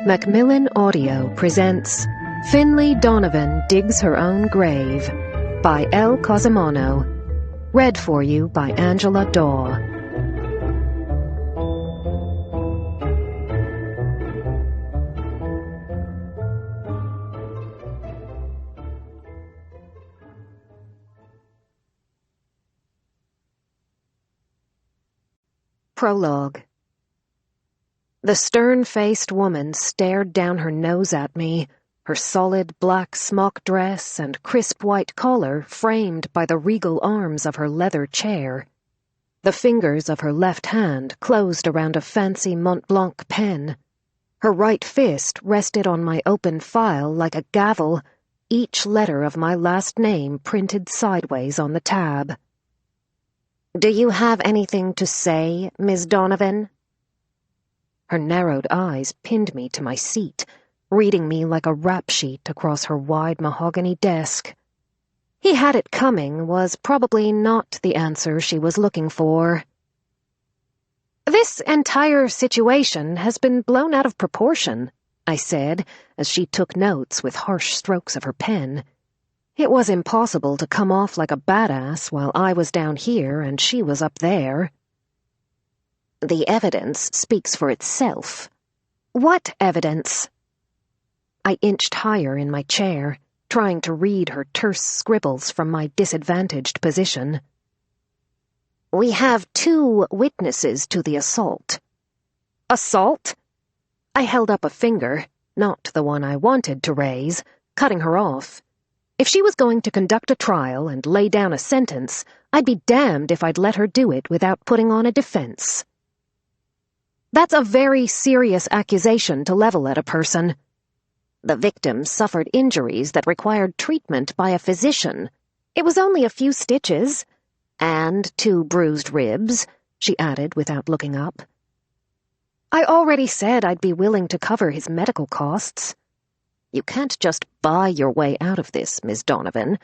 Macmillan Audio presents Finlay Donovan Digs Her Own Grave by Elle Cosimano. Read for you by Angela Daw. Prologue. The stern-faced woman stared down her nose at me, her solid black smock dress and crisp white collar framed by the regal arms of her leather chair. The fingers of her left hand closed around a fancy Mont Blanc pen. Her right fist rested on my open file like a gavel, each letter of my last name printed sideways on the tab. "Do you have anything to say, Miss Donovan?" Her narrowed eyes pinned me to my seat, reading me like a rap sheet across her wide mahogany desk. He had it coming was probably not the answer she was looking for. "This entire situation has been blown out of proportion," I said, as she took notes with harsh strokes of her pen. It was impossible to come off like a badass while I was down here and she was up there. "The evidence speaks for itself." "What evidence?" I inched higher in my chair, trying to read her terse scribbles from my disadvantaged position. "We have 2 witnesses to the assault." "Assault?" I held up a finger, not the one I wanted to raise, cutting her off. If she was going to conduct a trial and lay down a sentence, I'd be damned if I'd let her do it without putting on a defense. "That's a very serious accusation to level at a person." "The victim suffered injuries that required treatment by a physician." "It was only a few stitches." "And 2 bruised ribs," she added without looking up. "I already said I'd be willing to cover his medical costs." "You can't just buy your way out of this, Miss Donovan.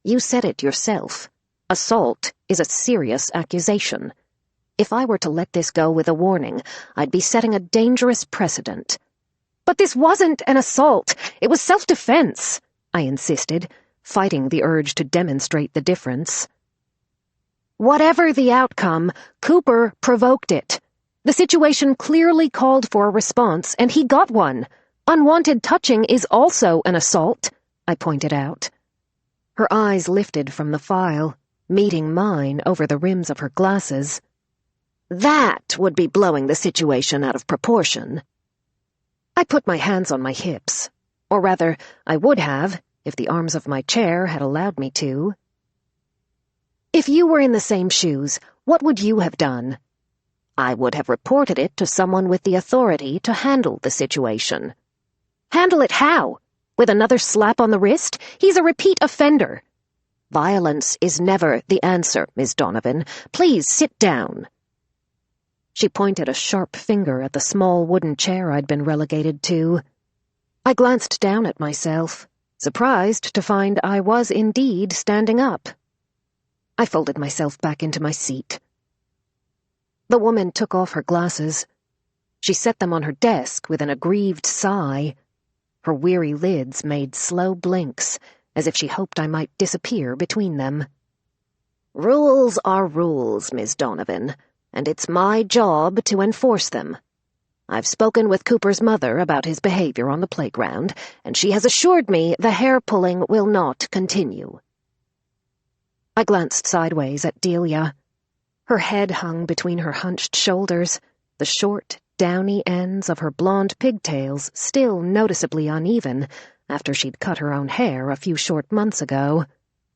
You said it yourself. Assault is a serious accusation. If I were to let this go with a warning, I'd be setting a dangerous precedent." "But this wasn't an assault. It was self-defense," I insisted, fighting the urge to demonstrate the difference. "Whatever the outcome, Cooper provoked it. The situation clearly called for a response, and he got one. Unwanted touching is also an assault," I pointed out. Her eyes lifted from the file, meeting mine over the rims of her glasses. "That would be blowing the situation out of proportion." I put my hands on my hips. Or rather, I would have, if the arms of my chair had allowed me to. "If you were in the same shoes, what would you have done?" "I would have reported it to someone with the authority to handle the situation." "Handle it how? With another slap on the wrist? He's a repeat offender." "Violence is never the answer, Miss Donovan. Please sit down." She pointed a sharp finger at the small wooden chair I'd been relegated to. I glanced down at myself, surprised to find I was indeed standing up. I folded myself back into my seat. The woman took off her glasses. She set them on her desk with an aggrieved sigh. Her weary lids made slow blinks, as if she hoped I might disappear between them. "Rules are rules, Miss Donovan, and it's my job to enforce them. I've spoken with Cooper's mother about his behavior on the playground, and she has assured me the hair-pulling will not continue." I glanced sideways at Delia. Her head hung between her hunched shoulders, the short, downy ends of her blonde pigtails still noticeably uneven after she'd cut her own hair a few short months ago.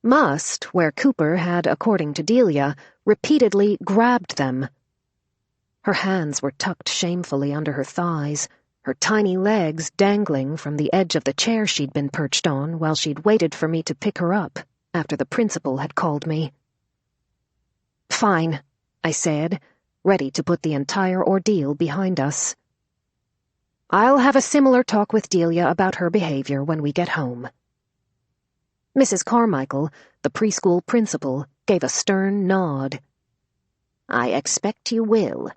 Must, where Cooper had, according to Delia, repeatedly grabbed them. Her hands were tucked shamefully under her thighs, her tiny legs dangling from the edge of the chair she'd been perched on while she'd waited for me to pick her up after the principal had called me. "Fine," I said, ready to put the entire ordeal behind us. "I'll have a similar talk with Delia about her behavior when we get home." Mrs. Carmichael, the preschool principal, gave a stern nod. "I expect you will.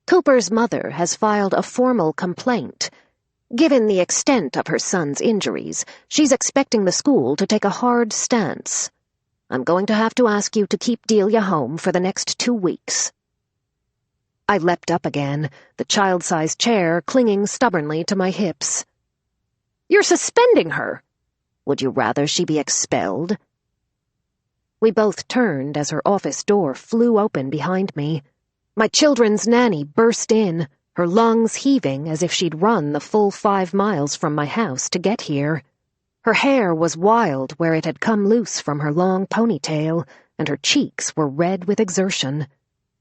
Cooper's mother has filed a formal complaint. Given the extent of her son's injuries, she's expecting the school to take a hard stance. I'm going to have to ask you to keep Delia home for the next 2 weeks. I leapt up again, the child-sized chair clinging stubbornly to my hips. You're suspending her! Would you rather she be expelled? We both turned as her office door flew open behind me. My children's nanny burst in, her lungs heaving as if she'd run the full 5 miles from my house to get here. Her hair was wild where it had come loose from her long ponytail, and her cheeks were red with exertion.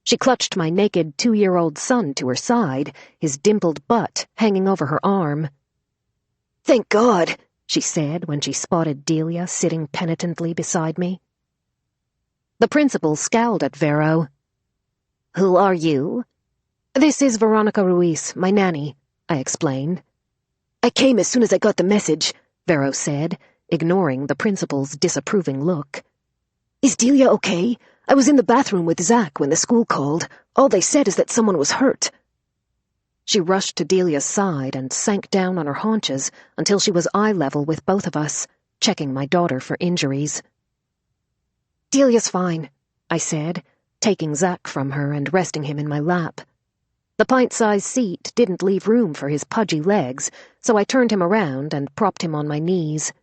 She clutched my naked 2-year-old son to her side, his dimpled butt hanging over her arm. "Thank God," she said when she spotted Delia sitting penitently beside me. The principal scowled at Vero. "Who are you?" "This is Veronica Ruiz, my nanny," I explained. "I came as soon as I got the message," Vero said, ignoring the principal's disapproving look. "Is Delia okay? I was in the bathroom with Zach when the school called. All they said is that someone was hurt." She rushed to Delia's side and sank down on her haunches until she was eye level with both of us, checking my daughter for injuries. "Delia's fine," I said, taking Zach from her and resting him in my lap. The pint-sized seat didn't leave room for his pudgy legs, so I turned him around and propped him on my knees.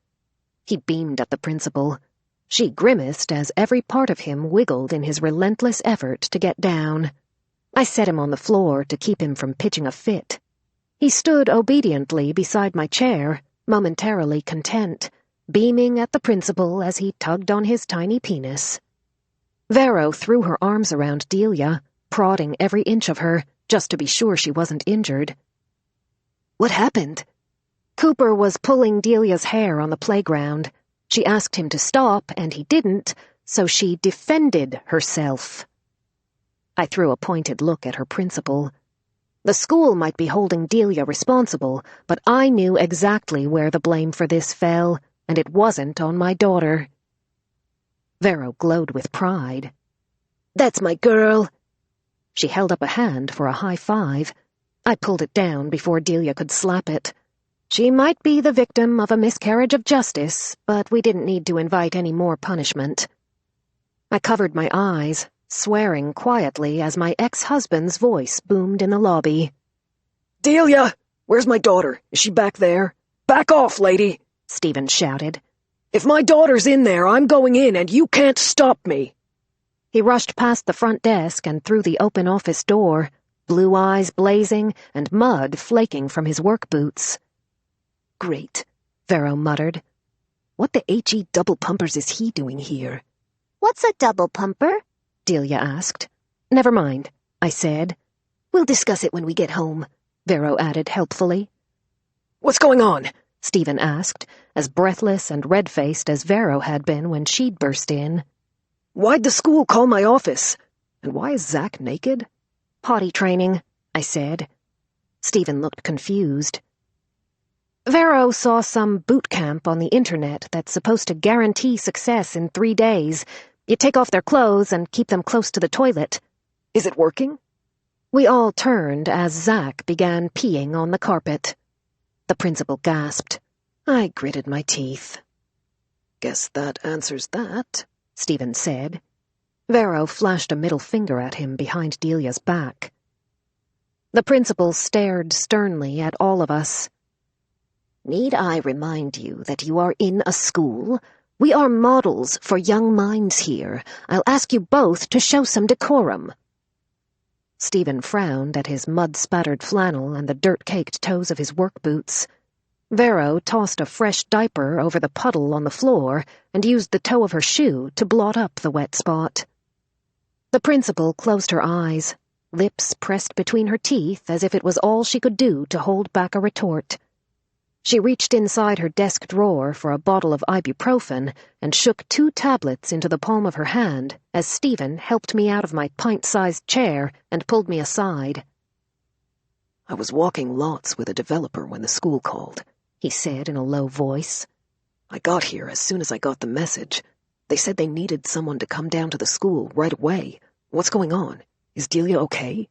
He beamed at the principal. She grimaced as every part of him wiggled in his relentless effort to get down. I set him on the floor to keep him from pitching a fit. He stood obediently beside my chair, momentarily content, beaming at the principal as he tugged on his tiny penis. Vero threw her arms around Delia, prodding every inch of her, just to be sure she wasn't injured. "What happened?" "Cooper was pulling Delia's hair on the playground. She asked him to stop, and he didn't, so she defended herself." I threw a pointed look at her principal. The school might be holding Delia responsible, but I knew exactly where the blame for this fell, and it wasn't on my daughter. Vero glowed with pride. "That's my girl." She held up a hand for a high five. I pulled it down before Delia could slap it. She might be the victim of a miscarriage of justice, but we didn't need to invite any more punishment. I covered my eyes, swearing quietly as my ex-husband's voice boomed in the lobby. "Delia! Where's my daughter? Is she back there? Back off, lady!" Stephen shouted. "If my daughter's in there, I'm going in, and you can't stop me." He rushed past the front desk and through the open office door, blue eyes blazing and mud flaking from his work boots. "Great," Vero muttered. "What the H.E. double pumpers is he doing here?" "What's a double pumper?" Delia asked. "Never mind," I said. "We'll discuss it when we get home," Vero added helpfully. "What's going on?" Stephen asked, as breathless and red-faced as Vero had been when she'd burst in. "Why'd the school call my office? And why is Zach naked?" "Potty training," I said. Stephen looked confused. "Vero saw some boot camp on the internet that's supposed to guarantee success in 3 days. You take off their clothes and keep them close to the toilet." "Is it working?" We all turned as Zach began peeing on the carpet. The principal gasped. I gritted my teeth. "Guess that answers that," Stephen said. Vero flashed a middle finger at him behind Delia's back. The principal stared sternly at all of us. "Need I remind you that you are in a school? We are models for young minds here. I'll ask you both to show some decorum." Stephen frowned at his mud-spattered flannel and the dirt-caked toes of his work boots. Vero tossed a fresh diaper over the puddle on the floor and used the toe of her shoe to blot up the wet spot. The principal closed her eyes, lips pressed between her teeth as if it was all she could do to hold back a retort. She reached inside her desk drawer for a bottle of ibuprofen and shook 2 tablets into the palm of her hand as Stephen helped me out of my pint-sized chair and pulled me aside. "I was walking lots with a developer when the school called," he said in a low voice. "I got here as soon as I got the message. They said they needed someone to come down to the school right away. What's going on? Is Delia okay?"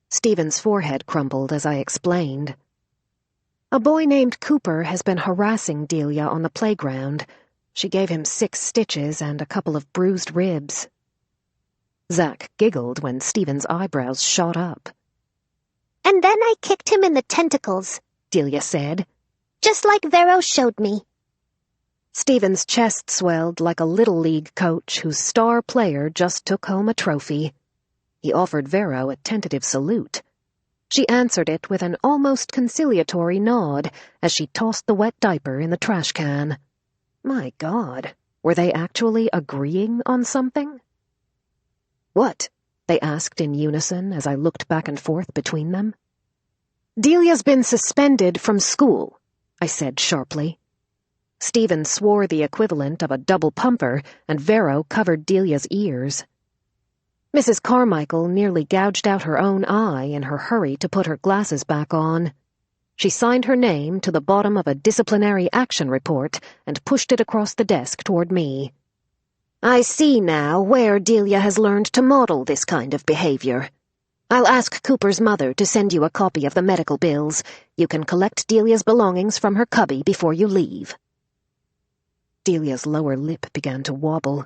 Stephen's forehead crumpled as I explained. A boy named Cooper has been harassing Delia on the playground. She gave him 6 stitches and a couple of bruised ribs. Zack giggled when Stephen's eyebrows shot up. And then I kicked him in the tentacles, Delia said. just like Vero showed me. Stephen's chest swelled like a Little League coach whose star player just took home a trophy. He offered Vero a tentative salute. She answered it with an almost conciliatory nod as she tossed the wet diaper in the trash can. My God, were they actually agreeing on something? What? They asked in unison as I looked back and forth between them. Delia's been suspended from school, I said sharply. Stephen swore the equivalent of a double pumper, and Vero covered Delia's ears. Mrs. Carmichael nearly gouged out her own eye in her hurry to put her glasses back on. She signed her name to the bottom of a disciplinary action report and pushed it across the desk toward me. I see now where Delia has learned to model this kind of behavior. I'll ask Cooper's mother to send you a copy of the medical bills. You can collect Delia's belongings from her cubby before you leave. Delia's lower lip began to wobble.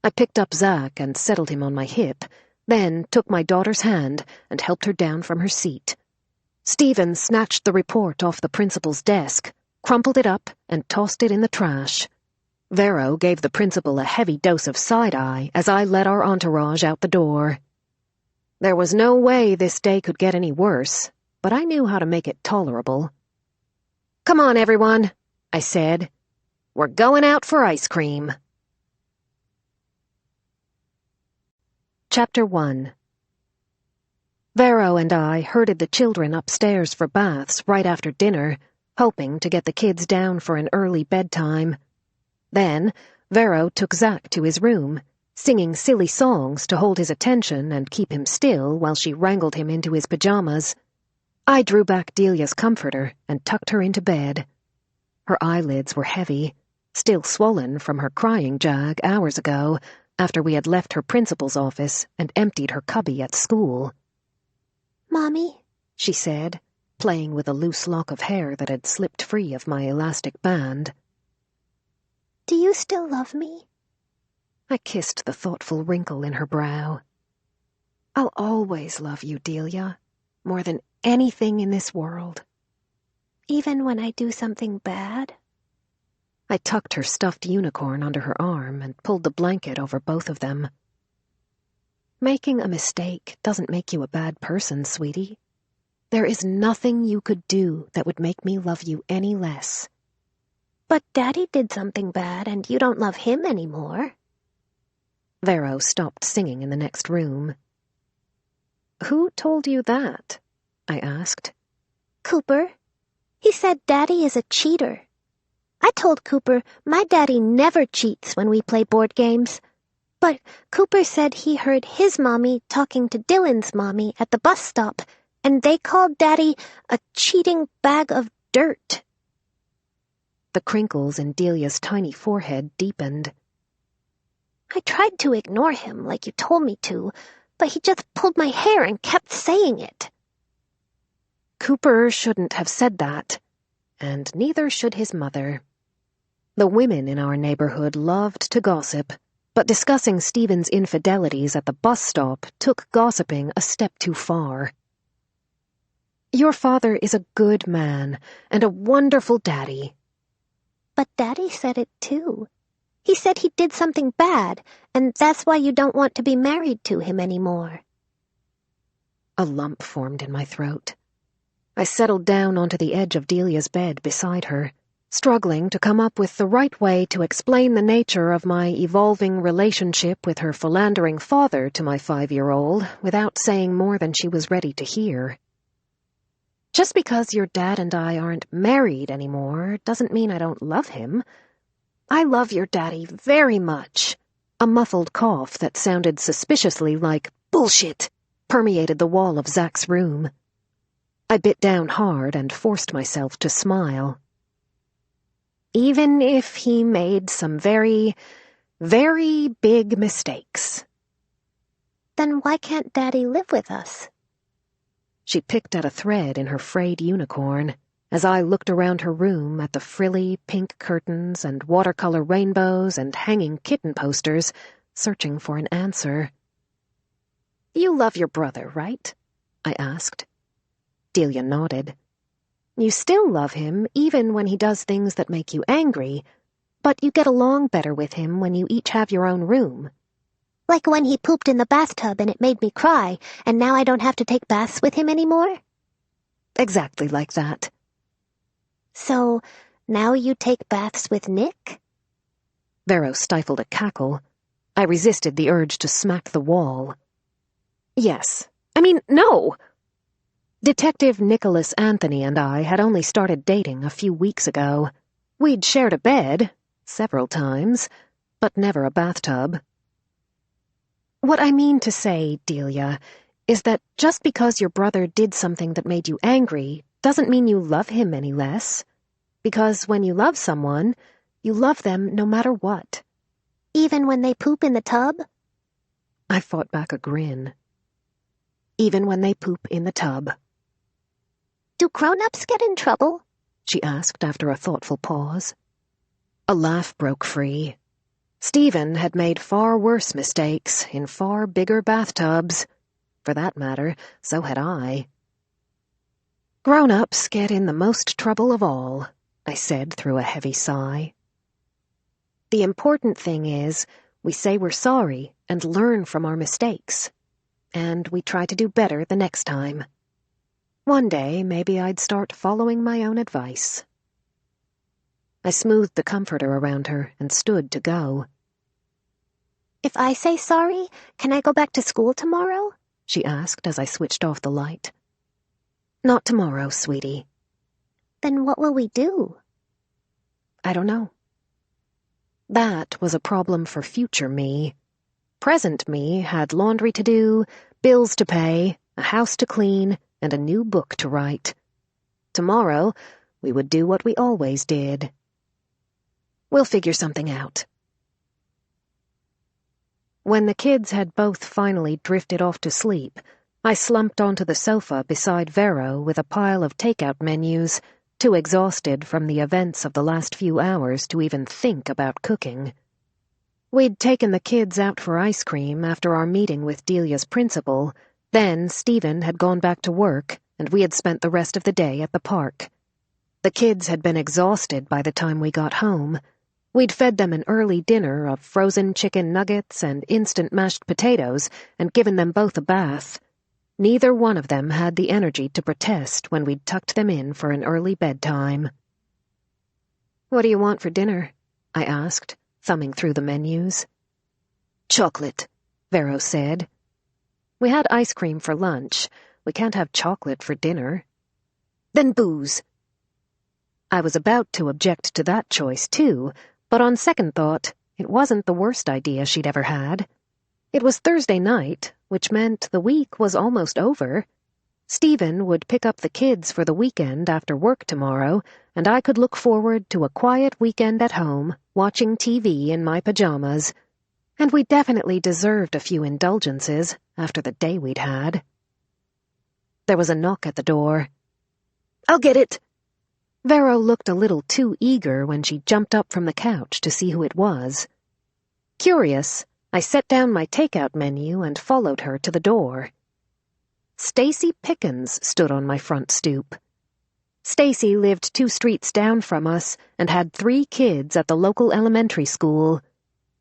I picked up Zack and settled him on my hip, then took my daughter's hand and helped her down from her seat. Stephen snatched the report off the principal's desk, crumpled it up, and tossed it in the trash. Vero gave the principal a heavy dose of side-eye as I led our entourage out the door. There was no way this day could get any worse, but I knew how to make it tolerable. Come on, everyone, I said. We're going out for ice cream. Chapter 1. Vero and I herded the children upstairs for baths right after dinner, hoping to get the kids down for an early bedtime. Then, Vero took Zack to his room, singing silly songs to hold his attention and keep him still while she wrangled him into his pajamas. I drew back Delia's comforter and tucked her into bed. Her eyelids were heavy, still swollen from her crying jag hours ago, after we had left her principal's office and emptied her cubby at school. Mommy, she said, playing with a loose lock of hair that had slipped free of my elastic band. do you still love me? I kissed the thoughtful wrinkle in her brow. I'll always love you, Delia, more than anything in this world. Even when I do something bad? I tucked her stuffed unicorn under her arm and pulled the blanket over both of them. Making a mistake doesn't make you a bad person, sweetie. There is nothing you could do that would make me love you any less. But Daddy did something bad and you don't love him anymore. Vero stopped singing in the next room. Who told you that? I asked. Cooper. He said Daddy is a cheater. I told Cooper my daddy never cheats when we play board games. But Cooper said he heard his mommy talking to Dylan's mommy at the bus stop, and they called Daddy a cheating bag of dirt. The crinkles in Delia's tiny forehead deepened. I tried to ignore him like you told me to, but he just pulled my hair and kept saying it. Cooper shouldn't have said that, and neither should his mother. The women in our neighborhood loved to gossip, but discussing Stephen's infidelities at the bus stop took gossiping a step too far. Your father is a good man and a wonderful daddy. But Daddy said it too. He said he did something bad, and that's why you don't want to be married to him anymore. A lump formed in my throat. I settled down onto the edge of Delia's bed beside her, struggling to come up with the right way to explain the nature of my evolving relationship with her philandering father to my 5-year-old without saying more than she was ready to hear. Just because your dad and I aren't married anymore doesn't mean I don't love him. I love your daddy very much. A muffled cough that sounded suspiciously like bullshit permeated the wall of Zack's room. I bit down hard and forced myself to smile. Even if he made some very, very big mistakes. Then why can't Daddy live with us? She picked at a thread in her frayed unicorn. as I looked around her room at the frilly pink curtains and watercolor rainbows and hanging kitten posters, searching for an answer. "You love your brother, right?" I asked. Delia nodded. "You still love him, even when he does things that make you angry, but you get along better with him when you each have your own room." Like when he pooped in the bathtub and it made me cry, and now I don't have to take baths with him anymore? Exactly like that. So, now you take baths with Nick? Vero stifled a cackle. I resisted the urge to smack the wall. Yes. No! Detective Nicholas Anthony and I had only started dating a few weeks ago. We'd shared a bed, several times, but never a bathtub. What I mean to say, Delia, is that just because your brother did something that made you angry doesn't mean you love him any less. Because when you love someone, you love them no matter what. Even when they poop in the tub? I fought back a grin. Even when they poop in the tub. Do grown-ups get in trouble? She asked after a thoughtful pause. A laugh broke free. Stephen had made far worse mistakes in far bigger bathtubs. For that matter, so had I. Grown-ups get in the most trouble of all, I said through a heavy sigh. The important thing is, we say we're sorry and learn from our mistakes. And we try to do better the next time. One day, maybe I'd start following my own advice. I smoothed the comforter around her and stood to go. If I say sorry, can I go back to school tomorrow? She asked as I switched off the light. Not tomorrow, sweetie. Then what will we do? I don't know. That was a problem for future me. Present me had laundry to do, bills to pay, a house to clean, and a new book to write. Tomorrow, we would do what we always did. We'll figure something out. When the kids had both finally drifted off to sleep, I slumped onto the sofa beside Vero with a pile of takeout menus, too exhausted from the events of the last few hours to even think about cooking. We'd taken the kids out for ice cream after our meeting with Delia's principal. Then Stephen had gone back to work, and we had spent the rest of the day at the park. The kids had been exhausted by the time we got home. We'd fed them an early dinner of frozen chicken nuggets and instant mashed potatoes and given them both a bath. Neither one of them had the energy to protest when we'd tucked them in for an early bedtime. "What do you want for dinner?" I asked, thumbing through the menus. "Chocolate," Vero said. "We had ice cream for lunch. We can't have chocolate for dinner." "Then booze." I was about to object to that choice, too, but on second thought, it wasn't the worst idea she'd ever had. It was Thursday night, which meant the week was almost over. Stephen would pick up the kids for the weekend after work tomorrow, and I could look forward to a quiet weekend at home, watching TV in my pajamas. And we definitely deserved a few indulgences after the day we'd had. There was a knock at the door. "I'll get it." Vero looked a little too eager when she jumped up from the couch to see who it was. Curious, I set down my takeout menu and followed her to the door. Stacy Pickens stood on my front stoop. Stacy lived 2 streets down from us and had 3 kids at the local elementary school.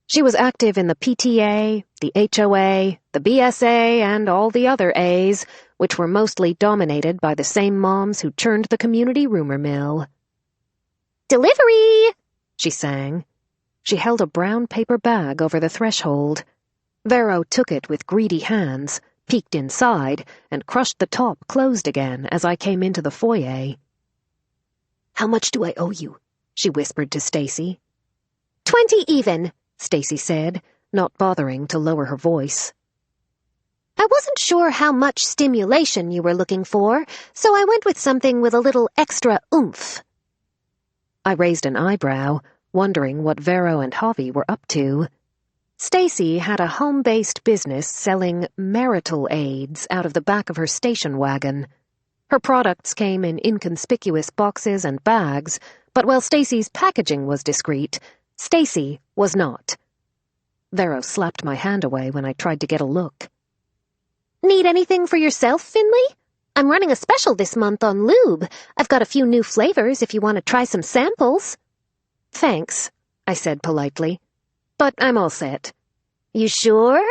She was active in the PTA, the HOA, the BSA, and all the other A's, which were mostly dominated by the same moms who churned the community rumor mill. "Delivery!" she sang. She held a brown paper bag over the threshold. Vero took it with greedy hands, peeked inside, and crushed the top closed again as I came into the foyer. "How much do I owe you?" she whispered to Stacy. "20 even," Stacy said, not bothering to lower her voice. "I wasn't sure how much stimulation you were looking for, so I went with something with a little extra oomph." I raised an eyebrow, wondering what Vero and Javi were up to. Stacy had a home-based business selling marital aids out of the back of her station wagon. Her products came in inconspicuous boxes and bags, but while Stacy's packaging was discreet, Stacy was not. Vero slapped my hand away when I tried to get a look. Need anything for yourself, Finlay? I'm running a special this month on lube. I've got a few new flavors if you want to try some samples. Thanks, I said politely, but I'm all set. You sure?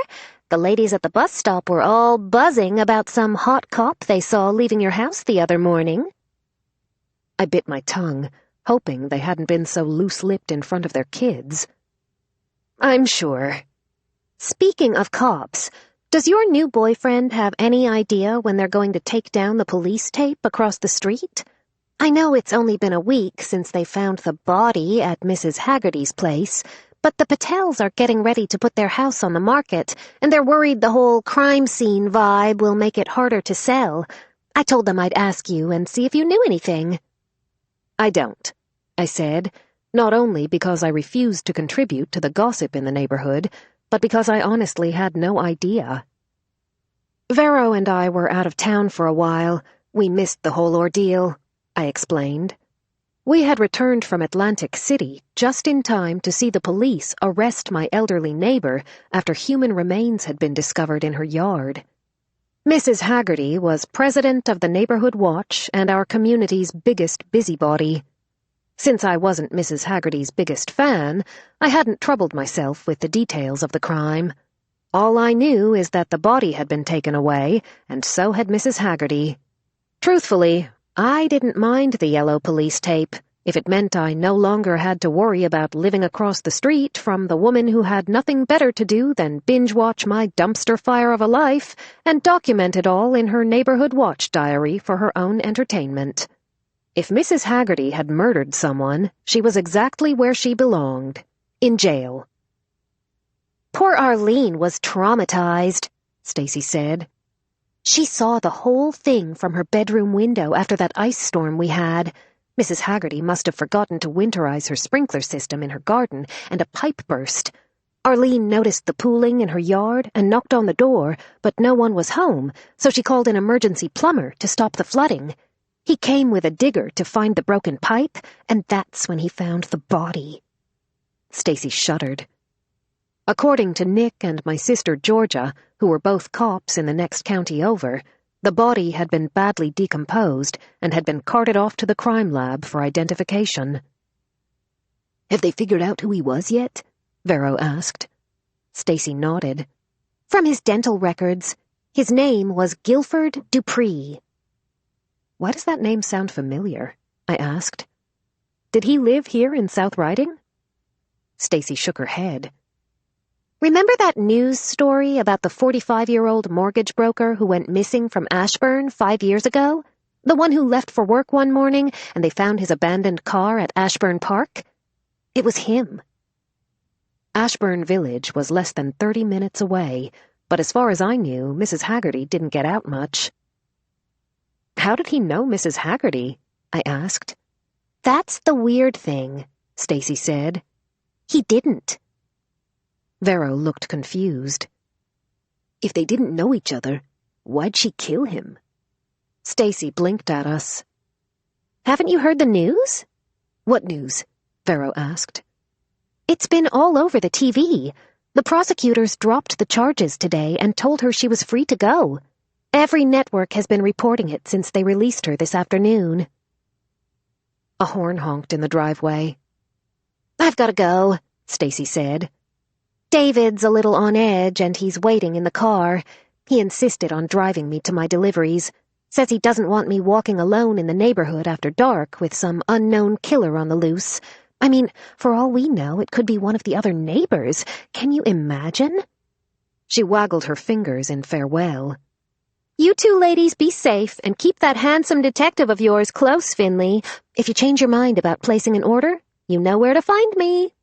The ladies at the bus stop were all buzzing about some hot cop they saw leaving your house the other morning. I bit my tongue, hoping they hadn't been so loose-lipped in front of their kids. I'm sure. Speaking of cops, does your new boyfriend have any idea when they're going to take down the police tape across the street? I know it's only been a week since they found the body at Mrs. Haggerty's place, but the Patels are getting ready to put their house on the market, and they're worried the whole crime scene vibe will make it harder to sell. I told them I'd ask you and see if you knew anything. I don't, I said, not only because I refused to contribute to the gossip in the neighborhood, but because I honestly had no idea. Vero and I were out of town for a while. We missed the whole ordeal, I explained. We had returned from Atlantic City just in time to see the police arrest my elderly neighbor after human remains had been discovered in her yard. Mrs. Haggerty was president of the Neighborhood Watch and our community's biggest busybody. Since I wasn't Mrs. Haggerty's biggest fan, I hadn't troubled myself with the details of the crime. All I knew is that the body had been taken away, and so had Mrs. Haggerty. Truthfully, I didn't mind the yellow police tape, if it meant I no longer had to worry about living across the street from the woman who had nothing better to do than binge-watch my dumpster fire of a life and document it all in her Neighborhood Watch diary for her own entertainment. If Mrs. Haggerty had murdered someone, she was exactly where she belonged, in jail. Poor Arlene was traumatized, Stacy said. She saw the whole thing from her bedroom window after that ice storm we had. Mrs. Haggerty must have forgotten to winterize her sprinkler system in her garden, and a pipe burst. Arlene noticed the pooling in her yard and knocked on the door, but no one was home, so she called an emergency plumber to stop the flooding. He came with a digger to find the broken pipe, and that's when he found the body. Stacy shuddered. According to Nick and my sister Georgia, who were both cops in the next county over, the body had been badly decomposed and had been carted off to the crime lab for identification. Have they figured out who he was yet? Vero asked. Stacy nodded. From his dental records, his name was Guilford Dupree. Why does that name sound familiar? I asked. Did he live here in South Riding? Stacy shook her head. Remember that news story about the 45-year-old mortgage broker who went missing from Ashburn 5 years ago? The one who left for work one morning and they found his abandoned car at Ashburn Park? It was him. Ashburn Village was less than 30 minutes away, but as far as I knew, Mrs. Haggerty didn't get out much. How did he know Mrs. Haggerty? I asked. That's the weird thing, Stacy said. He didn't. Vero looked confused. If they didn't know each other, why'd she kill him? Stacy blinked at us. Haven't you heard the news? What news? Vero asked. It's been all over the TV. The prosecutors dropped the charges today and told her she was free to go. Every network has been reporting it since they released her this afternoon. A horn honked in the driveway. I've got to go, Stacy said. David's a little on edge and he's waiting in the car. He insisted on driving me to my deliveries. Says he doesn't want me walking alone in the neighborhood after dark with some unknown killer on the loose. I mean, for all we know, it could be one of the other neighbors. Can you imagine? She waggled her fingers in farewell. You two ladies be safe and keep that handsome detective of yours close, Finlay. If you change your mind about placing an order, you know where to find me.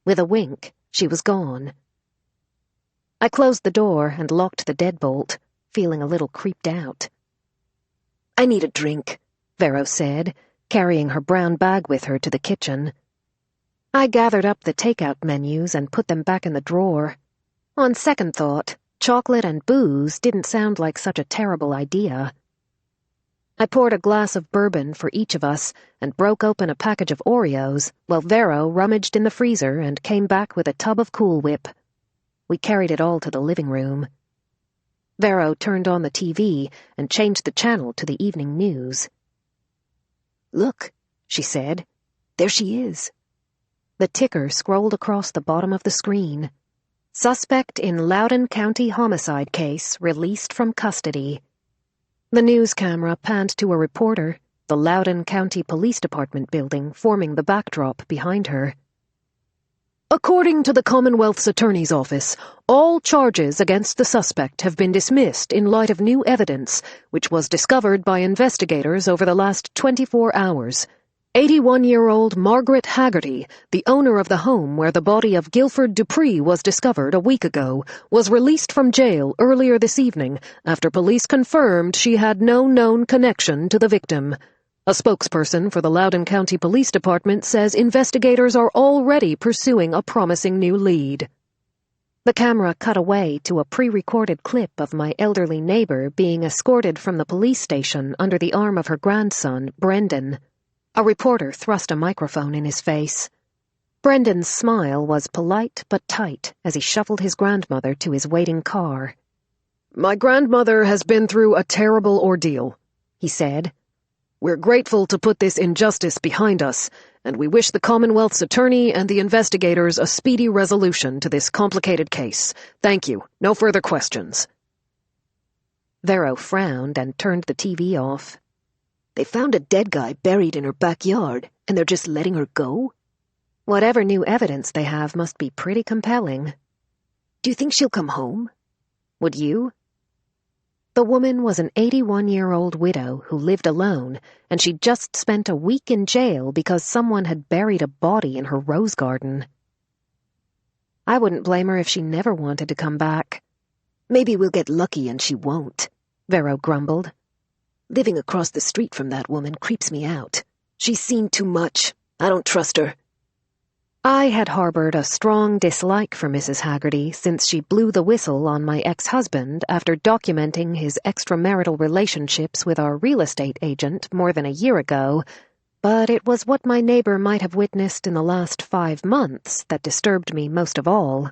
With a wink, she was gone. I closed the door and locked the deadbolt, feeling a little creeped out. I need a drink, Vero said, carrying her brown bag with her to the kitchen. I gathered up the takeout menus and put them back in the drawer. On second thought, chocolate and booze didn't sound like such a terrible idea. I poured a glass of bourbon for each of us and broke open a package of Oreos while Vero rummaged in the freezer and came back with a tub of Cool Whip. We carried it all to the living room. Vero turned on the TV and changed the channel to the evening news. "Look," she said. "There she is." The ticker scrolled across the bottom of the screen. Suspect in Loudoun County homicide case released from custody. The news camera panned to a reporter, the Loudoun County Police Department building forming the backdrop behind her. According to the Commonwealth's Attorney's Office, all charges against the suspect have been dismissed in light of new evidence, which was discovered by investigators over the last 24 hours. 81-year-old Margaret Haggerty, the owner of the home where the body of Guilford Dupree was discovered a week ago, was released from jail earlier this evening after police confirmed she had no known connection to the victim. A spokesperson for the Loudoun County Police Department says investigators are already pursuing a promising new lead. The camera cut away to a pre-recorded clip of my elderly neighbor being escorted from the police station under the arm of her grandson, Brendan. A reporter thrust a microphone in his face. Brendan's smile was polite but tight as he shuffled his grandmother to his waiting car. "My grandmother has been through a terrible ordeal," he said. "We're grateful to put this injustice behind us, and we wish the Commonwealth's attorney and the investigators a speedy resolution to this complicated case. Thank you. No further questions." Vero frowned and turned the TV off. "They found a dead guy buried in her backyard, and they're just letting her go?" Whatever new evidence they have must be pretty compelling. "Do you think she'll come home?" Would you? The woman was an 81-year-old widow who lived alone, and she'd just spent a week in jail because someone had buried a body in her rose garden. I wouldn't blame her if she never wanted to come back. "Maybe we'll get lucky and she won't," Vero grumbled. "Living across the street from that woman creeps me out. She's seen too much. I don't trust her." I had harbored a strong dislike for Mrs. Haggerty since she blew the whistle on my ex-husband after documenting his extramarital relationships with our real estate agent more than a year ago, but it was what my neighbor might have witnessed in the last 5 months that disturbed me most of all.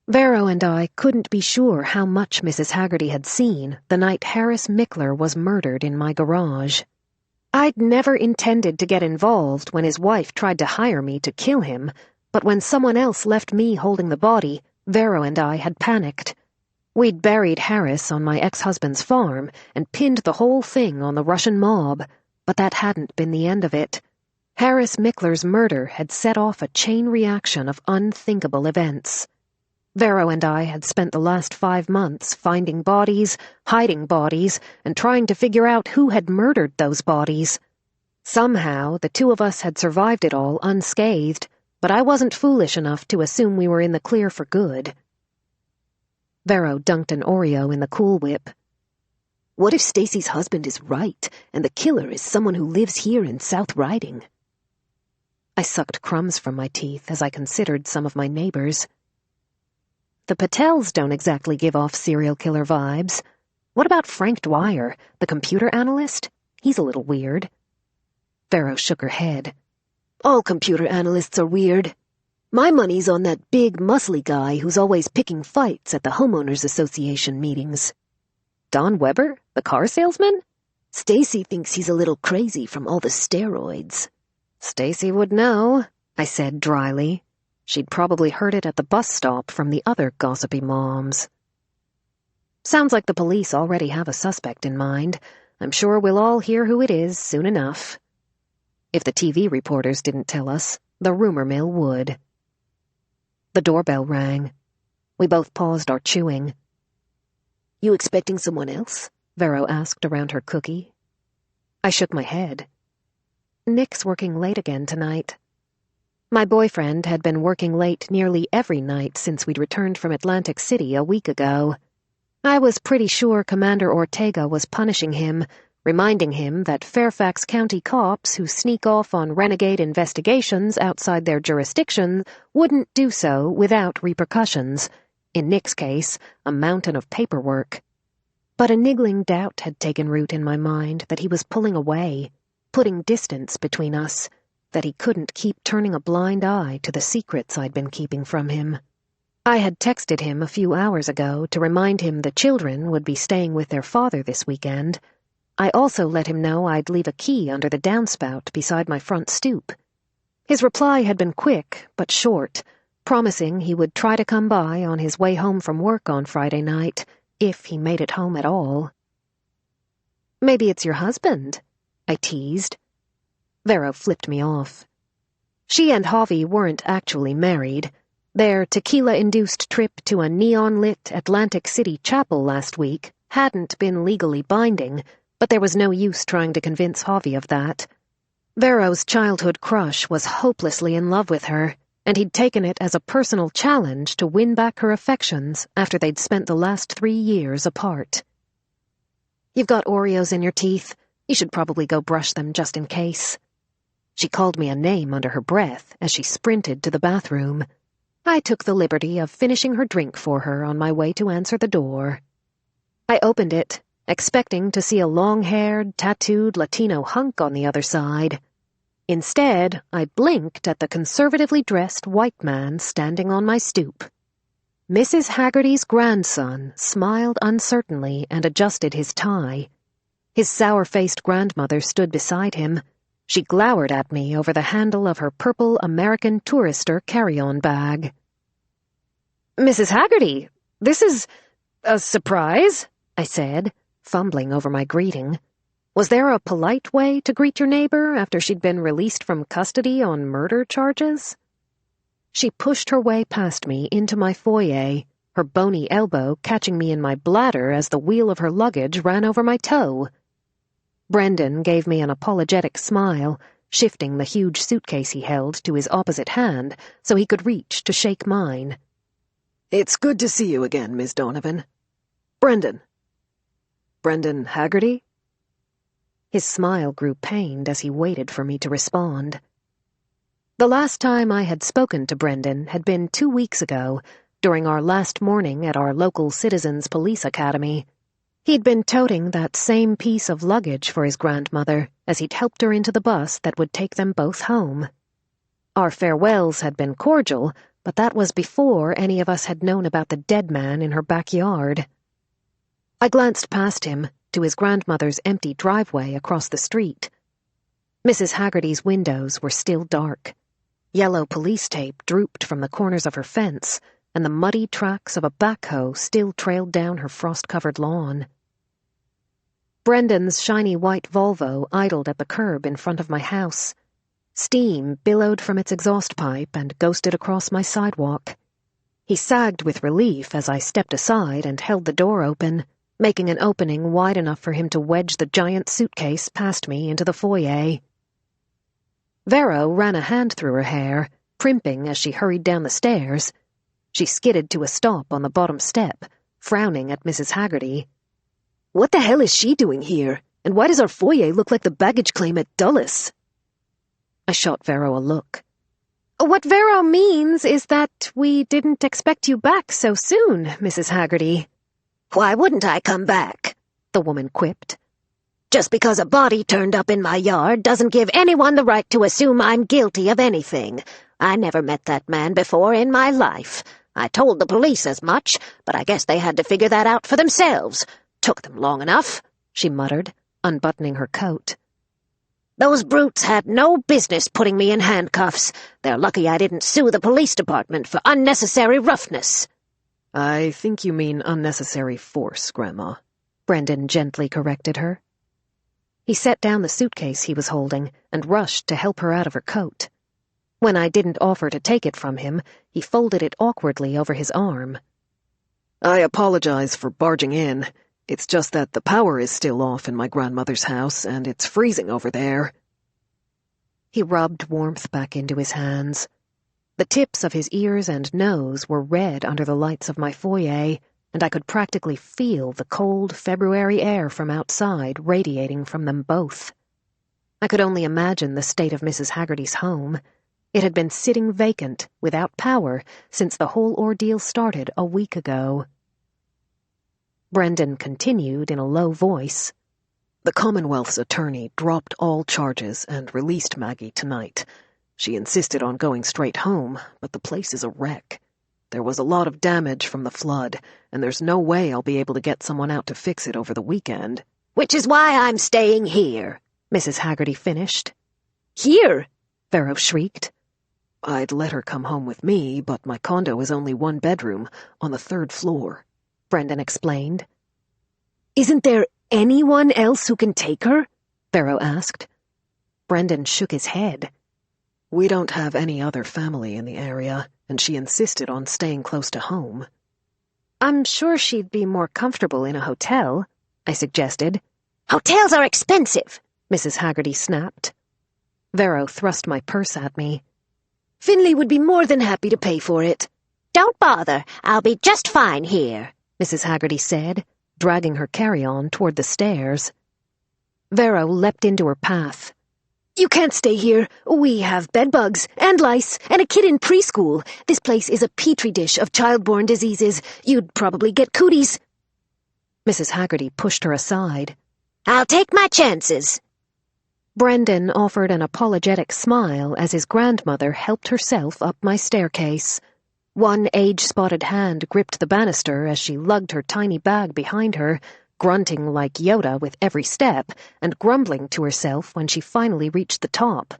Vero and I couldn't be sure how much Mrs. Haggerty had seen the night Harris Mickler was murdered in my garage. I'd never intended to get involved when his wife tried to hire me to kill him, but when someone else left me holding the body, Vero and I had panicked. We'd buried Harris on my ex-husband's farm and pinned the whole thing on the Russian mob, but that hadn't been the end of it. Harris Mickler's murder had set off a chain reaction of unthinkable events. Vero and I had spent the last 5 months finding bodies, hiding bodies, and trying to figure out who had murdered those bodies. Somehow, the two of us had survived it all unscathed, but I wasn't foolish enough to assume we were in the clear for good. Vero dunked an Oreo in the Cool Whip. "What if Stacy's husband is right, and the killer is someone who lives here in South Riding?" I sucked crumbs from my teeth as I considered some of my neighbors. The Patels don't exactly give off serial killer vibes. What about Frank Dwyer, the computer analyst? He's a little weird. Vero shook her head. "All computer analysts are weird. My money's on that big, muscly guy who's always picking fights at the homeowners association meetings." Don Weber, the car salesman? "Stacy thinks he's a little crazy from all the steroids." Stacy would know, I said dryly. She'd probably heard it at the bus stop from the other gossipy moms. Sounds like the police already have a suspect in mind. I'm sure we'll all hear who it is soon enough. If the TV reporters didn't tell us, the rumor mill would. The doorbell rang. We both paused our chewing. "You expecting someone else?" Vero asked around her cookie. I shook my head. Nick's working late again tonight. My boyfriend had been working late nearly every night since we'd returned from Atlantic City a week ago. I was pretty sure Commander Ortega was punishing him, reminding him that Fairfax County cops who sneak off on renegade investigations outside their jurisdiction wouldn't do so without repercussions. In Nick's case, a mountain of paperwork. But a niggling doubt had taken root in my mind that he was pulling away, putting distance between us, that he couldn't keep turning a blind eye to the secrets I'd been keeping from him. I had texted him a few hours ago to remind him the children would be staying with their father this weekend. I also let him know I'd leave a key under the downspout beside my front stoop. His reply had been quick but short, promising he would try to come by on his way home from work on Friday night, if he made it home at all. "Maybe it's your husband," I teased. Vero flipped me off. She and Javi weren't actually married. Their tequila-induced trip to a neon-lit Atlantic City chapel last week hadn't been legally binding, but there was no use trying to convince Javi of that. Vero's childhood crush was hopelessly in love with her, and he'd taken it as a personal challenge to win back her affections after they'd spent the last 3 years apart. "You've got Oreos in your teeth. You should probably go brush them just in case." She called me a name under her breath as she sprinted to the bathroom. I took the liberty of finishing her drink for her on my way to answer the door. I opened it, expecting to see a long-haired, tattooed Latino hunk on the other side. Instead, I blinked at the conservatively dressed white man standing on my stoop. Mrs. Haggerty's grandson smiled uncertainly and adjusted his tie. His sour-faced grandmother stood beside him. She glowered at me over the handle of her purple American Tourister carry-on bag. "Mrs. Haggerty, this is a surprise," I said, fumbling over my greeting. Was there a polite way to greet your neighbor after she'd been released from custody on murder charges? She pushed her way past me into my foyer, her bony elbow catching me in my bladder as the wheel of her luggage ran over my toe. Brendan gave me an apologetic smile, shifting the huge suitcase he held to his opposite hand so he could reach to shake mine. "It's good to see you again, Miss Donovan. Brendan." "Brendan Haggerty?" His smile grew pained as he waited for me to respond. The last time I had spoken to Brendan had been 2 weeks ago, during our last morning at our local Citizens Police Academy. He'd been toting that same piece of luggage for his grandmother as he'd helped her into the bus that would take them both home. Our farewells had been cordial, but that was before any of us had known about the dead man in her backyard. I glanced past him to his grandmother's empty driveway across the street. Mrs. Haggerty's windows were still dark. Yellow police tape drooped from the corners of her fence, and the muddy tracks of a backhoe still trailed down her frost-covered lawn. Brendan's shiny white Volvo idled at the curb in front of my house. Steam billowed from its exhaust pipe and ghosted across my sidewalk. He sagged with relief as I stepped aside and held the door open, making an opening wide enough for him to wedge the giant suitcase past me into the foyer. Vero ran a hand through her hair, primping as she hurried down the stairs. She skidded to a stop on the bottom step, frowning at Mrs. Haggerty. "What the hell is she doing here? And why does our foyer look like the baggage claim at Dulles?" I shot Vero a look. "What Vero means is that we didn't expect you back so soon, Mrs. Haggerty." "Why wouldn't I come back?" the woman quipped. "Just because a body turned up in my yard doesn't give anyone the right to assume I'm guilty of anything. I never met that man before in my life. I told the police as much, but I guess they had to figure that out for themselves. Took them long enough," she muttered, unbuttoning her coat. "Those brutes had no business putting me in handcuffs. They're lucky I didn't sue the police department for unnecessary roughness." "I think you mean unnecessary force, Grandma," Brendan gently corrected her. He set down the suitcase he was holding and rushed to help her out of her coat. When I didn't offer to take it from him, he folded it awkwardly over his arm. "I apologize for barging in. It's just that the power is still off in my grandmother's house, and it's freezing over there." He rubbed warmth back into his hands. The tips of his ears and nose were red under the lights of my foyer, and I could practically feel the cold February air from outside radiating from them both. I could only imagine the state of Mrs. Haggerty's home. It had been sitting vacant, without power, since the whole ordeal started a week ago. Brendan continued in a low voice. The Commonwealth's attorney dropped all charges and released Maggie tonight. She insisted on going straight home, but the place is a wreck. There was a lot of damage from the flood, and there's no way I'll be able to get someone out to fix it over the weekend. Which is why I'm staying here, Mrs. Haggerty finished. Here? Vero shrieked. I'd let her come home with me, but my condo is only one bedroom, on the 3rd floor, Brendan explained. Isn't there anyone else who can take her? Vero asked. Brendan shook his head. We don't have any other family in the area, and she insisted on staying close to home. I'm sure she'd be more comfortable in a hotel, I suggested. Hotels are expensive, Mrs. Haggerty snapped. Vero thrust my purse at me. Finlay would be more than happy to pay for it. Don't bother, I'll be just fine here, Mrs. Haggerty said, dragging her carry-on toward the stairs. Vero leapt into her path. You can't stay here. We have bedbugs and lice and a kid in preschool. This place is a petri dish of child-borne diseases. You'd probably get cooties. Mrs. Haggerty pushed her aside. I'll take my chances. Brendan offered an apologetic smile as his grandmother helped herself up my staircase. One age-spotted hand gripped the banister as she lugged her tiny bag behind her, grunting like Yoda with every step and grumbling to herself when she finally reached the top.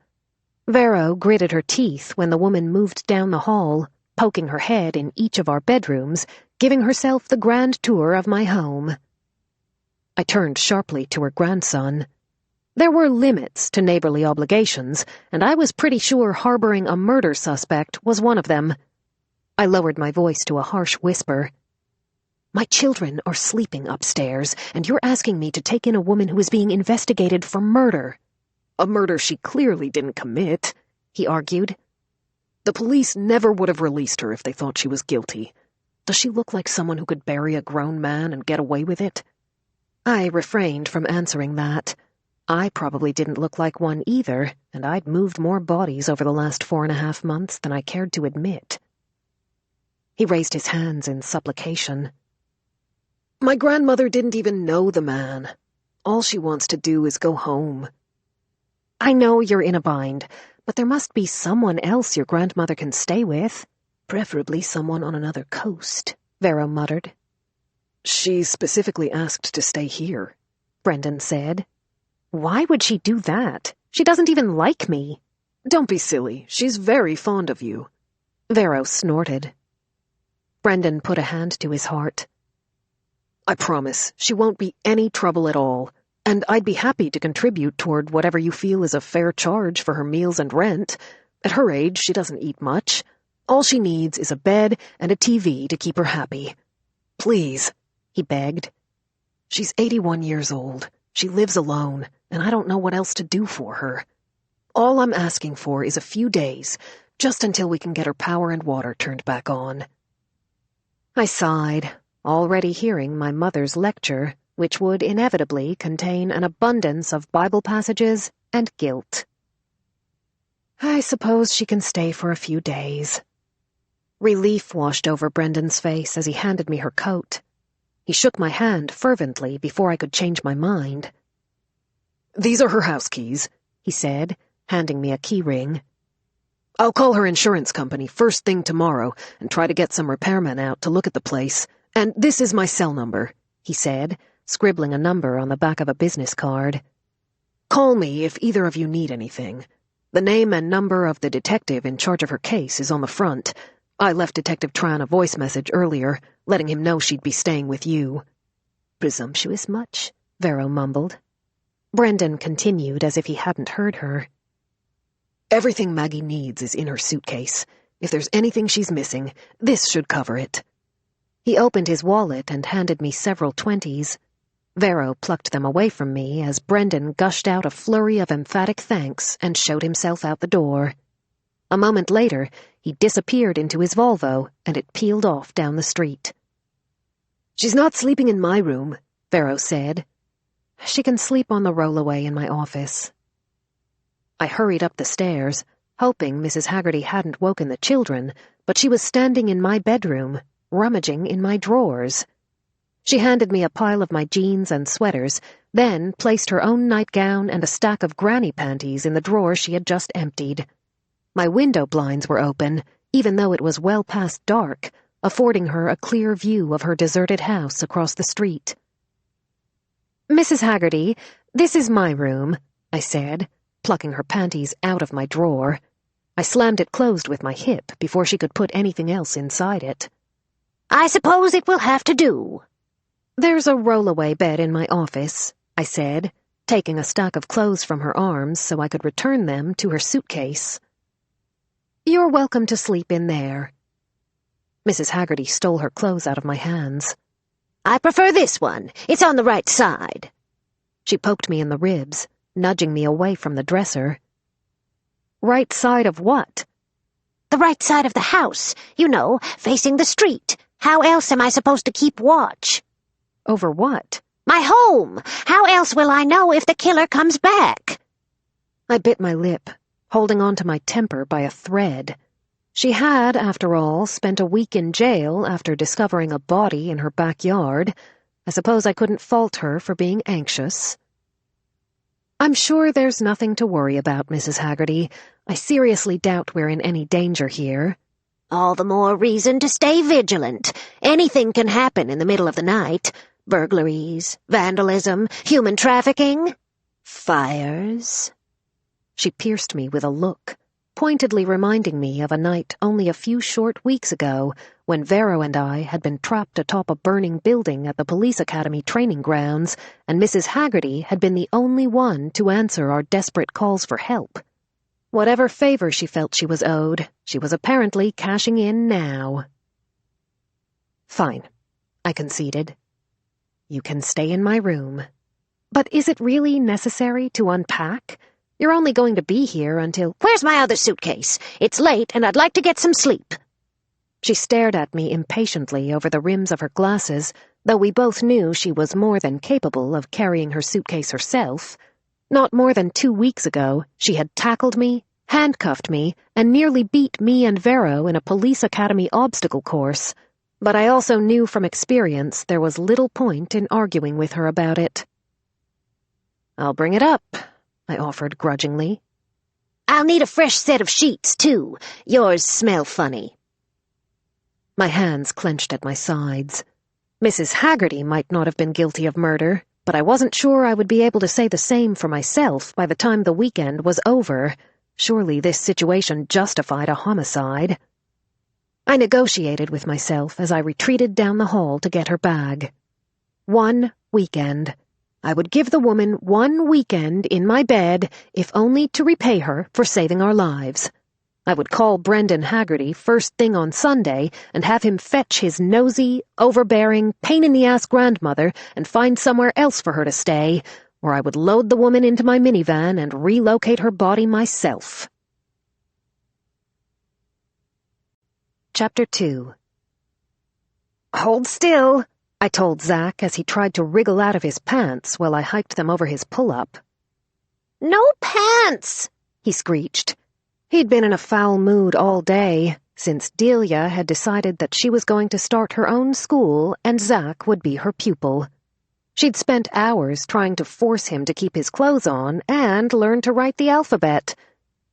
Vero gritted her teeth when the woman moved down the hall, poking her head in each of our bedrooms, giving herself the grand tour of my home. I turned sharply to her grandson. There were limits to neighborly obligations, and I was pretty sure harboring a murder suspect was one of them. I lowered my voice to a harsh whisper. My children are sleeping upstairs, and you're asking me to take in a woman who is being investigated for murder. A murder she clearly didn't commit, he argued. The police never would have released her if they thought she was guilty. Does she look like someone who could bury a grown man and get away with it? I refrained from answering that. I probably didn't look like one either, and I'd moved more bodies over the last 4.5 months than I cared to admit. He raised his hands in supplication. My grandmother didn't even know the man. All she wants to do is go home. I know you're in a bind, but there must be someone else your grandmother can stay with. Preferably someone on another coast, Vero muttered. She specifically asked to stay here, Brendan said. Why would she do that? She doesn't even like me. Don't be silly. She's very fond of you. Vero snorted. Brendan put a hand to his heart. I promise, she won't be any trouble at all, and I'd be happy to contribute toward whatever you feel is a fair charge for her meals and rent. At her age, she doesn't eat much. All she needs is a bed and a TV to keep her happy. Please, he begged. She's 81 years old. She lives alone, and I don't know what else to do for her. All I'm asking for is a few days, just until we can get her power and water turned back on. I sighed, already hearing my mother's lecture, which would inevitably contain an abundance of Bible passages and guilt. I suppose she can stay for a few days. Relief washed over Brendan's face as he handed me her coat. He shook my hand fervently before I could change my mind. These are her house keys, he said, handing me a key ring. I'll call her insurance company first thing tomorrow and try to get some repairmen out to look at the place. And this is my cell number, he said, scribbling a number on the back of a business card. Call me if either of you need anything. The name and number of the detective in charge of her case is on the front. I left Detective Tran a voice message earlier, letting him know she'd be staying with you. Presumptuous much? Vero mumbled. Brendan continued as if he hadn't heard her. Everything Maggie needs is in her suitcase. If there's anything she's missing, this should cover it. He opened his wallet and handed me several 20s. Vero plucked them away from me as Brendan gushed out a flurry of emphatic thanks and showed himself out the door. A moment later, he disappeared into his Volvo, and it peeled off down the street. She's not sleeping in my room, Vero said. She can sleep on the rollaway in my office. I hurried up the stairs, hoping Mrs. Haggerty hadn't woken the children, but she was standing in my bedroom, rummaging in my drawers. She handed me a pile of my jeans and sweaters, then placed her own nightgown and a stack of granny panties in the drawer she had just emptied. My window blinds were open, even though it was well past dark, affording her a clear view of her deserted house across the street. "Mrs. Haggerty, this is my room," I said, plucking her panties out of my drawer. I slammed it closed with my hip before she could put anything else inside it. "I suppose it will have to do." "There's a roll-away bed in my office," I said, taking a stack of clothes from her arms so I could return them to her suitcase. "You're welcome to sleep in there." Mrs. Haggerty stole her clothes out of my hands. "I prefer this one. It's on the right side." She poked me in the ribs, nudging me away from the dresser. "Right side of what?" "The right side of the house. You know, facing the street. How else am I supposed to keep watch?" "Over what?" "My home. How else will I know if the killer comes back?" I bit my lip, holding on to my temper by a thread. She had, after all, spent a week in jail after discovering a body in her backyard. I suppose I couldn't fault her for being anxious. "I'm sure there's nothing to worry about, Mrs. Haggerty. I seriously doubt we're in any danger here." "All the more reason to stay vigilant. Anything can happen in the middle of the night. Burglaries, vandalism, human trafficking, fires." She pierced me with a look, pointedly reminding me of a night only a few short weeks ago when Vero and I had been trapped atop a burning building at the police academy training grounds, and Mrs. Haggerty had been the only one to answer our desperate calls for help. Whatever favor she felt she was owed, she was apparently cashing in now. "Fine," I conceded. "You can stay in my room. But is it really necessary to unpack? You're only going to be here until—" "Where's my other suitcase? It's late and I'd like to get some sleep." She stared at me impatiently over the rims of her glasses, though we both knew she was more than capable of carrying her suitcase herself. Not more than 2 weeks ago, she had tackled me, handcuffed me, and nearly beat me and Vero in a police academy obstacle course. But I also knew from experience there was little point in arguing with her about it. "I'll bring it up," I offered grudgingly. "I'll need a fresh set of sheets, too. Yours smell funny." My hands clenched at my sides. Mrs. Haggerty might not have been guilty of murder, but I wasn't sure I would be able to say the same for myself by the time the weekend was over. Surely this situation justified a homicide. I negotiated with myself as I retreated down the hall to get her bag. 1 weekend. I would give the woman 1 weekend in my bed, if only to repay her for saving our lives. I would call Brendan Haggerty first thing on Sunday and have him fetch his nosy, overbearing, pain-in-the-ass grandmother and find somewhere else for her to stay, or I would load the woman into my minivan and relocate her body myself. Chapter 2. "Hold still," I told Zach as he tried to wriggle out of his pants while I hiked them over his pull-up. "No pants!" he screeched. He'd been in a foul mood all day, since Delia had decided that she was going to start her own school and Zach would be her pupil. She'd spent hours trying to force him to keep his clothes on and learn to write the alphabet.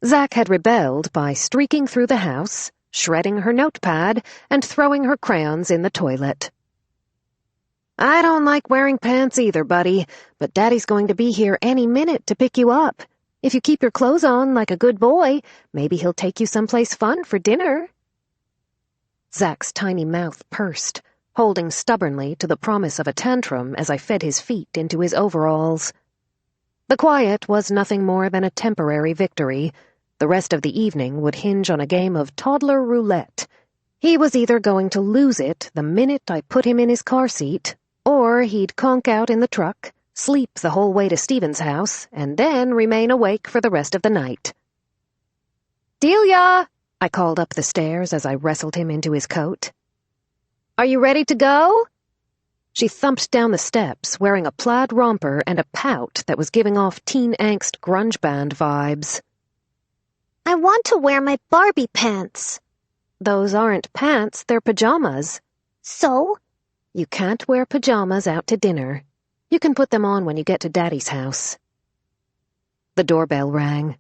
Zach had rebelled by streaking through the house, shredding her notepad, and throwing her crayons in the toilet. "I don't like wearing pants either, buddy, but Daddy's going to be here any minute to pick you up. If you keep your clothes on like a good boy, maybe he'll take you someplace fun for dinner." Zach's tiny mouth pursed, holding stubbornly to the promise of a tantrum as I fed his feet into his overalls. The quiet was nothing more than a temporary victory. The rest of the evening would hinge on a game of toddler roulette. He was either going to lose it the minute I put him in his car seat, or he'd conk out in the truck, sleep the whole way to Stephen's house, and then remain awake for the rest of the night. "Delia!" I called up the stairs as I wrestled him into his coat. "Are you ready to go?" She thumped down the steps, wearing a plaid romper and a pout that was giving off teen angst grunge band vibes. "I want to wear my Barbie pants." "Those aren't pants, they're pajamas." "So? You can't wear pajamas out to dinner. You can put them on when you get to Daddy's house." The doorbell rang.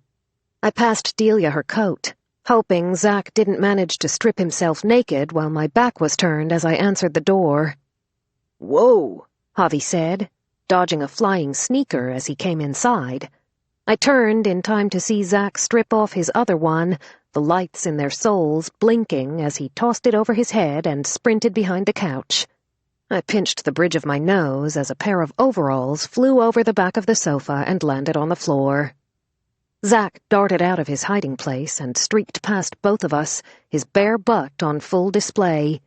I passed Delia her coat, hoping Zach didn't manage to strip himself naked while my back was turned as I answered the door. "Whoa," Javi said, dodging a flying sneaker as he came inside. I turned in time to see Zach strip off his other one, the lights in their soles blinking as he tossed it over his head and sprinted behind the couch. I pinched the bridge of my nose as a pair of overalls flew over the back of the sofa and landed on the floor. Zach darted out of his hiding place and streaked past both of us, his bare butt on full display.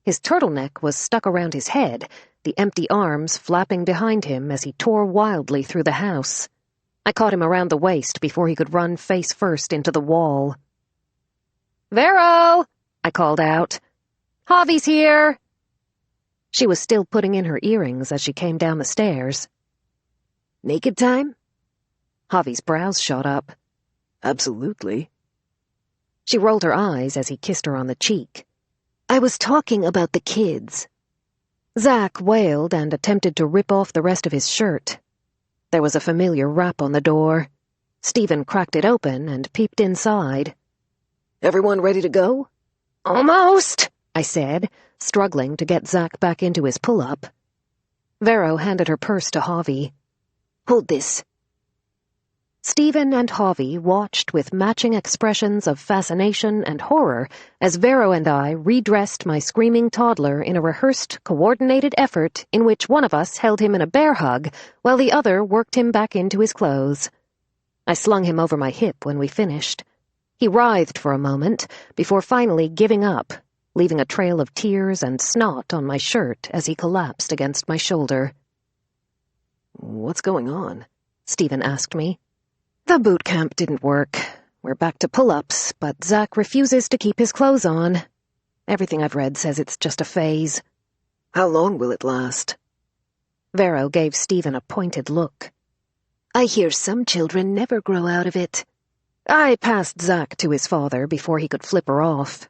His turtleneck was stuck around his head, the empty arms flapping behind him as he tore wildly through the house. I caught him around the waist before he could run face first into the wall. "Vero!" I called out. "Javi's here!" She was still putting in her earrings as she came down the stairs. "Naked time?" Javi's brows shot up. "Absolutely." She rolled her eyes as he kissed her on the cheek. "I was talking about the kids." Zach wailed and attempted to rip off the rest of his shirt. There was a familiar rap on the door. Stephen cracked it open and peeped inside. "Everyone ready to go?" "Almost," I said, struggling to get Zach back into his pull-up. Vero handed her purse to Javi. "Hold this." Stephen and Javi watched with matching expressions of fascination and horror as Vero and I redressed my screaming toddler in a rehearsed, coordinated effort in which one of us held him in a bear hug while the other worked him back into his clothes. I slung him over my hip when we finished. He writhed for a moment before finally giving up, leaving a trail of tears and snot on my shirt as he collapsed against my shoulder. "What's going on?" Stephen asked me. "The boot camp didn't work. We're back to pull-ups, but Zach refuses to keep his clothes on. Everything I've read says it's just a phase." "How long will it last?" Vero gave Stephen a pointed look. "I hear some children never grow out of it." I passed Zach to his father before he could flip her off.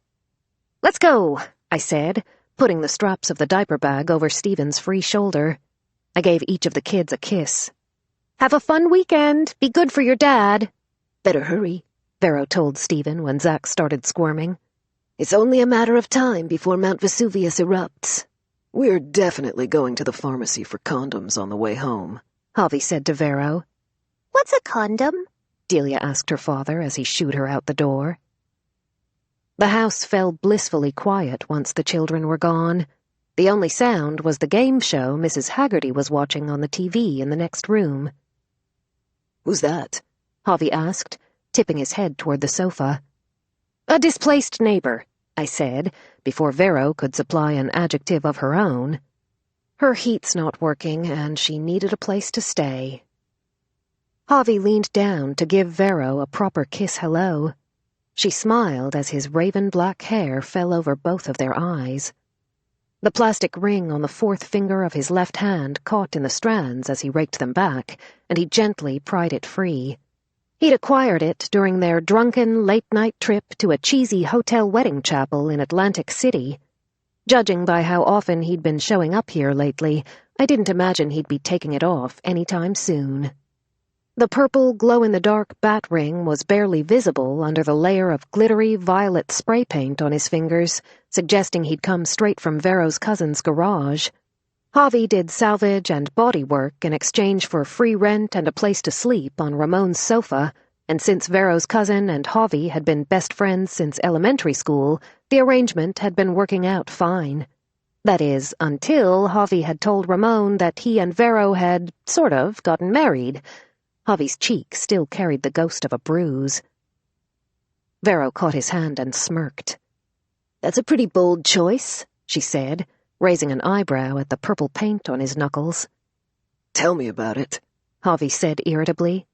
"Let's go," I said, putting the straps of the diaper bag over Stephen's free shoulder. I gave each of the kids a kiss. "Have a fun weekend. Be good for your dad." "Better hurry," Vero told Stephen when Zach started squirming. "It's only a matter of time before Mount Vesuvius erupts." "We're definitely going to the pharmacy for condoms on the way home," Javi said to Vero. "What's a condom?" Delia asked her father as he shooed her out the door. The house fell blissfully quiet once the children were gone. The only sound was the game show Mrs. Haggerty was watching on the TV in the next room. "Who's that?" Javi asked, tipping his head toward the sofa. "A displaced neighbor," I said, before Vero could supply an adjective of her own. "Her heat's not working, and she needed a place to stay." Javi leaned down to give Vero a proper kiss hello. She smiled as his raven-black hair fell over both of their eyes. The plastic ring on the fourth finger of his left hand caught in the strands as he raked them back, and he gently pried it free. He'd acquired it during their drunken, late-night trip to a cheesy hotel wedding chapel in Atlantic City. Judging by how often he'd been showing up here lately, I didn't imagine he'd be taking it off anytime soon. The purple glow-in-the-dark bat ring was barely visible under the layer of glittery violet spray paint on his fingers, suggesting he'd come straight from Vero's cousin's garage. Javi did salvage and body work in exchange for free rent and a place to sleep on Ramon's sofa, and since Vero's cousin and Javi had been best friends since elementary school, the arrangement had been working out fine. That is, until Javi had told Ramon that he and Vero had, sort of, gotten married. Javi's cheek still carried the ghost of a bruise. Vero caught his hand and smirked. "That's a pretty bold choice," she said, raising an eyebrow at the purple paint on his knuckles. "Tell me about it," Javi said irritably.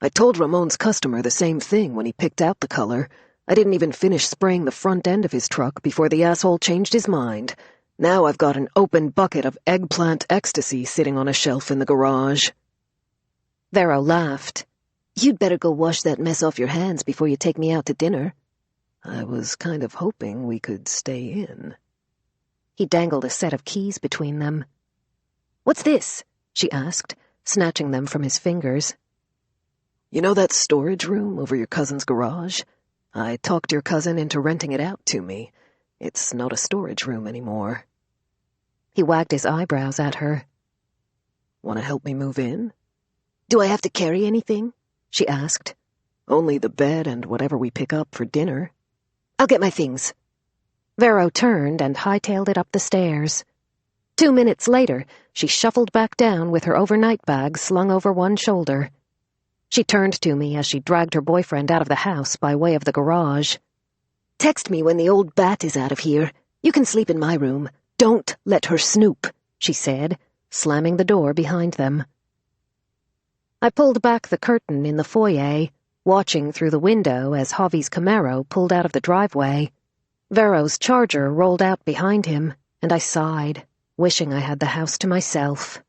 "I told Ramon's customer the same thing when he picked out the color. I didn't even finish spraying the front end of his truck before the asshole changed his mind. Now I've got an open bucket of eggplant ecstasy sitting on a shelf in the garage." Vero laughed. "You'd better go wash that mess off your hands before you take me out to dinner." "I was kind of hoping we could stay in." He dangled a set of keys between them. "What's this?" she asked, snatching them from his fingers. "You know that storage room over your cousin's garage? I talked your cousin into renting it out to me. It's not a storage room anymore." He wagged his eyebrows at her. "Want to help me move in?" "Do I have to carry anything?" she asked. "Only the bed and whatever we pick up for dinner." "I'll get my things." Vero turned and hightailed it up the stairs. 2 minutes later, she shuffled back down with her overnight bag slung over one shoulder. She turned to me as she dragged her boyfriend out of the house by way of the garage. "Text me when the old bat is out of here. You can sleep in my room. Don't let her snoop," she said, slamming the door behind them. I pulled back the curtain in the foyer, watching through the window as Javi's Camaro pulled out of the driveway. Vero's Charger rolled out behind him, and I sighed, wishing I had the house to myself.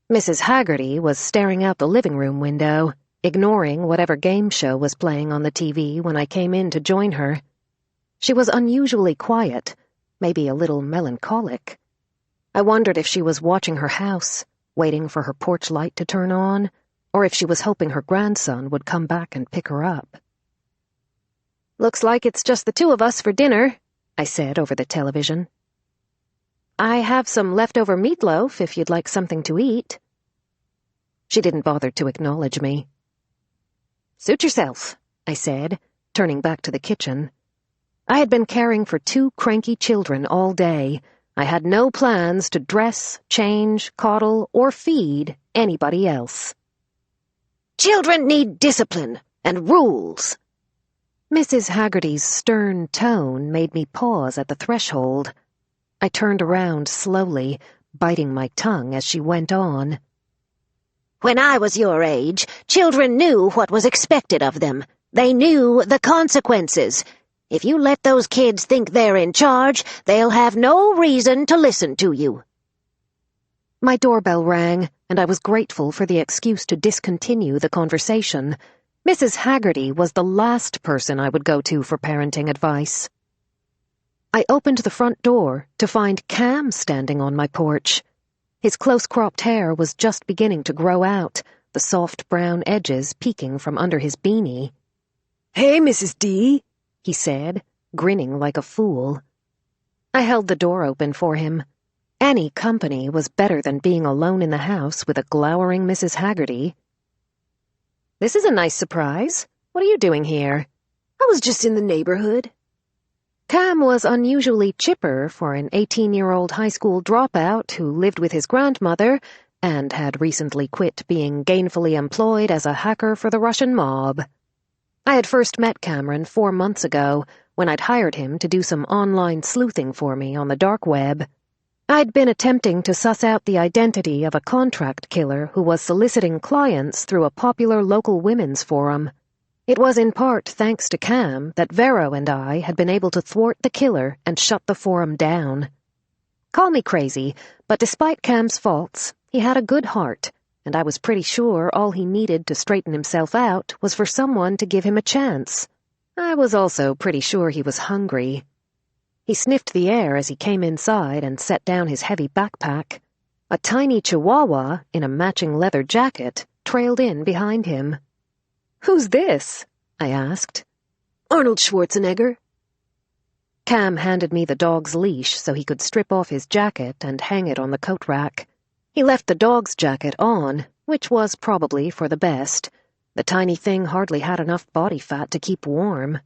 Mrs. Haggerty was staring out the living room window, ignoring whatever game show was playing on the TV when I came in to join her. She was unusually quiet, maybe a little melancholic. I wondered if she was watching her house, waiting for her porch light to turn on, or if she was hoping her grandson would come back and pick her up. "Looks like it's just the two of us for dinner," I said over the television. "I have some leftover meatloaf if you'd like something to eat." She didn't bother to acknowledge me. "Suit yourself," I said, turning back to the kitchen. I had been caring for 2 cranky children all day. I had no plans to dress, change, coddle, or feed anybody else. "Children need discipline and rules." Mrs. Haggerty's stern tone made me pause at the threshold. I turned around slowly, biting my tongue as she went on. "When I was your age, children knew what was expected of them. They knew the consequences. If you let those kids think they're in charge, they'll have no reason to listen to you." My doorbell rang, and I was grateful for the excuse to discontinue the conversation. Mrs. Haggerty was the last person I would go to for parenting advice. I opened the front door to find Cam standing on my porch. His close-cropped hair was just beginning to grow out, the soft brown edges peeking from under his beanie. "Hey, Mrs. D," he said, grinning like a fool. I held the door open for him. Any company was better than being alone in the house with a glowering Mrs. Haggerty. "This is a nice surprise. What are you doing here?" "I was just in the neighborhood." Cam was unusually chipper for an 18-year-old high school dropout who lived with his grandmother and had recently quit being gainfully employed as a hacker for the Russian mob. I had first met Cameron 4 months ago when I'd hired him to do some online sleuthing for me on the dark web. I'd been attempting to suss out the identity of a contract killer who was soliciting clients through a popular local women's forum. It was in part thanks to Cam that Vero and I had been able to thwart the killer and shut the forum down. Call me crazy, but despite Cam's faults, he had a good heart, and I was pretty sure all he needed to straighten himself out was for someone to give him a chance. I was also pretty sure he was hungry. He sniffed the air as he came inside and set down his heavy backpack. A tiny chihuahua, in a matching leather jacket, trailed in behind him. "Who's this?" I asked. "Arnold Schwarzenegger." Cam handed me the dog's leash so he could strip off his jacket and hang it on the coat rack. He left the dog's jacket on, which was probably for the best. The tiny thing hardly had enough body fat to keep warm.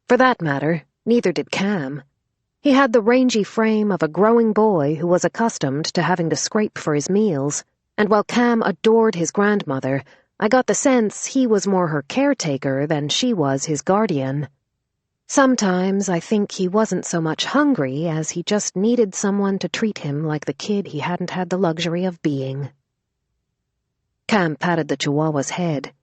For that matter, neither did Cam. He had the rangy frame of a growing boy who was accustomed to having to scrape for his meals, and while Cam adored his grandmother, I got the sense he was more her caretaker than she was his guardian. Sometimes I think he wasn't so much hungry as he just needed someone to treat him like the kid he hadn't had the luxury of being. Cam patted the chihuahua's head.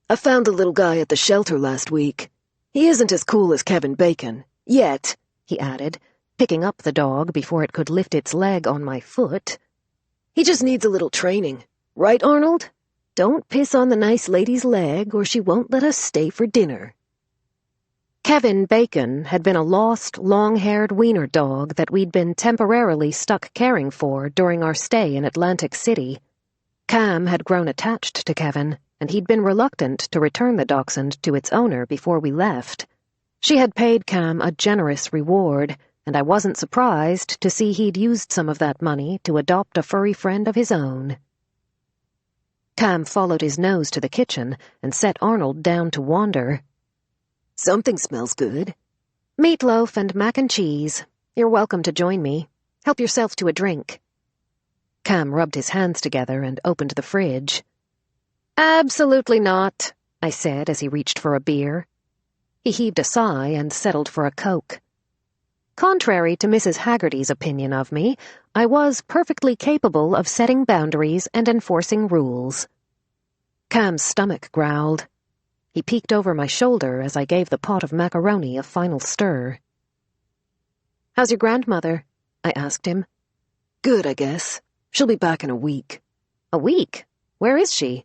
"I found the little guy at the shelter last week. He isn't as cool as Kevin Bacon. Yet," he added, picking up the dog before it could lift its leg on my foot. "He just needs a little training. Right, Arnold? Don't piss on the nice lady's leg or she won't let us stay for dinner." Kevin Bacon had been a lost, long-haired wiener dog that we'd been temporarily stuck caring for during our stay in Atlantic City. Cam had grown attached to Kevin, and he'd been reluctant to return the dachshund to its owner before we left. She had paid Cam a generous reward, and I wasn't surprised to see he'd used some of that money to adopt a furry friend of his own. Cam followed his nose to the kitchen and set Arnold down to wander. Something smells good. Meatloaf and mac and cheese. You're welcome to join me. Help yourself to a drink. Cam rubbed his hands together and opened the fridge. Absolutely not, I said as he reached for a beer. He heaved a sigh and settled for a Coke. Contrary to Mrs. Haggerty's opinion of me, I was perfectly capable of setting boundaries and enforcing rules. Cam's stomach growled. He peeked over my shoulder as I gave the pot of macaroni a final stir. "How's your grandmother?" I asked him. Good, I guess. She'll be back in a week. A week? Where is she?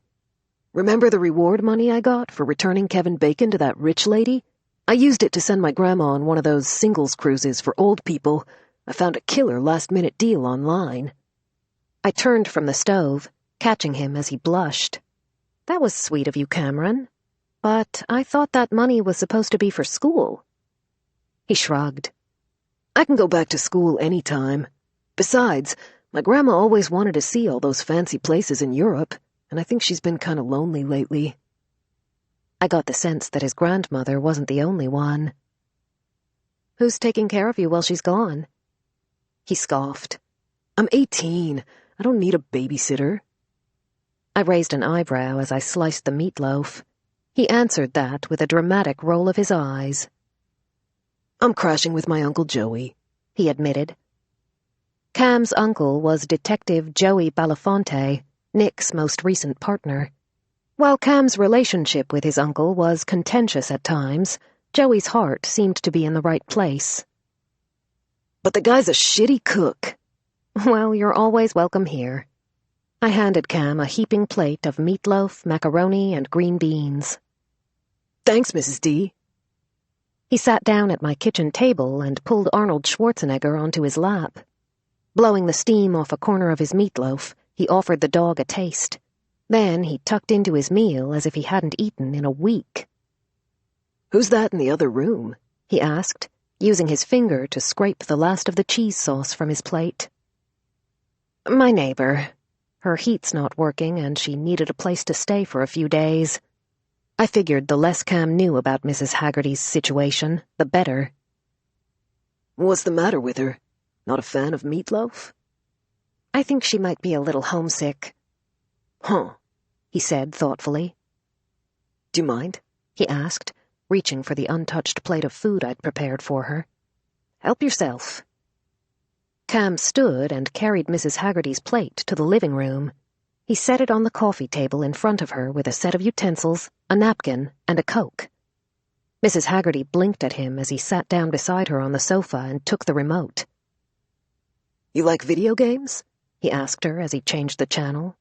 Remember the reward money I got for returning Kevin Bacon to that rich lady? I used it to send my grandma on one of those singles cruises for old people. I found a killer last-minute deal online. I turned from the stove, catching him as he blushed. That was sweet of you, Cameron. But I thought that money was supposed to be for school. He shrugged. I can go back to school any time. Besides, my grandma always wanted to see all those fancy places in Europe, and I think she's been kind of lonely lately. I got the sense that his grandmother wasn't the only one. Who's taking care of you while she's gone? He scoffed. I'm 18. I don't need a babysitter. I raised an eyebrow as I sliced the meatloaf. He answered that with a dramatic roll of his eyes. I'm crashing with my Uncle Joey, he admitted. Cam's uncle was Detective Joey Belafonte, Nick's most recent partner. While Cam's relationship with his uncle was contentious at times, Joey's heart seemed to be in the right place. But the guy's a shitty cook. Well, you're always welcome here. I handed Cam a heaping plate of meatloaf, macaroni, and green beans. Thanks, Mrs. D. He sat down at my kitchen table and pulled Arnold Schwarzenegger onto his lap. Blowing the steam off a corner of his meatloaf, he offered the dog a taste. Then he tucked into his meal as if he hadn't eaten in a week. Who's that in the other room? He asked, using his finger to scrape the last of the cheese sauce from his plate. My neighbor. Her heat's not working, and she needed a place to stay for a few days. I figured the less Cam knew about Mrs. Haggerty's situation, the better. What's the matter with her? Not a fan of meatloaf? I think she might be a little homesick. Huh, he said thoughtfully. Do you mind? He asked, reaching for the untouched plate of food I'd prepared for her. Help yourself. Cam stood and carried Mrs. Haggerty's plate to the living room. He set it on the coffee table in front of her with a set of utensils, a napkin, and a Coke. Mrs. Haggerty blinked at him as he sat down beside her on the sofa and took the remote. You like video games? He asked her as he changed the channel.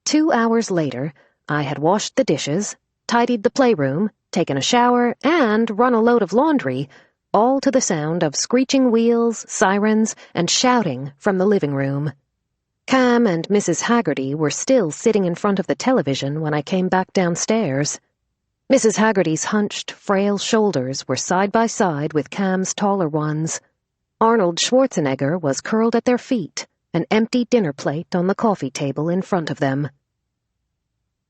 2 hours later, I had washed the dishes, tidied the playroom, taken a shower, and run a load of laundry, all to the sound of screeching wheels, sirens, and shouting from the living room. Cam and Mrs. Haggerty were still sitting in front of the television when I came back downstairs. Mrs. Haggerty's hunched, frail shoulders were side by side with Cam's taller ones. Arnold Schwarzenegger was curled at their feet, an empty dinner plate on the coffee table in front of them.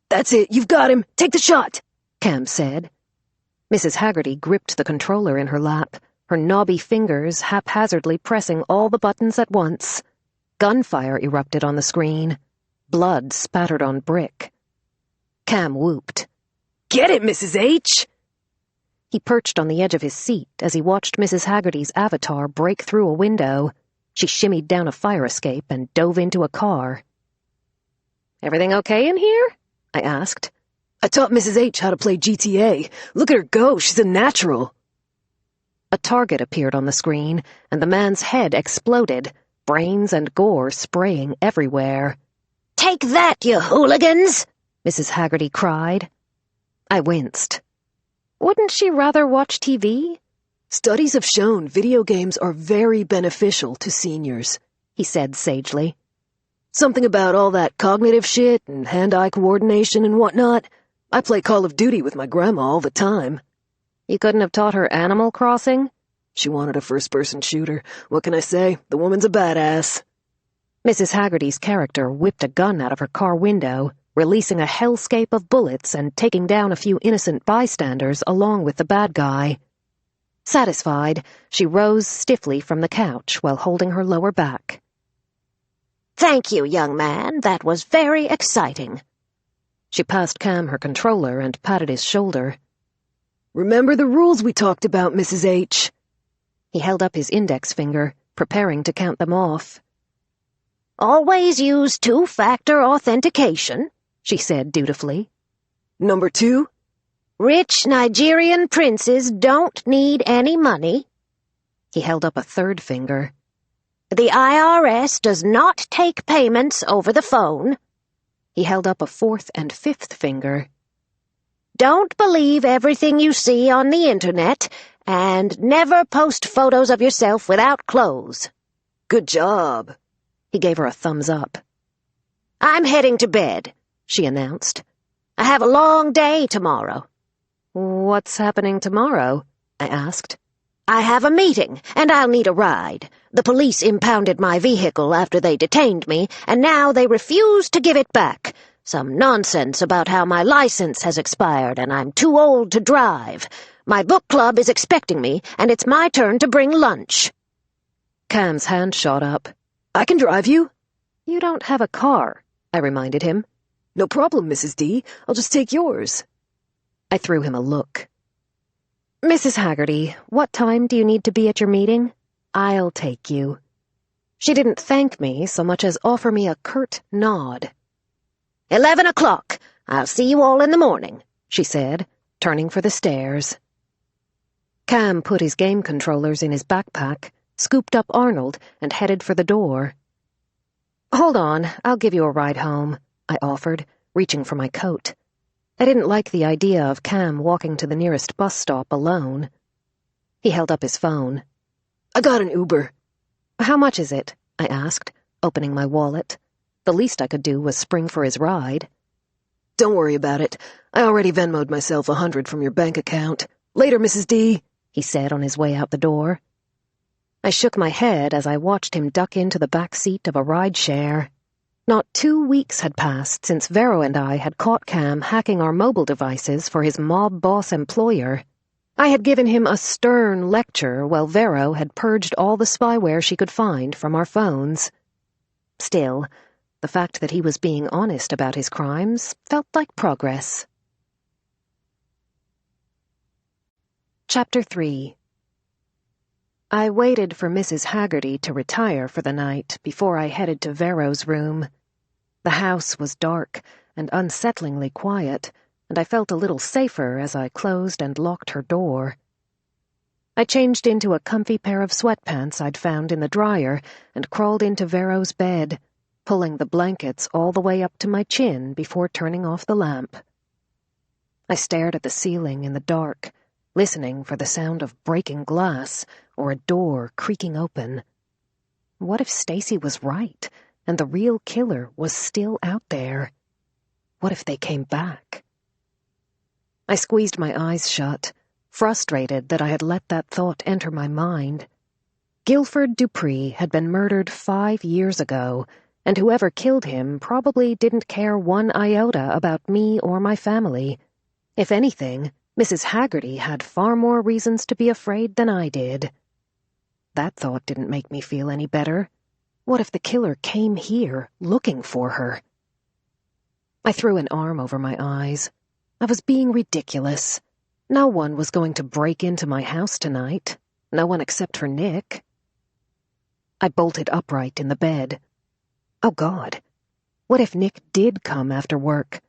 That's it, you've got him! Take the shot! Cam said. Mrs. Haggerty gripped the controller in her lap, her knobby fingers haphazardly pressing all the buttons at once. Gunfire erupted on the screen. Blood spattered on brick. Cam whooped. Get it, Mrs. H! He perched on the edge of his seat as he watched Mrs. Haggerty's avatar break through a window. She shimmied down a fire escape and dove into a car. Everything okay in here? I asked. I taught Mrs. H how to play GTA. Look at her go, she's a natural. A target appeared on the screen, and the man's head exploded, brains and gore spraying everywhere. Take that, you hooligans! Mrs. Haggerty cried. I winced. Wouldn't she rather watch TV? Studies have shown video games are very beneficial to seniors, he said sagely. Something about all that cognitive shit and hand-eye coordination and whatnot. I play Call of Duty with my grandma all the time. You couldn't have taught her Animal Crossing? She wanted a first-person shooter. What can I say? The woman's a badass. Mrs. Haggerty's character whipped a gun out of her car window, releasing a hellscape of bullets and taking down a few innocent bystanders along with the bad guy. Satisfied, she rose stiffly from the couch while holding her lower back. Thank you, young man. That was very exciting. She passed Cam her controller and patted his shoulder. Remember the rules we talked about, Mrs. H. He held up his index finger, preparing to count them off. Always use two-factor authentication, she said dutifully. Number 2? Rich Nigerian princes don't need any money. He held up a third finger. The IRS does not take payments over the phone. He held up a fourth and fifth finger. Don't believe everything you see on the internet, and never post photos of yourself without clothes. Good job. He gave her a thumbs up. I'm heading to bed, she announced. I have a long day tomorrow. What's happening tomorrow? I asked. I have a meeting, and I'll need a ride. The police impounded my vehicle after they detained me, and now they refuse to give it back. Some nonsense about how my license has expired and I'm too old to drive. My book club is expecting me, and it's my turn to bring lunch. Cam's hand shot up. I can drive you. You don't have a car, I reminded him. No problem, Mrs. D. I'll just take yours. I threw him a look. Mrs. Haggerty, what time do you need to be at your meeting? I'll take you. She didn't thank me so much as offer me a curt nod. 11 o'clock. I'll see you all in the morning, she said, turning for the stairs. Cam put his game controllers in his backpack, scooped up Arnold, and headed for the door. Hold on, I'll give you a ride home, I offered, reaching for my coat. I didn't like the idea of Cam walking to the nearest bus stop alone. He held up his phone. I got an Uber. How much is it? I asked, opening my wallet. The least I could do was spring for his ride. Don't worry about it. I already Venmo'd myself $100 from your bank account. Later, Mrs. D, he said on his way out the door. I shook my head as I watched him duck into the back seat of a rideshare. Not 2 weeks had passed since Vero and I had caught Cam hacking our mobile devices for his mob boss employer. I had given him a stern lecture while Vero had purged all the spyware she could find from our phones. Still, the fact that he was being honest about his crimes felt like progress. Chapter 3. I waited for Mrs. Haggerty to retire for the night before I headed to Vero's room. The house was dark and unsettlingly quiet, and I felt a little safer as I closed and locked her door. I changed into a comfy pair of sweatpants I'd found in the dryer and crawled into Vero's bed, pulling the blankets all the way up to my chin before turning off the lamp. I stared at the ceiling in the dark, listening for the sound of breaking glass or a door creaking open. What if Stacy was right, and the real killer was still out there? What if they came back? I squeezed my eyes shut, frustrated that I had let that thought enter my mind. Guilford Dupree had been murdered 5 years ago, and whoever killed him probably didn't care one iota about me or my family. If anything, Mrs. Haggerty had far more reasons to be afraid than I did. That thought didn't make me feel any better. What if the killer came here, looking for her? I threw an arm over my eyes. I was being ridiculous. No one was going to break into my house tonight. No one except for Nick. I bolted upright in the bed. Oh, God. What if Nick did come after work?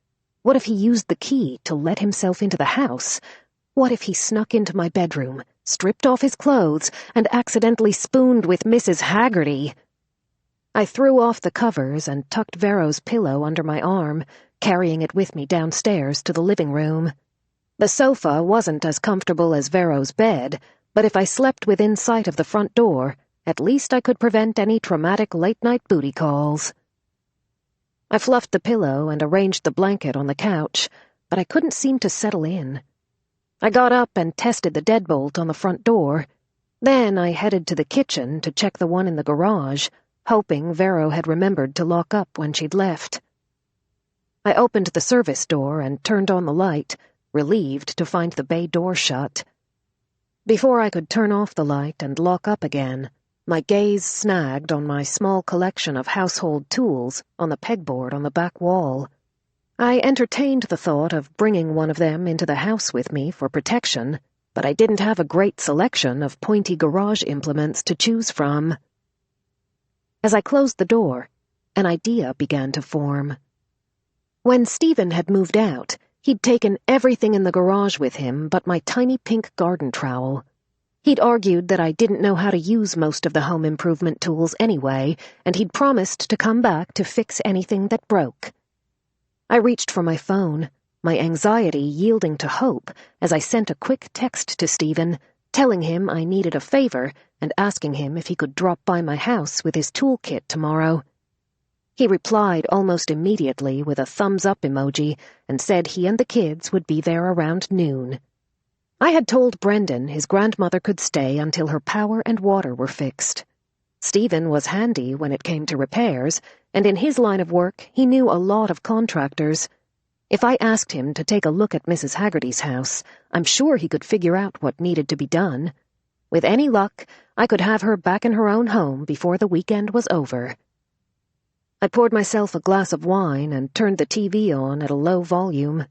What if he used the key to let himself into the house? What if he snuck into my bedroom, stripped off his clothes, and accidentally spooned with Mrs. Haggerty? I threw off the covers and tucked Vero's pillow under my arm, carrying it with me downstairs to the living room. The sofa wasn't as comfortable as Vero's bed, but if I slept within sight of the front door, at least I could prevent any traumatic late-night booty calls. I fluffed the pillow and arranged the blanket on the couch, but I couldn't seem to settle in. I got up and tested the deadbolt on the front door. Then I headed to the kitchen to check the one in the garage, hoping Vero had remembered to lock up when she'd left. I opened the service door and turned on the light, relieved to find the bay door shut. Before I could turn off the light and lock up again, my gaze snagged on my small collection of household tools on the pegboard on the back wall. I entertained the thought of bringing one of them into the house with me for protection, but I didn't have a great selection of pointy garage implements to choose from. As I closed the door, an idea began to form. When Stephen had moved out, he'd taken everything in the garage with him but my tiny pink garden trowel. He'd argued that I didn't know how to use most of the home improvement tools anyway, and he'd promised to come back to fix anything that broke. I reached for my phone, my anxiety yielding to hope as I sent a quick text to Stephen, telling him I needed a favor and asking him if he could drop by my house with his toolkit tomorrow. He replied almost immediately with a thumbs-up emoji and said he and the kids would be there around noon. I had told Brendan his grandmother could stay until her power and water were fixed. Stephen was handy when it came to repairs, and in his line of work he knew a lot of contractors. If I asked him to take a look at Mrs. Haggerty's house, I'm sure he could figure out what needed to be done. With any luck, I could have her back in her own home before the weekend was over. I poured myself a glass of wine and turned the TV on at a low volume.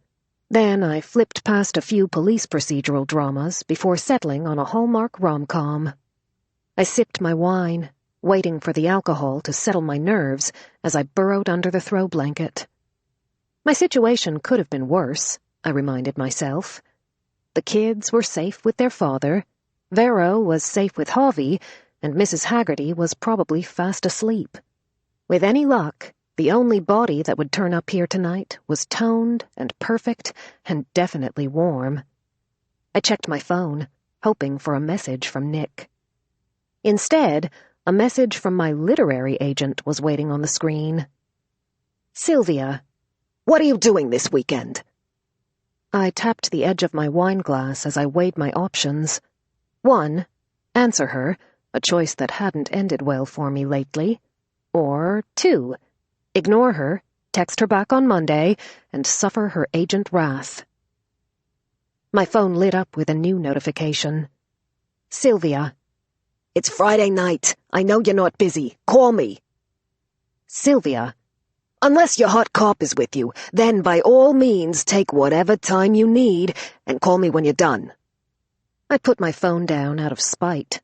Then I flipped past a few police procedural dramas before settling on a Hallmark rom-com. I sipped my wine, waiting for the alcohol to settle my nerves as I burrowed under the throw blanket. My situation could have been worse, I reminded myself. The kids were safe with their father, Vero was safe with Javi, and Mrs. Haggerty was probably fast asleep. With any luck, the only body that would turn up here tonight was toned and perfect and definitely warm. I checked my phone, hoping for a message from Nick. Instead, a message from my literary agent was waiting on the screen. Sylvia, what are you doing this weekend? I tapped the edge of my wineglass as I weighed my options. 1, answer her, a choice that hadn't ended well for me lately. Or 2, ignore her, text her back on Monday, and suffer her agent wrath. My phone lit up with a new notification. Sylvia. It's Friday night. I know you're not busy. Call me. Sylvia. Unless your hot cop is with you, then by all means take whatever time you need and call me when you're done. I put my phone down out of spite.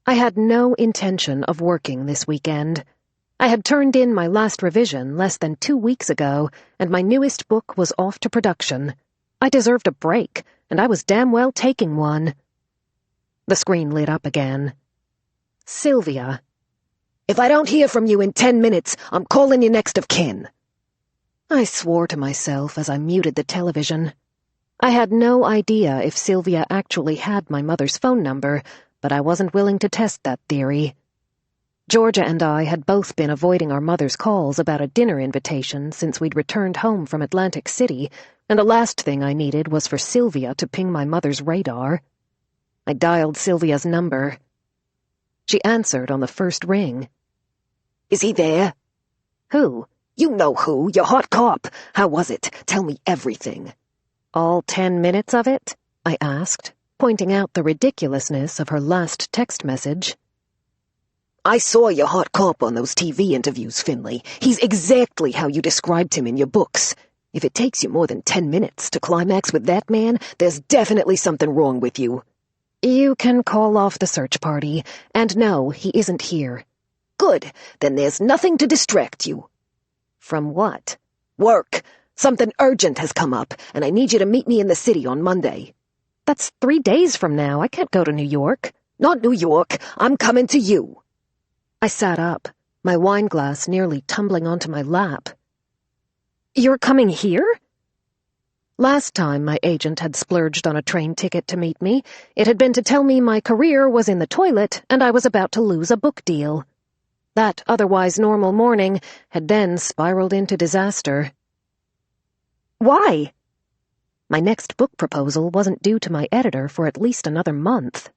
I had no intention of working this weekend. I had turned in my last revision less than 2 weeks ago, and my newest book was off to production. I deserved a break, and I was damn well taking one. The screen lit up again. Sylvia. If I don't hear from you in 10 minutes, I'm calling you next of kin. I swore to myself as I muted the television. I had no idea if Sylvia actually had my mother's phone number, but I wasn't willing to test that theory. Georgia and I had both been avoiding our mother's calls about a dinner invitation since we'd returned home from Atlantic City, and the last thing I needed was for Sylvia to ping my mother's radar. I dialed Sylvia's number. She answered on the first ring. Is he there? Who? You know who, your hot cop. How was it? Tell me everything. All 10 minutes of it? I asked, pointing out the ridiculousness of her last text message. I saw your hot cop on those TV interviews, Finlay. He's exactly how you described him in your books. If it takes you more than 10 minutes to climax with that man, there's definitely something wrong with you. You can call off the search party, and no, he isn't here. Good, then there's nothing to distract you. From what? Work. Something urgent has come up, and I need you to meet me in the city on Monday. That's 3 days from now. I can't go to New York. Not New York. I'm coming to you. I sat up, my wineglass nearly tumbling onto my lap. You're coming here? Last time my agent had splurged on a train ticket to meet me, it had been to tell me my career was in the toilet and I was about to lose a book deal. That otherwise normal morning had then spiraled into disaster. Why? My next book proposal wasn't due to my editor for at least another month.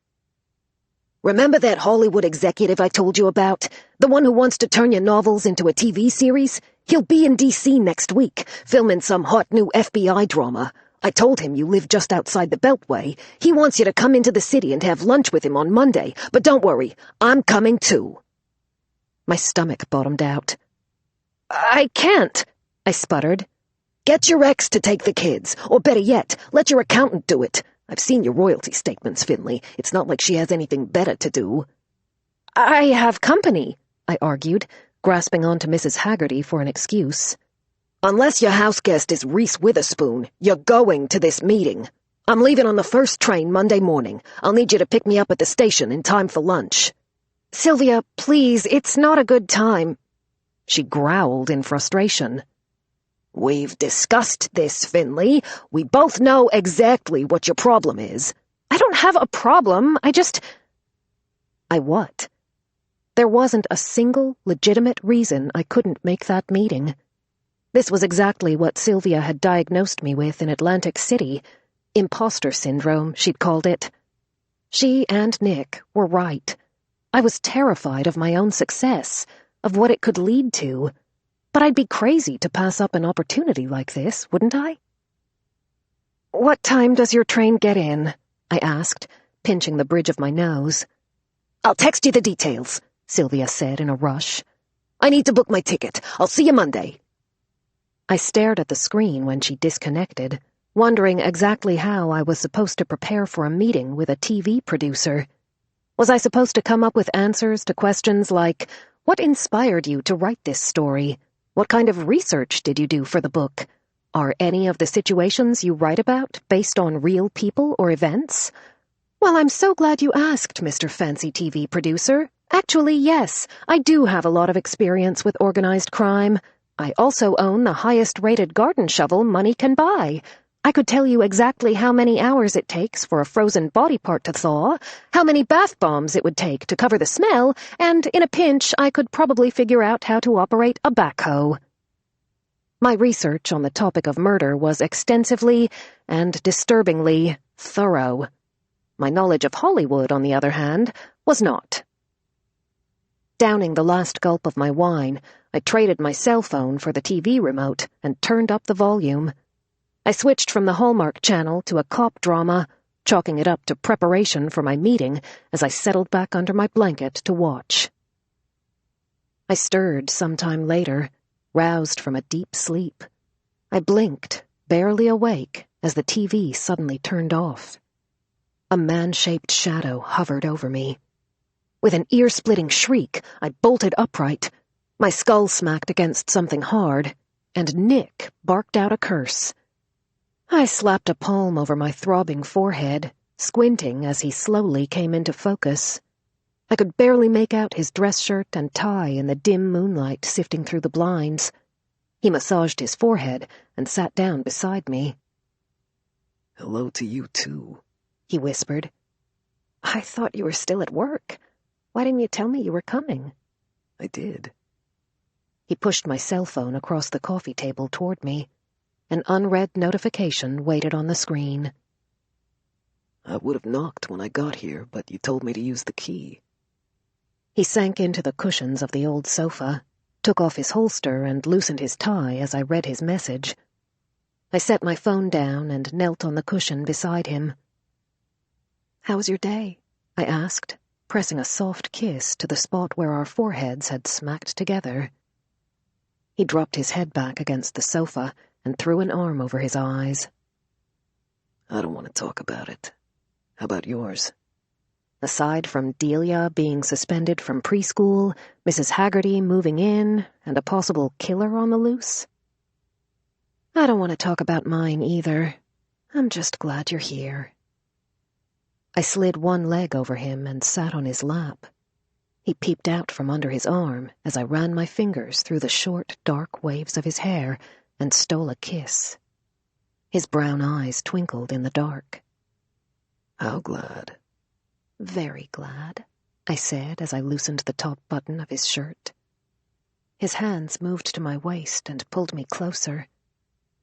Remember that Hollywood executive I told you about? The one who wants to turn your novels into a TV series? He'll be in D.C. next week, filming some hot new FBI drama. I told him you live just outside the Beltway. He wants you to come into the city and have lunch with him on Monday, but don't worry, I'm coming too. My stomach bottomed out. I can't, I sputtered. Get your ex to take the kids, or better yet, let your accountant do it. I've seen your royalty statements, Finlay. It's not like she has anything better to do. I have company, I argued, grasping onto Mrs. Haggerty for an excuse. Unless your house guest is Reese Witherspoon, you're going to this meeting. I'm leaving on the first train Monday morning. I'll need you to pick me up at the station in time for lunch. Sylvia, please, it's not a good time. She growled in frustration. We've discussed this, Finlay. We both know exactly what your problem is. I don't have a problem, I what? There wasn't a single legitimate reason I couldn't make that meeting. This was exactly what Sylvia had diagnosed me with in Atlantic City. Imposter syndrome, she'd called it. She and Nick were right. I was terrified of my own success, of what it could lead to. But I'd be crazy to pass up an opportunity like this, wouldn't I? What time does your train get in? I asked, pinching the bridge of my nose. I'll text you the details, Sylvia said in a rush. I need to book my ticket. I'll see you Monday. I stared at the screen when she disconnected, wondering exactly how I was supposed to prepare for a meeting with a TV producer. Was I supposed to come up with answers to questions like, what inspired you to write this story? What kind of research did you do for the book? Are any of the situations you write about based on real people or events? Well, I'm so glad you asked, Mr. Fancy TV Producer. Actually, yes, I do have a lot of experience with organized crime. I also own the highest-rated garden shovel money can buy. I could tell you exactly how many hours it takes for a frozen body part to thaw, how many bath bombs it would take to cover the smell, and in a pinch I could probably figure out how to operate a backhoe. My research on the topic of murder was extensively and disturbingly thorough. My knowledge of Hollywood, on the other hand, was not. Downing the last gulp of my wine, I traded my cell phone for the TV remote and turned up the volume. I switched from the Hallmark channel to a cop drama, chalking it up to preparation for my meeting as I settled back under my blanket to watch. I stirred sometime later, roused from a deep sleep. I blinked, barely awake, as the TV suddenly turned off. A man-shaped shadow hovered over me. With an ear-splitting shriek, I bolted upright. My skull smacked against something hard, and Nick barked out a curse. I slapped a palm over my throbbing forehead, squinting as he slowly came into focus. I could barely make out his dress shirt and tie in the dim moonlight sifting through the blinds. He massaged his forehead and sat down beside me. "Hello to you, too," he whispered. I thought you were still at work. Why didn't you tell me you were coming? I did. He pushed my cell phone across the coffee table toward me. An unread notification waited on the screen. I would have knocked when I got here, but you told me to use the key. He sank into the cushions of the old sofa, took off his holster and loosened his tie as I read his message. I set my phone down and knelt on the cushion beside him. "How was your day?" I asked, pressing a soft kiss to the spot where our foreheads had smacked together. He dropped his head back against the sofa and threw an arm over his eyes. "I don't want to talk about it. How about yours?" Aside from Delia being suspended from preschool, Mrs. Haggerty moving in, and a possible killer on the loose? I don't want to talk about mine either. I'm just glad you're here. I slid one leg over him and sat on his lap. He peeped out from under his arm as I ran my fingers through the short, dark waves of his hair and stole a kiss. His brown eyes twinkled in the dark. How glad. Very glad, I said as I loosened the top button of his shirt. His hands moved to my waist and pulled me closer.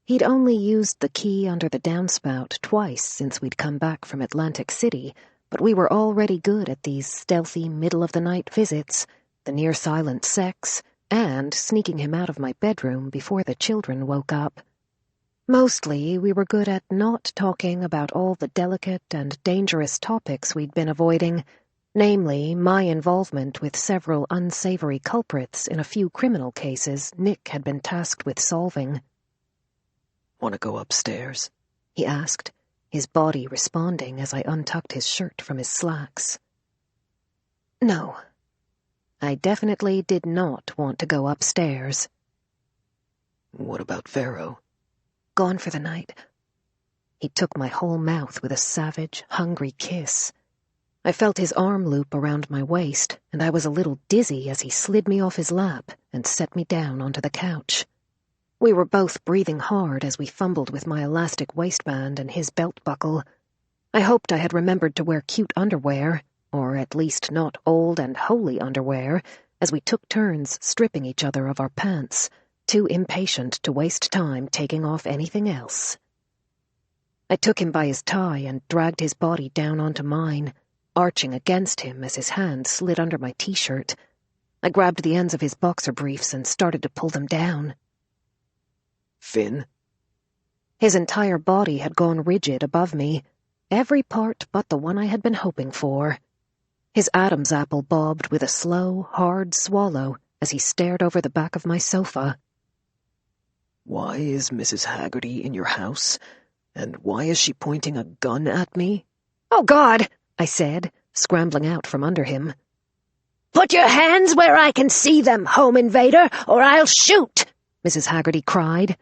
He'd only used the key under the downspout twice since we'd come back from Atlantic City, but we were already good at these stealthy middle-of-the-night visits, the near-silent sex, and sneaking him out of my bedroom before the children woke up. Mostly, we were good at not talking about all the delicate and dangerous topics we'd been avoiding, namely my involvement with several unsavory culprits in a few criminal cases Nick had been tasked with solving. Want to go upstairs? He asked, his body responding as I untucked his shirt from his slacks. No. I definitely did not want to go upstairs. What about Vero? Gone for the night. He took my whole mouth with a savage, hungry kiss. I felt his arm loop around my waist, and I was a little dizzy as he slid me off his lap and set me down onto the couch. We were both breathing hard as we fumbled with my elastic waistband and his belt buckle. I hoped I had remembered to wear cute underwear, or at least not old and holy underwear, as we took turns stripping each other of our pants, too impatient to waste time taking off anything else. I took him by his tie and dragged his body down onto mine, arching against him as his hand slid under my t-shirt. I grabbed the ends of his boxer briefs and started to pull them down. Finn? His entire body had gone rigid above me, every part but the one I had been hoping for. His Adam's apple bobbed with a slow, hard swallow as he stared over the back of my sofa. Why is Mrs. Haggerty in your house? And why is she pointing a gun at me? Oh, God, I said, scrambling out from under him. Put your hands where I can see them, home invader, or I'll shoot, Mrs. Haggerty cried.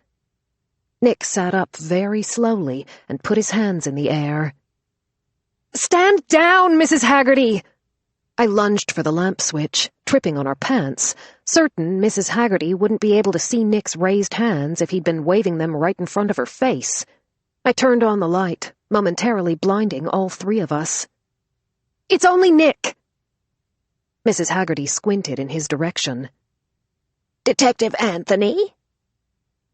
Nick sat up very slowly and put his hands in the air. Stand down, Mrs. Haggerty! I lunged for the lamp switch, tripping on our pants, certain Mrs. Haggerty wouldn't be able to see Nick's raised hands if he'd been waving them right in front of her face. I turned on the light, momentarily blinding all three of us. It's only Nick! Mrs. Haggerty squinted in his direction. Detective Anthony?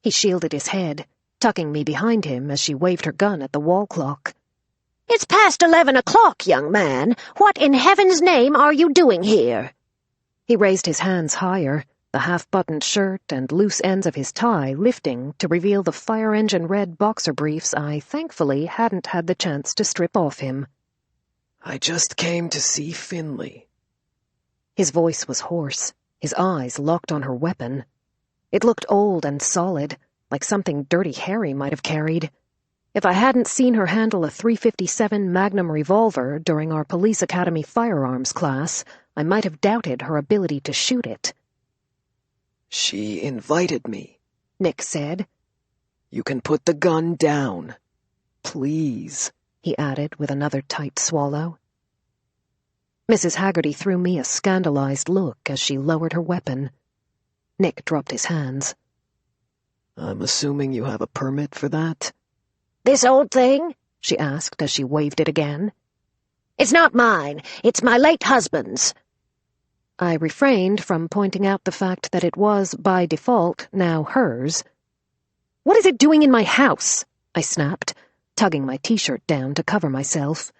He shielded his head, tucking me behind him as she waved her gun at the wall clock. It's past 11 o'clock, young man. What in heaven's name are you doing here? He raised his hands higher, the half-buttoned shirt and loose ends of his tie lifting to reveal the fire-engine-red boxer briefs I thankfully hadn't had the chance to strip off him. I just came to see Finlay. His voice was hoarse, his eyes locked on her weapon. It looked old and solid, like something Dirty Harry might have carried. If I hadn't seen her handle a .357 Magnum revolver during our police academy firearms class, I might have doubted her ability to shoot it. She invited me, Nick said. You can put the gun down. Please, he added with another tight swallow. Mrs. Haggerty threw me a scandalized look as she lowered her weapon. Nick dropped his hands. I'm assuming you have a permit for that? This old thing? She asked as she waved it again. It's not mine. It's my late husband's. I refrained from pointing out the fact that it was, by default, now hers. What is it doing in my house? I snapped, tugging my t-shirt down to cover myself.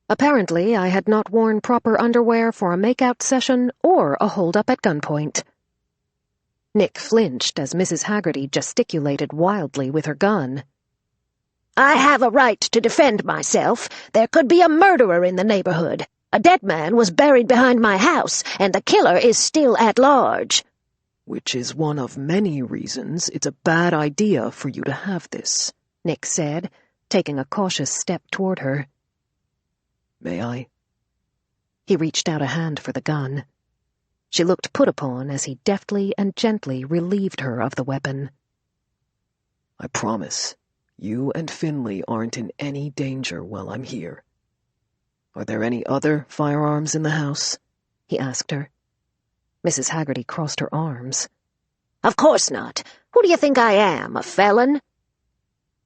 Apparently, I had not worn proper underwear for a make-out session or a hold-up at gunpoint. Nick flinched as Mrs. Haggerty gesticulated wildly with her gun. I have a right to defend myself. There could be a murderer in the neighborhood. A dead man was buried behind my house, and the killer is still at large. Which is one of many reasons it's a bad idea for you to have this, Nick said, taking a cautious step toward her. May I? He reached out a hand for the gun. She looked put upon as he deftly and gently relieved her of the weapon. I promise. You and Finlay aren't in any danger while I'm here. Are there any other firearms in the house? He asked her. Mrs. Haggerty crossed her arms. Of course not. Who do you think I am, a felon?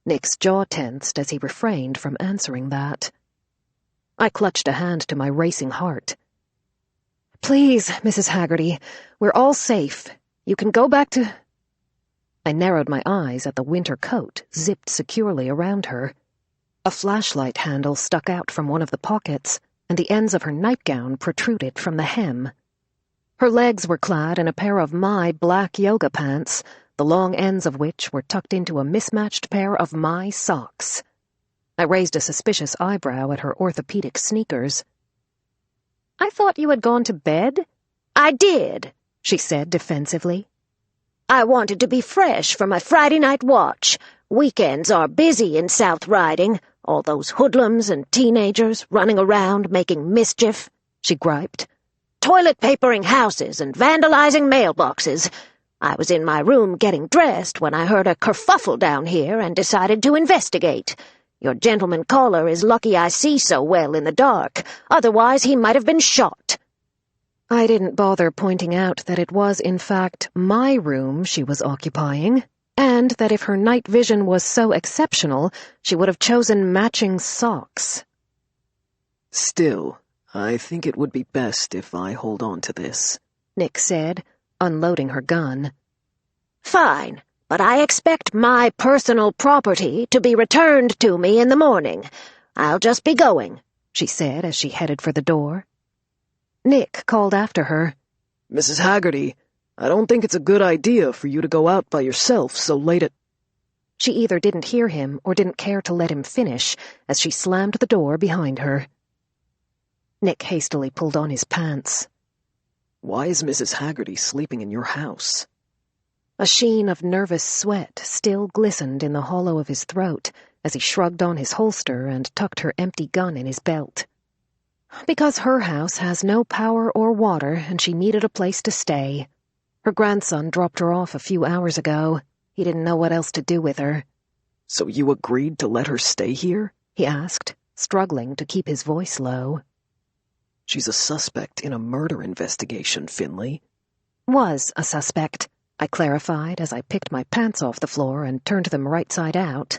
Nick's jaw tensed as he refrained from answering that. I clutched a hand to my racing heart. "Please, Mrs. Haggerty, we're all safe. You can go back to—" I narrowed my eyes at the winter coat zipped securely around her. A flashlight handle stuck out from one of the pockets, and the ends of her nightgown protruded from the hem. Her legs were clad in a pair of my black yoga pants, the long ends of which were tucked into a mismatched pair of my socks. I raised a suspicious eyebrow at her orthopedic sneakers. "I thought you had gone to bed?" I did, she said defensively. I wanted to be fresh for my Friday night watch. Weekends are busy in South Riding, all those hoodlums and teenagers running around making mischief, she griped. Toilet papering houses and vandalizing mailboxes. I was in my room getting dressed when I heard a kerfuffle down here and decided to investigate. Your gentleman caller is lucky I see so well in the dark, otherwise he might have been shot. I didn't bother pointing out that it was, in fact, my room she was occupying, and that if her night vision was so exceptional, she would have chosen matching socks. "Still, I think it would be best if I hold on to this," Nick said, unloading her gun. Fine, but I expect my personal property to be returned to me in the morning. I'll just be going, she said as she headed for the door. Nick called after her. "Mrs. Haggerty, I don't think it's a good idea for you to go out by yourself so late at—" She either didn't hear him or didn't care to let him finish as she slammed the door behind her. Nick hastily pulled on his pants. "Why is Mrs. Haggerty sleeping in your house?" A sheen of nervous sweat still glistened in the hollow of his throat as he shrugged on his holster and tucked her empty gun in his belt. "Because her house has no power or water and she needed a place to stay. Her grandson dropped her off a few hours ago. He didn't know what else to do with her." "So you agreed to let her stay here?" he asked, struggling to keep his voice low. "She's a suspect in a murder investigation, Finlay." "Was a suspect," I clarified as I picked my pants off the floor and turned them right side out.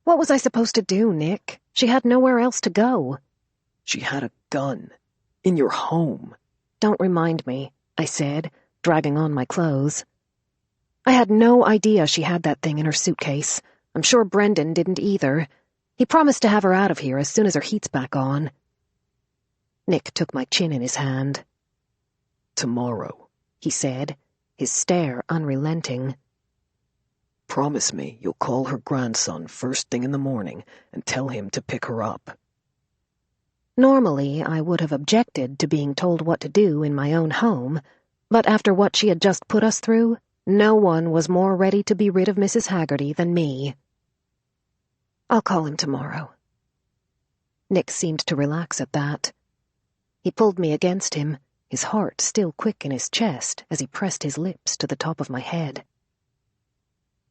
"What was I supposed to do, Nick? She had nowhere else to go." "She had a gun. In your home." "Don't remind me," I said, dragging on my clothes. "I had no idea she had that thing in her suitcase. I'm sure Brendan didn't either. He promised to have her out of here as soon as her heat's back on." Nick took my chin in his hand. "Tomorrow," he said, his stare unrelenting. "Promise me you'll call her grandson first thing in the morning and tell him to pick her up." Normally, I would have objected to being told what to do in my own home, but after what she had just put us through, no one was more ready to be rid of Mrs. Haggerty than me. "I'll call him tomorrow." Nick seemed to relax at that. He pulled me against him, his heart still quick in his chest as he pressed his lips to the top of my head.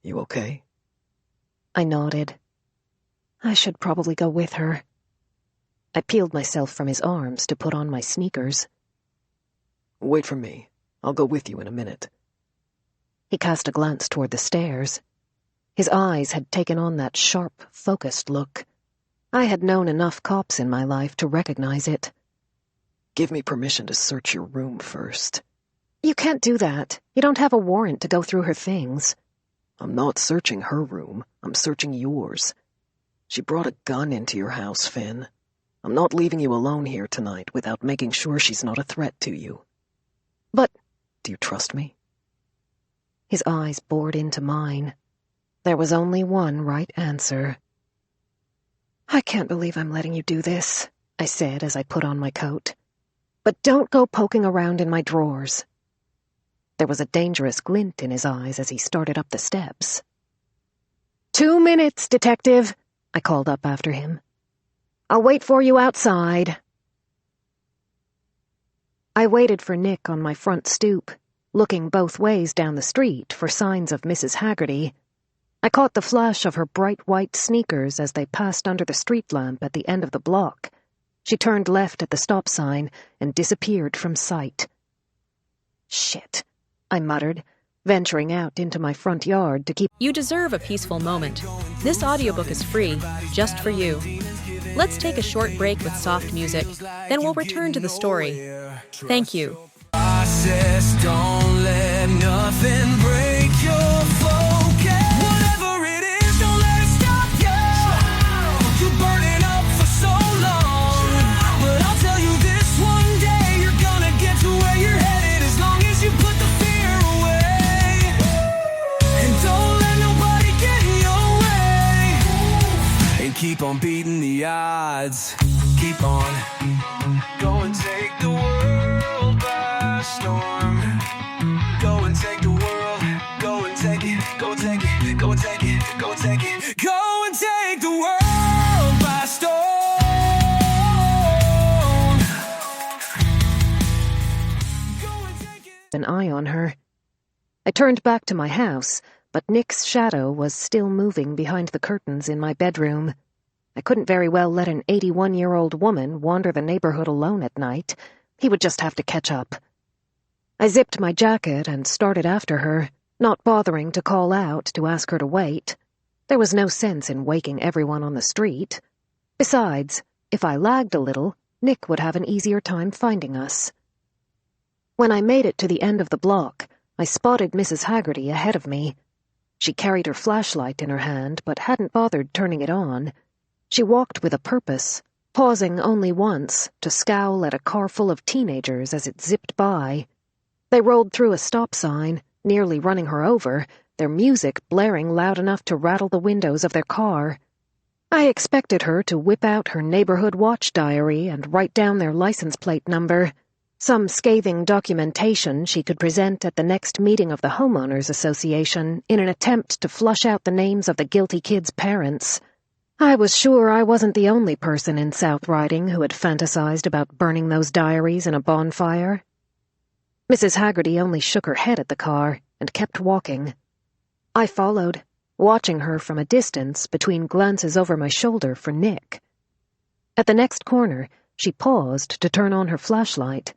"You okay?" I nodded. I should probably go with her. I peeled myself from his arms to put on my sneakers. "Wait for me. I'll go with you in a minute." He cast a glance toward the stairs. His eyes had taken on that sharp, focused look. I had known enough cops in my life to recognize it. "Give me permission to search your room first." "You can't do that. You don't have a warrant to go through her things." "I'm not searching her room. I'm searching yours. She brought a gun into your house, Finn. I'm not leaving you alone here tonight without making sure she's not a threat to you." "But—" "Do you trust me?" His eyes bored into mine. There was only one right answer. "I can't believe I'm letting you do this," I said as I put on my coat. "But don't go poking around in my drawers." There was a dangerous glint in his eyes as he started up the steps. 2 minutes, detective," I called up after him. "I'll wait for you outside." I waited for Nick on my front stoop, looking both ways down the street for signs of Mrs. Haggerty. I caught the flash of her bright white sneakers as they passed under the street lamp at the end of the block. She turned left at the stop sign and disappeared from sight. "Shit," I muttered, venturing out into my front yard to keep... You deserve a peaceful moment. This audiobook is free, just for you. Let's take a short break with soft music, then we'll return to the story. Thank you. Don't let nothing break your focus. Whatever it is, don't let it stop you. You're burning up for so long, but I'll tell you this, one day you're gonna get to where you're headed, as long as you put the fear away. And don't let nobody get in your way. And keep on beating the odds. Keep on. Go and take the world by storm. Go and take the world. Go and take it. Go take it. Go take it. Go take it. Go and take the world by storm. Go and take it. An eye on her. I turned back to my house, but Nick's shadow was still moving behind the curtains in my bedroom. I couldn't very well let an 81-year-old woman wander the neighborhood alone at night. He would just have to catch up. I zipped my jacket and started after her, not bothering to call out to ask her to wait. There was no sense in waking everyone on the street. Besides, if I lagged a little, Nick would have an easier time finding us. When I made it to the end of the block, I spotted Mrs. Haggerty ahead of me. She carried her flashlight in her hand, but hadn't bothered turning it on. She walked with a purpose, pausing only once to scowl at a car full of teenagers as it zipped by. They rolled through a stop sign, nearly running her over, their music blaring loud enough to rattle the windows of their car. I expected her to whip out her neighborhood watch diary and write down their license plate number, some scathing documentation she could present at the next meeting of the Homeowners Association in an attempt to flush out the names of the guilty kids' parents. I was sure I wasn't the only person in South Riding who had fantasized about burning those diaries in a bonfire. Mrs. Haggerty only shook her head at the car and kept walking. I followed, watching her from a distance between glances over my shoulder for Nick. At the next corner, she paused to turn on her flashlight.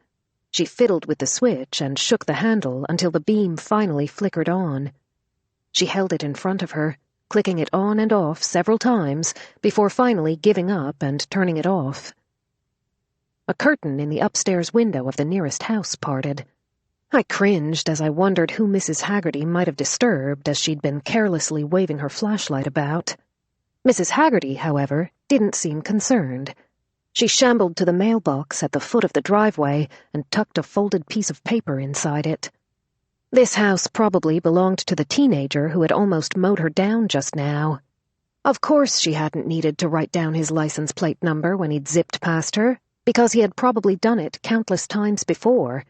She fiddled with the switch and shook the handle until the beam finally flickered on. She held it in front of her, clicking it on and off several times before finally giving up and turning it off. A curtain in the upstairs window of the nearest house parted. I cringed as I wondered who Mrs. Haggerty might have disturbed as she'd been carelessly waving her flashlight about. Mrs. Haggerty, however, didn't seem concerned. She shambled to the mailbox at the foot of the driveway and tucked a folded piece of paper inside it. This house probably belonged to the teenager who had almost mowed her down just now. Of course she hadn't needed to write down his license plate number when he'd zipped past her, because he had probably done it countless times before.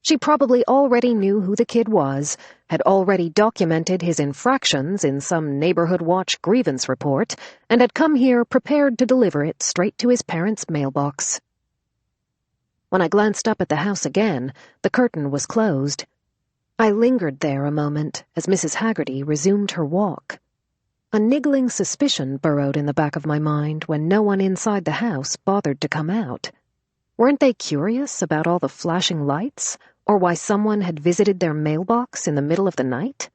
She probably already knew who the kid was, had already documented his infractions in some neighborhood watch grievance report, and had come here prepared to deliver it straight to his parents' mailbox. When I glanced up at the house again, the curtain was closed. I lingered there a moment as Mrs. Haggerty resumed her walk. A niggling suspicion burrowed in the back of my mind when no one inside the house bothered to come out. Weren't they curious about all the flashing lights, or why someone had visited their mailbox in the middle of the night?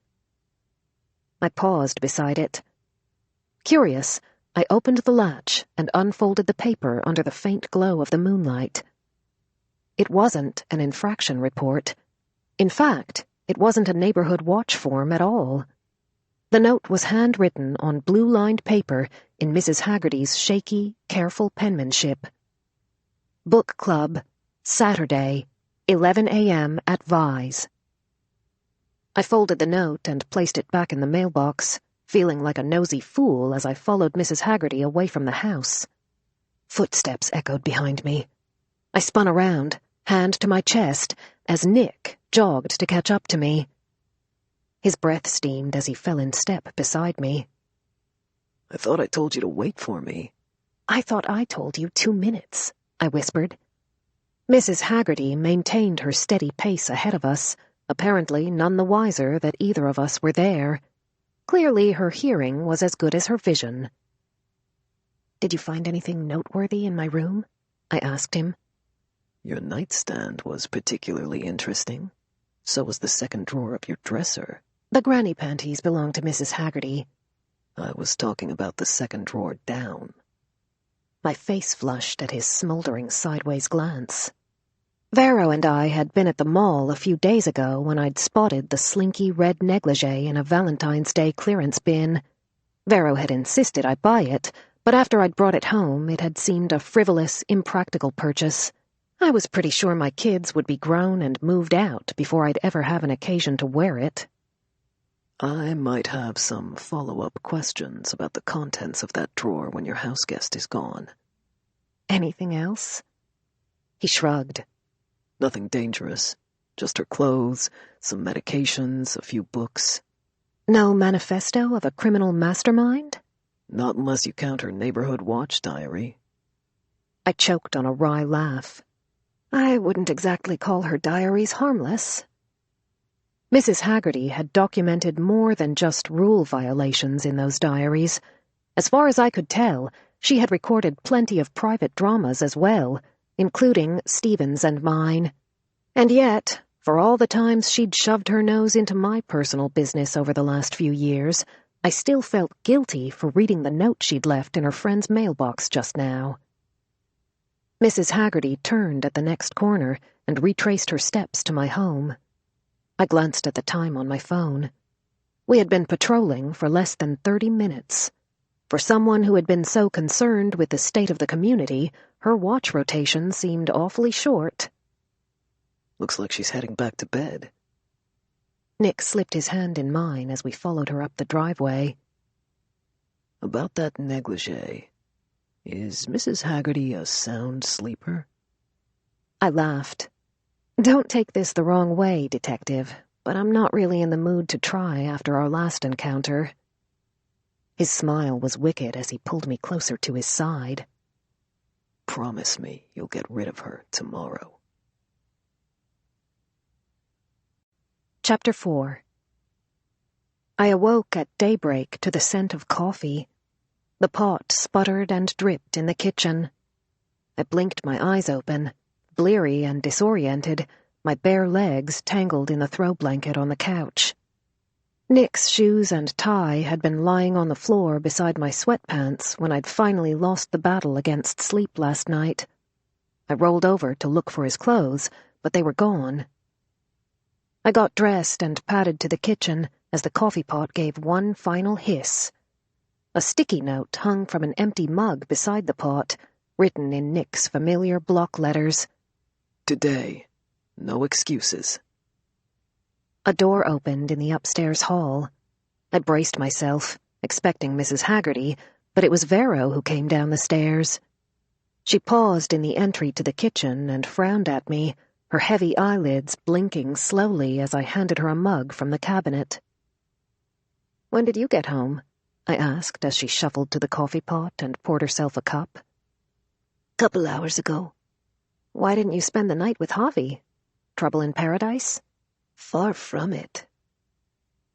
I paused beside it. Curious, I opened the latch and unfolded the paper under the faint glow of the moonlight. It wasn't an infraction report. In fact, it wasn't a neighborhood watch form at all. The note was handwritten on blue-lined paper in Mrs. Haggerty's shaky, careful penmanship. Book Club, Saturday, 11 a.m. at Vise. I folded the note and placed it back in the mailbox, feeling like a nosy fool as I followed Mrs. Haggerty away from the house. Footsteps echoed behind me. I spun around, hand to my chest, as Nick jogged to catch up to me. His breath steamed as he fell in step beside me. I thought I told you to wait for me. I thought I told you 2 minutes, I whispered. Mrs. Haggerty maintained her steady pace ahead of us, apparently none the wiser that either of us were there. Clearly her hearing was as good as her vision. "Did you find anything noteworthy in my room?" I asked him. Your nightstand was particularly interesting. So was the second drawer of your dresser. The granny panties belong to Mrs. Haggerty. I was talking about the second drawer down. My face flushed at his smoldering sideways glance. Vero and I had been at the mall a few days ago when I'd spotted the slinky red negligee in a Valentine's Day clearance bin. Vero had insisted I buy it, but after I'd brought it home, it had seemed a frivolous, impractical purchase. I was pretty sure my kids would be grown and moved out before I'd ever have an occasion to wear it. I might have some follow-up questions about the contents of that drawer when your houseguest is gone. Anything else? He shrugged. Nothing dangerous. Just her clothes, some medications, a few books. No manifesto of a criminal mastermind? Not unless you count her neighborhood watch diary. I choked on a wry laugh. I wouldn't exactly call her diaries harmless. Mrs. Haggerty had documented more than just rule violations in those diaries. As far as I could tell, she had recorded plenty of private dramas as well, including Stephen's and mine. And yet, for all the times she'd shoved her nose into my personal business over the last few years, I still felt guilty for reading the note she'd left in her friend's mailbox just now. Mrs. Haggerty turned at the next corner and retraced her steps to my home. I glanced at the time on my phone. We had been patrolling for less than 30 minutes. For someone who had been so concerned with the state of the community, her watch rotation seemed awfully short. Looks like she's heading back to bed. Nick slipped his hand in mine as we followed her up the driveway. About that negligee. Is Mrs. Haggerty a sound sleeper? I laughed. Don't take this the wrong way, Detective, but I'm not really in the mood to try after our last encounter. His smile was wicked as he pulled me closer to his side. Promise me you'll get rid of her tomorrow. Chapter 4. I awoke at daybreak to the scent of coffee. The pot sputtered and dripped in the kitchen. I blinked my eyes open, bleary and disoriented, my bare legs tangled in the throw blanket on the couch. Nick's shoes and tie had been lying on the floor beside my sweatpants when I'd finally lost the battle against sleep last night. I rolled over to look for his clothes, but they were gone. I got dressed and padded to the kitchen as the coffee pot gave one final hiss. A sticky note hung from an empty mug beside the pot, written in Nick's familiar block letters. Today. No excuses. A door opened in the upstairs hall. I braced myself, expecting Mrs. Haggerty, but it was Vero who came down the stairs. She paused in the entry to the kitchen and frowned at me, her heavy eyelids blinking slowly as I handed her a mug from the cabinet. "When did you get home?" I asked as she shuffled to the coffee pot and poured herself a cup. "Couple hours ago." "Why didn't you spend the night with Javi? Trouble in paradise?" "Far from it."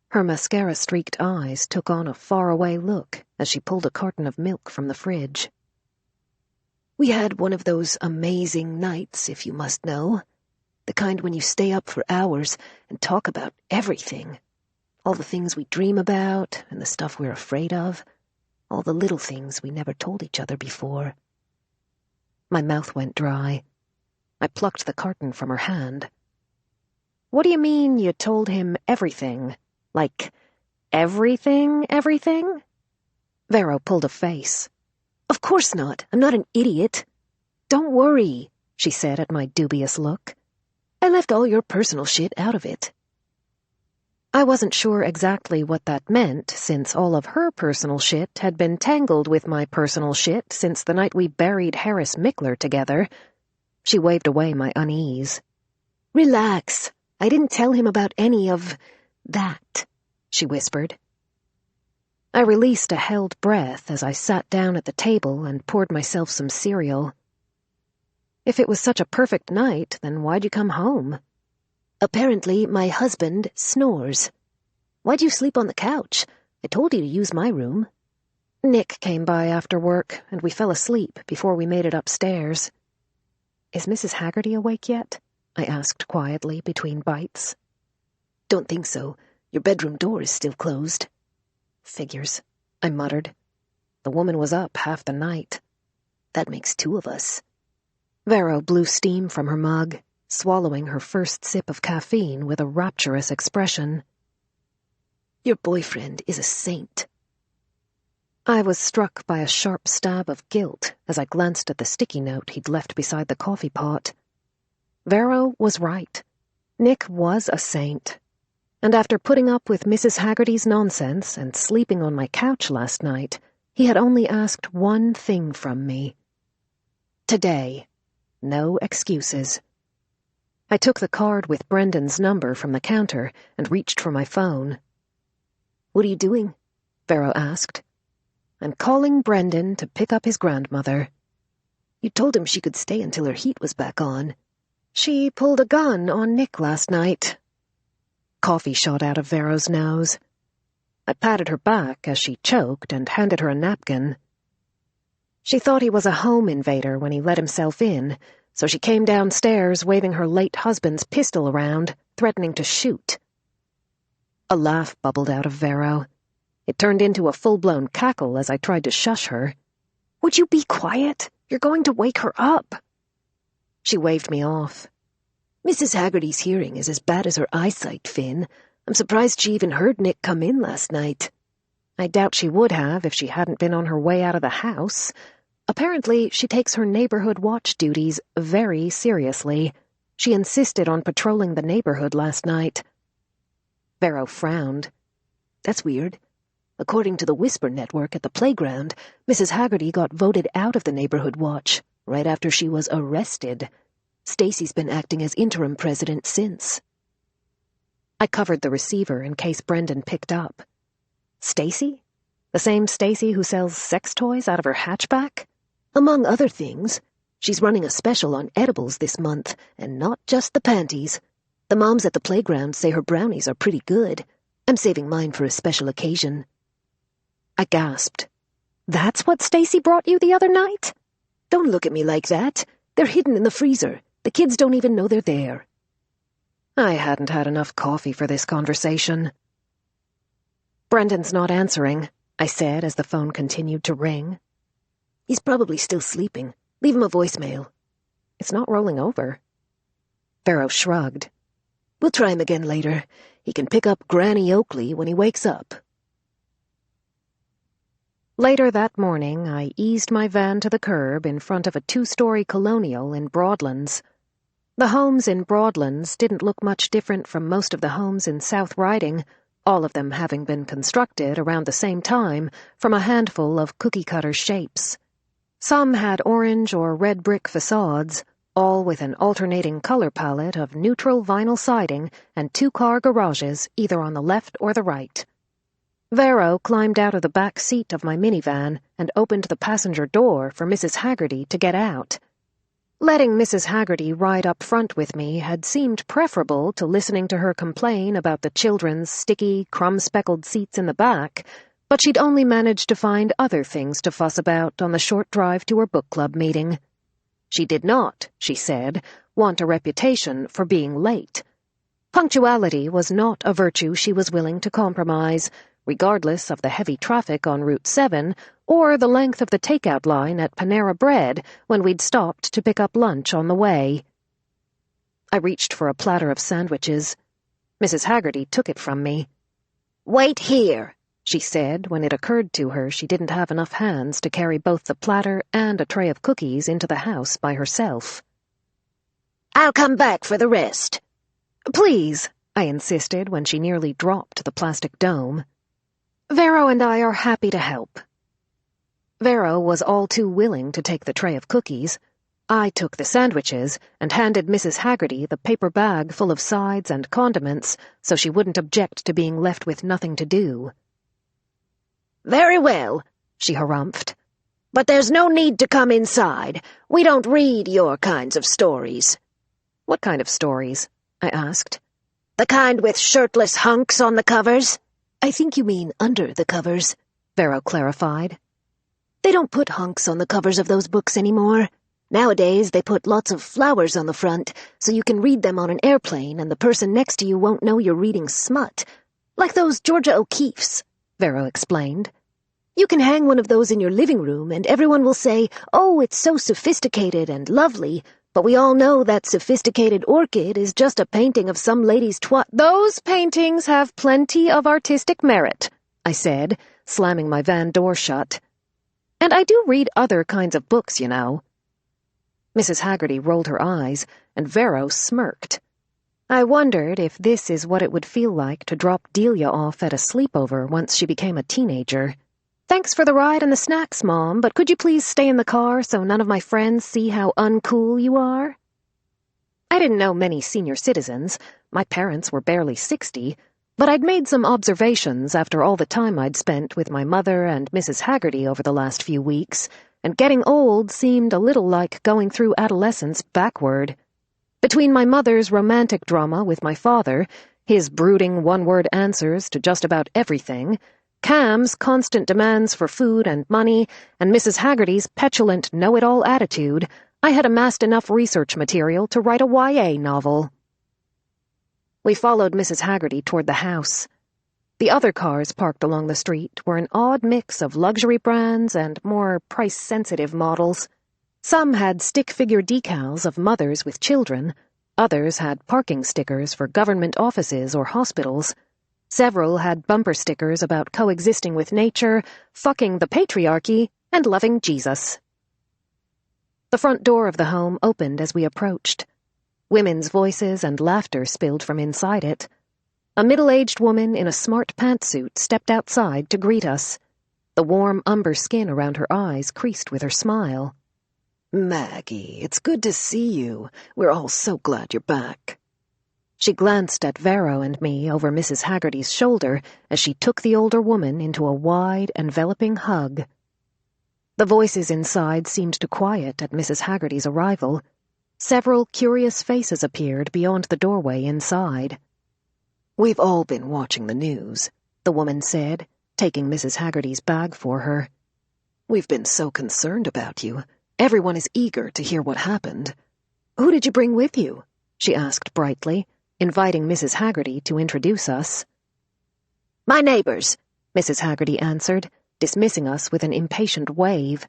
Her mascara-streaked eyes took on a faraway look as she pulled a carton of milk from the fridge. "We had one of those amazing nights, if you must know. The kind when you stay up for hours and talk about everything. All the things we dream about and the stuff we're afraid of. All the little things we never told each other before." My mouth went dry. I plucked the carton from her hand. "What do you mean you told him everything? Like, everything? Vero pulled a face. "Of course not. I'm not an idiot." "Don't worry," she said at my dubious look. "I left all your personal shit out of it." I wasn't sure exactly what that meant, since all of her personal shit had been tangled with my personal shit since the night we buried Harris Mickler together. She waved away my unease. "Relax. I didn't tell him about any of that," she whispered. I released a held breath as I sat down at the table and poured myself some cereal. If it was such a perfect night, then why'd you come home? "Apparently my husband snores. Why'd you sleep on the couch? I told you to use my room." Nick came by after work, and we fell asleep before we made it upstairs. "Is Mrs. Haggerty awake yet?" I asked quietly between bites. Don't think so. Your bedroom door is still closed. Figures, I muttered. The woman was up half the night. That makes two of us. Vero blew steam from her mug, swallowing her first sip of caffeine with a rapturous expression. Your boyfriend is a saint. I was struck by a sharp stab of guilt as I glanced at the sticky note he'd left beside the coffee pot. Vero was right. Nick was a saint. And after putting up with Mrs. Haggerty's nonsense and sleeping on my couch last night, he had only asked one thing from me. Today. No excuses. I took the card with Brendan's number from the counter and reached for my phone. What are you doing? Vero asked. I'm calling Brendan to pick up his grandmother. You told him she could stay until her heat was back on. She pulled a gun on Nick last night. Coffee shot out of Vero's nose. I patted her back as she choked and handed her a napkin. She thought he was a home invader when he let himself in, so she came downstairs waving her late husband's pistol around, threatening to shoot. A laugh bubbled out of Vero. It turned into a full-blown cackle as I tried to shush her. Would you be quiet? You're going to wake her up. She waved me off. Mrs. Haggerty's hearing is as bad as her eyesight, Finn. I'm surprised she even heard Nick come in last night. I doubt she would have if she hadn't been on her way out of the house. Apparently, she takes her neighborhood watch duties very seriously. She insisted on patrolling the neighborhood last night. Vero frowned. That's weird. According to the Whisper Network at the playground, Mrs. Haggerty got voted out of the neighborhood watch right after she was arrested. Stacy's been acting as interim president since. I covered the receiver in case Brendan picked up. Stacy? The same Stacy who sells sex toys out of her hatchback? Among other things, she's running a special on edibles this month, and not just the panties. The moms at the playground say her brownies are pretty good. I'm saving mine for a special occasion. I gasped. That's what Stacy brought you the other night? Don't look at me like that. They're hidden in the freezer. The kids don't even know they're there. I hadn't had enough coffee for this conversation. Brendan's not answering, I said as the phone continued to ring. He's probably still sleeping. Leave him a voicemail. It's not rolling over. Vero shrugged. We'll try him again later. He can pick up Granny Oakley when he wakes up. Later that morning, I eased my van to the curb in front of a 2-story colonial in Broadlands. The homes in Broadlands didn't look much different from most of the homes in South Riding, all of them having been constructed around the same time from a handful of cookie-cutter shapes. Some had orange or red brick facades, all with an alternating color palette of neutral vinyl siding and 2-car garages either on the left or the right. Vero climbed out of the back seat of my minivan and opened the passenger door for Mrs. Haggerty to get out. Letting Mrs. Haggerty ride up front with me had seemed preferable to listening to her complain about the children's sticky, crumb-speckled seats in the back, but she'd only managed to find other things to fuss about on the short drive to her book club meeting. She did not, she said, want a reputation for being late. Punctuality was not a virtue she was willing to compromise, regardless of the heavy traffic on Route 7 or the length of the takeout line at Panera Bread when we'd stopped to pick up lunch on the way. I reached for a platter of sandwiches. Mrs. Haggerty took it from me. "Wait here," she said when it occurred to her she didn't have enough hands to carry both the platter and a tray of cookies into the house by herself. "I'll come back for the rest." "Please," I insisted when she nearly dropped the plastic dome. "Vero and I are happy to help." Vero was all too willing to take the tray of cookies. I took the sandwiches and handed Mrs. Haggerty the paper bag full of sides and condiments so she wouldn't object to being left with nothing to do. "Very well," she harumphed. "But there's no need to come inside. We don't read your kinds of stories." "What kind of stories?" I asked. "The kind with shirtless hunks on the covers." "I think you mean under the covers," Vero clarified. "They don't put hunks on the covers of those books anymore. Nowadays, they put lots of flowers on the front, so you can read them on an airplane and the person next to you won't know you're reading smut. Like those Georgia O'Keeffes, Vero explained. You can hang one of those in your living room and everyone will say, "Oh, it's so sophisticated and lovely," but we all know that sophisticated orchid is just a painting of some lady's Those paintings have plenty of artistic merit, I said, slamming my van door shut. And I do read other kinds of books, you know. Mrs. Haggerty rolled her eyes, and Vero smirked. I wondered if this is what it would feel like to drop Delia off at a sleepover once she became a teenager. Thanks for the ride and the snacks, Mom, but could you please stay in the car so none of my friends see how uncool you are? I didn't know many senior citizens. My parents were barely 60, but I'd made some observations after all the time I'd spent with my mother and Mrs. Haggerty over the last few weeks, and getting old seemed a little like going through adolescence backward. Between my mother's romantic drama with my father, his brooding one-word answers to just about everything, Cam's constant demands for food and money, and Mrs. Haggerty's petulant know-it-all attitude, I had amassed enough research material to write a YA novel. We followed Mrs. Haggerty toward the house. The other cars parked along the street were an odd mix of luxury brands and more price-sensitive models. Some had stick-figure decals of mothers with children. Others had parking stickers for government offices or hospitals. Several had bumper stickers about coexisting with nature, fucking the patriarchy, and loving Jesus. The front door of the home opened as we approached. Women's voices and laughter spilled from inside it. A middle-aged woman in a smart pantsuit stepped outside to greet us. The warm umber skin around her eyes creased with her smile. Maggie, it's good to see you. We're all so glad you're back. She glanced at Vero and me over Mrs. Haggerty's shoulder as she took the older woman into a wide, enveloping hug. The voices inside seemed to quiet at Mrs. Haggerty's arrival. Several curious faces appeared beyond the doorway inside. We've all been watching the news, the woman said, taking Mrs. Haggerty's bag for her. We've been so concerned about you. Everyone is eager to hear what happened. Who did you bring with you? She asked brightly, inviting Mrs. Haggerty to introduce us. My neighbors, Mrs. Haggerty answered, dismissing us with an impatient wave.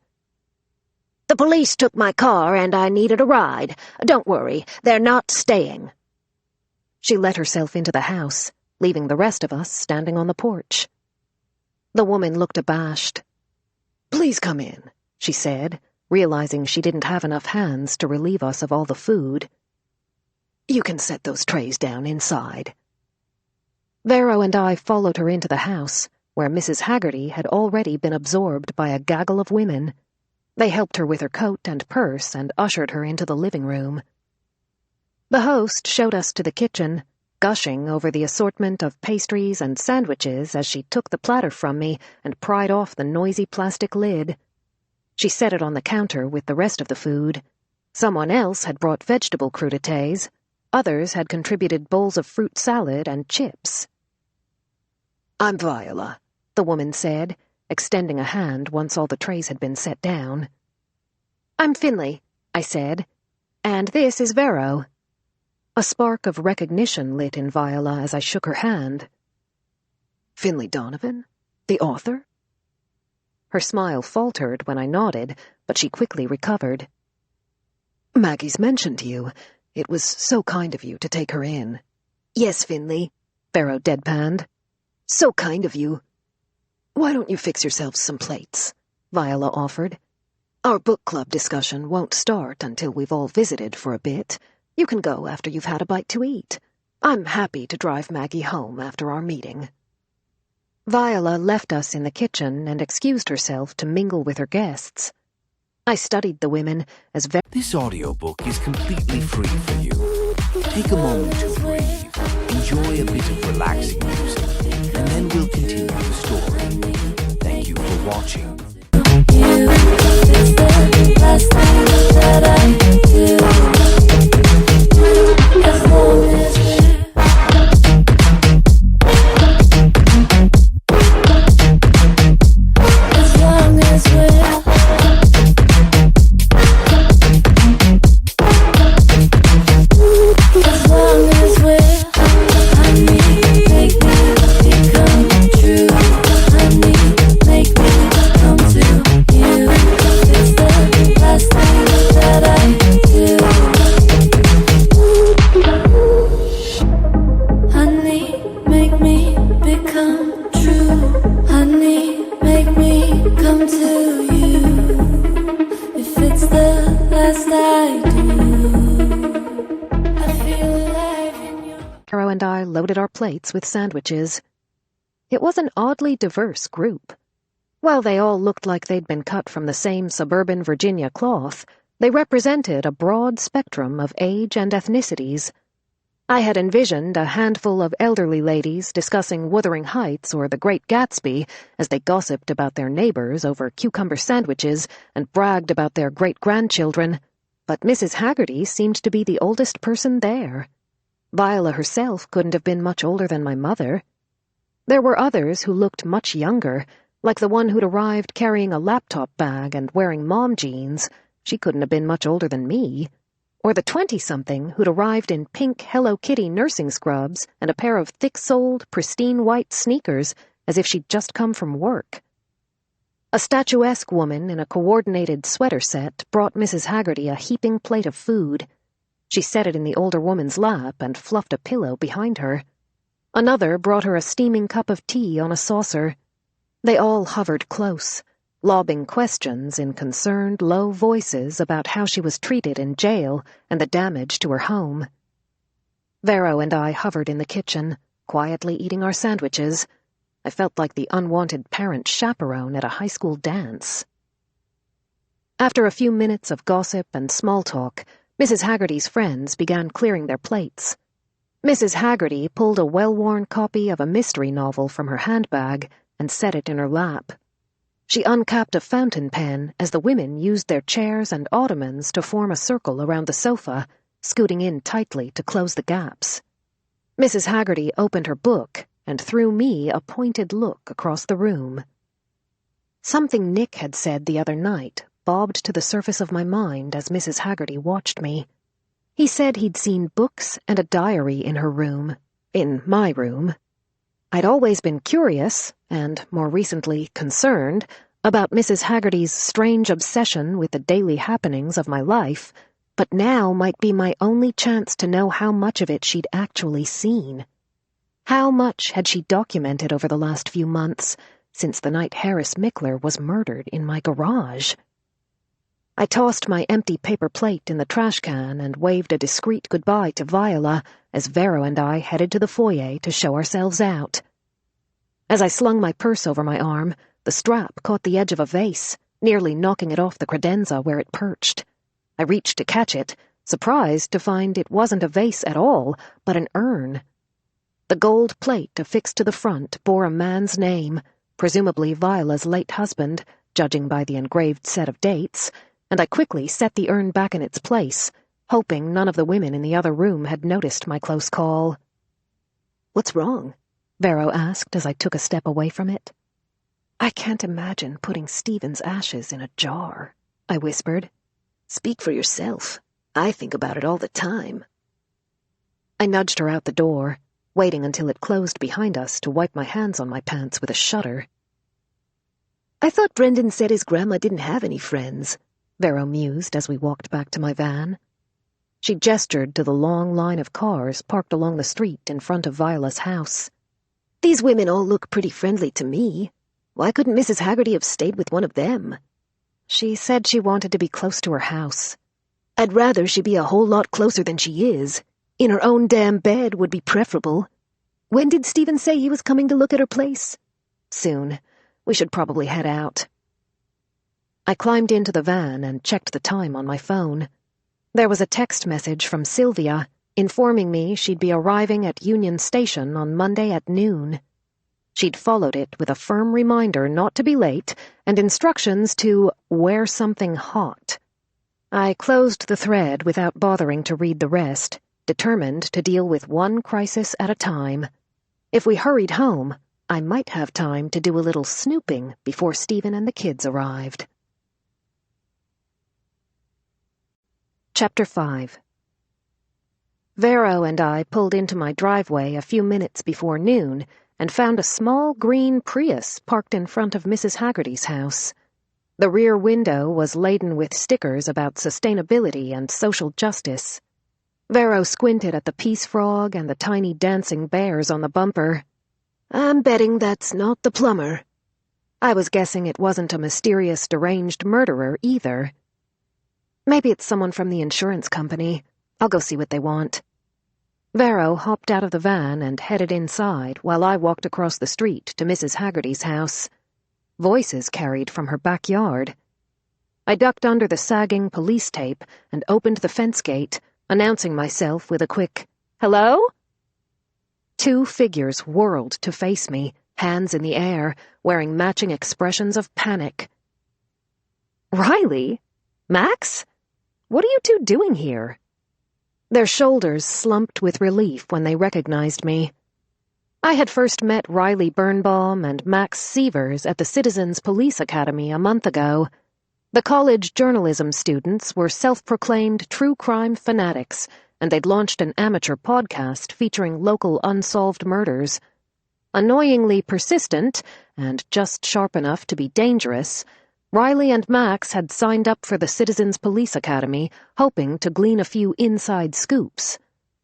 The police took my car and I needed a ride. Don't worry, they're not staying. She let herself into the house, leaving the rest of us standing on the porch. The woman looked abashed. Please come in, she said, realizing she didn't have enough hands to relieve us of all the food. You can set those trays down inside. Vero and I followed her into the house, where Mrs. Haggerty had already been absorbed by a gaggle of women. They helped her with her coat and purse and ushered her into the living room. The host showed us to the kitchen, gushing over the assortment of pastries and sandwiches as she took the platter from me and pried off the noisy plastic lid. She set it on the counter with the rest of the food. Someone else had brought vegetable crudités. Others had contributed bowls of fruit salad and chips. I'm Viola, the woman said, extending a hand once all the trays had been set down. I'm Finlay, I said, and this is Vero. A spark of recognition lit in Viola as I shook her hand. Finlay Donovan? The author? Her smile faltered when I nodded, but she quickly recovered. Maggie's mentioned you. It was so kind of you to take her in. Yes, Finlay, Vero deadpanned. So kind of you. Why don't you fix yourselves some plates? Viola offered. Our book club discussion won't start until we've all visited for a bit. You can go after you've had a bite to eat. I'm happy to drive Maggie home after our meeting. Viola left us in the kitchen and excused herself to mingle with her guests. I studied the women as This audiobook is completely free for you. Take a moment to breathe, enjoy a bit of relaxing music, and then we'll continue the story. Thank you for watching. You is the last thing that I do. As long as we're and I loaded our plates with sandwiches. It was an oddly diverse group. While they all looked like they'd been cut from the same suburban Virginia cloth, they represented a broad spectrum of age and ethnicities. I had envisioned a handful of elderly ladies discussing Wuthering Heights or The Great Gatsby as they gossiped about their neighbors over cucumber sandwiches and bragged about their great-grandchildren, but Mrs. Haggerty seemed to be the oldest person there. Viola herself couldn't have been much older than my mother. There were others who looked much younger, like the one who'd arrived carrying a laptop bag and wearing mom jeans. She couldn't have been much older than me. Or the 20-something who'd arrived in pink Hello Kitty nursing scrubs and a pair of thick-soled, pristine white sneakers, as if she'd just come from work. A statuesque woman in a coordinated sweater set brought Mrs. Haggerty a heaping plate of food. She set it in the older woman's lap and fluffed a pillow behind her. Another brought her a steaming cup of tea on a saucer. They all hovered close, lobbing questions in concerned, low voices about how she was treated in jail and the damage to her home. Vero and I hovered in the kitchen, quietly eating our sandwiches. I felt like the unwanted parent chaperone at a high school dance. After a few minutes of gossip and small talk, Mrs. Haggerty's friends began clearing their plates. Mrs. Haggerty pulled a well-worn copy of a mystery novel from her handbag and set it in her lap. She uncapped a fountain pen as the women used their chairs and ottomans to form a circle around the sofa, scooting in tightly to close the gaps. Mrs. Haggerty opened her book and threw me a pointed look across the room. Something Nick had said the other night bobbed to the surface of my mind as Mrs. Haggerty watched me. He said he'd seen books and a diary in her room, in my room. I'd always been curious, and more recently concerned, about Mrs. Haggerty's strange obsession with the daily happenings of my life, but now might be my only chance to know how much of it she'd actually seen. How much had she documented over the last few months, since the night Harris Mickler was murdered in my garage? I tossed my empty paper plate in the trash can and waved a discreet goodbye to Viola as Vero and I headed to the foyer to show ourselves out. As I slung my purse over my arm, the strap caught the edge of a vase, nearly knocking it off the credenza where it perched. I reached to catch it, surprised to find it wasn't a vase at all, but an urn. The gold plate affixed to the front bore a man's name, presumably Viola's late husband, judging by the engraved set of dates, and I quickly set the urn back in its place, hoping none of the women in the other room had noticed my close call. "What's wrong?" Vero asked as I took a step away from it. "I can't imagine putting Stephen's ashes in a jar," I whispered. "Speak for yourself. I think about it all the time." I nudged her out the door, waiting until it closed behind us to wipe my hands on my pants with a shudder. "I thought Brendan said his grandma didn't have any friends," Vero mused as we walked back to my van. She gestured to the long line of cars parked along the street in front of Viola's house. "These women all look pretty friendly to me. Why couldn't Mrs. Haggerty have stayed with one of them?" "She said she wanted to be close to her house." "I'd rather she be a whole lot closer than she is. In her own damn bed would be preferable. When did Stephen say he was coming to look at her place?" "Soon. We should probably head out." I climbed into the van and checked the time on my phone. There was a text message from Sylvia informing me she'd be arriving at Union Station on Monday at noon. She'd followed it with a firm reminder not to be late and instructions to wear something hot. I closed the thread without bothering to read the rest, determined to deal with one crisis at a time. If we hurried home, I might have time to do a little snooping before Stephen and the kids arrived. Chapter 5. Vero and I pulled into my driveway a few minutes before noon and found a small green Prius parked in front of Mrs. Haggerty's house. The rear window was laden with stickers about sustainability and social justice. Vero squinted at the peace frog and the tiny dancing bears on the bumper. "I'm betting that's not the plumber." I was guessing it wasn't a mysterious deranged murderer either. "Maybe it's someone from the insurance company. I'll go see what they want." Vero hopped out of the van and headed inside while I walked across the street to Mrs. Haggerty's house. Voices carried from her backyard. I ducked under the sagging police tape and opened the fence gate, announcing myself with a quick, "Hello?" 2 figures whirled to face me, hands in the air, wearing matching expressions of panic. "Riley? Max? What are you 2 doing here?" Their shoulders slumped with relief when they recognized me. I had first met Riley Birnbaum and Max Sievers at the Citizens Police Academy a month ago. The college journalism students were self-proclaimed true crime fanatics, and they'd launched an amateur podcast featuring local unsolved murders. Annoyingly persistent, and just sharp enough to be dangerous, Riley and Max had signed up for the Citizens Police Academy, hoping to glean a few inside scoops.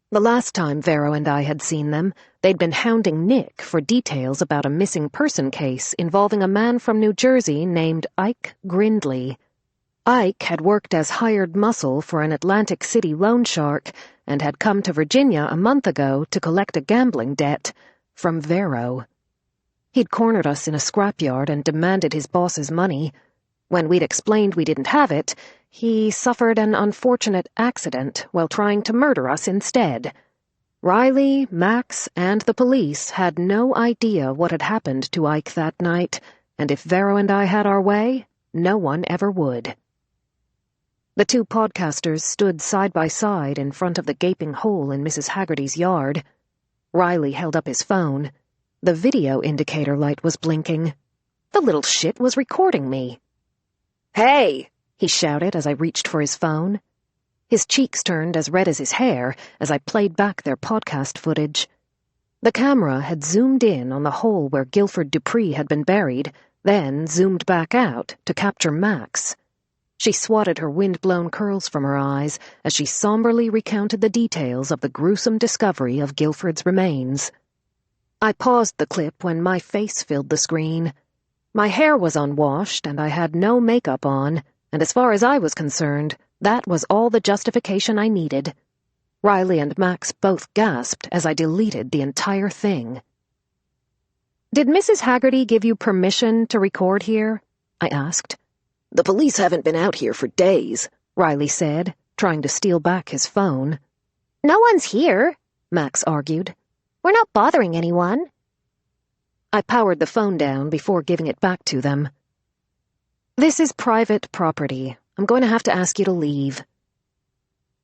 The last time Vero and I had seen them, they'd been hounding Nick for details about a missing person case involving a man from New Jersey named Ike Grindley. Ike had worked as hired muscle for an Atlantic City loan shark and had come to Virginia a month ago to collect a gambling debt from Vero. He'd cornered us in a scrapyard and demanded his boss's money. When we'd explained we didn't have it, he suffered an unfortunate accident while trying to murder us instead. Riley, Max, and the police had no idea what had happened to Ike that night, and if Vero and I had our way, no one ever would. The 2 podcasters stood side by side in front of the gaping hole in Mrs. Haggerty's yard. Riley held up his phone. The video indicator light was blinking. The little shit was recording me. "Hey!" he shouted as I reached for his phone. His cheeks turned as red as his hair as I played back their podcast footage. The camera had zoomed in on the hole where Guilford Dupree had been buried, then zoomed back out to capture Max. She swatted her wind-blown curls from her eyes as she somberly recounted the details of the gruesome discovery of Guilford's remains. I paused the clip when my face filled the screen. My hair was unwashed and I had no makeup on, and as far as I was concerned, that was all the justification I needed. Riley and Max both gasped as I deleted the entire thing. "Did Mrs. Haggerty give you permission to record here?" I asked. "The police haven't been out here for days," Riley said, trying to steal back his phone. No one's here, Max argued. We're not bothering anyone. I powered the phone down before giving it back to them. "This is private property. I'm going to have to ask you to leave."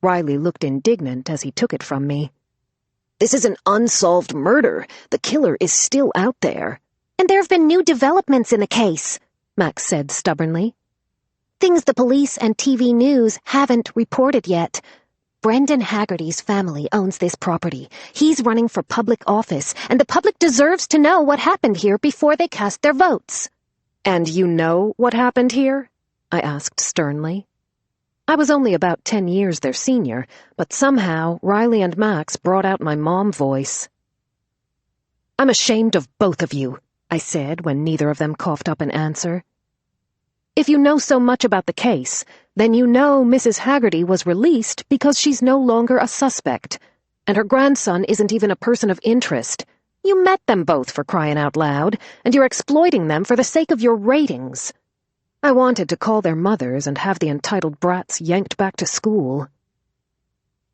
Riley looked indignant as he took it from me. "This is an unsolved murder. The killer is still out there." And there have been new developments in the case, Max said stubbornly. Things the police and TV news haven't reported yet. Brendan Haggerty's family owns this property. He's running for public office, and the public deserves to know what happened here before they cast their votes. "And you know what happened here?" I asked sternly. I was only about 10 years their senior, but somehow Riley and Max brought out my mom voice. "I'm ashamed of both of you," I said when neither of them coughed up an answer. "If you know so much about the case, then you know Mrs. Haggerty was released because she's no longer a suspect, and her grandson isn't even a person of interest. You met them both, for crying out loud, and you're exploiting them for the sake of your ratings." I wanted to call their mothers and have the entitled brats yanked back to school.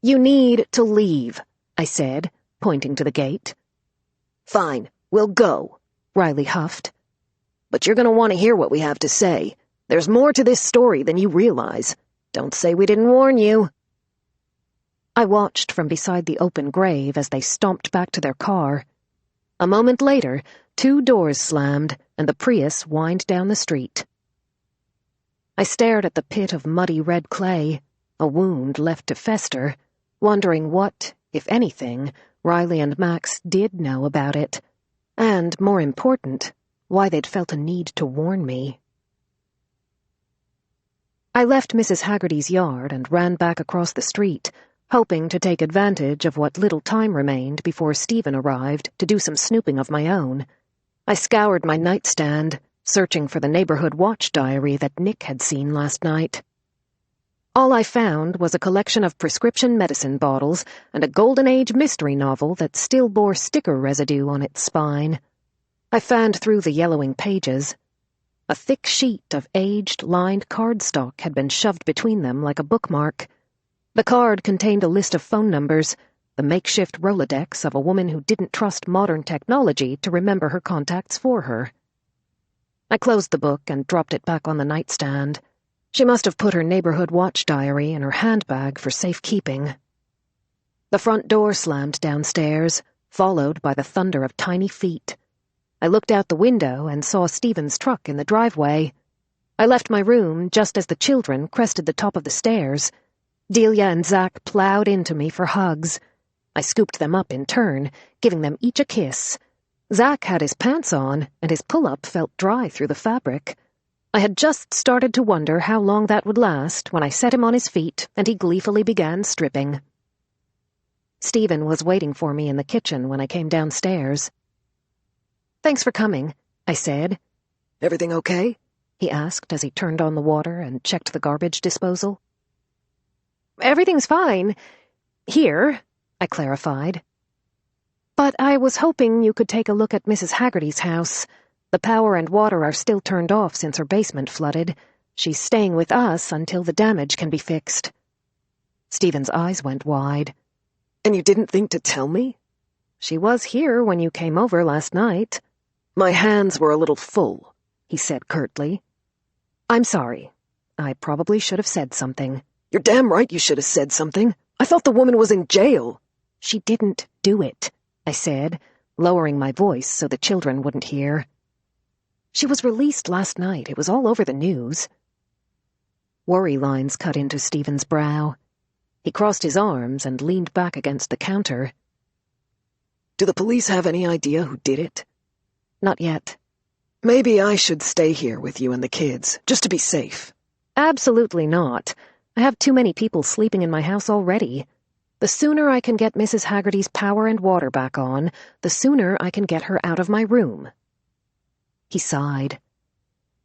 "You need to leave," I said, pointing to the gate. "Fine, we'll go," Riley huffed. "But you're going to want to hear what we have to say. There's more to this story than you realize. Don't say we didn't warn you." I watched from beside the open grave as they stomped back to their car. A moment later, 2 doors slammed, and the Prius whined down the street. I stared at the pit of muddy red clay, a wound left to fester, wondering what, if anything, Riley and Max did know about it, and, more important, why they'd felt a need to warn me. I left Mrs. Haggerty's yard and ran back across the street, hoping to take advantage of what little time remained before Stephen arrived to do some snooping of my own. I scoured my nightstand, searching for the neighborhood watch diary that Nick had seen last night. All I found was a collection of prescription medicine bottles and a Golden Age mystery novel that still bore sticker residue on its spine. I fanned through the yellowing pages. A thick sheet of aged, lined cardstock had been shoved between them like a bookmark. The card contained a list of phone numbers, the makeshift Rolodex of a woman who didn't trust modern technology to remember her contacts for her. I closed the book and dropped it back on the nightstand. She must have put her neighborhood watch diary in her handbag for safekeeping. The front door slammed downstairs, followed by the thunder of tiny feet. I looked out the window and saw Stephen's truck in the driveway. I left my room just as the children crested the top of the stairs. Delia and Zach plowed into me for hugs. I scooped them up in turn, giving them each a kiss. Zach had his pants on, and his pull-up felt dry through the fabric. I had just started to wonder how long that would last when I set him on his feet and he gleefully began stripping. Stephen was waiting for me in the kitchen when I came downstairs. "Thanks for coming," I said. Everything okay? He asked as he turned on the water and checked the garbage disposal. "Everything's fine. Here," I clarified. "But I was hoping you could take a look at Mrs. Haggerty's house. The power and water are still turned off since her basement flooded. She's staying with us until the damage can be fixed." Stephen's eyes went wide. "And you didn't think to tell me?" "She was here when you came over last night." "My hands were a little full," he said curtly. "I'm sorry. I probably should have said something." "You're damn right you should have said something. I thought the woman was in jail." "She didn't do it," I said, lowering my voice so the children wouldn't hear. "She was released last night. It was all over the news." Worry lines cut into Stephen's brow. He crossed his arms and leaned back against the counter. "Do the police have any idea who did it?" "Not yet." "Maybe I should stay here with you and the kids, just to be safe." "Absolutely not. I have too many people sleeping in my house already. The sooner I can get Mrs. Haggerty's power and water back on, the sooner I can get her out of my room." He sighed.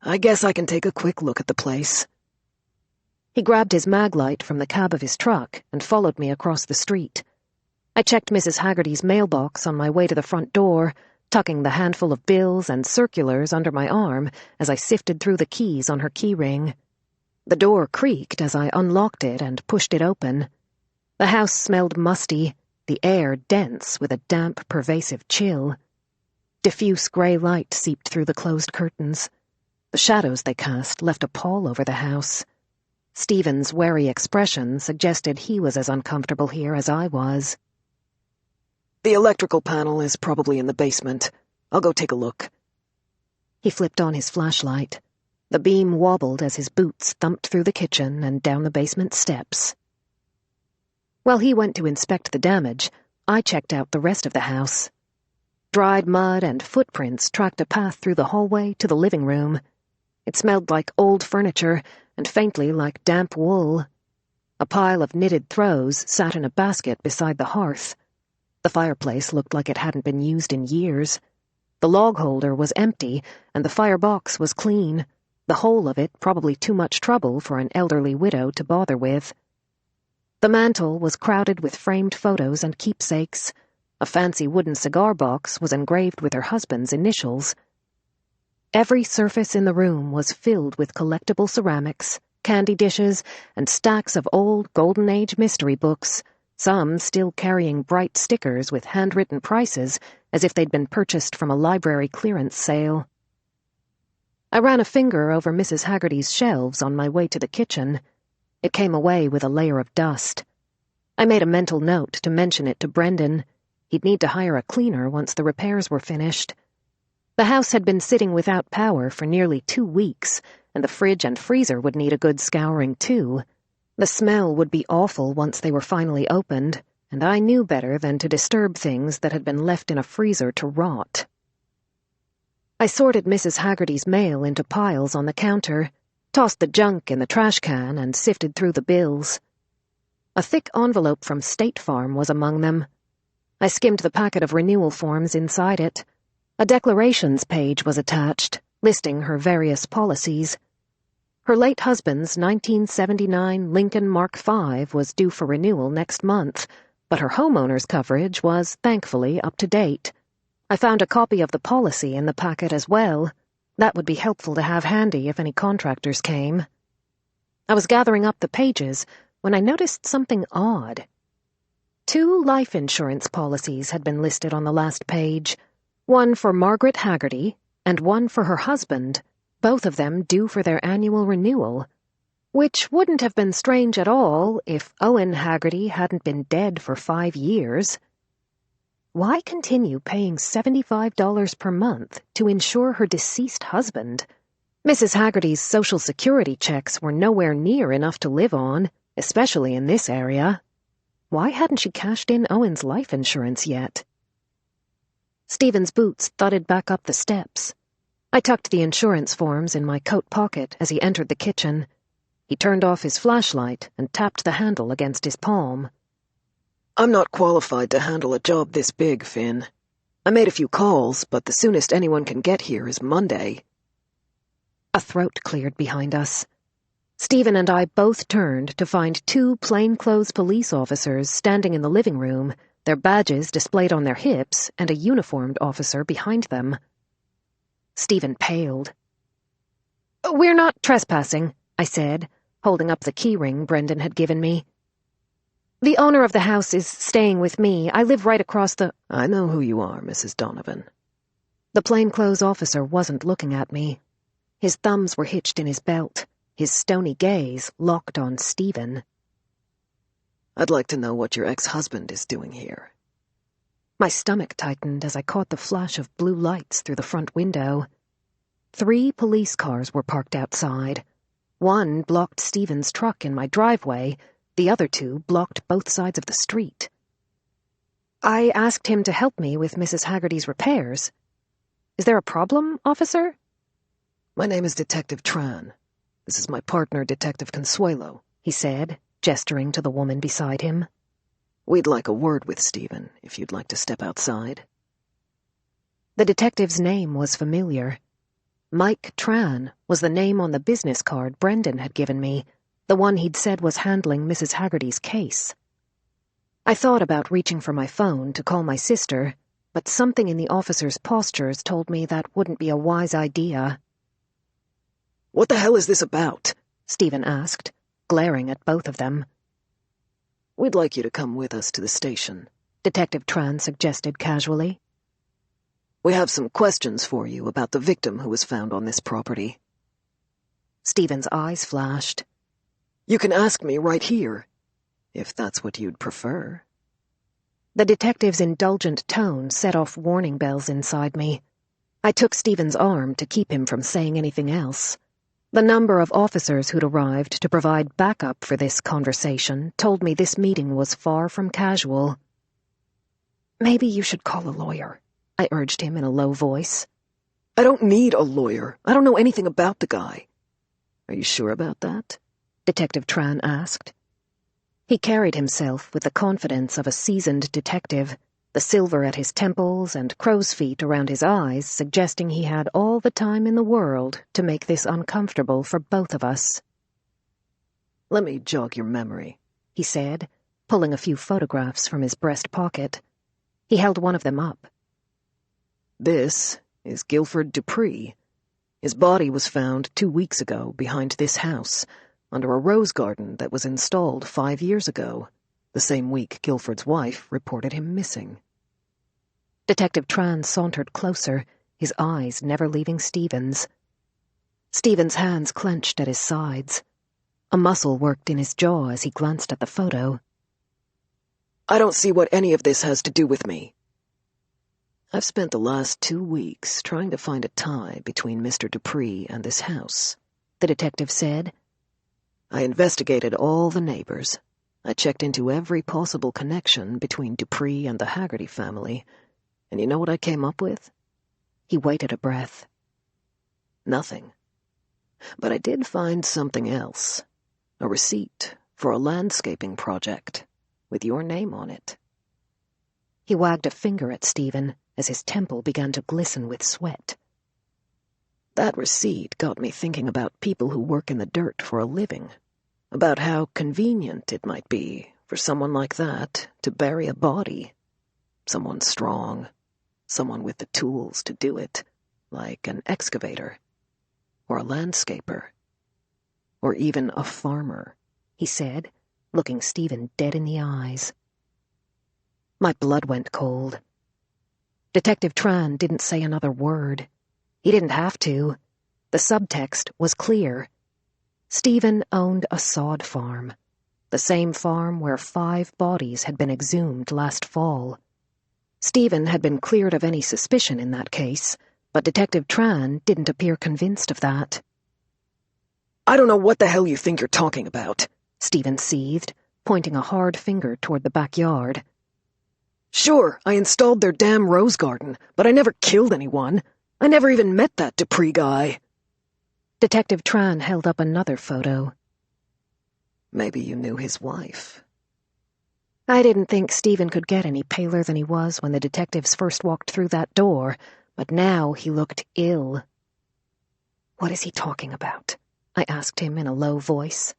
"I guess I can take a quick look at the place." He grabbed his mag light from the cab of his truck and followed me across the street. I checked Mrs. Haggerty's mailbox on my way to the front door, tucking the handful of bills and circulars under my arm as I sifted through the keys on her key ring. The door creaked as I unlocked it and pushed it open. The house smelled musty, the air dense with a damp, pervasive chill. Diffuse gray light seeped through the closed curtains. The shadows they cast left a pall over the house. Stephen's wary expression suggested he was as uncomfortable here as I was. "The electrical panel is probably in the basement. I'll go take a look." He flipped on his flashlight. The beam wobbled as his boots thumped through the kitchen and down the basement steps. While he went to inspect the damage, I checked out the rest of the house. Dried mud and footprints tracked a path through the hallway to the living room. It smelled like old furniture and faintly like damp wool. A pile of knitted throws sat in a basket beside the hearth. The fireplace looked like it hadn't been used in years. The log holder was empty, and the firebox was clean, the whole of it probably too much trouble for an elderly widow to bother with. The mantel was crowded with framed photos and keepsakes. A fancy wooden cigar box was engraved with her husband's initials. Every surface in the room was filled with collectible ceramics, candy dishes, and stacks of old Golden Age mystery books, some still carrying bright stickers with handwritten prices as if they'd been purchased from a library clearance sale. I ran a finger over Mrs. Haggerty's shelves on my way to the kitchen. It came away with a layer of dust. I made a mental note to mention it to Brendan. He'd need to hire a cleaner once the repairs were finished. The house had been sitting without power for nearly 2 weeks, and the fridge and freezer would need a good scouring too. The smell would be awful once they were finally opened, and I knew better than to disturb things that had been left in a freezer to rot. I sorted Mrs. Haggerty's mail into piles on the counter, tossed the junk in the trash can, and sifted through the bills. A thick envelope from State Farm was among them. I skimmed the packet of renewal forms inside it. A declarations page was attached, listing her various policies. Her late husband's 1979 Lincoln Mark V was due for renewal next month, but her homeowner's coverage was thankfully up to date. I found a copy of the policy in the packet as well. That would be helpful to have handy if any contractors came. I was gathering up the pages when I noticed something odd. 2 life insurance policies had been listed on the last page, one for Margaret Haggerty and one for her husband, both of them due for their annual renewal, which wouldn't have been strange at all if Owen Haggerty hadn't been dead for 5 years. Why continue paying $75 per month to insure her deceased husband? Mrs. Haggerty's Social Security checks were nowhere near enough to live on, especially in this area. Why hadn't she cashed in Owen's life insurance yet? Stephen's boots thudded back up the steps. I tucked the insurance forms in my coat pocket as he entered the kitchen. He turned off his flashlight and tapped the handle against his palm. I'm not qualified to handle a job this big, Finn. I made a few calls, but the soonest anyone can get here is Monday. A throat cleared behind us. Stephen and I both turned to find 2 plainclothes police officers standing in the living room, their badges displayed on their hips, and a uniformed officer behind them. Stephen paled. "We're not trespassing," I said, holding up the keyring Brendan had given me. "The owner of the house is staying with me. I live right across the—" I know who you are, Mrs. Donovan. The plainclothes officer wasn't looking at me. His thumbs were hitched in his belt, his stony gaze locked on Stephen. I'd like to know what your ex-husband is doing here. My stomach tightened as I caught the flash of blue lights through the front window. 3 police cars were parked outside. One blocked Stephen's truck in my driveway. The other 2 blocked both sides of the street. I asked him to help me with Mrs. Haggerty's repairs. Is there a problem, officer? My name is Detective Tran. This is my partner, Detective Consuelo, he said, gesturing to the woman beside him. We'd like a word with Stephen, if you'd like to step outside. The detective's name was familiar. Mike Tran was the name on the business card Brendan had given me, the one he'd said was handling Mrs. Haggerty's case. I thought about reaching for my phone to call my sister, but something in the officer's postures told me that wouldn't be a wise idea. "What the hell is this about?" Stephen asked, glaring at both of them. "We'd like you to come with us to the station," Detective Tran suggested casually. "We have some questions for you about the victim who was found on this property." Stephen's eyes flashed. "You can ask me right here, if that's what you'd prefer." The detective's indulgent tone set off warning bells inside me. I took Stephen's arm to keep him from saying anything else. The number of officers who'd arrived to provide backup for this conversation told me this meeting was far from casual. "Maybe you should call a lawyer," I urged him in a low voice. "I don't need a lawyer. I don't know anything about the guy." "Are you sure about that?" Detective Tran asked. He carried himself with the confidence of a seasoned detective, the silver at his temples and crow's feet around his eyes suggesting he had all the time in the world to make this uncomfortable for both of us. "Let me jog your memory," he said, pulling a few photographs from his breast pocket. He held one of them up. "This is Guilford Dupree. His body was found 2 weeks ago behind this house, under a rose garden that was installed 5 years ago, the same week Guilford's wife reported him missing." Detective Tran sauntered closer, his eyes never leaving Stephen's. Stephen's hands clenched at his sides. A muscle worked in his jaw as he glanced at the photo. "I don't see what any of this has to do with me." "I've spent the last 2 weeks trying to find a tie between Mr. Dupree and this house," the detective said. "I investigated all the neighbors. I checked into every possible connection between Dupree and the Haggerty family, and you know what I came up with?" He waited a breath. "Nothing. But I did find something else. A receipt for a landscaping project, with your name on it." He wagged a finger at Stephen as his temple began to glisten with sweat. That receipt got me thinking about people who work in the dirt for a living, about how convenient it might be for someone like that to bury a body. Someone strong, someone with the tools to do it, like an excavator, or a landscaper, or even a farmer, he said, looking Stephen dead in the eyes. My blood went cold. Detective Tran didn't say another word. He didn't have to. The subtext was clear. Stephen owned a sod farm, the same farm where 5 bodies had been exhumed last fall. Stephen had been cleared of any suspicion in that case, but Detective Tran didn't appear convinced of that. I don't know what the hell you think you're talking about, Stephen seethed, pointing a hard finger toward the backyard. Sure, I installed their damn rose garden, but I never killed anyone. I never even met that Dupree guy. Detective Tran held up another photo. Maybe you knew his wife. I didn't think Stephen could get any paler than he was when the detectives first walked through that door, but now he looked ill. What is he talking about? I asked him in a low voice.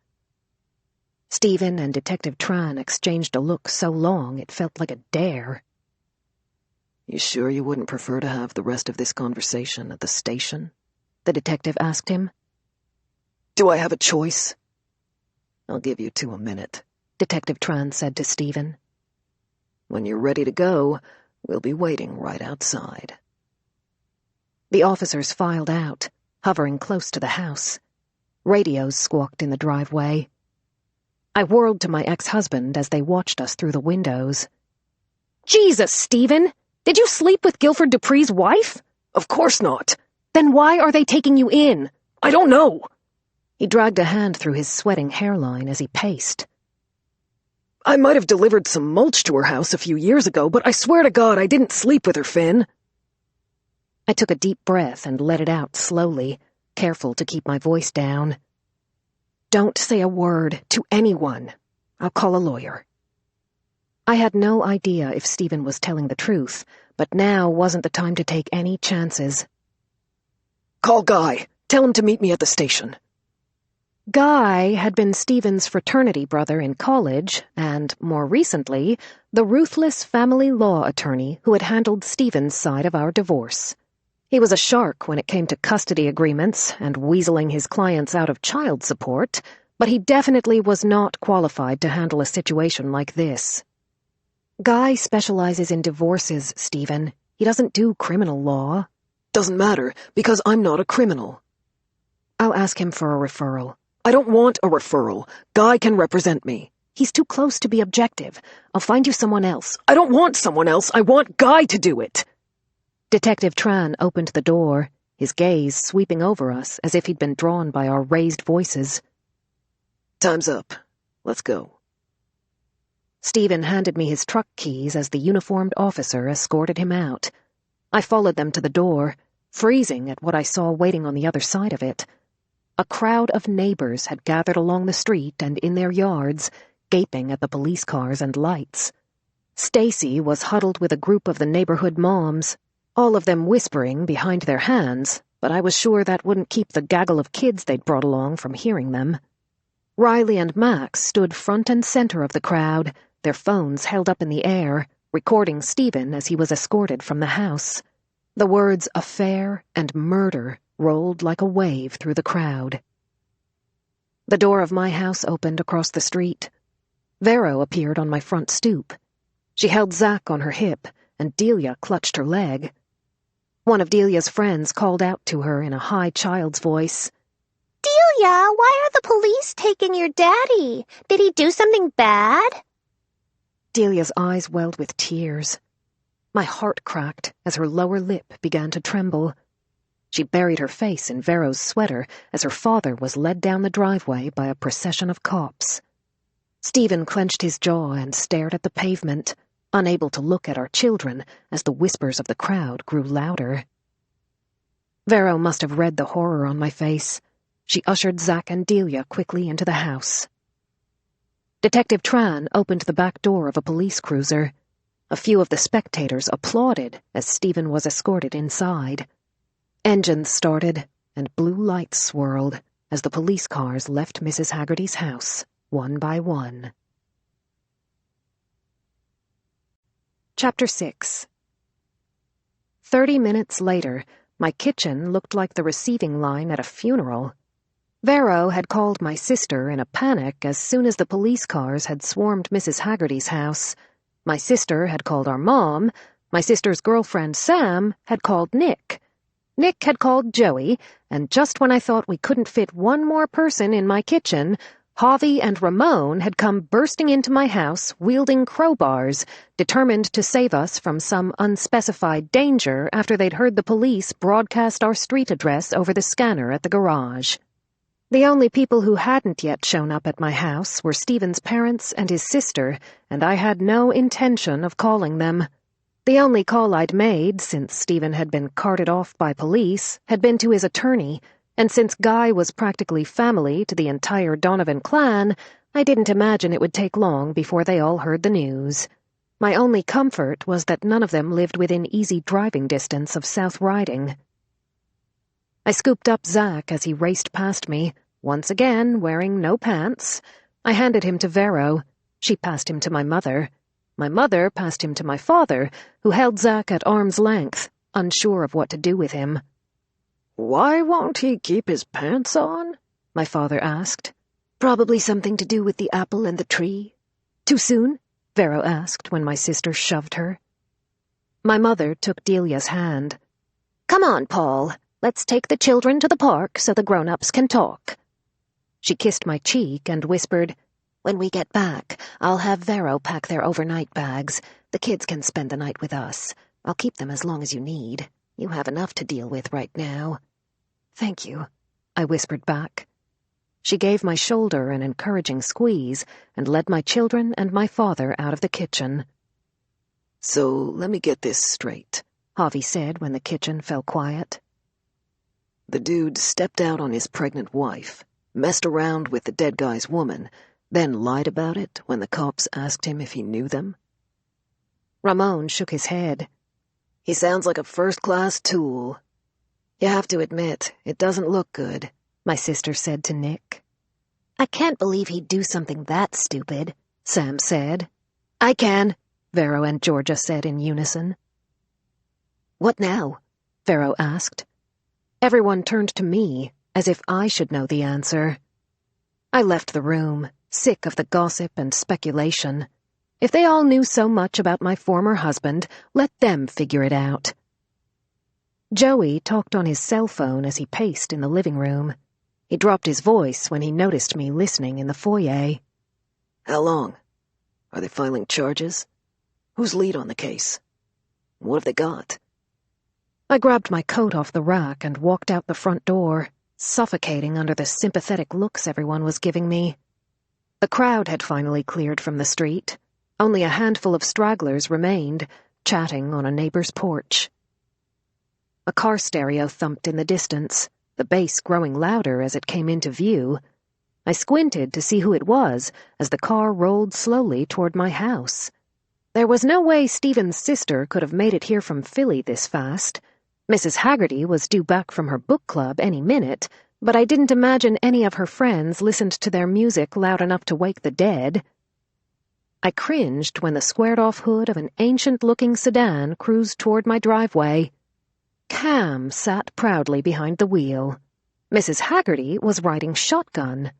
Stephen and Detective Tran exchanged a look so long it felt like a dare. You sure you wouldn't prefer to have the rest of this conversation at the station? The detective asked him. Do I have a choice? I'll give you 2 a minute, Detective Tran said to Stephen. When you're ready to go, we'll be waiting right outside. The officers filed out, hovering close to the house. Radios squawked in the driveway. I whirled to my ex-husband as they watched us through the windows. Jesus, Stephen! Did you sleep with Guilford Dupree's wife? Of course not. Then why are they taking you in? I don't know. He dragged a hand through his sweating hairline as he paced. I might have delivered some mulch to her house a few years ago, but I swear to God I didn't sleep with her, Finn. I took a deep breath and let it out slowly, careful to keep my voice down. Don't say a word to anyone. I'll call a lawyer. I had no idea if Stephen was telling the truth, but now wasn't the time to take any chances. Call Guy. Tell him to meet me at the station. Guy had been Stephen's fraternity brother in college and, more recently, the ruthless family law attorney who had handled Stephen's side of our divorce. He was a shark when it came to custody agreements and weaseling his clients out of child support, but he definitely was not qualified to handle a situation like this. Guy specializes in divorces, Stephen. He doesn't do criminal law. Doesn't matter, because I'm not a criminal. I'll ask him for a referral. I don't want a referral. Guy can represent me. He's too close to be objective. I'll find you someone else. I don't want someone else. I want Guy to do it. Detective Tran opened the door, his gaze sweeping over us as if he'd been drawn by our raised voices. Time's up. Let's go. Stephen handed me his truck keys as the uniformed officer escorted him out. I followed them to the door, freezing at what I saw waiting on the other side of it. A crowd of neighbors had gathered along the street and in their yards, gaping at the police cars and lights. Stacy was huddled with a group of the neighborhood moms, all of them whispering behind their hands, but I was sure that wouldn't keep the gaggle of kids they'd brought along from hearing them. Riley and Max stood front and center of the crowd, their phones held up in the air, recording Stephen as he was escorted from the house. The words affair and murder rolled like a wave through the crowd. The door of my house opened across the street. Vero appeared on my front stoop. She held Zach on her hip, and Delia clutched her leg. One of Delia's friends called out to her in a high child's voice. Delia, why are the police taking your daddy? Did he do something bad? Delia's eyes welled with tears. My heart cracked as her lower lip began to tremble. She buried her face in Vero's sweater as her father was led down the driveway by a procession of cops. Stephen clenched his jaw and stared at the pavement, unable to look at our children as the whispers of the crowd grew louder. Vero must have read the horror on my face. She ushered Zach and Delia quickly into the house. Detective Tran opened the back door of a police cruiser. A few of the spectators applauded as Stephen was escorted inside. Engines started, and blue lights swirled as the police cars left Mrs. Haggerty's house, one by one. Chapter 6. 30 minutes later, my kitchen looked like the receiving line at a funeral. Vero had called my sister in a panic as soon as the police cars had swarmed Mrs. Haggerty's house. My sister had called our mom. My sister's girlfriend, Sam, had called Nick. Nick had called Joey, and just when I thought we couldn't fit one more person in my kitchen, Javi and Ramon had come bursting into my house wielding crowbars, determined to save us from some unspecified danger after they'd heard the police broadcast our street address over the scanner at the garage. The only people who hadn't yet shown up at my house were Stephen's parents and his sister, and I had no intention of calling them. The only call I'd made, since Stephen had been carted off by police, had been to his attorney, and since Guy was practically family to the entire Donovan clan, I didn't imagine it would take long before they all heard the news. My only comfort was that none of them lived within easy driving distance of South Riding. I scooped up Zach as he raced past me, once again wearing no pants. I handed him to Vero. She passed him to my mother. My mother passed him to my father, who held Zach at arm's length, unsure of what to do with him. "Why won't he keep his pants on?" my father asked. "Probably something to do with the apple and the tree." "Too soon?" Vero asked when my sister shoved her. My mother took Delia's hand. "Come on, Paul. Let's take the children to the park so the grown-ups can talk." She kissed my cheek and whispered, "When we get back, I'll have Vero pack their overnight bags. The kids can spend the night with us. I'll keep them as long as you need. You have enough to deal with right now." "Thank you," I whispered back. She gave my shoulder an encouraging squeeze and led my children and my father out of the kitchen. "So let me get this straight," Javi said when the kitchen fell quiet. "The dude stepped out on his pregnant wife, messed around with the dead guy's woman, then lied about it when the cops asked him if he knew them?" Ramon shook his head. "He sounds like a first-class tool. You have to admit, it doesn't look good," my sister said to Nick. "I can't believe he'd do something that stupid," Sam said. "I can," Vero and Georgia said in unison. "What now?" Vero asked. Everyone turned to me, as if I should know the answer. I left the room, sick of the gossip and speculation. If they all knew so much about my former husband, let them figure it out. Joey talked on his cell phone as he paced in the living room. He dropped his voice when he noticed me listening in the foyer. "How long? Are they filing charges? Who's lead on the case? What have they got?" I grabbed my coat off the rack and walked out the front door, suffocating under the sympathetic looks everyone was giving me. The crowd had finally cleared from the street. Only a handful of stragglers remained, chatting on a neighbor's porch. A car stereo thumped in the distance, the bass growing louder as it came into view. I squinted to see who it was as the car rolled slowly toward my house. There was no way Stephen's sister could have made it here from Philly this fast. Mrs. Haggerty was due back from her book club any minute, but I didn't imagine any of her friends listened to their music loud enough to wake the dead. I cringed when the squared-off hood of an ancient-looking sedan cruised toward my driveway. Cam sat proudly behind the wheel. Mrs. Haggerty was riding shotgun.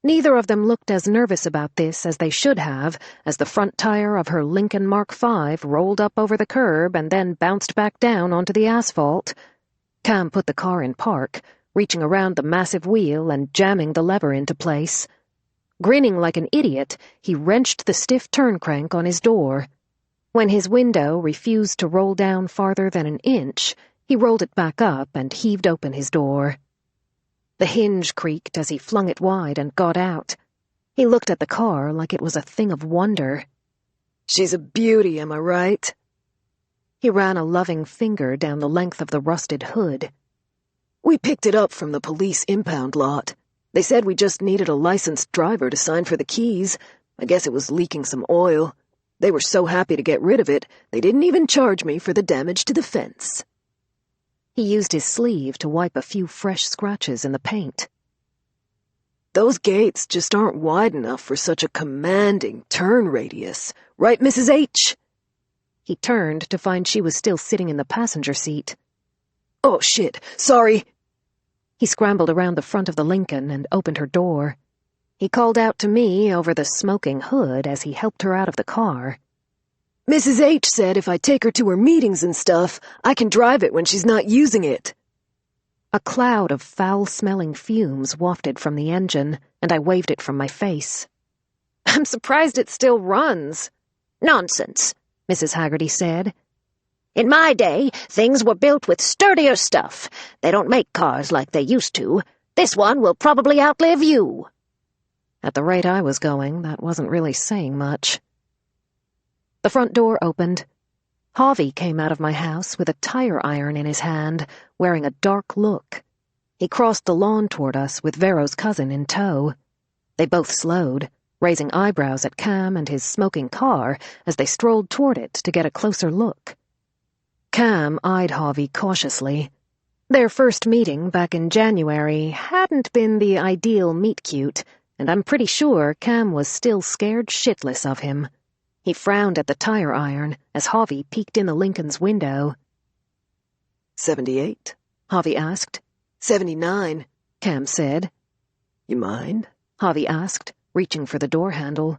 Neither of them looked as nervous about this as they should have, as the front tire of her Lincoln Mark V rolled up over the curb and then bounced back down onto the asphalt. Cam put the car in park, reaching around the massive wheel and jamming the lever into place. Grinning like an idiot, he wrenched the stiff turn crank on his door. When his window refused to roll down farther than an inch, he rolled it back up and heaved open his door. The hinge creaked as he flung it wide and got out. He looked at the car like it was a thing of wonder. "She's a beauty, am I right?" He ran a loving finger down the length of the rusted hood. "We picked it up from the police impound lot. They said we just needed a licensed driver to sign for the keys. I guess it was leaking some oil. They were so happy to get rid of it, they didn't even charge me for the damage to the fence." He used his sleeve to wipe a few fresh scratches in the paint. Those gates just aren't wide enough for such a commanding turn radius, right, Mrs. H? He turned to find she was still sitting in the passenger seat. Oh, shit, sorry. He scrambled around the front of the Lincoln and opened her door. He called out to me over the smoking hood as he helped her out of the car. Mrs. H said if I take her to her meetings and stuff, I can drive it when she's not using it. A cloud of foul-smelling fumes wafted from the engine, and I waved it from my face. I'm surprised it still runs. Nonsense, Mrs. Haggerty said. In my day, things were built with sturdier stuff. They don't make cars like they used to. This one will probably outlive you. At the rate I was going, that wasn't really saying much. The front door opened. Javi came out of my house with a tire iron in his hand, wearing a dark look. He crossed the lawn toward us with Vero's cousin in tow. They both slowed, raising eyebrows at Cam and his smoking car as they strolled toward it to get a closer look. Cam eyed Javi cautiously. Their first meeting back in January hadn't been the ideal meet-cute, and I'm pretty sure Cam was still scared shitless of him. He frowned at the tire iron as Javi peeked in the Lincoln's window. 78? Javi asked. 79, Cam said. You mind? Javi asked, reaching for the door handle.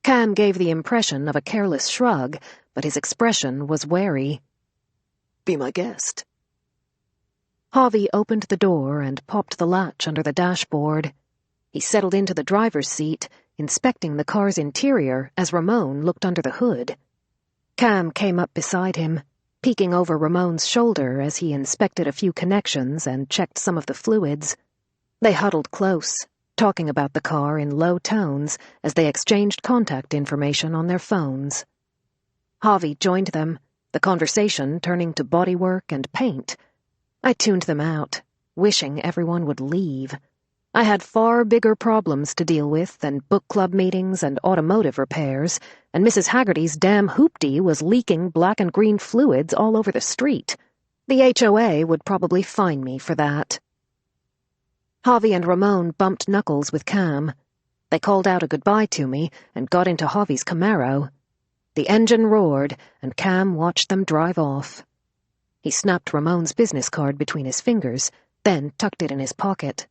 Cam gave the impression of a careless shrug, but his expression was wary. Be my guest. Javi opened the door and popped the latch under the dashboard. He settled into the driver's seat, inspecting the car's interior as Ramon looked under the hood. Cam came up beside him, peeking over Ramon's shoulder as he inspected a few connections and checked some of the fluids. They huddled close, talking about the car in low tones as they exchanged contact information on their phones. Javi joined them, the conversation turning to bodywork and paint. I tuned them out, wishing everyone would leave. I had far bigger problems to deal with than book club meetings and automotive repairs, and Mrs. Haggerty's damn hoopty was leaking black and green fluids all over the street. The HOA would probably fine me for that. Javi and Ramon bumped knuckles with Cam. They called out a goodbye to me and got into Javi's Camaro. The engine roared, and Cam watched them drive off. He snapped Ramon's business card between his fingers, then tucked it in his pocket.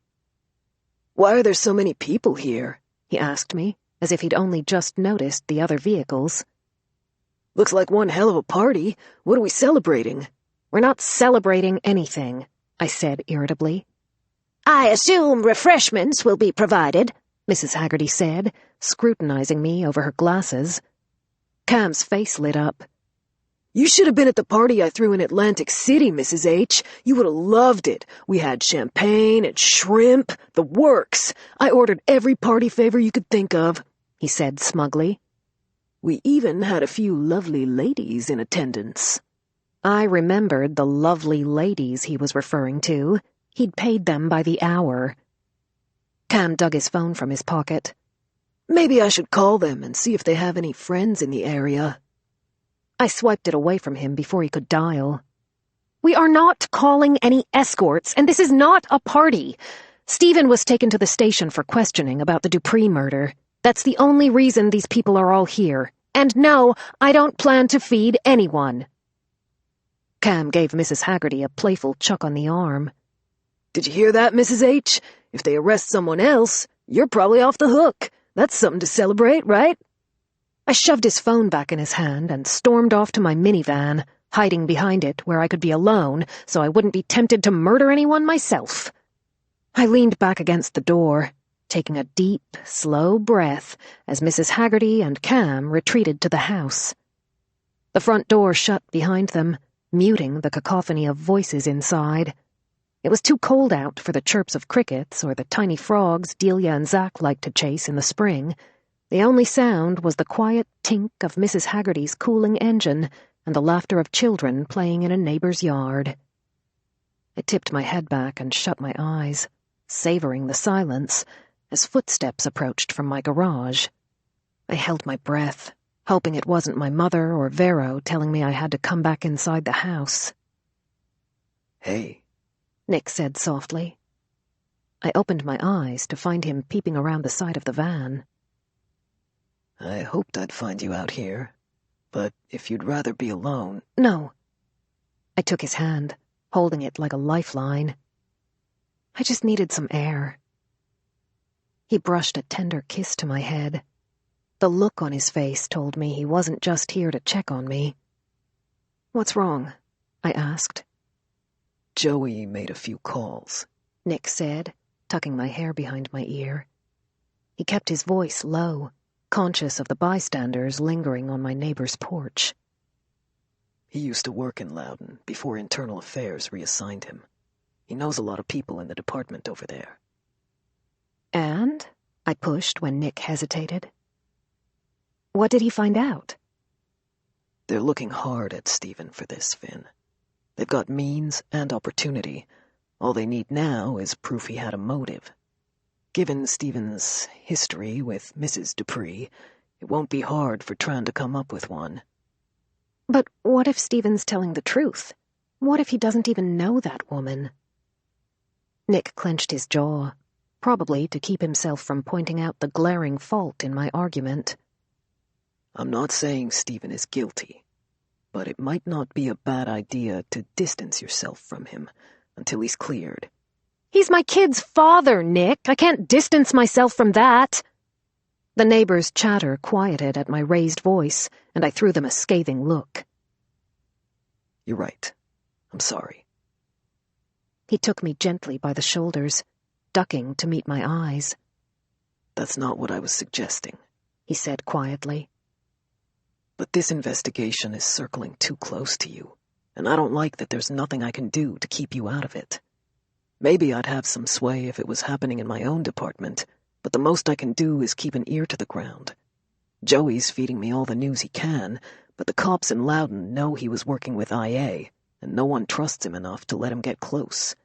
Why are there so many people here? He asked me, as if he'd only just noticed the other vehicles. Looks like one hell of a party. What are we celebrating? We're not celebrating anything, I said irritably. I assume refreshments will be provided, Mrs. Haggerty said, scrutinizing me over her glasses. Cam's face lit up. You should have been at the party I threw in Atlantic City, Mrs. H. You would have loved it. We had champagne and shrimp, the works. I ordered every party favor you could think of, he said smugly. We even had a few lovely ladies in attendance. I remembered the lovely ladies he was referring to. He'd paid them by the hour. Cam dug his phone from his pocket. Maybe I should call them and see if they have any friends in the area. I swiped it away from him before he could dial. We are not calling any escorts, and this is not a party. Stephen was taken to the station for questioning about the Dupree murder. That's the only reason these people are all here. And no, I don't plan to feed anyone. Cam gave Mrs. Haggerty a playful chuck on the arm. Did you hear that, Mrs. H? If they arrest someone else, you're probably off the hook. That's something to celebrate, right? I shoved his phone back in his hand and stormed off to my minivan, hiding behind it where I could be alone so I wouldn't be tempted to murder anyone myself. I leaned back against the door, taking a deep, slow breath as Mrs. Haggerty and Cam retreated to the house. The front door shut behind them, muting the cacophony of voices inside. It was too cold out for the chirps of crickets or the tiny frogs Delia and Zach liked to chase in the spring. The only sound was the quiet tink of Mrs. Haggerty's cooling engine and the laughter of children playing in a neighbor's yard. I tipped my head back and shut my eyes, savoring the silence, as footsteps approached from my garage. I held my breath, hoping it wasn't my mother or Vero telling me I had to come back inside the house. "Hey," Nick said softly. I opened my eyes to find him peeping around the side of the van. "I hoped I'd find you out here, but if you'd rather be alone—" "No." I took his hand, holding it like a lifeline. I just needed some air. He brushed a tender kiss to my head. The look on his face told me he wasn't just here to check on me. "What's wrong?" I asked. "Joey made a few calls," Nick said, tucking my hair behind my ear. He kept his voice low, conscious of the bystanders lingering on my neighbor's porch. "He used to work in Loudon before Internal Affairs reassigned him. He knows a lot of people in the department over there." "And?" I pushed when Nick hesitated. "What did he find out?" "They're looking hard at Stephen for this, Finn. They've got means and opportunity. All they need now is proof he had a motive. Given Stephen's history with Mrs. Dupree, it won't be hard for Tran to come up with one." "But what if Stephen's telling the truth? What if he doesn't even know that woman?" Nick clenched his jaw, probably to keep himself from pointing out the glaring fault in my argument. "I'm not saying Stephen is guilty, but it might not be a bad idea to distance yourself from him until he's cleared." "He's my kid's father, Nick. I can't distance myself from that." The neighbors' chatter quieted at my raised voice, and I threw them a scathing look. "You're right. I'm sorry." He took me gently by the shoulders, ducking to meet my eyes. "That's not what I was suggesting," he said quietly. "But this investigation is circling too close to you, and I don't like that there's nothing I can do to keep you out of it. Maybe I'd have some sway if it was happening in my own department, but the most I can do is keep an ear to the ground. Joey's feeding me all the news he can, but the cops in Loudon know he was working with IA, and no one trusts him enough to let him get close.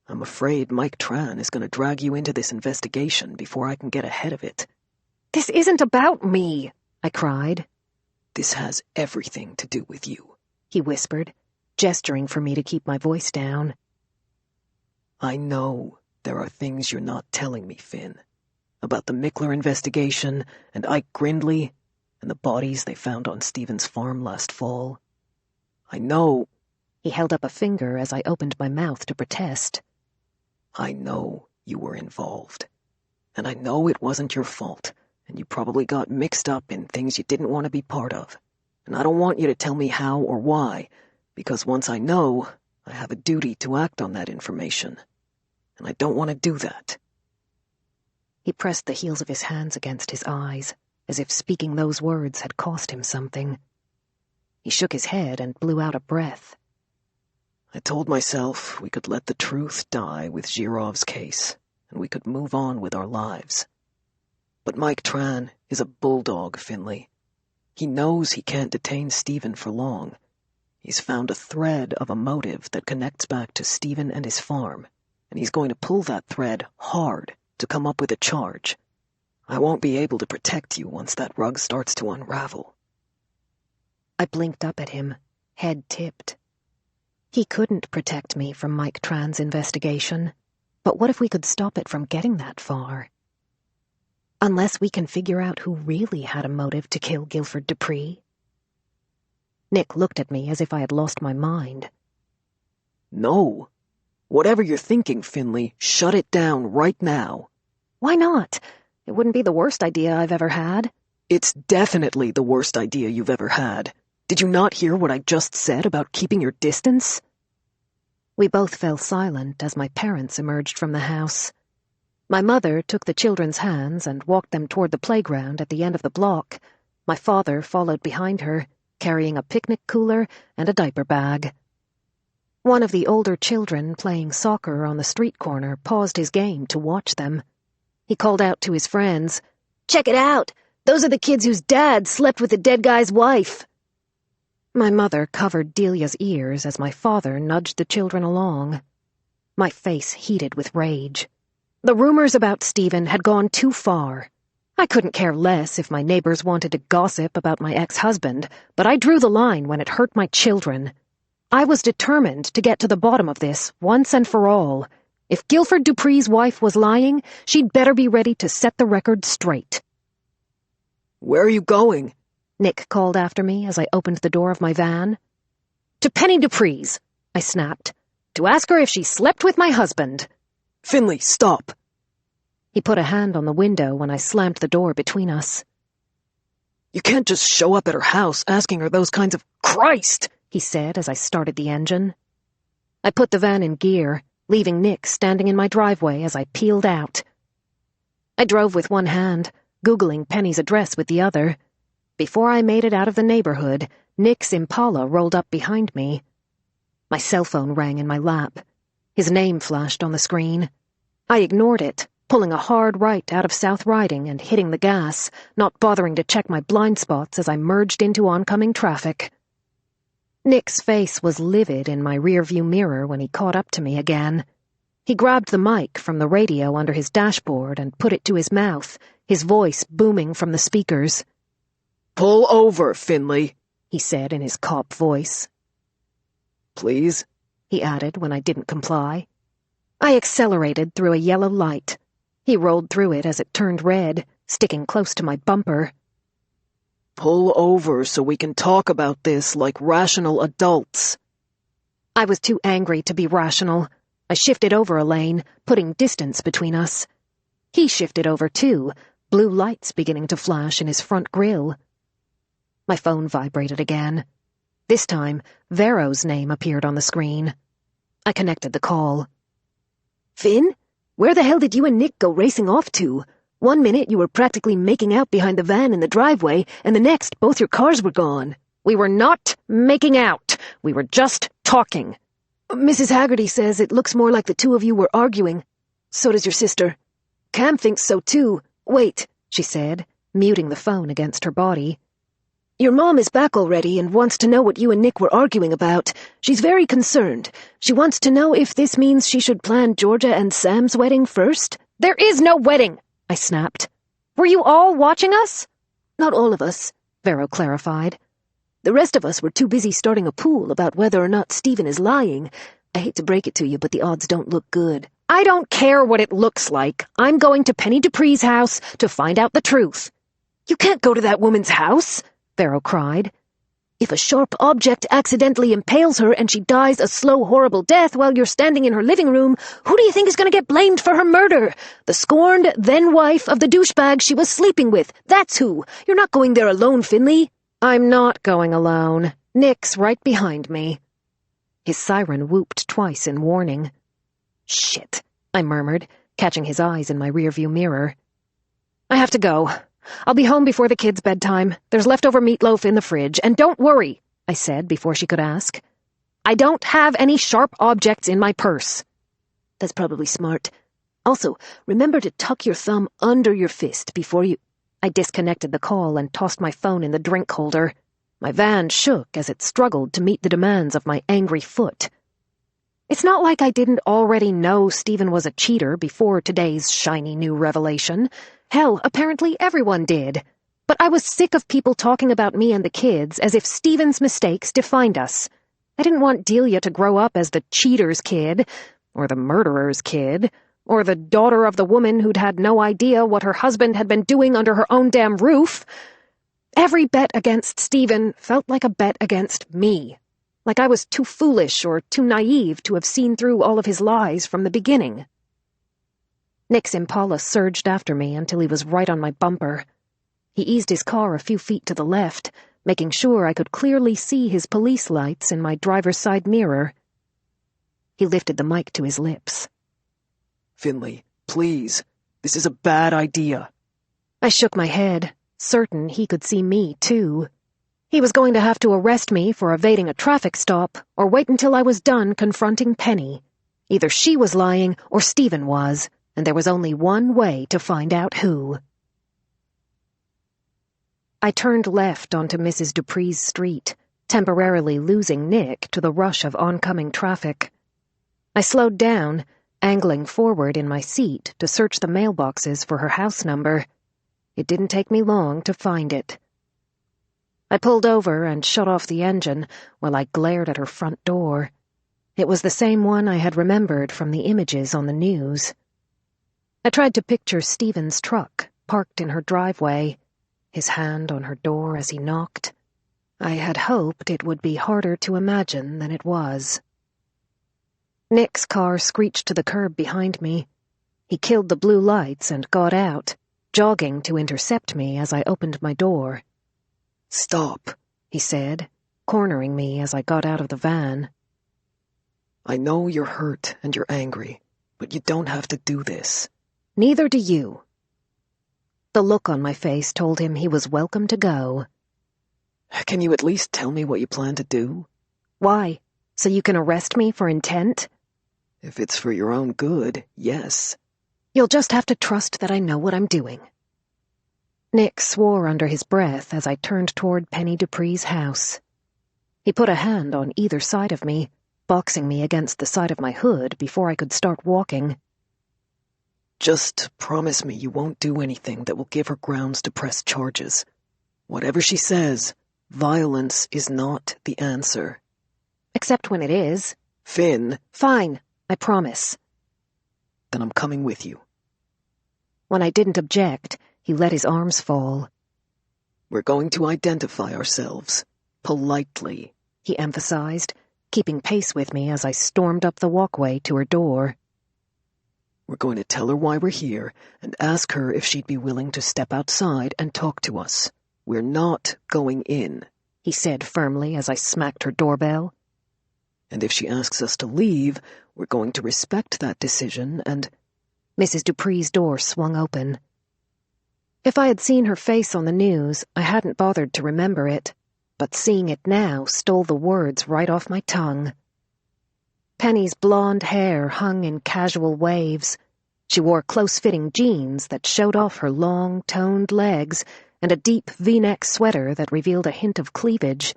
I'm afraid Mike Tran is going to drag you into this investigation before I can get ahead of it." "This isn't about me," I cried. "This has everything to do with you," he whispered, gesturing for me to keep my voice down. "I know there are things you're not telling me, Finn. About the Mickler investigation, and Ike Grindley, and the bodies they found on Stephen's farm last fall. I know—" He held up a finger as I opened my mouth to protest. "I know you were involved. And I know it wasn't your fault, and you probably got mixed up in things you didn't want to be part of. And I don't want you to tell me how or why, because once I know, I have a duty to act on that information. And I don't want to do that." He pressed the heels of his hands against his eyes, as if speaking those words had cost him something. He shook his head and blew out a breath. "I told myself we could let the truth die with Girov's case, and we could move on with our lives. But Mike Tran is a bulldog, Finlay. He knows he can't detain Stephen for long. He's found a thread of a motive that connects back to Stephen and his farm, and he's going to pull that thread hard to come up with a charge. I won't be able to protect you once that rug starts to unravel." I blinked up at him, head tipped. He couldn't protect me from Mike Tran's investigation, but what if we could stop it from getting that far? Unless we can figure out who really had a motive to kill Guilford Dupree. Nick looked at me as if I had lost my mind. "No. Whatever you're thinking, Finlay, shut it down right now." "Why not? It wouldn't be the worst idea I've ever had." "It's definitely the worst idea you've ever had. Did you not hear what I just said about keeping your distance?" We both fell silent as my parents emerged from the house. My mother took the children's hands and walked them toward the playground at the end of the block. My father followed behind her, carrying a picnic cooler and a diaper bag. One of the older children playing soccer on the street corner paused his game to watch them. He called out to his friends, "Check it out! Those are the kids whose dad slept with the dead guy's wife." My mother covered Delia's ears as my father nudged the children along. My face heated with rage. The rumors about Stephen had gone too far. I couldn't care less if my neighbors wanted to gossip about my ex-husband, but I drew the line when it hurt my children. I was determined to get to the bottom of this once and for all. If Guilford Dupree's wife was lying, she'd better be ready to set the record straight. "Where are you going?" Nick called after me as I opened the door of my van. "To Penny Dupree's," I snapped, "to ask her if she slept with my husband." "Finlay, stop!" He put a hand on the window when I slammed the door between us. "You can't just show up at her house asking her those kinds of— Christ!" he said as I started the engine. I put the van in gear, leaving Nick standing in my driveway as I peeled out. I drove with one hand, Googling Penny's address with the other. Before I made it out of the neighborhood, Nick's Impala rolled up behind me. My cell phone rang in my lap. His name flashed on the screen. I ignored it, pulling a hard right out of South Riding and hitting the gas, not bothering to check my blind spots as I merged into oncoming traffic. Nick's face was livid in my rearview mirror when he caught up to me again. He grabbed the mic from the radio under his dashboard and put it to his mouth, his voice booming from the speakers. "Pull over, Finlay," he said in his cop voice. "Please?" he added when I didn't comply. I accelerated through a yellow light. He rolled through it as it turned red, sticking close to my bumper. "Pull over so we can talk about this like rational adults." I was too angry to be rational. I shifted over a lane, putting distance between us. He shifted over too, blue lights beginning to flash in his front grille. My phone vibrated again. This time, Vero's name appeared on the screen. I connected the call. "Finn? Where the hell did you and Nick go racing off to? 1 minute you were practically making out behind the van in the driveway, and the next both your cars were gone." "We were not making out. We were just talking." "Mrs. Haggerty says it looks more like the two of you were arguing. So does your sister. Cam thinks so too. Wait," she said, muting the phone against her body. "Your mom is back already and wants to know what you and Nick were arguing about. She's very concerned. She wants to know if this means she should plan Georgia and Sam's wedding first." "There is no wedding," I snapped. "Were you all watching us?" "Not all of us," Vero clarified. "The rest of us were too busy starting a pool about whether or not Stephen is lying. I hate to break it to you, but the odds don't look good." "I don't care what it looks like. I'm going to Penny Dupree's house to find out the truth." "You can't go to that woman's house," Vero cried. "If a sharp object accidentally impales her and she dies a slow, horrible death while you're standing in her living room, who do you think is going to get blamed for her murder? The scorned then-wife of the douchebag she was sleeping with. That's who. You're not going there alone, Finlay." "I'm not going alone. Nick's right behind me." His siren whooped twice in warning. "Shit," I murmured, catching his eyes in my rearview mirror. "I have to go. I'll be home before the kids' bedtime. There's leftover meatloaf in the fridge, and don't worry," I said before she could ask. "I don't have any sharp objects in my purse." "That's probably smart. Also, remember to tuck your thumb under your fist before you—" I disconnected the call and tossed my phone in the drink holder. My van shook as it struggled to meet the demands of my angry foot. It's not like I didn't already know Stephen was a cheater before today's shiny new revelation. Hell, apparently everyone did. But I was sick of people talking about me and the kids as if Stephen's mistakes defined us. I didn't want Delia to grow up as the cheater's kid, or the murderer's kid, or the daughter of the woman who'd had no idea what her husband had been doing under her own damn roof. Every bet against Stephen felt like a bet against me. Like I was too foolish or too naive to have seen through all of his lies from the beginning. Nick's Impala surged after me until he was right on my bumper. He eased his car a few feet to the left, making sure I could clearly see his police lights in my driver's side mirror. He lifted the mic to his lips. "Finlay, please. This is a bad idea." I shook my head, certain he could see me, too. He was going to have to arrest me for evading a traffic stop, or wait until I was done confronting Penny. Either she was lying or Stephen was, and there was only one way to find out who. I turned left onto Mrs. Dupree's street, temporarily losing Nick to the rush of oncoming traffic. I slowed down, angling forward in my seat to search the mailboxes for her house number. It didn't take me long to find it. I pulled over and shut off the engine while I glared at her front door. It was the same one I had remembered from the images on the news. I tried to picture Stephen's truck parked in her driveway, his hand on her door as he knocked. I had hoped it would be harder to imagine than it was. Nick's car screeched to the curb behind me. He killed the blue lights and got out, jogging to intercept me as I opened my door. "Stop," he said, cornering me as I got out of the van. "I know you're hurt and you're angry, but you don't have to do this." "Neither do you." The look on my face told him he was welcome to go. "Can you at least tell me what you plan to do?" "Why? So you can arrest me for intent?" "If it's for your own good, yes." "You'll just have to trust that I know what I'm doing." Nick swore under his breath as I turned toward Penny Dupree's house. He put a hand on either side of me, boxing me against the side of my hood before I could start walking. "Just promise me you won't do anything that will give her grounds to press charges. Whatever she says, violence is not the answer." "Except when it is." "Finn." "Fine, I promise." "Then I'm coming with you." When I didn't object, he let his arms fall. "We're going to identify ourselves. Politely," he emphasized, keeping pace with me as I stormed up the walkway to her door. "We're going to tell her why we're here and ask her if she'd be willing to step outside and talk to us. We're not going in," he said firmly as I smacked her doorbell. "And if she asks us to leave, we're going to respect that decision and—" Mrs. Dupree's door swung open. If I had seen her face on the news, I hadn't bothered to remember it, but seeing it now stole the words right off my tongue. Penny's blonde hair hung in casual waves. She wore close-fitting jeans that showed off her long, toned legs and a deep V-neck sweater that revealed a hint of cleavage.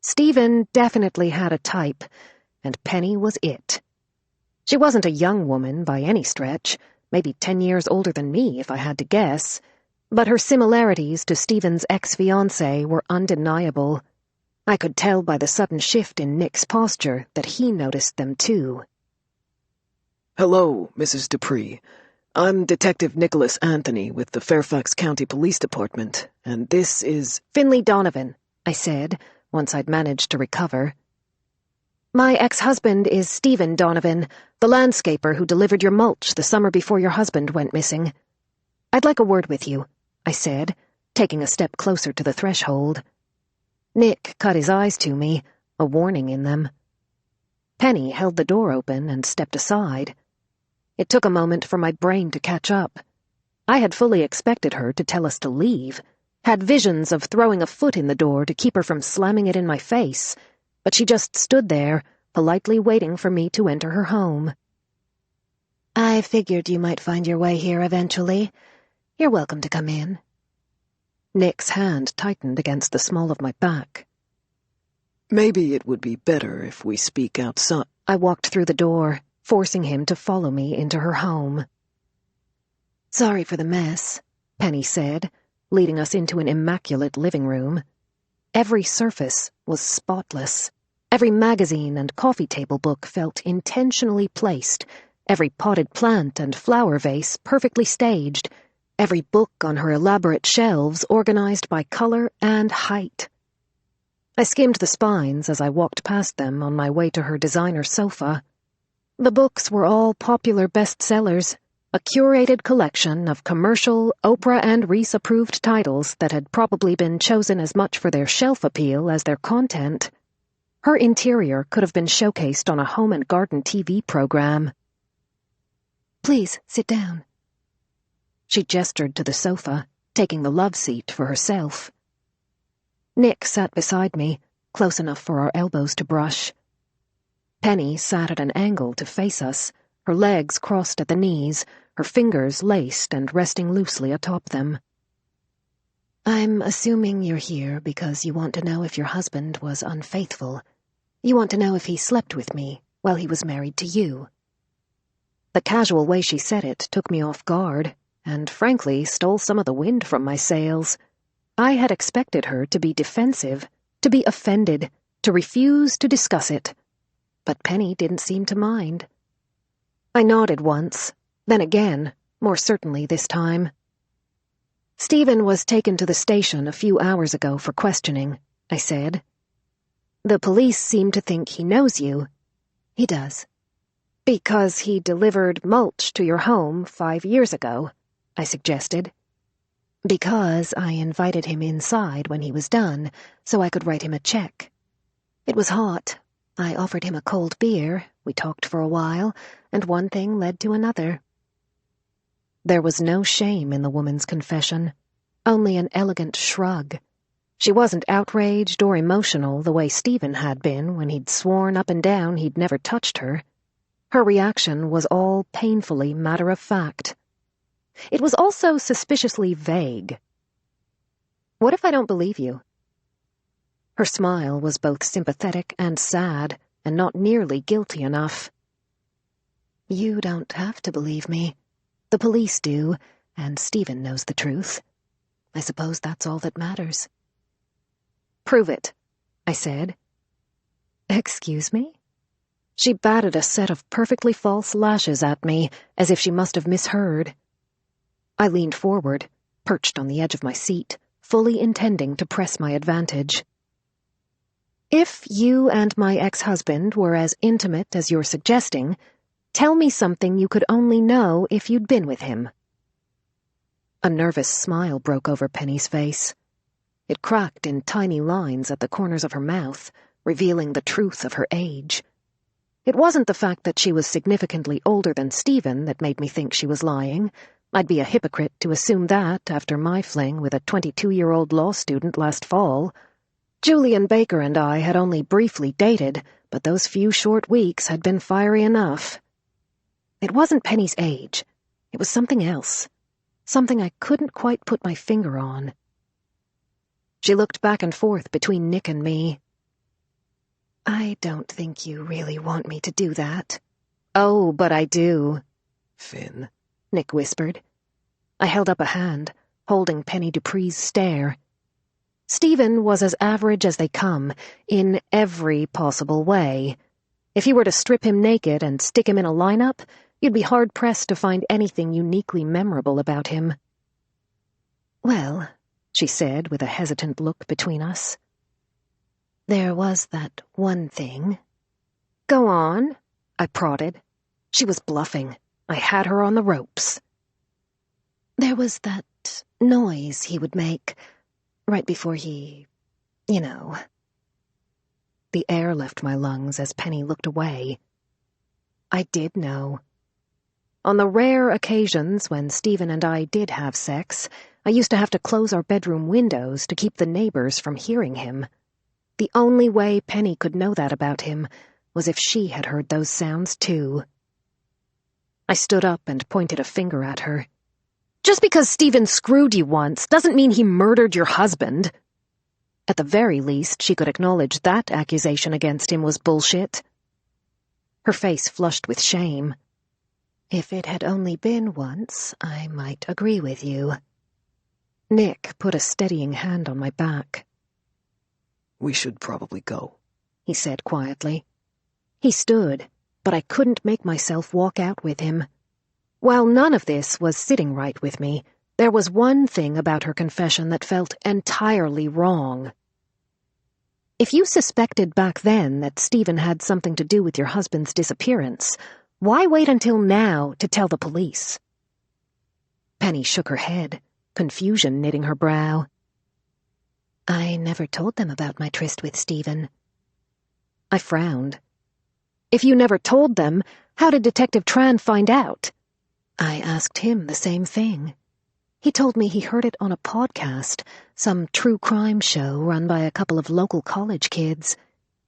Stephen definitely had a type, and Penny was it. She wasn't a young woman by any stretch, maybe 10 years older than me if I had to guess, but her similarities to Stephen's ex-fiancée were undeniable. I could tell by the sudden shift in Nick's posture that he noticed them too. "Hello, Mrs. Dupree. I'm Detective Nicholas Anthony with the Fairfax County Police Department, and this is—" "Finlay Donovan," I said, once I'd managed to recover. "My ex-husband is Stephen Donovan, the landscaper who delivered your mulch the summer before your husband went missing. I'd like a word with you," I said, taking a step closer to the threshold. Nick cut his eyes to me, a warning in them. Penny held the door open and stepped aside. It took a moment for my brain to catch up. I had fully expected her to tell us to leave, had visions of throwing a foot in the door to keep her from slamming it in my face, but she just stood there, politely waiting for me to enter her home. "I figured you might find your way here eventually. You're welcome to come in." Nick's hand tightened against the small of my back. "Maybe it would be better if we speak outside." I walked through the door, forcing him to follow me into her home. "Sorry for the mess," Penny said, leading us into an immaculate living room. Every surface was spotless. Every magazine and coffee table book felt intentionally placed, every potted plant and flower vase perfectly staged, every book on her elaborate shelves organized by color and height. I skimmed the spines as I walked past them on my way to her designer sofa. The books were all popular bestsellers, a curated collection of commercial, Oprah and Reese-approved titles that had probably been chosen as much for their shelf appeal as their content. Her interior could have been showcased on a home and garden TV program. "Please, sit down." She gestured to the sofa, taking the love seat for herself. Nick sat beside me, close enough for our elbows to brush. Penny sat at an angle to face us, her legs crossed at the knees, her fingers laced and resting loosely atop them. "I'm assuming you're here because you want to know if your husband was unfaithful. You want to know if he slept with me while he was married to you." The casual way she said it took me off guard, and frankly stole some of the wind from my sails. I had expected her to be defensive, to be offended, to refuse to discuss it. But Penny didn't seem to mind. I nodded once, then again, more certainly this time. "Stephen was taken to the station a few hours ago for questioning," I said. "The police seem to think he knows you." "He does." "Because he delivered mulch to your home 5 years ago," I suggested. "Because I invited him inside when he was done, so I could write him a check. It was hot. I offered him a cold beer, we talked for a while, and one thing led to another." There was no shame in the woman's confession, only an elegant shrug. She wasn't outraged or emotional the way Stephen had been when he'd sworn up and down he'd never touched her. Her reaction was all painfully matter-of-fact. It was also suspiciously vague. "What if I don't believe you?" Her smile was both sympathetic and sad, and not nearly guilty enough. "You don't have to believe me. The police do, and Stephen knows the truth. I suppose that's all that matters." "Prove it," I said. "Excuse me?" She batted a set of perfectly false lashes at me, as if she must have misheard. I leaned forward, perched on the edge of my seat, fully intending to press my advantage. "If you and my ex-husband were as intimate as you're suggesting, tell me something you could only know if you'd been with him." A nervous smile broke over Penny's face. It cracked in tiny lines at the corners of her mouth, revealing the truth of her age. It wasn't the fact that she was significantly older than Stephen that made me think she was lying. I'd be a hypocrite to assume that after my fling with a 22-year-old law student last fall. Julian Baker and I had only briefly dated, but those few short weeks had been fiery enough. It wasn't Penny's age. It was something else. Something I couldn't quite put my finger on. She looked back and forth between Nick and me. "I don't think you really want me to do that." "Oh, but I do." "Finn," Nick whispered. I held up a hand, holding Penny Dupree's stare. Stephen was as average as they come, in every possible way. If you were to strip him naked and stick him in a lineup, you'd be hard-pressed to find anything uniquely memorable about him. "Well," she said with a hesitant look between us, "there was that one thing." "Go on," I prodded. She was bluffing. I had her on the ropes. "There was that noise he would make right before he, you know." The air left my lungs as Penny looked away. I did know. On the rare occasions when Stephen and I did have sex, I used to have to close our bedroom windows to keep the neighbors from hearing him. The only way Penny could know that about him was if she had heard those sounds too. I stood up and pointed a finger at her. "Just because Stephen screwed you once doesn't mean he murdered your husband." At the very least, she could acknowledge that accusation against him was bullshit. Her face flushed with shame. "If it had only been once, I might agree with you." Nick put a steadying hand on my back. "We should probably go," he said quietly. He stood, but I couldn't make myself walk out with him. While none of this was sitting right with me, there was one thing about her confession that felt entirely wrong. If you suspected back then that Stephen had something to do with your husband's disappearance, why wait until now to tell the police? Penny shook her head, confusion knitting her brow. "I never told them about my tryst with Stephen." I frowned. "If you never told them, how did Detective Tran find out?" I asked him the same thing. He told me he heard it on a podcast, some true crime show run by a couple of local college kids.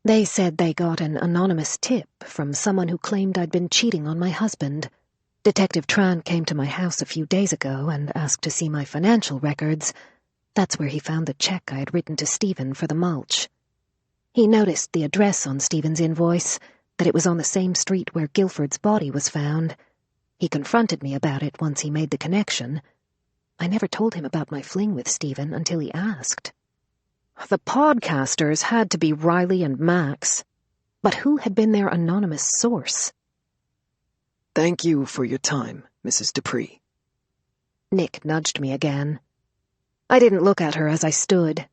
They said they got an anonymous tip from someone who claimed I'd been cheating on my husband. Detective Tran came to my house a few days ago and asked to see my financial records. That's where he found the check I had written to Stephen for the mulch. He noticed the address on Stephen's invoice, that it was on the same street where Guilford's body was found. He confronted me about it once he made the connection. I never told him about my fling with Stephen until he asked. The podcasters had to be Riley and Max, but who had been their anonymous source? Thank you for your time, Mrs. Dupree. Nick nudged me again. I didn't look at her as I stood.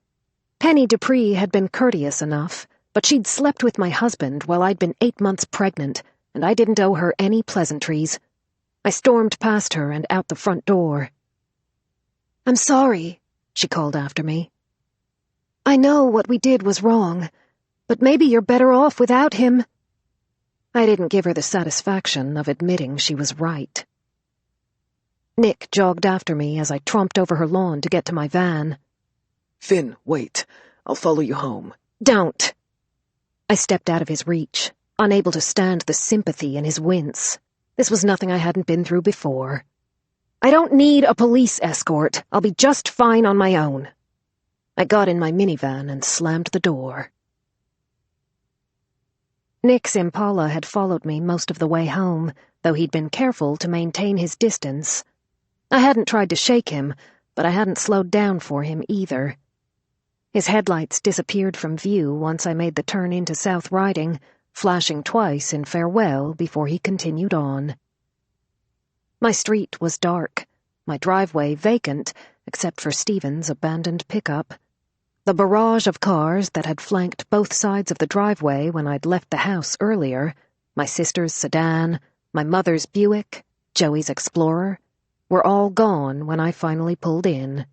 Penny Dupree had been courteous enough, but she'd slept with my husband while I'd been 8 months pregnant, and I didn't owe her any pleasantries. I stormed past her and out the front door. "I'm sorry," she called after me. "I know what we did was wrong, but maybe you're better off without him." I didn't give her the satisfaction of admitting she was right. Nick jogged after me as I tromped over her lawn to get to my van. "Finn, wait. I'll follow you home." "Don't!" I stepped out of his reach, unable to stand the sympathy in his wince. This was nothing I hadn't been through before. "I don't need a police escort. I'll be just fine on my own." I got in my minivan and slammed the door. Nick's Impala had followed me most of the way home, though he'd been careful to maintain his distance. I hadn't tried to shake him, but I hadn't slowed down for him either. His headlights disappeared from view once I made the turn into South Riding, flashing twice in farewell before he continued on. My street was dark, my driveway vacant, except for Stephen's abandoned pickup. The barrage of cars that had flanked both sides of the driveway when I'd left the house earlier, my sister's sedan, my mother's Buick, Joey's Explorer, were all gone when I finally pulled in.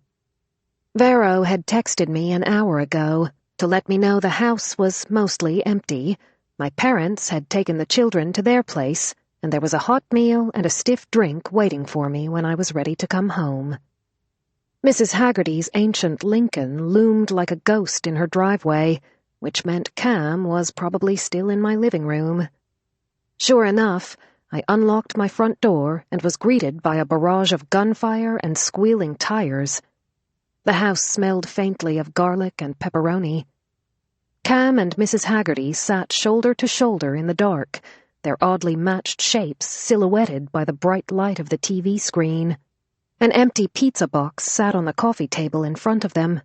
Vero had texted me an hour ago to let me know the house was mostly empty. My parents had taken the children to their place, and there was a hot meal and a stiff drink waiting for me when I was ready to come home. Mrs. Haggerty's ancient Lincoln loomed like a ghost in her driveway, which meant Cam was probably still in my living room. Sure enough, I unlocked my front door and was greeted by a barrage of gunfire and squealing tires. The house smelled faintly of garlic and pepperoni. Cam and Mrs. Haggerty sat shoulder to shoulder in the dark, their oddly matched shapes silhouetted by the bright light of the TV screen. An empty pizza box sat on the coffee table in front of them.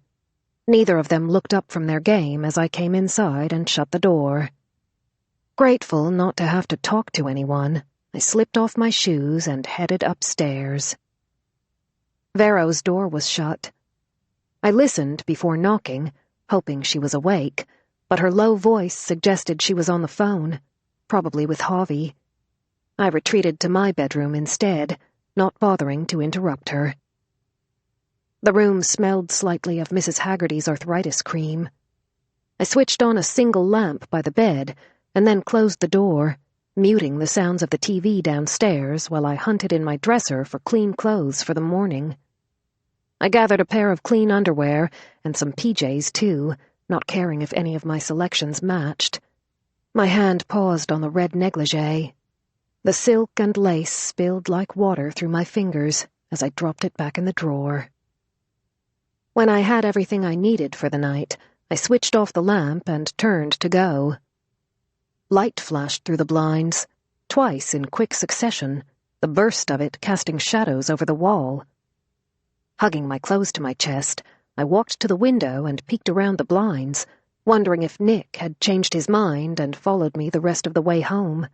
Neither of them looked up from their game as I came inside and shut the door. Grateful not to have to talk to anyone, I slipped off my shoes and headed upstairs. Vero's door was shut. I listened before knocking, hoping she was awake, but her low voice suggested she was on the phone, probably with Javi. I retreated to my bedroom instead, not bothering to interrupt her. The room smelled slightly of Mrs. Haggerty's arthritis cream. I switched on a single lamp by the bed and then closed the door, muting the sounds of the TV downstairs while I hunted in my dresser for clean clothes for the morning. I gathered a pair of clean underwear and some PJs too, not caring if any of my selections matched. My hand paused on the red negligee. The silk and lace spilled like water through my fingers as I dropped it back in the drawer. When I had everything I needed for the night, I switched off the lamp and turned to go. Light flashed through the blinds, twice in quick succession, the burst of it casting shadows over the wall. Hugging my clothes to my chest, I walked to the window and peeked around the blinds, wondering if Nick had changed his mind and followed me the rest of the way home.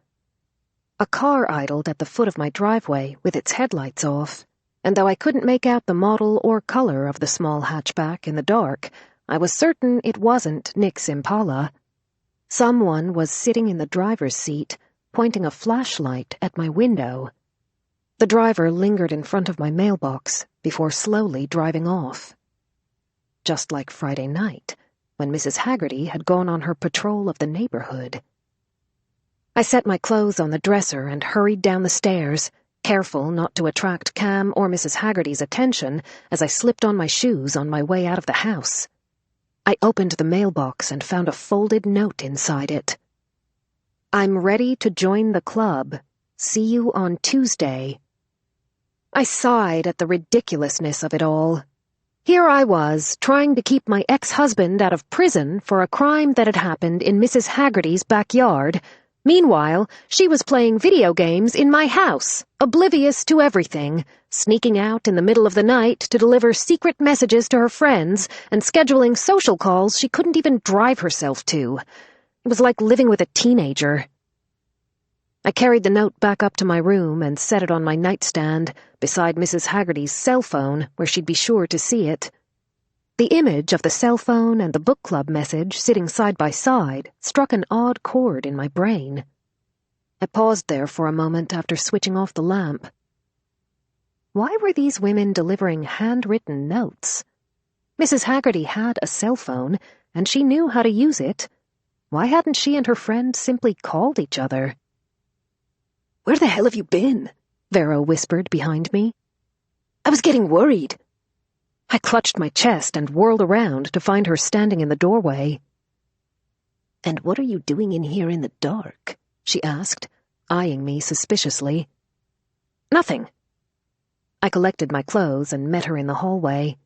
A car idled at the foot of my driveway with its headlights off, and though I couldn't make out the model or color of the small hatchback in the dark, I was certain it wasn't Nick's Impala. Someone was sitting in the driver's seat, pointing a flashlight at my window. The driver lingered in front of my mailbox before slowly driving off. Just like Friday night, when Mrs. Haggerty had gone on her patrol of the neighborhood. I set my clothes on the dresser and hurried down the stairs, careful not to attract Cam or Mrs. Haggerty's attention as I slipped on my shoes on my way out of the house. I opened the mailbox and found a folded note inside it. "I'm ready to join the club. See you on Tuesday." I sighed at the ridiculousness of it all. Here I was, trying to keep my ex-husband out of prison for a crime that had happened in Mrs. Haggerty's backyard, Meanwhile, she was playing video games in my house, oblivious to everything, sneaking out in the middle of the night to deliver secret messages to her friends and scheduling social calls she couldn't even drive herself to. It was like living with a teenager. I carried the note back up to my room and set it on my nightstand beside Mrs. Haggerty's cell phone, where she'd be sure to see it. The image of the cell phone and the book club message sitting side by side struck an odd chord in my brain. I paused there for a moment after switching off the lamp. Why were these women delivering handwritten notes? Mrs. Haggerty had a cell phone, and she knew how to use it. Why hadn't she and her friend simply called each other? "Where the hell have you been?" Vero whispered behind me. "I was getting worried." I clutched my chest and whirled around to find her standing in the doorway. "And what are you doing in here in the dark?" she asked, eyeing me suspiciously. "Nothing." I collected my clothes and met her in the hallway.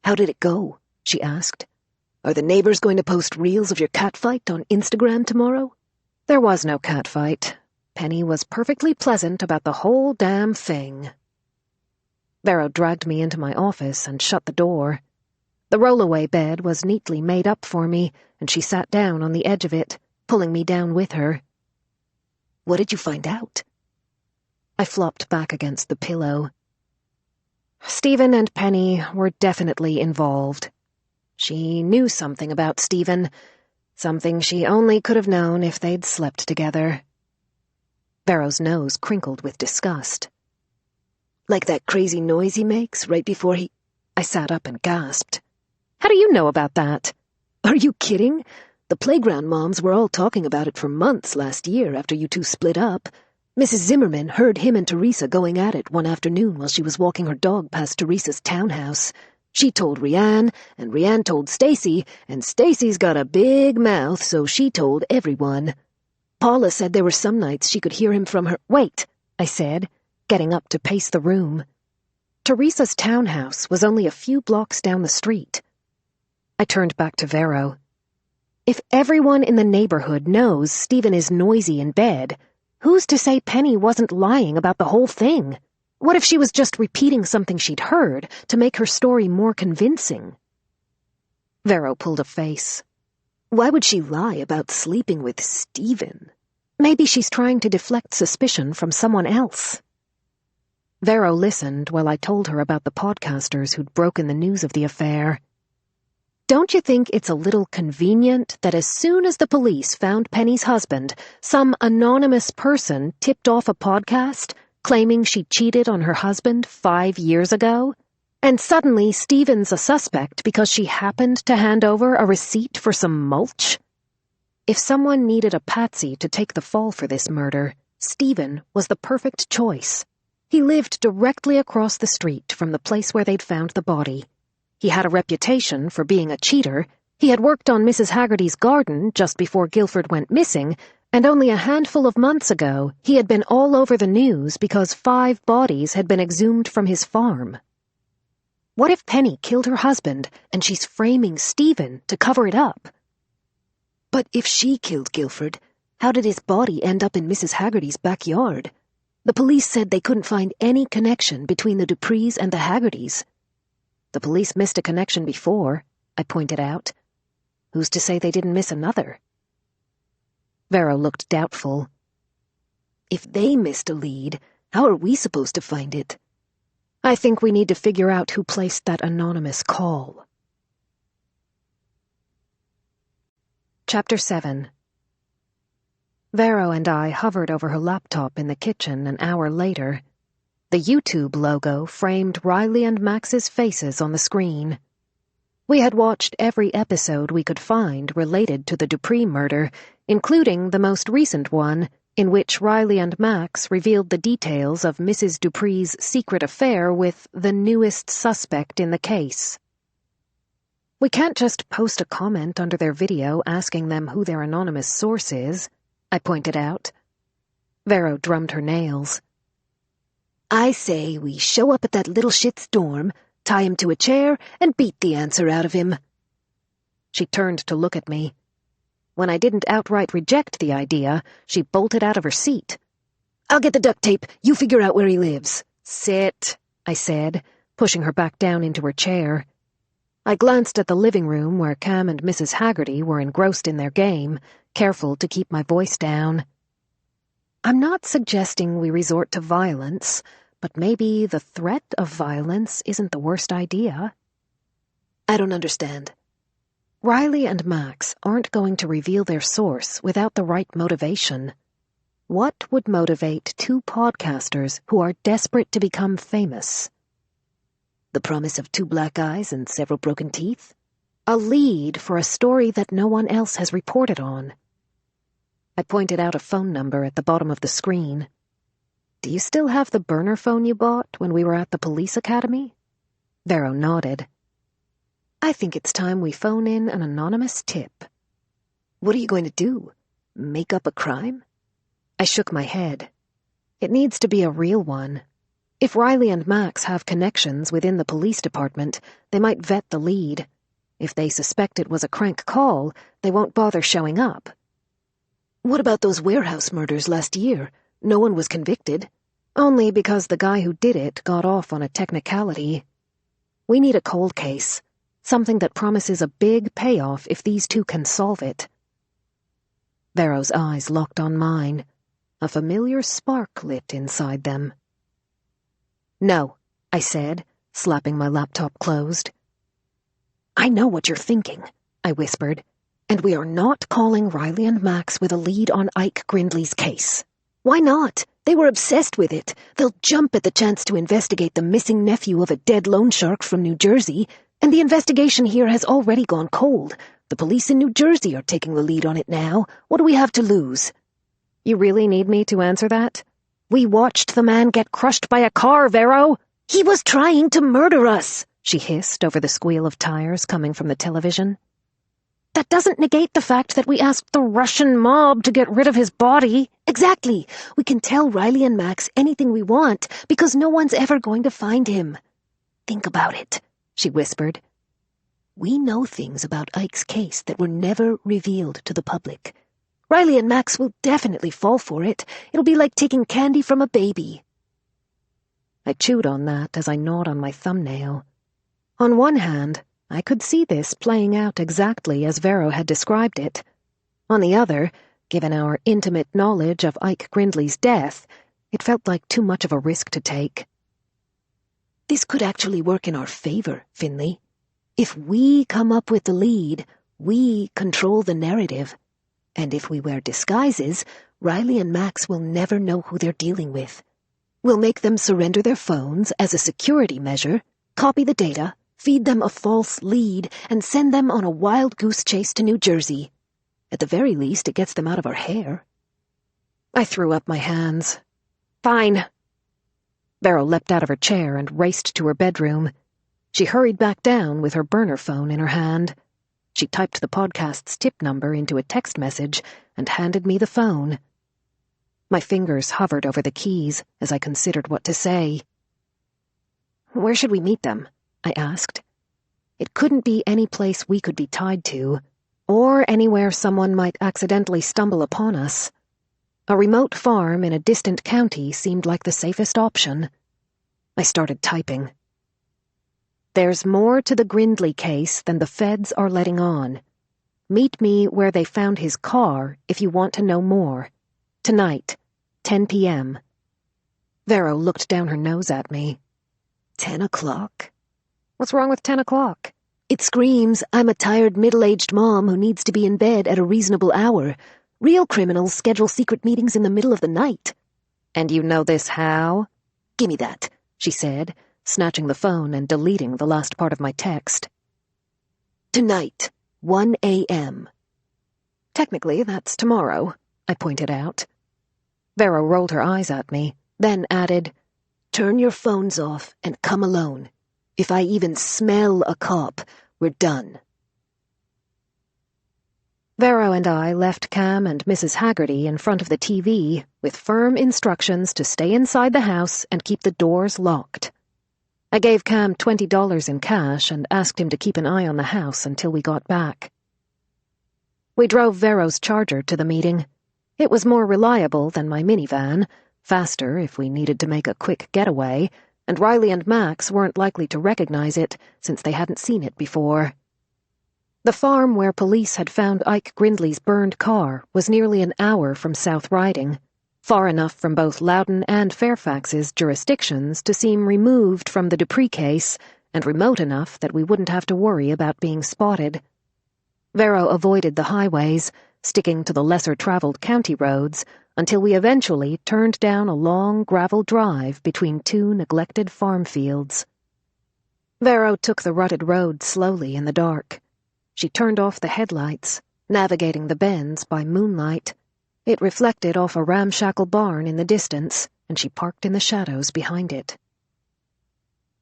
"How did it go?" she asked. "Are the neighbors going to post reels of your catfight on Instagram tomorrow?" There was no catfight. Penny was perfectly pleasant about the whole damn thing. Vero dragged me into my office and shut the door. The roll-away bed was neatly made up for me, and she sat down on the edge of it, pulling me down with her. "What did you find out?" I flopped back against the pillow. Stephen and Penny were definitely involved. She knew something about Stephen, something she only could have known if they'd slept together. Vero's nose crinkled with disgust. "Like that crazy noise he makes right before he—" I sat up and gasped. "How do you know about that?" "Are you kidding? The playground moms were all talking about it for months last year after you two split up. Mrs. Zimmerman heard him and Teresa going at it one afternoon while she was walking her dog past Teresa's townhouse. She told Rianne, and Rianne told Stacy, and Stacy's got a big mouth, so she told everyone. Paula said there were some nights she could hear him from her—" "Wait," I said, getting up to pace the room. Teresa's townhouse was only a few blocks down the street. I turned back to Vero. If everyone in the neighborhood knows Stephen is noisy in bed, who's to say Penny wasn't lying about the whole thing? What if she was just repeating something she'd heard to make her story more convincing? Vero pulled a face. "Why would she lie about sleeping with Stephen?" Maybe she's trying to deflect suspicion from someone else. Vero listened while I told her about the podcasters who'd broken the news of the affair. Don't you think it's a little convenient that as soon as the police found Penny's husband, some anonymous person tipped off a podcast claiming she cheated on her husband 5 years ago? And suddenly Stephen's a suspect because she happened to hand over a receipt for some mulch? If someone needed a patsy to take the fall for this murder, Stephen was the perfect choice. He lived directly across the street from the place where they'd found the body. He had a reputation for being a cheater. He had worked on Mrs. Haggerty's garden just before Guilford went missing, and only a handful of months ago he had been all over the news because 5 bodies had been exhumed from his farm. What if Penny killed her husband and she's framing Stephen to cover it up? But if she killed Guilford, how did his body end up in Mrs. Haggerty's backyard? The police said they couldn't find any connection between the Duprees and the Haggertys. The police missed a connection before, I pointed out. Who's to say they didn't miss another? Vero looked doubtful. If they missed a lead, how are we supposed to find it? I think we need to figure out who placed that anonymous call. Chapter 7. Vero and I hovered over her laptop in the kitchen an hour later. The YouTube logo framed Riley and Max's faces on the screen. We had watched every episode we could find related to the Dupree murder, including the most recent one, in which Riley and Max revealed the details of Mrs. Dupree's secret affair with the newest suspect in the case. We can't just post a comment under their video asking them who their anonymous source is, I pointed out. Vero drummed her nails. I say we show up at that little shit's dorm, tie him to a chair, and beat the answer out of him. She turned to look at me. When I didn't outright reject the idea, she bolted out of her seat. "I'll get the duct tape. You figure out where he lives." "Sit," I said, pushing her back down into her chair. I glanced at the living room where Cam and Mrs. Haggerty were engrossed in their game, careful to keep my voice down. I'm not suggesting we resort to violence, but maybe the threat of violence isn't the worst idea. I don't understand. Riley and Max aren't going to reveal their source without the right motivation. What would motivate two podcasters who are desperate to become famous? The promise of 2 black eyes and several broken teeth? A lead for a story that no one else has reported on. I pointed out a phone number at the bottom of the screen. "Do you still have the burner phone you bought when we were at the police academy?" Vero nodded. "I think it's time we phone in an anonymous tip." "What are you going to do? Make up a crime?" I shook my head. "It needs to be a real one. If Riley and Max have connections within the police department, they might vet the lead. If they suspect it was a crank call, they won't bother showing up." "What about those warehouse murders last year? No one was convicted." "Only because the guy who did it got off on a technicality. We need a cold case, something that promises a big payoff if these two can solve it." Vero's eyes locked on mine. A familiar spark lit inside them. "No," I said, slapping my laptop closed. "I know what you're thinking," I whispered, "and we are not calling Riley and Max with a lead on Ike Grindley's case." "Why not? They were obsessed with it. They'll jump at the chance to investigate the missing nephew of a dead loan shark from New Jersey, and the investigation here has already gone cold. The police in New Jersey are taking the lead on it now. What do we have to lose?" You really need me to answer that? We watched the man get crushed by a car, Vero! "He was trying to murder us!" she hissed over the squeal of tires coming from the television. "That doesn't negate the fact that we asked the Russian mob to get rid of his body." "Exactly. We can tell Riley and Max anything we want because no one's ever going to find him. Think about it," she whispered. "We know things about Ike's case that were never revealed to the public. Riley and Max will definitely fall for it. It'll be like taking candy from a baby." I chewed on that as I gnawed on my thumbnail. On one hand, I could see this playing out exactly as Vero had described it. On the other, given our intimate knowledge of Ike Grindley's death, it felt like too much of a risk to take. "This could actually work in our favor, Finlay. If we come up with the lead, we control the narrative. And if we wear disguises, Riley and Max will never know who they're dealing with. We'll make them surrender their phones as a security measure, copy the data, feed them a false lead, and send them on a wild goose chase to New Jersey. At the very least, it gets them out of our hair." I threw up my hands. "Fine." Vero leapt out of her chair and raced to her bedroom. She hurried back down with her burner phone in her hand. She typed the podcast's tip number into a text message and handed me the phone. My fingers hovered over the keys as I considered what to say. "Where should we meet them?" I asked. It couldn't be any place we could be tied to, or anywhere someone might accidentally stumble upon us. A remote farm in a distant county seemed like the safest option. I started typing. "There's more to the Grindley case than the feds are letting on. Meet me where they found his car if you want to know more. Tonight, 10 p.m. Vero looked down her nose at me. 10 o'clock? What's wrong with 10 o'clock? It screams, I'm a tired middle-aged mom who needs to be in bed at a reasonable hour. Real criminals schedule secret meetings in the middle of the night. And you know this how? Gimme that, she said, snatching the phone and deleting the last part of my text. Tonight, 1 a.m. Technically, that's tomorrow, I pointed out. Vero rolled her eyes at me, then added, Turn your phones off and come alone. If I even smell a cop, we're done. Vero and I left Cam and Mrs. Haggerty in front of the TV with firm instructions to stay inside the house and keep the doors locked. I gave Cam $20 in cash and asked him to keep an eye on the house until we got back. We drove Vero's Charger to the meeting. It was more reliable than my minivan, faster if we needed to make a quick getaway, and Riley and Max weren't likely to recognize it since they hadn't seen it before. The farm where police had found Ike Grindley's burned car was nearly an hour from South Riding, far enough from both Loudon and Fairfax's jurisdictions to seem removed from the Dupree case, and remote enough that we wouldn't have to worry about being spotted. Vero avoided the highways, sticking to the lesser-traveled county roads, until we eventually turned down a long gravel drive between two neglected farm fields. Vero took the rutted road slowly in the dark. She turned off the headlights, navigating the bends by moonlight. It reflected off a ramshackle barn in the distance, and she parked in the shadows behind it.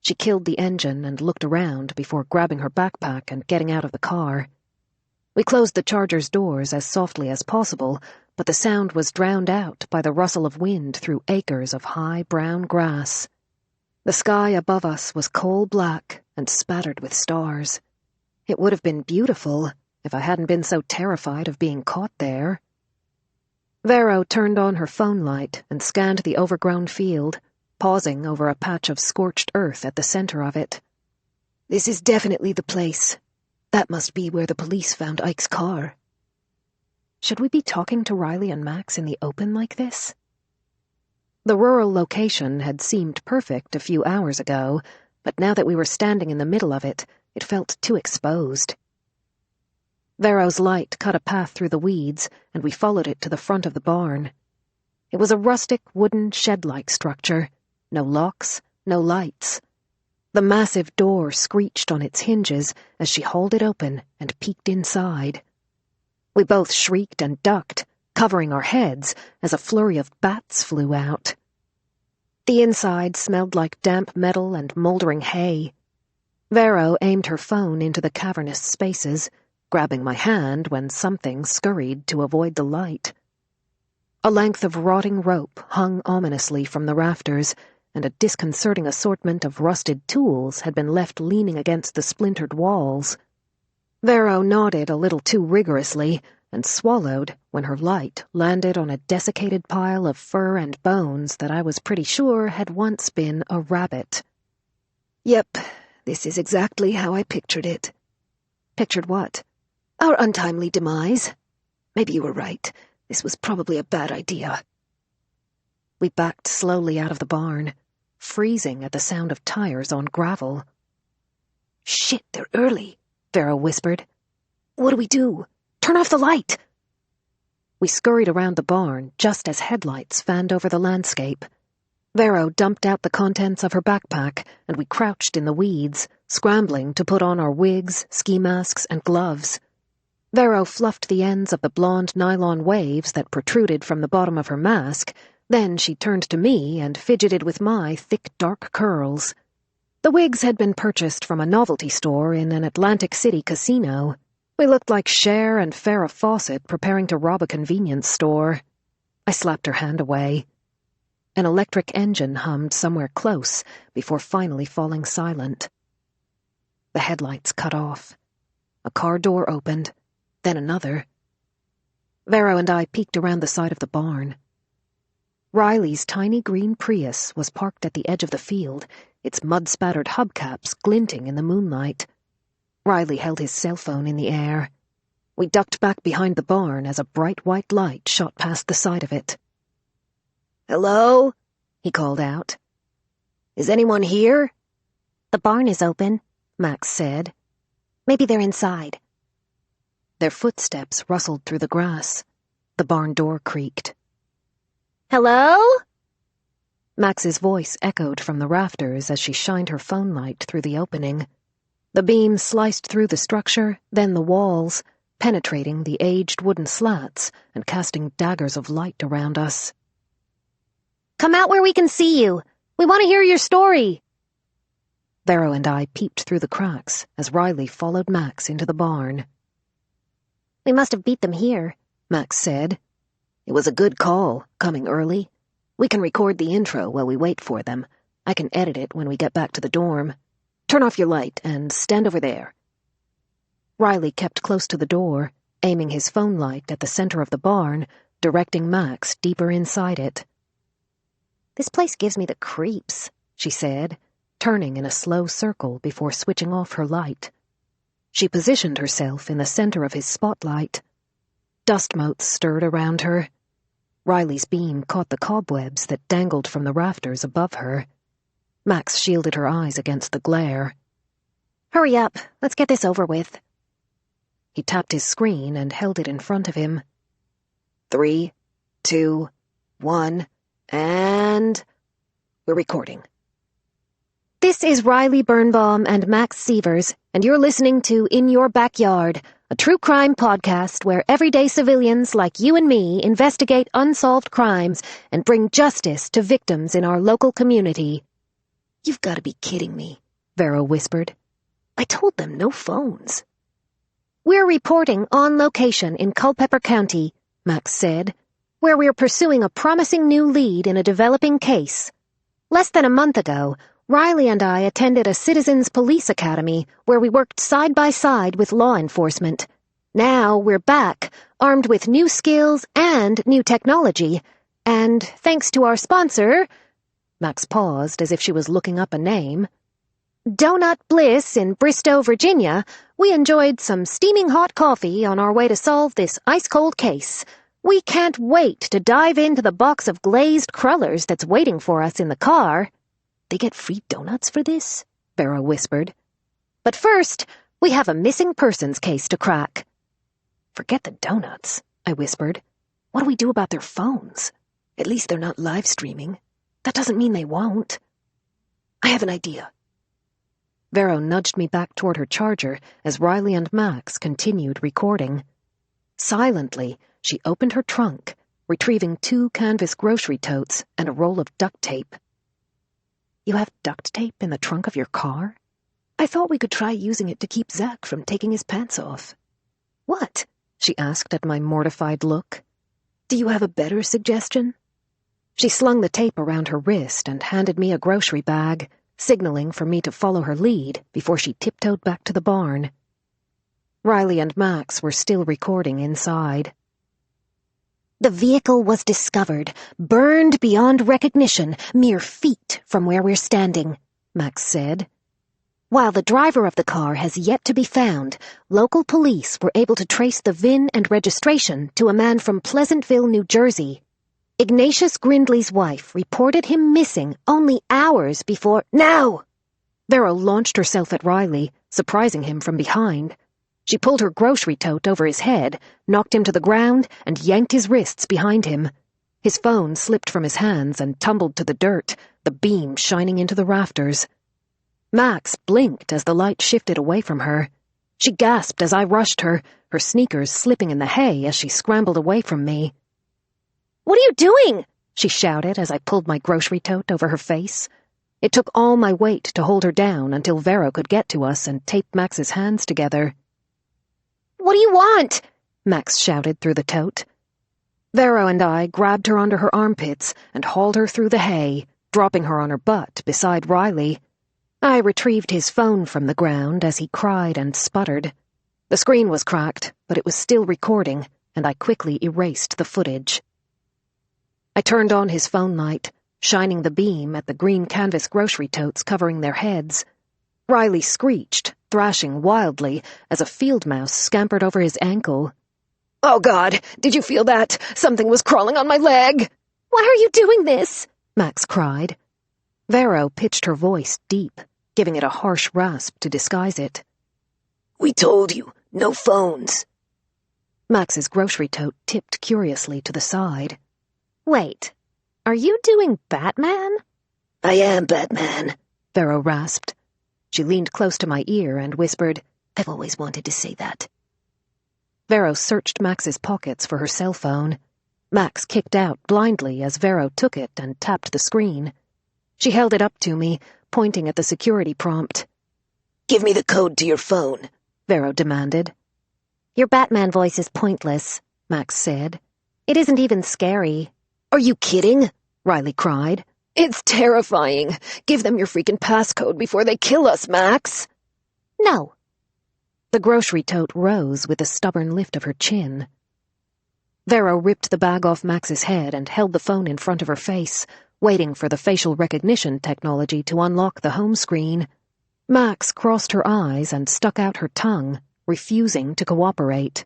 She killed the engine and looked around before grabbing her backpack and getting out of the car. We closed the Charger's doors as softly as possible, but the sound was drowned out by the rustle of wind through acres of high brown grass. The sky above us was coal black and spattered with stars. It would have been beautiful if I hadn't been so terrified of being caught there. Vero turned on her phone light and scanned the overgrown field, pausing over a patch of scorched earth at the center of it. "This is definitely the place. That must be where the police found Ike's car." Should we be talking to Riley and Max in the open like this? The rural location had seemed perfect a few hours ago, but now that we were standing in the middle of it, it felt too exposed. Vero's light cut a path through the weeds, and we followed it to the front of the barn. It was a rustic wooden shed-like structure. No locks, no lights. The massive door screeched on its hinges as she hauled it open and peeked inside. We both shrieked and ducked, covering our heads as a flurry of bats flew out. The inside smelled like damp metal and moldering hay. Vero aimed her phone into the cavernous spaces, grabbing my hand when something scurried to avoid the light. A length of rotting rope hung ominously from the rafters, and a disconcerting assortment of rusted tools had been left leaning against the splintered walls. Vero nodded a little too rigorously and swallowed when her light landed on a desiccated pile of fur and bones that I was pretty sure had once been a rabbit. "Yep, this is exactly how I pictured it." "Pictured what?" "Our untimely demise. Maybe you were right. This was probably a bad idea." We backed slowly out of the barn, freezing at the sound of tires on gravel. "Shit, they're early," Vero whispered. "What do we do? Turn off the light!" We scurried around the barn just as headlights fanned over the landscape. Vero dumped out the contents of her backpack, and we crouched in the weeds, scrambling to put on our wigs, ski masks, and gloves. Vero fluffed the ends of the blonde nylon waves that protruded from the bottom of her mask. Then she turned to me and fidgeted with my thick, dark curls. The wigs had been purchased from a novelty store in an Atlantic City casino. We looked like Cher and Farrah Fawcett preparing to rob a convenience store. I slapped her hand away. An electric engine hummed somewhere close before finally falling silent. The headlights cut off. A car door opened, then another. Vero and I peeked around the side of the barn. Riley's tiny green Prius was parked at the edge of the field, its mud-spattered hubcaps glinting in the moonlight. Riley held his cell phone in the air. We ducked back behind the barn as a bright white light shot past the side of it. "Hello?" he called out. "Is anyone here?" "The barn is open," Max said. "Maybe they're inside." Their footsteps rustled through the grass. The barn door creaked. "Hello?" Max's voice echoed from the rafters as she shined her phone light through the opening. The beam sliced through the structure, then the walls, penetrating the aged wooden slats and casting daggers of light around us. "Come out where we can see you. We want to hear your story." Vero and I peeped through the cracks as Riley followed Max into the barn. "We must have beat them here," Max said. "It was a good call, coming early. We can record the intro while we wait for them. I can edit it when we get back to the dorm. Turn off your light and stand over there." Riley kept close to the door, aiming his phone light at the center of the barn, directing Max deeper inside it. "This place gives me the creeps," she said, turning in a slow circle before switching off her light. She positioned herself in the center of his spotlight. Dust motes stirred around her. Riley's beam caught the cobwebs that dangled from the rafters above her. Max shielded her eyes against the glare. "Hurry up, let's get this over with." He tapped his screen and held it in front of him. 3, 2, 1, and... we're recording. This is Riley Birnbaum and Max Sievers, and you're listening to In Your Backyard, a true crime podcast where everyday civilians like you and me investigate unsolved crimes and bring justice to victims in our local community. You've got to be kidding me, Vero whispered. I told them no phones. We're reporting on location in Culpeper County, Max said, where we're pursuing a promising new lead in a developing case. Less than a month ago, Riley and I attended a citizens' police academy where we worked side by side with law enforcement. Now we're back, armed with new skills and new technology, and thanks to our sponsor... Max paused as if she was looking up a name. Donut Bliss in Bristow, Virginia, we enjoyed some steaming hot coffee on our way to solve this ice-cold case. We can't wait to dive into the box of glazed crullers that's waiting for us in the car. They get free donuts for this? Vero whispered. But first, we have a missing persons case to crack. Forget the donuts, I whispered. What do we do about their phones? At least they're not live streaming. That doesn't mean they won't. I have an idea. Vero nudged me back toward her charger as Riley and Max continued recording. Silently, she opened her trunk, retrieving 2 canvas grocery totes and a roll of duct tape. You have duct tape in the trunk of your car? I thought we could try using it to keep Zach from taking his pants off. What? She asked at my mortified look. Do you have a better suggestion? She slung the tape around her wrist and handed me a grocery bag, signaling for me to follow her lead before she tiptoed back to the barn. Riley and Max were still recording inside. The vehicle was discovered, burned beyond recognition, mere feet from where we're standing, Max said. While the driver of the car has yet to be found, local police were able to trace the VIN and registration to a man from Pleasantville, New Jersey. Ignatius Grindley's wife reported him missing only hours before— Now! Vero launched herself at Riley, surprising him from behind. She pulled her grocery tote over his head, knocked him to the ground, and yanked his wrists behind him. His phone slipped from his hands and tumbled to the dirt, the beam shining into the rafters. Max blinked as the light shifted away from her. She gasped as I rushed her, her sneakers slipping in the hay as she scrambled away from me. "What are you doing?" she shouted as I pulled my grocery tote over her face. It took all my weight to hold her down until Vero could get to us and tape Max's hands together. "What do you want?" Max shouted through the tote. Vero and I grabbed her under her armpits and hauled her through the hay, dropping her on her butt beside Riley. I retrieved his phone from the ground as he cried and sputtered. The screen was cracked, but it was still recording, and I quickly erased the footage. I turned on his phone light, shining the beam at the green canvas grocery totes covering their heads. Riley screeched, thrashing wildly as a field mouse scampered over his ankle. Oh, God, did you feel that? Something was crawling on my leg. "Why are you doing this?" Max cried. Vero pitched her voice deep, giving it a harsh rasp to disguise it. We told you, no phones. Max's grocery tote tipped curiously to the side. "Wait, are you doing Batman?" I am Batman, Vero rasped. She leaned close to my ear and whispered, I've always wanted to say that. Vero searched Max's pockets for her cell phone. Max kicked out blindly as Vero took it and tapped the screen. She held it up to me, pointing at the security prompt. Give me the code to your phone, Vero demanded. "Your Batman voice is pointless," Max said. "It isn't even scary." Are you kidding? Riley cried. It's terrifying. Give them your freaking passcode before they kill us, Max. No. The grocery tote rose with a stubborn lift of her chin. Vero ripped the bag off Max's head and held the phone in front of her face, waiting for the facial recognition technology to unlock the home screen. Max crossed her eyes and stuck out her tongue, refusing to cooperate.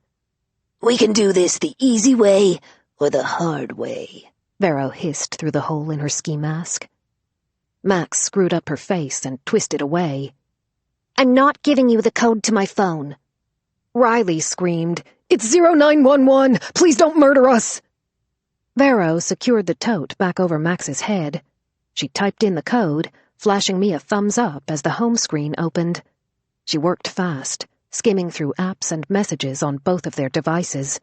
"We can do this the easy way or the hard way," Vero hissed through the hole in her ski mask. Max screwed up her face and twisted away. "I'm not giving you the code to my phone." Riley screamed, "It's 0911! Please don't murder us!" Vero secured the tote back over Max's head. She typed in the code, flashing me a thumbs up as the home screen opened. She worked fast, skimming through apps and messages on both of their devices.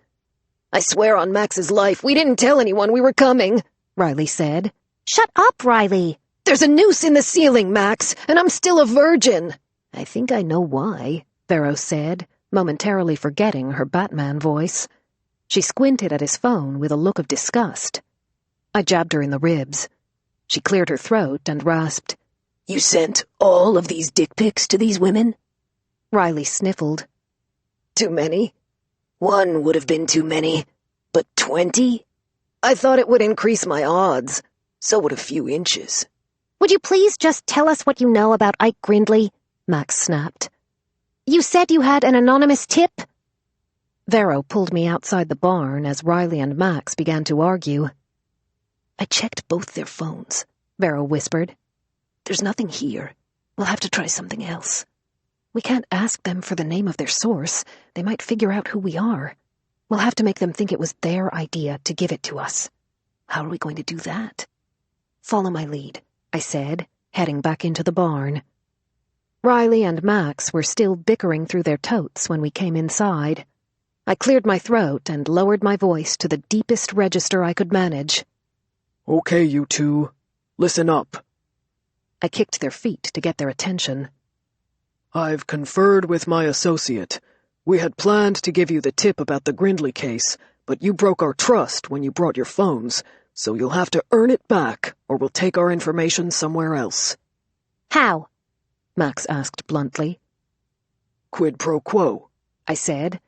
"I swear on Max's life, we didn't tell anyone we were coming," Riley said. "Shut up, Riley." "There's a noose in the ceiling, Max, and I'm still a virgin." "I think I know why," Vero said, momentarily forgetting her Batman voice. She squinted at his phone with a look of disgust. I jabbed her in the ribs. She cleared her throat and rasped, "You sent all of these dick pics to these women?" Riley sniffled. "Too many? One would have been too many, but 20? I thought it would increase my odds. So would a few inches." "Would you please just tell us what you know about Ike Grindley?" Max snapped. "You said you had an anonymous tip?" Vero pulled me outside the barn as Riley and Max began to argue. "I checked both their phones," Vero whispered. "There's nothing here. We'll have to try something else." "We can't ask them for the name of their source. They might figure out who we are. We'll have to make them think it was their idea to give it to us." "How are we going to do that?" "Follow my lead," I said, heading back into the barn. Riley and Max were still bickering through their totes when we came inside. I cleared my throat and lowered my voice to the deepest register I could manage. "Okay, you two. Listen up." I kicked their feet to get their attention. "I've conferred with my associate. We had planned to give you the tip about the Grindley case, but you broke our trust when you brought your phones, so you'll have to earn it back, or we'll take our information somewhere else." "How?" Max asked bluntly. "Quid pro quo," I said.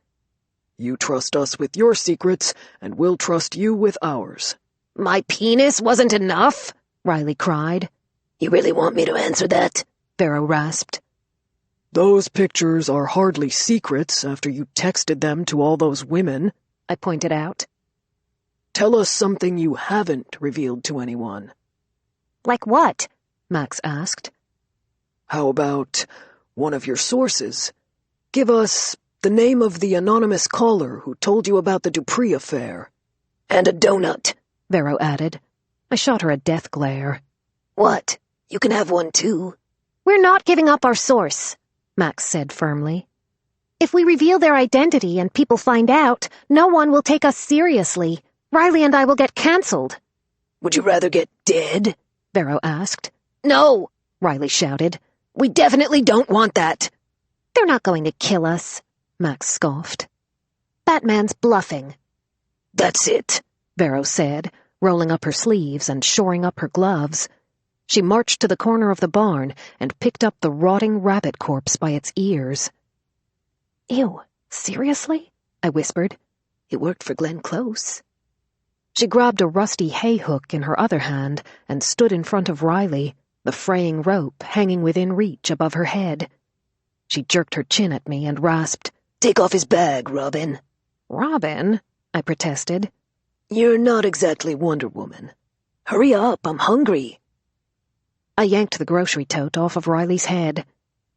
"You trust us with your secrets, and we'll trust you with ours." "My penis wasn't enough?" Riley cried. "You really want me to answer that?" Vero rasped. "Those pictures are hardly secrets after you texted them to all those women," I pointed out. "Tell us something you haven't revealed to anyone." "Like what?" Max asked. "How about one of your sources? Give us the name of the anonymous caller who told you about the Dupree affair." "And a donut," Vero added. I shot her a death glare. "What? You can have one too." "We're not giving up our source," Max said firmly. "If we reveal their identity and people find out, no one will take us seriously. Riley and I will get cancelled." "Would you rather get dead?" Vero asked. "No!" Riley shouted. "We definitely don't want that." "They're not going to kill us," Max scoffed. "Batman's bluffing." "That's it," Vero said, rolling up her sleeves and shoring up her gloves. She marched to the corner of the barn and picked up the rotting rabbit corpse by its ears. "Ew, seriously?" I whispered. "It worked for Glenn Close." She grabbed a rusty hay hook in her other hand and stood in front of Riley, the fraying rope hanging within reach above her head. She jerked her chin at me and rasped, "Take off his bag, Robin." "Robin?" I protested. "You're not exactly Wonder Woman. Hurry up, I'm hungry." I yanked the grocery tote off of Riley's head.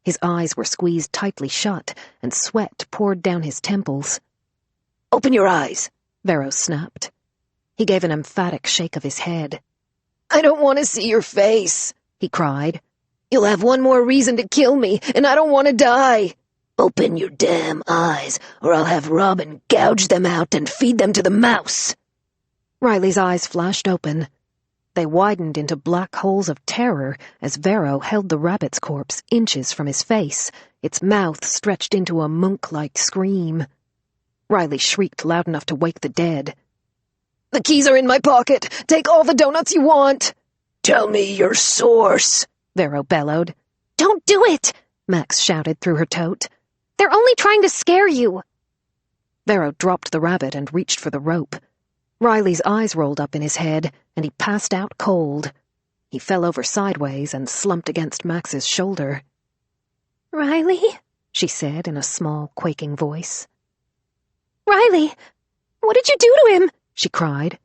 His eyes were squeezed tightly shut, and sweat poured down his temples. "Open your eyes," Vero snapped. He gave an emphatic shake of his head. "I don't want to see your face," he cried. "You'll have one more reason to kill me, and I don't want to die. Open your damn eyes, or I'll have Robin gouge them out and feed them to the mouse." Riley's eyes flashed open. They widened into black holes of terror as Vero held the rabbit's corpse inches from his face, its mouth stretched into a monk-like scream. Riley shrieked loud enough to wake the dead. "The keys are in my pocket. Take all the donuts you want." "Tell me your source," Vero bellowed. "Don't do it!" Max shouted through her tote. They're only trying to scare you. Vero dropped the rabbit and reached for the rope. Riley's eyes rolled up in his head, and he passed out cold. He fell over sideways and slumped against Max's shoulder. Riley? She said in a small, quaking voice. Riley! What did you do to him? She cried.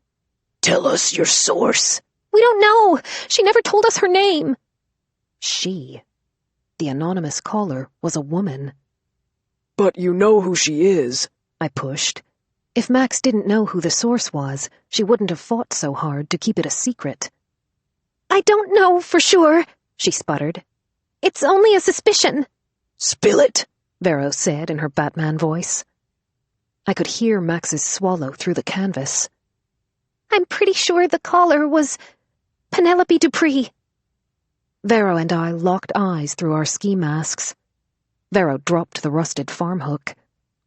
Tell us your source. We don't know. She never told us her name. She. The anonymous caller was a woman. But you know who she is, I pushed. If Max didn't know who the source was, she wouldn't have fought so hard to keep it a secret. I don't know for sure, she sputtered. It's only a suspicion. Spill it, Vero said in her Batman voice. I could hear Max's swallow through the canvas. I'm pretty sure the caller was Penelope Dupree. Vero and I locked eyes through our ski masks. Vero dropped the rusted farm hook.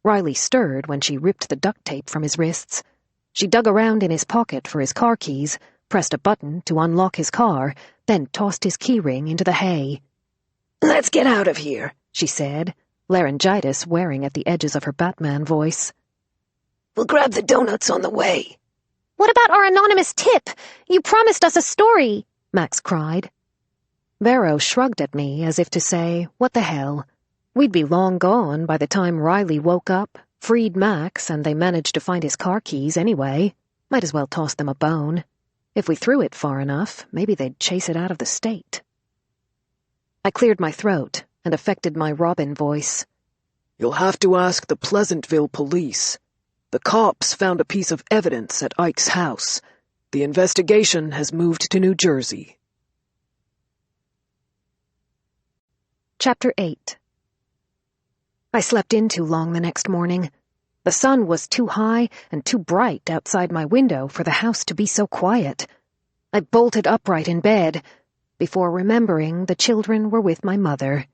Riley stirred when she ripped the duct tape from his wrists. She dug around in his pocket for his car keys, pressed a button to unlock his car, then tossed his keyring into the hay. Let's get out of here, she said, laryngitis wearing at the edges of her Batman voice. We'll grab the donuts on the way. What about our anonymous tip? You promised us a story, Max cried. Vero shrugged at me as if to say, what the hell? We'd be long gone by the time Riley woke up, freed Max, and they managed to find his car keys anyway. Might as well toss them a bone. If we threw it far enough, maybe they'd chase it out of the state. I cleared my throat and affected my Robin voice. You'll have to ask the Pleasantville police. The cops found a piece of evidence at Ike's house. The investigation has moved to New Jersey. Chapter 8. I slept in too long the next morning. The sun was too high and too bright outside my window for the house to be so quiet. I bolted upright in bed, before remembering the children were with my mother.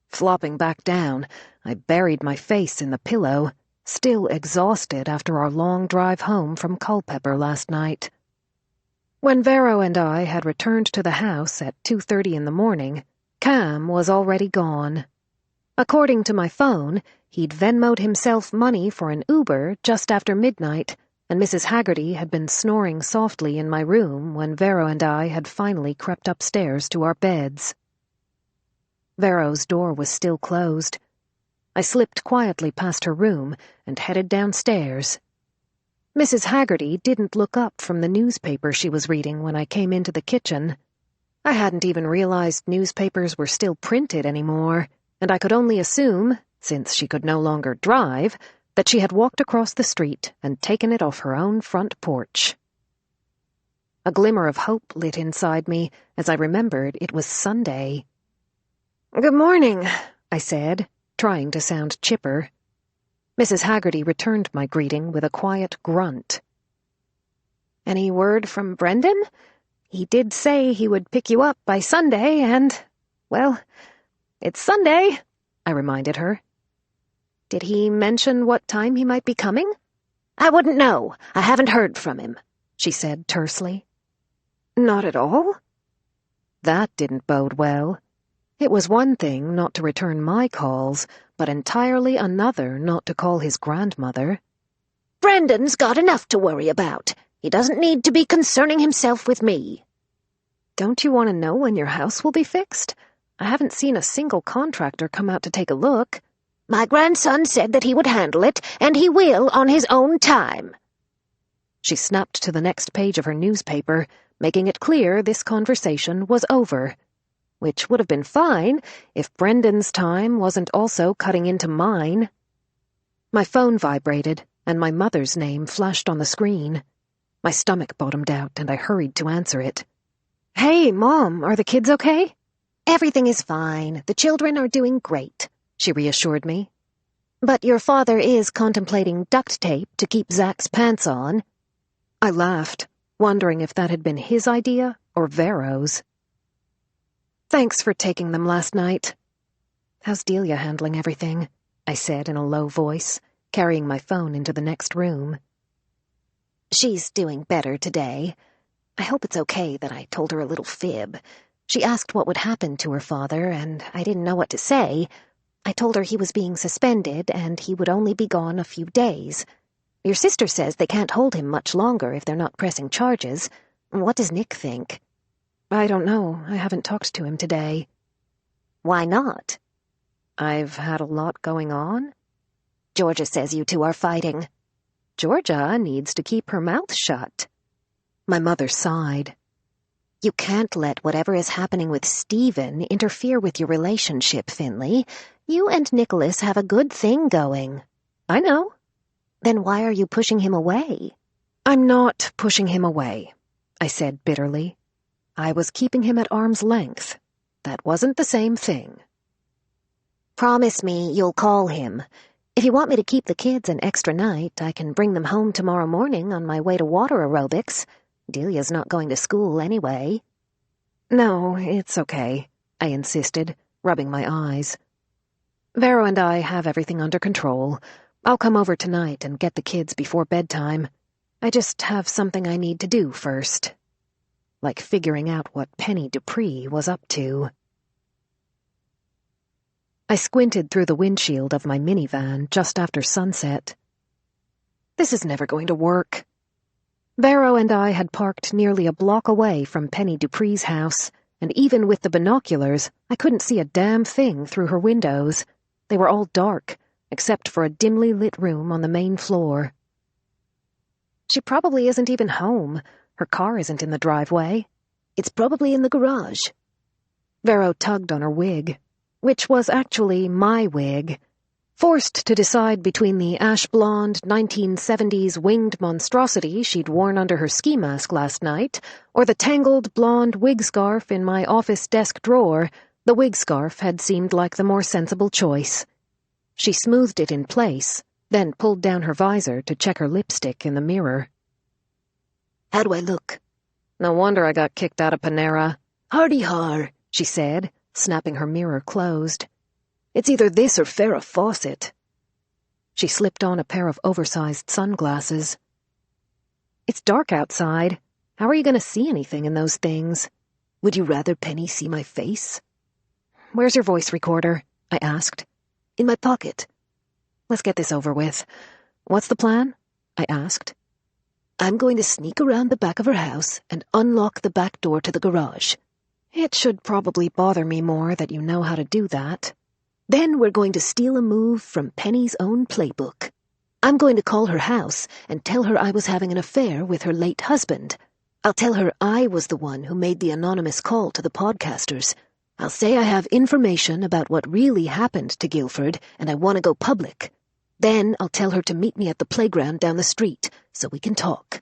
Flopping back down, I buried my face in the pillow, still exhausted after our long drive home from Culpeper last night. When Vero and I had returned to the house at 2:30 in the morning, Cam was already gone. According to my phone, he'd Venmo'd himself money for an Uber just after midnight, and Mrs. Haggerty had been snoring softly in my room when Vero and I had finally crept upstairs to our beds. Vero's door was still closed. I slipped quietly past her room and headed downstairs. Mrs. Haggerty didn't look up from the newspaper she was reading when I came into the kitchen. I hadn't even realized newspapers were still printed anymore, and I could only assume, since she could no longer drive, that she had walked across the street and taken it off her own front porch. A glimmer of hope lit inside me as I remembered it was Sunday. "Good morning," I said, trying to sound chipper. Mrs. Haggerty returned my greeting with a quiet grunt. "Any word from Brendan? He did say he would pick you up by Sunday, and, well, it's Sunday," I reminded her. "Did he mention what time he might be coming?" "I wouldn't know. I haven't heard from him," she said tersely. "Not at all?" That didn't bode well. It was one thing not to return my calls, but entirely another not to call his grandmother. "Brendan's got enough to worry about. He doesn't need to be concerning himself with me." "Don't you want to know when your house will be fixed? I haven't seen a single contractor come out to take a look." "My grandson said that he would handle it, and he will on his own time." She snapped to the next page of her newspaper, making it clear this conversation was over. Which would have been fine if Brendan's time wasn't also cutting into mine. My phone vibrated, and my mother's name flashed on the screen. My stomach bottomed out, and I hurried to answer it. "Hey, Mom, are the kids okay?" "Everything is fine. The children are doing great," she reassured me. "But your father is contemplating duct tape to keep Zach's pants on." I laughed, wondering if that had been his idea or Vero's. "Thanks for taking them last night." "How's Delia handling everything?" I said in a low voice, carrying my phone into the next room. "She's doing better today. I hope it's okay that I told her a little fib. She asked what would happen to her father, and I didn't know what to say. I told her he was being suspended and he would only be gone a few days. Your sister says they can't hold him much longer if they're not pressing charges. What does Nick think? I don't know. I haven't talked to him today. Why not? I've had a lot going on. Georgia says you two are fighting. Georgia needs to keep her mouth shut. My mother sighed. You can't let whatever is happening with Stephen interfere with your relationship, Finlay. You and Nicholas have a good thing going. I know. Then why are you pushing him away? I'm not pushing him away, I said bitterly. I was keeping him at arm's length. That wasn't the same thing. Promise me you'll call him. If you want me to keep the kids an extra night, I can bring them home tomorrow morning on my way to water aerobics. Delia's not going to school anyway. No, it's okay, I insisted, rubbing my eyes. Vero and I have everything under control. I'll come over tonight and get the kids before bedtime. I just have something I need to do first. Like figuring out what Penny Dupree was up to. I squinted through the windshield of my minivan just after sunset. This is never going to work. Vero and I had parked nearly a block away from Penny Dupree's house, and even with the binoculars, I couldn't see a damn thing through her windows. They were all dark, except for a dimly lit room on the main floor. She probably isn't even home. Her car isn't in the driveway. It's probably in the garage. Vero tugged on her wig, which was actually my wig. Forced to decide between the ash-blonde 1970s winged monstrosity she'd worn under her ski mask last night, or the tangled blonde wig scarf in my office desk drawer, the wig scarf had seemed like the more sensible choice. She smoothed it in place, then pulled down her visor to check her lipstick in the mirror. How do I look? No wonder I got kicked out of Panera. Hardy har, she said, snapping her mirror closed. It's either this or Farrah Fawcett. She slipped on a pair of oversized sunglasses. It's dark outside. How are you going to see anything in those things? Would you rather Penny see my face? Where's your voice recorder? I asked. In my pocket. Let's get this over with. What's the plan? I asked. I'm going to sneak around the back of her house and unlock the back door to the garage. It should probably bother me more that you know how to do that. Then we're going to steal a move from Penny's own playbook. I'm going to call her house and tell her I was having an affair with her late husband. I'll tell her I was the one who made the anonymous call to the podcasters. I'll say I have information about what really happened to Guilford and I want to go public. Then I'll tell her to meet me at the playground down the street so we can talk.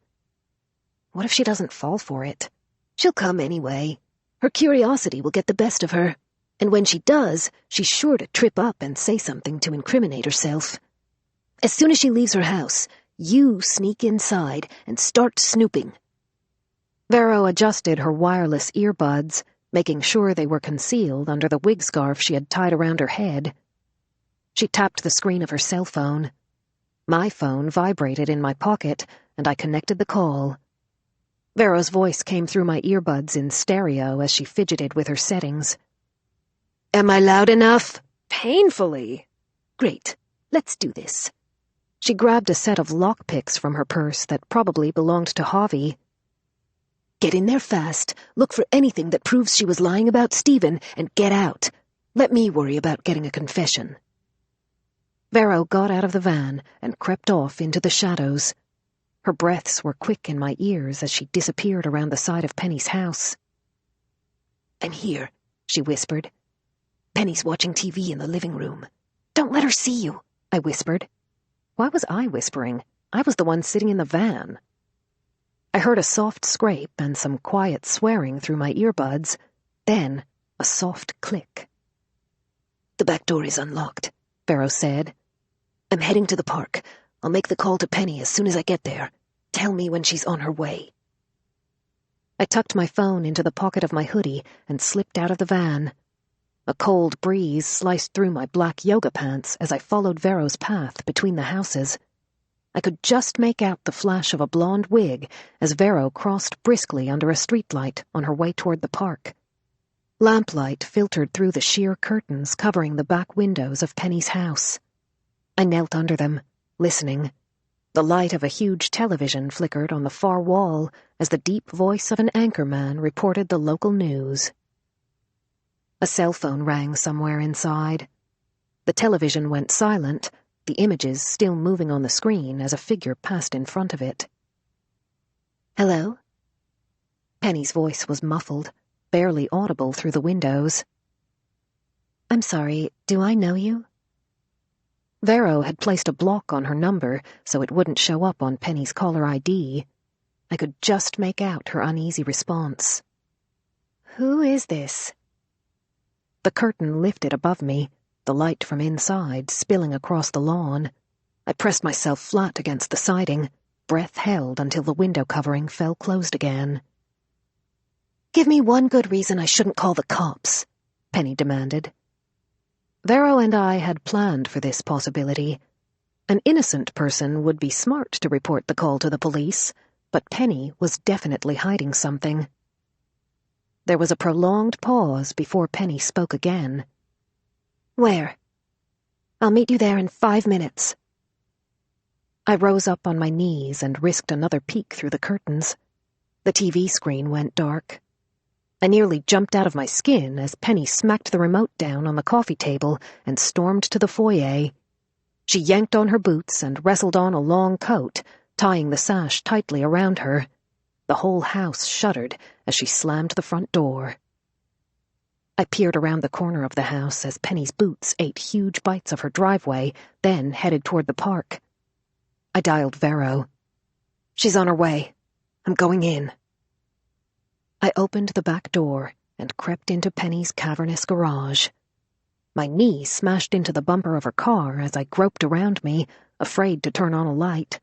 What if she doesn't fall for it? She'll come anyway. Her curiosity will get the best of her. And when she does, she's sure to trip up and say something to incriminate herself. As soon as she leaves her house, you sneak inside and start snooping. Vero adjusted her wireless earbuds, making sure they were concealed under the wig scarf she had tied around her head. She tapped the screen of her cell phone. My phone vibrated in my pocket, and I connected the call. Vero's voice came through my earbuds in stereo as she fidgeted with her settings. Am I loud enough? Painfully. Great. Let's do this. She grabbed a set of lockpicks from her purse that probably belonged to Javi. Get in there fast, look for anything that proves she was lying about Stephen, and get out. Let me worry about getting a confession. Vero got out of the van and crept off into the shadows. Her breaths were quick in my ears as she disappeared around the side of Penny's house. I'm here, she whispered. Penny's watching TV in the living room. Don't let her see you, I whispered. Why was I whispering? I was the one sitting in the van. I heard a soft scrape and some quiet swearing through my earbuds, then a soft click. The back door is unlocked, Vero said. I'm heading to the park. I'll make the call to Penny as soon as I get there. Tell me when she's on her way. I tucked my phone into the pocket of my hoodie and slipped out of the van. A cold breeze sliced through my black yoga pants as I followed Vero's path between the houses. I could just make out the flash of a blonde wig as Vero crossed briskly under a streetlight on her way toward the park. Lamplight filtered through the sheer curtains covering the back windows of Penny's house. I knelt under them, listening. The light of a huge television flickered on the far wall as the deep voice of an anchorman reported the local news. A cell phone rang somewhere inside. The television went silent, the images still moving on the screen as a figure passed in front of it. "Hello?" Penny's voice was muffled, barely audible through the windows. "I'm sorry, do I know you?" Vero had placed a block on her number so it wouldn't show up on Penny's caller ID. I could just make out her uneasy response. "Who is this?" The curtain lifted above me, the light from inside spilling across the lawn. I pressed myself flat against the siding, breath held until the window covering fell closed again. "Give me one good reason I shouldn't call the cops," Penny demanded. Vero and I had planned for this possibility. An innocent person would be smart to report the call to the police, but Penny was definitely hiding something. There was a prolonged pause before Penny spoke again. "Where?" "I'll meet you there in 5 minutes." I rose up on my knees and risked another peek through the curtains. The TV screen went dark. I nearly jumped out of my skin as Penny smacked the remote down on the coffee table and stormed to the foyer. She yanked on her boots and wrestled on a long coat, tying the sash tightly around her. The whole house shuddered as she slammed the front door. I peered around the corner of the house as Penny's boots ate huge bites of her driveway, then headed toward the park. I dialed Vero. "She's on her way. I'm going in." I opened the back door and crept into Penny's cavernous garage. My knee smashed into the bumper of her car as I groped around me, afraid to turn on a light.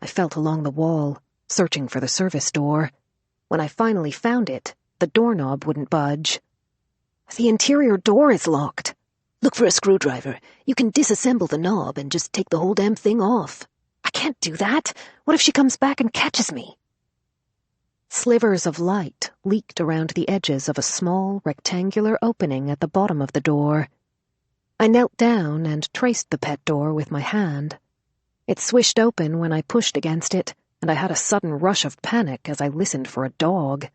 I felt along the wall, searching for the service door. When I finally found it, the doorknob wouldn't budge. "The interior door is locked." "Look for a screwdriver. You can disassemble the knob and just take the whole damn thing off." "I can't do that. What if she comes back and catches me?" Slivers of light leaked around the edges of a small, rectangular opening at the bottom of the door. I knelt down and traced the pet door with my hand. It swished open when I pushed against it, and I had a sudden rush of panic as I listened for a dog.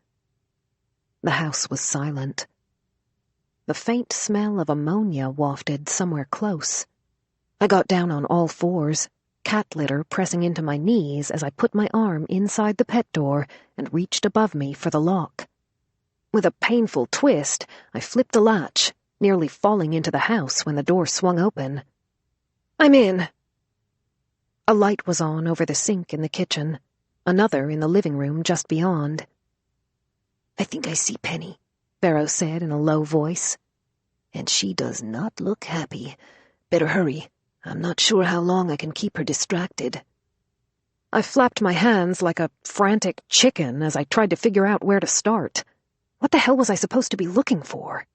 The house was silent. The faint smell of ammonia wafted somewhere close. I got down on all fours, cat litter pressing into my knees as I put my arm inside the pet door and reached above me for the lock. With a painful twist, I flipped the latch, nearly falling into the house when the door swung open. "I'm in." A light was on over the sink in the kitchen, another in the living room just beyond. "I think I see Penny," Vero said in a low voice. "And she does not look happy. Better hurry. I'm not sure how long I can keep her distracted." I flapped my hands like a frantic chicken as I tried to figure out where to start. What the hell was I supposed to be looking for?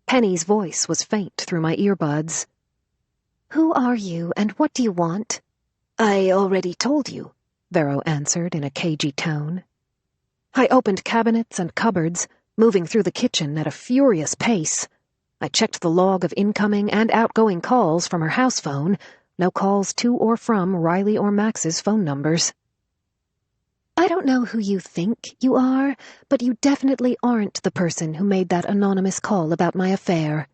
Penny's voice was faint through my earbuds. "Who are you, and what do you want?" "I already told you," Vero answered in a cagey tone. I opened cabinets and cupboards, moving through the kitchen at a furious pace. I checked the log of incoming and outgoing calls from her house phone. No calls to or from Riley or Max's phone numbers. "I don't know who you think you are, but you definitely aren't the person who made that anonymous call about my affair."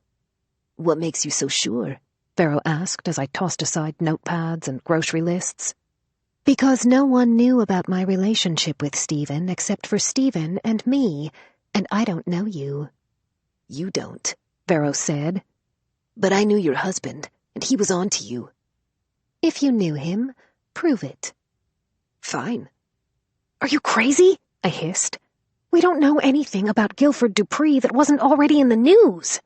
"What makes you so sure?" Vero asked as I tossed aside notepads and grocery lists. "Because no one knew about my relationship with Stephen except for Stephen and me, and I don't know you." "You don't," Vero said. "But I knew your husband, and he was on to you." "If you knew him, prove it." "Fine." "Are you crazy?" I hissed. "We don't know anything about Guilford Dupree that wasn't already in the news."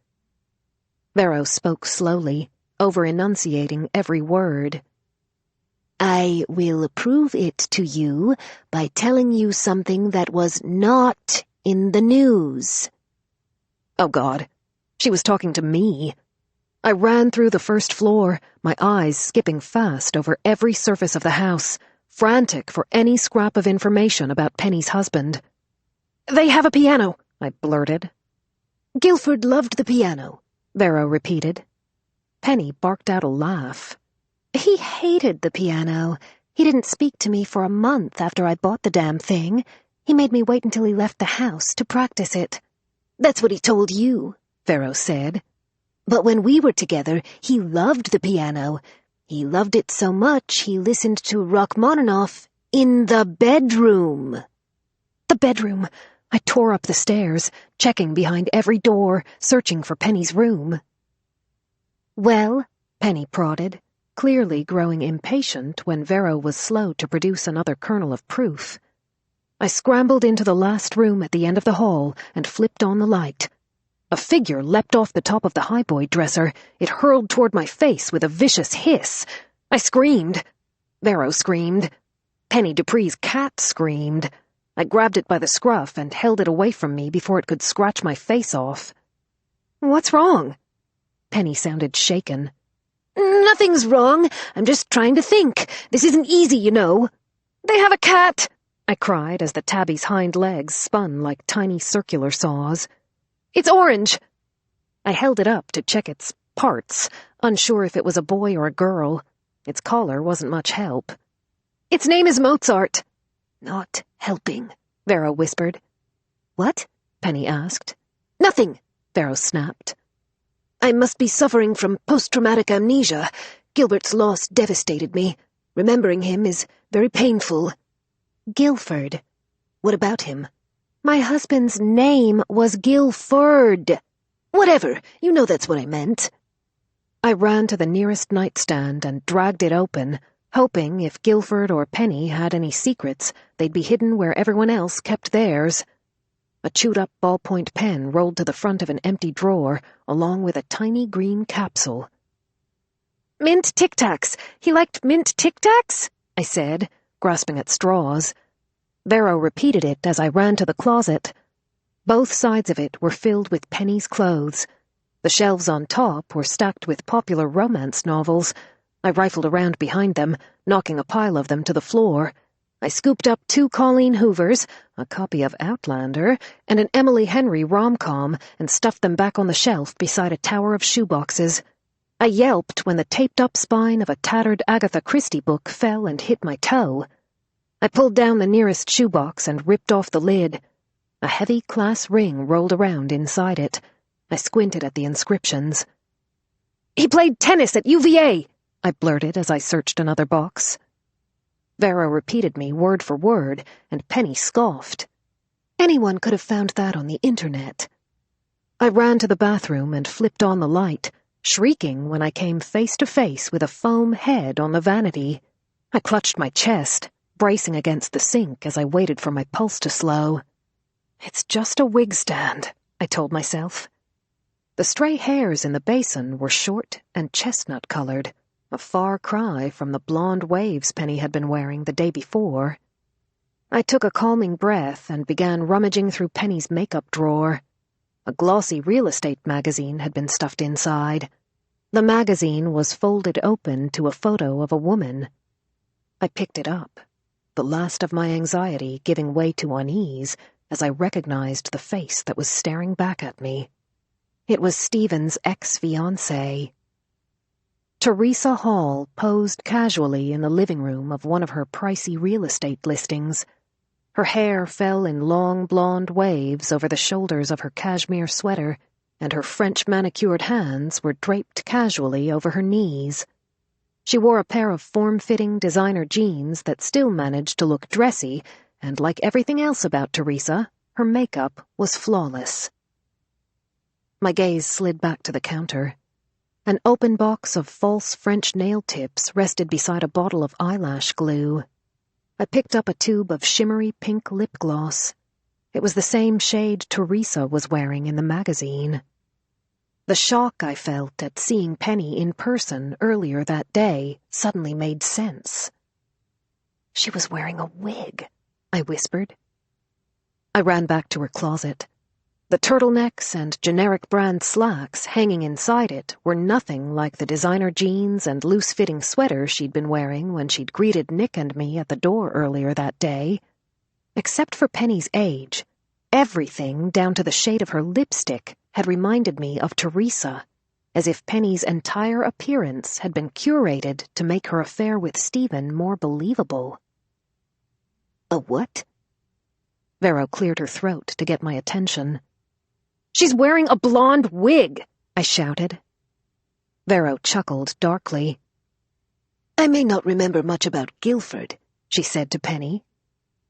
Vero spoke slowly, over-enunciating every word. "I will prove it to you by telling you something that was not in the news." Oh, God. She was talking to me. I ran through the first floor, my eyes skipping fast over every surface of the house, frantic for any scrap of information about Penny's husband. "They have a piano," I blurted, Guilford loved the piano, Vero repeated. Penny barked out a laugh. He hated the piano. He didn't speak to me for a month after I bought the damn thing. He made me wait until he left the house to practice it. That's what he told you, Vero said. But when we were together, he loved the piano. He loved it so much he listened to Rachmaninoff in the bedroom. The bedroom. I tore up the stairs, checking behind every door, searching for Penny's room. Well, Penny prodded, clearly growing impatient when Vero was slow to produce another kernel of proof. I scrambled into the last room at the end of the hall and flipped on the light. A figure leapt off the top of the highboy dresser. It hurled toward my face with a vicious hiss. I screamed. Vero screamed. Penny Dupree's cat screamed. I grabbed it by the scruff and held it away from me before it could scratch my face off. "What's wrong?" Penny sounded shaken. Nothing's wrong. I'm just trying to think. This isn't easy, you know. "They have a cat!" I cried as the tabby's hind legs spun like tiny circular saws. "It's orange!" I held it up to check its parts, unsure if it was a boy or a girl. Its collar wasn't much help. "Its name is Mozart." Not helping, Vero whispered. What? Penny asked. Nothing, Vero snapped. I must be suffering from post-traumatic amnesia. Gilbert's loss devastated me. Remembering him is very painful. Guilford. What about him? My husband's name was Guilford. Whatever, you know that's what I meant. I ran to the nearest nightstand and dragged it open, hoping if Guilford or Penny had any secrets, they'd be hidden where everyone else kept theirs. A chewed-up ballpoint pen rolled to the front of an empty drawer, along with a tiny green capsule. "Mint Tic Tacs! He liked mint Tic Tacs?" I said, grasping at straws. Vero repeated it as I ran to the closet. Both sides of it were filled with Penny's clothes. The shelves on top were stacked with popular romance novels. I rifled around behind them, knocking a pile of them to the floor. I scooped up 2 Colleen Hoovers, a copy of Outlander, and an Emily Henry rom-com and stuffed them back on the shelf beside a tower of shoeboxes. I yelped when the taped-up spine of a tattered Agatha Christie book fell and hit my toe. I pulled down the nearest shoebox and ripped off the lid. A heavy class ring rolled around inside it. I squinted at the inscriptions. "He played tennis at UVA!" I blurted as I searched another box. Vero repeated me word for word, and Penny scoffed. Anyone could have found that on the internet. I ran to the bathroom and flipped on the light, shrieking when I came face to face with a foam head on the vanity. I clutched my chest, bracing against the sink as I waited for my pulse to slow. It's just a wig stand, I told myself. The stray hairs in the basin were short and chestnut-colored, a far cry from the blonde waves Penny had been wearing the day before. I took a calming breath and began rummaging through Penny's makeup drawer. A glossy real estate magazine had been stuffed inside. The magazine was folded open to a photo of a woman. I picked it up, the last of my anxiety giving way to unease as I recognized the face that was staring back at me. It was Stephen's ex-fiancée. Teresa Hall posed casually in the living room of one of her pricey real estate listings. Her hair fell in long blonde waves over the shoulders of her cashmere sweater, and her French manicured hands were draped casually over her knees. She wore a pair of form-fitting designer jeans that still managed to look dressy, and like everything else about Teresa, her makeup was flawless. My gaze slid back to the counter. An open box of false French nail tips rested beside a bottle of eyelash glue. I picked up a tube of shimmery pink lip gloss. It was the same shade Teresa was wearing in the magazine. The shock I felt at seeing Penny in person earlier that day suddenly made sense. She was wearing a wig, I whispered. I ran back to her closet. The turtlenecks and generic brand slacks hanging inside it were nothing like the designer jeans and loose-fitting sweater she'd been wearing when she'd greeted Nick and me at the door earlier that day. Except for Penny's age, everything down to the shade of her lipstick had reminded me of Teresa, as if Penny's entire appearance had been curated to make her affair with Stephen more believable. A what? Vero cleared her throat to get my attention. "She's wearing a blonde wig!" I shouted. Vero chuckled darkly. "I may not remember much about Guilford," she said to Penny,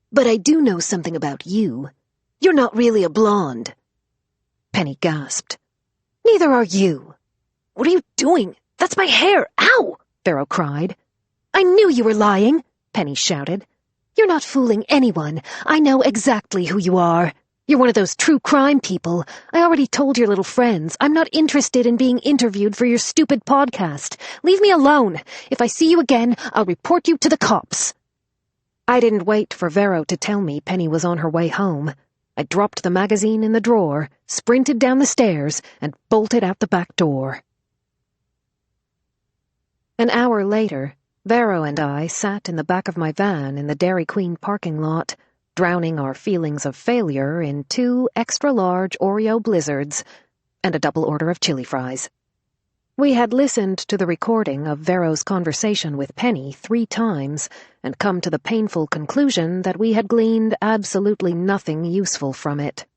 "but I do know something about you. You're not really a blonde." Penny gasped. "Neither are you." "What are you doing? That's my hair! Ow!" Vero cried. I knew you were lying, Penny shouted. You're not fooling anyone. I know exactly who you are. You're one of those true crime people. I already told your little friends. I'm not interested in being interviewed for your stupid podcast. Leave me alone. If I see you again, I'll report you to the cops. I didn't wait for Vero to tell me Penny was on her way home. I dropped the magazine in the drawer, sprinted down the stairs, and bolted out the back door. An hour later, Vero and I sat in the back of my van in the Dairy Queen parking lot, drowning our feelings of failure in 2 extra-large Oreo blizzards and a double order of chili fries. We had listened to the recording of Vero's conversation with Penny 3 times and come to the painful conclusion that we had gleaned absolutely nothing useful from it.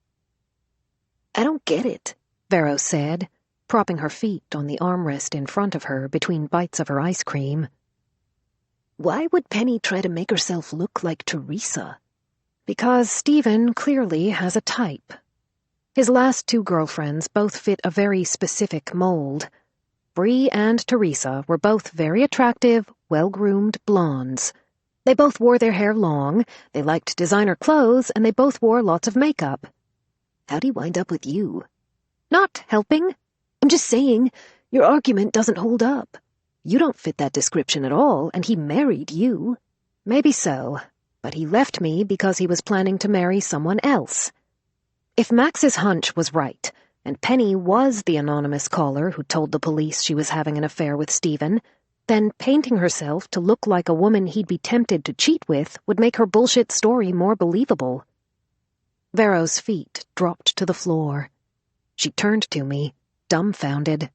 "I don't get it," Vero said, propping her feet on the armrest in front of her between bites of her ice cream. "Why would Penny try to make herself look like Teresa?" Because Stephen clearly has a type. His last 2 girlfriends both fit a very specific mold. Bree and Teresa were both very attractive, well-groomed blondes. They both wore their hair long, they liked designer clothes, and they both wore lots of makeup. "How'd he wind up with you?" "Not helping. I'm just saying, your argument doesn't hold up. You don't fit that description at all, and he married you." "Maybe so, but he left me because he was planning to marry someone else. If Max's hunch was right, and Penny was the anonymous caller who told the police she was having an affair with Stephen, then painting herself to look like a woman he'd be tempted to cheat with would make her bullshit story more believable." Vero's feet dropped to the floor. She turned to me, dumbfounded.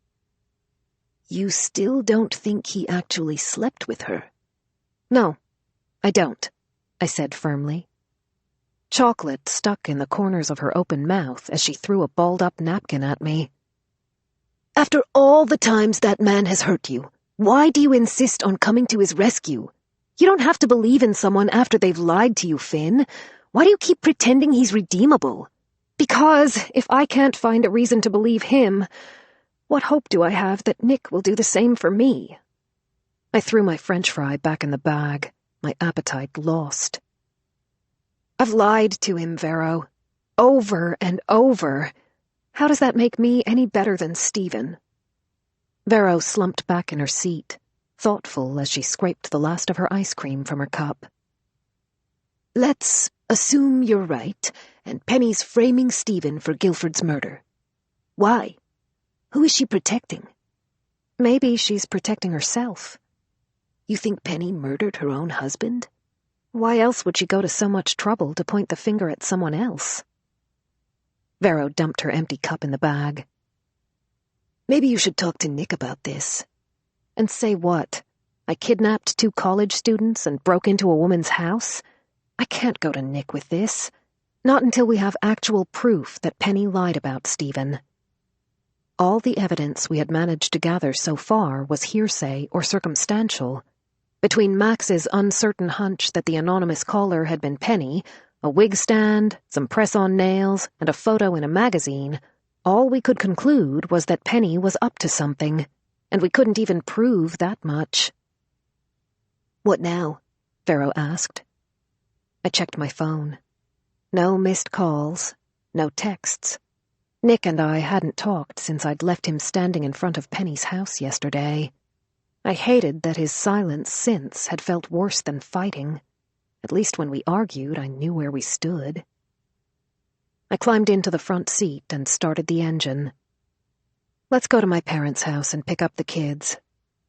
"You still don't think he actually slept with her?" "No, I don't," I said firmly. Chocolate stuck in the corners of her open mouth as she threw a balled-up napkin at me. "After all the times that man has hurt you, why do you insist on coming to his rescue? You don't have to believe in someone after they've lied to you, Finn. Why do you keep pretending he's redeemable? Because if I can't find a reason to believe him, what hope do I have that Nick will do the same for me?" I threw my French fry back in the bag, my appetite lost. "I've lied to him, Vero. Over and over. How does that make me any better than Stephen?" Vero slumped back in her seat, thoughtful as she scraped the last of her ice cream from her cup. "Let's assume you're right, and Penny's framing Stephen for Guilford's murder. Why? Who is she protecting?" "Maybe she's protecting herself." "You think Penny murdered her own husband?" "Why else would she go to so much trouble to point the finger at someone else?" Vero dumped her empty cup in the bag. "Maybe you should talk to Nick about this." "And say what? I kidnapped 2 college students and broke into a woman's house? I can't go to Nick with this. Not until we have actual proof that Penny lied about Stephen." All the evidence we had managed to gather so far was hearsay or circumstantial. Between Max's uncertain hunch that the anonymous caller had been Penny, a wig stand, some press-on nails, and a photo in a magazine, all we could conclude was that Penny was up to something, and we couldn't even prove that much. "What now?" Vero asked. I checked my phone. No missed calls, no texts. Nick and I hadn't talked since I'd left him standing in front of Penny's house yesterday. I hated that his silence since had felt worse than fighting. At least when we argued, I knew where we stood. I climbed into the front seat and started the engine. "Let's go to my parents' house and pick up the kids.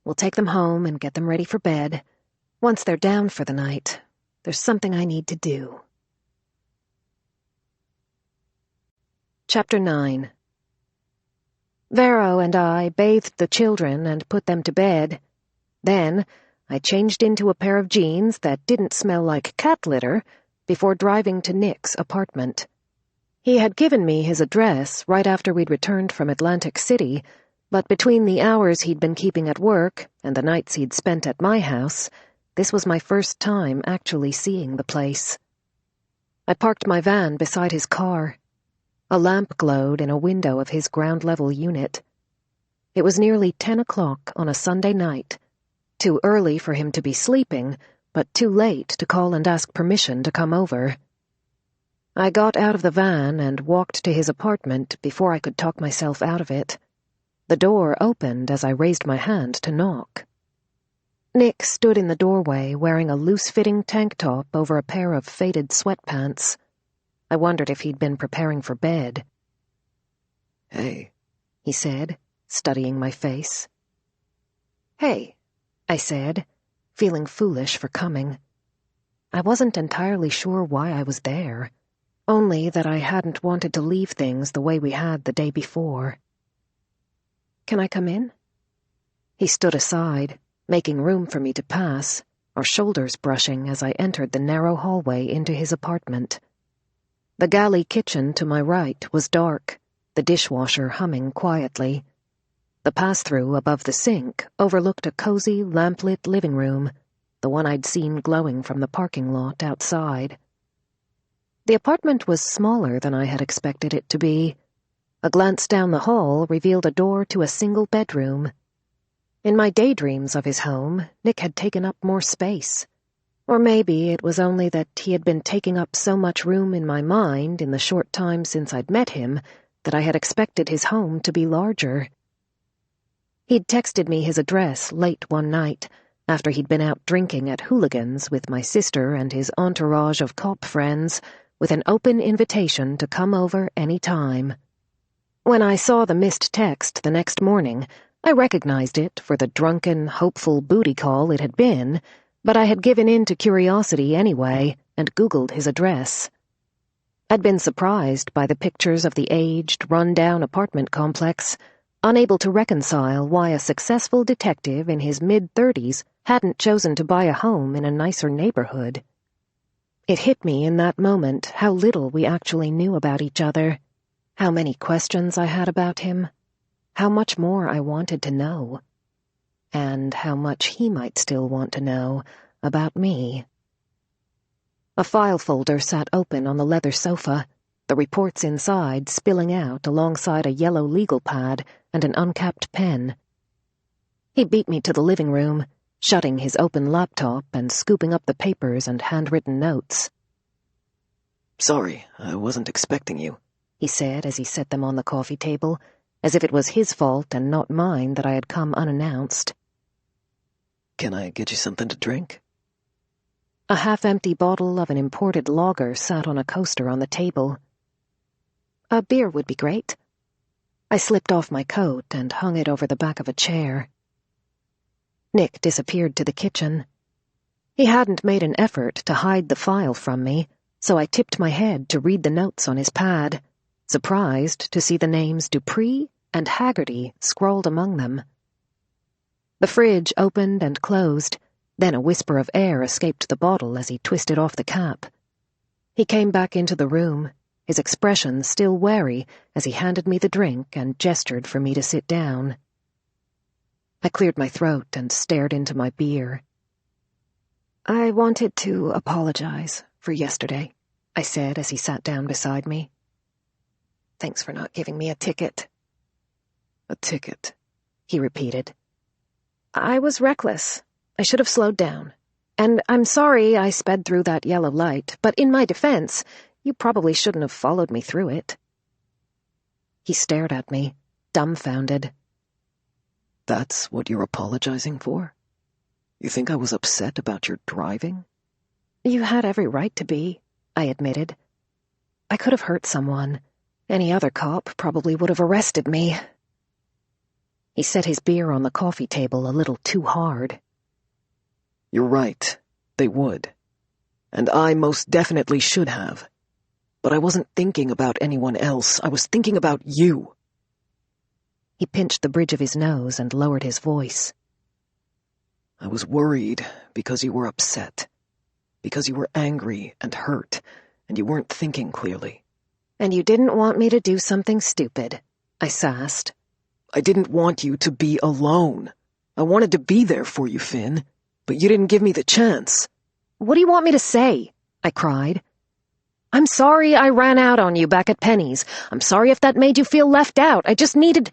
We'll take them home and get them ready for bed. Once they're down for the night, there's something I need to do." Chapter 9. Vero and I bathed the children and put them to bed. Then I changed into a pair of jeans that didn't smell like cat litter before driving to Nick's apartment. He had given me his address right after we'd returned from Atlantic City, but between the hours he'd been keeping at work and the nights he'd spent at my house, this was my first time actually seeing the place. I parked my van beside his car. A lamp glowed in a window of his ground-level unit. It was nearly 10 o'clock on a Sunday night, too early for him to be sleeping, but too late to call and ask permission to come over. I got out of the van and walked to his apartment before I could talk myself out of it. The door opened as I raised my hand to knock. Nick stood in the doorway wearing a loose-fitting tank top over a pair of faded sweatpants. I wondered if he'd been preparing for bed. "Hey," he said, studying my face. "Hey," I said, feeling foolish for coming. I wasn't entirely sure why I was there, only that I hadn't wanted to leave things the way we had the day before. "Can I come in?" He stood aside, making room for me to pass, our shoulders brushing as I entered the narrow hallway into his apartment. The galley kitchen to my right was dark, the dishwasher humming quietly. The pass-through above the sink overlooked a cozy, lamplit living room, the one I'd seen glowing from the parking lot outside. The apartment was smaller than I had expected it to be. A glance down the hall revealed a door to a single bedroom. In my daydreams of his home, Nick had taken up more space. Or maybe it was only that he had been taking up so much room in my mind in the short time since I'd met him that I had expected his home to be larger. He'd texted me his address late one night, after he'd been out drinking at Hooligans with my sister and his entourage of cop friends, with an open invitation to come over any time. When I saw the missed text the next morning, I recognized it for the drunken, hopeful booty call it had been, but I had given in to curiosity anyway and Googled his address. I'd been surprised by the pictures of the aged, run-down apartment complex, unable to reconcile why a successful detective in his mid-30s hadn't chosen to buy a home in a nicer neighborhood. It hit me in that moment how little we actually knew about each other, how many questions I had about him, how much more I wanted to know, and how much he might still want to know about me. A file folder sat open on the leather sofa, the reports inside spilling out alongside a yellow legal pad and an uncapped pen. He beat me to the living room, shutting his open laptop and scooping up the papers and handwritten notes. "Sorry, I wasn't expecting you," he said as he set them on the coffee table, as if it was his fault and not mine that I had come unannounced. "Can I get you something to drink?" A half-empty bottle of an imported lager sat on a coaster on the table. "A beer would be great." I slipped off my coat and hung it over the back of a chair. Nick disappeared to the kitchen. He hadn't made an effort to hide the file from me, so I tipped my head to read the notes on his pad, surprised to see the names Dupree and Haggerty scrawled among them. The fridge opened and closed, then a whisper of air escaped the bottle as he twisted off the cap. He came back into the room, his expression still wary as he handed me the drink and gestured for me to sit down. I cleared my throat and stared into my beer. "I wanted to apologize for yesterday," I said as he sat down beside me. "Thanks for not giving me a ticket." "A ticket," he repeated. "I was reckless. I should have slowed down. And I'm sorry I sped through that yellow light, but in my defense, you probably shouldn't have followed me through it." He stared at me, dumbfounded. "That's what you're apologizing for? You think I was upset about your driving?" "You had every right to be," I admitted. "I could have hurt someone. Any other cop probably would have arrested me." He set his beer on the coffee table a little too hard. "You're right, they would. And I most definitely should have. But I wasn't thinking about anyone else. I was thinking about you." He pinched the bridge of his nose and lowered his voice. I was worried because you were upset. Because you were angry and hurt, and you weren't thinking clearly. And you didn't want me to do something stupid, I sassed. I didn't want you to be alone. I wanted to be there for you, Finn, but you didn't give me the chance. What do you want me to say? I cried. I'm sorry I ran out on you back at Penny's. I'm sorry if that made you feel left out. I just needed...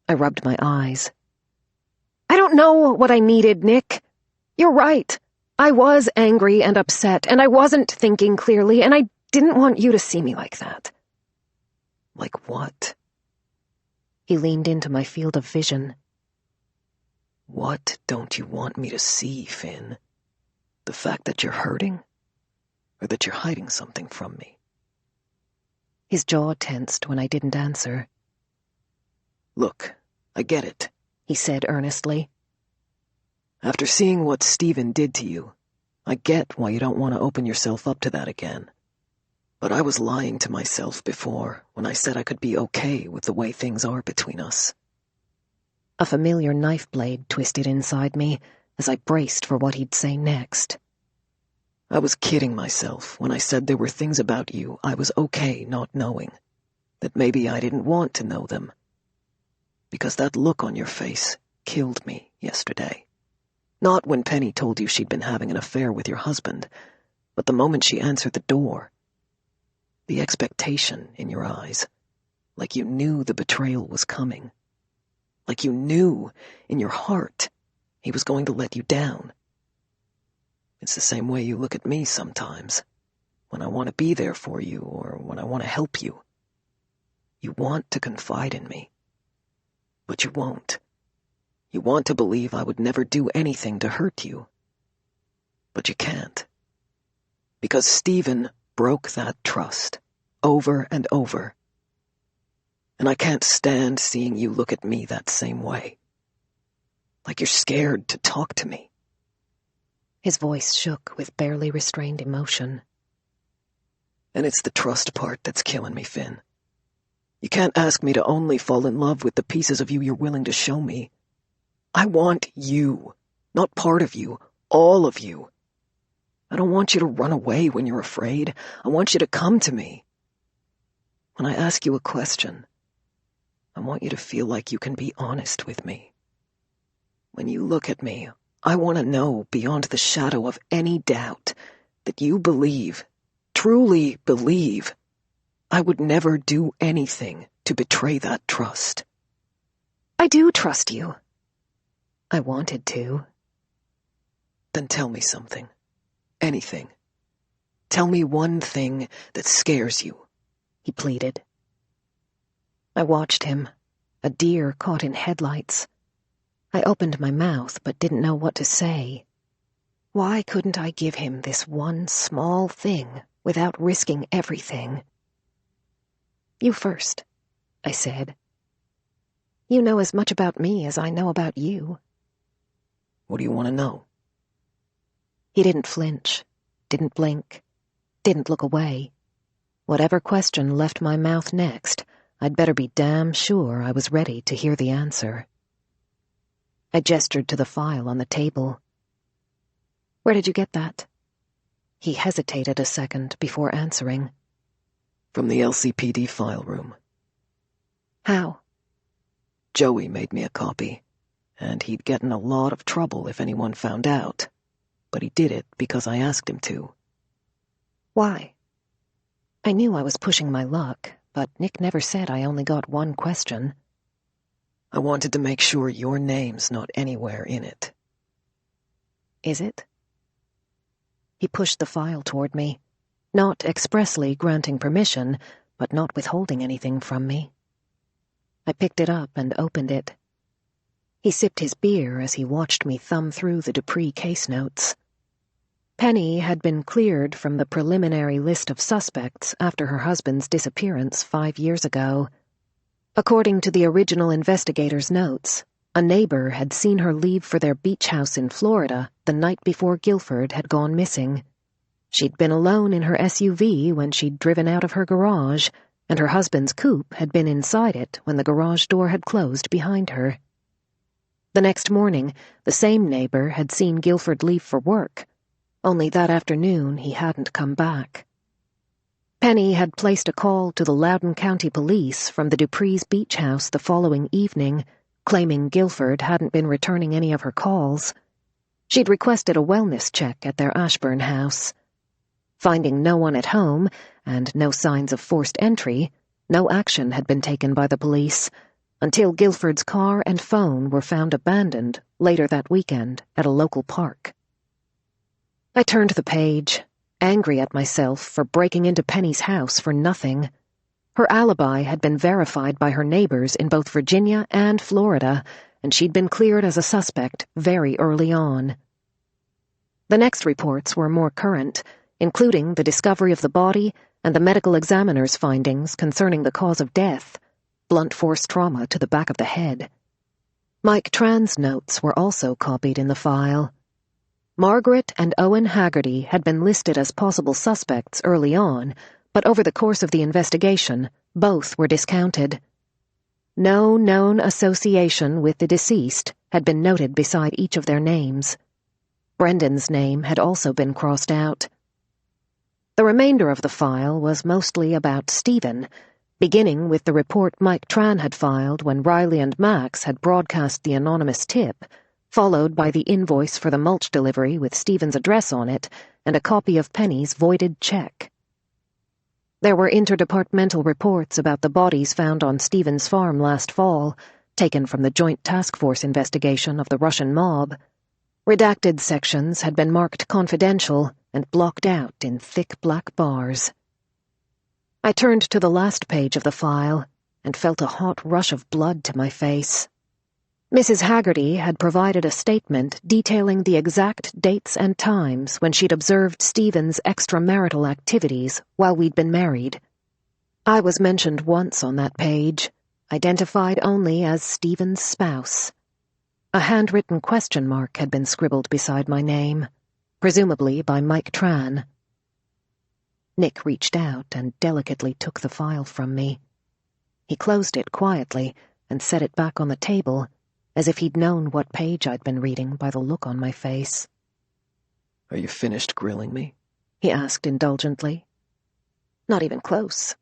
I rubbed my eyes. I don't know what I needed, Nick. You're right. I was angry and upset, and I wasn't thinking clearly, and I didn't want you to see me like that. Like what? He leaned into my field of vision. What don't you want me to see, Finn? The fact that you're hurting? Or that you're hiding something from me? His jaw tensed when I didn't answer. Look, I get it, he said earnestly. After seeing what Stephen did to you, I get why you don't want to open yourself up to that again. But I was lying to myself before when I said I could be okay with the way things are between us. A familiar knife blade twisted inside me as I braced for what he'd say next. I was kidding myself when I said there were things about you I was okay not knowing, that maybe I didn't want to know them. Because that look on your face killed me yesterday. Not when Penny told you she'd been having an affair with your husband, but the moment she answered the door. The expectation in your eyes, like you knew the betrayal was coming. Like you knew, in your heart, he was going to let you down. It's the same way you look at me sometimes, when I want to be there for you or when I want to help you. You want to confide in me, but you won't. You want to believe I would never do anything to hurt you, but you can't. Because Stephen broke that trust, over and over. And I can't stand seeing you look at me that same way. Like you're scared to talk to me. His voice shook with barely restrained emotion. And it's the trust part that's killing me, Finn. You can't ask me to only fall in love with the pieces of you you're willing to show me. I want you, not part of you, all of you. I don't want you to run away when you're afraid. I want you to come to me. When I ask you a question, I want you to feel like you can be honest with me. When you look at me, I want to know beyond the shadow of any doubt that you believe, truly believe, I would never do anything to betray that trust. I do trust you. I wanted to. Then tell me something. Anything. Tell me one thing that scares you, he pleaded. I watched him, a deer caught in headlights. I opened my mouth but didn't know what to say. Why couldn't I give him this one small thing without risking everything? You first, I said. You know as much about me as I know about you. What do you want to know? He didn't flinch, didn't blink, didn't look away. Whatever question left my mouth next, I'd better be damn sure I was ready to hear the answer. I gestured to the file on the table. Where did you get that? He hesitated a second before answering. From the LCPD file room. How? Joey made me a copy, and he'd get in a lot of trouble if anyone found out. But he did it because I asked him to. Why? I knew I was pushing my luck, but Nick never said I only got one question. I wanted to make sure your name's not anywhere in it. Is it? He pushed the file toward me, not expressly granting permission, but not withholding anything from me. I picked it up and opened it. He sipped his beer as he watched me thumb through the Dupree case notes. Penny had been cleared from the preliminary list of suspects after her husband's disappearance 5 years ago. According to the original investigator's notes, a neighbor had seen her leave for their beach house in Florida the night before Guilford had gone missing. She'd been alone in her SUV when she'd driven out of her garage, and her husband's coupe had been inside it when the garage door had closed behind her. The next morning, the same neighbor had seen Guilford leave for work, only that afternoon he hadn't come back. Penny had placed a call to the Loudoun County Police from the Dupree's beach house the following evening, claiming Guilford hadn't been returning any of her calls. She'd requested a wellness check at their Ashburn house. Finding no one at home, and no signs of forced entry, no action had been taken by the police, until Guilford's car and phone were found abandoned later that weekend at a local park. I turned the page, angry at myself for breaking into Penny's house for nothing. Her alibi had been verified by her neighbors in both Virginia and Florida, and she'd been cleared as a suspect very early on. The next reports were more current, including the discovery of the body and the medical examiner's findings concerning the cause of death, blunt force trauma to the back of the head. Mike Tran's notes were also copied in the file. Margaret and Owen Haggerty had been listed as possible suspects early on, but over the course of the investigation, both were discounted. No known association with the deceased had been noted beside each of their names. Brendan's name had also been crossed out. The remainder of the file was mostly about Stephen, beginning with the report Mike Tran had filed when Riley and Max had broadcast the anonymous tip, followed by the invoice for the mulch delivery with Stephen's address on it and a copy of Penny's voided check. There were interdepartmental reports about the bodies found on Stephen's farm last fall, taken from the Joint Task Force investigation of the Russian mob. Redacted sections had been marked confidential and blocked out in thick black bars. I turned to the last page of the file and felt a hot rush of blood to my face. Mrs. Haggerty had provided a statement detailing the exact dates and times when she'd observed Stephen's extramarital activities while we'd been married. I was mentioned once on that page, identified only as Stephen's spouse. A handwritten question mark had been scribbled beside my name, presumably by Mike Tran. Nick reached out and delicately took the file from me. He closed it quietly and set it back on the table, as if he'd known what page I'd been reading by the look on my face. "Are you finished grilling me?" he asked indulgently. "Not even close."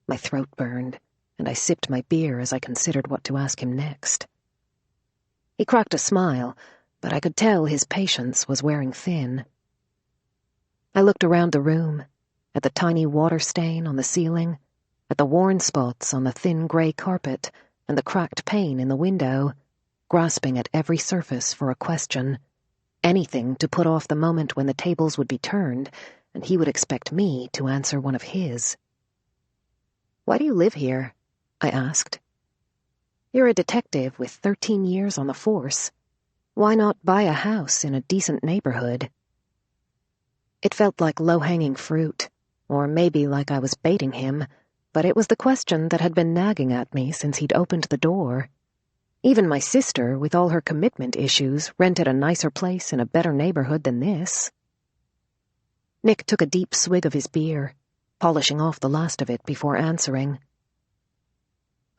My throat burned, and I sipped my beer as I considered what to ask him next. He cracked a smile, but I could tell his patience was wearing thin. I looked around the room, at the tiny water stain on the ceiling, at the worn spots on the thin gray carpet, and the cracked pane in the window, grasping at every surface for a question, anything to put off the moment when the tables would be turned, and he would expect me to answer one of his. "Why do you live here?" I asked. "You're a detective with 13 years on the force. Why not buy a house in a decent neighborhood?" It felt like low-hanging fruit, or maybe like I was baiting him, but it was the question that had been nagging at me since he'd opened the door. Even my sister, with all her commitment issues, rented a nicer place in a better neighborhood than this. Nick took a deep swig of his beer, polishing off the last of it before answering.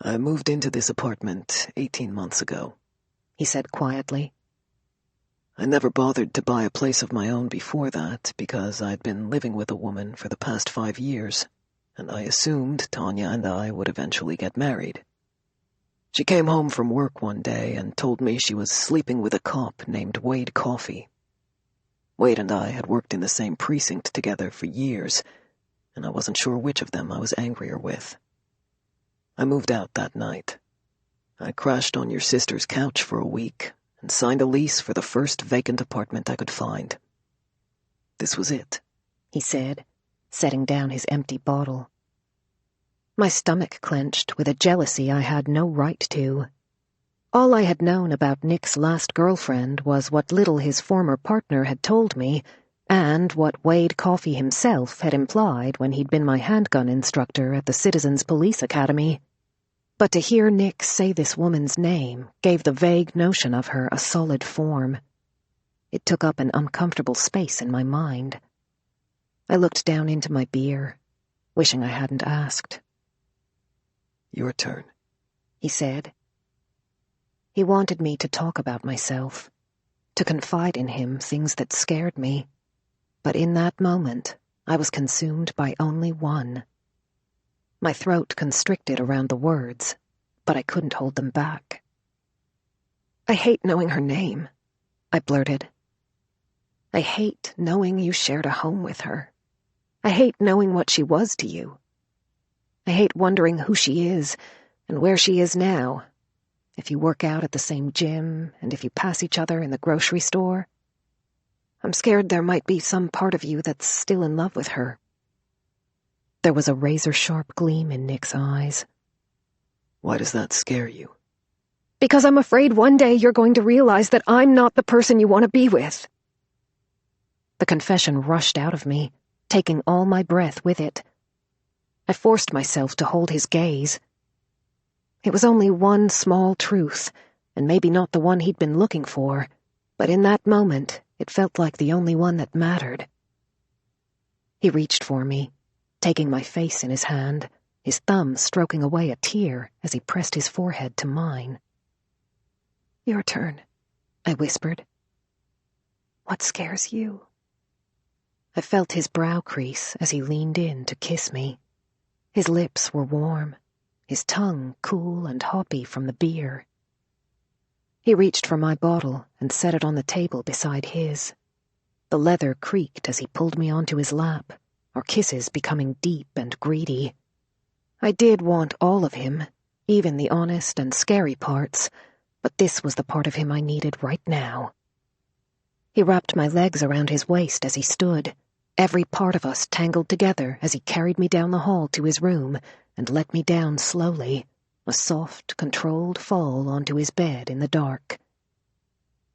"I moved into this apartment 18 months ago," he said quietly. "I never bothered to buy a place of my own before that because I'd been living with a woman for the past 5 years, and I assumed Tanya and I would eventually get married. She came home from work one day and told me she was sleeping with a cop named Wade Coffey. Wade and I had worked in the same precinct together for years, and I wasn't sure which of them I was angrier with. I moved out that night. I crashed on your sister's couch for a week and signed a lease for the first vacant apartment I could find. This was it," he said, setting down his empty bottle. My stomach clenched with a jealousy I had no right to. All I had known about Nick's last girlfriend was what little his former partner had told me, and what Wade Coffey himself had implied when he'd been my handgun instructor at the Citizens Police Academy. But to hear Nick say this woman's name gave the vague notion of her a solid form. It took up an uncomfortable space in my mind. I looked down into my beer. wishing I hadn't asked. Your turn, he said. He wanted me to talk about myself, to confide in him things that scared me, but in that moment I was consumed by only one. My throat constricted around the words, but I couldn't hold them back. I hate knowing her name, I blurted. I hate knowing you shared a home with her. I hate knowing what she was to you. I hate wondering who she is and where she is now, if you work out at the same gym and if you pass each other in the grocery store. I'm scared there might be some part of you that's still in love with her. There was a razor-sharp gleam in Nick's eyes. Why does that scare you? Because I'm afraid one day you're going to realize that I'm not the person you want to be with. The confession rushed out of me, taking all my breath with it. I forced myself to hold his gaze. It was only one small truth, and maybe not the one he'd been looking for, but in that moment it felt like the only one that mattered. He reached for me, taking my face in his hand, his thumb stroking away a tear as he pressed his forehead to mine. Your turn, I whispered. What scares you? I felt his brow crease as he leaned in to kiss me. His lips were warm, his tongue cool and hoppy from the beer. He reached for my bottle and set it on the table beside his. The leather creaked as he pulled me onto his lap, our kisses becoming deep and greedy. I did want all of him, even the honest and scary parts, but this was the part of him I needed right now. He wrapped my legs around his waist as he stood, every part of us tangled together as he carried me down the hall to his room and let me down slowly, a soft, controlled fall onto his bed in the dark.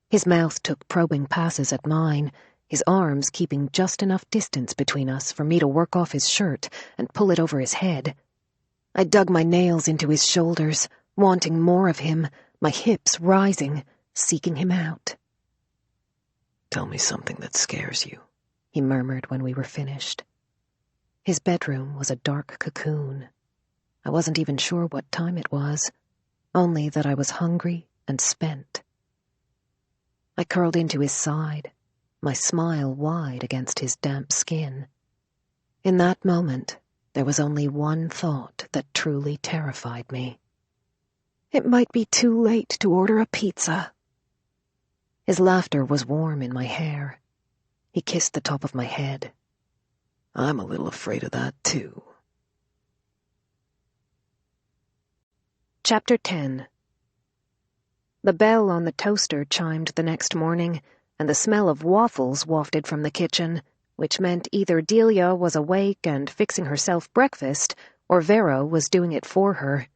His mouth took probing passes at mine, his arms keeping just enough distance between us for me to work off his shirt and pull it over his head. I dug my nails into his shoulders, wanting more of him, my hips rising, seeking him out. Tell me something that scares you, he murmured when we were finished. His bedroom was a dark cocoon. I wasn't even sure what time it was, only that I was hungry and spent. I curled into his side, my smile wide against his damp skin. In that moment, there was only one thought that truly terrified me. It might be too late to order a pizza. His laughter was warm in my hair. He kissed the top of my head. I'm a little afraid of that, too. Chapter 10. The bell on the toaster chimed the next morning, and the smell of waffles wafted from the kitchen, which meant either Delia was awake and fixing herself breakfast, or Vero was doing it for her.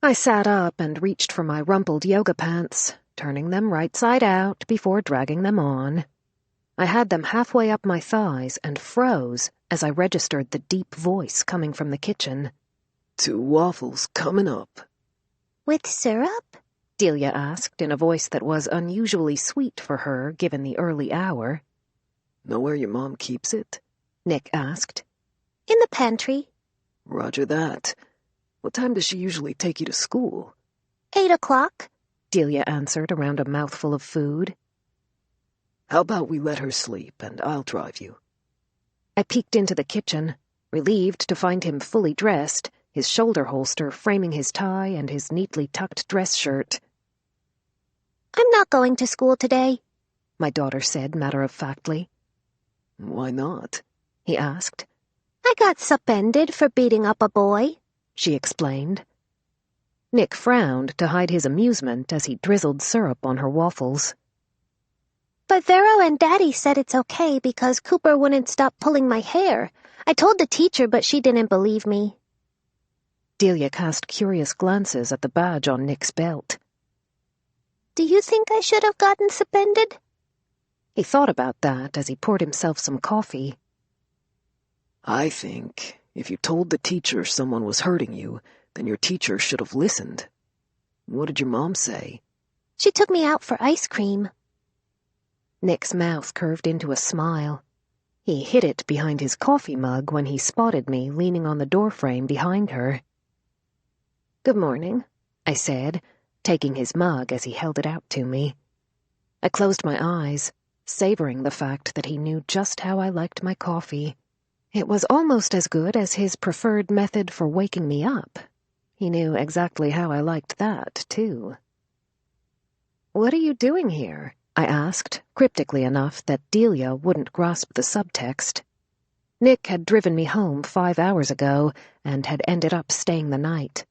I sat up and reached for my rumpled yoga pants, turning them right side out before dragging them on. I had them halfway up my thighs and froze as I registered the deep voice coming from the kitchen. 2 waffles coming up. With syrup? Delia asked in a voice that was unusually sweet for her given the early hour. Know where your mom keeps it? Nick asked. In the pantry. Roger that. What time does she usually take you to school? 8 o'clock. Delia answered around a mouthful of food. How about we let her sleep and I'll drive you? I peeked into the kitchen, relieved to find him fully dressed, his shoulder holster framing his tie and his neatly tucked dress shirt. I'm not going to school today, my daughter said matter-of-factly. Why not? He asked. I got suspended for beating up a boy, she explained. Nick frowned to hide his amusement as he drizzled syrup on her waffles. But Vero and Daddy said it's okay because Cooper wouldn't stop pulling my hair. I told the teacher, but she didn't believe me. Delia cast curious glances at the badge on Nick's belt. Do you think I should have gotten suspended? He thought about that as he poured himself some coffee. I think if you told the teacher someone was hurting you, then your teacher should have listened. What did your mom say? She took me out for ice cream. Nick's mouth curved into a smile. He hid it behind his coffee mug when he spotted me leaning on the doorframe behind her. "Good morning," I said, taking his mug as he held it out to me. I closed my eyes, savoring the fact that he knew just how I liked my coffee. It was almost as good as his preferred method for waking me up. He knew exactly how I liked that, too. "What are you doing here?" I asked, cryptically enough that Delia wouldn't grasp the subtext. Nick had driven me home 5 hours ago and had ended up staying the night.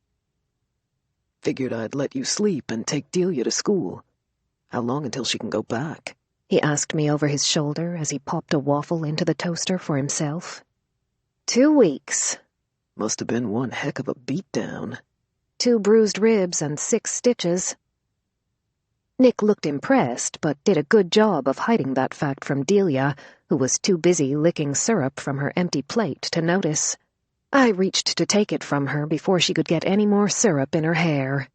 Figured I'd let you sleep and take Delia to school. How long until she can go back? He asked me over his shoulder as he popped a waffle into the toaster for himself. 2 weeks. Must have been one heck of a beatdown. 2 bruised ribs and 6 stitches. Nick looked impressed, but did a good job of hiding that fact from Delia, who was too busy licking syrup from her empty plate to notice. I reached to take it from her before she could get any more syrup in her hair.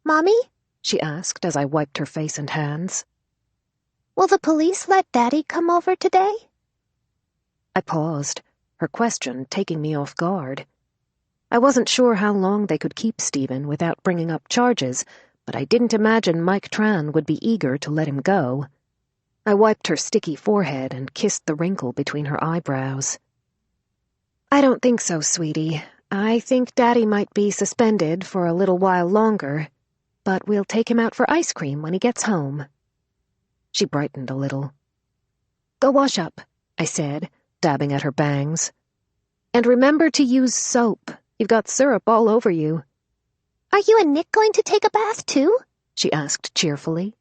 Mommy? She asked as I wiped her face and hands. Will the police let Daddy come over today? I paused, her question taking me off guard. I wasn't sure how long they could keep Stephen without bringing up charges, but I didn't imagine Mike Tran would be eager to let him go. I wiped her sticky forehead and kissed the wrinkle between her eyebrows. "I don't think so, sweetie. I think Daddy might be suspended for a little while longer, but we'll take him out for ice cream when he gets home." She brightened a little. "Go wash up," I said, dabbing at her bangs. "And remember to use soap. You've got syrup all over you." Are you and Nick going to take a bath, too? She asked cheerfully.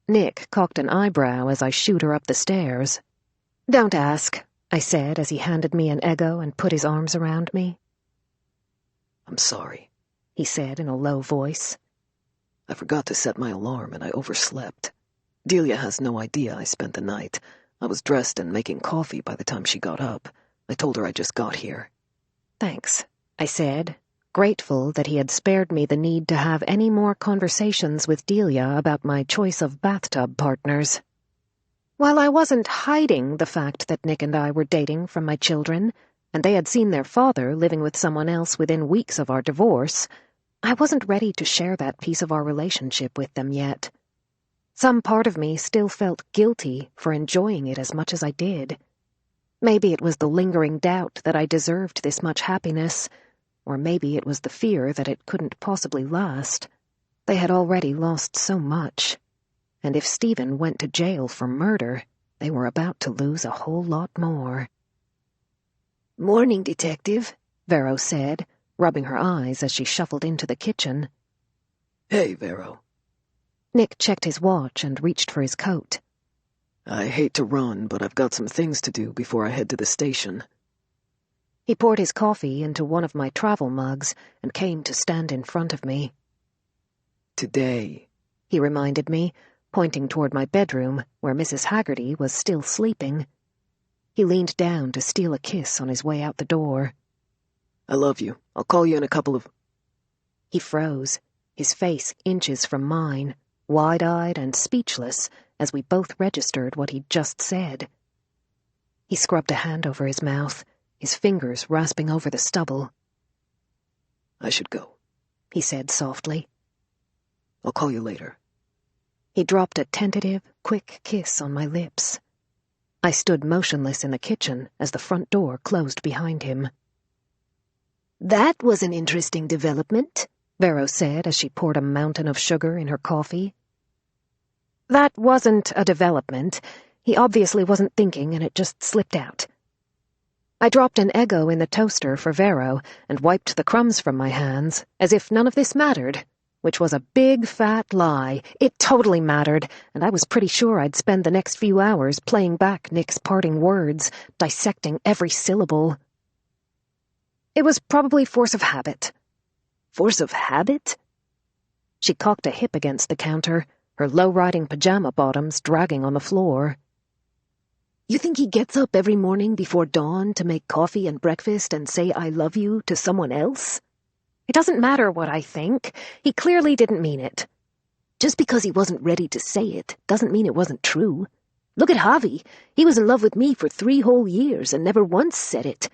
Nick cocked an eyebrow as I shooed her up the stairs. "Don't ask," I said as he handed me an Eggo and put his arms around me. "I'm sorry," he said in a low voice. "I forgot to set my alarm and I overslept. Delia has no idea I spent the night. I was dressed and making coffee by the time she got up. I told her I just got here." "Thanks," I said, grateful that he had spared me the need to have any more conversations with Delia about my choice of bathtub partners. While I wasn't hiding the fact that Nick and I were dating from my children, and they had seen their father living with someone else within weeks of our divorce, I wasn't ready to share that piece of our relationship with them yet. Some part of me still felt guilty for enjoying it as much as I did. Maybe it was the lingering doubt that I deserved this much happiness, or maybe it was the fear that it couldn't possibly last. They had already lost so much, and if Stephen went to jail for murder, they were about to lose a whole lot more. "Morning, Detective," Vero said, rubbing her eyes as she shuffled into the kitchen. "Hey, Vero." Nick checked his watch and reached for his coat. "I hate to run, but I've got some things to do before I head to the station." He poured his coffee into one of my travel mugs and came to stand in front of me. "Today," he reminded me, pointing toward my bedroom, where Mrs. Haggerty was still sleeping. He leaned down to steal a kiss on his way out the door. "I love you. I'll call you in a couple of—" He froze, his face inches from mine, wide-eyed and speechless, as we both registered what he'd just said. He scrubbed a hand over his mouth, his fingers rasping over the stubble. "I should go," he said softly. "I'll call you later." He dropped a tentative, quick kiss on my lips. I stood motionless in the kitchen as the front door closed behind him. "That was an interesting development," Vero said as she poured a mountain of sugar in her coffee. "That wasn't a development. He obviously wasn't thinking and it just slipped out." I dropped an Eggo in the toaster for Vero and wiped the crumbs from my hands, as if none of this mattered, which was a big fat lie. It totally mattered, and I was pretty sure I'd spend the next few hours playing back Nick's parting words, dissecting every syllable. It was probably force of habit. "Force of habit?" She cocked a hip against the counter, her low-riding pajama bottoms dragging on the floor. "You think he gets up every morning before dawn to make coffee and breakfast and say I love you to someone else?" "It doesn't matter what I think. He clearly didn't mean it." "Just because he wasn't ready to say it doesn't mean it wasn't true. Look at Javi. He was in love with me for 3 whole years and never once said it.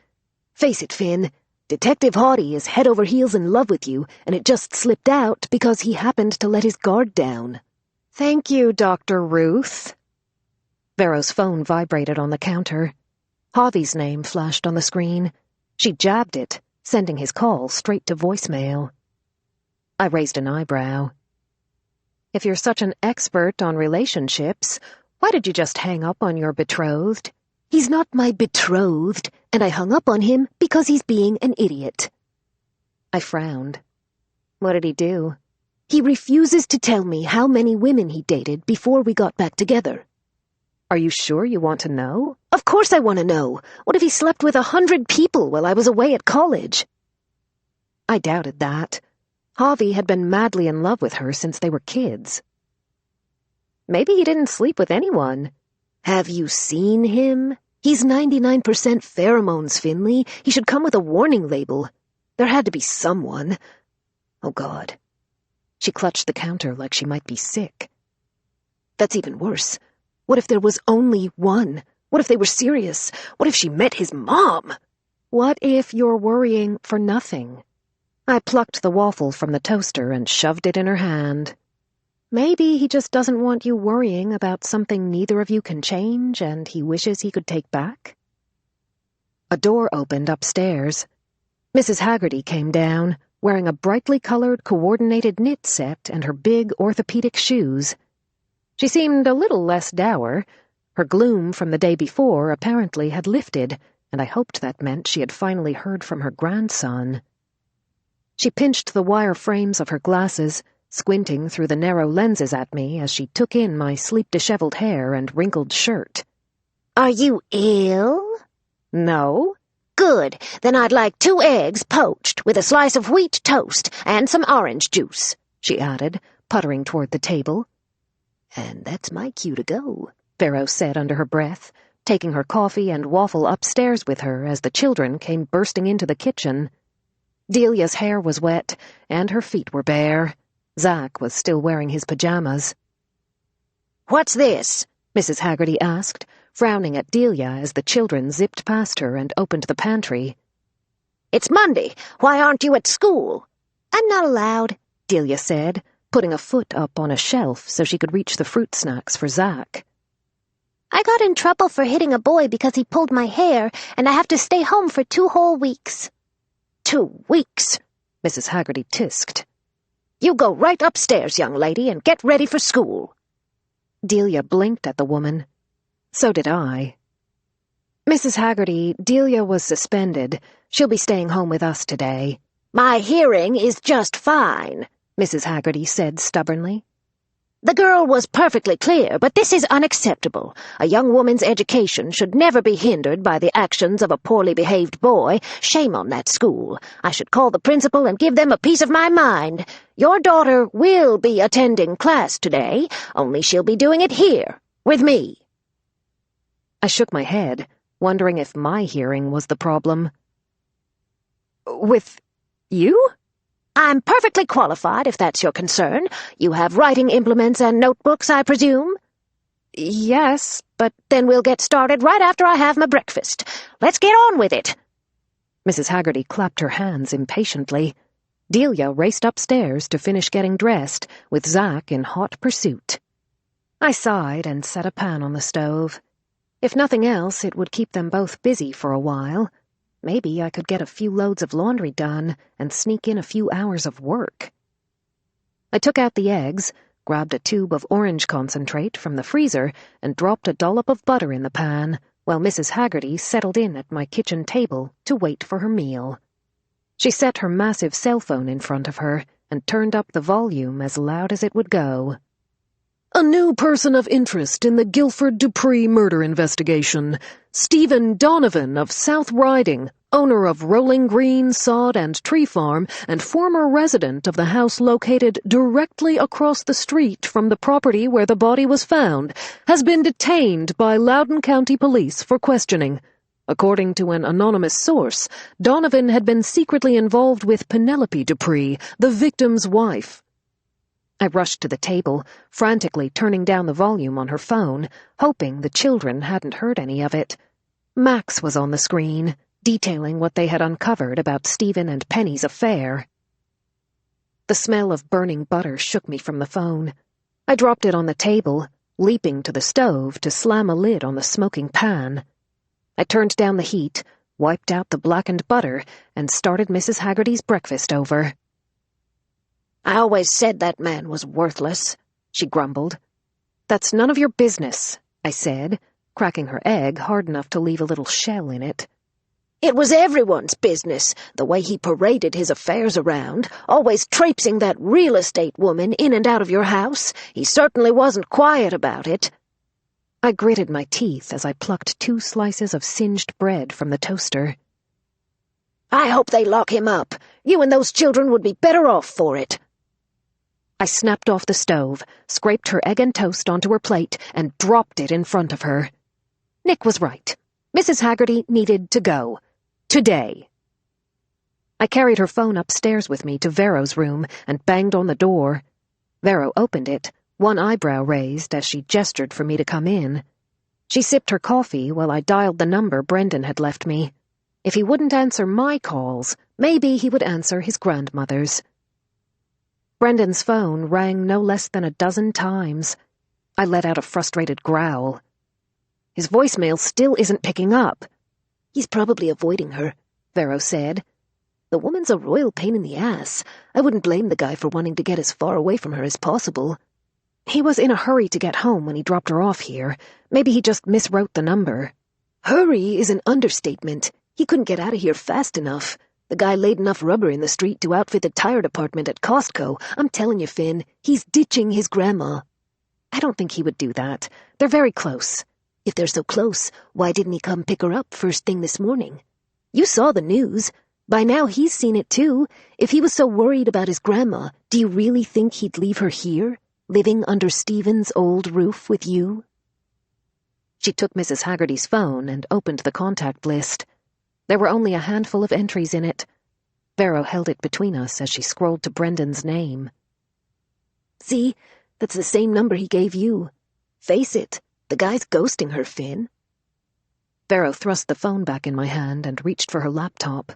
Face it, Finn. Detective Haughty is head over heels in love with you, and it just slipped out because he happened to let his guard down. Thank you, Dr. Ruth. Vero's phone vibrated on the counter. Javi's name flashed on the screen. She jabbed it, sending his call straight to voicemail. I raised an eyebrow. If you're such an expert on relationships, why did you just hang up on your betrothed? He's not my betrothed, and I hung up on him because he's being an idiot. I frowned. What did he do? He refuses to tell me how many women he dated before we got back together. Are you sure you want to know? Of course I want to know. What if he slept with 100 people while I was away at college? I doubted that. Javi had been madly in love with her since they were kids. Maybe he didn't sleep with anyone. Have you seen him? He's 99% pheromones, Finlay. He should come with a warning label. There had to be someone. Oh, God. She clutched the counter like she might be sick. That's even worse. What if there was only one? What if they were serious? What if she met his mom? What if you're worrying for nothing? I plucked the waffle from the toaster and shoved it in her hand. Maybe he just doesn't want you worrying about something neither of you can change and he wishes he could take back. A door opened upstairs. Mrs. Haggerty came down, wearing a brightly colored coordinated knit set and her big orthopedic shoes. She seemed a little less dour. Her gloom from the day before apparently had lifted, and I hoped that meant she had finally heard from her grandson. She pinched the wire frames of her glasses, squinting through the narrow lenses at me as she took in my sleep-disheveled hair and wrinkled shirt. Are you ill? No. Good. Then I'd like 2 eggs poached with a slice of wheat toast and some orange juice, she added, puttering toward the table. And that's my cue to go, Vero said under her breath, taking her coffee and waffle upstairs with her as the children came bursting into the kitchen. Delia's hair was wet, and her feet were bare. Zach was still wearing his pajamas. What's this? Mrs. Haggerty asked, frowning at Delia as the children zipped past her and opened the pantry. It's Monday. Why aren't you at school? I'm not allowed, Delia said, putting a foot up on a shelf so she could reach the fruit snacks for Zach. I got in trouble for hitting a boy because he pulled my hair, and I have to stay home for 2 whole weeks. 2 weeks, Mrs. Haggerty tisked. You go right upstairs, young lady, and get ready for school. Delia blinked at the woman. So did I. Mrs. Haggerty, Delia was suspended. She'll be staying home with us today. My hearing is just fine, Mrs. Haggerty said stubbornly. The girl was perfectly clear, but this is unacceptable. A young woman's education should never be hindered by the actions of a poorly behaved boy. Shame on that school. I should call the principal and give them a piece of my mind. Your daughter will be attending class today, only she'll be doing it here, with me. I shook my head, wondering if my hearing was the problem. With you? I'm perfectly qualified, if that's your concern. You have writing implements and notebooks, I presume? Yes, but then we'll get started right after I have my breakfast. Let's get on with it. Mrs. Haggerty clapped her hands impatiently. Delia raced upstairs to finish getting dressed, with Zach in hot pursuit. I sighed and set a pan on the stove. If nothing else, it would keep them both busy for a while. Maybe I could get a few loads of laundry done and sneak in a few hours of work. I took out the eggs, grabbed a tube of orange concentrate from the freezer, and dropped a dollop of butter in the pan, while Mrs. Haggerty settled in at my kitchen table to wait for her meal. She set her massive cell phone in front of her and turned up the volume as loud as it would go. A new person of interest in the Guilford Dupree murder investigation. Stephen Donovan of South Riding, owner of Rolling Green Sod and Tree Farm and former resident of the house located directly across the street from the property where the body was found, has been detained by Loudoun County Police for questioning. According to an anonymous source, Donovan had been secretly involved with Penelope Dupree, the victim's wife. I rushed to the table, frantically turning down the volume on her phone, hoping the children hadn't heard any of it. Max was on the screen, detailing what they had uncovered about Stephen and Penny's affair. The smell of burning butter shook me from the phone. I dropped it on the table, leaping to the stove to slam a lid on the smoking pan. I turned down the heat, wiped out the blackened butter, and started Mrs. Haggerty's breakfast over. "I always said that man was worthless," she grumbled. "That's none of your business," I said, cracking her egg hard enough to leave a little shell in it. "It was everyone's business, the way he paraded his affairs around, always traipsing that real estate woman in and out of your house. He certainly wasn't quiet about it." I gritted my teeth as I plucked 2 slices of singed bread from the toaster. "I hope they lock him up. You and those children would be better off for it." I snapped off the stove, scraped her egg and toast onto her plate, and dropped it in front of her. Nick was right. Mrs. Haggerty needed to go. Today. I carried her phone upstairs with me to Vero's room and banged on the door. Vero opened it, one eyebrow raised as she gestured for me to come in. She sipped her coffee while I dialed the number Brendan had left me. If he wouldn't answer my calls, maybe he would answer his grandmother's. Brendan's phone rang no less than 12 times. I let out a frustrated growl. His voicemail still isn't picking up. "He's probably avoiding her," Vero said. "The woman's a royal pain in the ass. I wouldn't blame the guy for wanting to get as far away from her as possible." He was in a hurry to get home when he dropped her off here. Maybe he just miswrote the number. "Hurry is an understatement. He couldn't get out of here fast enough. The guy laid enough rubber in the street to outfit the tire department at Costco. I'm telling you, Finn, he's ditching his grandma." "I don't think he would do that. They're very close." "If they're so close, why didn't he come pick her up first thing this morning? You saw the news. By now he's seen it too. If he was so worried about his grandma, do you really think he'd leave her here, living under Stephen's old roof with you?" She took Mrs. Haggerty's phone and opened the contact list. There were only a handful of entries in it. Vero held it between us as she scrolled to Brendan's name. "See, that's the same number he gave you. Face it, the guy's ghosting her, Finn." Vero thrust the phone back in my hand and reached for her laptop.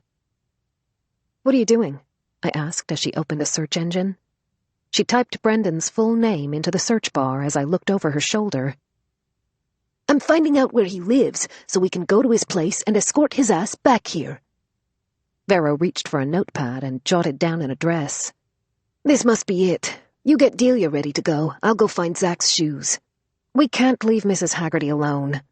"What are you doing?" I asked as she opened a search engine. She typed Brendan's full name into the search bar as I looked over her shoulder. "I'm finding out where he lives so we can go to his place and escort his ass back here." Vero reached for a notepad and jotted down an address. "This must be it. You get Delia ready to go. I'll go find Zach's shoes." "We can't leave Mrs. Haggerty alone."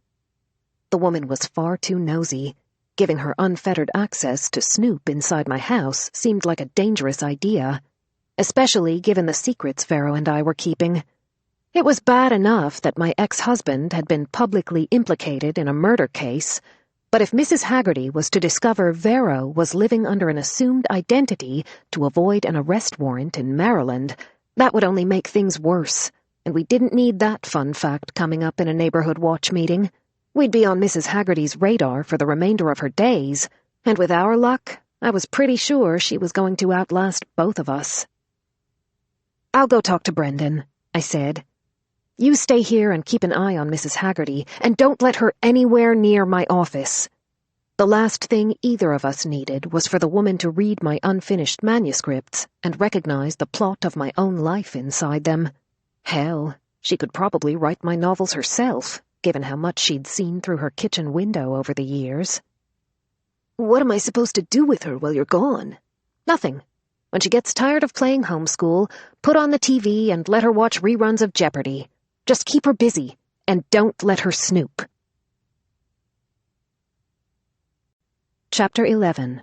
The woman was far too nosy. Giving her unfettered access to snoop inside my house seemed like a dangerous idea, especially given the secrets Vero and I were keeping. It was bad enough that my ex-husband had been publicly implicated in a murder case, but if Mrs. Haggerty was to discover Vero was living under an assumed identity to avoid an arrest warrant in Maryland, that would only make things worse, and we didn't need that fun fact coming up in a neighborhood watch meeting. We'd be on Mrs. Haggerty's radar for the remainder of her days, and with our luck, I was pretty sure she was going to outlast both of us. "I'll go talk to Brendan," I said. "You stay here and keep an eye on Mrs. Haggerty, and don't let her anywhere near my office." The last thing either of us needed was for the woman to read my unfinished manuscripts and recognize the plot of my own life inside them. Hell, she could probably write my novels herself, given how much she'd seen through her kitchen window over the years. "What am I supposed to do with her while you're gone?" "Nothing. When she gets tired of playing homeschool, put on the TV and let her watch reruns of Jeopardy. Just keep her busy, and don't let her snoop." Chapter 11.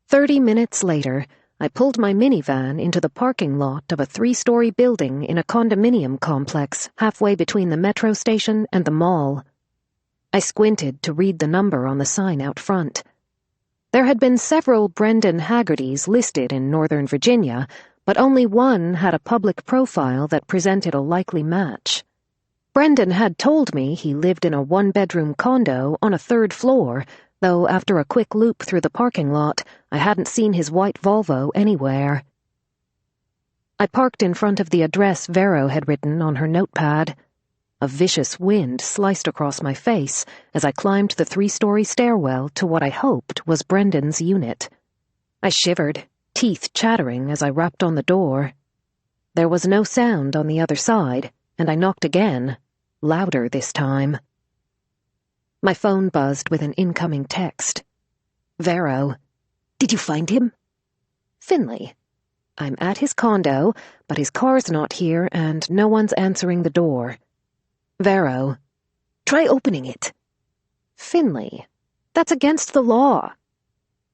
30 minutes later, I pulled my minivan into the parking lot of a 3-story building in a condominium complex halfway between the metro station and the mall. I squinted to read the number on the sign out front. There had been several Brendan Haggertys listed in Northern Virginia, but only one had a public profile that presented a likely match. Brendan had told me he lived in a 1-bedroom condo on a 3rd floor, though after a quick loop through the parking lot, I hadn't seen his white Volvo anywhere. I parked in front of the address Vero had written on her notepad. A vicious wind sliced across my face as I climbed the 3-story stairwell to what I hoped was Brendan's unit. I shivered, teeth chattering as I rapped on the door. There was no sound on the other side, and I knocked again, louder this time. My phone buzzed with an incoming text. Vero. Did you find him? Finlay. I'm at his condo, but his car's not here and no one's answering the door. Vero. Try opening it. Finlay. That's against the law.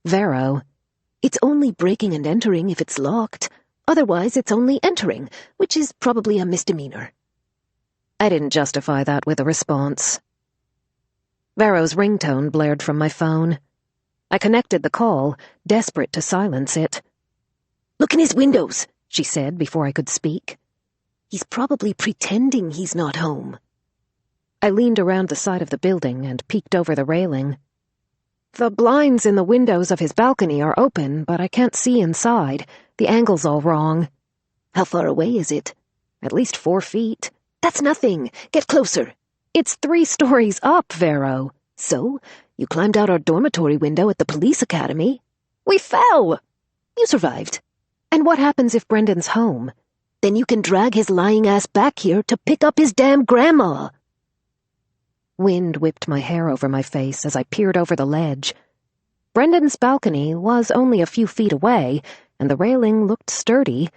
Vero. It's only breaking and entering if it's locked. Otherwise, it's only entering, which is probably a misdemeanor. I didn't justify that with a response. Vero's ringtone blared from my phone. I connected the call, desperate to silence it. Look in his windows, she said before I could speak. He's probably pretending he's not home. I leaned around the side of the building and peeked over the railing. The blinds in the windows of his balcony are open, but I can't see inside. The angle's all wrong. How far away is it? At least 4 feet. That's nothing. Get closer. It's 3 stories up, Vero. So, you climbed out our dormitory window at the police academy. We fell. You survived. And what happens if Brendan's home? Then you can drag his lying ass back here to pick up his damn grandma. Wind whipped my hair over my face as I peered over the ledge. Brendan's balcony was only a few feet away, and the railing looked sturdy.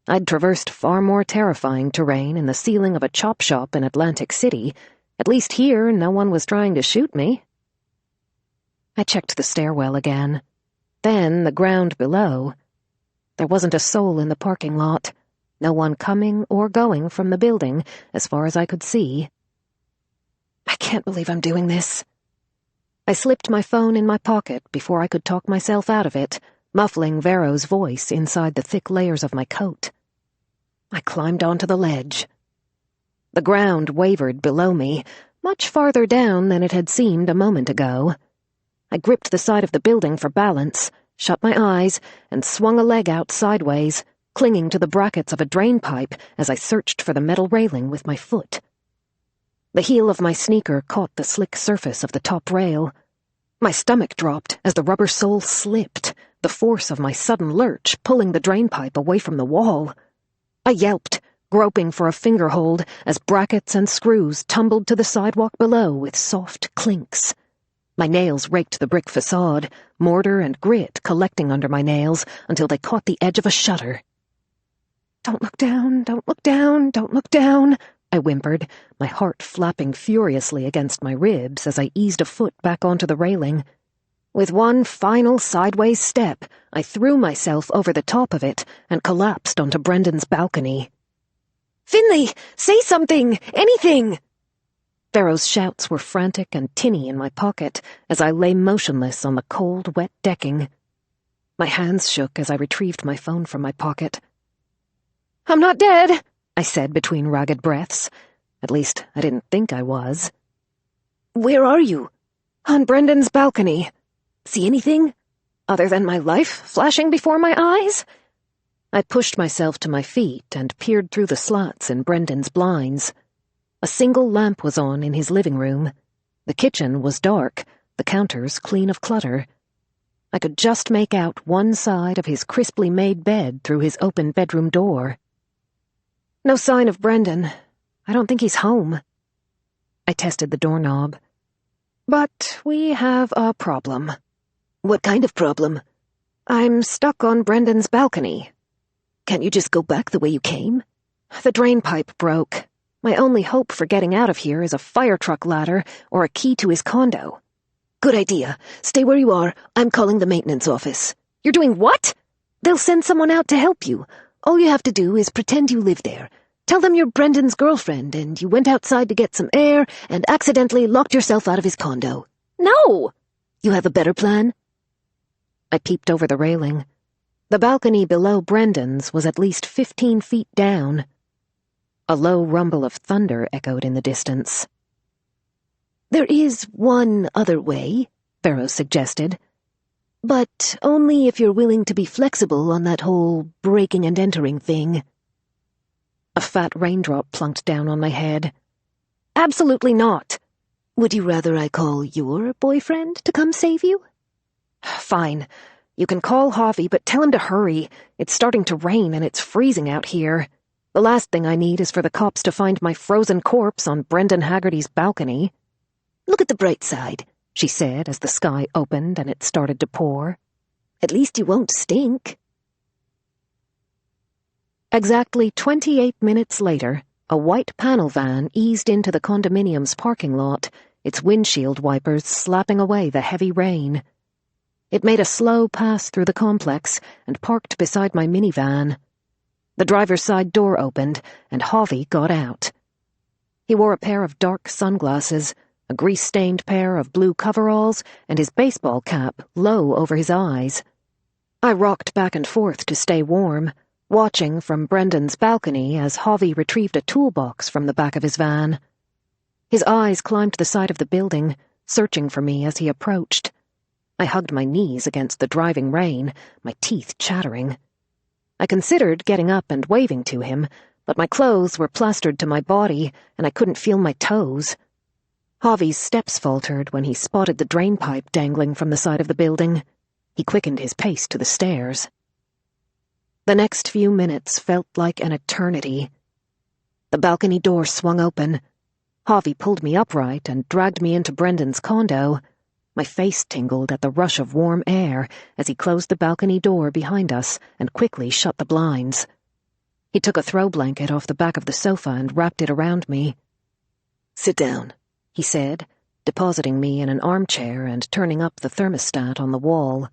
I'd traversed far more terrifying terrain in the ceiling of a chop shop in Atlantic City. At least here, no one was trying to shoot me. I checked the stairwell again. Then the ground below. There wasn't a soul in the parking lot. No one coming or going from the building, as far as I could see. I can't believe I'm doing this. I slipped my phone in my pocket before I could talk myself out of it, muffling Vero's voice inside the thick layers of my coat. I climbed onto the ledge. The ground wavered below me, much farther down than it had seemed a moment ago. I gripped the side of the building for balance, shut my eyes, and swung a leg out sideways, clinging to the brackets of a drain pipe as I searched for the metal railing with my foot. The heel of my sneaker caught the slick surface of the top rail. My stomach dropped as the rubber sole slipped, the force of my sudden lurch pulling the drain pipe away from the wall. I yelped, groping for a fingerhold as brackets and screws tumbled to the sidewalk below with soft clinks. My nails raked the brick facade, mortar and grit collecting under my nails until they caught the edge of a shutter. Don't look down, don't look down, don't look down, I whimpered, my heart flapping furiously against my ribs as I eased a foot back onto the railing. With one final sideways step, I threw myself over the top of it and collapsed onto Brendan's balcony. Finlay, say something! Anything! Vero's shouts were frantic and tinny in my pocket as I lay motionless on the cold, wet decking. My hands shook as I retrieved my phone from my pocket. I'm not dead, I said between ragged breaths. At least, I didn't think I was. Where are you? On Brendan's balcony. See anything? Other than my life flashing before my eyes? I pushed myself to my feet and peered through the slats in Brendan's blinds. A single lamp was on in his living room. The kitchen was dark, the counters clean of clutter. I could just make out one side of his crisply made bed through his open bedroom door. No sign of Brendan. I don't think he's home. I tested the doorknob. But we have a problem. What kind of problem? I'm stuck on Brendan's balcony. Can't you just go back the way you came? The drain pipe broke. My only hope for getting out of here is a fire truck ladder or a key to his condo. Good idea. Stay where you are. I'm calling the maintenance office. You're doing what? They'll send someone out to help you. All you have to do is pretend you live there. Tell them you're Brendan's girlfriend and you went outside to get some air and accidentally locked yourself out of his condo. No! You have a better plan? I peeped over the railing. The balcony below Brendan's was at least 15 feet down. A low rumble of thunder echoed in the distance. There is one other way, Vero suggested. But only if you're willing to be flexible on that whole breaking and entering thing. A fat raindrop plunked down on my head. Absolutely not. Would you rather I call your boyfriend to come save you? Fine. You can call Javi, but tell him to hurry. It's starting to rain and it's freezing out here. The last thing I need is for the cops to find my frozen corpse on Brendan Haggerty's balcony. Look at the bright side, she said as the sky opened and it started to pour. At least you won't stink. Exactly 28 minutes later, a white panel van eased into the condominium's parking lot, its windshield wipers slapping away the heavy rain. It made a slow pass through the complex and parked beside my minivan. The driver's side door opened, and Javi got out. He wore a pair of dark sunglasses, a grease-stained pair of blue coveralls, and his baseball cap low over his eyes. I rocked back and forth to stay warm, watching from Brendan's balcony as Javi retrieved a toolbox from the back of his van. His eyes climbed the side of the building, searching for me as he approached. I hugged my knees against the driving rain, my teeth chattering. I considered getting up and waving to him, but my clothes were plastered to my body, and I couldn't feel my toes. Javi's steps faltered when he spotted the drainpipe dangling from the side of the building. He quickened his pace to the stairs. The next few minutes felt like an eternity. The balcony door swung open. Javi pulled me upright and dragged me into Brendan's condo. My face tingled at the rush of warm air as he closed the balcony door behind us and quickly shut the blinds. He took a throw blanket off the back of the sofa and wrapped it around me. Sit down, he said, depositing me in an armchair and turning up the thermostat on the wall.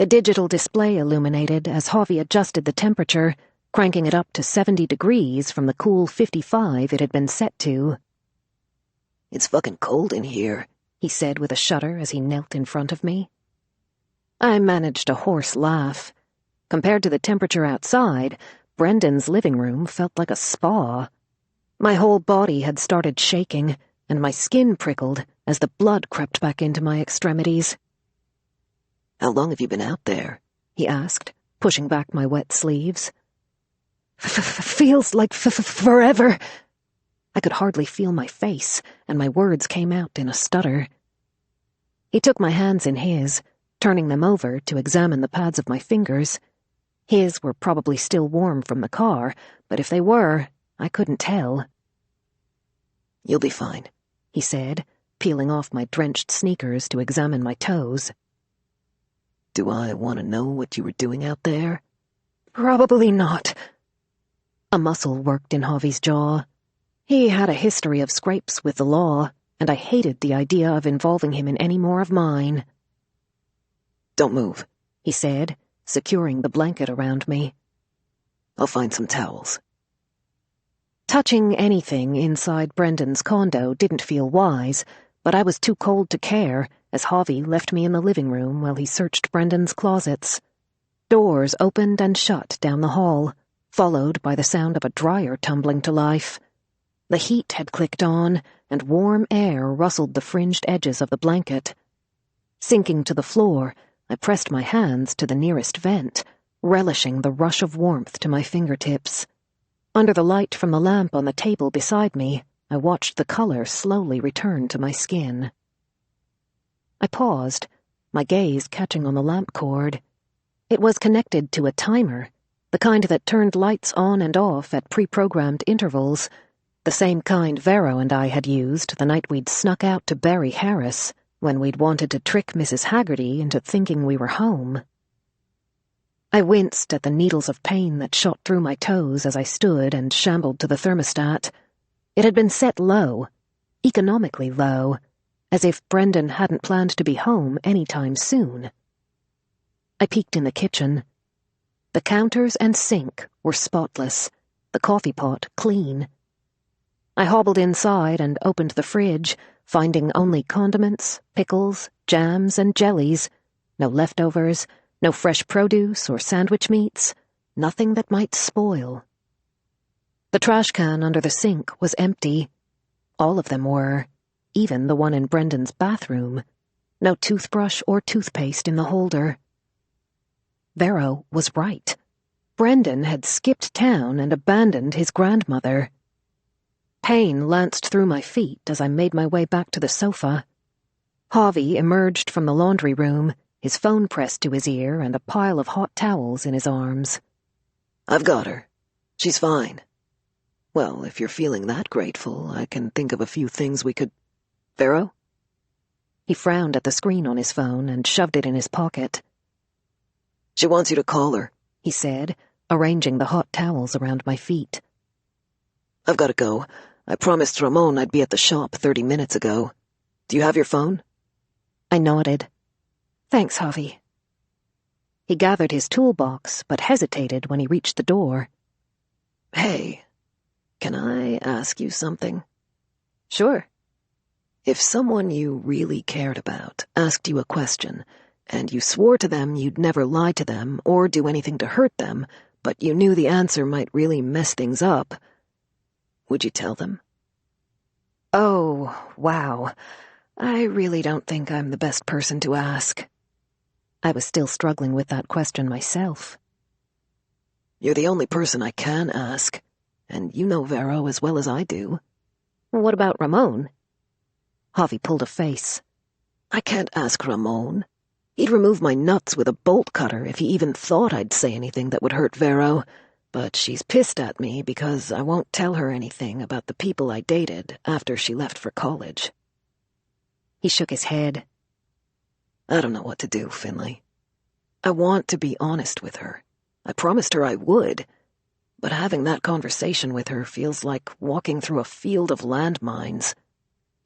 The digital display illuminated as Javi adjusted the temperature, cranking it up to 70 degrees from the cool 55 it had been set to. It's fucking cold in here, he said with a shudder as he knelt in front of me. I managed a hoarse laugh. Compared to the temperature outside, Brendan's living room felt like a spa. My whole body had started shaking, and my skin prickled as the blood crept back into my extremities. How long have you been out there? He asked, pushing back my wet sleeves. Feels like forever. I could hardly feel my face, and my words came out in a stutter. He took my hands in his, turning them over to examine the pads of my fingers. His were probably still warm from the car, but if they were, I couldn't tell. You'll be fine, he said, peeling off my drenched sneakers to examine my toes. Do I want to know what you were doing out there? Probably not. A muscle worked in Javi's jaw. He had a history of scrapes with the law, and I hated the idea of involving him in any more of mine. Don't move, he said, securing the blanket around me. I'll find some towels. Touching anything inside Brendan's condo didn't feel wise, but I was too cold to care as Javi left me in the living room while he searched Brendan's closets. Doors opened and shut down the hall, followed by the sound of a dryer tumbling to life. The heat had clicked on, and warm air rustled the fringed edges of the blanket. Sinking to the floor, I pressed my hands to the nearest vent, relishing the rush of warmth to my fingertips. Under the light from the lamp on the table beside me, I watched the color slowly return to my skin. I paused, my gaze catching on the lamp cord. It was connected to a timer, the kind that turned lights on and off at pre-programmed intervals, the same kind Vero and I had used the night we'd snuck out to bury Harris, when we'd wanted to trick Mrs. Haggerty into thinking we were home. I winced at the needles of pain that shot through my toes as I stood and shambled to the thermostat. It had been set low, economically low, as if Brendan hadn't planned to be home any time soon. I peeked in the kitchen. The counters and sink were spotless, the coffee pot clean. I hobbled inside and opened the fridge, finding only condiments, pickles, jams, and jellies, no leftovers, no fresh produce or sandwich meats, nothing that might spoil. The trash can under the sink was empty. All of them were, even the one in Brendan's bathroom. No toothbrush or toothpaste in the holder. Vero was right. Brendan had skipped town and abandoned his grandmother. Pain lanced through my feet as I made my way back to the sofa. Harvey emerged from the laundry room, his phone pressed to his ear and a pile of hot towels in his arms. "I've got her. She's fine. Well, if you're feeling that grateful, I can think of a few things we could... Vero?" He frowned at the screen on his phone and shoved it in his pocket. "She wants you to call her," he said, arranging the hot towels around my feet. "I've got to go. I promised Ramon I'd be at the shop 30 minutes ago. Do you have your phone?" I nodded. "Thanks, Harvey." He gathered his toolbox, but hesitated when he reached the door. "Hey, can I ask you something?" "Sure." If someone you really cared about asked you a question, and you swore to them you'd never lie to them or do anything to hurt them, but you knew the answer might really mess things up, would you tell them? Oh, wow. I really don't think I'm the best person to ask. I was still struggling with that question myself. You're the only person I can ask, and you know Vero as well as I do. What about Ramon? Harvey pulled a face. I can't ask Ramon. He'd remove my nuts with a bolt cutter if he even thought I'd say anything that would hurt Vero, but she's pissed at me because I won't tell her anything about the people I dated after she left for college. He shook his head. I don't know what to do, Finlay. I want to be honest with her. I promised her I would, but having that conversation with her feels like walking through a field of landmines.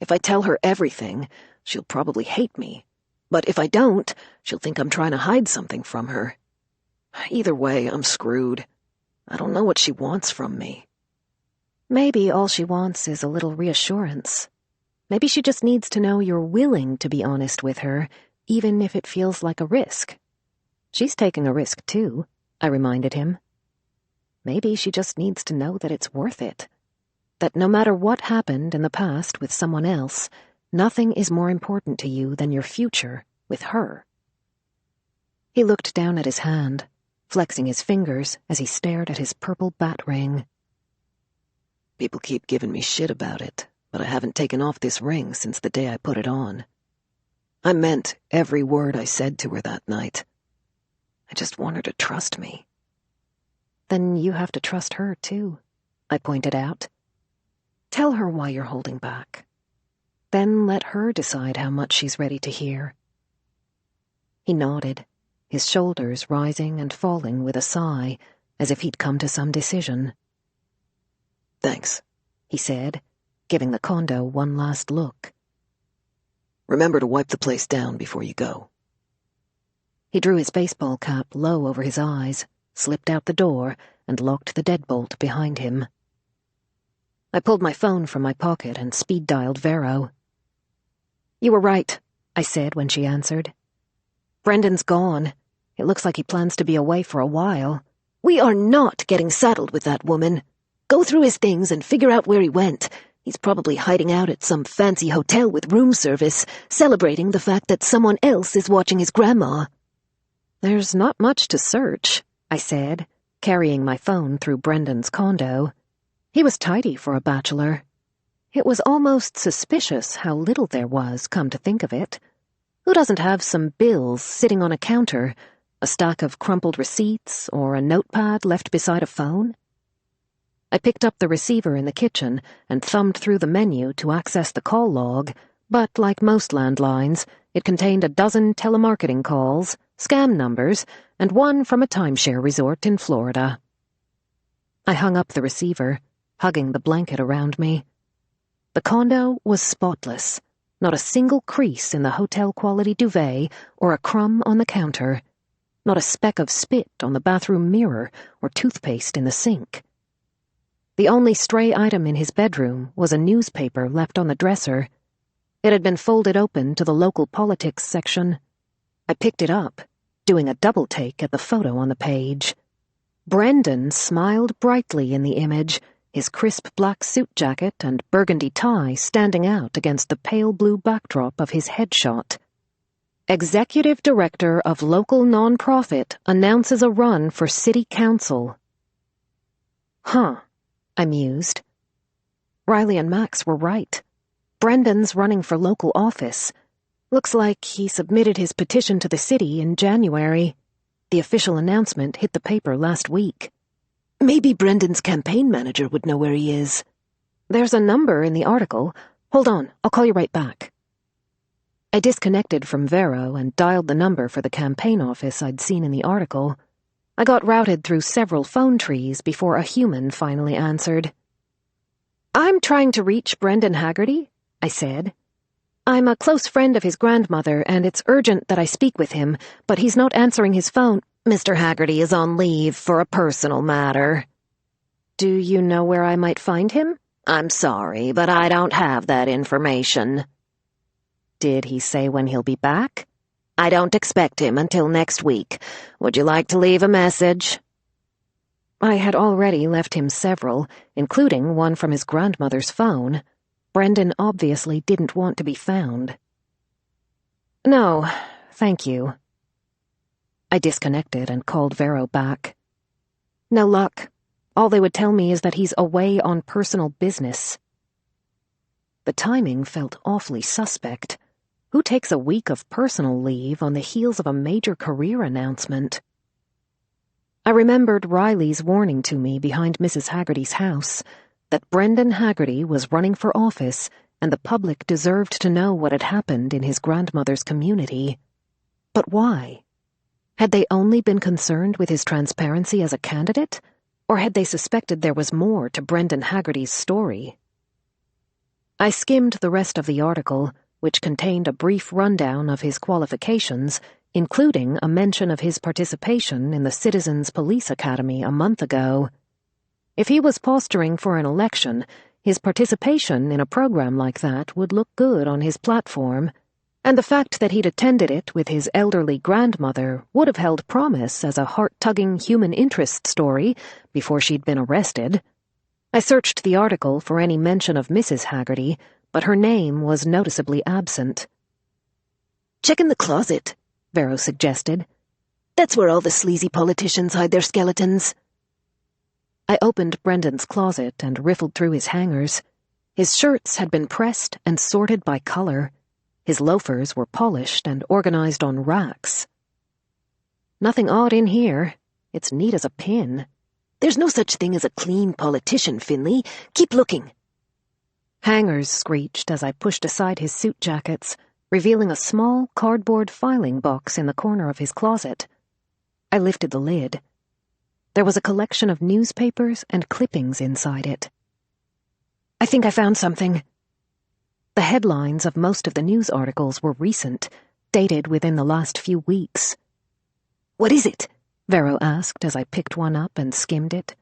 If I tell her everything, she'll probably hate me. But if I don't, she'll think I'm trying to hide something from her. Either way, I'm screwed. I don't know what she wants from me. Maybe all she wants is a little reassurance. Maybe she just needs to know you're willing to be honest with her, even if it feels like a risk. She's taking a risk too, I reminded him. Maybe she just needs to know that it's worth it. That no matter what happened in the past with someone else, nothing is more important to you than your future with her. He looked down at his hand, flexing his fingers as he stared at his purple bat ring. People keep giving me shit about it, but I haven't taken off this ring since the day I put it on. I meant every word I said to her that night. I just want her to trust me. Then you have to trust her, too, I pointed out. Tell her why you're holding back. Then let her decide how much she's ready to hear. He nodded, his shoulders rising and falling with a sigh, as if he'd come to some decision. Thanks, he said, giving the condo one last look. Remember to wipe the place down before you go. He drew his baseball cap low over his eyes, slipped out the door, and locked the deadbolt behind him. I pulled my phone from my pocket and speed-dialed Vero. You were right, I said when she answered. Brendan's gone. It looks like he plans to be away for a while. We are not getting saddled with that woman. Go through his things and figure out where he went. He's probably hiding out at some fancy hotel with room service, celebrating the fact that someone else is watching his grandma. There's not much to search, I said, carrying my phone through Brendan's condo. He was tidy for a bachelor. It was almost suspicious how little there was, come to think of it. Who doesn't have some bills sitting on a counter, a stack of crumpled receipts, or a notepad left beside a phone? I picked up the receiver in the kitchen and thumbed through the menu to access the call log, but like most landlines, it contained a dozen telemarketing calls, scam numbers, and one from a timeshare resort in Florida. I hung up the receiver, hugging the blanket around me. The condo was spotless, not a single crease in the hotel-quality duvet or a crumb on the counter, not a speck of spit on the bathroom mirror or toothpaste in the sink. The only stray item in his bedroom was a newspaper left on the dresser. It had been folded open to the local politics section. I picked it up, doing a double take at the photo on the page. Brendan smiled brightly in the image, his crisp black suit jacket and burgundy tie standing out against the pale blue backdrop of his headshot. Executive Director of Local Nonprofit announces a run for City Council. Huh, I mused. Riley and Max were right. Brendan's running for local office. Looks like he submitted his petition to the city in January. The official announcement hit the paper last week. Maybe Brendan's campaign manager would know where he is. There's a number in the article. Hold on, I'll call you right back. I disconnected from Vero and dialed the number for the campaign office I'd seen in the article. I got routed through several phone trees before a human finally answered. I'm trying to reach Brendan Haggerty, I said. I'm a close friend of his grandmother, and it's urgent that I speak with him, but he's not answering his phone. Mr. Haggerty is on leave for a personal matter. Do you know where I might find him? I'm sorry, but I don't have that information. Did he say when he'll be back? I don't expect him until next week. Would you like to leave a message? I had already left him several, including one from his grandmother's phone. Brendan obviously didn't want to be found. No, thank you. I disconnected and called Vero back. No luck. All they would tell me is that he's away on personal business. The timing felt awfully suspect. Who takes a week of personal leave on the heels of a major career announcement? I remembered Riley's warning to me behind Mrs. Haggerty's house, that Brendan Haggerty was running for office and the public deserved to know what had happened in his grandmother's community. But why? Had they only been concerned with his transparency as a candidate, or had they suspected there was more to Brendan Haggerty's story? I skimmed the rest of the article, which contained a brief rundown of his qualifications, including a mention of his participation in the Citizens Police Academy a month ago. If he was posturing for an election, his participation in a program like that would look good on his platform, and the fact that he'd attended it with his elderly grandmother would have held promise as a heart-tugging human interest story before she'd been arrested. I searched the article for any mention of Mrs. Haggerty, but her name was noticeably absent. Check in the closet, Vero suggested. That's where all the sleazy politicians hide their skeletons. I opened Brendan's closet and riffled through his hangers. His shirts had been pressed and sorted by color. His loafers were polished and organized on racks. Nothing odd in here. It's neat as a pin. There's no such thing as a clean politician, Finlay. Keep looking. Hangers screeched as I pushed aside his suit jackets, revealing a small cardboard filing box in the corner of his closet. I lifted the lid. There was a collection of newspapers and clippings inside it. I think I found something. The headlines of most of the news articles were recent, dated within the last few weeks. What is it? Vero asked as I picked one up and skimmed it.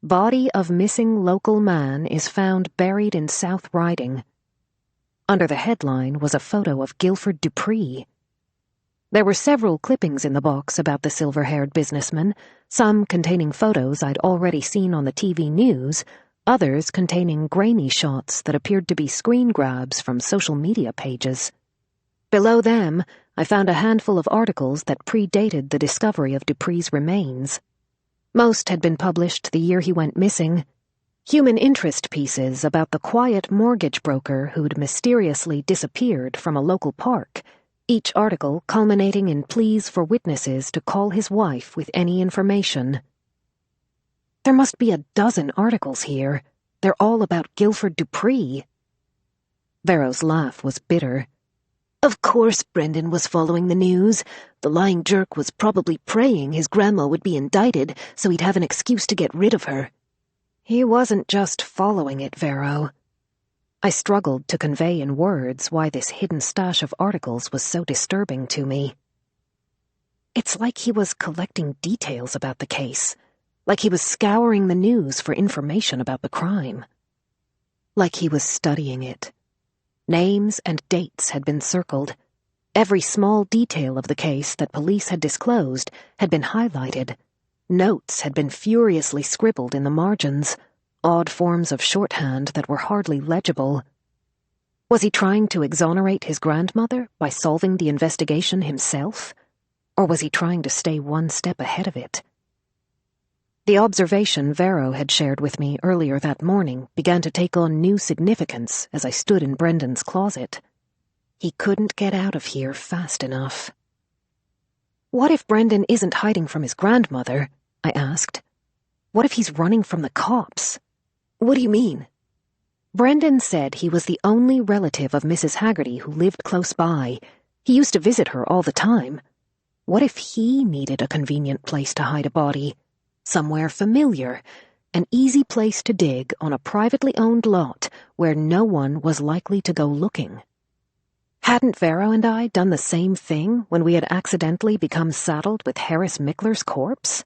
Body of missing local man is found buried in South Riding. Under the headline was a photo of Guilford Dupree. There were several clippings in the box about the silver-haired businessman, some containing photos I'd already seen on the TV news, others containing grainy shots that appeared to be screen grabs from social media pages. Below them, I found a handful of articles that predated the discovery of Dupree's remains. Most had been published the year he went missing. Human interest pieces about the quiet mortgage broker who'd mysteriously disappeared from a local park, each article culminating in pleas for witnesses to call his wife with any information. There must be a dozen articles here. They're all about Guilford Dupree. Vero's laugh was bitter. Of course Brendan was following the news. The lying jerk was probably praying his grandma would be indicted so he'd have an excuse to get rid of her. He wasn't just following it, Vero. I struggled to convey in words why this hidden stash of articles was so disturbing to me. It's like he was collecting details about the case, like he was scouring the news for information about the crime. Like he was studying it. Names and dates had been circled. Every small detail of the case that police had disclosed had been highlighted. Notes had been furiously scribbled in the margins, odd forms of shorthand that were hardly legible. Was he trying to exonerate his grandmother by solving the investigation himself? Or was he trying to stay one step ahead of it? The observation Vero had shared with me earlier that morning began to take on new significance as I stood in Brendan's closet. He couldn't get out of here fast enough. What if Brendan isn't hiding from his grandmother? I asked. What if he's running from the cops? What do you mean? Brendan said he was the only relative of Mrs. Haggerty who lived close by. He used to visit her all the time. What if he needed a convenient place to hide a body? Somewhere familiar, an easy place to dig on a privately owned lot where no one was likely to go looking. Hadn't Vero and I done the same thing when we had accidentally become saddled with Harris Mickler's corpse?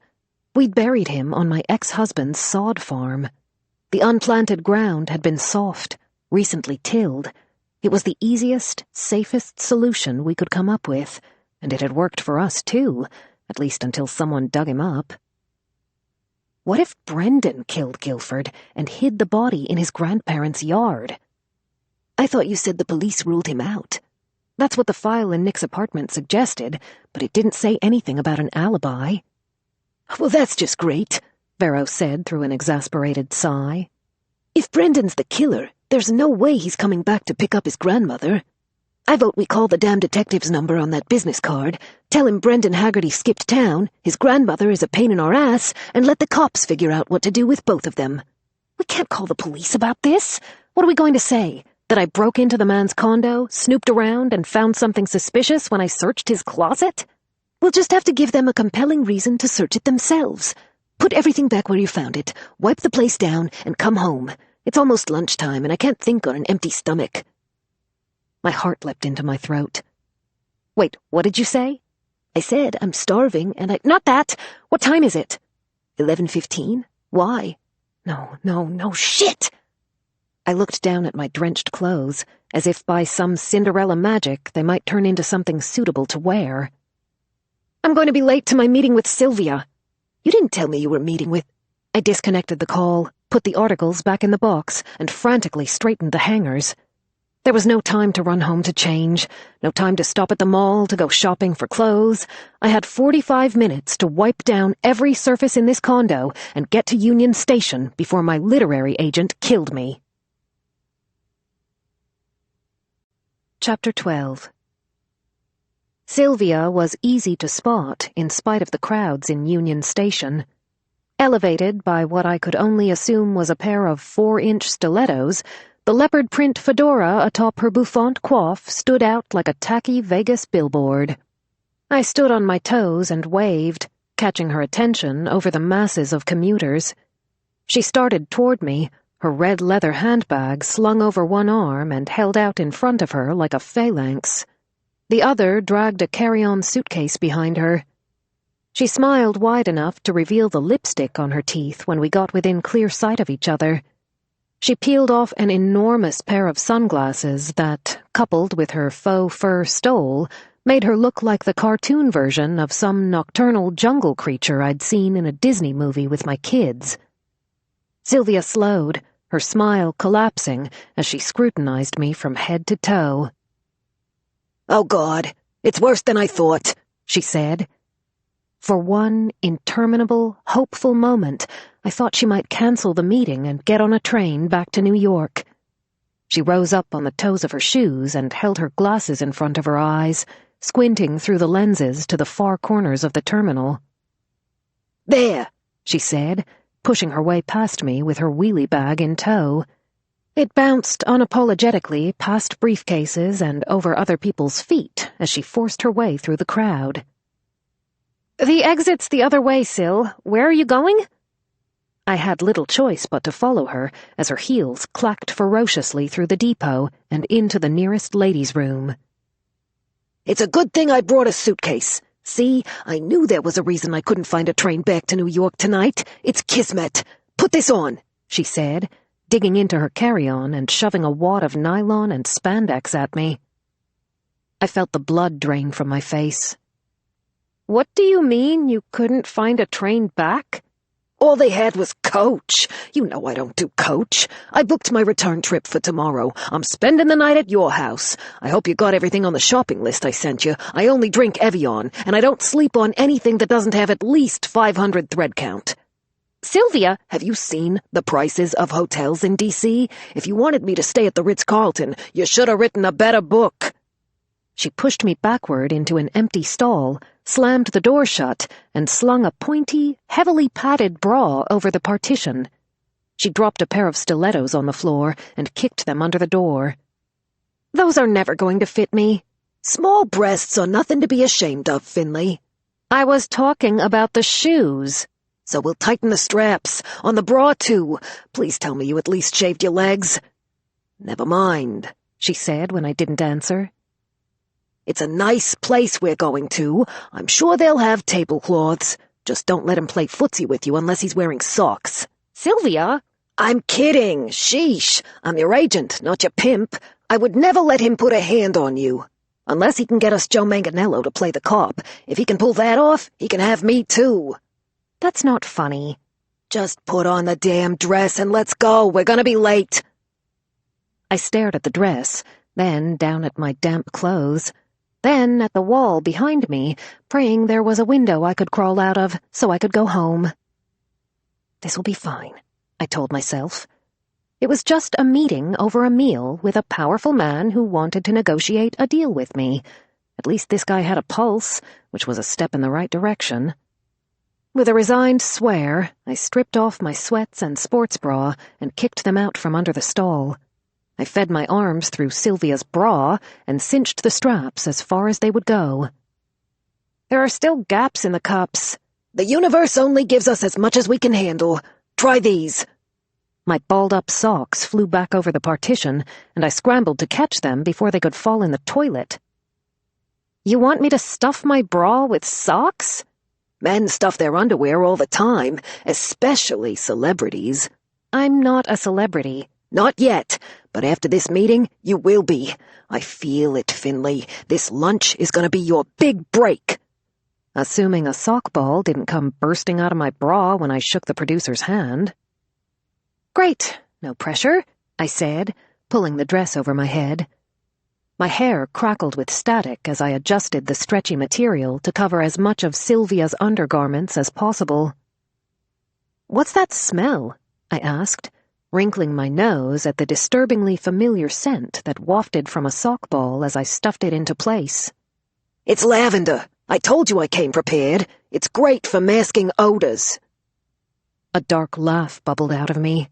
We'd buried him on my ex-husband's sod farm. The unplanted ground had been soft, recently tilled. It was the easiest, safest solution we could come up with, and it had worked for us too, at least until someone dug him up. What if Brendan killed Guilford and hid the body in his grandparents' yard? I thought you said the police ruled him out. That's what the file in Nick's apartment suggested, but it didn't say anything about an alibi. Well, that's just great, Vero said through an exasperated sigh. If Brendan's the killer, there's no way he's coming back to pick up his grandmother. I vote we call the damn detective's number on that business card, tell him Brendan Haggerty skipped town, his grandmother is a pain in our ass, and let the cops figure out what to do with both of them. We can't call the police about this. What are we going to say? That I broke into the man's condo, snooped around, and found something suspicious when I searched his closet? We'll just have to give them a compelling reason to search it themselves. Put everything back where you found it, wipe the place down, and come home. It's almost lunchtime, and I can't think on an empty stomach. My heart leapt into my throat. Wait, what did you say? I said I'm starving, and Not that! What time is it? 11:15? Why? No, shit! I looked down at my drenched clothes, as if by some Cinderella magic they might turn into something suitable to wear. I'm going to be late to my meeting with Sylvia. You didn't tell me you were meeting with... I disconnected the call, put the articles back in the box, and frantically straightened the hangers. There was no time to run home to change, no time to stop at the mall to go shopping for clothes. I had 45 minutes to wipe down every surface in this condo and get to Union Station before my literary agent killed me. Chapter 12. Sylvia was easy to spot in spite of the crowds in Union Station. Elevated by what I could only assume was a pair of 4-inch stilettos, the leopard print fedora atop her bouffant coif stood out like a tacky Vegas billboard. I stood on my toes and waved, catching her attention over the masses of commuters. She started toward me, her red leather handbag slung over one arm and held out in front of her like a phalanx. The other dragged a carry-on suitcase behind her. She smiled wide enough to reveal the lipstick on her teeth when we got within clear sight of each other. She peeled off an enormous pair of sunglasses that, coupled with her faux fur stole, made her look like the cartoon version of some nocturnal jungle creature I'd seen in a Disney movie with my kids. Sylvia slowed, her smile collapsing as she scrutinized me from head to toe. "Oh, God, it's worse than I thought," she said. For one interminable, hopeful moment, I thought she might cancel the meeting and get on a train back to New York. She rose up on the toes of her shoes and held her glasses in front of her eyes, squinting through the lenses to the far corners of the terminal. "There," she said, pushing her way past me with her wheelie bag in tow. It bounced unapologetically past briefcases and over other people's feet as she forced her way through the crowd. "The exit's the other way, Syl. Where are you going?" I had little choice but to follow her as her heels clacked ferociously through the depot and into the nearest ladies' room. "It's a good thing I brought a suitcase. See, I knew there was a reason I couldn't find a train back to New York tonight. It's kismet. Put this on," she said, digging into her carry-on and shoving a wad of nylon and spandex at me. I felt the blood drain from my face. "What do you mean you couldn't find a train back?" All they had was Coach. You know I don't do Coach. I booked my return trip for tomorrow. I'm spending the night at your house. I hope you got everything on the shopping list I sent you. I only drink Evian, and I don't sleep on anything that doesn't have at least 500 thread count. Sylvia, have you seen the prices of hotels in D.C.? If you wanted me to stay at the Ritz-Carlton, you should have written a better book. She pushed me backward into an empty stall, slammed the door shut, and slung a pointy, heavily padded bra over the partition. She dropped a pair of stilettos on the floor and kicked them under the door. Those are never going to fit me. Small breasts are nothing to be ashamed of, Finlay. I was talking about the shoes. So we'll tighten the straps. On the bra, too. Please tell me you at least shaved your legs. Never mind, she said when I didn't answer. It's a nice place we're going to. I'm sure they'll have tablecloths. Just don't let him play footsie with you unless he's wearing socks. Sylvia? I'm kidding. Sheesh. I'm your agent, not your pimp. I would never let him put a hand on you. Unless he can get us Joe Manganiello to play the cop. If he can pull that off, he can have me too. That's not funny. Just put on the damn dress and let's go. We're gonna be late. I stared at the dress, then down at my damp clothes, then at the wall behind me, praying there was a window I could crawl out of so I could go home. This will be fine, I told myself. It was just a meeting over a meal with a powerful man who wanted to negotiate a deal with me. At least this guy had a pulse, which was a step in the right direction. With a resigned swear, I stripped off my sweats and sports bra and kicked them out from under the stall. I fed my arms through Sylvia's bra and cinched the straps as far as they would go. There are still gaps in the cups. The universe only gives us as much as we can handle. Try these. My balled-up socks flew back over the partition, and I scrambled to catch them before they could fall in the toilet. You want me to stuff my bra with socks? Men stuff their underwear all the time, especially celebrities. I'm not a celebrity. Not yet, but after this meeting, you will be. I feel it, Finlay. This lunch is going to be your big break. Assuming a sock ball didn't come bursting out of my bra when I shook the producer's hand. Great, no pressure, I said, pulling the dress over my head. My hair crackled with static as I adjusted the stretchy material to cover as much of Sylvia's undergarments as possible. What's that smell? I asked, wrinkling my nose at the disturbingly familiar scent that wafted from a sock ball as I stuffed it into place. It's lavender. I told you I came prepared. It's great for masking odors. A dark laugh bubbled out of me.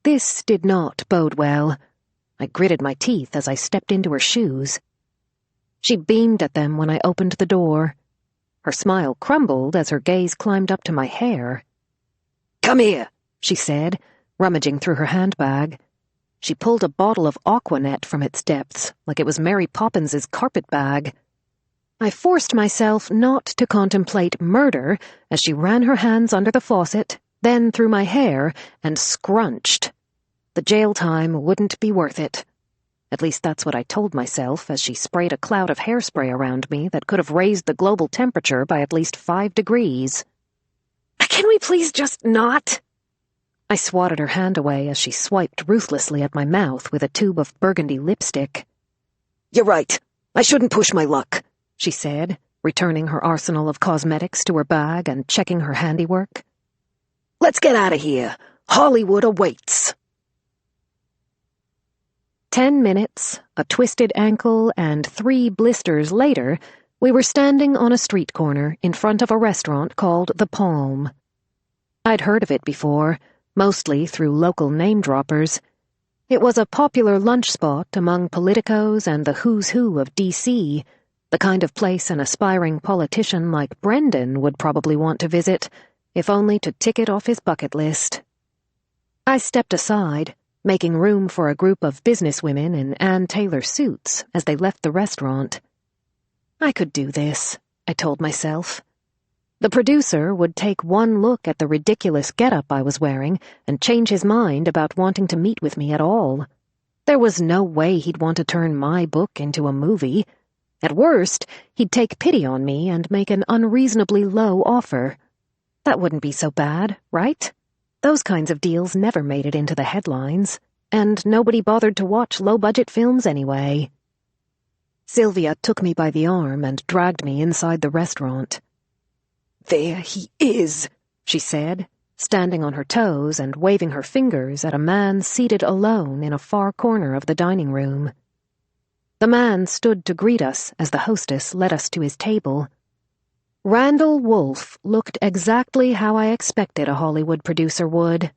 This did not bode well. I gritted my teeth as I stepped into her shoes. She beamed at them when I opened the door. Her smile crumbled as her gaze climbed up to my hair. Come here, she said, rummaging through her handbag. She pulled a bottle of Aquanet from its depths, like it was Mary Poppins's carpet bag. I forced myself not to contemplate murder as she ran her hands under the faucet, then through my hair, and scrunched. The jail time wouldn't be worth it. At least that's what I told myself as she sprayed a cloud of hairspray around me that could have raised the global temperature by at least 5 degrees. Can we please just not? I swatted her hand away as she swiped ruthlessly at my mouth with a tube of burgundy lipstick. You're right. I shouldn't push my luck, she said, returning her arsenal of cosmetics to her bag and checking her handiwork. Let's get out of here. Hollywood awaits. 10 minutes, a twisted ankle, and 3 blisters later, we were standing on a street corner in front of a restaurant called The Palm. I'd heard of it before, mostly through local name-droppers. It was a popular lunch spot among politicos and the who's who of D.C., the kind of place an aspiring politician like Brendan would probably want to visit, if only to tick it off his bucket list. I stepped aside, making room for a group of businesswomen in Ann Taylor suits as they left the restaurant. I could do this, I told myself. The producer would take one look at the ridiculous getup I was wearing and change his mind about wanting to meet with me at all. There was no way he'd want to turn my book into a movie. At worst, he'd take pity on me and make an unreasonably low offer. That wouldn't be so bad, right? Those kinds of deals never made it into the headlines, and nobody bothered to watch low-budget films anyway. Sylvia took me by the arm and dragged me inside the restaurant. "There he is," she said, standing on her toes and waving her fingers at a man seated alone in a far corner of the dining room. The man stood to greet us as the hostess led us to his table. Randall Wolfe looked exactly how I expected a Hollywood producer would.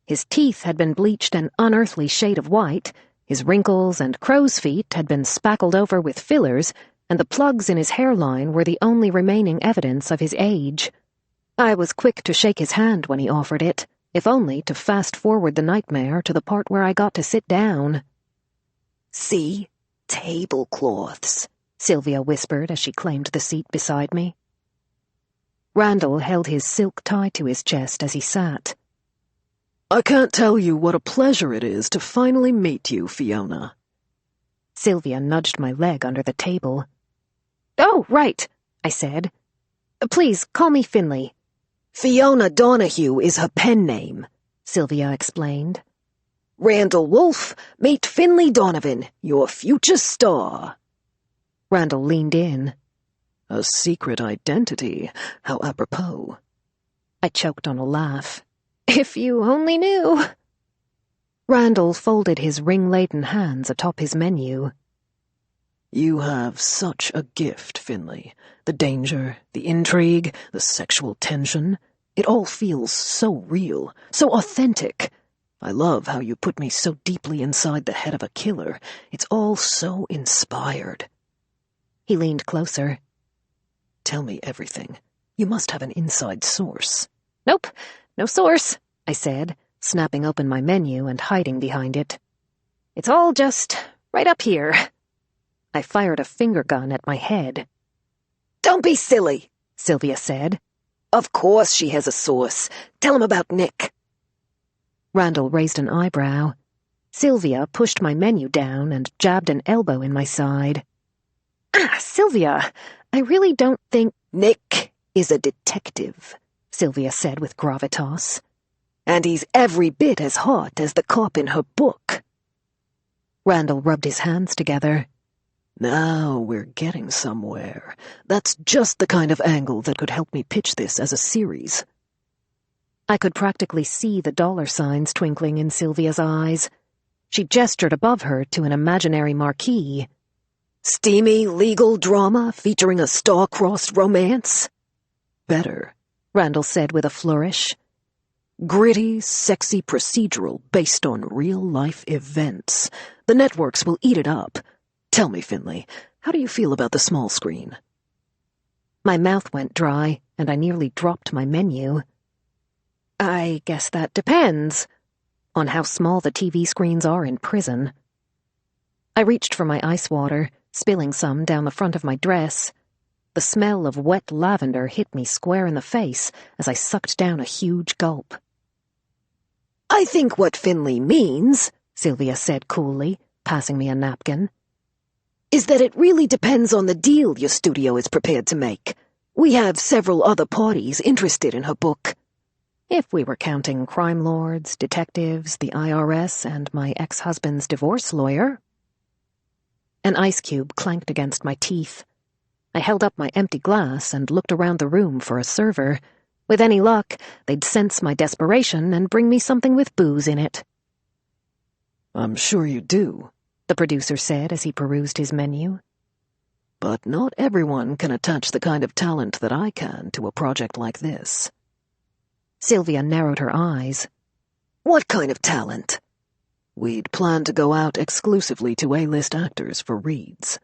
His teeth had been bleached an unearthly shade of white, his wrinkles and crow's feet had been spackled over with fillers, and the plugs in his hairline were the only remaining evidence of his age. I was quick to shake his hand when he offered it, if only to fast-forward the nightmare to the part where I got to sit down. "See? Tablecloths," Sylvia whispered as she claimed the seat beside me. Randall held his silk tie to his chest as he sat. "I can't tell you what a pleasure it is to finally meet you, Fiona." Sylvia nudged my leg under the table. "Oh, right," I said. "Please, call me Finlay." "Fiona Donahue is her pen name," Sylvia explained. "Randall Wolfe, meet Finlay Donovan, your future star." Randall leaned in. "A secret identity. How apropos." I choked on a laugh. "If you only knew." Randall folded his ring-laden hands atop his menu. "You have such a gift, Finlay. The danger, the intrigue, the sexual tension. It all feels so real, so authentic. I love how you put me so deeply inside the head of a killer. It's all so inspired." He leaned closer. "Tell me everything. You must have an inside source." "Nope, no source," I said, snapping open my menu and hiding behind it. "It's all just right up here." I fired a finger gun at my head. "Don't be silly," Sylvia said. "Of course she has a source. Tell him about Nick." Randall raised an eyebrow. Sylvia pushed my menu down and jabbed an elbow in my side. Sylvia, I really don't think—" "Nick is a detective," Sylvia said with gravitas. "And he's every bit as hot as the cop in her book." Randall rubbed his hands together. "Now we're getting somewhere. That's just the kind of angle that could help me pitch this as a series." I could practically see the dollar signs twinkling in Sylvia's eyes. She gestured above her to an imaginary marquee. "Steamy legal drama featuring a star-crossed romance?" "Better," Randall said with a flourish. "Gritty, sexy procedural based on real-life events. The networks will eat it up. Tell me, Finlay, how do you feel about the small screen?" My mouth went dry, and I nearly dropped my menu. "I guess that depends on how small the TV screens are in prison." I reached for my ice water, spilling some down the front of my dress. The smell of wet lavender hit me square in the face as I sucked down a huge gulp. "I think what Finlay means," Sylvia said coolly, passing me a napkin, "is that it really depends on the deal your studio is prepared to make. We have several other parties interested in her book." If we were counting crime lords, detectives, the IRS, and my ex-husband's divorce lawyer. An ice cube clanked against my teeth. I held up my empty glass and looked around the room for a server. With any luck, they'd sense my desperation and bring me something with booze in it. "I'm sure you do," the producer said as he perused his menu. "But not everyone can attach the kind of talent that I can to a project like this." Sylvia narrowed her eyes. "What kind of talent?" "We'd planned to go out exclusively to A-list actors for reads."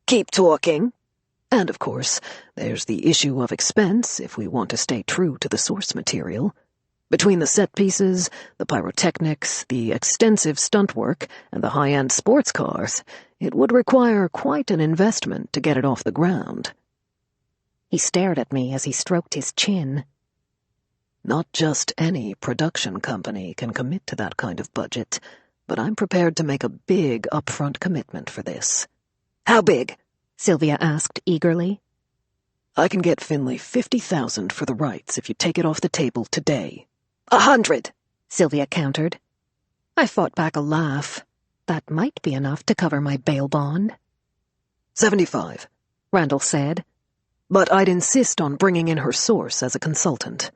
"Keep talking." "And, of course, there's the issue of expense if we want to stay true to the source material. Between the set pieces, the pyrotechnics, the extensive stunt work, and the high-end sports cars, it would require quite an investment to get it off the ground." He stared at me as he stroked his chin. "Not just any production company can commit to that kind of budget, but I'm prepared to make a big upfront commitment for this." "How big?" Sylvia asked eagerly. I can get Finlay 50,000 for the rights if you take it off the table today. 100, Sylvia countered. I fought back a laugh. That might be enough to cover my bail bond. 75, Randall said. but I'd insist on bringing in her source as a consultant.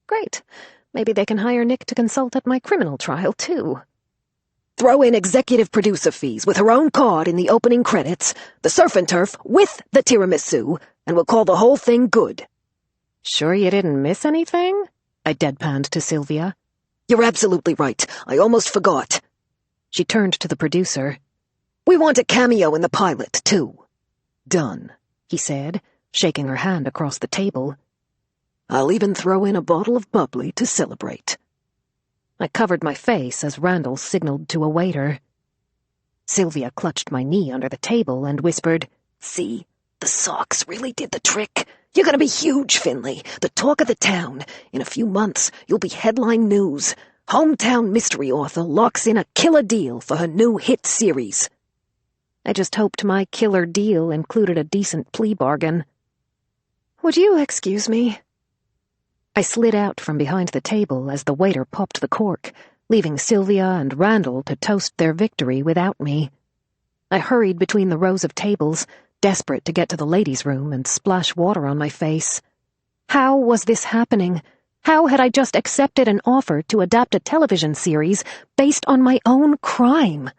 Great. Maybe they can hire Nick to consult at my criminal trial, too. Throw in executive producer fees with her own card in the opening credits, the surf and turf with the tiramisu, and we'll call the whole thing good. Sure you didn't miss anything? I deadpanned to Sylvia. You're absolutely right. I almost forgot. She turned to the producer. We want a cameo in the pilot, too. Done, he said, shaking her hand across the table. I'll even throw in a bottle of bubbly to celebrate. I covered my face as Randall signaled to a waiter. Sylvia clutched my knee under the table and whispered, See, the socks really did the trick. You're gonna be huge, Finlay. The talk of the town. In a few months, you'll be headline news. Hometown mystery author locks in a killer deal for her new hit series. I just hoped my killer deal included a decent plea bargain. Would you excuse me? I slid out from behind the table as the waiter popped the cork, leaving Sylvia and Randall to toast their victory without me. I hurried between the rows of tables, desperate to get to the ladies' room and splash water on my face. How was this happening? How had I just accepted an offer to adapt a television series based on my own crime?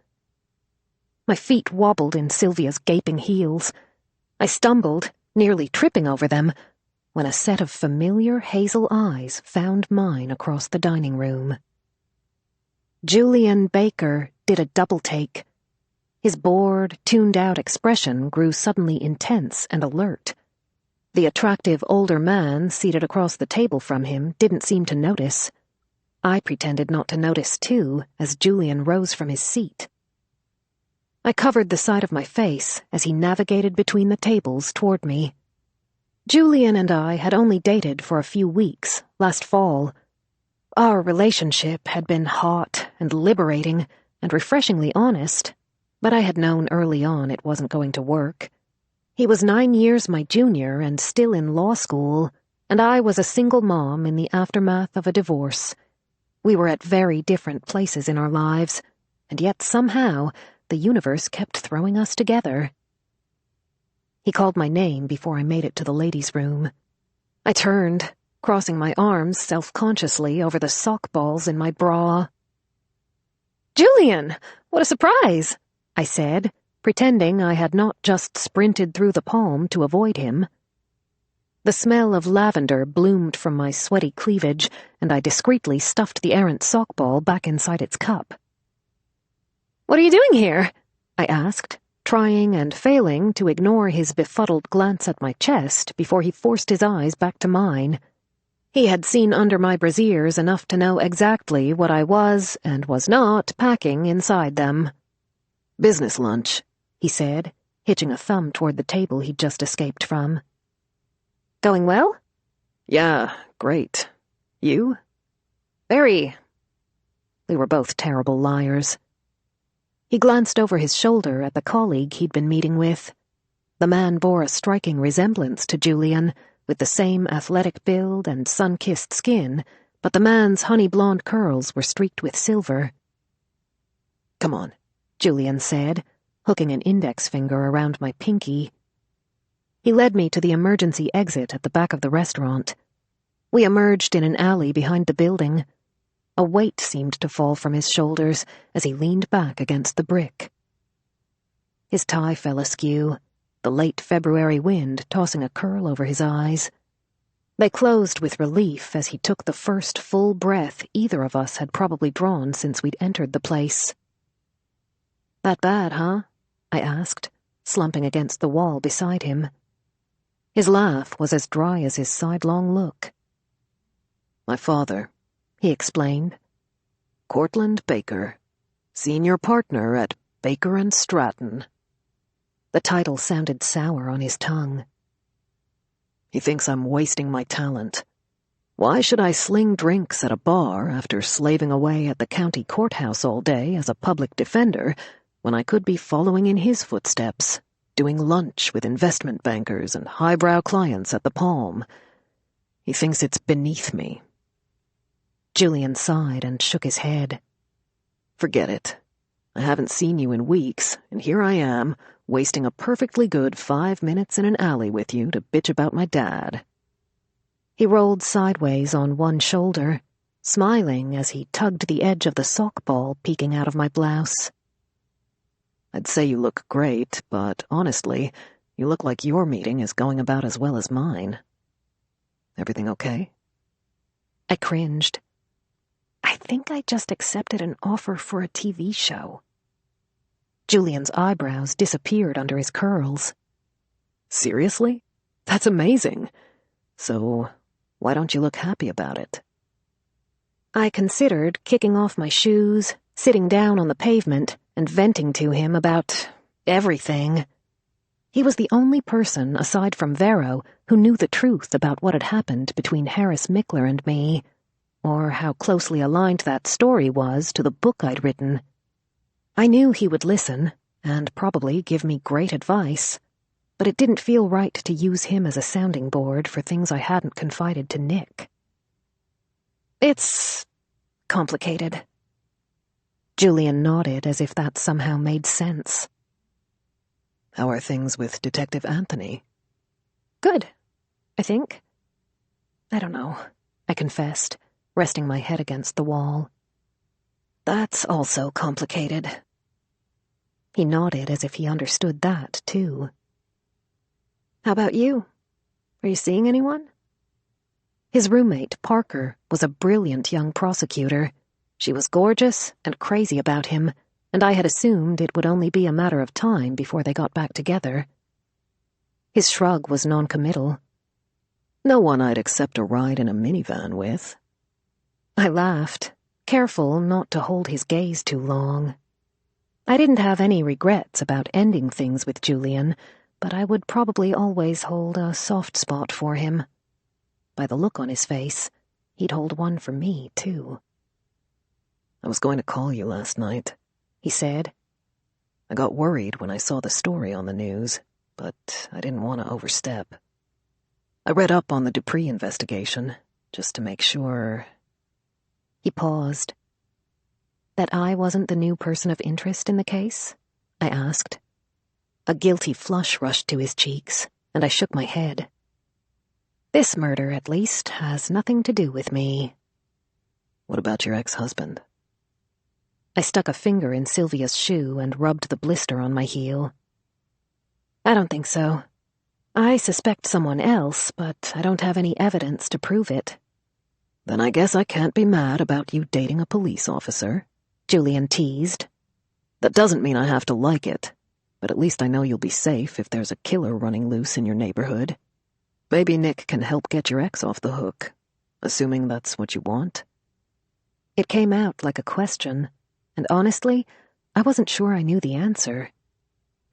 My feet wobbled in Sylvia's gaping heels. I stumbled, nearly tripping over them, when a set of familiar hazel eyes found mine across the dining room. Julian Baker did a double take. His bored, tuned-out expression grew suddenly intense and alert. The attractive older man seated across the table from him didn't seem to notice. I pretended not to notice, too, as Julian rose from his seat. I covered the side of my face as he navigated between the tables toward me. Julian and I had only dated for a few weeks, last fall. Our relationship had been hot and liberating and refreshingly honest, but I had known early on it wasn't going to work. He was 9 years my junior and still in law school, and I was a single mom in the aftermath of a divorce. We were at very different places in our lives, and yet somehow the universe kept throwing us together. He called my name before I made it to the ladies' room. I turned, crossing my arms self-consciously over the sock balls in my bra. "Julian, what a surprise!" I said, pretending I had not just sprinted through the palm to avoid him. The smell of lavender bloomed from my sweaty cleavage, and I discreetly stuffed the errant sock ball back inside its cup. "What are you doing here?" I asked, trying and failing to ignore his befuddled glance at my chest before he forced his eyes back to mine. He had seen under my brasiers enough to know exactly what I was and was not packing inside them. Business lunch, he said, hitching a thumb toward the table he'd just escaped from. Going well? Yeah, great. You? Very. We were both terrible liars. He glanced over his shoulder at the colleague he'd been meeting with. The man bore a striking resemblance to Julian, with the same athletic build and sun-kissed skin, but the man's honey-blonde curls were streaked with silver. Come on, Julian said, hooking an index finger around my pinky. He led me to the emergency exit at the back of the restaurant. We emerged in an alley behind the building. A weight seemed to fall from his shoulders as he leaned back against the brick. His tie fell askew, the late February wind tossing a curl over his eyes. They closed with relief as he took the first full breath either of us had probably drawn since we'd entered the place. "That bad, huh?" I asked, slumping against the wall beside him. His laugh was as dry as his sidelong look. My father, he explained. Cortland Baker, senior partner at Baker and Stratton. The title sounded sour on his tongue. He thinks I'm wasting my talent. Why should I sling drinks at a bar after slaving away at the county courthouse all day as a public defender when I could be following in his footsteps? doing lunch with investment bankers and highbrow clients at the Palm. He thinks it's beneath me. Julian sighed and shook his head. Forget it. I haven't seen you in weeks, and here I am, wasting a perfectly good 5 minutes in an alley with you to bitch about my dad. He rolled sideways on one shoulder, smiling as he tugged the edge of the sock ball peeking out of my blouse. I'd say you look great, but honestly, you look like your meeting is going about as well as mine. Everything okay? I cringed. I think I just accepted an offer for a TV show. Julian's eyebrows disappeared under his curls. Seriously? That's amazing. So, why don't you look happy about it? I considered kicking off my shoes, sitting down on the pavement, and venting to him about everything. He was the only person, aside from Vero, who knew the truth about what had happened between Harris Mickler and me, or how closely aligned that story was to the book I'd written. I knew he would listen, and probably give me great advice, but it didn't feel right to use him as a sounding board for things I hadn't confided to Nick. It's complicated. Julian nodded as if that somehow made sense. How are things with Detective Anthony? Good, I think. I don't know, I confessed, resting my head against the wall. That's also complicated. He nodded as if he understood that, too. How about you? Are you seeing anyone? His roommate, Parker, was a brilliant young prosecutor. She was gorgeous and crazy about him, and I had assumed it would only be a matter of time before they got back together. His shrug was noncommittal. No one I'd accept a ride in a minivan with. I laughed, careful not to hold his gaze too long. I didn't have any regrets about ending things with Julian, but I would probably always hold a soft spot for him. By the look on his face, he'd hold one for me, too. I was going to call you last night, he said. I got worried when I saw the story on the news, but I didn't want to overstep. I read up on the Dupree investigation, just to make sure. He paused. That I wasn't the new person of interest in the case? I asked. A guilty flush rushed to his cheeks, and I shook my head. This murder, at least, has nothing to do with me. What about your ex-husband? I stuck a finger in Sylvia's shoe and rubbed the blister on my heel. I don't think so. I suspect someone else, but I don't have any evidence to prove it. Then I guess I can't be mad about you dating a police officer, Julian teased. That doesn't mean I have to like it, but at least I know you'll be safe if there's a killer running loose in your neighborhood. Maybe Nick can help get your ex off the hook, assuming that's what you want. It came out like a question, and honestly, I wasn't sure I knew the answer.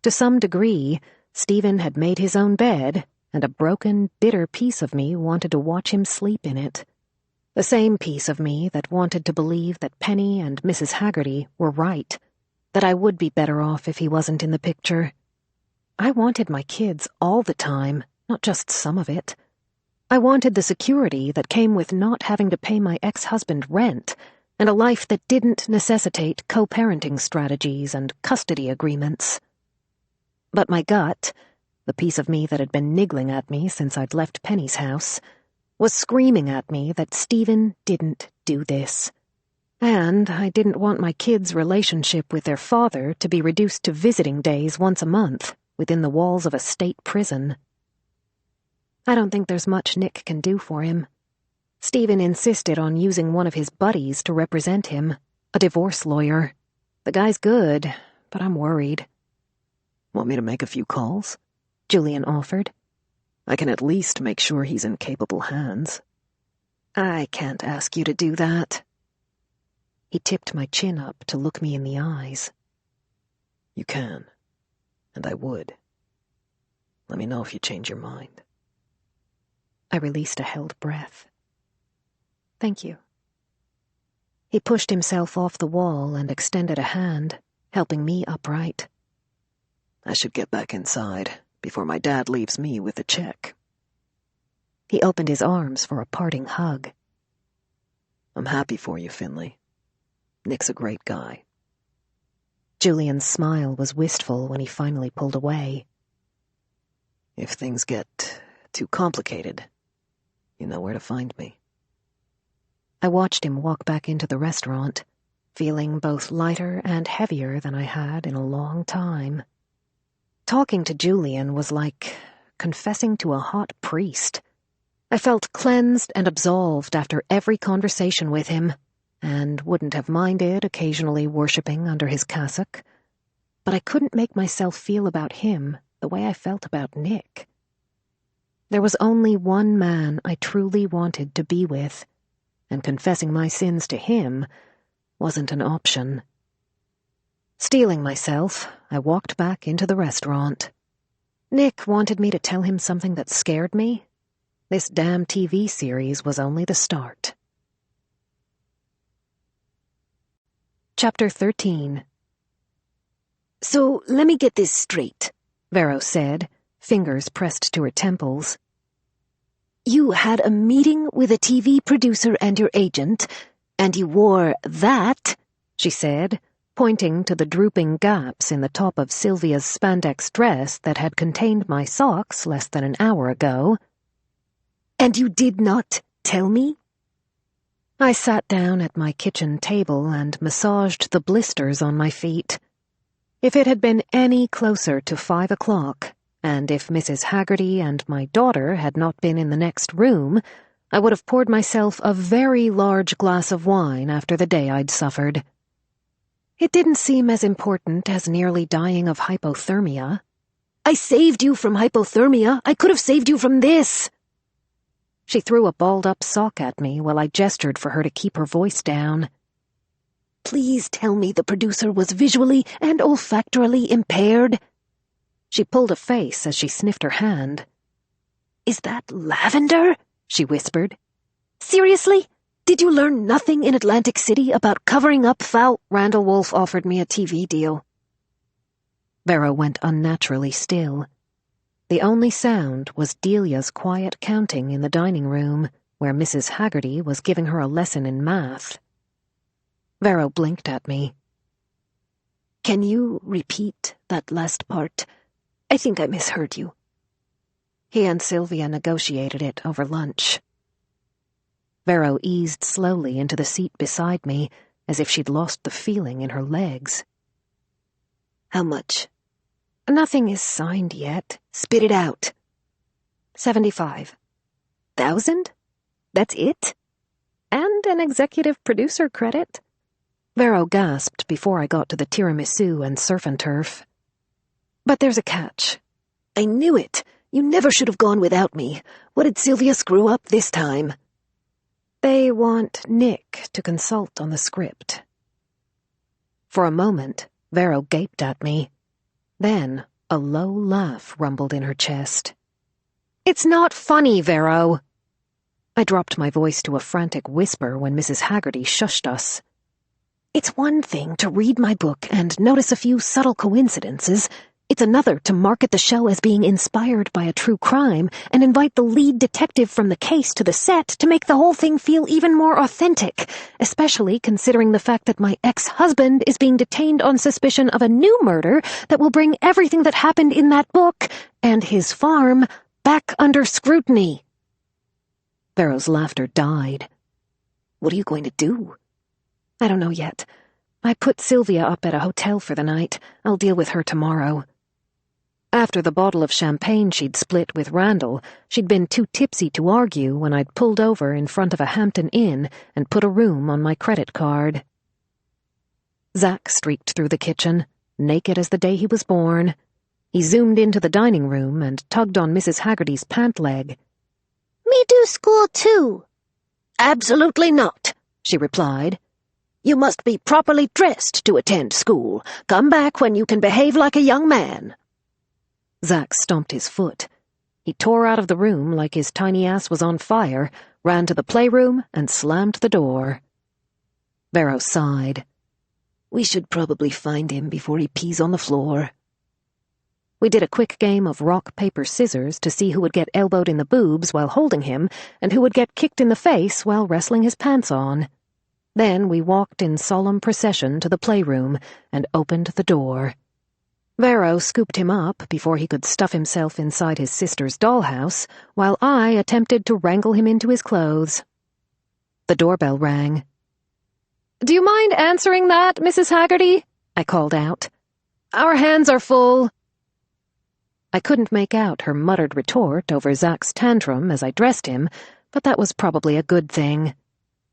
To some degree, Stephen had made his own bed, and a broken, bitter piece of me wanted to watch him sleep in it. The same piece of me that wanted to believe that Penny and Mrs. Haggerty were right, that I would be better off if he wasn't in the picture. I wanted my kids all the time, not just some of it. I wanted the security that came with not having to pay my ex-husband rent, and a life that didn't necessitate co-parenting strategies and custody agreements. But my gut, the piece of me that had been niggling at me since I'd left Penny's house, was screaming at me that Stephen didn't do this. And I didn't want my kids' relationship with their father to be reduced to visiting days once a month within the walls of a state prison. I don't think there's much Nick can do for him. Stephen insisted on using one of his buddies to represent him, a divorce lawyer. The guy's good, but I'm worried. Want me to make a few calls? Julian offered. I can at least make sure he's in capable hands. I can't ask you to do that. He tipped my chin up to look me in the eyes. You can, and I would. Let me know if you change your mind. I released a held breath. Thank you. He pushed himself off the wall and extended a hand, helping me upright. I should get back inside before my dad leaves me with the check. He opened his arms for a parting hug. I'm happy for you, Finlay. Nick's a great guy. Julian's smile was wistful when he finally pulled away. If things get too complicated, you know where to find me. I watched him walk back into the restaurant, feeling both lighter and heavier than I had in a long time. Talking to Julian was like confessing to a hot priest. I felt cleansed and absolved after every conversation with him, and wouldn't have minded occasionally worshipping under his cassock. But I couldn't make myself feel about him the way I felt about Nick. There was only one man I truly wanted to be with, and confessing my sins to him wasn't an option. Steeling myself, I walked back into the restaurant. Nick wanted me to tell him something that scared me. This damn TV series was only the start. Chapter 13. So, let me get this straight, Vero said, fingers pressed to her temples. You had a meeting with a TV producer and your agent, and you wore that, she said, pointing to the drooping gaps in the top of Sylvia's spandex dress that had contained my socks less than an hour ago. And you did not tell me? I sat down at my kitchen table and massaged the blisters on my feet. If it had been any closer to 5 o'clock, and if Mrs. Haggerty and my daughter had not been in the next room, I would have poured myself a very large glass of wine after the day I'd suffered. It didn't seem as important as nearly dying of hypothermia. I saved you from hypothermia. I could have saved you from this. She threw a balled-up sock at me while I gestured for her to keep her voice down. Please tell me the producer was visually and olfactorily impaired. She pulled a face as she sniffed her hand. Is that lavender? She whispered. Seriously? Did you learn nothing in Atlantic City about covering up foul? Randall Wolf offered me a TV deal. Vero went unnaturally still. The only sound was Delia's quiet counting in the dining room, where Mrs. Haggerty was giving her a lesson in math. Vero blinked at me. Can you repeat that last part? I think I misheard you. He and Sylvia negotiated it over lunch. Vero eased slowly into the seat beside me, as if she'd lost the feeling in her legs. How much? Nothing is signed yet. Spit it out. 75,000? That's it? And an executive producer credit? Vero gasped before I got to the tiramisu and surf and turf. But there's a catch. I knew it. You never should have gone without me. What did Sylvia screw up this time? They want Nick to consult on the script. For a moment, Vero gaped at me. Then, a low laugh rumbled in her chest. It's not funny, Vero. I dropped my voice to a frantic whisper when Mrs. Haggerty shushed us. It's one thing to read my book and notice a few subtle coincidences. It's another to market the show as being inspired by a true crime and invite the lead detective from the case to the set to make the whole thing feel even more authentic, especially considering the fact that my ex-husband is being detained on suspicion of a new murder that will bring everything that happened in that book and his farm back under scrutiny. Vero's laughter died. What are you going to do? I don't know yet. I put Sylvia up at a hotel for the night. I'll deal with her tomorrow. After the bottle of champagne she'd split with Randall, she'd been too tipsy to argue when I'd pulled over in front of a Hampton Inn and put a room on my credit card. Zach streaked through the kitchen, naked as the day he was born. He zoomed into the dining room and tugged on Mrs. Haggerty's pant leg. Me do school too. Absolutely not, she replied. You must be properly dressed to attend school. Come back when you can behave like a young man. Zach stomped his foot. He tore out of the room like his tiny ass was on fire, ran to the playroom, and slammed the door. Vero sighed. We should probably find him before he pees on the floor. We did a quick game of rock, paper, scissors to see who would get elbowed in the boobs while holding him and who would get kicked in the face while wrestling his pants on. Then we walked in solemn procession to the playroom and opened the door. Vero scooped him up before he could stuff himself inside his sister's dollhouse, while I attempted to wrangle him into his clothes. The doorbell rang. "Do you mind answering that, Mrs. Haggerty?" I called out. "Our hands are full." I couldn't make out her muttered retort over Zach's tantrum as I dressed him, but that was probably a good thing.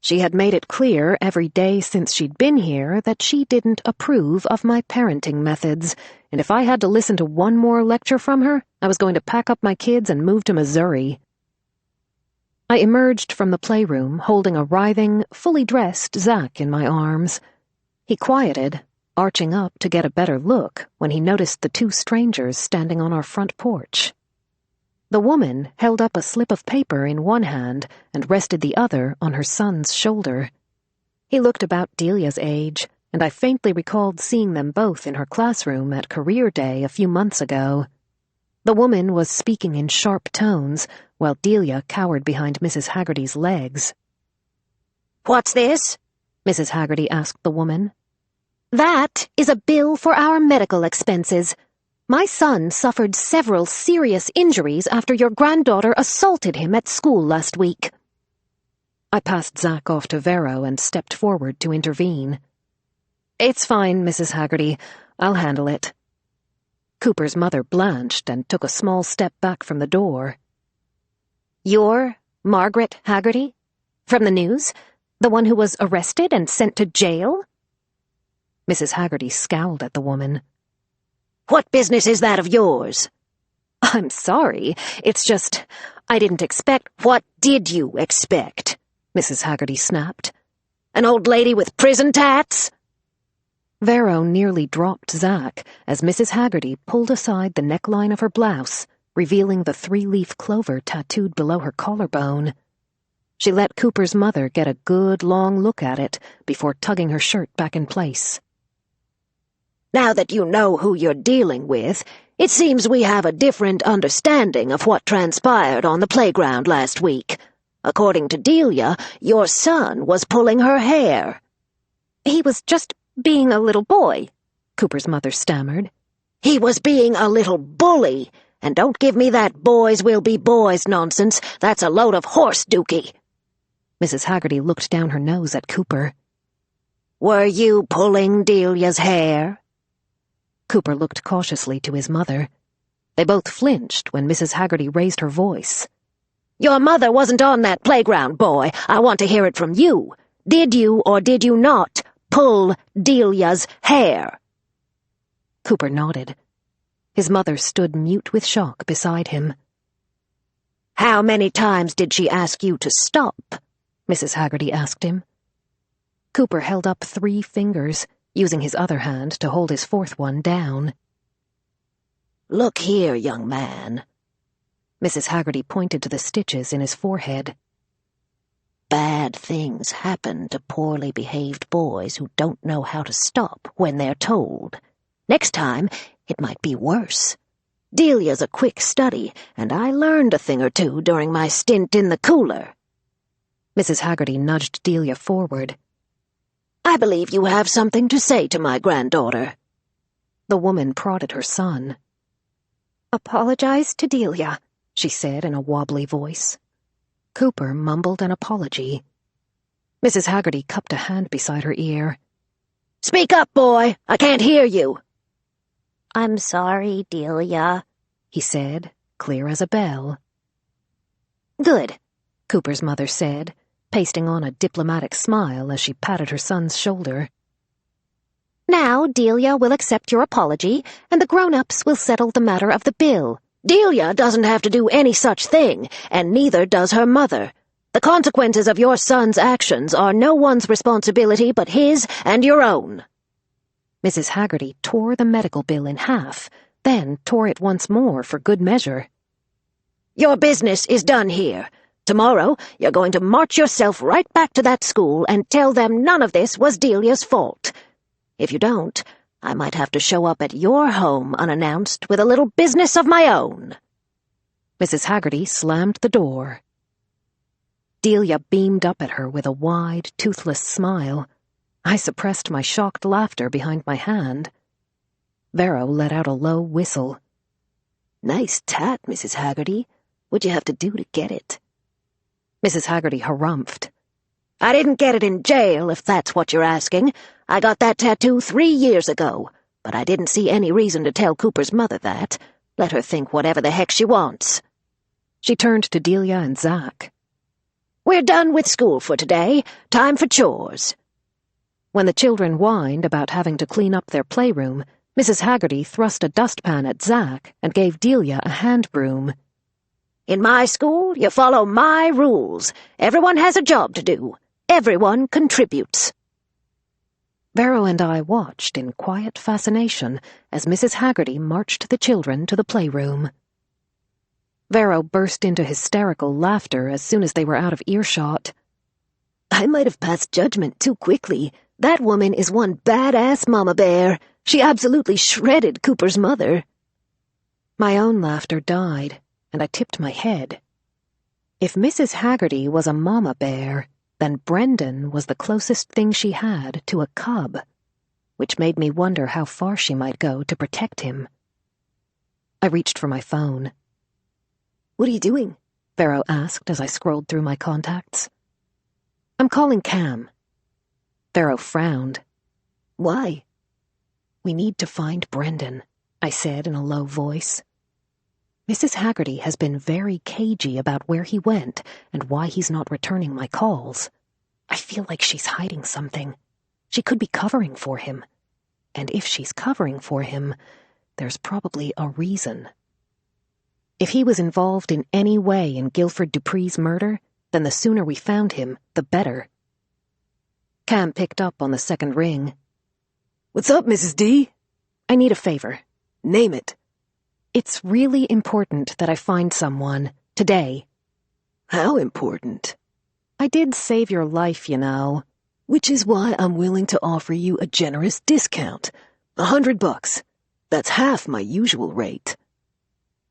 She had made it clear every day since she'd been here that she didn't approve of my parenting methods, and if I had to listen to one more lecture from her, I was going to pack up my kids and move to Missouri. I emerged from the playroom holding a writhing, fully dressed Zach in my arms. He quieted, arching up to get a better look when he noticed the two strangers standing on our front porch. The woman held up a slip of paper in one hand and rested the other on her son's shoulder. He looked about Delia's age, and I faintly recalled seeing them both in her classroom at career day a few months ago. The woman was speaking in sharp tones, while Delia cowered behind Mrs. Haggerty's legs. "What's this?" Mrs. Haggerty asked the woman. "That is a bill for our medical expenses. My son suffered several serious injuries after your granddaughter assaulted him at school last week." I passed Zach off to Vero and stepped forward to intervene. "It's fine, Mrs. Haggerty. I'll handle it." Cooper's mother blanched and took a small step back from the door. "You're Margaret Haggerty? From the news? The one who was arrested and sent to jail?" Mrs. Haggerty scowled at the woman. "What business is that of yours?" "I'm sorry. It's just, I didn't expect—" "What did you expect?" Mrs. Haggerty snapped. "An old lady with prison tats?" Vero nearly dropped Zach as Mrs. Haggerty pulled aside the neckline of her blouse, revealing the three-leaf clover tattooed below her collarbone. She let Cooper's mother get a good long look at it before tugging her shirt back in place. "Now that you know who you're dealing with, it seems we have a different understanding of what transpired on the playground last week. According to Delia, your son was pulling her hair." "He was just being a little boy," Cooper's mother stammered. "He was being a little bully, and don't give me that boys will be boys nonsense. That's a load of horse dookie." Mrs. Haggerty looked down her nose at Cooper. "Were you pulling Delia's hair?" Cooper looked cautiously to his mother. They both flinched when Mrs. Haggerty raised her voice. "Your mother wasn't on that playground, boy. I want to hear it from you. Did you or did you not pull Delia's hair?" Cooper nodded. His mother stood mute with shock beside him. "How many times did she ask you to stop?" Mrs. Haggerty asked him. Cooper held up 3 fingers, using his other hand to hold his 4th one down. "Look here, young man." Mrs. Haggerty pointed to the stitches in his forehead. "Bad things happen to poorly behaved boys who don't know how to stop when they're told. Next time, it might be worse. Delia's a quick study, and I learned a thing or two during my stint in the cooler." Mrs. Haggerty nudged Delia forward. "I believe you have something to say to my granddaughter." The woman prodded her son. "Apologize to Delia," she said in a wobbly voice. Cooper mumbled an apology. Mrs. Haggerty cupped a hand beside her ear. "Speak up, boy! I can't hear you." "I'm sorry, Delia," he said, clear as a bell. "Good," Cooper's mother said, pasting on a diplomatic smile as she patted her son's shoulder. "Now Delia will accept your apology, and the grown-ups will settle the matter of the bill. Delia doesn't have to do any such thing, and neither does her mother. The consequences of your son's actions are no one's responsibility but his and your own." Mrs. Haggerty tore the medical bill in half, then tore it once more for good measure. "Your business is done here. Tomorrow, you're going to march yourself right back to that school and tell them none of this was Delia's fault. If you don't, I might have to show up at your home unannounced with a little business of my own." Mrs. Haggerty slammed the door. Delia beamed up at her with a wide, toothless smile. I suppressed my shocked laughter behind my hand. Vero let out a low whistle. "Nice tat, Mrs. Haggerty. What'd you have to do to get it?" Mrs. Haggerty harumphed. "I didn't get it in jail, if that's what you're asking. I got that tattoo 3 years ago, but I didn't see any reason to tell Cooper's mother that. Let her think whatever the heck she wants." She turned to Delia and Zach. "We're done with school for today. Time for chores." When the children whined about having to clean up their playroom, Mrs. Haggerty thrust a dustpan at Zach and gave Delia a hand broom. "In my school, you follow my rules. Everyone has a job to do. Everyone contributes." Vero and I watched in quiet fascination as Mrs. Haggerty marched the children to the playroom. Vero burst into hysterical laughter as soon as they were out of earshot. "I might have passed judgment too quickly. That woman is one badass mama bear. She absolutely shredded Cooper's mother." My own laughter died, and I tipped my head. If Mrs. Haggerty was a mama bear, then Brendan was the closest thing she had to a cub, which made me wonder how far she might go to protect him. I reached for my phone. "What are you doing?" Vero asked as I scrolled through my contacts. "I'm calling Cam." Vero frowned. "Why?" "We need to find Brendan," I said in a low voice. Mrs. Haggerty has been very cagey about where he went and why he's not returning my calls. I feel like she's hiding something. She could be covering for him. And if she's covering for him, there's probably a reason. If he was involved in any way in Guilford Dupree's murder, then the sooner we found him, the better. Cam picked up on the second ring. "What's up, Mrs. D?" "I need a favor." "Name it." "It's really important that I find someone, today." "How important?" "I did save your life, you know." "Which is why I'm willing to offer you a generous discount. $100. That's half my usual rate."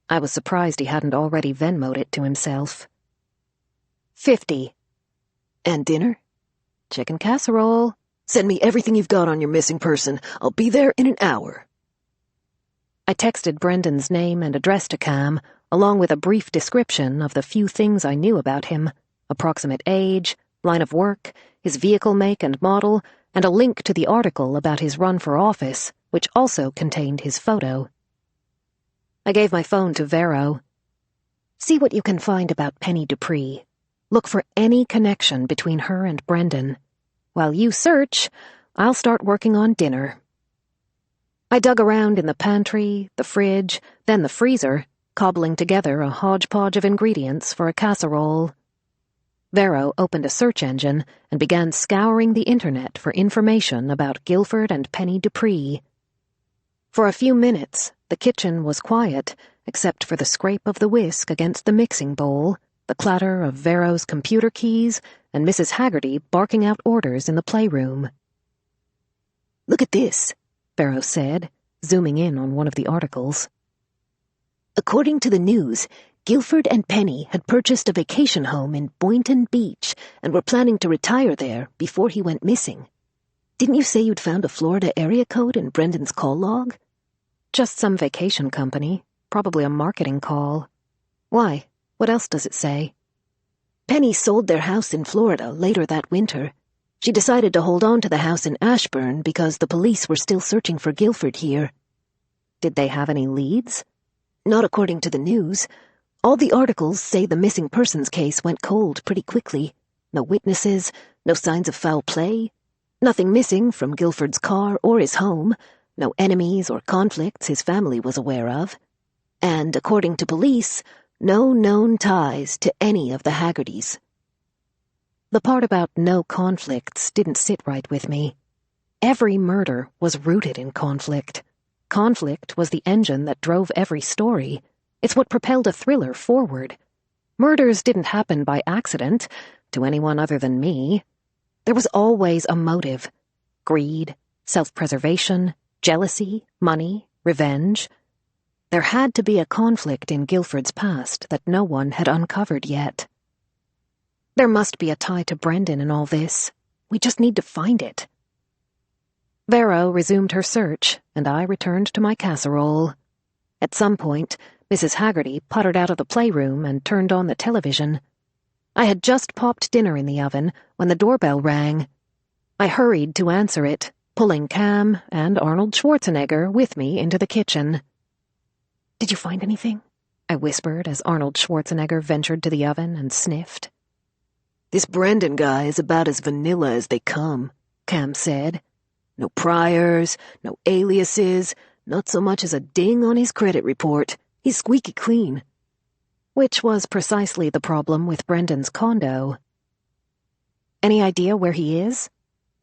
I was surprised he hadn't already Venmo'd it to himself. 50. "And dinner?" "Chicken casserole." "Send me everything you've got on your missing person. I'll be there in an hour." I texted Brendan's name and address to Cam, along with a brief description of the few things I knew about him: approximate age, line of work, his vehicle make and model, and a link to the article about his run for office, which also contained his photo. I gave my phone to Vero. "See what you can find about Penny Dupree. Look for any connection between her and Brendan. While you search, I'll start working on dinner." I dug around in the pantry, the fridge, then the freezer, cobbling together a hodgepodge of ingredients for a casserole. Vero opened a search engine and began scouring the internet for information about Guilford and Penny Dupree. For a few minutes, the kitchen was quiet, except for the scrape of the whisk against the mixing bowl, the clatter of Vero's computer keys, and Mrs. Haggerty barking out orders in the playroom. "Look at this," Vero said, zooming in on one of the articles. "According to the news, Guilford and Penny had purchased a vacation home in Boynton Beach and were planning to retire there before he went missing. Didn't you say you'd found a Florida area code in Brendan's call log?" "Just some vacation company, probably a marketing call. Why? What else does it say?" "Penny sold their house in Florida later that winter. She decided to hold on to the house in Ashburn because the police were still searching for Guilford here." "Did they have any leads?" "Not according to the news. All the articles say the missing persons case went cold pretty quickly. No witnesses, no signs of foul play, nothing missing from Guilford's car or his home, no enemies or conflicts his family was aware of. And according to police, no known ties to any of the Haggertys." The part about no conflicts didn't sit right with me. Every murder was rooted in conflict. Conflict was the engine that drove every story. It's what propelled a thriller forward. Murders didn't happen by accident, to anyone other than me. There was always a motive: greed, self-preservation, Jealousy, money, revenge. There had to be a conflict in Guilford's past that no one had uncovered yet. There must be a tie to Brendan in all this. We just need to find it. Vero resumed her search, and I returned to my casserole. At some point, Mrs. Haggerty puttered out of the playroom and turned on the television. I had just popped dinner in the oven when the doorbell rang. I hurried to answer it, pulling Cam and Arnold Schwarzenegger with me into the kitchen. "Did you find anything?" I whispered as Arnold Schwarzenegger ventured to the oven and sniffed. "This Brendan guy is about as vanilla as they come," Cam said. "No priors, no aliases, not so much as a ding on his credit report. He's squeaky clean." Which was precisely the problem with Brendan's condo. "Any idea where he is?"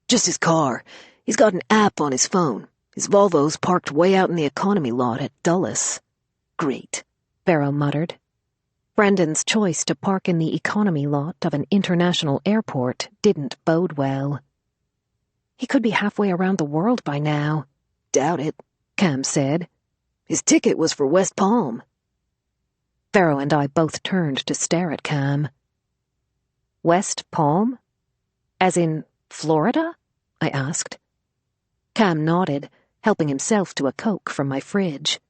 "Just his car. He's got an app on his phone. His Volvo's parked way out in the economy lot at Dulles." "Great," Vero muttered. Brendan's choice to park in the economy lot of an international airport didn't bode well. "He could be halfway around the world by now." "Doubt it," Cam said. "His ticket was for West Palm." Vero and I both turned to stare at Cam. "West Palm? As in Florida?" I asked. Cam nodded, helping himself to a Coke from my fridge.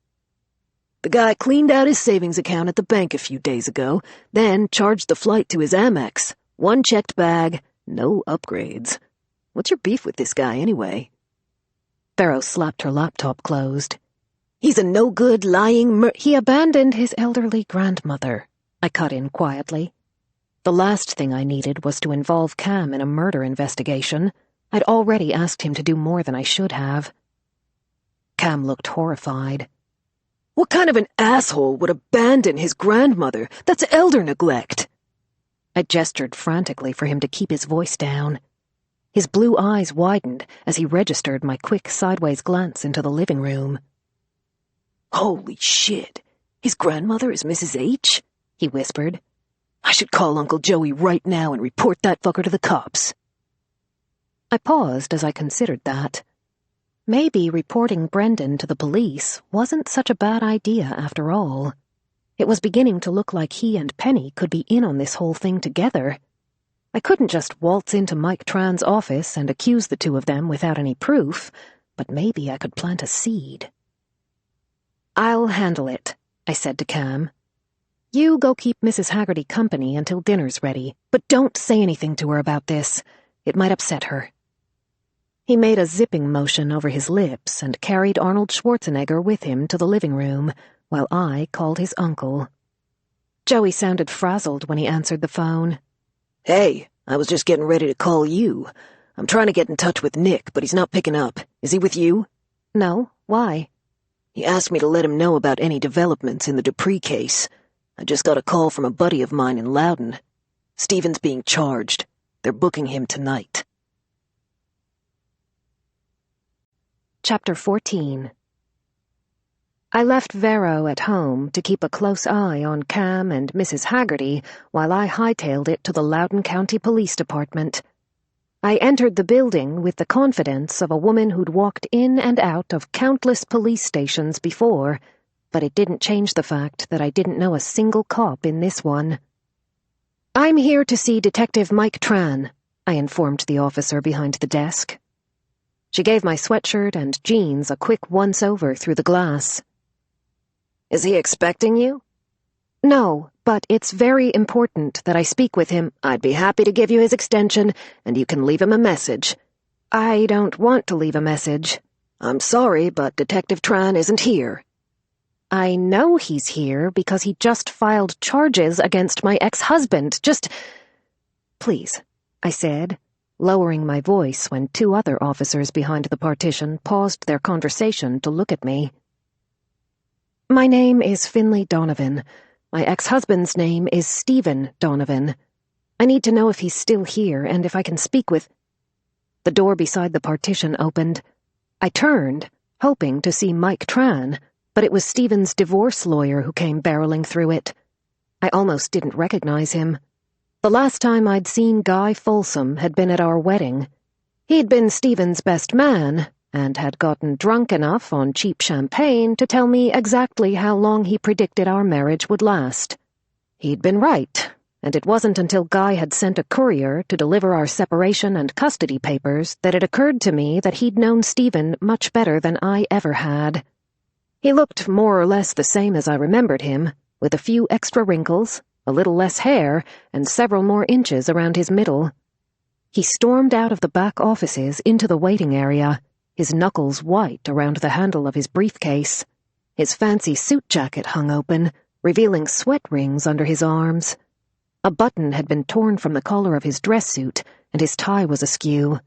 "The guy cleaned out his savings account at the bank a few days ago, then charged the flight to his Amex. One checked bag, no upgrades. What's your beef with this guy, anyway?" Vero slapped her laptop closed. "He's a no-good, lying He abandoned his elderly grandmother," I cut in quietly. The last thing I needed was to involve Cam in a murder investigation. I'd already asked him to do more than I should have. Cam looked horrified. "What kind of an asshole would abandon his grandmother? That's elder neglect." I gestured frantically for him to keep his voice down. His blue eyes widened as he registered my quick sideways glance into the living room. "Holy shit, his grandmother is Mrs. H?" he whispered. "I should call Uncle Joey right now and report that fucker to the cops." I paused as I considered that. Maybe reporting Brendan to the police wasn't such a bad idea after all. It was beginning to look like he and Penny could be in on this whole thing together. I couldn't just waltz into Mike Tran's office and accuse the two of them without any proof, but maybe I could plant a seed. "I'll handle it," I said to Cam. "You go keep Mrs. Haggerty company until dinner's ready, but don't say anything to her about this. It might upset her." He made a zipping motion over his lips and carried Arnold Schwarzenegger with him to the living room, while I called his uncle. Joey sounded frazzled when he answered the phone. "Hey, I was just getting ready to call you. I'm trying to get in touch with Nick, but he's not picking up. Is he with you?" "No, why?" "He asked me to let him know about any developments in the Dupree case. I just got a call from a buddy of mine in Loudon. Stephen's being charged. They're booking him tonight." Chapter 14. I left Vero at home to keep a close eye on Cam and Mrs. Haggerty while I hightailed it to the Loudoun County Police Department. I entered the building with the confidence of a woman who'd walked in and out of countless police stations before, but it didn't change the fact that I didn't know a single cop in this one. "I'm here to see Detective Mike Tran," I informed the officer behind the desk. She gave my sweatshirt and jeans a quick once-over through the glass. "Is he expecting you?" "No, but it's very important that I speak with him." "I'd be happy to give you his extension, and you can leave him a message." "I don't want to leave a message." "I'm sorry, but Detective Tran isn't here." "I know he's here because he just filed charges against my ex-husband. Please," I said, lowering my voice when two other officers behind the partition paused their conversation to look at me. "My name is Finlay Donovan. My ex-husband's name is Stephen Donovan. I need to know if he's still here and if I can speak with—" The door beside the partition opened. I turned, hoping to see Mike Tran, but it was Stephen's divorce lawyer who came barreling through it. I almost didn't recognize him. The last time I'd seen Guy Folsom had been at our wedding. He'd been Stephen's best man, and had gotten drunk enough on cheap champagne to tell me exactly how long he predicted our marriage would last. He'd been right, and it wasn't until Guy had sent a courier to deliver our separation and custody papers that it occurred to me that he'd known Stephen much better than I ever had. He looked more or less the same as I remembered him, with a few extra wrinkles, a little less hair, and several more inches around his middle. He stormed out of the back offices into the waiting area, his knuckles white around the handle of his briefcase. His fancy suit jacket hung open, revealing sweat rings under his arms. A button had been torn from the collar of his dress suit, and his tie was askew.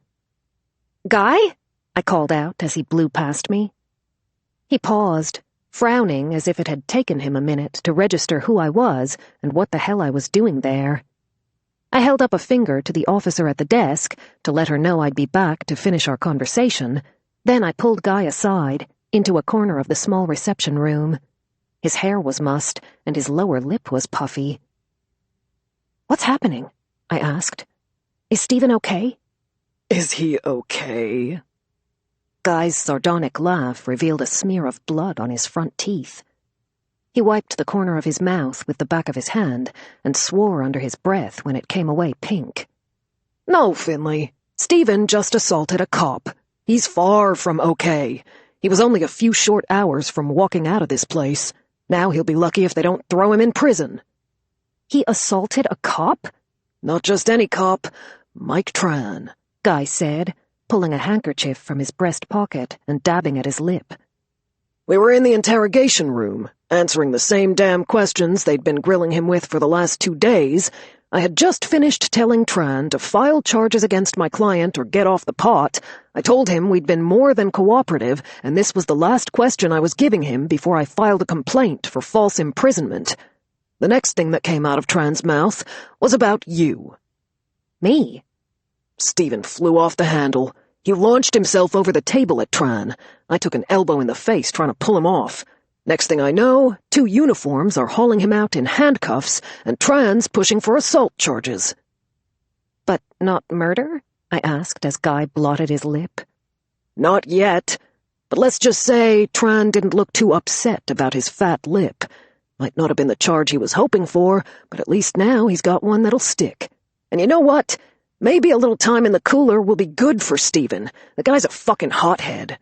"Guy?" I called out as he blew past me. He paused, frowning as if it had taken him a minute to register who I was and what the hell I was doing there. I held up a finger to the officer at the desk to let her know I'd be back to finish our conversation. Then I pulled Guy aside, into a corner of the small reception room. His hair was mussed, and his lower lip was puffy. "What's happening?" I asked. "Is Stephen okay?" Is he okay? Guy's sardonic laugh revealed a smear of blood on his front teeth. He wiped the corner of his mouth with the back of his hand and swore under his breath when it came away pink. No, Finlay. Stephen just assaulted a cop. He's far from okay. He was only a few short hours from walking out of this place. Now he'll be lucky if they don't throw him in prison. He assaulted a cop? Not just any cop. Mike Tran, Guy said, pulling a handkerchief from his breast pocket and dabbing at his lip. We were in the interrogation room, answering the same damn questions they'd been grilling him with for the last 2 days. I had just finished telling Tran to file charges against my client or get off the pot. I told him we'd been more than cooperative, and this was the last question I was giving him before I filed a complaint for false imprisonment. The next thing that came out of Tran's mouth was about you. Me? Stephen flew off the handle. He launched himself over the table at Tran. I took an elbow in the face trying to pull him off. Next thing I know, 2 uniforms are hauling him out in handcuffs, and Tran's pushing for assault charges. But not murder? I asked as Guy blotted his lip. Not yet. But let's just say Tran didn't look too upset about his fat lip. Might not have been the charge he was hoping for, but at least now he's got one that'll stick. And you know what? Maybe a little time in the cooler will be good for Stephen. The guy's a fucking hothead.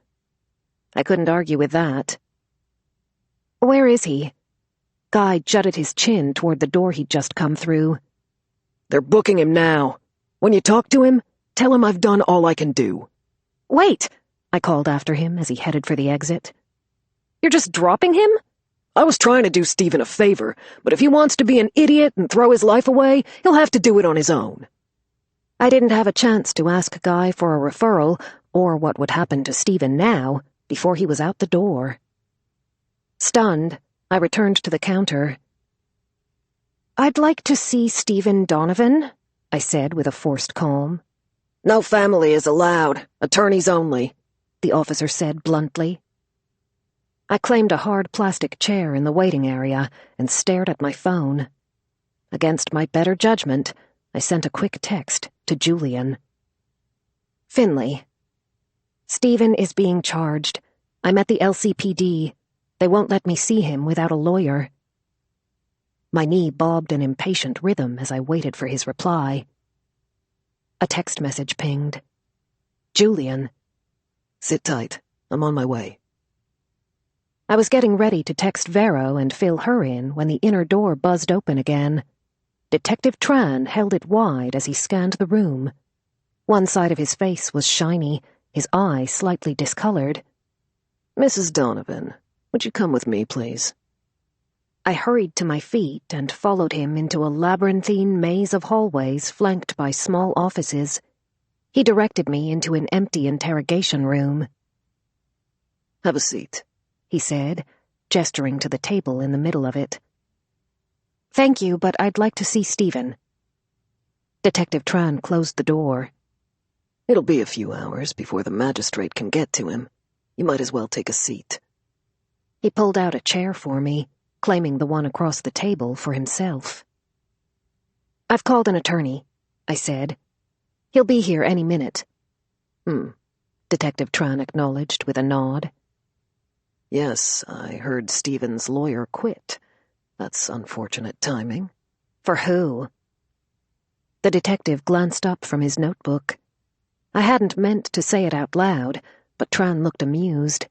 I couldn't argue with that. Where is he? Guy jutted his chin toward the door he'd just come through. They're booking him now. When you talk to him, tell him I've done all I can do. Wait, I called after him as he headed for the exit. You're just dropping him? I was trying to do Stephen a favor, but if he wants to be an idiot and throw his life away, he'll have to do it on his own. I didn't have a chance to ask Guy for a referral, or what would happen to Stephen now, before he was out the door. Stunned, I returned to the counter. I'd like to see Stephen Donovan, I said with a forced calm. No family is allowed. Attorneys only, the officer said bluntly. I claimed a hard plastic chair in the waiting area and stared at my phone. Against my better judgment, I sent a quick text to Julian. Finlay. Stephen is being charged. I'm at the LCPD. They won't let me see him without a lawyer. My knee bobbed an impatient rhythm as I waited for his reply. A text message pinged. Julian. Sit tight. I'm on my way. I was getting ready to text Vero and fill her in when the inner door buzzed open again. Detective Tran held it wide as he scanned the room. One side of his face was shiny, his eye slightly discolored. Mrs. Donovan, would you come with me, please? I hurried to my feet and followed him into a labyrinthine maze of hallways flanked by small offices. He directed me into an empty interrogation room. Have a seat, he said, gesturing to the table in the middle of it. Thank you, but I'd like to see Stephen. Detective Tran closed the door. It'll be a few hours before the magistrate can get to him. You might as well take a seat. He pulled out a chair for me, claiming the one across the table for himself. I've called an attorney, I said. He'll be here any minute. Detective Tran acknowledged with a nod. Yes, I heard Stephen's lawyer quit. That's unfortunate timing. For who? The detective glanced up from his notebook. I hadn't meant to say it out loud, but Tran looked amused.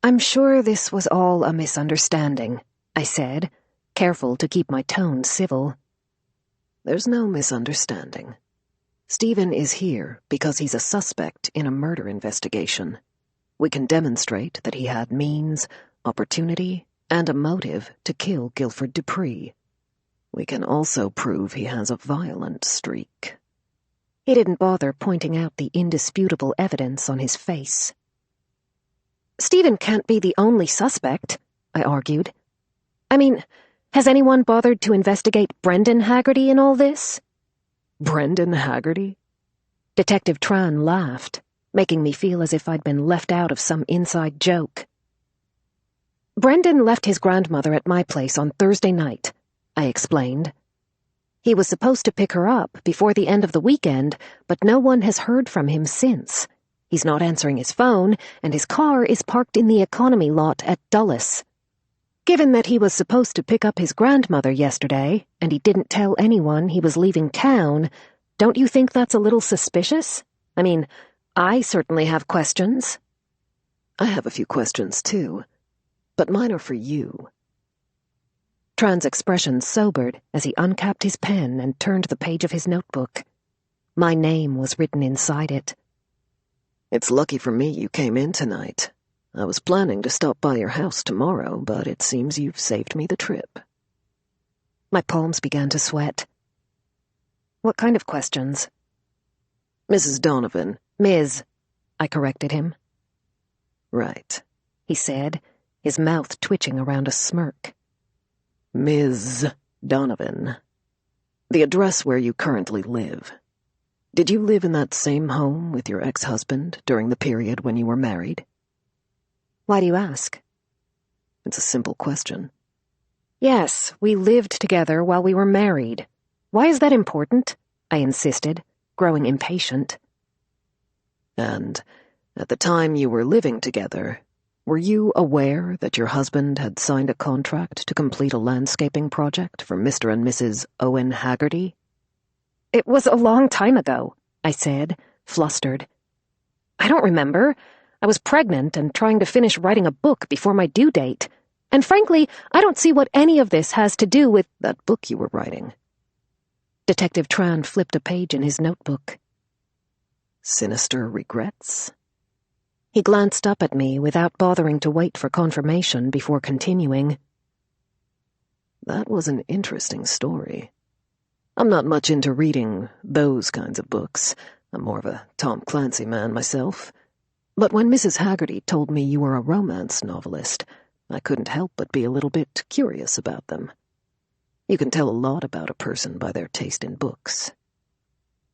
I'm sure this was all a misunderstanding, I said, careful to keep my tone civil. There's no misunderstanding. Stephen is here because he's a suspect in a murder investigation. We can demonstrate that he had means, opportunity, and a motive to kill Guilford Dupree. We can also prove he has a violent streak. He didn't bother pointing out the indisputable evidence on his face. Stephen can't be the only suspect, I argued. I mean, has anyone bothered to investigate Brendan Haggerty in all this? Brendan Haggerty? Detective Tran laughed, making me feel as if I'd been left out of some inside joke. Brendan left his grandmother at my place on Thursday night, I explained. He was supposed to pick her up before the end of the weekend, but no one has heard from him since. He's not answering his phone, and his car is parked in the economy lot at Dulles. Given that he was supposed to pick up his grandmother yesterday, and he didn't tell anyone he was leaving town, don't you think that's a little suspicious? I mean, I certainly have questions. I have a few questions, too, but mine are for you. Tran's expression sobered as he uncapped his pen and turned the page of his notebook. My name was written inside it. It's lucky for me you came in tonight. I was planning to stop by your house tomorrow, but it seems you've saved me the trip. My palms began to sweat. What kind of questions? Mrs. Donovan. Ms., I corrected him. Right, he said, his mouth twitching around a smirk. Ms. Donovan. The address where you currently live. Did you live in that same home with your ex-husband during the period when you were married? Why do you ask? It's a simple question. Yes, we lived together while we were married. Why is that important? I insisted, growing impatient. And at the time you were living together, were you aware that your husband had signed a contract to complete a landscaping project for Mr. and Mrs. Owen Haggerty? It was a long time ago, I said, flustered. I don't remember. I was pregnant and trying to finish writing a book before my due date. And frankly, I don't see what any of this has to do with that book you were writing. Detective Tran flipped a page in his notebook. Sinister Regrets? He glanced up at me without bothering to wait for confirmation before continuing. That was an interesting story. I'm not much into reading those kinds of books. I'm more of a Tom Clancy man myself. But when Mrs. Haggerty told me you were a romance novelist, I couldn't help but be a little bit curious about them. You can tell a lot about a person by their taste in books.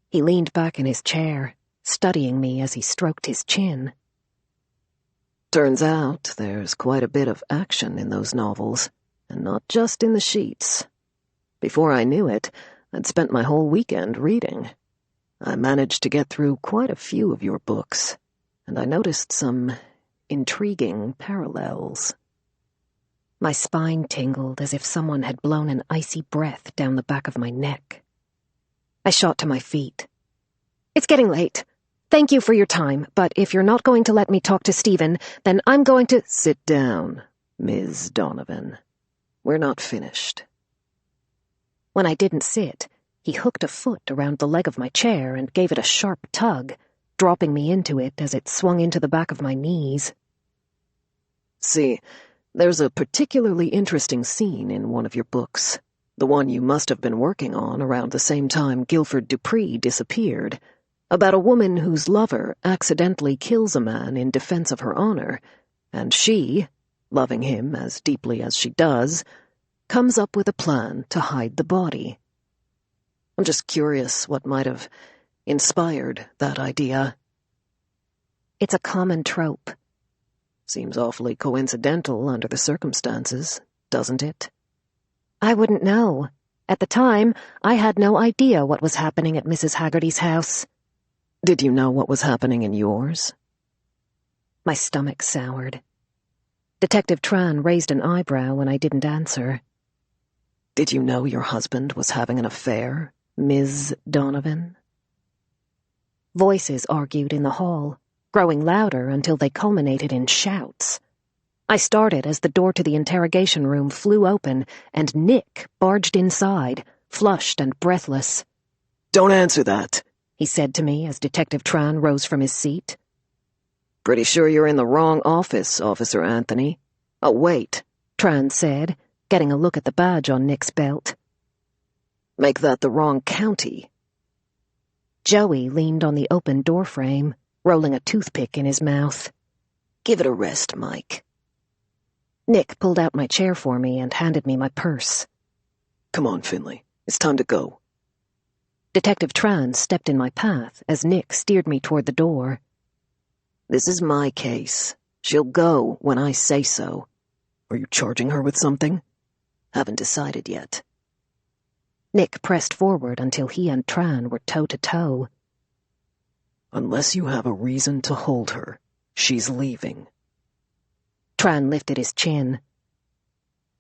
He leaned back in his chair, studying me as he stroked his chin. Turns out there's quite a bit of action in those novels, and not just in the sheets. Before I knew it, I'd spent my whole weekend reading. I managed to get through quite a few of your books, and I noticed some intriguing parallels. My spine tingled as if someone had blown an icy breath down the back of my neck. I shot to my feet. It's getting late. Thank you for your time, but if you're not going to let me talk to Stephen, then I'm going to— Sit down, Ms. Donovan. We're not finished. When I didn't sit, he hooked a foot around the leg of my chair and gave it a sharp tug, dropping me into it as it swung into the back of my knees. See, there's a particularly interesting scene in one of your books, the one you must have been working on around the same time Guilford Dupree disappeared, about a woman whose lover accidentally kills a man in defense of her honor, and she, loving him as deeply as she does, comes up with a plan to hide the body. I'm just curious what might have inspired that idea. It's a common trope. Seems awfully coincidental under the circumstances, doesn't it? I wouldn't know. At the time, I had no idea what was happening at Mrs. Haggerty's house. Did you know what was happening in yours? My stomach soured. Detective Tran raised an eyebrow when I didn't answer. Did you know your husband was having an affair, Ms. Donovan? Voices argued in the hall, growing louder until they culminated in shouts. I started as the door to the interrogation room flew open and Nick barged inside, flushed and breathless. Don't answer that, he said to me as Detective Tran rose from his seat. Pretty sure you're in the wrong office, Officer Anthony. Oh, wait, Tran said, getting a look at the badge on Nick's belt. Make that the wrong county. Joey leaned on the open doorframe, rolling a toothpick in his mouth. Give it a rest, Mike. Nick pulled out my chair for me and handed me my purse. Come on, Finlay. It's time to go. Detective Tran stepped in my path as Nick steered me toward the door. This is my case. She'll go when I say so. Are you charging her with something? Haven't decided yet. Nick pressed forward until he and Tran were toe-to-toe. Unless you have a reason to hold her, she's leaving. Tran lifted his chin.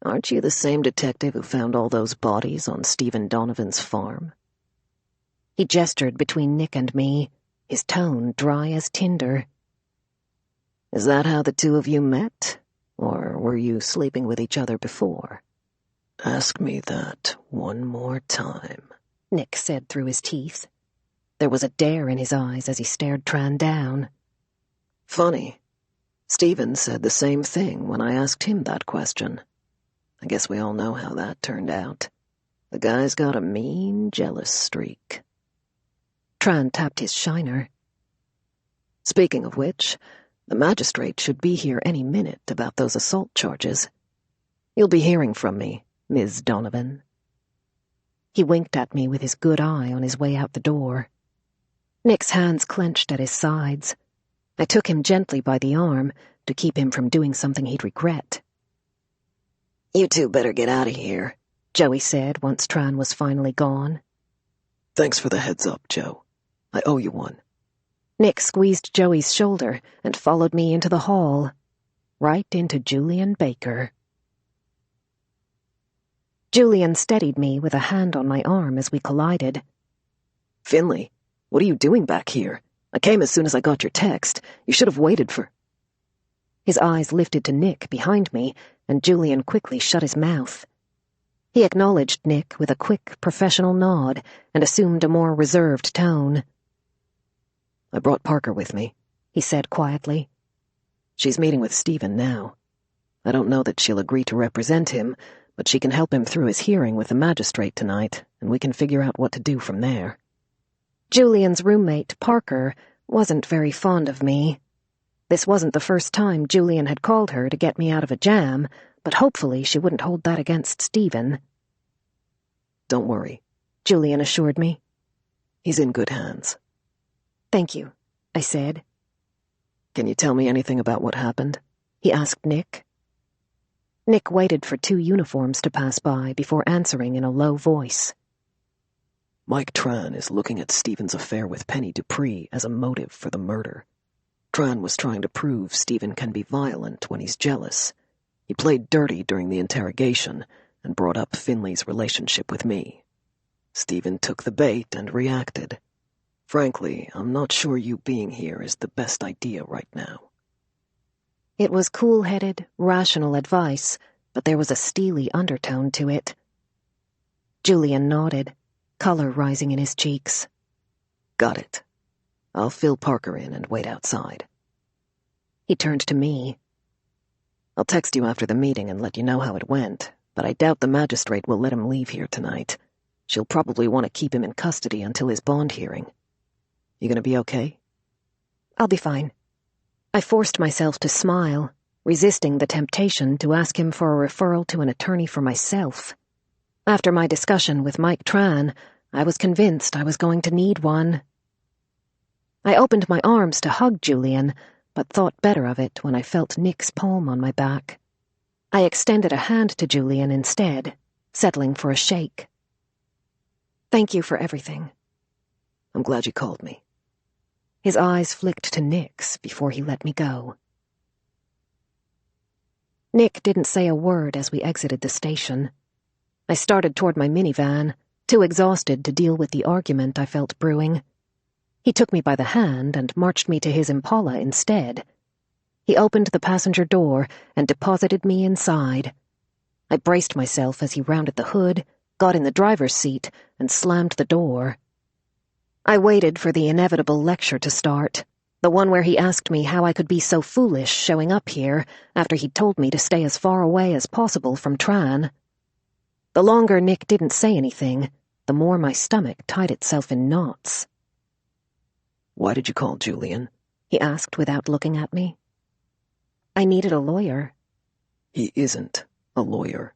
Aren't you the same detective who found all those bodies on Stephen Donovan's farm? He gestured between Nick and me, his tone dry as tinder. Is that how the two of you met? Or were you sleeping with each other before? Ask me that one more time, Nick said through his teeth. There was a dare in his eyes as he stared Tran down. Funny. Stephen said the same thing when I asked him that question. I guess we all know how that turned out. The guy's got a mean, jealous streak. Tran tapped his shiner. Speaking of which, the magistrate should be here any minute about those assault charges. You'll be hearing from me, Ms. Donovan. He winked at me with his good eye on his way out the door. Nick's hands clenched at his sides. I took him gently by the arm to keep him from doing something he'd regret. You two better get out of here, Joey said once Tran was finally gone. Thanks for the heads up, Joe. I owe you one. Nick squeezed Joey's shoulder and followed me into the hall, right into Julian Baker. Julian steadied me with a hand on my arm as we collided. Finlay, what are you doing back here? I came as soon as I got your text. You should have waited for... His eyes lifted to Nick behind me, and Julian quickly shut his mouth. He acknowledged Nick with a quick, professional nod and assumed a more reserved tone. I brought Parker with me, he said quietly. She's meeting with Stephen now. I don't know that she'll agree to represent him, but she can help him through his hearing with the magistrate tonight, and we can figure out what to do from there. Julian's roommate, Parker, wasn't very fond of me. This wasn't the first time Julian had called her to get me out of a jam, but hopefully she wouldn't hold that against Stephen. Don't worry, Julian assured me. He's in good hands. Thank you, I said. Can you tell me anything about what happened? He asked Nick. Nick waited for 2 uniforms to pass by before answering in a low voice. Mike Tran is looking at Stephen's affair with Penny Dupree as a motive for the murder. Tran was trying to prove Stephen can be violent when he's jealous. He played dirty during the interrogation and brought up Finlay's relationship with me. Stephen took the bait and reacted. Frankly, I'm not sure you being here is the best idea right now. It was cool-headed, rational advice, but there was a steely undertone to it. Julian nodded, color rising in his cheeks. Got it. I'll fill Parker in and wait outside. He turned to me. I'll text you after the meeting and let you know how it went, but I doubt the magistrate will let him leave here tonight. She'll probably want to keep him in custody until his bond hearing. You gonna be okay? I'll be fine. I forced myself to smile, resisting the temptation to ask him for a referral to an attorney for myself. After my discussion with Mike Tran, I was convinced I was going to need one. I opened my arms to hug Julian, but thought better of it when I felt Nick's palm on my back. I extended a hand to Julian instead, settling for a shake. Thank you for everything. I'm glad you called me. His eyes flicked to Nick's before he let me go. Nick didn't say a word as we exited the station. I started toward my minivan, too exhausted to deal with the argument I felt brewing. He took me by the hand and marched me to his Impala instead. He opened the passenger door and deposited me inside. I braced myself as he rounded the hood, got in the driver's seat, and slammed the door. I waited for the inevitable lecture to start, the one where he asked me how I could be so foolish showing up here after he'd told me to stay as far away as possible from Tran. The longer Nick didn't say anything, the more my stomach tied itself in knots. Why did you call Julian? He asked without looking at me. I needed a lawyer. He isn't a lawyer.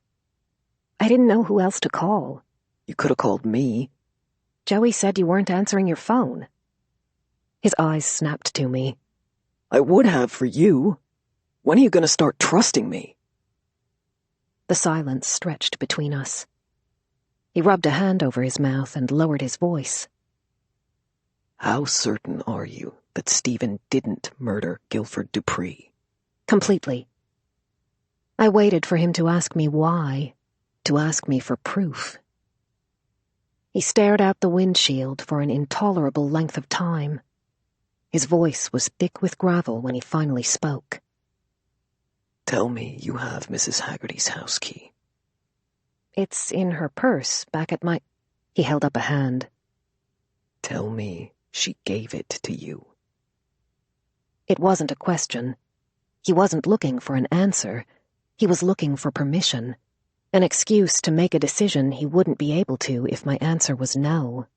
I didn't know who else to call. You could have called me. Joey said you weren't answering your phone. His eyes snapped to me. I would have for you. When are you going to start trusting me? The silence stretched between us. He rubbed a hand over his mouth and lowered his voice. How certain are you that Stephen didn't murder Guilford Dupree? Completely. I waited for him to ask me why, to ask me for proof. He stared out the windshield for an intolerable length of time. His voice was thick with gravel when he finally spoke. Tell me you have Mrs. Haggerty's house key. It's in her purse, back at my... He held up a hand. Tell me she gave it to you. It wasn't a question. He wasn't looking for an answer. He was looking for permission, an excuse to make a decision he wouldn't be able to if my answer was no.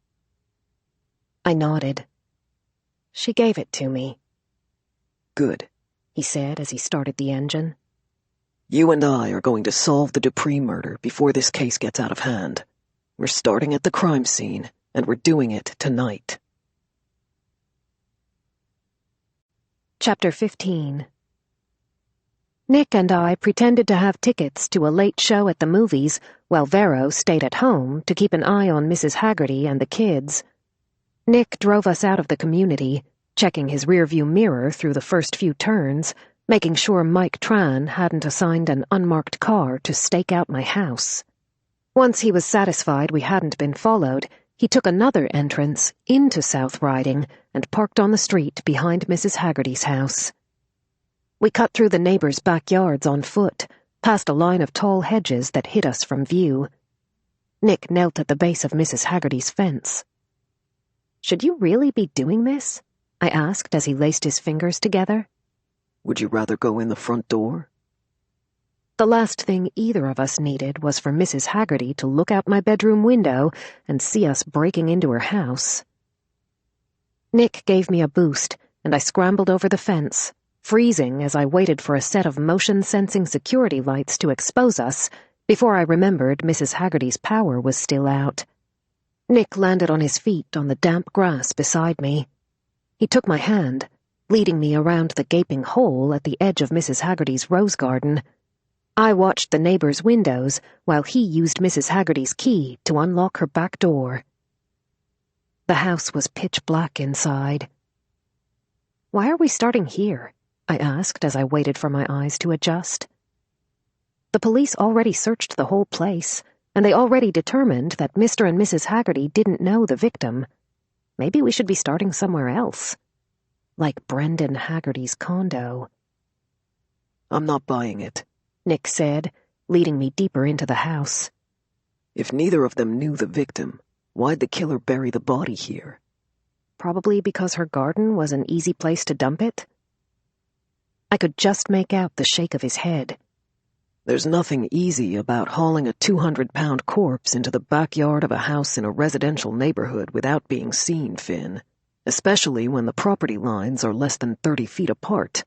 I nodded. She gave it to me. Good, he said as he started the engine. You and I are going to solve the Dupree murder before this case gets out of hand. We're starting at the crime scene, and we're doing it tonight. Chapter 15. Nick and I pretended to have tickets to a late show at the movies while Vero stayed at home to keep an eye on Mrs. Haggerty and the kids. Nick drove us out of the community, checking his rearview mirror through the first few turns, making sure Mike Tran hadn't assigned an unmarked car to stake out my house. Once he was satisfied we hadn't been followed, he took another entrance into South Riding and parked on the street behind Mrs. Haggerty's house. We cut through the neighbors' backyards on foot, past a line of tall hedges that hid us from view. Nick knelt at the base of Mrs. Haggerty's fence. Should you really be doing this? I asked as he laced his fingers together. Would you rather go in the front door? The last thing either of us needed was for Mrs. Haggerty to look out my bedroom window and see us breaking into her house. Nick gave me a boost, and I scrambled over the fence, freezing as I waited for a set of motion-sensing security lights to expose us before I remembered Mrs. Haggerty's power was still out. Nick landed on his feet on the damp grass beside me. He took my hand, leading me around the gaping hole at the edge of Mrs. Haggerty's rose garden. I watched the neighbors' windows while he used Mrs. Haggerty's key to unlock her back door. The house was pitch black inside. Why are we starting here? I asked as I waited for my eyes to adjust. The police already searched the whole place, and they already determined that Mr. and Mrs. Haggerty didn't know the victim. Maybe we should be starting somewhere else. Like Brendan Haggerty's condo. I'm not buying it, Nick said, leading me deeper into the house. If neither of them knew the victim, why'd the killer bury the body here? Probably because her garden was an easy place to dump it. I could just make out the shake of his head. There's nothing easy about hauling a 200-pound corpse into the backyard of a house in a residential neighborhood without being seen, Finn, especially when the property lines are less than 30 feet apart.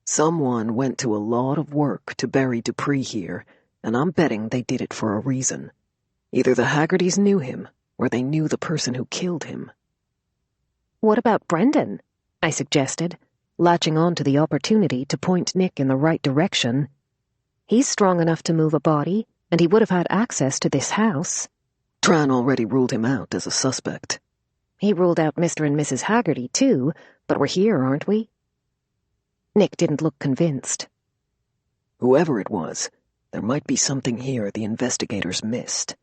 Someone went to a lot of work to bury Dupree here, and I'm betting they did it for a reason. Either the Haggertys knew him, or they knew the person who killed him. What about Brendan? I suggested, latching on to the opportunity to point Nick in the right direction. He's strong enough to move a body, and he would have had access to this house. Tran already ruled him out as a suspect. He ruled out Mr. and Mrs. Haggerty, too, but we're here, aren't we? Nick didn't look convinced. Whoever it was, there might be something here the investigators missed.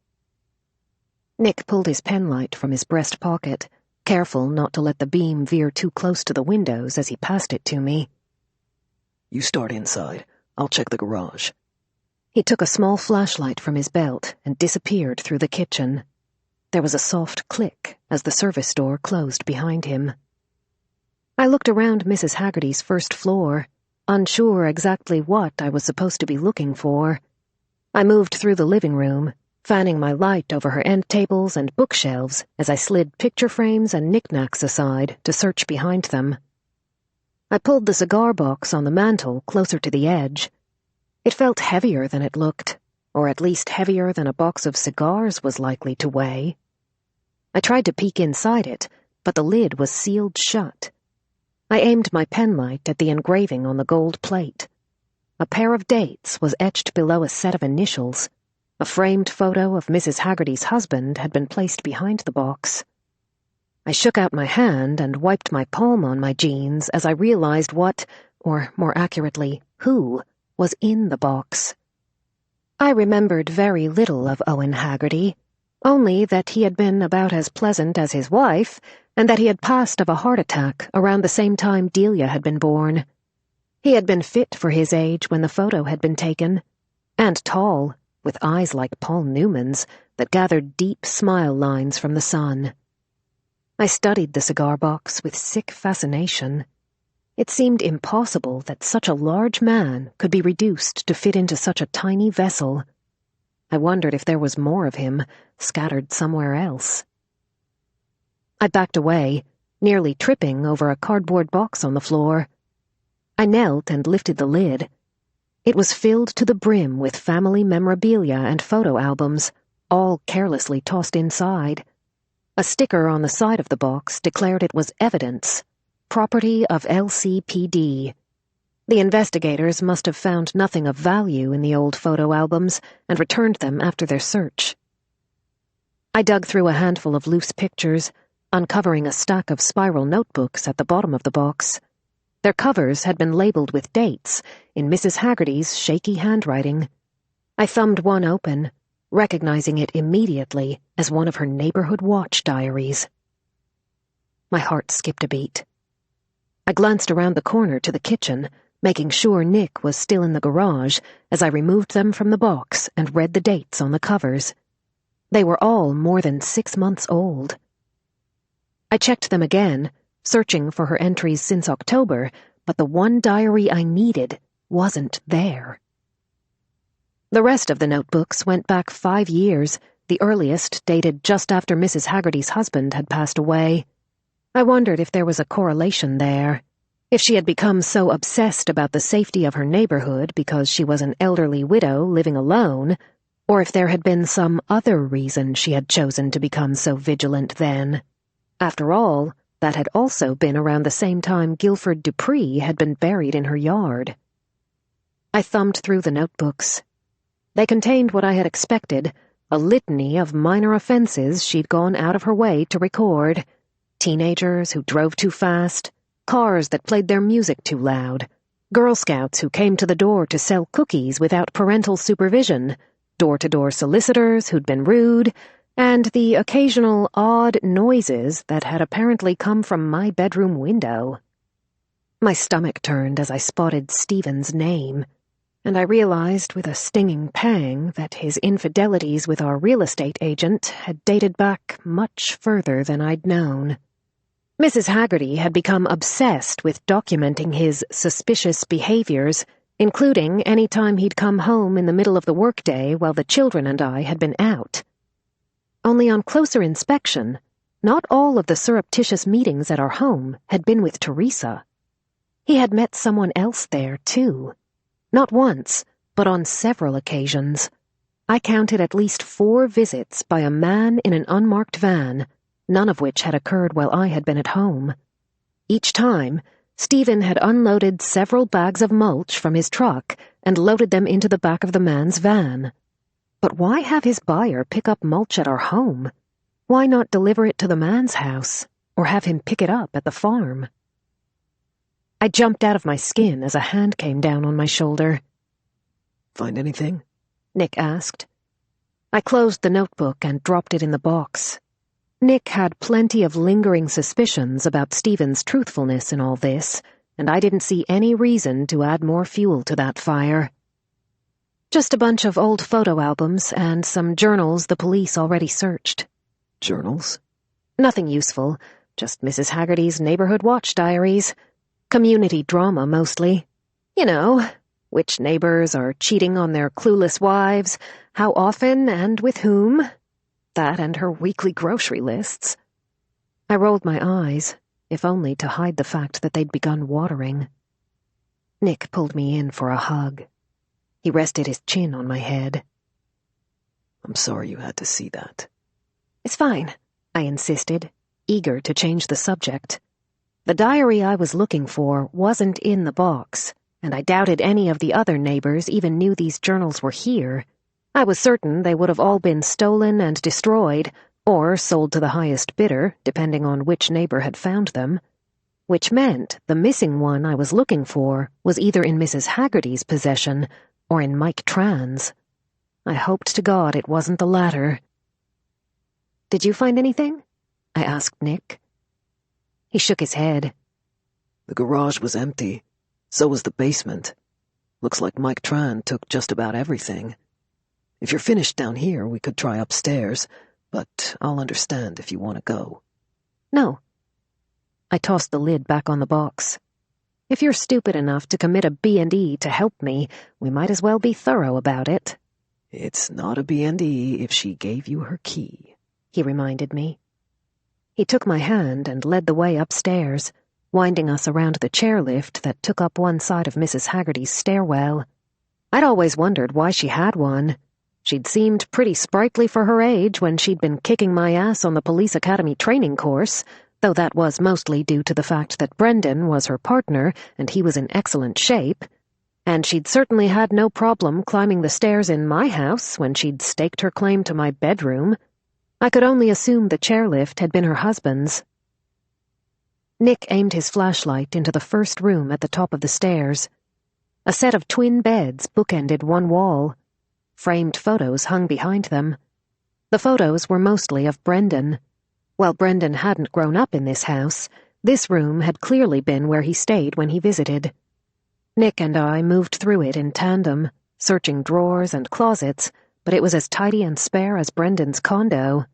Nick pulled his penlight from his breast pocket, careful not to let the beam veer too close to the windows as he passed it to me. You start inside. I'll check the garage. He took a small flashlight from his belt and disappeared through the kitchen. There was a soft click as the service door closed behind him. I looked around Mrs. Haggerty's first floor, unsure exactly what I was supposed to be looking for. I moved through the living room, fanning my light over her end tables and bookshelves as I slid picture frames and knickknacks aside to search behind them. I pulled the cigar box on the mantel closer to the edge. It felt heavier than it looked, or at least heavier than a box of cigars was likely to weigh. I tried to peek inside it, but the lid was sealed shut. I aimed my penlight at the engraving on the gold plate. A pair of dates was etched below a set of initials. A framed photo of Mrs. Haggerty's husband had been placed behind the box. I shook out my hand and wiped my palm on my jeans as I realized what, or more accurately, who, was in the box. I remembered very little of Owen Haggerty, only that he had been about as pleasant as his wife, and that he had passed of a heart attack around the same time Delia had been born. He had been fit for his age when the photo had been taken, and tall, with eyes like Paul Newman's that gathered deep smile lines from the sun. I studied the cigar box with sick fascination. It seemed impossible that such a large man could be reduced to fit into such a tiny vessel. I wondered if there was more of him, scattered somewhere else. I backed away, nearly tripping over a cardboard box on the floor. I knelt and lifted the lid. It was filled to the brim with family memorabilia and photo albums, all carelessly tossed inside. A sticker on the side of the box declared it was evidence, property of LCPD. The investigators must have found nothing of value in the old photo albums and returned them after their search. I dug through a handful of loose pictures, uncovering a stack of spiral notebooks at the bottom of the box. Their covers had been labeled with dates in Mrs. Haggerty's shaky handwriting. I thumbed one open, recognizing it immediately as one of her neighborhood watch diaries. My heart skipped a beat. I glanced around the corner to the kitchen, making sure Nick was still in the garage as I removed them from the box and read the dates on the covers. They were all more than 6 months old. I checked them again, searching for her entries since October, but the one diary I needed wasn't there. The rest of the notebooks went back 5 years, the earliest dated just after Mrs. Haggerty's husband had passed away. I wondered if there was a correlation there. If she had become so obsessed about the safety of her neighborhood because she was an elderly widow living alone, or if there had been some other reason she had chosen to become so vigilant then. After all, that had also been around the same time Guilford Dupree had been buried in her yard. I thumbed through the notebooks. They contained what I had expected, a litany of minor offenses she'd gone out of her way to record. Teenagers who drove too fast, cars that played their music too loud, Girl Scouts who came to the door to sell cookies without parental supervision, door-to-door solicitors who'd been rude, and the occasional odd noises that had apparently come from my bedroom window. My stomach turned as I spotted Stephen's name, and I realized with a stinging pang that his infidelities with our real estate agent had dated back much further than I'd known. Mrs. Haggerty had become obsessed with documenting his suspicious behaviors, including any time he'd come home in the middle of the workday while the children and I had been out. Only on closer inspection, not all of the surreptitious meetings at our home had been with Teresa. He had met someone else there, too. Not once, but on several occasions. I counted at least 4 visits by a man in an unmarked van, none of which had occurred while I had been at home. Each time, Stephen had unloaded several bags of mulch from his truck and loaded them into the back of the man's van. But why have his buyer pick up mulch at our home? Why not deliver it to the man's house, or have him pick it up at the farm? I jumped out of my skin as a hand came down on my shoulder. Find anything? Nick asked. I closed the notebook and dropped it in the box. Nick had plenty of lingering suspicions about Stephen's truthfulness in all this, and I didn't see any reason to add more fuel to that fire. Just a bunch of old photo albums and some journals the police already searched. Journals? Nothing useful, just Mrs. Haggerty's neighborhood watch diaries. Community drama, mostly. You know, which neighbors are cheating on their clueless wives, how often and with whom. That and her weekly grocery lists. I rolled my eyes, if only to hide the fact that they'd begun watering. Nick pulled me in for a hug. He rested his chin on my head. I'm sorry you had to see that. It's fine, I insisted, eager to change the subject. The diary I was looking for wasn't in the box, and I doubted any of the other neighbors even knew these journals were here. I was certain they would have all been stolen and destroyed, or sold to the highest bidder, depending on which neighbor had found them, which meant the missing one I was looking for was either in Mrs. Haggerty's possession or in Mike Tran's. I hoped to God it wasn't the latter. Did you find anything? I asked Nick. He shook his head. The garage was empty. So was the basement. Looks like Mike Tran took just about everything. If you're finished down here, we could try upstairs, but I'll understand if you want to go. No. I tossed the lid back on the box. If you're stupid enough to commit a B&E to help me, we might as well be thorough about it. It's not a B&E if she gave you her key, he reminded me. He took my hand and led the way upstairs, winding us around the chairlift that took up one side of Mrs. Haggerty's stairwell. I'd always wondered why she had one. She'd seemed pretty sprightly for her age when she'd been kicking my ass on the police academy training course, though that was mostly due to the fact that Brendan was her partner and he was in excellent shape, and she'd certainly had no problem climbing the stairs in my house when she'd staked her claim to my bedroom. I could only assume the chairlift had been her husband's. Nick aimed his flashlight into the first room at the top of the stairs. A set of twin beds bookended one wall. Framed photos hung behind them. The photos were mostly of Brendan. While Brendan hadn't grown up in this house, this room had clearly been where he stayed when he visited. Nick and I moved through it in tandem, searching drawers and closets, but it was as tidy and spare as Brendan's condo.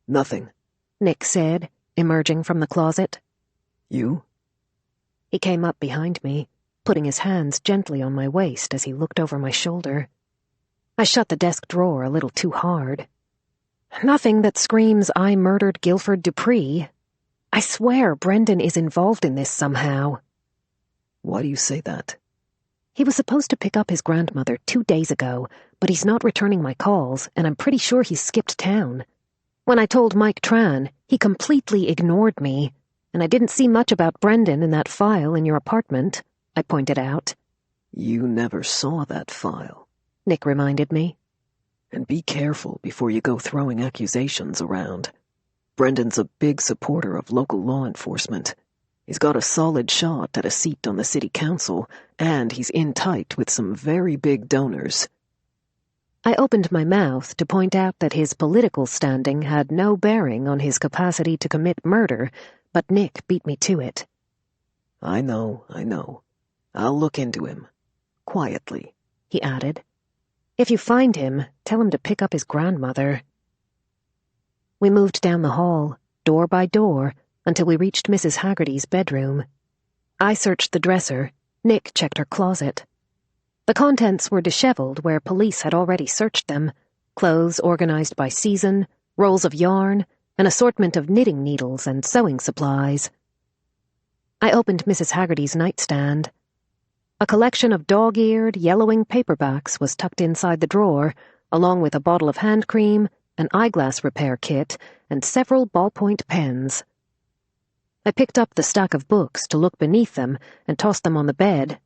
Nothing, Nick said, emerging from the closet. You? He came up behind me, putting his hands gently on my waist as he looked over my shoulder. I shut the desk drawer a little too hard. Nothing that screams I murdered Guilford Dupree. I swear Brendan is involved in this somehow. Why do you say that? He was supposed to pick up his grandmother 2 days ago, but he's not returning my calls, and I'm pretty sure he's skipped town. When I told Mike Tran, he completely ignored me, and I didn't see much about Brendan in that file in your apartment, I pointed out. You never saw that file, Nick reminded me. And be careful before you go throwing accusations around. Brendan's a big supporter of local law enforcement. He's got a solid shot at a seat on the city council, and he's in tight with some very big donors. I opened my mouth to point out that his political standing had no bearing on his capacity to commit murder, but Nick beat me to it. I know. I'll look into him. Quietly, he added. If you find him, tell him to pick up his grandmother. We moved down the hall, door by door, until we reached Mrs. Haggerty's bedroom. I searched the dresser. Nick checked her closet. The contents were disheveled where police had already searched them, clothes organized by season, rolls of yarn, an assortment of knitting needles and sewing supplies. I opened Mrs. Haggerty's nightstand. A collection of dog-eared, yellowing paperbacks was tucked inside the drawer, along with a bottle of hand cream, an eyeglass repair kit, and several ballpoint pens. I picked up the stack of books to look beneath them and tossed them on the bed.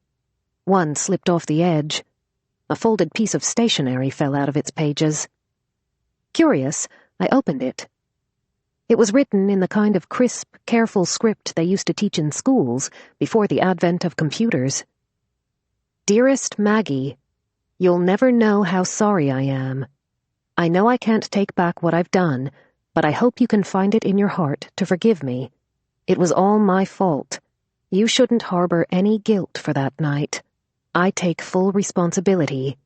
One slipped off the edge. A folded piece of stationery fell out of its pages. Curious, I opened it. It was written in the kind of crisp, careful script they used to teach in schools before the advent of computers. Dearest Maggie, you'll never know how sorry I am. I know I can't take back what I've done, but I hope you can find it in your heart to forgive me. It was all my fault. You shouldn't harbor any guilt for that night. I take full responsibility.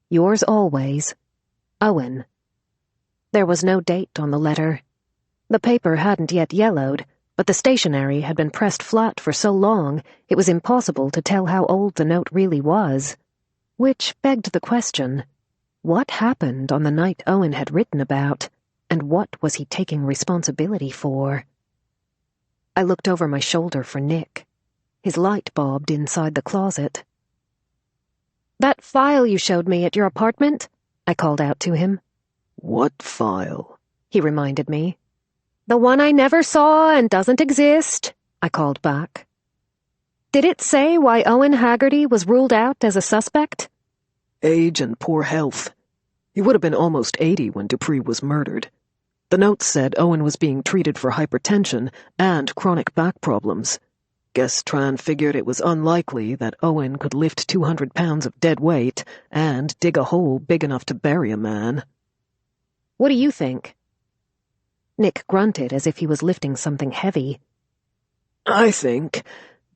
Yours always, Owen. There was no date on the letter. The paper hadn't yet yellowed, but the stationery had been pressed flat for so long it was impossible to tell how old the note really was. Which begged the question, what happened on the night Owen had written about, and what was he taking responsibility for? I looked over my shoulder for Nick. His light bobbed inside the closet. "That file you showed me at your apartment?" I called out to him. What file? He reminded me. "The one I never saw and doesn't exist," I called back. "Did it say why Owen Haggerty was ruled out as a suspect?" Age and poor health. He would have been almost 80 when Dupree was murdered. The notes said Owen was being treated for hypertension and chronic back problems. Guess Tran figured it was unlikely that Owen could lift 200 pounds of dead weight and dig a hole big enough to bury a man. "What do you think?" Nick grunted as if he was lifting something heavy. I think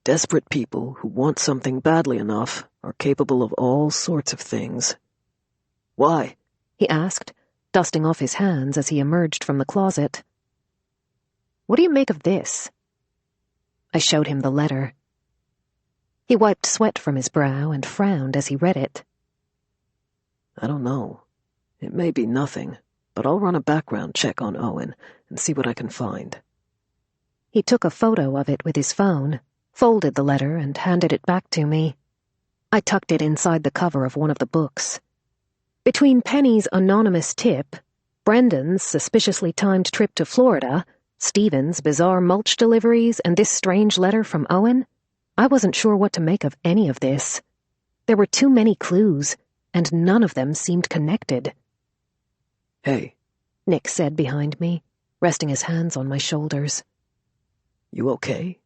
desperate people who want something badly enough are capable of all sorts of things. Why? He asked, dusting off his hands as he emerged from the closet. "What do you make of this?" I showed him the letter. He wiped sweat from his brow and frowned as he read it. I don't know. It may be nothing, but I'll run a background check on Owen and see what I can find. He took a photo of it with his phone, folded the letter, and handed it back to me. I tucked it inside the cover of one of the books. Between Penny's anonymous tip, Brendan's suspiciously timed trip to Florida, Stephen's bizarre mulch deliveries, and this strange letter from Owen, I wasn't sure what to make of any of this. There were too many clues, and none of them seemed connected. Hey, Nick said behind me, resting his hands on my shoulders. You okay?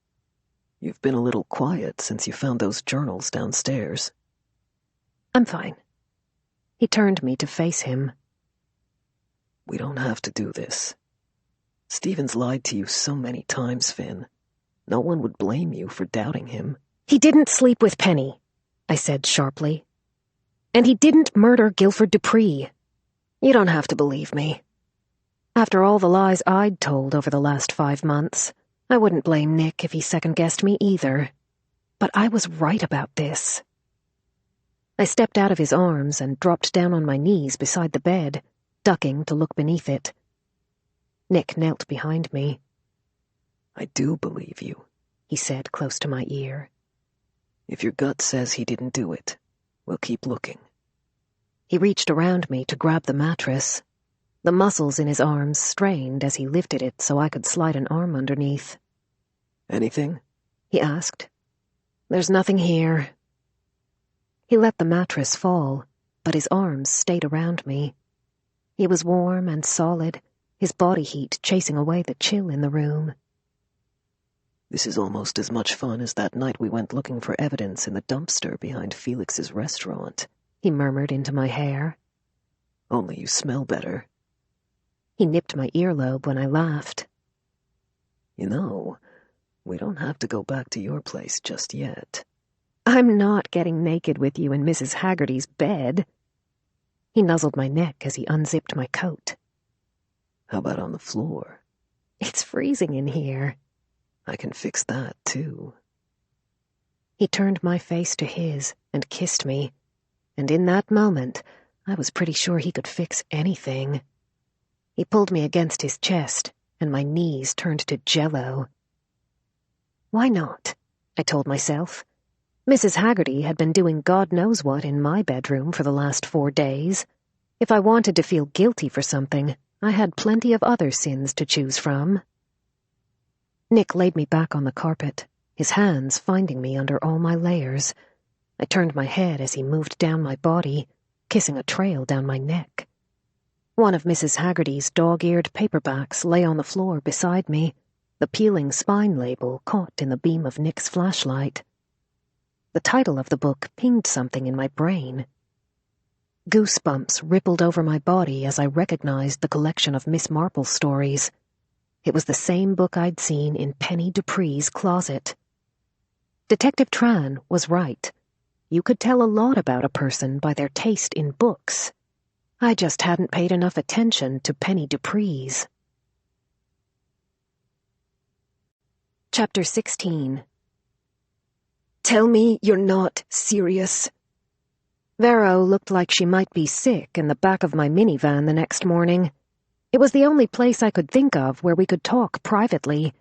You've been a little quiet since you found those journals downstairs. I'm fine. He turned me to face him. We don't have to do this. Stephen's lied to you so many times, Finn. No one would blame you for doubting him. He didn't sleep with Penny, I said sharply. And he didn't murder Guilford Dupree. You don't have to believe me. After all the lies I'd told over the last 5 months, I wouldn't blame Nick if he second-guessed me either. But I was right about this. I stepped out of his arms and dropped down on my knees beside the bed, ducking to look beneath it. Nick knelt behind me. I do believe you, he said close to my ear. If your gut says he didn't do it, we'll keep looking. He reached around me to grab the mattress. The muscles in his arms strained as he lifted it so I could slide an arm underneath. Anything? He asked. There's nothing here. He let the mattress fall, but his arms stayed around me. He was warm and solid, his body heat chasing away the chill in the room. This is almost as much fun as that night we went looking for evidence in the dumpster behind Felix's restaurant, he murmured into my hair. Only you smell better. He nipped my earlobe when I laughed. You know, we don't have to go back to your place just yet. I'm not getting naked with you in Mrs. Haggerty's bed. He nuzzled my neck as he unzipped my coat. How about on the floor? It's freezing in here. I can fix that, too. He turned my face to his and kissed me, and in that moment, I was pretty sure he could fix anything. He pulled me against his chest, and my knees turned to jello. Why not? I told myself. Mrs. Haggerty had been doing God knows what in my bedroom for the last 4 days. If I wanted to feel guilty for something, I had plenty of other sins to choose from. Nick laid me back on the carpet, his hands finding me under all my layers. I turned my head as he moved down my body, kissing a trail down my neck. One of Mrs. Haggerty's dog-eared paperbacks lay on the floor beside me, the peeling spine label caught in the beam of Nick's flashlight. The title of the book pinged something in my brain. Goosebumps rippled over my body as I recognized the collection of Miss Marple stories. It was the same book I'd seen in Penny Dupree's closet. Detective Tran was right. You could tell a lot about a person by their taste in books. I just hadn't paid enough attention to Penny Dupree's. Chapter 16. Tell me you're not serious. Vero looked like she might be sick in the back of my minivan the next morning. It was the only place I could think of where we could talk privately.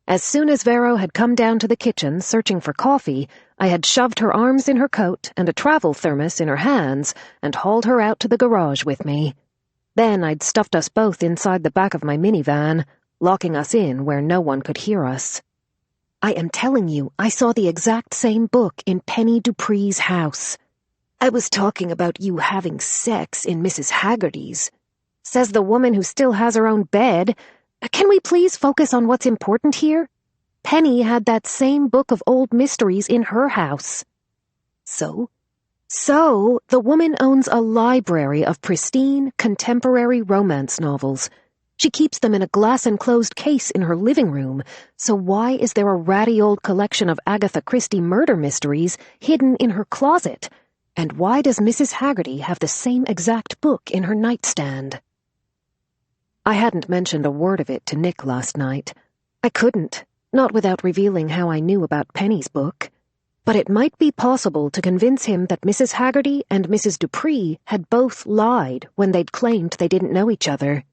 As soon as Vero had come down to the kitchen searching for coffee, I had shoved her arms in her coat and a travel thermos in her hands and hauled her out to the garage with me. Then I'd stuffed us both inside the back of my minivan, locking us in where no one could hear us. I am telling you, I saw the exact same book in Penny Dupree's house. I was talking about you having sex in Mrs. Haggerty's. Says the woman who still has her own bed. Can we please focus on what's important here? Penny had that same book of old mysteries in her house. So, the woman owns a library of pristine, contemporary romance novels. She keeps them in a glass-enclosed case in her living room, so why is there a ratty old collection of Agatha Christie murder mysteries hidden in her closet? And why does Mrs. Haggerty have the same exact book in her nightstand? I hadn't mentioned a word of it to Nick last night. I couldn't, not without revealing how I knew about Penny's book. But it might be possible to convince him that Mrs. Haggerty and Mrs. Dupree had both lied when they'd claimed they didn't know each other.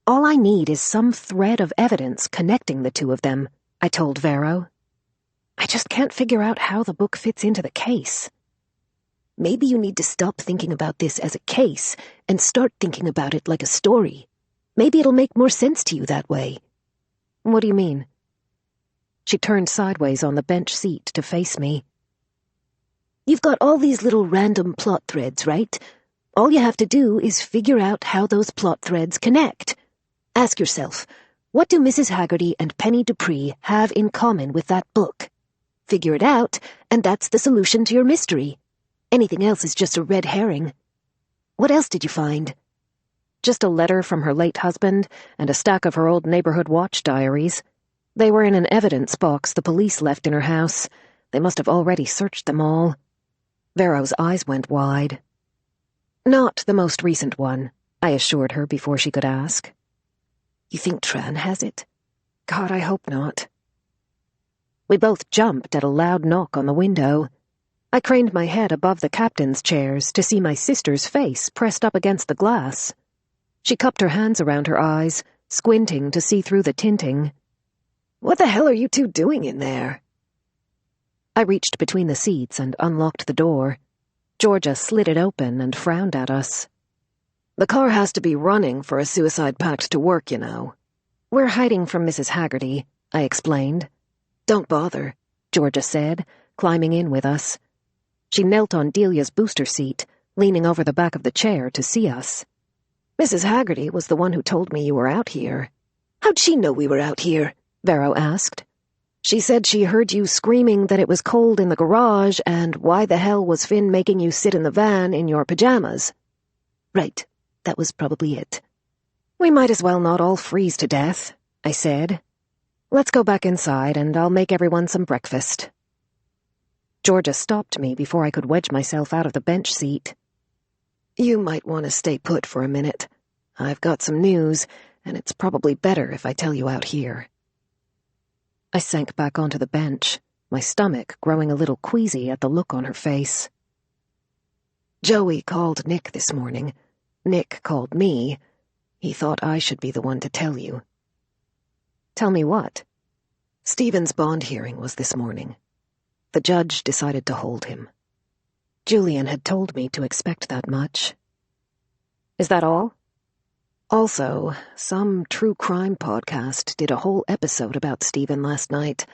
All I need is some thread of evidence connecting the two of them, I told Vero. I just can't figure out how the book fits into the case. Maybe you need to stop thinking about this as a case and start thinking about it like a story. Maybe it'll make more sense to you that way. What do you mean? She turned sideways on the bench seat to face me. You've got all these little random plot threads, right? All you have to do is figure out how those plot threads connect. Ask yourself, what do Mrs. Haggerty and Penny Dupree have in common with that book? Figure it out, and that's the solution to your mystery. Anything else is just a red herring. What else did you find? Just a letter from her late husband and a stack of her old neighborhood watch diaries. They were in an evidence box the police left in her house. They must have already searched them all. Vero's eyes went wide. Not the most recent one, I assured her before she could ask. You think Tran has it? God, I hope not. We both jumped at a loud knock on the window. I craned my head above the captain's chairs to see my sister's face pressed up against the glass. She cupped her hands around her eyes, squinting to see through the tinting. What the hell are you two doing in there? I reached between the seats and unlocked the door. Georgia slid it open and frowned at us. The car has to be running for a suicide pact to work, you know. We're hiding from Mrs. Haggerty, I explained. Don't bother, Georgia said, climbing in with us. She knelt on Delia's booster seat, leaning over the back of the chair to see us. Mrs. Haggerty was the one who told me you were out here. How'd she know we were out here? Vero asked. She said she heard you screaming that it was cold in the garage and why the hell was Finn making you sit in the van in your pajamas? Right, that was probably it. We might as well not all freeze to death, I said. Let's go back inside and I'll make everyone some breakfast. Georgia stopped me before I could wedge myself out of the bench seat. You might want to stay put for a minute. I've got some news, and it's probably better if I tell you out here. I sank back onto the bench, my stomach growing a little queasy at the look on her face. Joey called Nick this morning. Nick called me. He thought I should be the one to tell you. Tell me what? Stephen's bond hearing was this morning. The judge decided to hold him. Julian had told me to expect that much. Is that all? Also, some true crime podcast did a whole episode about Stephen last night.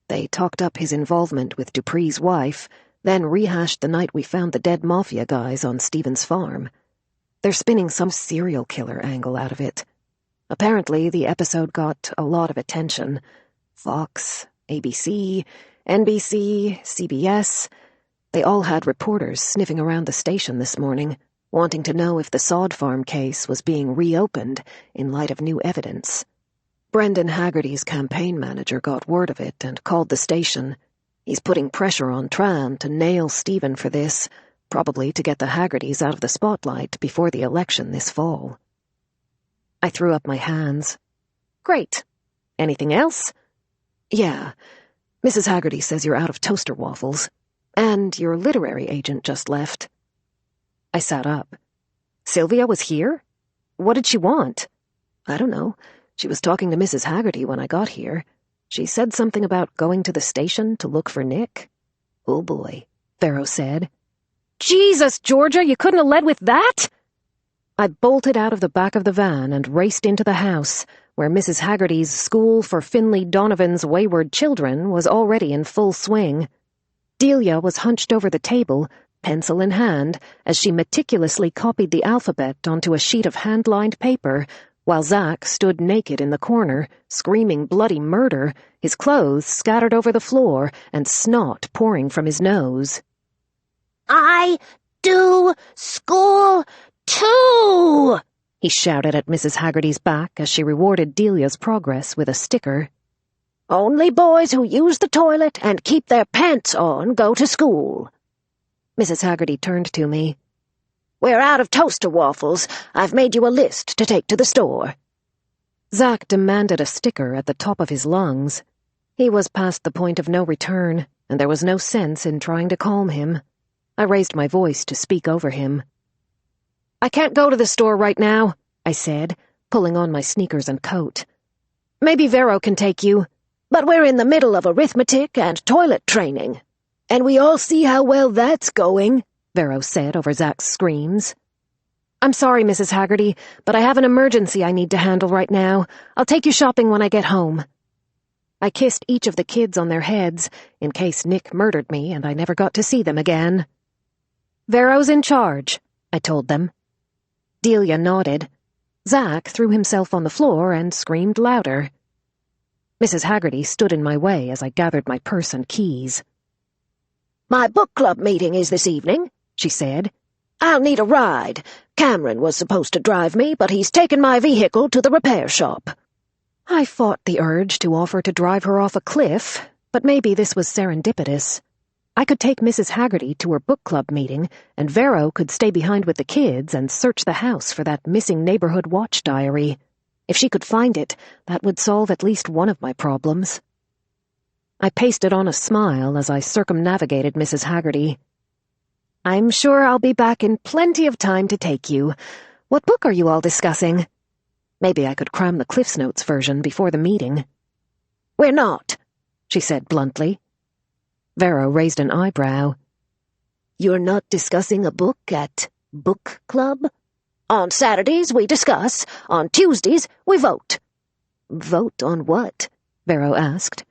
They talked up his involvement with Dupree's wife, then rehashed the night we found the dead mafia guys on Stephen's farm. They're spinning some serial killer angle out of it. Apparently, the episode got a lot of attention. Fox, ABC, NBC, CBS. They all had reporters sniffing around the station this morning, wanting to know if the sod farm case was being reopened in light of new evidence. Brendan Haggerty's campaign manager got word of it and called the station. He's putting pressure on Tran to nail Stephen for this, probably to get the Haggertys out of the spotlight before the election this fall. I threw up my hands. Great. Anything else? Yeah. Mrs. Haggerty says you're out of toaster waffles. And your literary agent just left. I sat up. Sylvia was here? What did she want? I don't know. She was talking to Mrs. Haggerty when I got here. She said something about going to the station to look for Nick. Oh boy, Vero said. Jesus, Georgia, you couldn't have led with that? I bolted out of the back of the van and raced into the house, where Mrs. Haggerty's school for Finlay Donovan's wayward children was already in full swing. Delia was hunched over the table, pencil in hand, as she meticulously copied the alphabet onto a sheet of hand-lined paper, while Zack stood naked in the corner, screaming bloody murder, his clothes scattered over the floor and snot pouring from his nose. I do school too! He shouted at Mrs. Haggerty's back as she rewarded Delia's progress with a sticker. Only boys who use the toilet and keep their pants on go to school. Mrs. Haggerty turned to me. We're out of toaster waffles. I've made you a list to take to the store. Zack demanded a sticker at the top of his lungs. He was past the point of no return, and there was no sense in trying to calm him. I raised my voice to speak over him. I can't go to the store right now, I said, pulling on my sneakers and coat. Maybe Vero can take you. But we're in the middle of arithmetic and toilet training. And we all see how well that's going, Vero said over Zack's screams. I'm sorry, Mrs. Haggerty, but I have an emergency I need to handle right now. I'll take you shopping when I get home. I kissed each of the kids on their heads, in case Nick murdered me and I never got to see them again. Vero's in charge, I told them. Delia nodded. Zack threw himself on the floor and screamed louder. Mrs. Haggerty stood in my way as I gathered my purse and keys. My book club meeting is this evening, she said. I'll need a ride. Cameron was supposed to drive me, but he's taken my vehicle to the repair shop. I fought the urge to offer to drive her off a cliff, but maybe this was serendipitous. I could take Mrs. Haggerty to her book club meeting, and Vero could stay behind with the kids and search the house for that missing neighborhood watch diary. If she could find it, that would solve at least one of my problems. I pasted on a smile as I circumnavigated Mrs. Haggerty. I'm sure I'll be back in plenty of time to take you. What book are you all discussing? Maybe I could cram the Cliff's Notes version before the meeting. We're not, she said bluntly. Vero raised an eyebrow. You're not discussing a book at book club? On Saturdays we discuss. On Tuesdays we vote. Vote on what? Vero asked.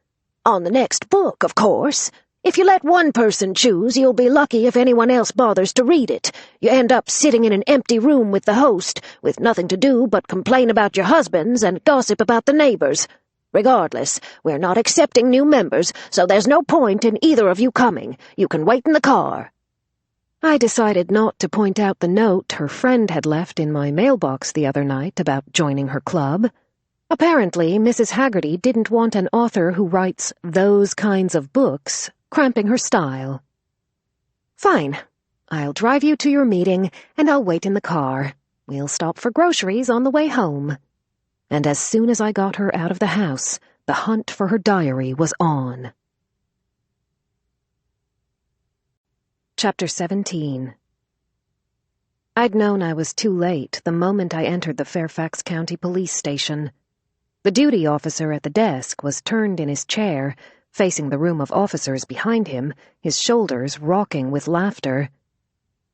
On the next book, of course. If you let one person choose, you'll be lucky if anyone else bothers to read it. You end up sitting in an empty room with the host, with nothing to do but complain about your husbands and gossip about the neighbors. Regardless, we're not accepting new members, so there's no point in either of you coming. You can wait in the car. I decided not to point out the note her friend had left in my mailbox the other night about joining her club. Apparently, Mrs. Haggerty didn't want an author who writes those kinds of books cramping her style. Fine. I'll drive you to your meeting, and I'll wait in the car. We'll stop for groceries on the way home. And as soon as I got her out of the house, the hunt for her diary was on. Chapter 17. I'd known I was too late the moment I entered the Fairfax County Police Station. The duty officer at the desk was turned in his chair, facing the room of officers behind him, his shoulders rocking with laughter.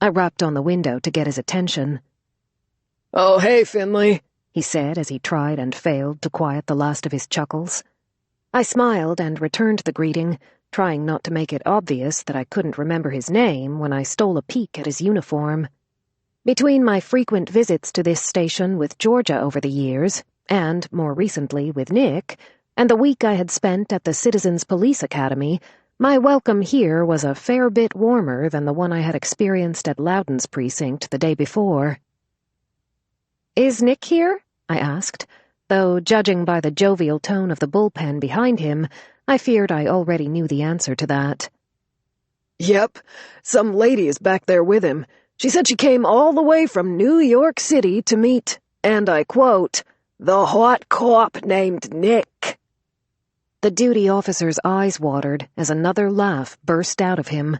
I rapped on the window to get his attention. Oh, hey, Finlay, he said as he tried and failed to quiet the last of his chuckles. I smiled and returned the greeting, trying not to make it obvious that I couldn't remember his name when I stole a peek at his uniform. Between my frequent visits to this station with Georgia over the years, and, more recently, with Nick, and the week I had spent at the Citizens Police Academy, my welcome here was a fair bit warmer than the one I had experienced at Loudon's precinct the day before. "Is Nick here?" I asked, though, judging by the jovial tone of the bullpen behind him, I feared I already knew the answer to that. "Yep, some lady is back there with him. She said she came all the way from New York City to meet, and I quote, the hot cop named Nick." The duty officer's eyes watered as another laugh burst out of him.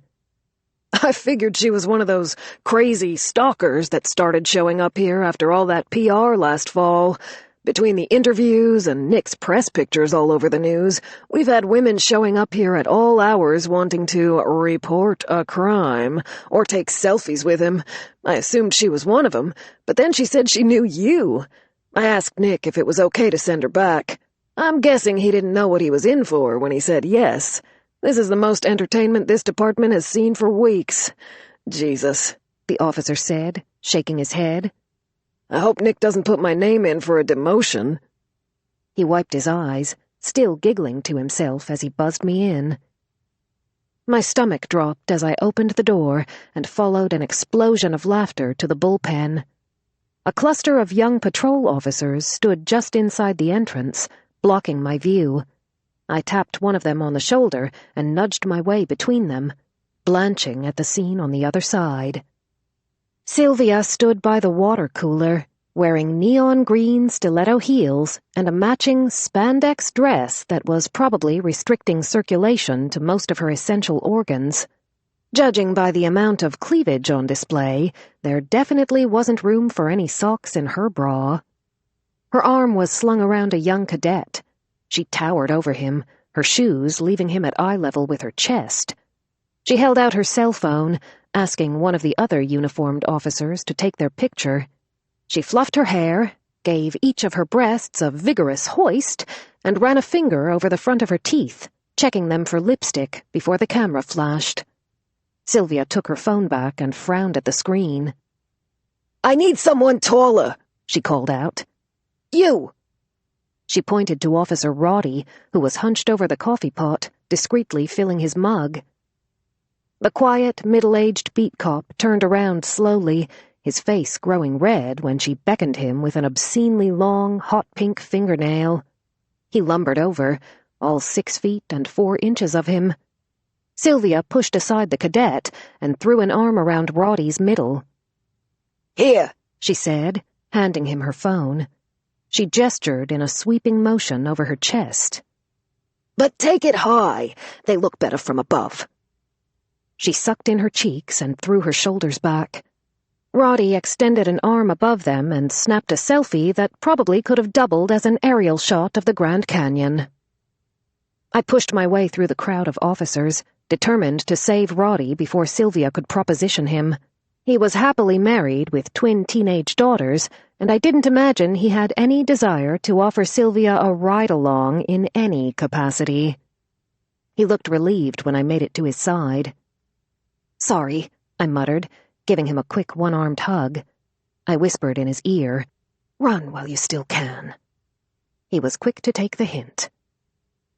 "I figured she was one of those crazy stalkers that started showing up here after all that PR last fall. Between the interviews and Nick's press pictures all over the news, we've had women showing up here at all hours wanting to report a crime or take selfies with him. I assumed she was one of them, but then she said she knew you. I asked Nick if it was okay to send her back. I'm guessing he didn't know what he was in for when he said yes. This is the most entertainment this department has seen for weeks. Jesus," the officer said, shaking his head. "I hope Nick doesn't put my name in for a demotion." He wiped his eyes, still giggling to himself as he buzzed me in. My stomach dropped as I opened the door and followed an explosion of laughter to the bullpen. A cluster of young patrol officers stood just inside the entrance, blocking my view. I tapped one of them on the shoulder and nudged my way between them, blanching at the scene on the other side. Sylvia stood by the water cooler, wearing neon green stiletto heels and a matching spandex dress that was probably restricting circulation to most of her essential organs. Judging by the amount of cleavage on display, there definitely wasn't room for any socks in her bra. Her arm was slung around a young cadet. She towered over him, her shoes leaving him at eye level with her chest. She held out her cell phone, asking one of the other uniformed officers to take their picture. She fluffed her hair, gave each of her breasts a vigorous hoist, and ran a finger over the front of her teeth, checking them for lipstick before the camera flashed. Sylvia took her phone back and frowned at the screen. "I need someone taller," she called out. "You!" She pointed to Officer Roddy, who was hunched over the coffee pot, discreetly filling his mug. The quiet, middle-aged beat cop turned around slowly, his face growing red when she beckoned him with an obscenely long, hot pink fingernail. He lumbered over, all 6 feet and 4 inches of him. Sylvia pushed aside the cadet and threw an arm around Roddy's middle. "Here," she said, handing him her phone. She gestured in a sweeping motion over her chest. "But take it high. They look better from above." She sucked in her cheeks and threw her shoulders back. Roddy extended an arm above them and snapped a selfie that probably could have doubled as an aerial shot of the Grand Canyon. I pushed my way through the crowd of officers, determined to save Roddy before Sylvia could proposition him. He was happily married with twin teenage daughters, and I didn't imagine he had any desire to offer Sylvia a ride-along in any capacity. He looked relieved when I made it to his side. "Sorry," I muttered, giving him a quick one-armed hug. I whispered in his ear, "Run while you still can." He was quick to take the hint.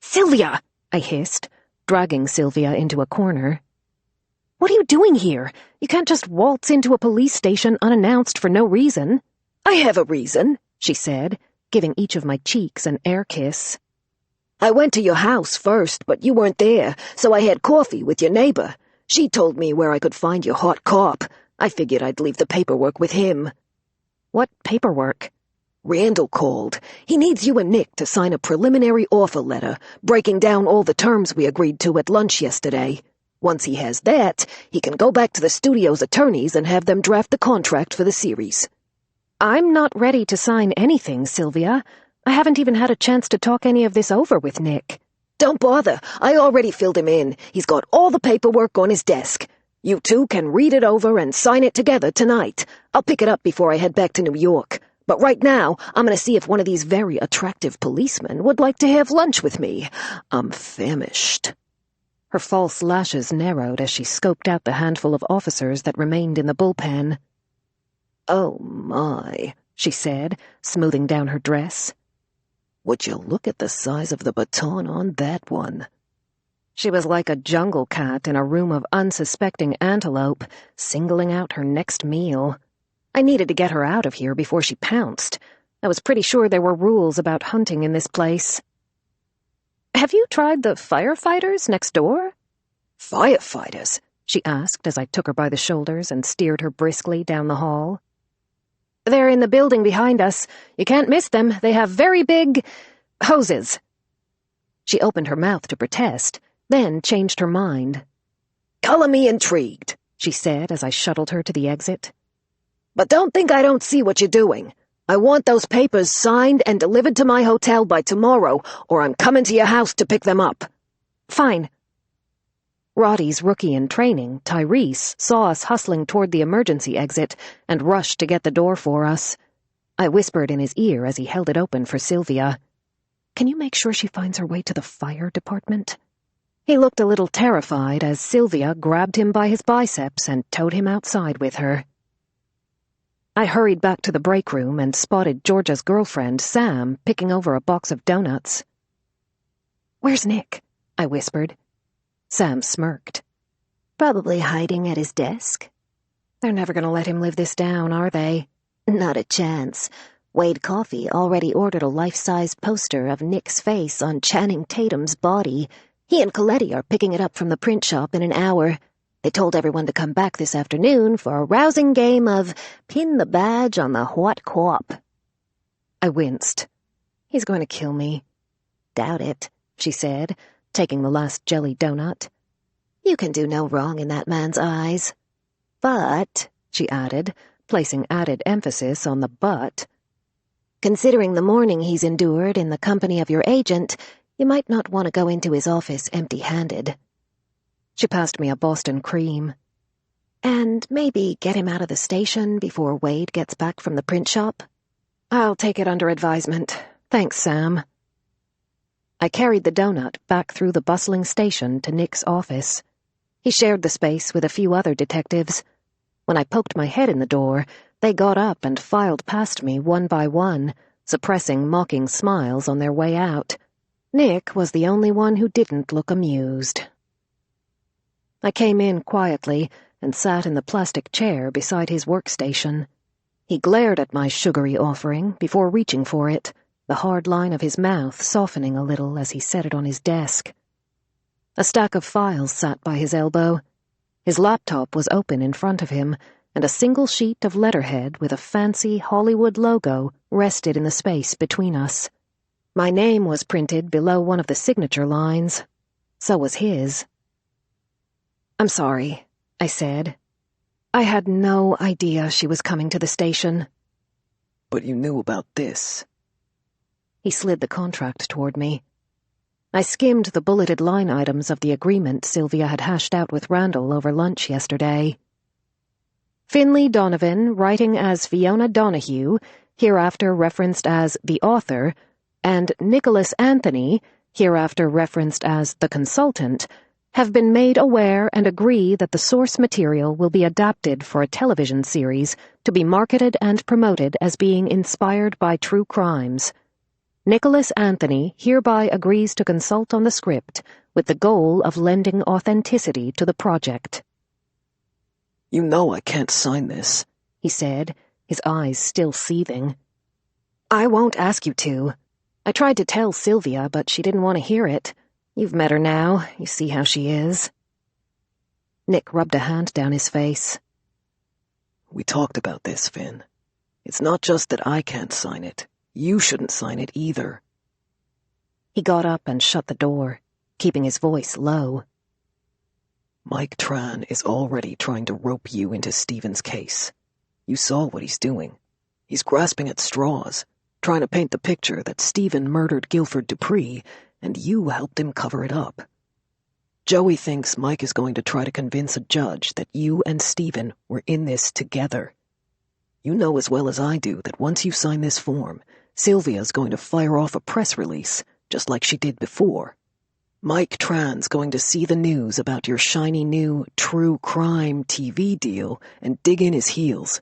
"Sylvia!" I hissed, dragging Sylvia into a corner. "What are you doing here? You can't just waltz into a police station unannounced for no reason." "I have a reason," she said, giving each of my cheeks an air kiss. "I went to your house first, but you weren't there, so I had coffee with your neighbor. She told me where I could find your hot cop. I figured I'd leave the paperwork with him." "What paperwork?" "Randall called. He needs you and Nick to sign a preliminary offer letter, breaking down all the terms we agreed to at lunch yesterday. Once he has that, he can go back to the studio's attorneys and have them draft the contract for the series." "I'm not ready to sign anything, Sylvia. I haven't even had a chance to talk any of this over with Nick." "Don't bother. I already filled him in. He's got all the paperwork on his desk. You two can read it over and sign it together tonight. I'll pick it up before I head back to New York. But right now, I'm going to see if one of these very attractive policemen would like to have lunch with me. I'm famished." Her false lashes narrowed as she scoped out the handful of officers that remained in the bullpen. "Oh, my," she said, smoothing down her dress. "Would you look at the size of the baton on that one?" She was like a jungle cat in a room of unsuspecting antelope, singling out her next meal. I needed to get her out of here before she pounced. I was pretty sure there were rules about hunting in this place. "Have you tried the firefighters next door?" "Firefighters?" she asked as I took her by the shoulders and steered her briskly down the hall. "They're in the building behind us. You can't miss them. They have very big hoses." She opened her mouth to protest, then changed her mind. "Color me intrigued," she said as I shuttled her to the exit. "But don't think I don't see what you're doing. I want those papers signed and delivered to my hotel by tomorrow, or I'm coming to your house to pick them up." "Fine." Roddy's rookie in training, Tyrese, saw us hustling toward the emergency exit and rushed to get the door for us. I whispered in his ear as he held it open for Sylvia. "Can you make sure she finds her way to the fire department?" He looked a little terrified as Sylvia grabbed him by his biceps and towed him outside with her. I hurried back to the break room and spotted Georgia's girlfriend, Sam, picking over a box of donuts. "Where's Nick?" I whispered. Sam smirked. Probably hiding at his desk. They're never going to let him live this down, are they? Not a chance. Wade Coffey already ordered a life-size poster of Nick's face on Channing Tatum's body. He and Coletti are picking it up from the print shop in an hour. They told everyone to come back this afternoon for a rousing game of pin the badge on the what co-op. I winced. He's going to kill me. Doubt it, she said, taking the last jelly donut. You can do no wrong in that man's eyes. But, she added, placing added emphasis on the but, considering the mourning he's endured in the company of your agent, you might not want to go into his office empty-handed. She passed me a Boston cream. And maybe get him out of the station before Wade gets back from the print shop? I'll take it under advisement. Thanks, Sam. I carried the donut back through the bustling station to Nick's office. He shared the space with a few other detectives. When I poked my head in the door, they got up and filed past me one by one, suppressing mocking smiles on their way out. Nick was the only one who didn't look amused. I came in quietly and sat in the plastic chair beside his workstation. He glared at my sugary offering before reaching for it, the hard line of his mouth softening a little as he set it on his desk. A stack of files sat by his elbow. His laptop was open in front of him, and a single sheet of letterhead with a fancy Hollywood logo rested in the space between us. My name was printed below one of the signature lines. So was his. "I'm sorry," I said. "I had no idea she was coming to the station." "But you knew about this." He slid the contract toward me. I skimmed the bulleted line items of the agreement Sylvia had hashed out with Randall over lunch yesterday. Finlay Donovan, writing as Fiona Donahue, hereafter referenced as the author, and Nicholas Anthony, hereafter referenced as the consultant, have been made aware and agree that the source material will be adapted for a television series to be marketed and promoted as being inspired by true crimes. Nicholas Anthony hereby agrees to consult on the script with the goal of lending authenticity to the project. "You know I can't sign this," he said, his eyes still seething. "I won't ask you to. I tried to tell Sylvia, but she didn't want to hear it. You've met her now. You see how she is." Nick rubbed a hand down his face. "We talked about this, Finn. It's not just that I can't sign it. You shouldn't sign it either." He got up and shut the door, keeping his voice low. "Mike Tran is already trying to rope you into Stephen's case. You saw what he's doing. He's grasping at straws, trying to paint the picture that Stephen murdered Guilford Dupree, and you helped him cover it up. Joey thinks Mike is going to try to convince a judge that you and Stephen were in this together. You know as well as I do that once you sign this form, Sylvia's going to fire off a press release, just like she did before. Mike Tran's going to see the news about your shiny new true crime TV deal and dig in his heels.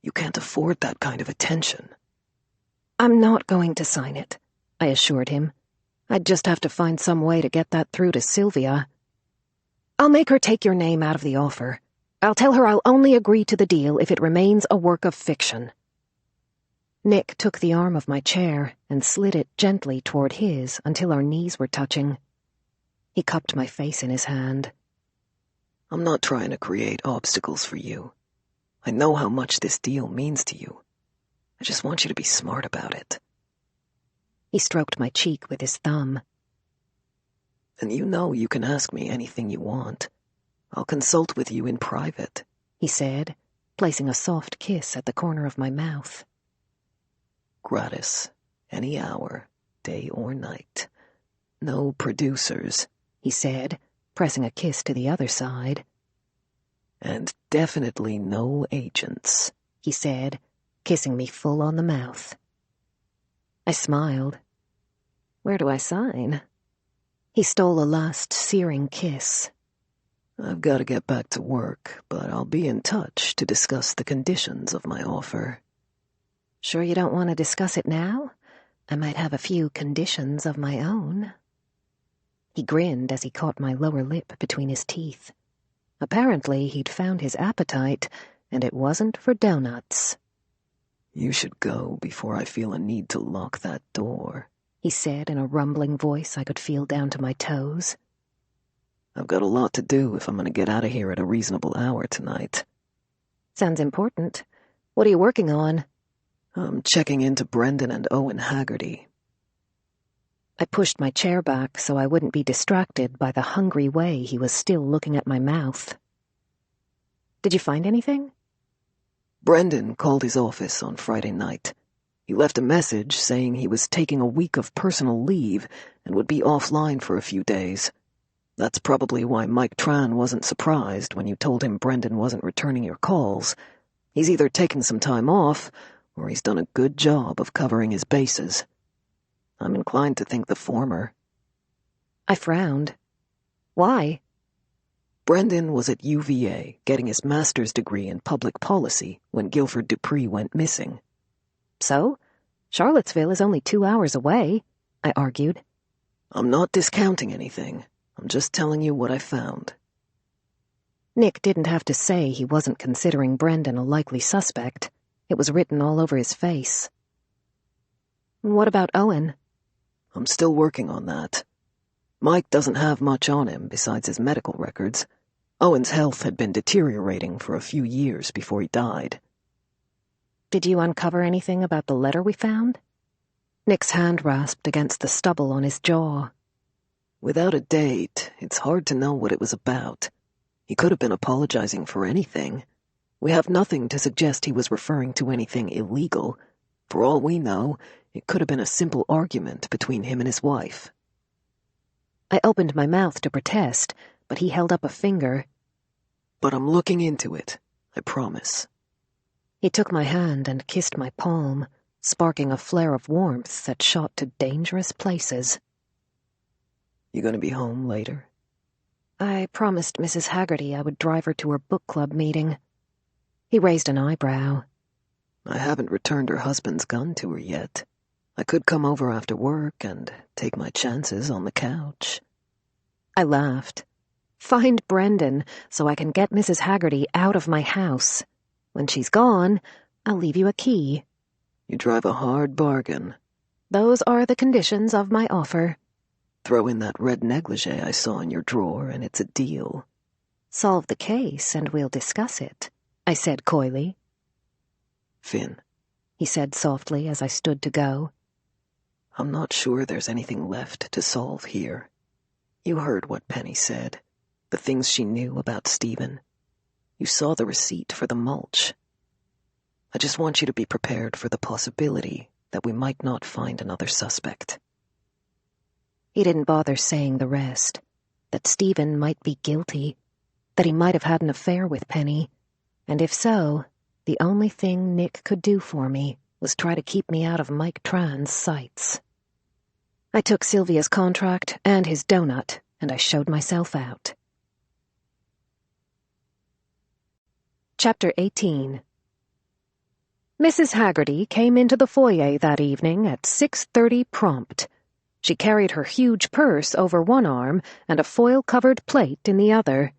You can't afford that kind of attention. I'm not going to sign it, I assured him. I'd just have to find some way to get that through to Sylvia. I'll make her take your name out of the offer. I'll tell her I'll only agree to the deal if it remains a work of fiction. Nick took the arm of my chair and slid it gently toward his until our knees were touching. He cupped my face in his hand. I'm not trying to create obstacles for you. I know how much this deal means to you. I just want you to be smart about it. He stroked my cheek with his thumb. And you know you can ask me anything you want. I'll consult with you in private, he said, placing a soft kiss at the corner of my mouth. Gratis, any hour, day or night. No producers, he said, pressing a kiss to the other side. And definitely no agents, he said, kissing me full on the mouth. I smiled. Where do I sign? He stole a last searing kiss. I've got to get back to work, but I'll be in touch to discuss the conditions of my offer. Sure you don't want to discuss it now? I might have a few conditions of my own. He grinned as he caught my lower lip between his teeth. Apparently he'd found his appetite, and it wasn't for donuts. You should go before I feel a need to lock that door, he said in a rumbling voice I could feel down to my toes. I've got a lot to do if I'm going to get out of here at a reasonable hour tonight. Sounds important. What are you working on? I'm checking into Brendan and Owen Haggerty. I pushed my chair back so I wouldn't be distracted by the hungry way he was still looking at my mouth. Did you find anything? Brendan called his office on Friday night. He left a message saying he was taking a week of personal leave and would be offline for a few days. That's probably why Mike Tran wasn't surprised when you told him Brendan wasn't returning your calls. He's either taken some time off, or he's done a good job of covering his bases. I'm inclined to think the former. I frowned. Why? Brendan was at UVA getting his master's degree in public policy when Guilford Dupree went missing. So? Charlottesville is only 2 hours away, I argued. I'm not discounting anything. I'm just telling you what I found. Nick didn't have to say he wasn't considering Brendan a likely suspect. It was written all over his face. What about Owen? I'm still working on that. Mike doesn't have much on him besides his medical records. Owen's health had been deteriorating for a few years before he died. Did you uncover anything about the letter we found? Nick's hand rasped against the stubble on his jaw. Without a date, it's hard to know what it was about. He could have been apologizing for anything. We have nothing to suggest he was referring to anything illegal. For all we know, it could have been a simple argument between him and his wife. I opened my mouth to protest, but he held up a finger. But I'm looking into it, I promise. He took my hand and kissed my palm, sparking a flare of warmth that shot to dangerous places. You gonna be home later? I promised Mrs. Haggerty I would drive her to her book club meeting. He raised an eyebrow. I haven't returned her husband's gun to her yet. I could come over after work and take my chances on the couch. I laughed. Find Brendan so I can get Mrs. Haggerty out of my house. When she's gone, I'll leave you a key. You drive a hard bargain. Those are the conditions of my offer. Throw in that red negligee I saw in your drawer and it's a deal. Solve the case and we'll discuss it, I said coyly. Finn, he said softly as I stood to go. I'm not sure there's anything left to solve here. You heard what Penny said, the things she knew about Stephen. You saw the receipt for the mulch. I just want you to be prepared for the possibility that we might not find another suspect. He didn't bother saying the rest, that Stephen might be guilty, that he might have had an affair with Penny, and if so, the only thing Nick could do for me was try to keep me out of Mike Tran's sights. I took Sylvia's contract and his donut, and I showed myself out. Chapter 18. Mrs. Haggerty came into the foyer that evening at 6:30 prompt. She carried her huge purse over one arm and a foil-covered plate in the other.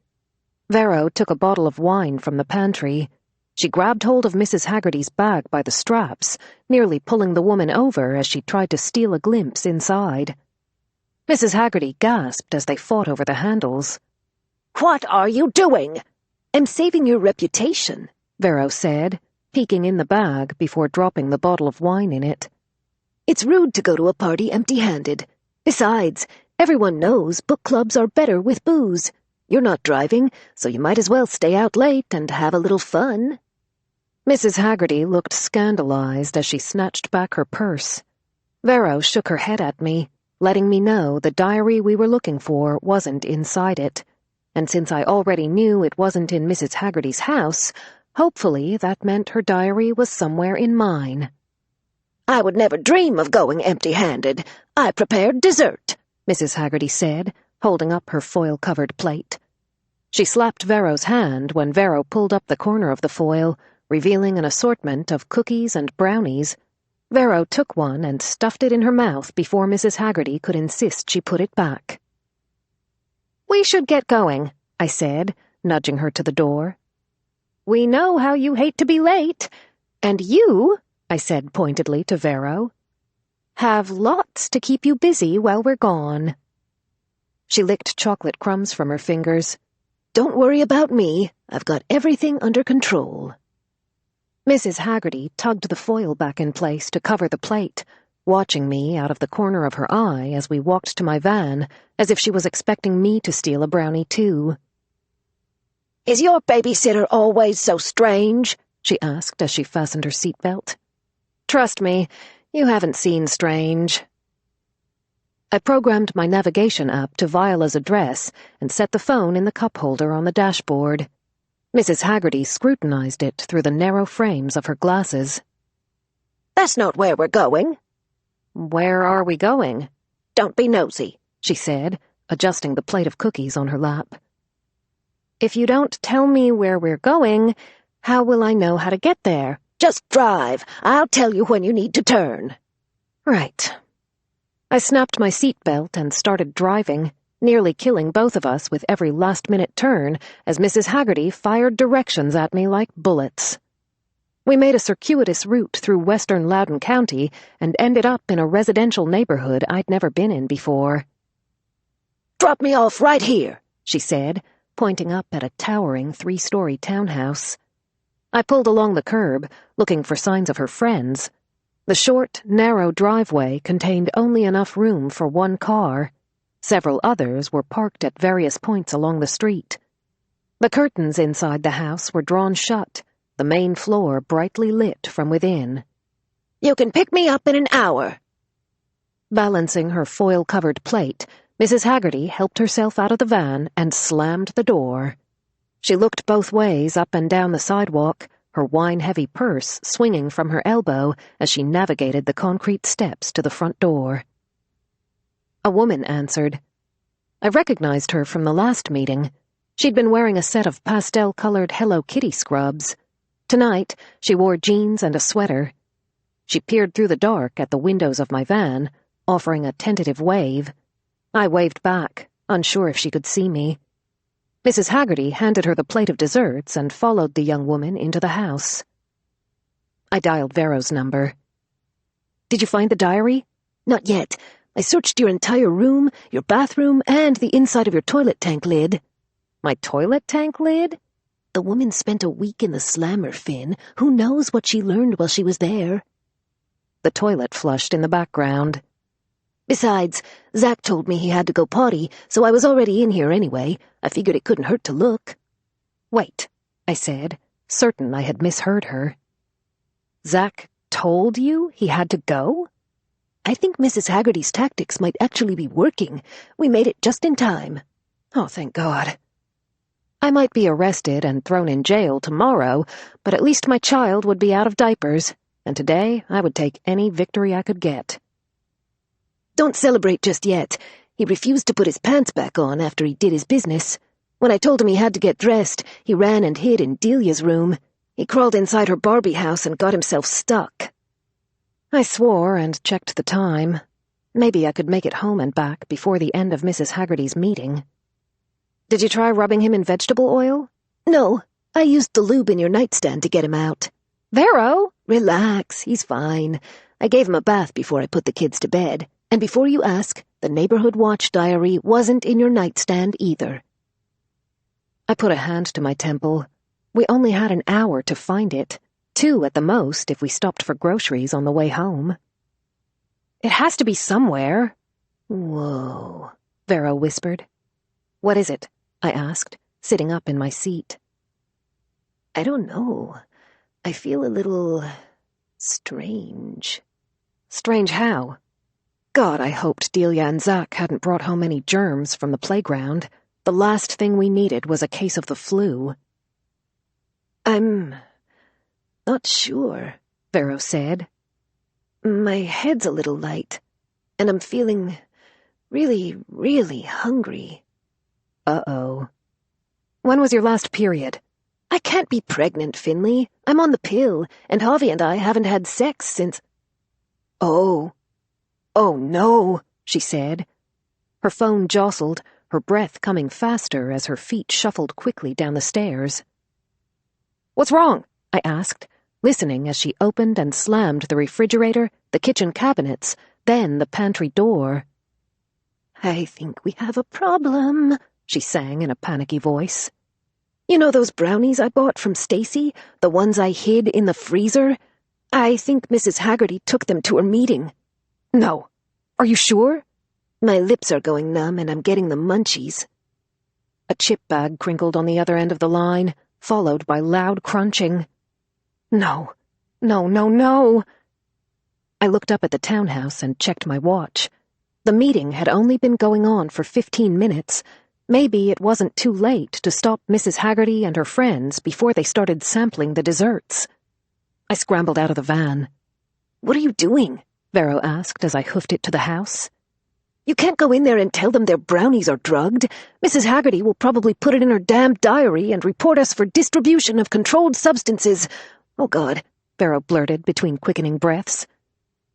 Vero took a bottle of wine from the pantry. She grabbed hold of Mrs. Haggerty's bag by the straps, nearly pulling the woman over as she tried to steal a glimpse inside. Mrs. Haggerty gasped as they fought over the handles. "What are you doing?" "I'm saving your reputation," Vero said, peeking in the bag before dropping the bottle of wine in it. "It's rude to go to a party empty-handed. Besides, everyone knows book clubs are better with booze. You're not driving, so you might as well stay out late and have a little fun." Mrs. Haggerty looked scandalized as she snatched back her purse. Vero shook her head at me, letting me know the diary we were looking for wasn't inside it. And since I already knew it wasn't in Mrs. Haggerty's house, hopefully that meant her diary was somewhere in mine. "I would never dream of going empty-handed. I prepared dessert," Mrs. Haggerty said, holding up her foil-covered plate. She slapped Vero's hand when Vero pulled up the corner of the foil, revealing an assortment of cookies and brownies. Vero took one and stuffed it in her mouth before Mrs. Haggerty could insist she put it back. "We should get going," I said, nudging her to the door. "We know how you hate to be late. And you," I said pointedly to Vero, "have lots to keep you busy while we're gone." She licked chocolate crumbs from her fingers. "Don't worry about me. I've got everything under control." Mrs. Haggerty tugged the foil back in place to cover the plate, watching me out of the corner of her eye as we walked to my van, as if she was expecting me to steal a brownie too. "Is your babysitter always so strange?" she asked as she fastened her seatbelt. "Trust me, you haven't seen strange." I programmed my navigation app to Viola's address and set the phone in the cup holder on the dashboard. Mrs. Haggerty scrutinized it through the narrow frames of her glasses. "That's not where we're going." "Where are we going?" "Don't be nosy," she said, adjusting the plate of cookies on her lap. "If you don't tell me where we're going, how will I know how to get there?" "Just drive. I'll tell you when you need to turn." "Right." I snapped my seatbelt and started driving, nearly killing both of us with every last-minute turn as Mrs. Haggerty fired directions at me like bullets. We made a circuitous route through western Loudoun County and ended up in a residential neighborhood I'd never been in before. "Drop me off right here," she said, pointing up at a towering 3-story townhouse. I pulled along the curb, looking for signs of her friends. The short, narrow driveway contained only enough room for one car. Several others were parked at various points along the street. The curtains inside the house were drawn shut, the main floor brightly lit from within. "You can pick me up in an hour." Balancing her foil-covered plate, Mrs. Haggerty helped herself out of the van and slammed the door. She looked both ways up and down the sidewalk, her wine-heavy purse swinging from her elbow as she navigated the concrete steps to the front door. A woman answered. I recognized her from the last meeting. She'd been wearing a set of pastel-colored Hello Kitty scrubs. Tonight, she wore jeans and a sweater. She peered through the dark at the windows of my van, offering a tentative wave. I waved back, unsure if she could see me. Mrs. Haggerty handed her the plate of desserts and followed the young woman into the house. I dialed Vero's number. "Did you find the diary?" "Not yet. I searched your entire room, your bathroom, and the inside of your toilet tank lid." "My toilet tank lid?" "The woman spent a week in the slammer, Finn. Who knows what she learned while she was there?" The toilet flushed in the background. "Besides, Zach told me he had to go potty, so I was already in here anyway. I figured it couldn't hurt to look." "Wait," I said, certain I had misheard her. "Zach told you he had to go?" "I think Mrs. Haggerty's tactics might actually be working. We made it just in time." "Oh, thank God." I might be arrested and thrown in jail tomorrow, but at least my child would be out of diapers, and today I would take any victory I could get. "Don't celebrate just yet. He refused to put his pants back on after he did his business. When I told him he had to get dressed, he ran and hid in Delia's room. He crawled inside her Barbie house and got himself stuck. I swore and checked the time. Maybe I could make it home and back before the end of Mrs. Haggerty's meeting. Did you try rubbing him in vegetable oil? No, I used the lube in your nightstand to get him out. Vero! Relax, he's fine. I gave him a bath before I put the kids to bed. And before you ask, the Neighborhood Watch diary wasn't in your nightstand either. I put a hand to my temple. We only had an hour to find it. 2 at the most if we stopped for groceries on the way home. It has to be somewhere. Whoa, Vero whispered. What is it? I asked, sitting up in my seat. I don't know. I feel a little strange. Strange how? God, I hoped Delia and Zach hadn't brought home any germs from the playground. The last thing we needed was a case of the flu. I'm not sure, Vero said. My head's a little light, and I'm feeling really, really hungry. Uh-oh. When was your last period? I can't be pregnant, Finlay. I'm on the pill, and Javi and I haven't had sex since... Oh no, she said. Her phone jostled, her breath coming faster as her feet shuffled quickly down the stairs. What's wrong? I asked, listening as she opened and slammed the refrigerator, the kitchen cabinets, then the pantry door. I think we have a problem, she sang in a panicky voice. You know those brownies I bought from Stacy, the ones I hid in the freezer? I think Mrs. Haggerty took them to her meeting. No. Are you sure? My lips are going numb and I'm getting the munchies. A chip bag crinkled on the other end of the line, followed by loud crunching. No. I looked up at the townhouse and checked my watch. The meeting had only been going on for 15 minutes. Maybe it wasn't too late to stop Mrs. Haggerty and her friends before they started sampling the desserts. I scrambled out of the van. What are you doing? Vero asked as I hoofed it to the house. You can't go in there and tell them their brownies are drugged. Mrs. Haggerty will probably put it in her damn diary and report us for distribution of controlled substances. Oh, God, Vero blurted between quickening breaths.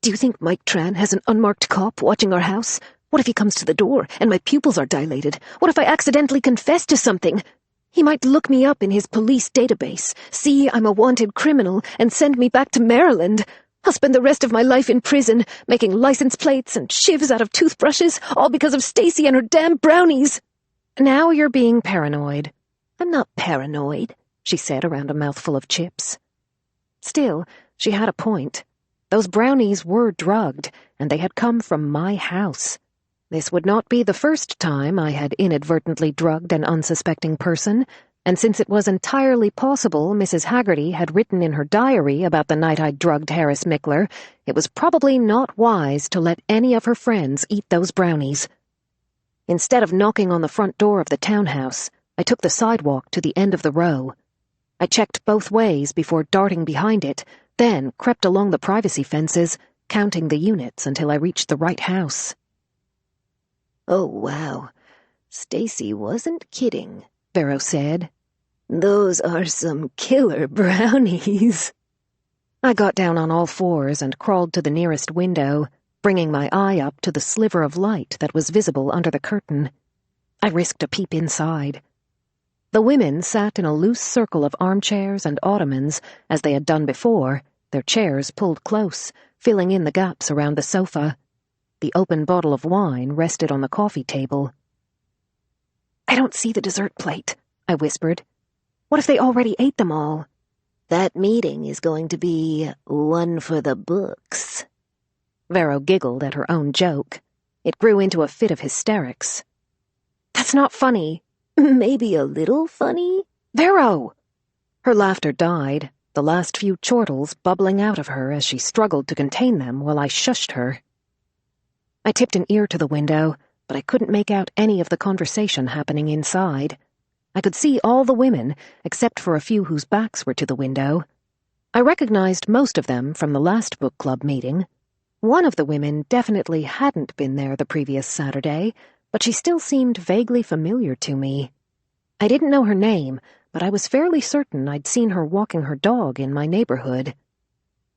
Do you think Mike Tran has an unmarked cop watching our house? What if he comes to the door and my pupils are dilated? What if I accidentally confess to something? He might look me up in his police database, see I'm a wanted criminal, and send me back to Maryland. I'll spend the rest of my life in prison, making license plates and shivs out of toothbrushes, all because of Stacy and her damn brownies. Now you're being paranoid. I'm not paranoid, she said around a mouthful of chips. Still, she had a point. Those brownies were drugged, and they had come from my house. This would not be the first time I had inadvertently drugged an unsuspecting person, and since it was entirely possible Mrs. Haggerty had written in her diary about the night I drugged Harris Mickler, it was probably not wise to let any of her friends eat those brownies. Instead of knocking on the front door of the townhouse, I took the sidewalk to the end of the row. I checked both ways before darting behind it, then crept along the privacy fences, counting the units until I reached the right house. Oh, wow. Stacy wasn't kidding, Vero said. Those are some killer brownies. I got down on all fours and crawled to the nearest window, bringing my eye up to the sliver of light that was visible under the curtain. I risked a peep inside. The women sat in a loose circle of armchairs and ottomans, as they had done before, their chairs pulled close, filling in the gaps around the sofa. The open bottle of wine rested on the coffee table. I don't see the dessert plate, I whispered. What if they already ate them all? That meeting is going to be one for the books. Vero giggled at her own joke. It grew into a fit of hysterics. That's not funny. Maybe a little funny? Vero! Her laughter died, the last few chortles bubbling out of her as she struggled to contain them while I shushed her. I tipped an ear to the window, but I couldn't make out any of the conversation happening inside. I could see all the women, except for a few whose backs were to the window. I recognized most of them from the last book club meeting. One of the women definitely hadn't been there the previous Saturday, but she still seemed vaguely familiar to me. I didn't know her name, but I was fairly certain I'd seen her walking her dog in my neighborhood.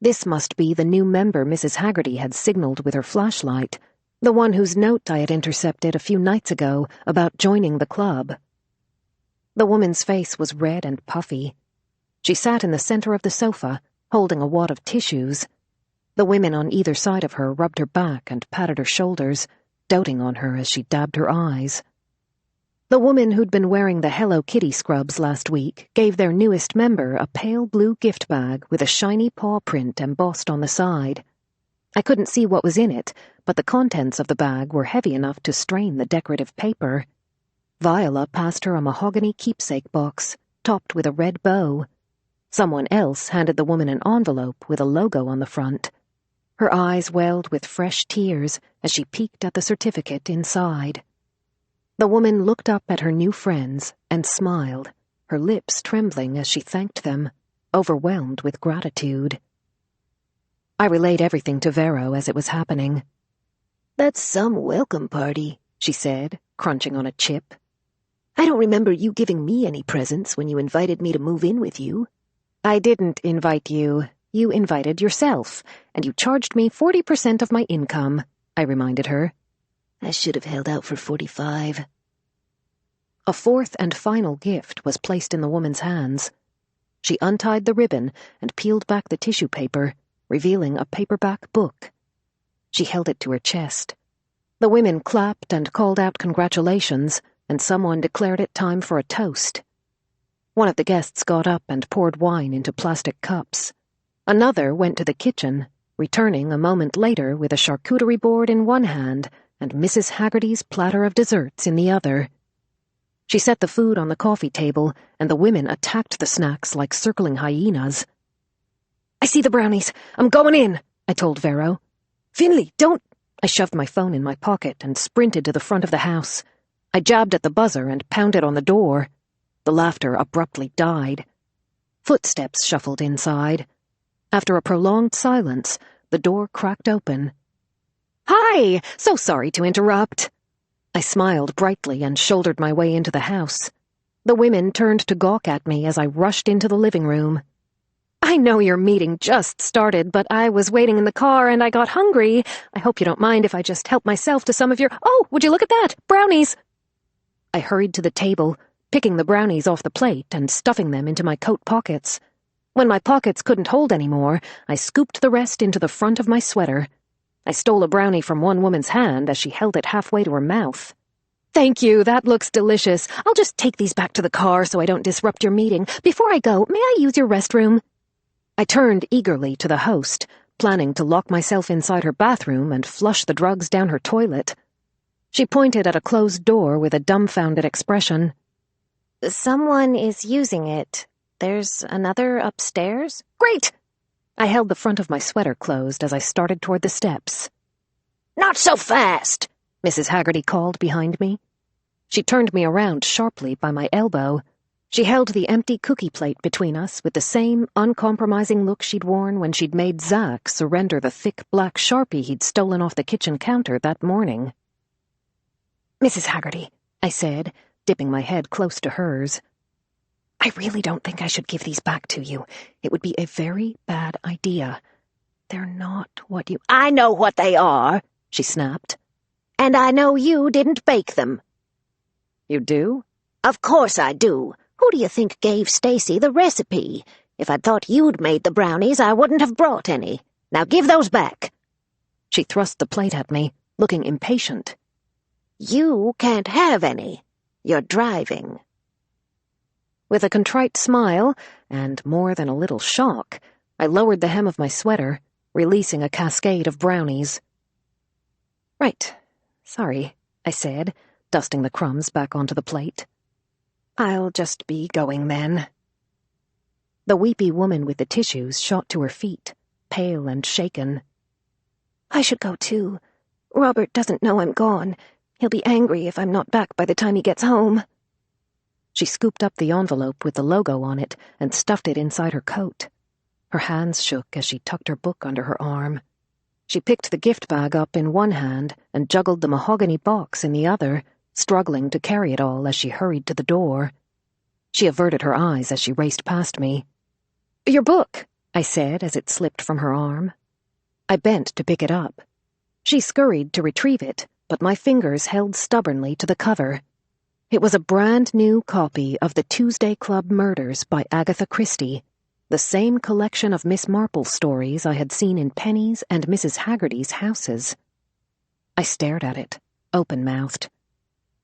This must be the new member Mrs. Haggerty had signaled with her flashlight, the one whose note I had intercepted a few nights ago about joining the club. The woman's face was red and puffy. She sat in the center of the sofa, holding a wad of tissues. The women on either side of her rubbed her back and patted her shoulders, doting on her as she dabbed her eyes. The woman who'd been wearing the Hello Kitty scrubs last week gave their newest member a pale blue gift bag with a shiny paw print embossed on the side. I couldn't see what was in it, but the contents of the bag were heavy enough to strain the decorative paper. Viola passed her a mahogany keepsake box, topped with a red bow. Someone else handed the woman an envelope with a logo on the front. Her eyes welled with fresh tears as she peeked at the certificate inside. The woman looked up at her new friends and smiled, her lips trembling as she thanked them, overwhelmed with gratitude. I relayed everything to Vero as it was happening. "That's some welcome party," she said, crunching on a chip. "I don't remember you giving me any presents when you invited me to move in with you." "I didn't invite you. You invited yourself, and you charged me 40% of my income," I reminded her. "I should have held out for 45. A fourth and final gift was placed in the woman's hands. She untied the ribbon and peeled back the tissue paper, revealing a paperback book. She held it to her chest. The women clapped and called out congratulations, and someone declared it time for a toast. One of the guests got up and poured wine into plastic cups. Another went to the kitchen, returning a moment later with a charcuterie board in one hand and Mrs. Haggerty's platter of desserts in the other. She set the food on the coffee table, and the women attacked the snacks like circling hyenas. "I see the brownies. I'm going in," I told Vero. "Finlay, don't—" I shoved my phone in my pocket and sprinted to the front of the house. I jabbed at the buzzer and pounded on the door. The laughter abruptly died. Footsteps shuffled inside. After a prolonged silence, the door cracked open. "Hi! So sorry to interrupt." I smiled brightly and shouldered my way into the house. The women turned to gawk at me as I rushed into the living room. "I know your meeting just started, but I was waiting in the car and I got hungry. I hope you don't mind if I just help myself to some of your— Oh, would you look at that? Brownies!" I hurried to the table, picking the brownies off the plate and stuffing them into my coat pockets. When my pockets couldn't hold any more, I scooped the rest into the front of my sweater. I stole a brownie from one woman's hand as she held it halfway to her mouth. "Thank you, that looks delicious. I'll just take these back to the car so I don't disrupt your meeting. Before I go, may I use your restroom?" I turned eagerly to the host, planning to lock myself inside her bathroom and flush the drugs down her toilet. She pointed at a closed door with a dumbfounded expression. Someone is using it. There's another upstairs? "Great!" I held the front of my sweater closed as I started toward the steps. "Not so fast!" Mrs. Haggerty called behind me. She turned me around sharply by my elbow. She held the empty cookie plate between us with the same uncompromising look she'd worn when she'd made Zach surrender the thick black Sharpie he'd stolen off the kitchen counter that morning. "Mrs. Haggerty," I said, dipping my head close to hers, "I really don't think I should give these back to you. It would be a very bad idea. They're not what you—" "I know what they are," she snapped. "And I know you didn't bake them." "You do?" "Of course I do. Who do you think gave Stacy the recipe? If I'd thought you'd made the brownies, I wouldn't have brought any. Now give those back." She thrust the plate at me, looking impatient. "You can't have any. You're driving." With a contrite smile, and more than a little shock, I lowered the hem of my sweater, releasing a cascade of brownies. "Right. Sorry," I said, dusting the crumbs back onto the plate. "I'll just be going then." The weepy woman with the tissues shot to her feet, pale and shaken. "I should go too. Robert doesn't know I'm gone. He'll be angry if I'm not back by the time he gets home." She scooped up the envelope with the logo on it and stuffed it inside her coat. Her hands shook as she tucked her book under her arm. She picked the gift bag up in one hand and juggled the mahogany box in the other, struggling to carry it all as she hurried to the door. She averted her eyes as she raced past me. "Your book," I said as it slipped from her arm. I bent to pick it up. She scurried to retrieve it, but my fingers held stubbornly to the cover. It was a brand-new copy of The Tuesday Club Murders by Agatha Christie, the same collection of Miss Marple stories I had seen in Penny's and Mrs. Haggerty's houses. I stared at it, open-mouthed.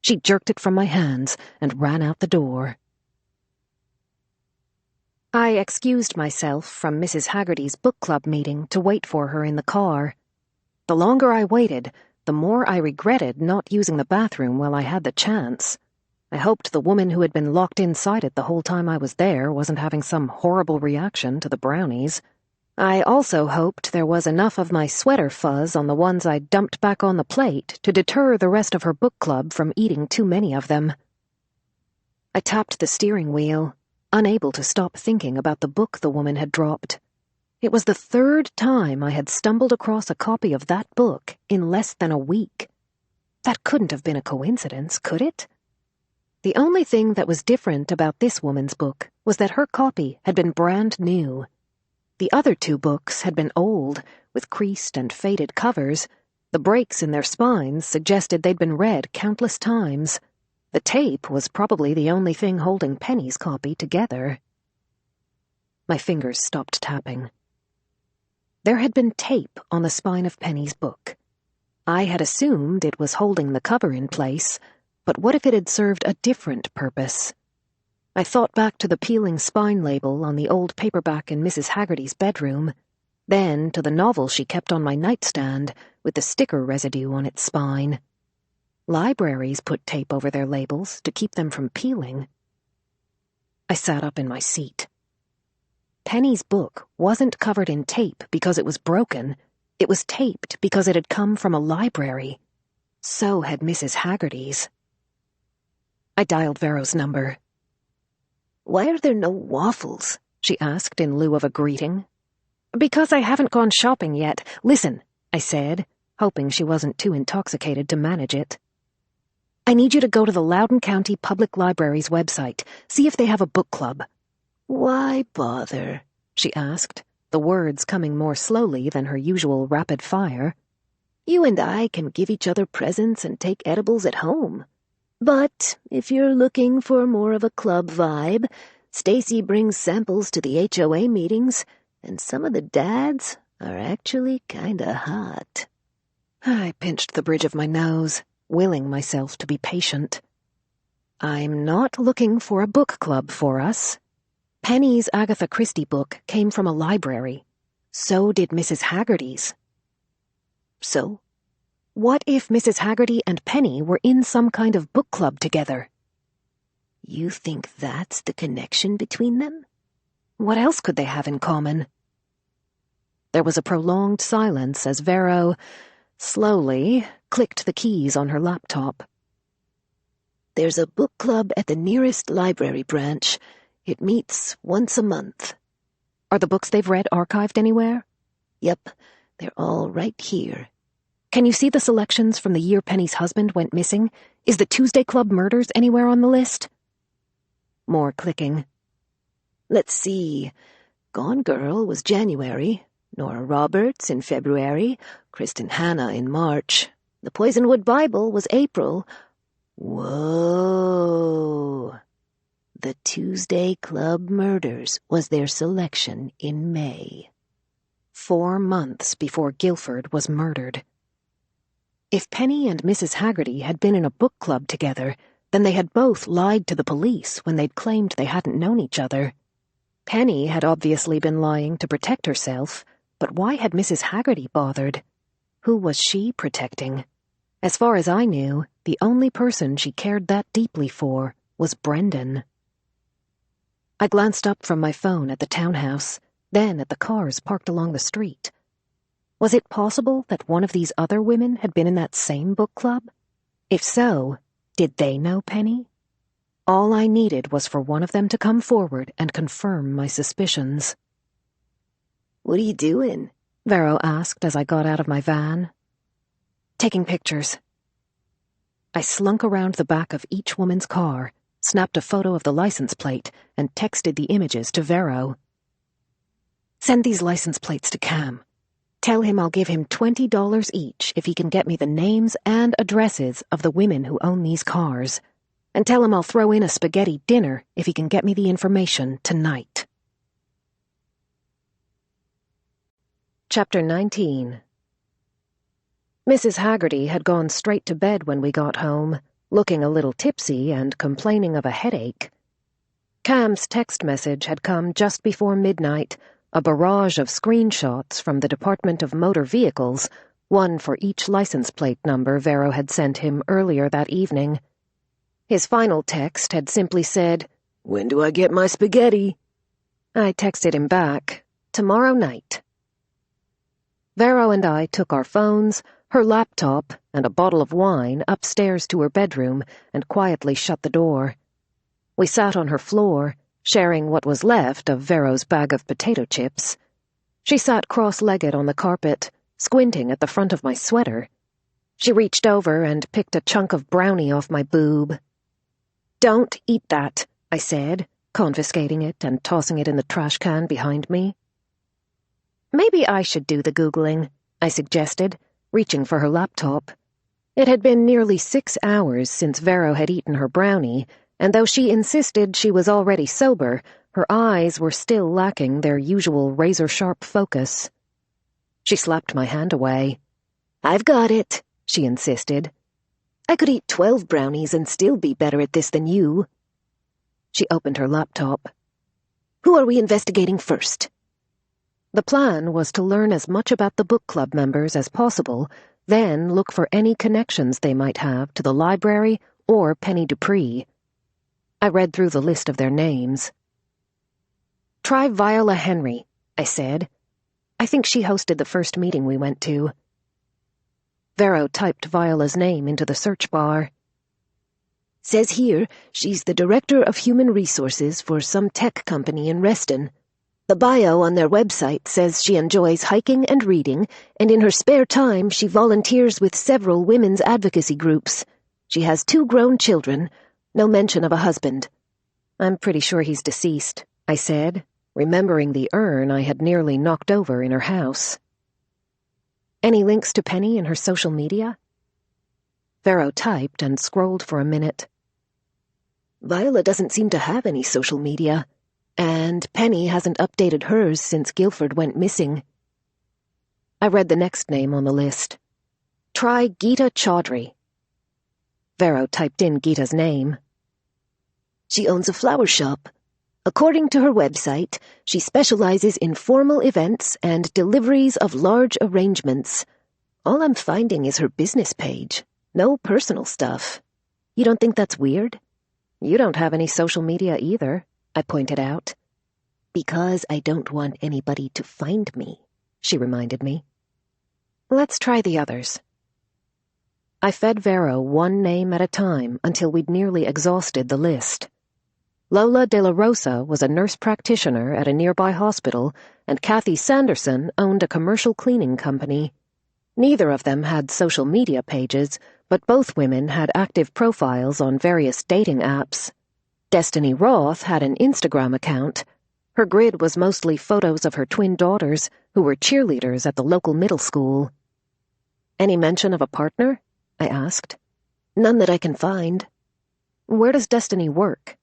She jerked it from my hands and ran out the door. I excused myself from Mrs. Haggerty's book club meeting to wait for her in the car. The longer I waited, the more I regretted not using the bathroom while I had the chance. I hoped the woman who had been locked inside it the whole time I was there wasn't having some horrible reaction to the brownies. I also hoped there was enough of my sweater fuzz on the ones I dumped back on the plate to deter the rest of her book club from eating too many of them. I tapped the steering wheel, unable to stop thinking about the book the woman had dropped. It was the third time I had stumbled across a copy of that book in less than a week. That couldn't have been a coincidence, could it? The only thing that was different about this woman's book was that her copy had been brand new. The other two books had been old, with creased and faded covers. The breaks in their spines suggested they'd been read countless times. The tape was probably the only thing holding Penny's copy together. My fingers stopped tapping. There had been tape on the spine of Penny's book. I had assumed it was holding the cover in place, but what if it had served a different purpose? I thought back to the peeling spine label on the old paperback in Mrs. Haggerty's bedroom, then to the novel she kept on my nightstand with the sticker residue on its spine. Libraries put tape over their labels to keep them from peeling. I sat up in my seat. Penny's book wasn't covered in tape because it was broken. It was taped because it had come from a library. So had Mrs. Haggerty's. I dialed Vero's number. "Why are there no waffles?" she asked in lieu of a greeting. "Because I haven't gone shopping yet. Listen," I said, hoping she wasn't too intoxicated to manage it. "I need you to go to the Loudoun County Public Library's website, see if they have a book club." "Why bother?" she asked, the words coming more slowly than her usual rapid fire. "You and I can give each other presents and take edibles at home. But if you're looking for more of a club vibe, Stacy brings samples to the HOA meetings, and some of the dads are actually kinda hot." I pinched the bridge of my nose, willing myself to be patient. "I'm not looking for a book club for us. Penny's Agatha Christie book came from a library. So did Mrs. Haggerty's." "So? What if Mrs. Haggerty and Penny were in some kind of book club together? You think that's the connection between them? What else could they have in common? There was a prolonged silence as Vero, slowly, clicked the keys on her laptop. "There's a book club at the nearest library branch. It meets once a month." "Are the books they've read archived anywhere?" "Yep, they're all right here." "Can you see the selections from the year Penny's husband went missing? Is the Tuesday Club Murders anywhere on the list?" More clicking. "Let's see. Gone Girl was January, Nora Roberts in February, Kristen Hanna in March. The Poisonwood Bible was April. Whoa. The Tuesday Club Murders was their selection in May. 4 months before Guilford was murdered. If Penny and Mrs. Haggerty had been in a book club together, then they had both lied to the police when they'd claimed they hadn't known each other. Penny had obviously been lying to protect herself, but why had Mrs. Haggerty bothered? Who was she protecting? As far as I knew, the only person she cared that deeply for was Brendan. I glanced up from my phone at the townhouse, then at the cars parked along the street. Was it possible that one of these other women had been in that same book club? If so, did they know Penny? All I needed was for one of them to come forward and confirm my suspicions. "What are you doing?" Vero asked as I got out of my van. "Taking pictures." I slunk around the back of each woman's car, snapped a photo of the license plate, and texted the images to Vero. "Send these license plates to Cam. Tell him I'll give him $20 each if he can get me the names and addresses of the women who own these cars. And tell him I'll throw in a spaghetti dinner if he can get me the information tonight." Chapter 19. Mrs. Haggerty had gone straight to bed when we got home, looking a little tipsy and complaining of a headache. Cam's text message had come just before midnight, a barrage of screenshots from the Department of Motor Vehicles, one for each license plate number Vero had sent him earlier that evening. His final text had simply said, "When do I get my spaghetti?" I texted him back, "Tomorrow night." Vero and I took our phones, her laptop, and a bottle of wine upstairs to her bedroom and quietly shut the door. We sat on her floor, sharing what was left of Vero's bag of potato chips. She sat cross-legged on the carpet, squinting at the front of my sweater. She reached over and picked a chunk of brownie off my boob. "Don't eat that," I said, confiscating it and tossing it in the trash can behind me. "Maybe I should do the Googling," I suggested, reaching for her laptop. It had been nearly 6 hours since Vero had eaten her brownie, and though she insisted she was already sober, her eyes were still lacking their usual razor-sharp focus. She slapped my hand away. "I've got it," she insisted. "I could eat 12 brownies and still be better at this than you." She opened her laptop. "Who are we investigating first?" The plan was to learn as much about the book club members as possible, then look for any connections they might have to the library or Penny Dupree. I read through the list of their names. "Try Viola Henry," I said. "I think she hosted the first meeting we went to." Vero typed Viola's name into the search bar. "Says here she's the Director of Human Resources for some tech company in Reston. The bio on their website says she enjoys hiking and reading, and in her spare time she volunteers with several women's advocacy groups. She has 2 grown children, no mention of a husband." "I'm pretty sure he's deceased," I said, remembering the urn I had nearly knocked over in her house. "Any links to Penny in her social media?" Vero typed and scrolled for a minute. "Viola doesn't seem to have any social media. And Penny hasn't updated hers since Guilford went missing." I read the next name on the list. "Try Geeta Chaudhry." Vero typed in Geeta's name. "She owns a flower shop. According to her website, she specializes in formal events and deliveries of large arrangements. All I'm finding is her business page. No personal stuff. You don't think that's weird?" "You don't have any social media either," I pointed out. "Because I don't want anybody to find me," she reminded me. "Let's try the others." I fed Vero one name at a time until we'd nearly exhausted the list. Lola De La Rosa was a nurse practitioner at a nearby hospital, and Kathy Sanderson owned a commercial cleaning company. Neither of them had social media pages, but both women had active profiles on various dating apps. Destiny Roth had an Instagram account. Her grid was mostly photos of her twin daughters, who were cheerleaders at the local middle school. "Any mention of a partner?" I asked. "None that I can find." "Where does Destiny work?"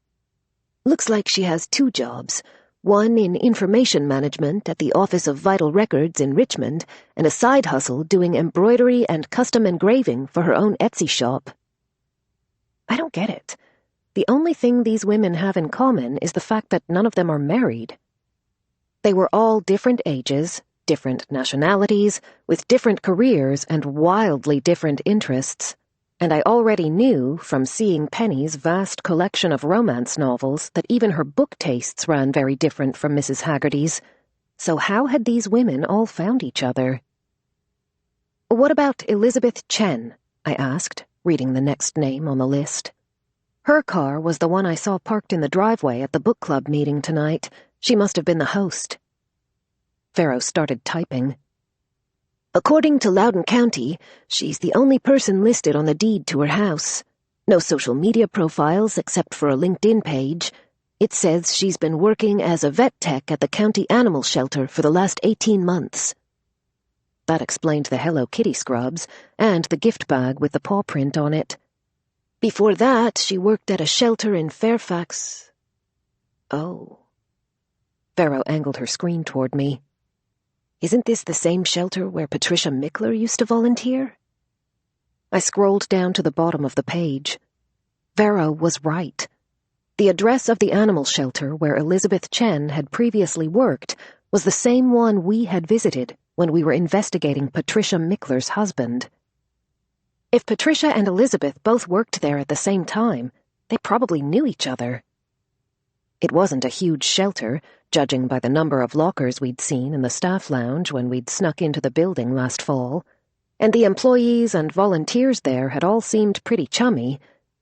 "Looks like she has 2 jobs, one in information management at the Office of Vital Records in Richmond, and a side hustle doing embroidery and custom engraving for her own Etsy shop." "I don't get it. The only thing these women have in common is the fact that none of them are married." They were all different ages, different nationalities, with different careers and wildly different interests, and I already knew, from seeing Penny's vast collection of romance novels, that even her book tastes ran very different from Mrs. Haggerty's. So how had these women all found each other? "What about Elizabeth Chen?" I asked, reading the next name on the list. "Her car was the one I saw parked in the driveway at the book club meeting tonight. She must have been the host." Vero started typing. "According to Loudoun County, she's the only person listed on the deed to her house. No social media profiles except for a LinkedIn page. It says she's been working as a vet tech at the county animal shelter for the last 18 months. That explained the Hello Kitty scrubs and the gift bag with the paw print on it. Before that, she worked at a shelter in Fairfax. Oh. Vero angled her screen toward me. Isn't this the same shelter where Patricia Mickler used to volunteer? I scrolled down to the bottom of the page. Vero was right. The address of the animal shelter where Elizabeth Chen had previously worked was the same one we had visited when we were investigating Patricia Mickler's husband. If Patricia and Elizabeth both worked there at the same time, they probably knew each other. It wasn't a huge shelter, judging by the number of lockers we'd seen in the staff lounge when we'd snuck into the building last fall, and the employees and volunteers there had all seemed pretty chummy.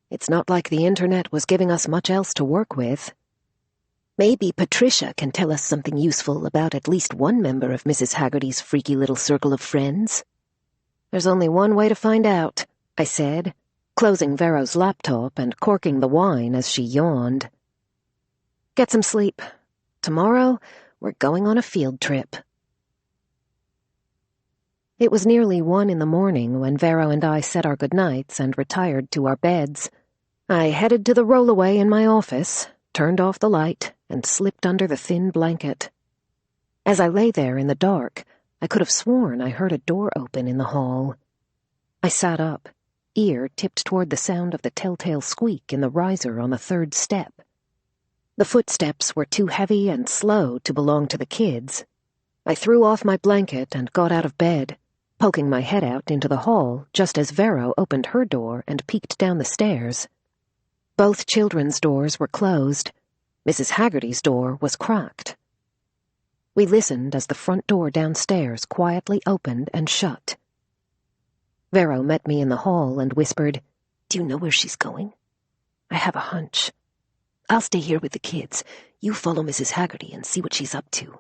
It's not like the internet was giving us much else to work with. Maybe Patricia can tell us something useful about at least one member of Mrs. Haggerty's freaky little circle of friends. There's only one way to find out, I said, closing Vero's laptop and corking the wine as she yawned. Get some sleep. Tomorrow, we're going on a field trip. It was nearly 1 a.m. when Vero and I said our goodnights and retired to our beds. I headed to the rollaway in my office, turned off the light, and slipped under the thin blanket. As I lay there in the dark, I could have sworn I heard a door open in the hall. I sat up, ear tipped toward the sound of the telltale squeak in the riser on the 3rd step. The footsteps were too heavy and slow to belong to the kids. I threw off my blanket and got out of bed, poking my head out into the hall just as Vero opened her door and peeked down the stairs. Both children's doors were closed. Mrs. Haggerty's door was cracked. We listened as the front door downstairs quietly opened and shut. Vero met me in the hall and whispered, "Do you know where she's going?" "I have a hunch." "I'll stay here with the kids. You follow Mrs. Haggerty and see what she's up to."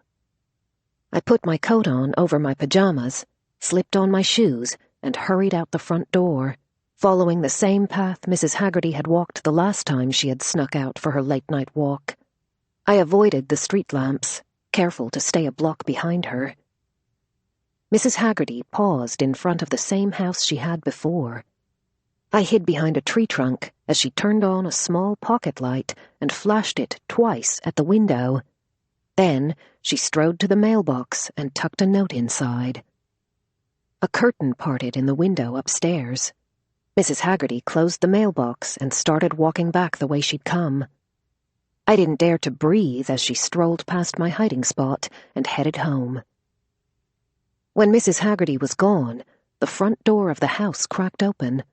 I put my coat on over my pajamas, slipped on my shoes, and hurried out the front door, following the same path Mrs. Haggerty had walked the last time she had snuck out for her late-night walk. I avoided the street lamps, careful to stay a block behind her. Mrs. Haggerty paused in front of the same house she had before. I hid behind a tree trunk as she turned on a small pocket light and flashed it twice at the window. Then she strode to the mailbox and tucked a note inside. A curtain parted in the window upstairs. Mrs. Haggerty closed the mailbox and started walking back the way she'd come. I didn't dare to breathe as she strolled past my hiding spot and headed home. When Mrs. Haggerty was gone, the front door of the house cracked open.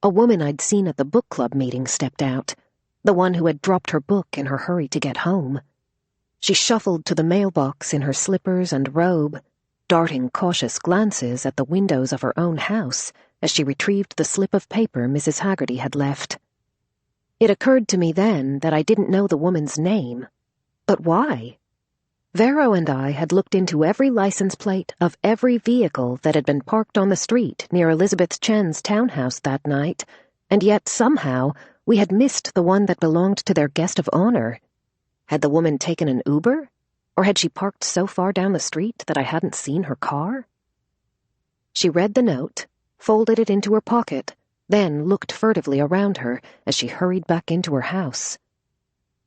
A woman I'd seen at the book club meeting stepped out, the one who had dropped her book in her hurry to get home. She shuffled to the mailbox in her slippers and robe, darting cautious glances at the windows of her own house as she retrieved the slip of paper Mrs. Haggerty had left. It occurred to me then that I didn't know the woman's name. But why? Vero and I had looked into every license plate of every vehicle that had been parked on the street near Elizabeth Chen's townhouse that night, and yet somehow we had missed the one that belonged to their guest of honor. Had the woman taken an Uber? Or had she parked so far down the street that I hadn't seen her car? She read the note, folded it into her pocket, then looked furtively around her as she hurried back into her house.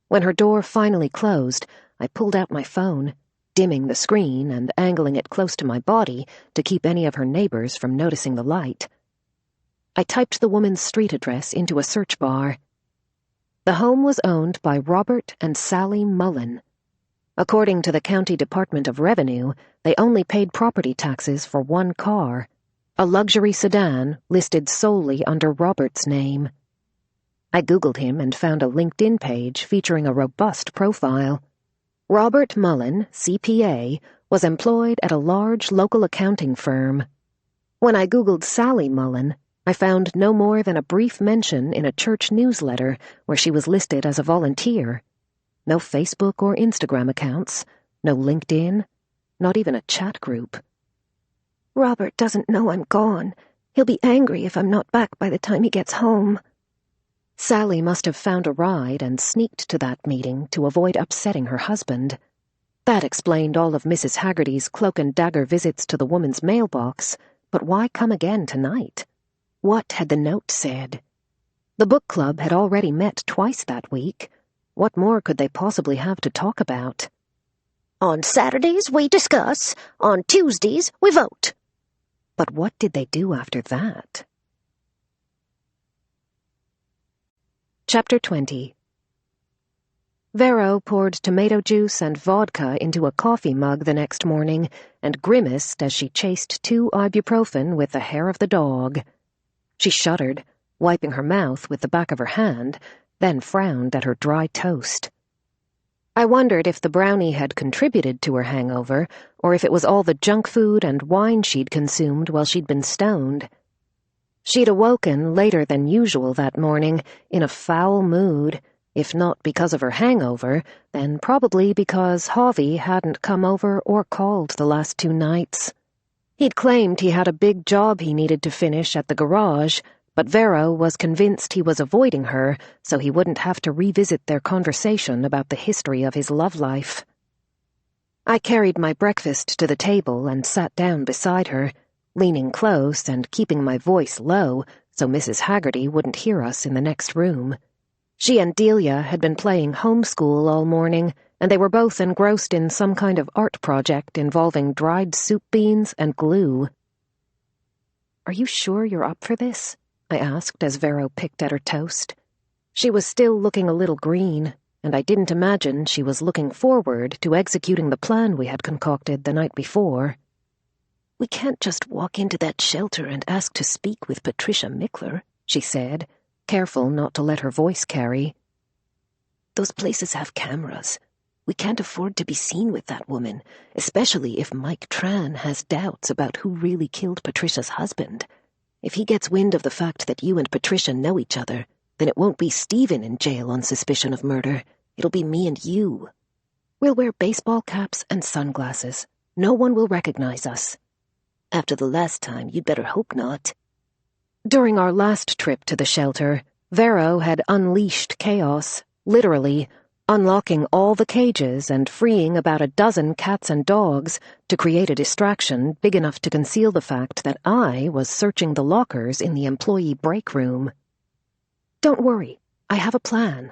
When her door finally closed, I pulled out my phone, dimming the screen and angling it close to my body to keep any of her neighbors from noticing the light. I typed the woman's street address into a search bar. The home was owned by Robert and Sally Mullen. According to the County Department of Revenue, they only paid property taxes for one car, a luxury sedan listed solely under Robert's name. I Googled him and found a LinkedIn page featuring a robust profile. Robert Mullen, CPA, was employed at a large local accounting firm. When I Googled Sally Mullen, I found no more than a brief mention in a church newsletter where she was listed as a volunteer. No Facebook or Instagram accounts, no LinkedIn, not even a chat group. "Robert doesn't know I'm gone. He'll be angry if I'm not back by the time he gets home," Sally must have found a ride and sneaked to that meeting to avoid upsetting her husband. That explained all of Mrs. Haggerty's cloak-and-dagger visits to the woman's mailbox, but why come again tonight? What had the note said? The book club had already met twice that week. What more could they possibly have to talk about? On Saturdays, we discuss. On Tuesdays, we vote. But what did they do after that? Chapter 20. Vero poured tomato juice and vodka into a coffee mug the next morning and grimaced as she chased 2 ibuprofen with the hair of the dog. She shuddered, wiping her mouth with the back of her hand, then frowned at her dry toast. I wondered if the brownie had contributed to her hangover, or if it was all the junk food and wine she'd consumed while she'd been stoned. She'd awoken later than usual that morning, in a foul mood, if not because of her hangover, then probably because Harvey hadn't come over or called the last 2 nights. He'd claimed he had a big job he needed to finish at the garage, but Vero was convinced he was avoiding her so he wouldn't have to revisit their conversation about the history of his love life. I carried my breakfast to the table and sat down beside her, leaning close and keeping my voice low so Mrs. Haggerty wouldn't hear us in the next room. She and Delia had been playing homeschool all morning, and they were both engrossed in some kind of art project involving dried soup beans and glue. "Are you sure you're up for this?" I asked as Vero picked at her toast. She was still looking a little green, and I didn't imagine she was looking forward to executing the plan we had concocted the night before. "We can't just walk into that shelter and ask to speak with Patricia Mickler," she said, careful not to let her voice carry. "Those places have cameras. We can't afford to be seen with that woman, especially if Mike Tran has doubts about who really killed Patricia's husband. If he gets wind of the fact that you and Patricia know each other, then it won't be Stephen in jail on suspicion of murder. It'll be me and you. We'll wear baseball caps and sunglasses. No one will recognize us. After the last time, you'd better hope not." During our last trip to the shelter, Vero had unleashed chaos, literally, unlocking all the cages and freeing about a dozen cats and dogs to create a distraction big enough to conceal the fact that I was searching the lockers in the employee break room. "Don't worry, I have a plan."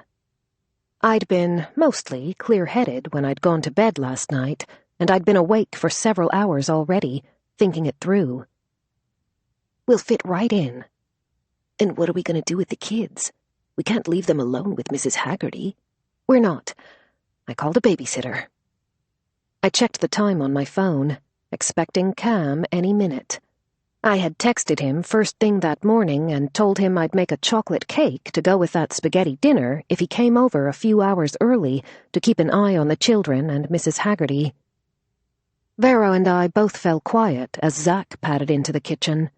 I'd been mostly clear-headed when I'd gone to bed last night, and I'd been awake for several hours already, thinking it through. "We'll fit right in." "And what are we going to do with the kids? We can't leave them alone with Mrs. Haggerty." "We're not. I called a babysitter." I checked the time on my phone, expecting Cam any minute. I had texted him first thing that morning and told him I'd make a chocolate cake to go with that spaghetti dinner if he came over a few hours early to keep an eye on the children and Mrs. Haggerty. Vero and I both fell quiet as Zach padded into the kitchen.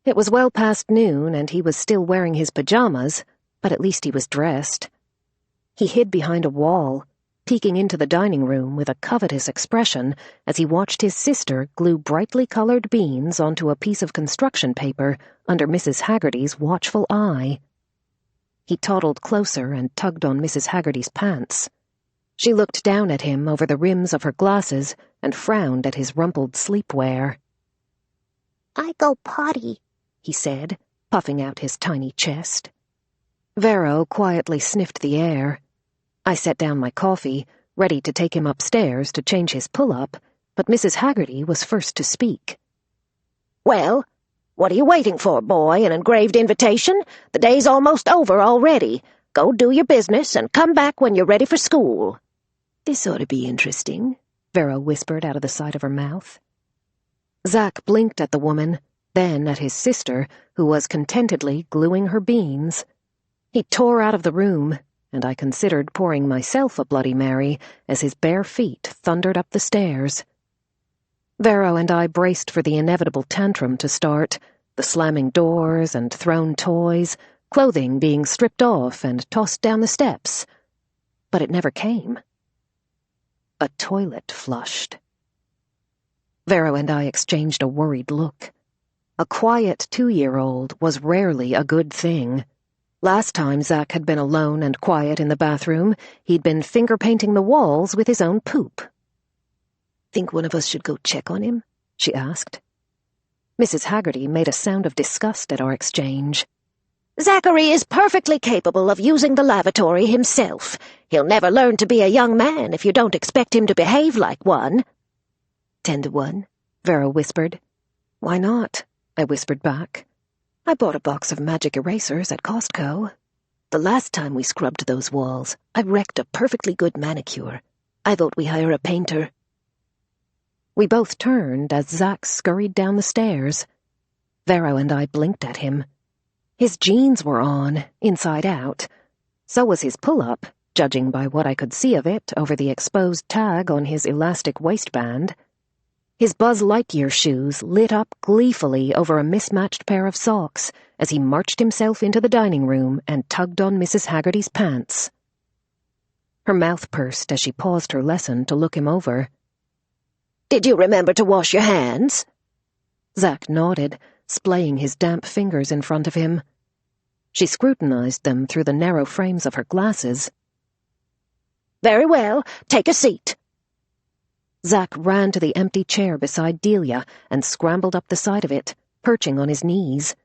It was well past noon and he was still wearing his pajamas, but at least he was dressed. He hid behind a wall, peeking into the dining room with a covetous expression as he watched his sister glue brightly colored beans onto a piece of construction paper under Mrs. Haggerty's watchful eye. He toddled closer and tugged on Mrs. Haggerty's pants. She looked down at him over the rims of her glasses and frowned at his rumpled sleepwear. "I go potty," he said, puffing out his tiny chest. Vero quietly sniffed the air. I set down my coffee, ready to take him upstairs to change his pull-up, but Mrs. Haggerty was first to speak. "Well, what are you waiting for, boy? An engraved invitation? The day's almost over already. Go do your business and come back when you're ready for school." "This ought to be interesting," Vero whispered out of the side of her mouth. Zach blinked at the woman, then at his sister, who was contentedly gluing her beans. He tore out of the room, and I considered pouring myself a Bloody Mary as his bare feet thundered up the stairs. Vero and I braced for the inevitable tantrum to start, the slamming doors and thrown toys, clothing being stripped off and tossed down the steps. But it never came. A toilet flushed. Vero and I exchanged a worried look. A quiet 2-year-old was rarely a good thing. Last time Zack had been alone and quiet in the bathroom, he'd been finger-painting the walls with his own poop. "Think one of us should go check on him?" she asked. Mrs. Haggerty made a sound of disgust at our exchange. "Zachary is perfectly capable of using the lavatory himself. He'll never learn to be a young man if you don't expect him to behave like one." 10 to 1, Vera whispered. "Why not?" I whispered back. "I bought a box of magic erasers at Costco. The last time we scrubbed those walls, I wrecked a perfectly good manicure. I vote we hire a painter." We both turned as Zack scurried down the stairs. Vero and I blinked at him. His jeans were on, inside out. So was his pull-up, judging by what I could see of it over the exposed tag on his elastic waistband. His Buzz Lightyear shoes lit up gleefully over a mismatched pair of socks as he marched himself into the dining room and tugged on Mrs. Haggerty's pants. Her mouth pursed as she paused her lesson to look him over. "Did you remember to wash your hands?" Zack nodded, splaying his damp fingers in front of him. She scrutinized them through the narrow frames of her glasses. "Very well. Take a seat." Zack ran to the empty chair beside Delia and scrambled up the side of it, perching on his knees.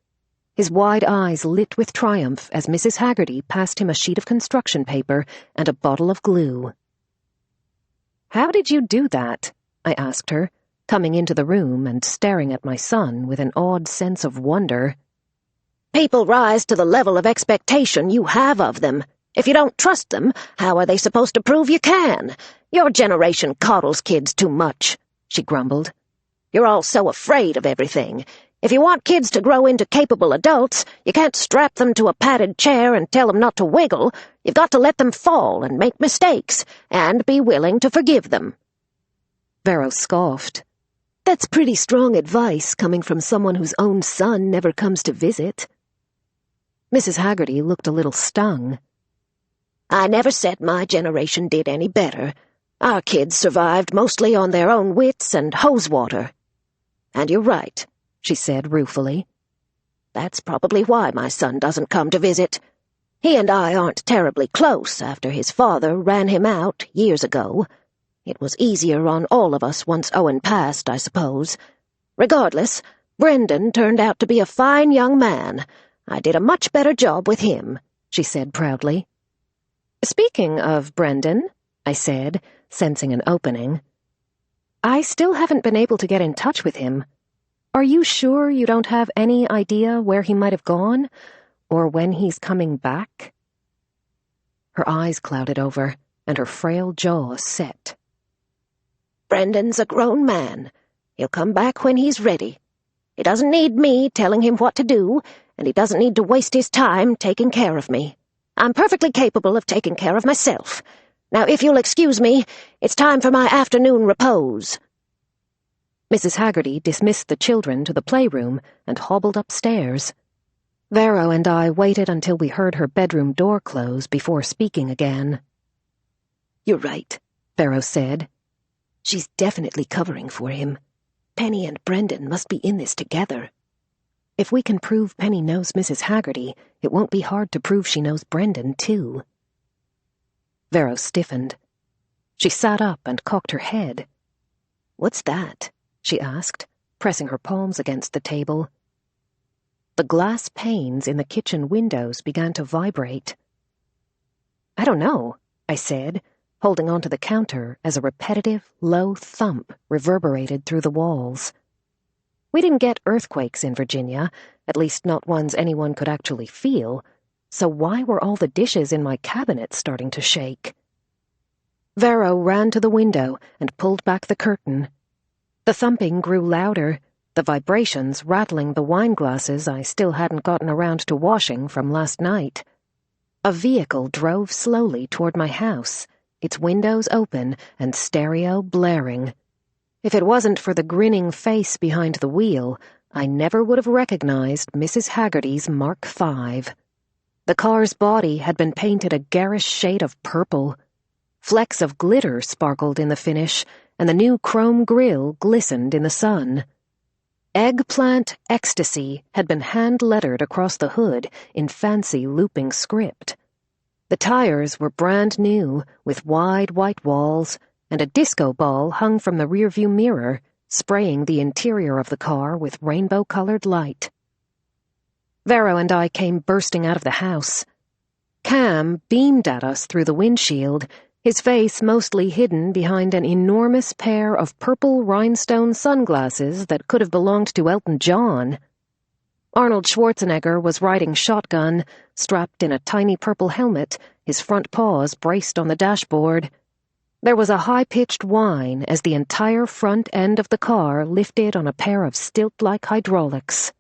His wide eyes lit with triumph as Mrs. Haggerty passed him a sheet of construction paper and a bottle of glue. "How did you do that?" I asked her, coming into the room and staring at my son with an odd sense of wonder. "People rise to the level of expectation you have of them. If you don't trust them, how are they supposed to prove you can? Your generation coddles kids too much," she grumbled. "You're all so afraid of everything. If you want kids to grow into capable adults, you can't strap them to a padded chair and tell them not to wiggle. You've got to let them fall and make mistakes, and be willing to forgive them." Vero scoffed. "That's pretty strong advice coming from someone whose own son never comes to visit." Mrs. Haggerty looked a little stung. "I never said my generation did any better. Our kids survived mostly on their own wits and hose water. And you're right," she said ruefully. "That's probably why my son doesn't come to visit. He and I aren't terribly close after his father ran him out years ago. It was easier on all of us once Owen passed, I suppose. Regardless, Brendan turned out to be a fine young man. I did a much better job with him," she said proudly. "Speaking of Brendan," I said, sensing an opening, "I still haven't been able to get in touch with him. Are you sure you don't have any idea where he might have gone, or when he's coming back?" Her eyes clouded over, and her frail jaw set. "Brendan's a grown man. He'll come back when he's ready. He doesn't need me telling him what to do, and he doesn't need to waste his time taking care of me. I'm perfectly capable of taking care of myself. Now, if you'll excuse me, it's time for my afternoon repose." Mrs. Haggerty dismissed the children to the playroom and hobbled upstairs. Vero and I waited until we heard her bedroom door close before speaking again. "You're right," Vero said. "She's definitely covering for him. Penny and Brendan must be in this together." If we can prove Penny knows Mrs. Haggerty, it won't be hard to prove she knows Brendan, too. Vero stiffened. She sat up and cocked her head. "What's that?" she asked, pressing her palms against the table. The glass panes in the kitchen windows began to vibrate. "I don't know," I said, holding onto the counter as a repetitive, low thump reverberated through the walls. We didn't get earthquakes in Virginia, at least not ones anyone could actually feel, so why were all the dishes in my cabinet starting to shake? Vero ran to the window and pulled back the curtain. The thumping grew louder, the vibrations rattling the wine glasses I still hadn't gotten around to washing from last night. A vehicle drove slowly toward my house, its windows open and stereo blaring. If it wasn't for the grinning face behind the wheel, I never would have recognized Mrs. Haggerty's Mark V. The car's body had been painted a garish shade of purple. Flecks of glitter sparkled in the finish, and the new chrome grille glistened in the sun. Eggplant Ecstasy had been hand-lettered across the hood in fancy looping script. The tires were brand new, with wide white walls, and a disco ball hung from the rearview mirror, spraying the interior of the car with rainbow-colored light. Vero and I came bursting out of the house. Cam beamed at us through the windshield, his face mostly hidden behind an enormous pair of purple rhinestone sunglasses that could have belonged to Elton John. Arnold Schwarzenegger was riding shotgun, strapped in a tiny purple helmet, his front paws braced on the dashboard. There was a high-pitched whine as the entire front end of the car lifted on a pair of stilt-like hydraulics.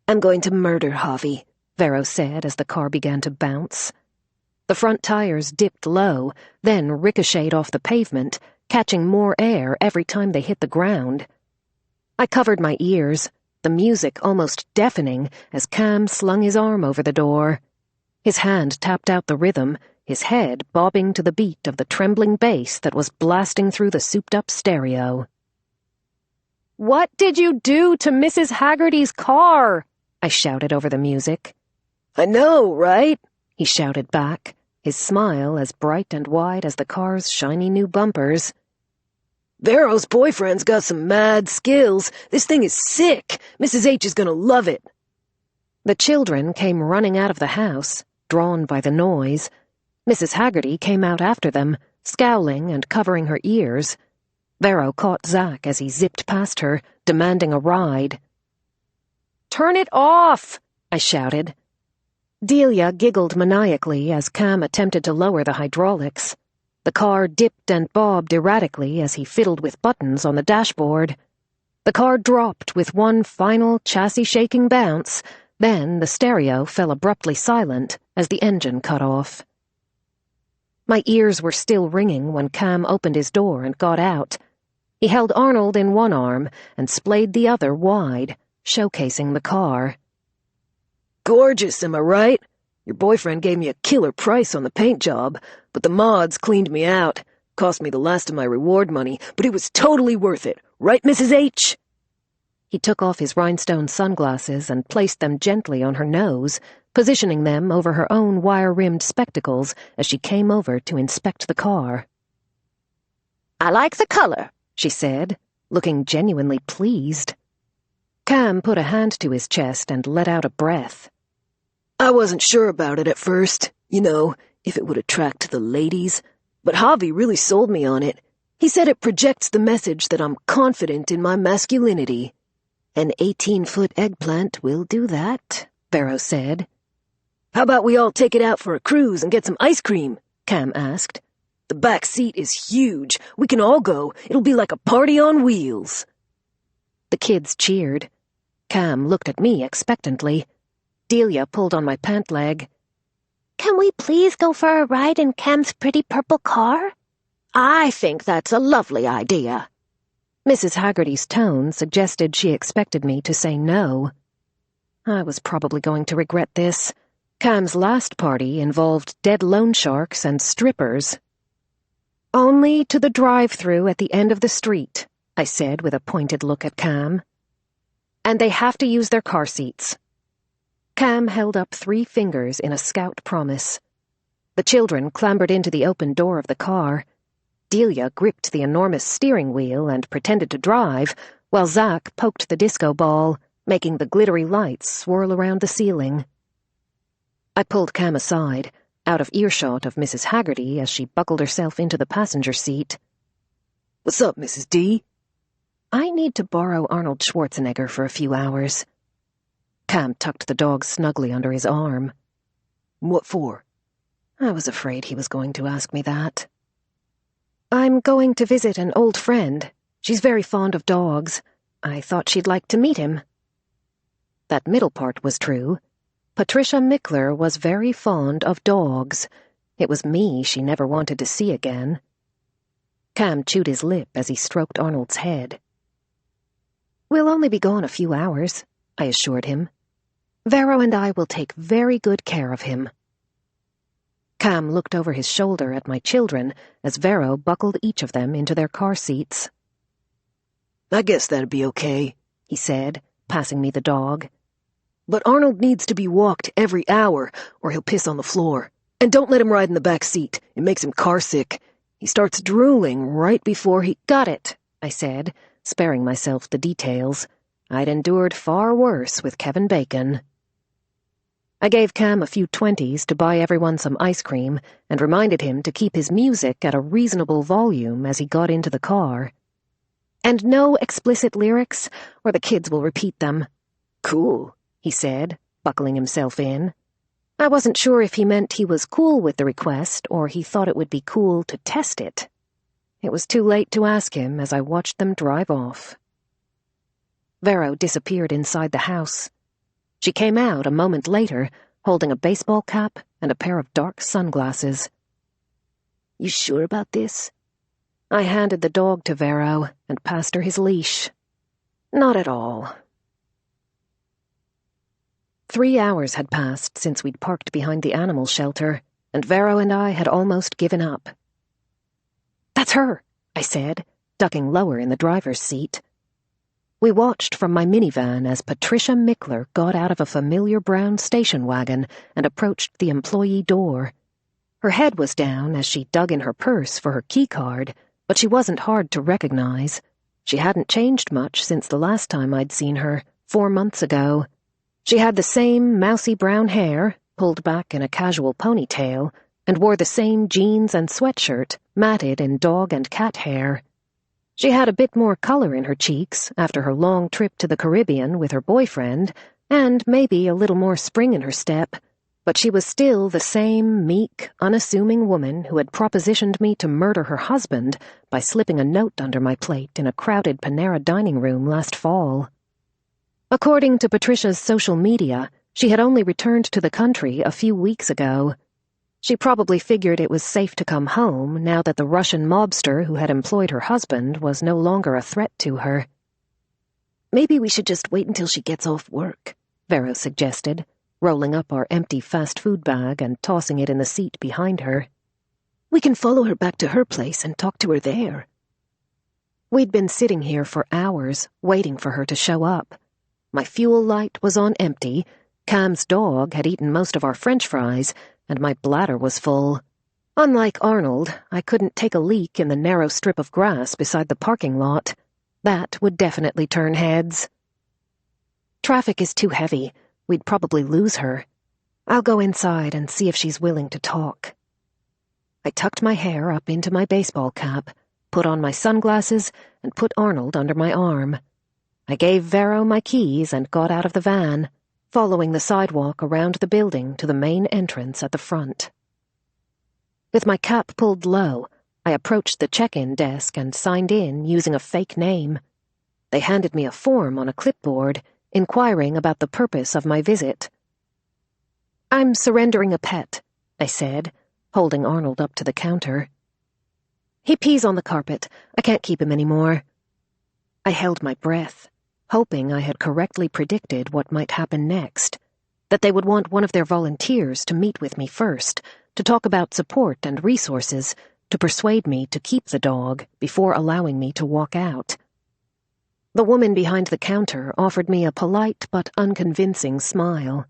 "I'm going to murder Javi," Vero said as the car began to bounce. The front tires dipped low, then ricocheted off the pavement, catching more air every time they hit the ground. I covered my ears, the music almost deafening as Cam slung his arm over the door. His hand tapped out the rhythm, his head bobbing to the beat of the trembling bass that was blasting through the souped-up stereo. "What did you do to Mrs. Haggerty's car?" I shouted over the music. "I know, right?" he shouted back, his smile as bright and wide as the car's shiny new bumpers. "Vero's boyfriend's got some mad skills. This thing is sick. Mrs. H is gonna love it." The children came running out of the house, drawn by the noise. Mrs. Haggerty came out after them, scowling and covering her ears. Vero caught Zach as he zipped past her, demanding a ride. "Turn it off!" I shouted. Delia giggled maniacally as Cam attempted to lower the hydraulics. The car dipped and bobbed erratically as he fiddled with buttons on the dashboard. The car dropped with one final chassis-shaking bounce, then the stereo fell abruptly silent as the engine cut off. My ears were still ringing when Cam opened his door and got out. He held Arnold in one arm and splayed the other wide, showcasing the car. "Gorgeous, am I right? Your boyfriend gave me a killer price on the paint job, but the mods cleaned me out. Cost me the last of my reward money, but it was totally worth it. Right, Mrs. H?" He took off his rhinestone sunglasses and placed them gently on her nose, positioning them over her own wire-rimmed spectacles as she came over to inspect the car. "I like the color," she said, looking genuinely pleased. Cam put a hand to his chest and let out a breath. "I wasn't sure about it at first, if it would attract the ladies, but Javi really sold me on it. He said it projects the message that I'm confident in my masculinity." "An 18-foot eggplant will do that," Vero said. "How about we all take it out for a cruise and get some ice cream?" Cam asked. "The back seat is huge. We can all go. It'll be like a party on wheels." The kids cheered. Cam looked at me expectantly. Delia pulled on my pant leg. Can we please go for a ride in Cam's pretty purple car? I think that's a lovely idea. Mrs. Haggerty's tone suggested she expected me to say no. I was probably going to regret this. Cam's last party involved dead loan sharks and strippers. "Only to the drive-thru at the end of the street," I said with a pointed look at Cam. "And they have to use their car seats." Cam held up 3 fingers in a scout promise. The children clambered into the open door of the car. Delia gripped the enormous steering wheel and pretended to drive, while Zach poked the disco ball, making the glittery lights swirl around the ceiling. I pulled Cam aside, out of earshot of Mrs. Haggerty as she buckled herself into the passenger seat. "What's up, Mrs. D?" "I need to borrow Arnold Schwarzenegger for a few hours." Cam tucked the dog snugly under his arm. "What for?" I was afraid he was going to ask me that. "I'm going to visit an old friend. She's very fond of dogs. I thought she'd like to meet him." That middle part was true. Patricia Mickler was very fond of dogs. It was me she never wanted to see again. Cam chewed his lip as he stroked Arnold's head. "We'll only be gone a few hours," I assured him. "Vero and I will take very good care of him." Cam looked over his shoulder at my children as Vero buckled each of them into their car seats. "I guess that'd be okay. he said, passing me the dog. But Arnold needs to be walked every hour, or he'll piss on the floor. And don't let him ride in the back seat. It makes him car-sick. He starts drooling right before he— Got it, I said, sparing myself the details. I'd endured far worse with Kevin Bacon. I gave Cam a few 20s to buy everyone some ice cream and reminded him to keep his music at a reasonable volume as he got into the car. And no explicit lyrics, or the kids will repeat them. Cool, he said, buckling himself in. I wasn't sure if he meant he was cool with the request or he thought it would be cool to test it. It was too late to ask him as I watched them drive off. Vero disappeared inside the house. She came out a moment later, holding a baseball cap and a pair of dark sunglasses. You sure about this? I handed the dog to Vero and passed her his leash. Not at all. 3 hours had passed since we'd parked behind the animal shelter, and Vero and I had almost given up. That's her, I said, ducking lower in the driver's seat. We watched from my minivan as Patricia Mickler got out of a familiar brown station wagon and approached the employee door. Her head was down as she dug in her purse for her keycard, but she wasn't hard to recognize. She hadn't changed much since the last time I'd seen her, 4 months ago. She had the same mousy brown hair, pulled back in a casual ponytail, and wore the same jeans and sweatshirt, matted in dog and cat hair. She had a bit more color in her cheeks after her long trip to the Caribbean with her boyfriend, and maybe a little more spring in her step, but she was still the same meek, unassuming woman who had propositioned me to murder her husband by slipping a note under my plate in a crowded Panera dining room last fall. According to Patricia's social media, she had only returned to the country a few weeks ago. She probably figured it was safe to come home now that the Russian mobster who had employed her husband was no longer a threat to her. Maybe we should just wait until she gets off work, Vero suggested, rolling up our empty fast food bag and tossing it in the seat behind her. We can follow her back to her place and talk to her there. We'd been sitting here for hours, waiting for her to show up. My fuel light was on empty, Cam's dog had eaten most of our French fries, and my bladder was full. Unlike Arnold, I couldn't take a leak in the narrow strip of grass beside the parking lot. That would definitely turn heads. Traffic is too heavy. We'd probably lose her. I'll go inside and see if she's willing to talk. I tucked my hair up into my baseball cap, put on my sunglasses, and put Arnold under my arm. I gave Vero my keys and got out of the van, following the sidewalk around the building to the main entrance at the front. With my cap pulled low, I approached the check-in desk and signed in using a fake name. They handed me a form on a clipboard, inquiring about the purpose of my visit. I'm surrendering a pet, I said, holding Arnold up to the counter. He pees on the carpet. I can't keep him anymore. I held my breath, hoping I had correctly predicted what might happen next, that they would want one of their volunteers to meet with me first, to talk about support and resources, to persuade me to keep the dog before allowing me to walk out. The woman behind the counter offered me a polite but unconvincing smile.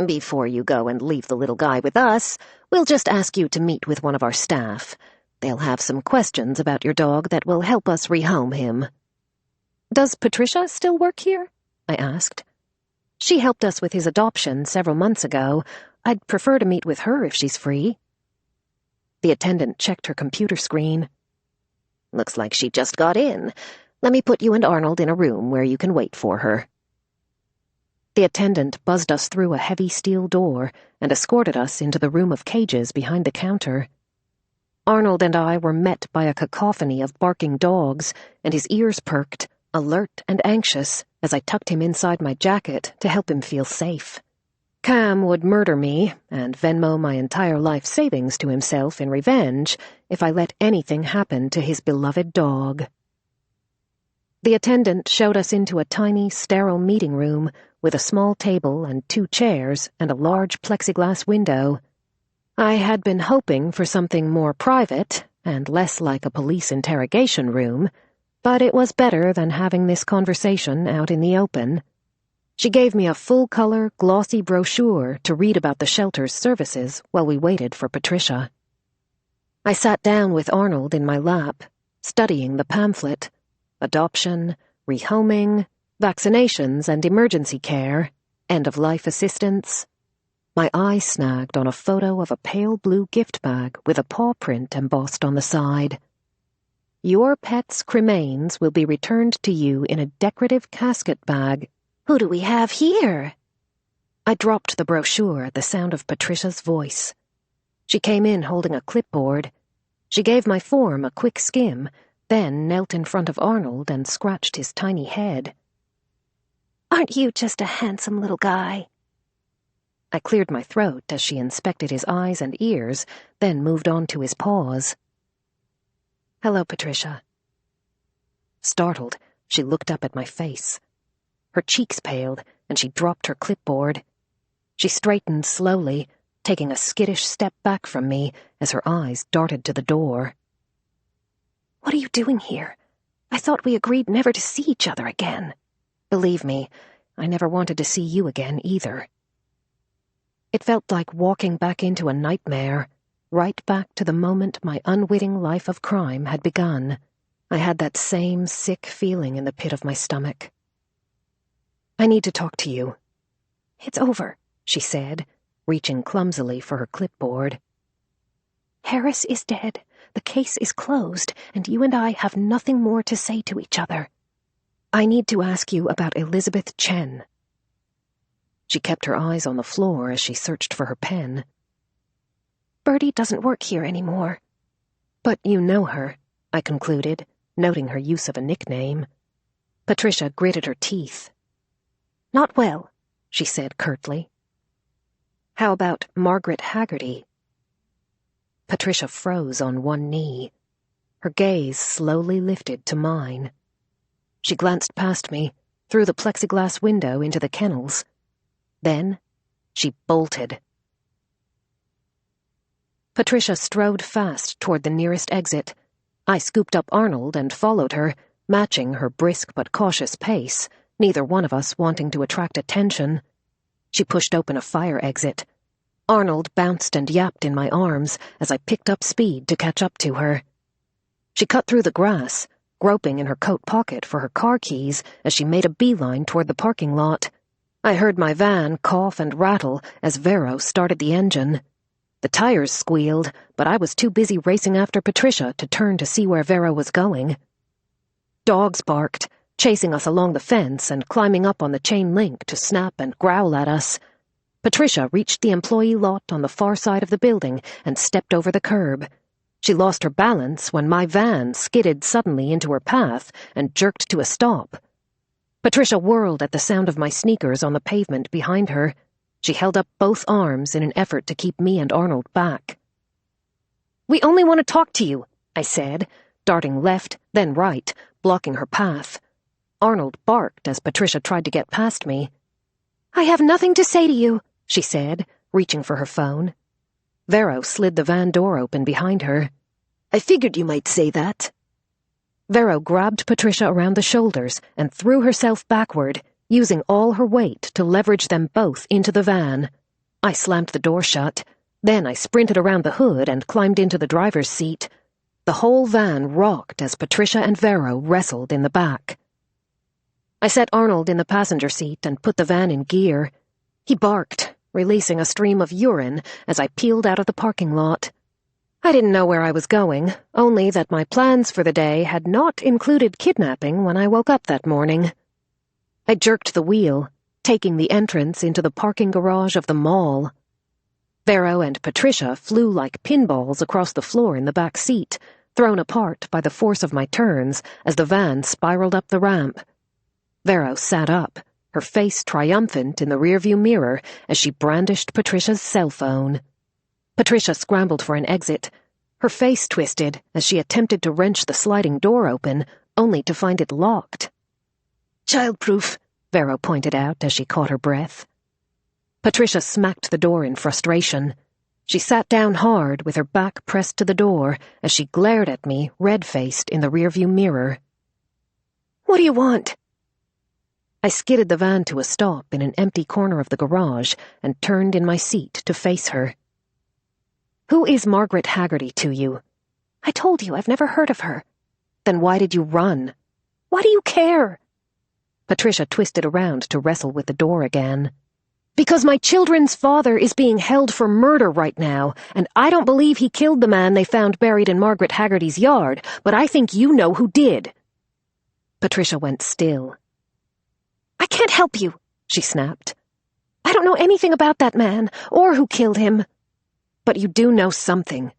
Before you go and leave the little guy with us, we'll just ask you to meet with one of our staff. They'll have some questions about your dog that will help us rehome him. Does Patricia still work here? I asked. She helped us with his adoption several months ago. I'd prefer to meet with her if she's free. The attendant checked her computer screen. Looks like she just got in. Let me put you and Arnold in a room where you can wait for her. The attendant buzzed us through a heavy steel door and escorted us into the room of cages behind the counter. Arnold and I were met by a cacophony of barking dogs, and his ears perked, alert and anxious, as I tucked him inside my jacket to help him feel safe. Cam would murder me and Venmo my entire life savings to himself in revenge if I let anything happen to his beloved dog. The attendant showed us into a tiny, sterile meeting room with a small table and 2 chairs and a large plexiglass window. I had been hoping for something more private and less like a police interrogation room, but it was better than having this conversation out in the open. She gave me a full-color, glossy brochure to read about the shelter's services while we waited for Patricia. I sat down with Arnold in my lap, studying the pamphlet. Adoption, rehoming, vaccinations and emergency care, end-of-life assistance. My eye snagged on a photo of a pale blue gift bag with a paw print embossed on the side. Your pet's cremains will be returned to you in a decorative casket bag. Who do we have here? I dropped the brochure at the sound of Patricia's voice. She came in holding a clipboard. She gave my form a quick skim, then knelt in front of Arnold and scratched his tiny head. Aren't you just a handsome little guy? I cleared my throat as she inspected his eyes and ears, then moved on to his paws. Hello, Patricia. Startled, she looked up at my face. Her cheeks paled, and she dropped her clipboard. She straightened slowly, taking a skittish step back from me as her eyes darted to the door. What are you doing here? I thought we agreed never to see each other again. Believe me, I never wanted to see you again either. It felt like walking back into a nightmare, right back to the moment my unwitting life of crime had begun. I had that same sick feeling in the pit of my stomach. I need to talk to you. It's over, she said, reaching clumsily for her clipboard. Harris is dead, the case is closed, and you and I have nothing more to say to each other. I need to ask you about Elizabeth Chen. She kept her eyes on the floor as she searched for her pen. Bertie doesn't work here anymore. But you know her, I concluded, noting her use of a nickname. Patricia gritted her teeth. Not well, she said curtly. How about Margaret Haggerty? Patricia froze on one knee. Her gaze slowly lifted to mine. She glanced past me, through the plexiglass window into the kennels. Then she bolted. Patricia strode fast toward the nearest exit. I scooped up Arnold and followed her, matching her brisk but cautious pace, neither one of us wanting to attract attention. She pushed open a fire exit. Arnold bounced and yapped in my arms as I picked up speed to catch up to her. She cut through the grass, groping in her coat pocket for her car keys as she made a beeline toward the parking lot. I heard my van cough and rattle as Vero started the engine. The tires squealed, but I was too busy racing after Patricia to turn to see where Vero was going. Dogs barked, chasing us along the fence and climbing up on the chain link to snap and growl at us. Patricia reached the employee lot on the far side of the building and stepped over the curb. She lost her balance when my van skidded suddenly into her path and jerked to a stop. Patricia whirled at the sound of my sneakers on the pavement behind her. She held up both arms in an effort to keep me and Arnold back. "We only want to talk to you," I said, darting left, then right, blocking her path. Arnold barked as Patricia tried to get past me. "I have nothing to say to you," she said, reaching for her phone. Vero slid the van door open behind her. "I figured you might say that." Vero grabbed Patricia around the shoulders and threw herself backward, using all her weight to leverage them both into the van. I slammed the door shut. Then I sprinted around the hood and climbed into the driver's seat. The whole van rocked as Patricia and Vero wrestled in the back. I set Arnold in the passenger seat and put the van in gear. He barked, releasing a stream of urine as I peeled out of the parking lot. I didn't know where I was going, only that my plans for the day had not included kidnapping when I woke up that morning. I jerked the wheel, taking the entrance into the parking garage of the mall. Vero and Patricia flew like pinballs across the floor in the back seat, thrown apart by the force of my turns as the van spiraled up the ramp. Vero sat up, her face triumphant in the rearview mirror as she brandished Patricia's cell phone. Patricia scrambled for an exit. Her face twisted as she attempted to wrench the sliding door open, only to find it locked. "Childproof," Vero pointed out as she caught her breath. Patricia smacked the door in frustration. She sat down hard with her back pressed to the door as she glared at me, red-faced, in the rearview mirror. What do you want?" I skidded the van to a stop in an empty corner of the garage and turned in my seat to face her. "Who is Margaret Haggerty to you?" "I told you, I've never heard of her." "Then why did you run?" "Why do you care?" Patricia twisted around to wrestle with the door again. "Because my children's father is being held for murder right now, and I don't believe he killed the man they found buried in Margaret Haggerty's yard, but I think you know who did." Patricia went still. "I can't help you," she snapped. "I don't know anything about that man, or who killed him." "But you do know something."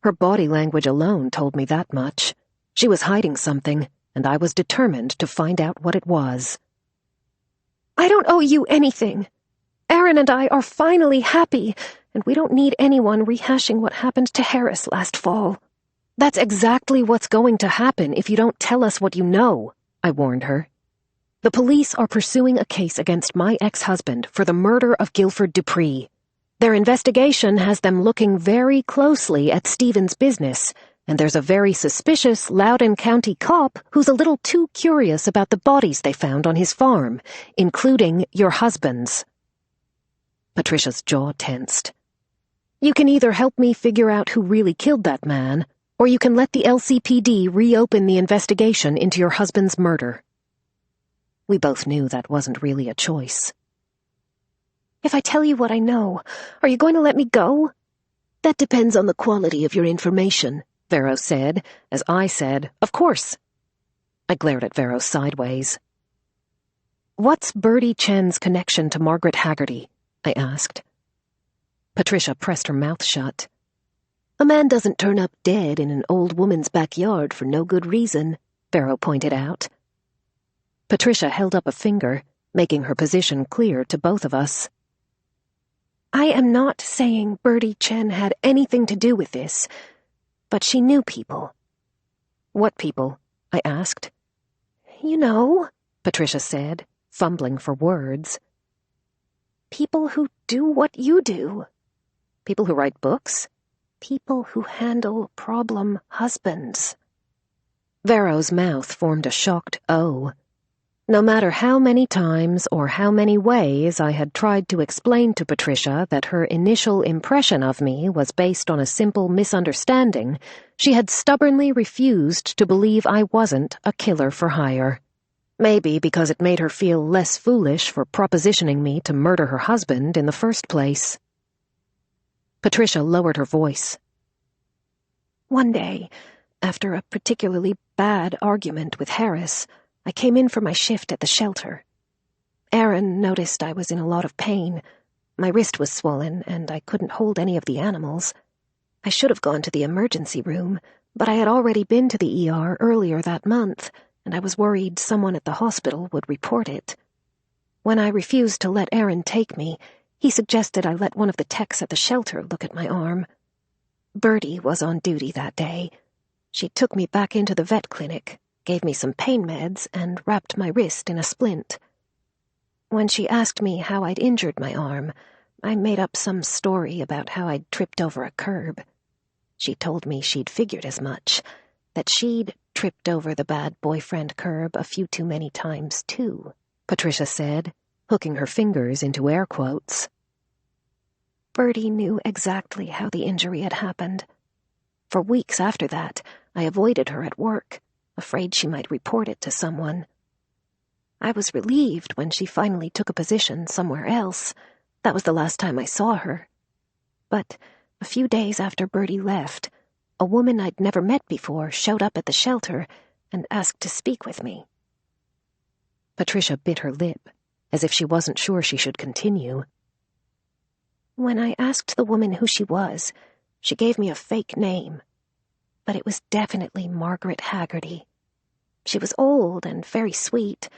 Her body language alone told me that much. She was hiding something, and I was determined to find out what it was. "I don't owe you anything. Aaron and I are finally happy, and we don't need anyone rehashing what happened to Harris last fall." "That's exactly what's going to happen if you don't tell us what you know," I warned her. "The police are pursuing a case against my ex-husband for the murder of Guilford Dupree. Their investigation has them looking very closely at Stephen's business, and there's a very suspicious Loudoun County cop who's a little too curious about the bodies they found on his farm, including your husband's." Patricia's jaw tensed. "You can either help me figure out who really killed that man, or you can let the LCPD reopen the investigation into your husband's murder." We both knew that wasn't really a choice. "If I tell you what I know, are you going to let me go?" "That depends on the quality of your information," Vero said, as I said, "Of course." I glared at Vero sideways. "What's Bertie Chen's connection to Margaret Haggerty?" I asked. Patricia pressed her mouth shut. "A man doesn't turn up dead in an old woman's backyard for no good reason," Vero pointed out. Patricia held up a finger, making her position clear to both of us. "I am not saying Bertie Chen had anything to do with this, but she knew people." "What people?" I asked. "You know," Patricia said, fumbling for words. "People who do what you do. People who write books?" People who handle problem husbands." Vero's mouth formed a shocked O. No matter how many times or how many ways I had tried to explain to Patricia that her initial impression of me was based on a simple misunderstanding, she had stubbornly refused to believe I wasn't a killer for hire. Maybe because it made her feel less foolish for propositioning me to murder her husband in the first place. Patricia lowered her voice. "One day, after a particularly bad argument with Harris, I came in for my shift at the shelter. Aaron noticed I was in a lot of pain. My wrist was swollen, and I couldn't hold any of the animals. I should have gone to the emergency room, but I had already been to the ER earlier that month, and I was worried someone at the hospital would report it. When I refused to let Aaron take me, he suggested I let one of the techs at the shelter look at my arm. Bertie was on duty that day. She took me back into the vet clinic, gave me some pain meds, and wrapped my wrist in a splint. When she asked me how I'd injured my arm, I made up some story about how I'd tripped over a curb. She told me she'd figured as much, that she'd tripped over the bad boyfriend curb a few too many times, too," Patricia said, hooking her fingers into air quotes. "Bertie knew exactly how the injury had happened. For weeks after that, I avoided her at work, afraid she might report it to someone. I was relieved when she finally took a position somewhere else. That was the last time I saw her. But a few days after Bertie left, a woman I'd never met before showed up at the shelter and asked to speak with me." Patricia bit her lip, as if she wasn't sure she should continue. "When I asked the woman who she was, she gave me a fake name. But it was definitely Margaret Haggerty. She was old and very sweet.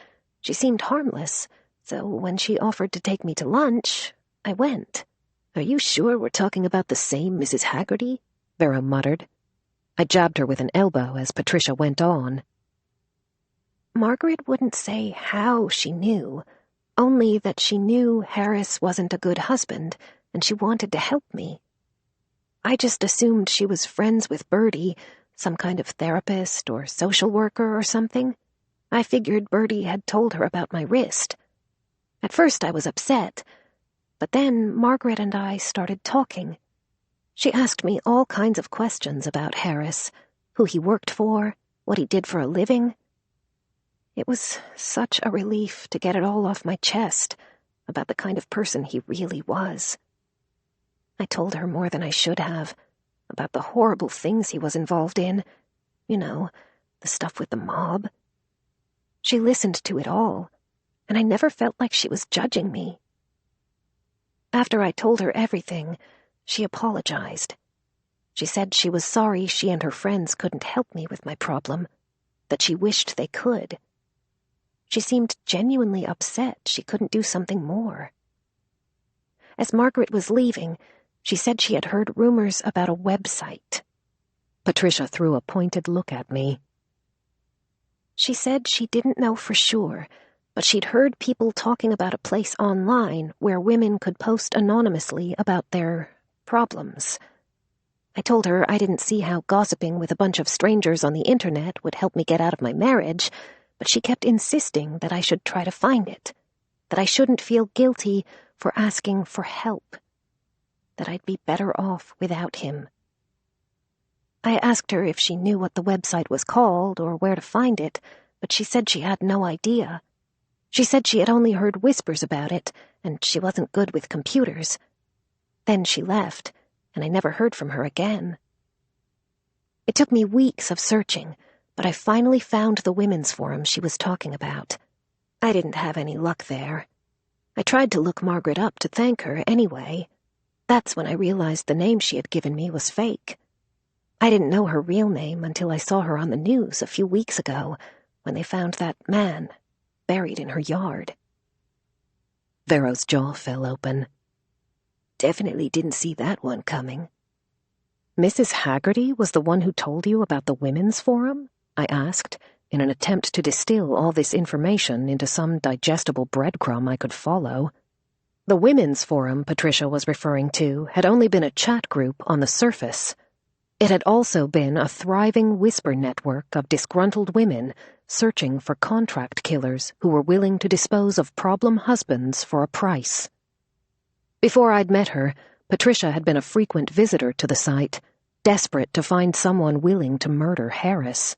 She seemed harmless, so when she offered to take me to lunch, I went." "Are you sure we're talking about the same Mrs. Haggerty?" Vero muttered. I jabbed her with an elbow as Patricia went on. "Margaret wouldn't say how she knew, only that she knew Harris wasn't a good husband, and she wanted to help me. I just assumed she was friends with Bertie, some kind of therapist or social worker or something. I figured Bertie had told her about my wrist. At first I was upset, but then Margaret and I started talking. She asked me all kinds of questions about Harris, who he worked for, what he did for a living. It was such a relief to get it all off my chest about the kind of person he really was. I told her more than I should have, about the horrible things he was involved in. You know, the stuff with the mob. She listened to it all, and I never felt like she was judging me. After I told her everything, she apologized. She said she was sorry she and her friends couldn't help me with my problem, that she wished they could. She seemed genuinely upset she couldn't do something more. As Margaret was leaving, she said she had heard rumors about a website. Patricia threw a pointed look at me. She said she didn't know for sure, but she'd heard people talking about a place online where women could post anonymously about their problems. I told her I didn't see how gossiping with a bunch of strangers on the internet would help me get out of my marriage, but she kept insisting that I should try to find it, that I shouldn't feel guilty for asking for help, that I'd be better off without him. I asked her if she knew what the website was called or where to find it, but she said she had no idea. She said she had only heard whispers about it, and she wasn't good with computers. Then she left, and I never heard from her again. It took me weeks of searching, but I finally found the women's forum she was talking about. I didn't have any luck there. I tried to look Margaret up to thank her anyway. That's when I realized the name she had given me was fake. I didn't know her real name until I saw her on the news a few weeks ago, when they found that man buried in her yard. Vero's jaw fell open. Definitely didn't see that one coming. Mrs. Haggerty was the one who told you about the women's forum? I asked, in an attempt to distill all this information into some digestible breadcrumb I could follow. The women's forum Patricia was referring to had only been a chat group on the surface. It had also been a thriving whisper network of disgruntled women searching for contract killers who were willing to dispose of problem husbands for a price. Before I'd met her, Patricia had been a frequent visitor to the site, desperate to find someone willing to murder Harris.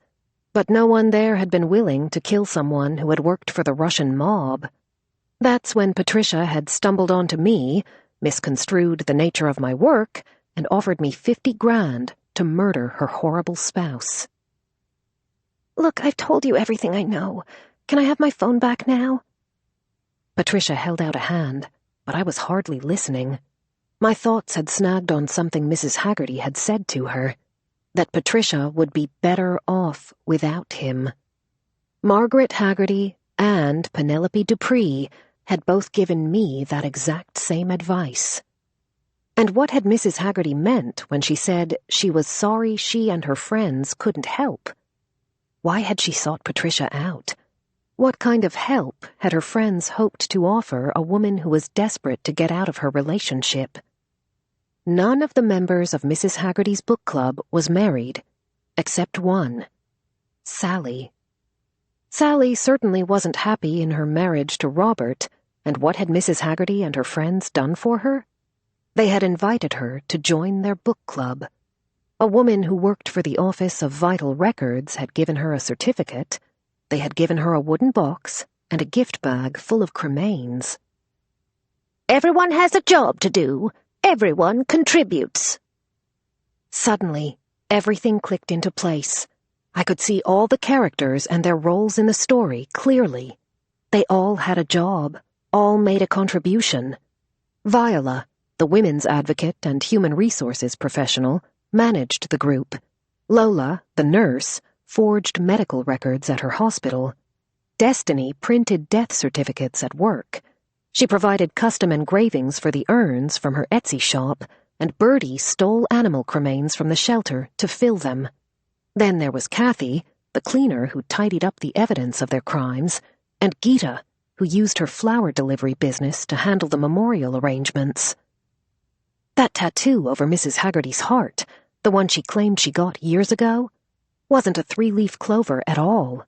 But no one there had been willing to kill someone who had worked for the Russian mob. That's when Patricia had stumbled onto me, misconstrued the nature of my work, and offered me $50,000 to murder her horrible spouse. Look, I've told you everything I know. Can I have my phone back now? Patricia held out a hand, but I was hardly listening. My thoughts had snagged on something Mrs. Haggerty had said to her, that Patricia would be better off without him. Margaret Haggerty and Penelope Dupree had both given me that exact same advice. And what had Mrs. Haggerty meant when she said she was sorry she and her friends couldn't help? Why had she sought Patricia out? What kind of help had her friends hoped to offer a woman who was desperate to get out of her relationship? None of the members of Mrs. Haggerty's book club was married, except one, Sally. Sally certainly wasn't happy in her marriage to Robert, and what had Mrs. Haggerty and her friends done for her? They had invited her to join their book club. A woman who worked for the Office of Vital Records had given her a certificate. They had given her a wooden box and a gift bag full of cremains. Everyone has a job to do. Everyone contributes. Suddenly, everything clicked into place. I could see all the characters and their roles in the story clearly. They all had a job, all made a contribution. Viola, the women's advocate and human resources professional, managed the group. Lola, the nurse, forged medical records at her hospital. Destiny printed death certificates at work. She provided custom engravings for the urns from her Etsy shop, and Bertie stole animal cremains from the shelter to fill them. Then there was Kathy, the cleaner who tidied up the evidence of their crimes, and Gita, who used her flower delivery business to handle the memorial arrangements. That tattoo over Mrs. Haggerty's heart, the one she claimed she got years ago, wasn't a 3-leaf clover at all.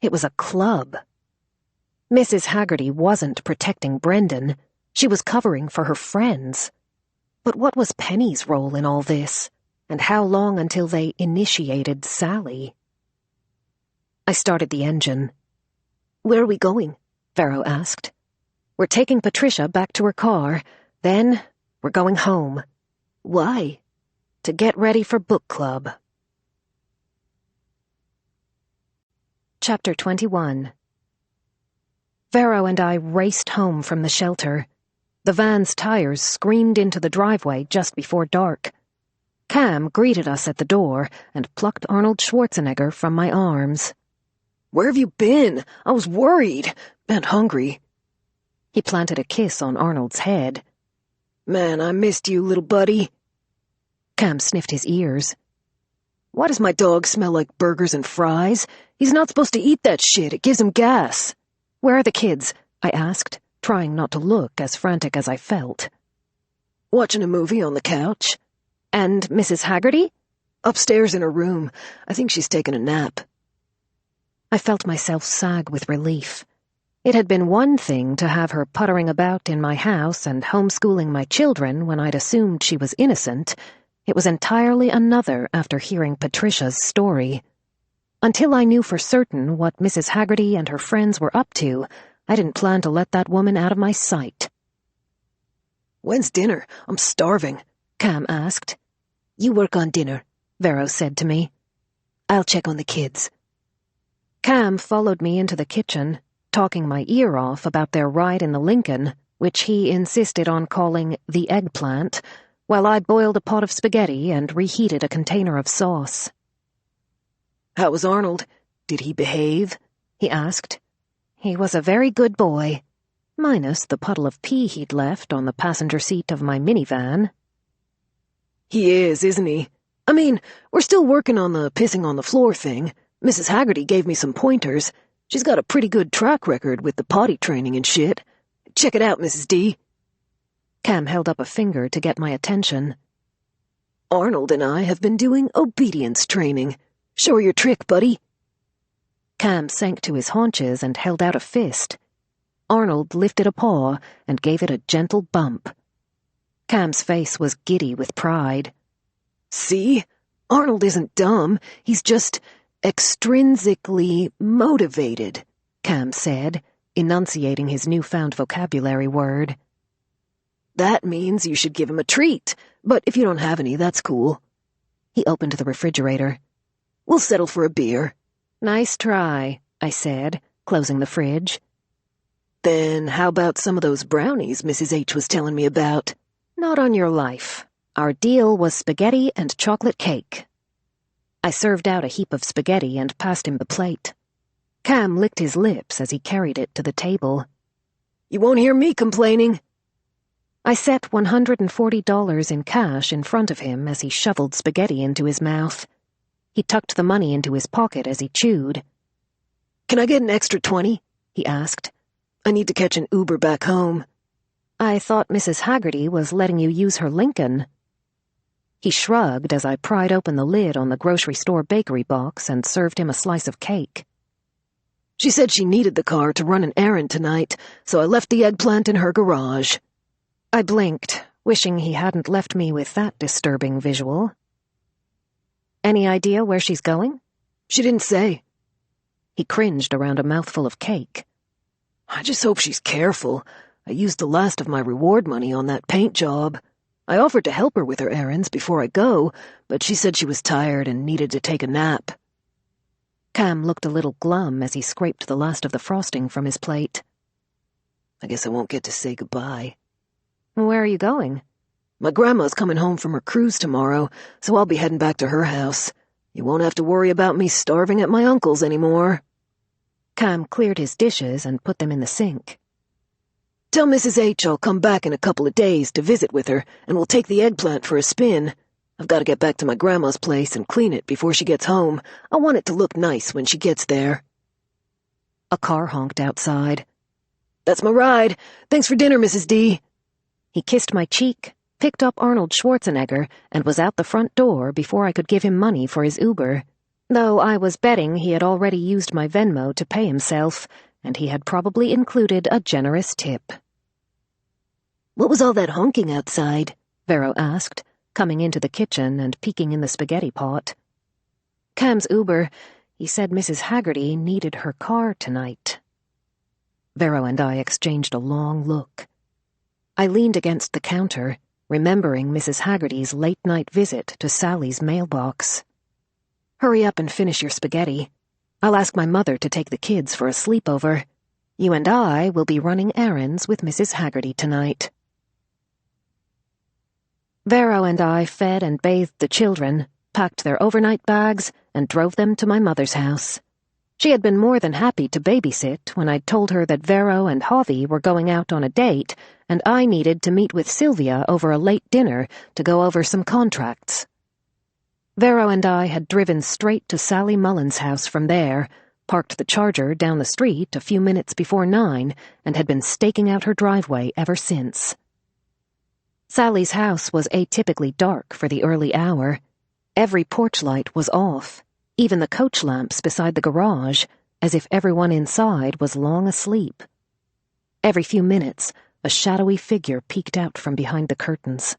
It was a club. Mrs. Haggerty wasn't protecting Brendan. She was covering for her friends. But what was Penny's role in all this? And how long until they initiated Sally? I started the engine. "Where are we going?" Vero asked. "We're taking Patricia back to her car. Then we're going home." "Why?" "To get ready for book club." Chapter 21. Vero and I raced home from the shelter. The van's tires screamed into the driveway just before dark. Cam greeted us at the door and plucked Arnold Schwarzenegger from my arms. "Where have you been? I was worried and hungry." He planted a kiss on Arnold's head. "Man, I missed you, little buddy." Cam sniffed his ears. "Why does my dog smell like burgers and fries? He's not supposed to eat that shit. It gives him gas." "Where are the kids?" I asked, trying not to look as frantic as I felt. "Watching a movie on the couch." "And Mrs. Haggerty?" "Upstairs in her room. I think she's taking a nap." I felt myself sag with relief. It had been one thing to have her puttering about in my house and homeschooling my children when I'd assumed she was innocent. It was entirely another after hearing Patricia's story. Until I knew for certain what Mrs. Haggerty and her friends were up to, I didn't plan to let that woman out of my sight. "When's dinner? I'm starving," Cam asked. "You work on dinner," Vero said to me. "I'll check on the kids." Cam followed me into the kitchen, talking my ear off about their ride in the Lincoln, which he insisted on calling the eggplant, while I boiled a pot of spaghetti and reheated a container of sauce. "How was Arnold? Did he behave?" he asked. He was a very good boy, minus the puddle of pee he'd left on the passenger seat of my minivan. "He is, isn't he? I mean, we're still working on the pissing on the floor thing. Mrs. Haggerty gave me some pointers. She's got a pretty good track record with the potty training and shit. Check it out, Mrs. D." Cam held up a finger to get my attention. "Arnold and I have been doing obedience training. Show her your trick, buddy." Cam sank to his haunches and held out a fist. Arnold lifted a paw and gave it a gentle bump. Cam's face was giddy with pride. "See? Arnold isn't dumb. He's just extrinsically motivated," Cam said, enunciating his newfound vocabulary word. "That means you should give him a treat, but if you don't have any, that's cool." He opened the refrigerator. "We'll settle for a beer." "Nice try," I said, closing the fridge. "Then how about some of those brownies Mrs. H was telling me about?" "Not on your life. Our deal was spaghetti and chocolate cake." I served out a heap of spaghetti and passed him the plate. Cam licked his lips as he carried it to the table. "You won't hear me complaining." I set $140 in cash in front of him as he shoveled spaghetti into his mouth. He tucked the money into his pocket as he chewed. "Can I get an extra 20? He asked. "I need to catch an Uber back home." "I thought Mrs. Haggerty was letting you use her Lincoln." He shrugged as I pried open the lid on the grocery store bakery box and served him a slice of cake. "She said she needed the car to run an errand tonight, so I left the eggplant in her garage." I blinked, wishing he hadn't left me with that disturbing visual. "Any idea where she's going?" "She didn't say." He cringed around a mouthful of cake. "I just hope she's careful. I used the last of my reward money on that paint job. I offered to help her with her errands before I go, but she said she was tired and needed to take a nap." Cam looked a little glum as he scraped the last of the frosting from his plate. "I guess I won't get to say goodbye." "Where are you going?" "My grandma's coming home from her cruise tomorrow, so I'll be heading back to her house. You won't have to worry about me starving at my uncle's anymore." Cam cleared his dishes and put them in the sink. "Tell Mrs. H I'll come back in a couple of days to visit with her, and we'll take the eggplant for a spin. I've got to get back to my grandma's place and clean it before she gets home. I want it to look nice when she gets there." A car honked outside. "That's my ride. Thanks for dinner, Mrs. D." He kissed my cheek, picked up Arnold Schwarzenegger, and was out the front door before I could give him money for his Uber. though I was betting he had already used my Venmo to pay himself, and he had probably included a generous tip. "What was all that honking outside?" Vero asked, coming into the kitchen and peeking in the spaghetti pot. "Cam's Uber. He said Mrs. Haggerty needed her car tonight." Vero and I exchanged a long look. I leaned against the counter, remembering Mrs. Haggerty's late-night visit to Sally's mailbox. "Hurry up and finish your spaghetti. I'll ask my mother to take the kids for a sleepover. You and I will be running errands with Mrs. Haggerty tonight." Vero and I fed and bathed the children, packed their overnight bags, and drove them to my mother's house. She had been more than happy to babysit when I'd told her that Vero and Javi were going out on a date, and I needed to meet with Sylvia over a late dinner to go over some contracts. Vero and I had driven straight to Sally Mullen's house from there, parked the Charger down the street a few minutes before 9, and had been staking out her driveway ever since. Sally's house was atypically dark for the early hour. Every porch light was off, even the coach lamps beside the garage, as if everyone inside was long asleep. Every few minutes, a shadowy figure peeked out from behind the curtains.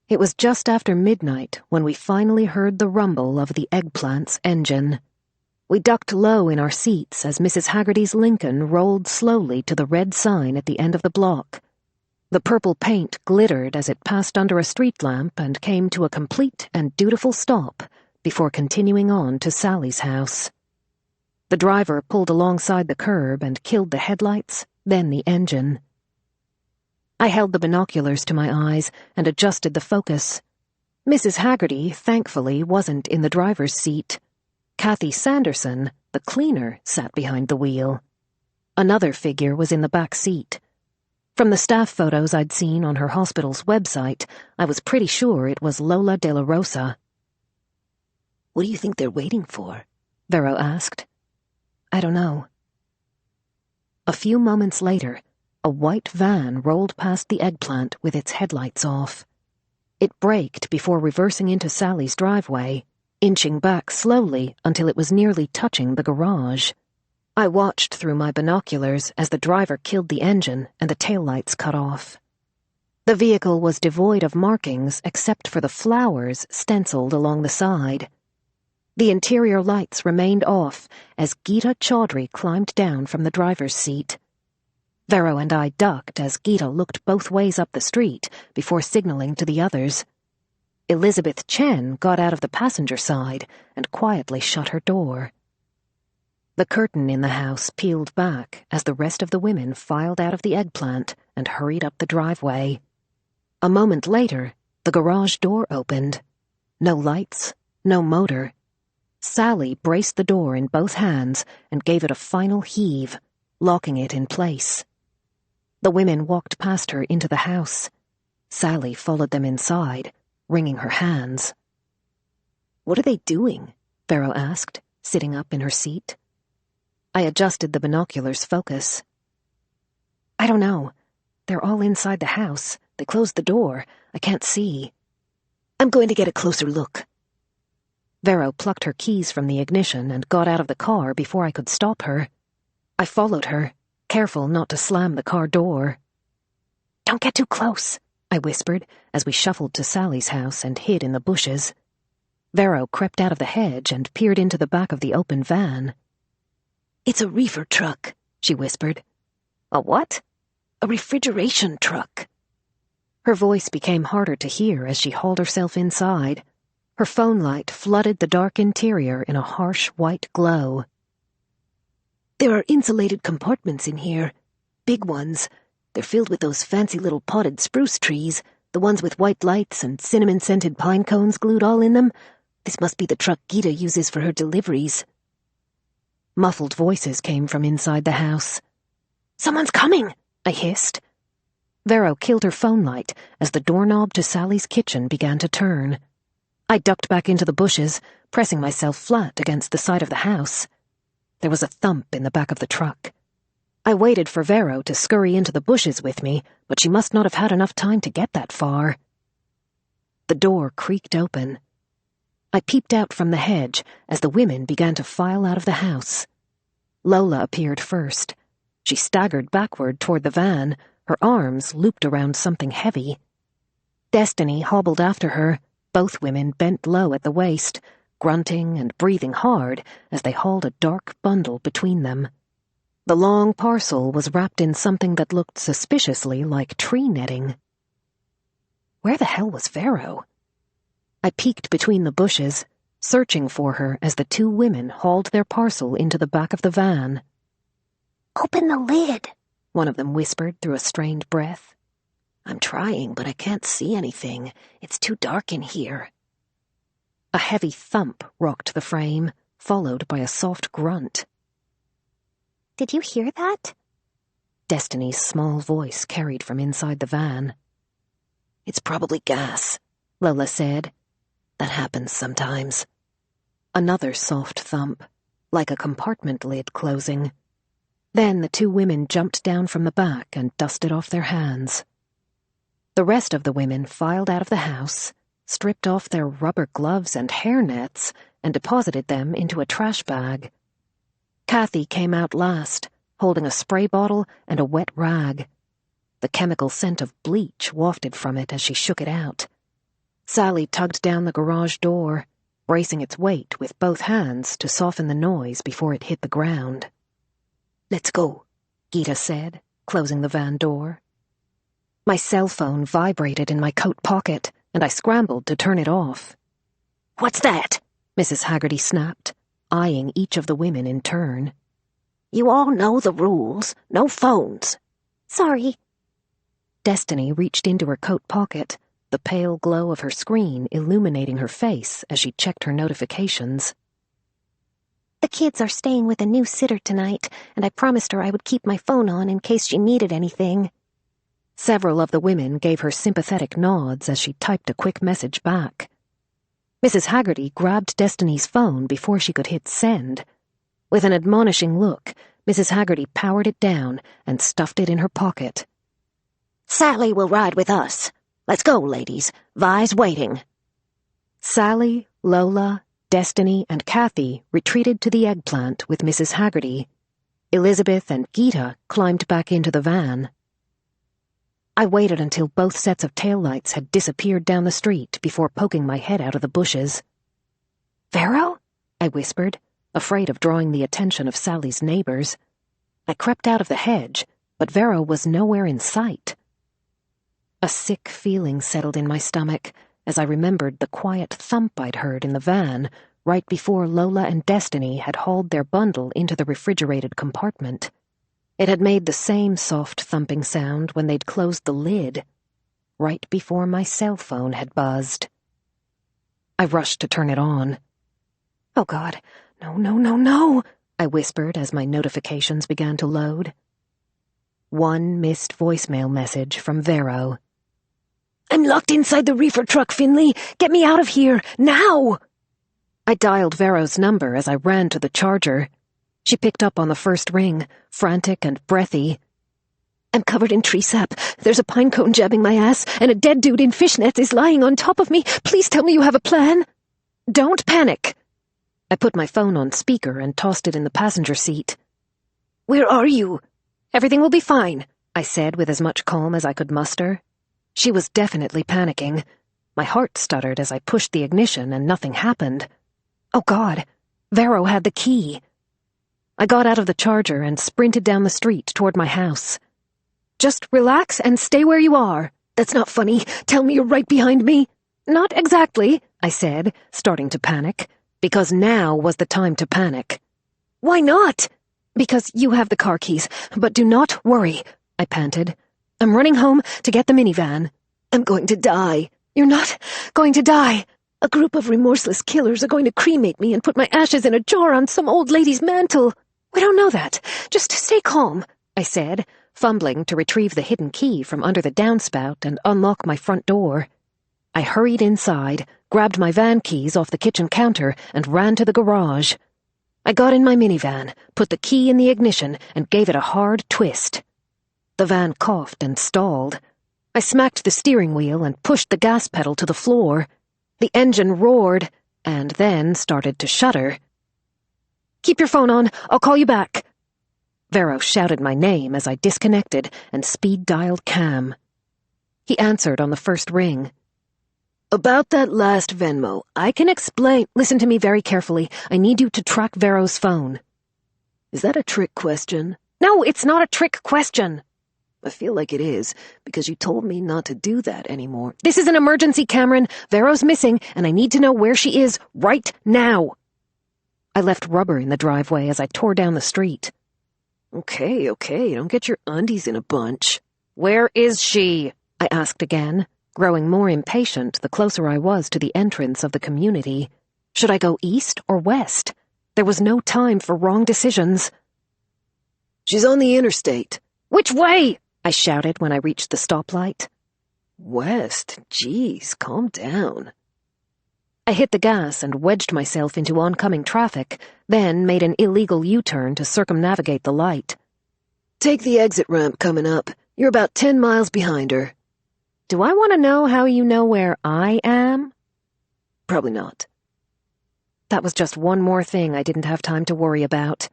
It was just after midnight when we finally heard the rumble of the Eggplant's engine. We ducked low in our seats as Mrs. Haggerty's Lincoln rolled slowly to the red sign at the end of the block. The purple paint glittered as it passed under a street lamp and came to a complete and dutiful stop before continuing on to Sally's house. The driver pulled alongside the curb and killed the headlights, then the engine. I held the binoculars to my eyes and adjusted the focus. Mrs. Haggerty, thankfully, wasn't in the driver's seat. Kathy Sanderson, the cleaner, sat behind the wheel. Another figure was in the back seat. From the staff photos I'd seen on her hospital's website, I was pretty sure it was Lola de la Rosa. "What do you think they're waiting for?" Vero asked. "I don't know." A few moments later, a white van rolled past the Eggplant with its headlights off. It braked before reversing into Sally's driveway, inching back slowly until it was nearly touching the garage. I watched through my binoculars as the driver killed the engine and the taillights cut off. The vehicle was devoid of markings except for the flowers stenciled along the side. The interior lights remained off as Geeta Chaudhry climbed down from the driver's seat. Vero and I ducked as Geeta looked both ways up the street before signaling to the others. Elizabeth Chen got out of the passenger side and quietly shut her door. The curtain in the house peeled back as the rest of the women filed out of the Eggplant and hurried up the driveway. A moment later, the garage door opened. No lights, no motor. Sally braced the door in both hands and gave it a final heave, locking it in place. The women walked past her into the house. Sally followed them inside, wringing her hands. "What are they doing?" Vero asked, sitting up in her seat. I adjusted the binoculars' focus. "I don't know. They're all inside the house. They closed the door. I can't see." "I'm going to get a closer look." Vero plucked her keys from the ignition and got out of the car before I could stop her. I followed her, careful not to slam the car door. "Don't get too close," I whispered as we shuffled to Sally's house and hid in the bushes. Vero crept out of the hedge and peered into the back of the open van. "It's a reefer truck," she whispered. "A what?" "A refrigeration truck." Her voice became harder to hear as she hauled herself inside. Her phone light flooded the dark interior in a harsh white glow. "There are insulated compartments in here. Big ones. They're filled with those fancy little potted spruce trees, the ones with white lights and cinnamon-scented pine cones glued all in them. This must be the truck Geeta uses for her deliveries." Muffled voices came from inside the house. "Someone's coming!" I hissed. Vero killed her phone light as the doorknob to Sally's kitchen began to turn. I ducked back into the bushes, pressing myself flat against the side of the house. There was a thump in the back of the truck. I waited for Vero to scurry into the bushes with me, but she must not have had enough time to get that far. The door creaked open. I peeped out from the hedge as the women began to file out of the house. Lola appeared first. She staggered backward toward the van, her arms looped around something heavy. Destiny hobbled after her, both women bent low at the waist, grunting and breathing hard as they hauled a dark bundle between them. The long parcel was wrapped in something that looked suspiciously like tree netting. Where the hell was Vero? I peeked between the bushes, searching for her as the two women hauled their parcel into the back of the van. "Open the lid," one of them whispered through a strained breath. "I'm trying, but I can't see anything. It's too dark in here." A heavy thump rocked the frame, followed by a soft grunt. "Did you hear that?" Destiny's small voice carried from inside the van. "It's probably gas," Lola said. "That happens sometimes." Another soft thump, like a compartment lid closing. Then the two women jumped down from the back and dusted off their hands. The rest of the women filed out of the house, stripped off their rubber gloves and hairnets, and deposited them into a trash bag. Kathy came out last, holding a spray bottle and a wet rag. The chemical scent of bleach wafted from it as she shook it out. Sally tugged down the garage door, bracing its weight with both hands to soften the noise before it hit the ground. "Let's go," Gita said, closing the van door. My cell phone vibrated in my coat pocket, and I scrambled to turn it off. "What's that?" Mrs. Haggerty snapped, eyeing each of the women in turn. "You all know the rules. No phones." "Sorry." Destiny reached into her coat pocket, the pale glow of her screen illuminating her face as she checked her notifications. "The kids are staying with a new sitter tonight, and I promised her I would keep my phone on in case she needed anything." Several of the women gave her sympathetic nods as she typed a quick message back. Mrs. Haggerty grabbed Destiny's phone before she could hit send. With an admonishing look, Mrs. Haggerty powered it down and stuffed it in her pocket. "Sally will ride with us. Let's go, ladies. Vi's waiting." Sally, Lola, Destiny, and Kathy retreated to the eggplant with Mrs. Haggerty. Elizabeth and Gita climbed back into the van. I waited until both sets of taillights had disappeared down the street before poking my head out of the bushes. "Vero?" I whispered, afraid of drawing the attention of Sally's neighbors. I crept out of the hedge, but Vero was nowhere in sight. A sick feeling settled in my stomach as I remembered the quiet thump I'd heard in the van right before Lola and Destiny had hauled their bundle into the refrigerated compartment. It had made the same soft thumping sound when they'd closed the lid, right before my cell phone had buzzed. I rushed to turn it on. "Oh, God, no, no, no, no," I whispered as my notifications began to load. One missed voicemail message from Vero. "I'm locked inside the reefer truck, Finlay. Get me out of here, now!" I dialed Vero's number as I ran to the charger. She picked up on the first ring, frantic and breathy. "I'm covered in tree sap. There's a pine cone jabbing my ass, and a dead dude in fishnets is lying on top of me. Please tell me you have a plan." "Don't panic." I put my phone on speaker and tossed it in the passenger seat. "Where are you?" "Everything will be fine," I said with as much calm as I could muster. She was definitely panicking. My heart stuttered as I pushed the ignition and nothing happened. Oh, God, Vero had the key. I got out of the charger and sprinted down the street toward my house. "Just relax and stay where you are." "That's not funny. Tell me you're right behind me." "Not exactly," I said, starting to panic, because now was the time to panic. "Why not?" "Because you have the car keys, but do not worry," I panted. "I'm running home to get the minivan." "I'm going to die." "You're not going to die." "A group of remorseless killers are going to cremate me and put my ashes in a jar on some old lady's mantle." "We don't know that. Just stay calm," I said, fumbling to retrieve the hidden key from under the downspout and unlock my front door. I hurried inside, grabbed my van keys off the kitchen counter, and ran to the garage. I got in my minivan, put the key in the ignition, and gave it a hard twist. The van coughed and stalled. I smacked the steering wheel and pushed the gas pedal to the floor. The engine roared. and then started to shudder. "Keep your phone on. I'll call you back." Vero shouted my name as I disconnected and speed-dialed Cam. He answered on the first ring. "About that last Venmo, I can explain—" "Listen to me very carefully. I need you to track Vero's phone." "Is that a trick question?" "No, it's not a trick question." "I feel like it is, because you told me not to do that anymore." "This is an emergency, Cameron. Vero's missing, and I need to know where she is right now." I left rubber in the driveway as I tore down the street. Okay, don't get your undies in a bunch." "Where is she?" I asked again, growing more impatient the closer I was to the entrance of the community. Should I go east or west? There was no time for wrong decisions. "She's on the interstate." "Which way?" I shouted when I reached the stoplight. "West? Geez, calm down." I hit the gas and wedged myself into oncoming traffic, then made an illegal U-turn to circumnavigate the light. "Take the exit ramp coming up. You're about 10 miles behind her." "Do I want to know how you know where I am?" "Probably not." That was just one more thing I didn't have time to worry about.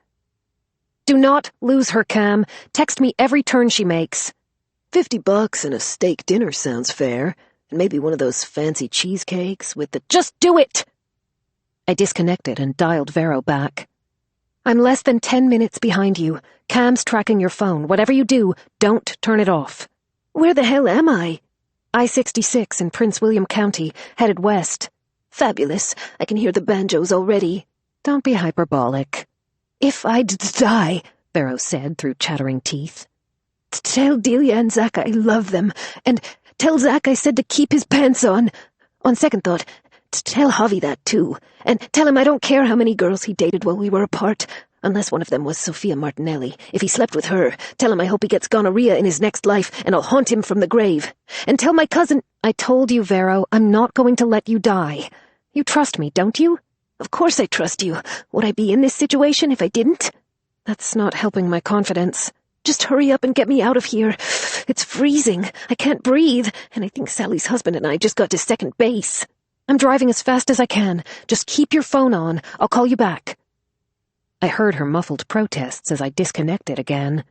"Do not lose her, Cam. Text me every turn she makes." $50 and a steak dinner sounds fair. And maybe one of those fancy cheesecakes with the— "Just do it!" I disconnected and dialed Vero back. "I'm less than 10 minutes behind you. Cam's tracking your phone. Whatever you do, don't turn it off." "Where the hell am I?" I-66 in Prince William County, headed west. "Fabulous. I can hear the banjos already." "Don't be hyperbolic." "If I die," Vero said through chattering teeth. "Tell Delia and Zach I love them, and tell Zach I said to keep his pants on. On second thought, tell Javi that too, and tell him I don't care how many girls he dated while we were apart, unless one of them was Sophia Martinelli. If he slept with her, tell him I hope he gets gonorrhea in his next life, and I'll haunt him from the grave. And tell my cousin—" "I told you, Vero, I'm not going to let you die. You trust me, don't you?" "Of course I trust you. Would I be in this situation if I didn't?" "That's not helping my confidence." "Just hurry up and get me out of here. It's freezing. I can't breathe, and I think Sally's husband and I just got to second base." "I'm driving as fast as I can. Just keep your phone on. I'll call you back." I heard her muffled protests as I disconnected again.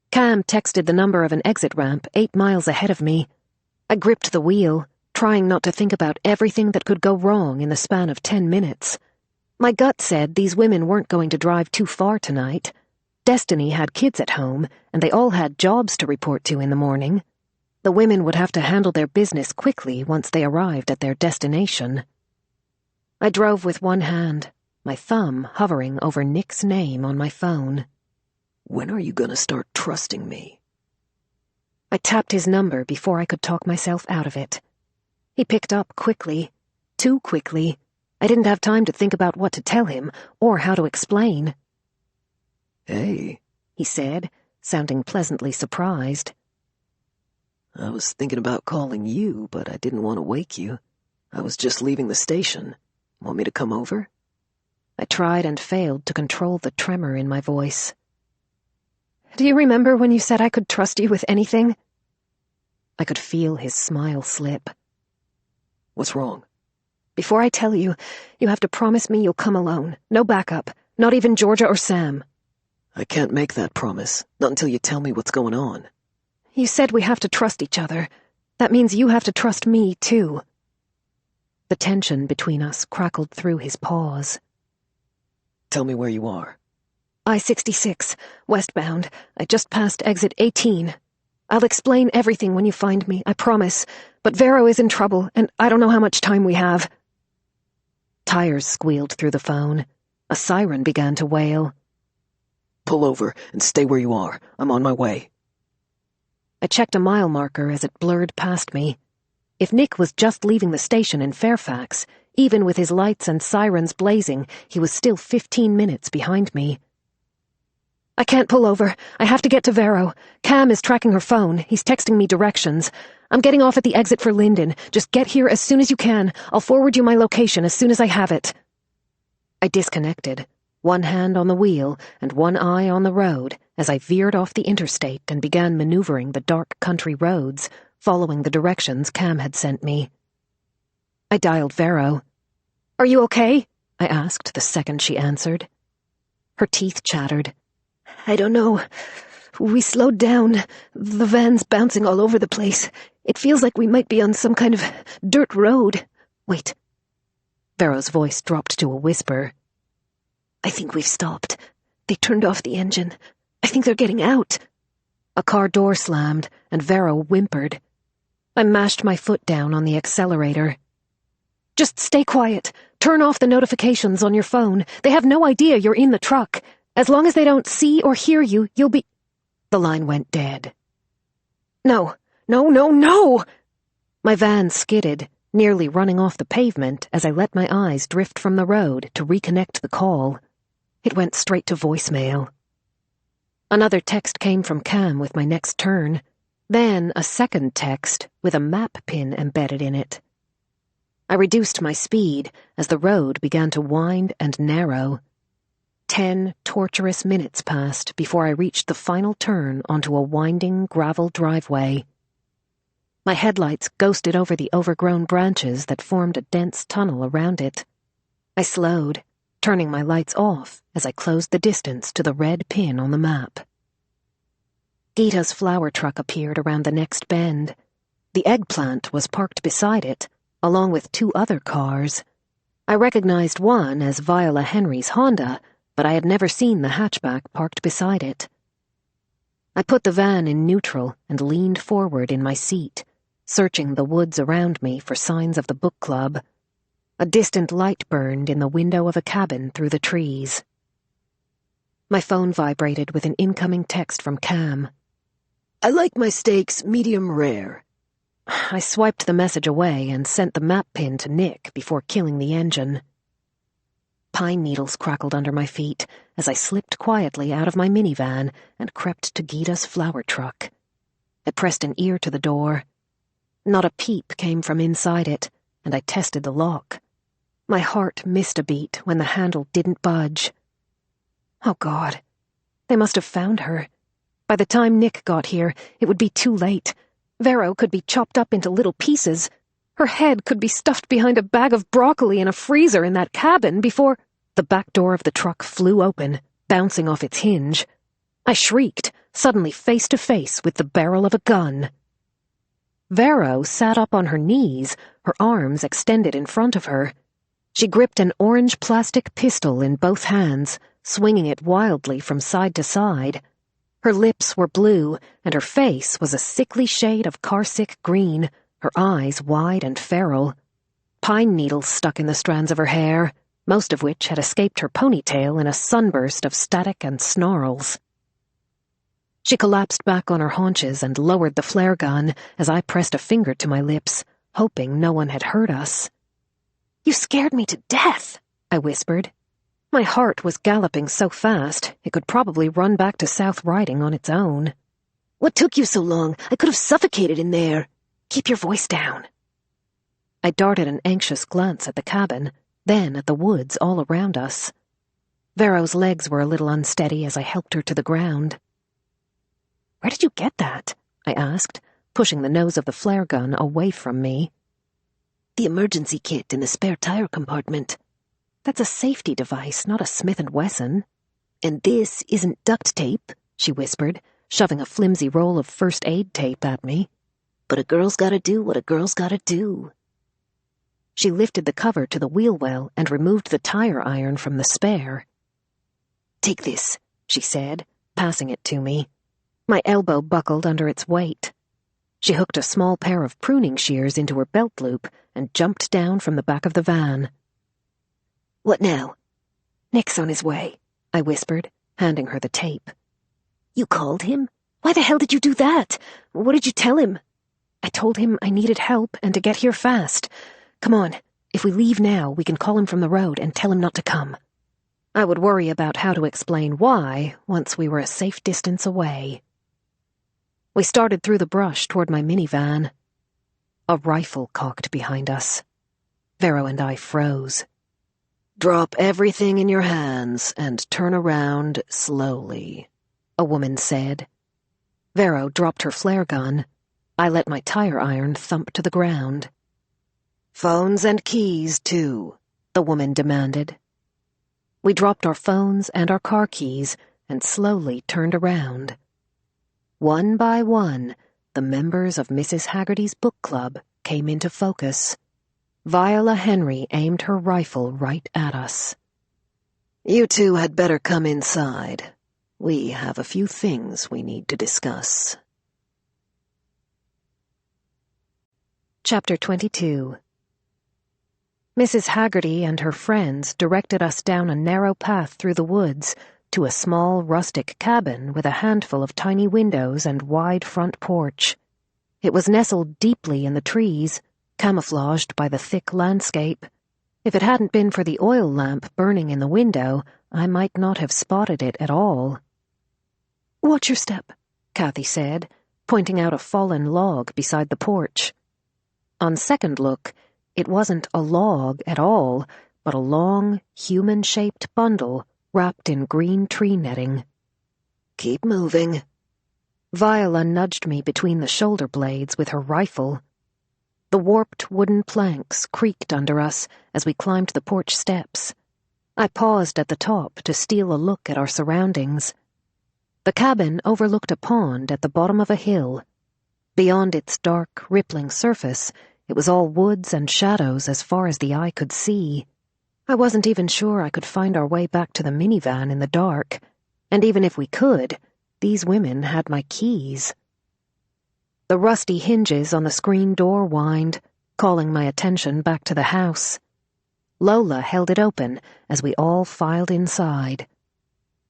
Cam texted the number of an exit ramp 8 miles ahead of me. I gripped the wheel, trying not to think about everything that could go wrong in the span of 10 minutes. My gut said these women weren't going to drive too far tonight. Destiny had kids at home, and they all had jobs to report to in the morning. The women would have to handle their business quickly once they arrived at their destination. I drove with one hand, my thumb hovering over Nick's name on my phone. "When are you gonna start trusting me?" I tapped his number before I could talk myself out of it. He picked up quickly, too quickly. I didn't have time to think about what to tell him or how to explain. "Hey," he said, sounding pleasantly surprised. "I was thinking about calling you, but I didn't want to wake you. I was just leaving the station. Want me to come over?" I tried and failed to control the tremor in my voice. "Do you remember when you said I could trust you with anything?" I could feel his smile slip. "What's wrong?" "Before I tell you, you have to promise me you'll come alone. No backup. Not even Georgia or Sam." "I can't make that promise. Not until you tell me what's going on." "You said we have to trust each other. That means you have to trust me, too." The tension between us crackled through his pause. "Tell me where you are." I-66, westbound. I just passed exit 18. I'll explain everything when you find me, I promise. But Vero is in trouble, and I don't know how much time we have." Tires squealed through the phone. A siren began to wail. "Pull over and stay where you are. I'm on my way." I checked a mile marker as it blurred past me. If Nick was just leaving the station in Fairfax, even with his lights and sirens blazing, he was still 15 minutes behind me. "I can't pull over. I have to get to Vero. Cam is tracking her phone. He's texting me directions. I'm getting off at the exit for Linden. Just get here as soon as you can. I'll forward you my location as soon as I have it." I disconnected, one hand on the wheel and one eye on the road, as I veered off the interstate and began maneuvering the dark country roads, following the directions Cam had sent me. I dialed Vero. Are you okay? I asked the second she answered. Her teeth chattered. I don't know. We slowed down. The van's bouncing all over the place. It feels like we might be on some kind of dirt road. Wait. Vero's voice dropped to a whisper. I think we've stopped. They turned off the engine. I think they're getting out. A car door slammed, and Vero whimpered. I mashed my foot down on the accelerator. Just stay quiet. Turn off the notifications on your phone. They have no idea you're in the truck. As long as they don't see or hear you, you'll be... The line went dead. No! My van skidded, nearly running off the pavement as I let my eyes drift from the road to reconnect the call. It went straight to voicemail. Another text came from Cam with my next turn. Then a second text with a map pin embedded in it. I reduced my speed as the road began to wind and narrow. 10 torturous minutes passed before I reached the final turn onto a winding gravel driveway. My headlights ghosted over the overgrown branches that formed a dense tunnel around it. I slowed, turning my lights off as I closed the distance to the red pin on the map. Gita's flower truck appeared around the next bend. The eggplant was parked beside it, along with 2 other cars. I recognized one as Viola Henry's Honda, but I had never seen the hatchback parked beside it. I put the van in neutral and leaned forward in my seat, searching the woods around me for signs of the book club. A distant light burned in the window of a cabin through the trees. My phone vibrated with an incoming text from Cam. I like my steaks medium rare. I swiped the message away and sent the map pin to Nick before killing the engine. Pine needles crackled under my feet as I slipped quietly out of my minivan and crept to Gita's flower truck. I pressed an ear to the door. Not a peep came from inside it, and I tested the lock. My heart missed a beat when the handle didn't budge. Oh, God. They must have found her. By the time Nick got here, it would be too late. Vero could be chopped up into little pieces. Her head could be stuffed behind a bag of broccoli in a freezer in that cabin before... The back door of the truck flew open, bouncing off its hinge. I shrieked, suddenly face to face with the barrel of a gun. Vero sat up on her knees, her arms extended in front of her. She gripped an orange plastic pistol in both hands, swinging it wildly from side to side. Her lips were blue, and her face was a sickly shade of carsick green, her eyes wide and feral. Pine needles stuck in the strands of her hair, most of which had escaped her ponytail in a sunburst of static and snarls. She collapsed back on her haunches and lowered the flare gun as I pressed a finger to my lips, hoping no one had heard us. "You scared me to death," I whispered. My heart was galloping so fast it could probably run back to South Riding on its own. "What took you so long? I could have suffocated in there." "Keep your voice down." I darted an anxious glance at the cabin, then at the woods all around us. Vero's legs were a little unsteady as I helped her to the ground. "Where did you get that?" I asked, pushing the nose of the flare gun away from me. "The emergency kit in the spare tire compartment." "That's a safety device, not a Smith & Wesson." "And this isn't duct tape," she whispered, shoving a flimsy roll of first aid tape at me. "But a girl's gotta do what a girl's gotta do." She lifted the cover to the wheel well and removed the tire iron from the spare. "Take this," she said, passing it to me. My elbow buckled under its weight. She hooked a small pair of pruning shears into her belt loop and jumped down from the back of the van. "What now?" "Nick's on his way," I whispered, handing her the tape. "You called him? Why the hell did you do that? What did you tell him?" "I told him I needed help and to get here fast. Come on, if we leave now, we can call him from the road and tell him not to come." I would worry about how to explain why once we were a safe distance away. We started through the brush toward my minivan. A rifle cocked behind us. Vero and I froze. "Drop everything in your hands and turn around slowly," a woman said. Vero dropped her flare gun. I let my tire iron thump to the ground. "Phones and keys, too. the woman demanded. We dropped our phones and our car keys and slowly turned around. One by one, the members of Mrs. Haggerty's book club came into focus. Viola Henry aimed her rifle right at us. You two had better come inside. We have a few things we need to discuss. Chapter 22. Mrs. Haggerty and her friends directed us down a narrow path through the woods to a small rustic cabin with a handful of tiny windows and wide front porch. It was nestled deeply in the trees, camouflaged by the thick landscape. If it hadn't been for the oil lamp burning in the window, I might not have spotted it at all. "Watch your step," Kathy said, pointing out a fallen log beside the porch. On second look, it wasn't a log at all, but a long, human-shaped bundle wrapped in green tree netting. Keep moving. Viola nudged me between the shoulder blades with her rifle. The warped wooden planks creaked under us as we climbed the porch steps. I paused at the top to steal a look at our surroundings. The cabin overlooked a pond at the bottom of a hill. Beyond its dark, rippling surface, it was all woods and shadows as far as the eye could see. I wasn't even sure I could find our way back to the minivan in the dark, and even if we could, these women had my keys. The rusty hinges on the screen door whined, calling my attention back to the house. Lola held it open as we all filed inside.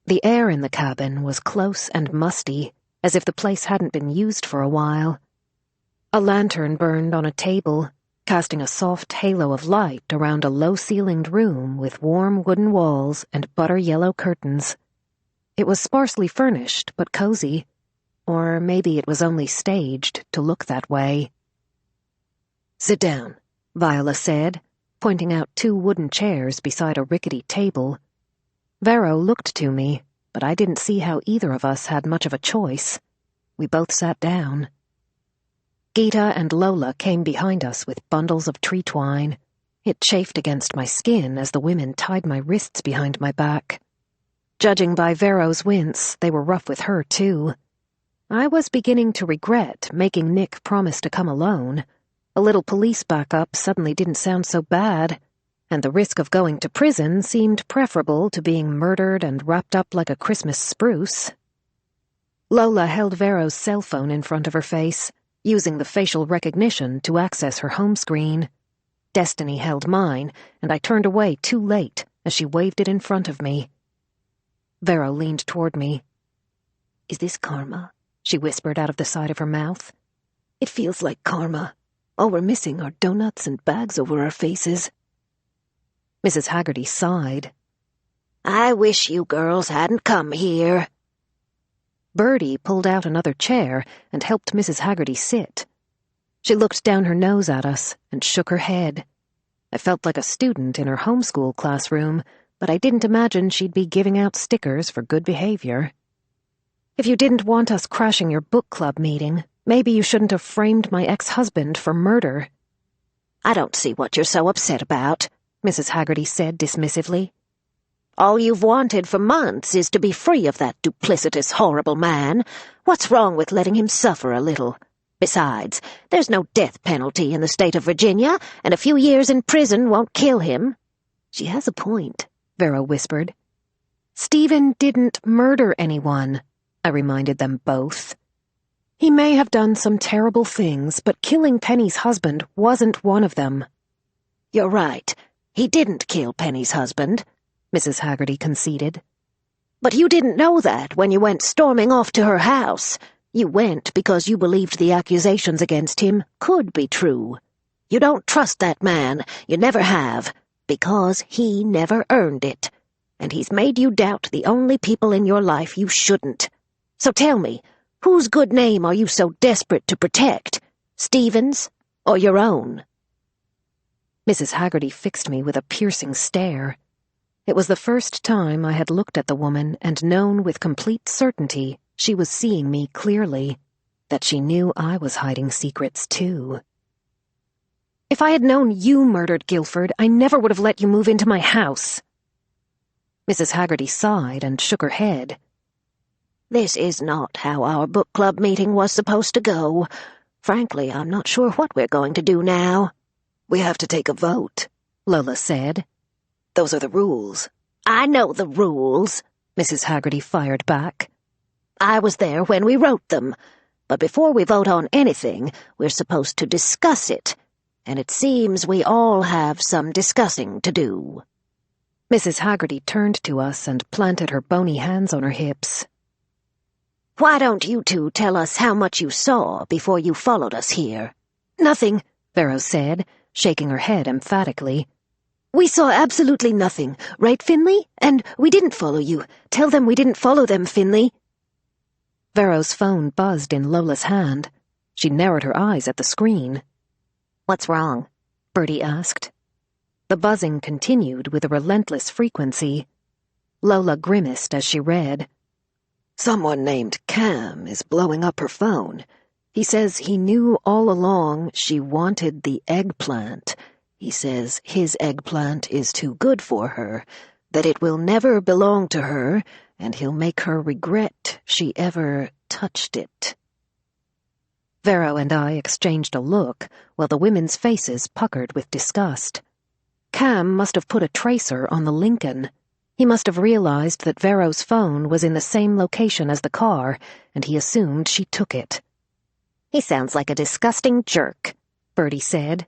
The air in the cabin was close and musty, as if the place hadn't been used for a while. A lantern burned on a table, casting a soft halo of light around a low-ceilinged room with warm wooden walls and butter-yellow curtains. It was sparsely furnished, but cozy. Or maybe it was only staged to look that way. "Sit down," Viola said, pointing out 2 wooden chairs beside a rickety table. Vero looked to me, but I didn't see how either of us had much of a choice. We both sat down. Gita and Lola came behind us with bundles of tree twine. It chafed against my skin as the women tied my wrists behind my back. Judging by Vero's wince, they were rough with her, too. I was beginning to regret making Nick promise to come alone. A little police backup suddenly didn't sound so bad, and the risk of going to prison seemed preferable to being murdered and wrapped up like a Christmas spruce. Lola held Vero's cell phone in front of her face, using the facial recognition to access her home screen. Destiny held mine, and I turned away too late as she waved it in front of me. Vero leaned toward me. "Is this karma?" she whispered out of the side of her mouth. "It feels like karma. All we're missing are donuts and bags over our faces." Mrs. Haggerty sighed. "I wish you girls hadn't come here." Bertie pulled out another chair and helped Mrs. Haggerty sit. She looked down her nose at us and shook her head. I felt like a student in her homeschool classroom, but I didn't imagine she'd be giving out stickers for good behavior. "If you didn't want us crashing your book club meeting, maybe you shouldn't have framed my ex-husband for murder." "I don't see what you're so upset about," Mrs. Haggerty said dismissively. "All you've wanted for months is to be free of that duplicitous, horrible man. What's wrong with letting him suffer a little? Besides, there's no death penalty in the state of Virginia, and a few years in prison won't kill him." "She has a point," Vero whispered. "Stephen didn't murder anyone," I reminded them both. "He may have done some terrible things, but killing Penny's husband wasn't one of them." "You're right. He didn't kill Penny's husband," Mrs. Haggerty conceded. "But you didn't know that when you went storming off to her house. You went because you believed the accusations against him could be true. You don't trust that man, you never have, because he never earned it. And he's made you doubt the only people in your life you shouldn't. So tell me, whose good name are you so desperate to protect? Stephen's or your own?" Mrs. Haggerty fixed me with a piercing stare. It was the first time I had looked at the woman and known with complete certainty she was seeing me clearly, that she knew I was hiding secrets too. If I had known you murdered Guilford, I never would have let you move into my house." Mrs. Haggerty sighed and shook her head. "This is not how our book club meeting was supposed to go. Frankly, I'm not sure what we're going to do now." "We have to take a vote," Lola said. "Those are the rules." "I know the rules," Mrs. Haggerty fired back. "I was there when we wrote them. But before we vote on anything, we're supposed to discuss it. And it seems we all have some discussing to do." Mrs. Haggerty turned to us and planted her bony hands on her hips. "Why don't you two tell us how much you saw before you followed us here?" "Nothing," Vero said, shaking her head emphatically. "We saw absolutely nothing, right, Finlay? And we didn't follow you. Tell them we didn't follow them, Finlay." Vero's phone buzzed in Lola's hand. She narrowed her eyes at the screen. "What's wrong?" Bertie asked. The buzzing continued with a relentless frequency. Lola grimaced as she read. "Someone named Cam is blowing up her phone. He says he knew all along she wanted the eggplant. He says his eggplant is too good for her, that it will never belong to her, and he'll make her regret she ever touched it." Vero and I exchanged a look, while the women's faces puckered with disgust. Cam must have put a tracer on the Lincoln. He must have realized that Vero's phone was in the same location as the car, and he assumed she took it. "He sounds like a disgusting jerk," Bertie said.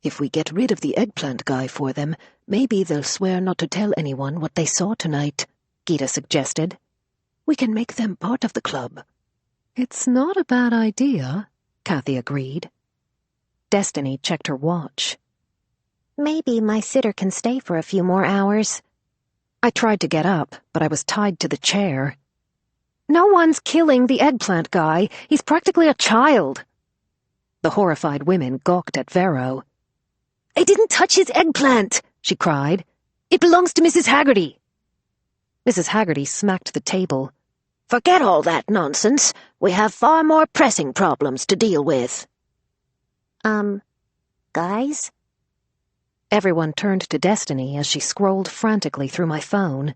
"If we get rid of the eggplant guy for them, maybe they'll swear not to tell anyone what they saw tonight," Gita suggested. "We can make them part of the club." "It's not a bad idea," Kathy agreed. Destiny checked her watch. Maybe my sitter can stay for a few more hours. I tried to get up, but I was tied to the chair. "No one's killing the eggplant guy. He's practically a child." The horrified women gawked at Vero. "I didn't touch his eggplant," she cried. "It belongs to Mrs. Haggerty." Mrs. Haggerty smacked the table. "Forget all that nonsense. We have far more pressing problems to deal with." Guys? Everyone turned to Destiny as she scrolled frantically through my phone.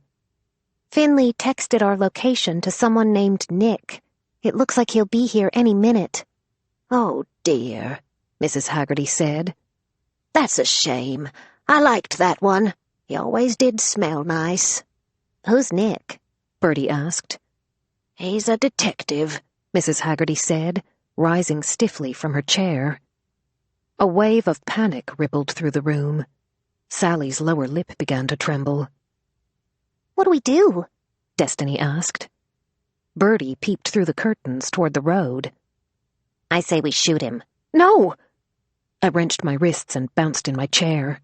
Finlay texted our location to someone named Nick. It looks like he'll be here any minute. "Oh, dear," Mrs. Haggerty said. "That's a shame. I liked that one. He always did smell nice." Who's Nick? Bertie asked. "He's a detective," Mrs. Haggerty said, rising stiffly from her chair. A wave of panic rippled through the room. Sally's lower lip began to tremble. "What do we do?" Destiny asked. Bertie peeped through the curtains toward the road. "I say we shoot him." "No!" I wrenched my wrists and bounced in my chair.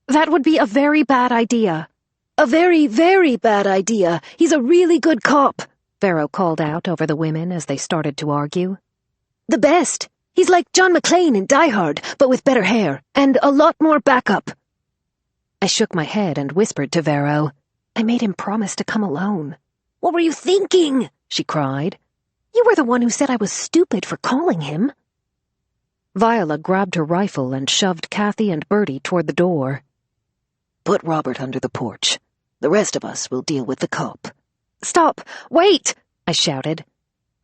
"That would be a very bad idea." "A very, very bad idea. He's a really good cop," Vero called out over the women as they started to argue. "The best. He's like John McClane in Die Hard, but with better hair, and a lot more backup." I shook my head and whispered to Vero. "I made him promise to come alone." "What were you thinking?" she cried. "You were the one who said I was stupid for calling him." Viola grabbed her rifle and shoved Kathy and Bertie toward the door. "Put Robert under the porch. The rest of us will deal with the cop." "Stop! Wait!" I shouted.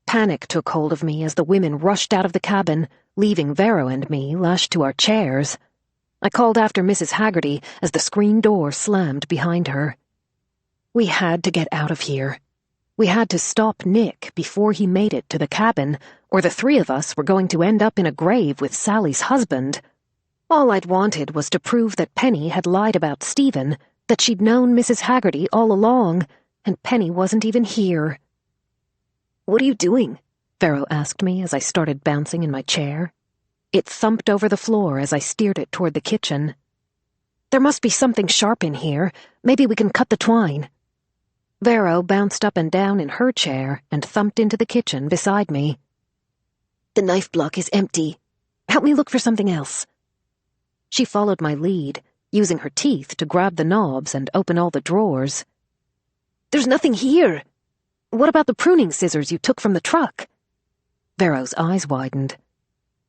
Panic took hold of me as the women rushed out of the cabin, leaving Vero and me lashed to our chairs. I called after Mrs. Haggerty as the screen door slammed behind her. We had to get out of here. We had to stop Nick before he made it to the cabin, or the three of us were going to end up in a grave with Sally's husband. All I'd wanted was to prove that Penny had lied about Stephen, that she'd known Mrs. Haggerty all along, and Penny wasn't even here. "What are you doing?" Vero asked me as I started bouncing in my chair. It thumped over the floor as I steered it toward the kitchen. "There must be something sharp in here. Maybe we can cut the twine." Vero bounced up and down in her chair and thumped into the kitchen beside me. "The knife block is empty. Help me look for something else." She followed my lead, using her teeth to grab the knobs and open all the drawers. "There's nothing here. What about the pruning scissors you took from the truck?" Vero's eyes widened.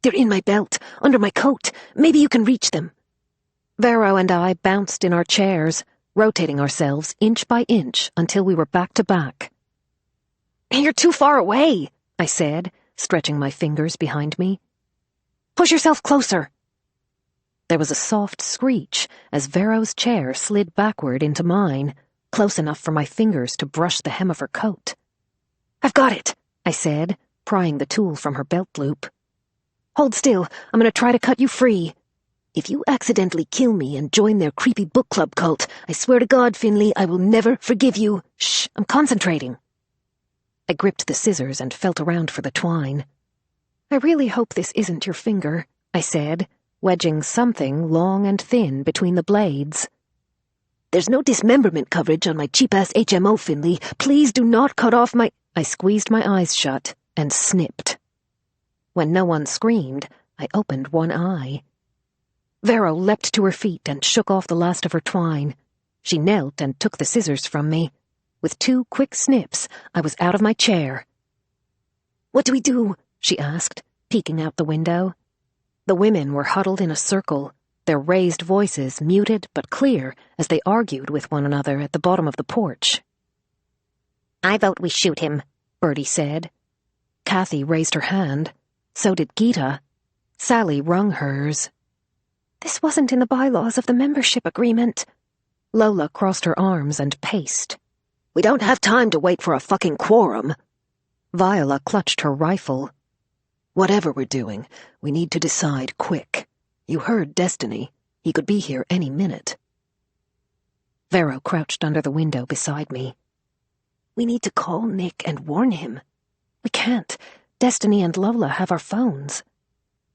They're in my belt, under my coat. Maybe you can reach them. Vero and I bounced in our chairs, rotating ourselves inch by inch until we were back to back. You're too far away, I said, stretching my fingers behind me. Push yourself closer. There was a soft screech as Vero's chair slid backward into mine, close enough for my fingers to brush the hem of her coat. I've got it, I said, prying the tool from her belt loop. Hold still. I'm going to try to cut you free. If you accidentally kill me and join their creepy book club cult, I swear to God, Finlay, I will never forgive you. Shh, I'm concentrating. I gripped the scissors and felt around for the twine. I really hope this isn't your finger, I said, wedging something long and thin between the blades. There's no dismemberment coverage on my cheap-ass HMO, Finlay. Please do not cut off my— I squeezed my eyes shut and snipped. When no one screamed, I opened one eye. Vero leapt to her feet and shook off the last of her twine. She knelt and took the scissors from me. With 2 quick snips, I was out of my chair. "What do we do?" she asked, peeking out the window. The women were huddled in a circle, their raised voices muted but clear as they argued with one another at the bottom of the porch. "I vote we shoot him," Bertie said. Kathy raised her hand. So did Gita. Sally wrung hers. "This wasn't in the bylaws of the membership agreement." Lola crossed her arms and paced. "We don't have time to wait for a fucking quorum." Viola clutched her rifle. "Whatever we're doing, we need to decide quick. You heard Destiny. He could be here any minute." Vero crouched under the window beside me. "We need to call Nick and warn him." "We can't. Destiny and Lola have our phones."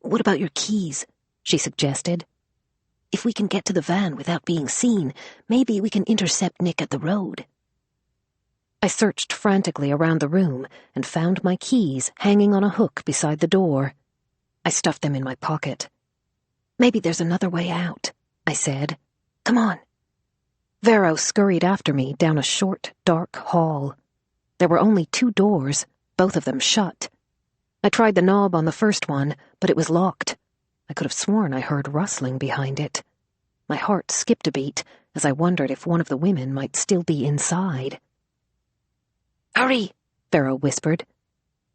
"What about your keys?" she suggested. "If we can get to the van without being seen, maybe we can intercept Nick at the road." I searched frantically around the room and found my keys hanging on a hook beside the door. I stuffed them in my pocket. "Maybe there's another way out," I said. "Come on." Vero scurried after me down a short, dark hall. There were only 2 doors, both of them shut. I tried the knob on the first one, but it was locked. I could have sworn I heard rustling behind it. My heart skipped a beat as I wondered if one of the women might still be inside. "Hurry," Vero whispered.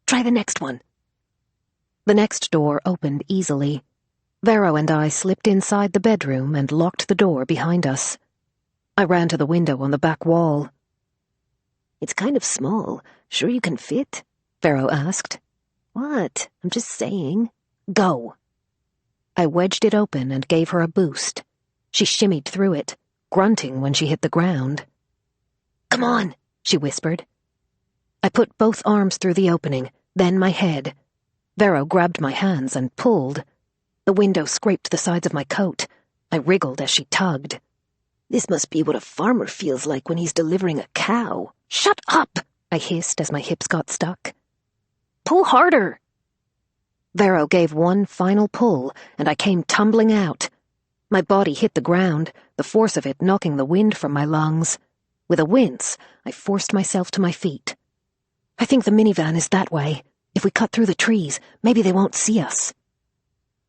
"Try the next one." The next door opened easily. Vero and I slipped inside the bedroom and locked the door behind us. I ran to the window on the back wall. "It's kind of small. Sure you can fit?" Vero asked. "What? I'm just saying." "Go." I wedged it open and gave her a boost. She shimmied through it, grunting when she hit the ground. "Come on," she whispered. I put both arms through the opening, then my head. Vero grabbed my hands and pulled. The window scraped the sides of my coat. I wriggled as she tugged. "This must be what a farmer feels like when he's delivering a cow." "Shut up!" I hissed as my hips got stuck. "Pull harder!" Vero gave one final pull, and I came tumbling out. My body hit the ground, the force of it knocking the wind from my lungs. With a wince, I forced myself to my feet. "I think the minivan is that way. If we cut through the trees, maybe they won't see us."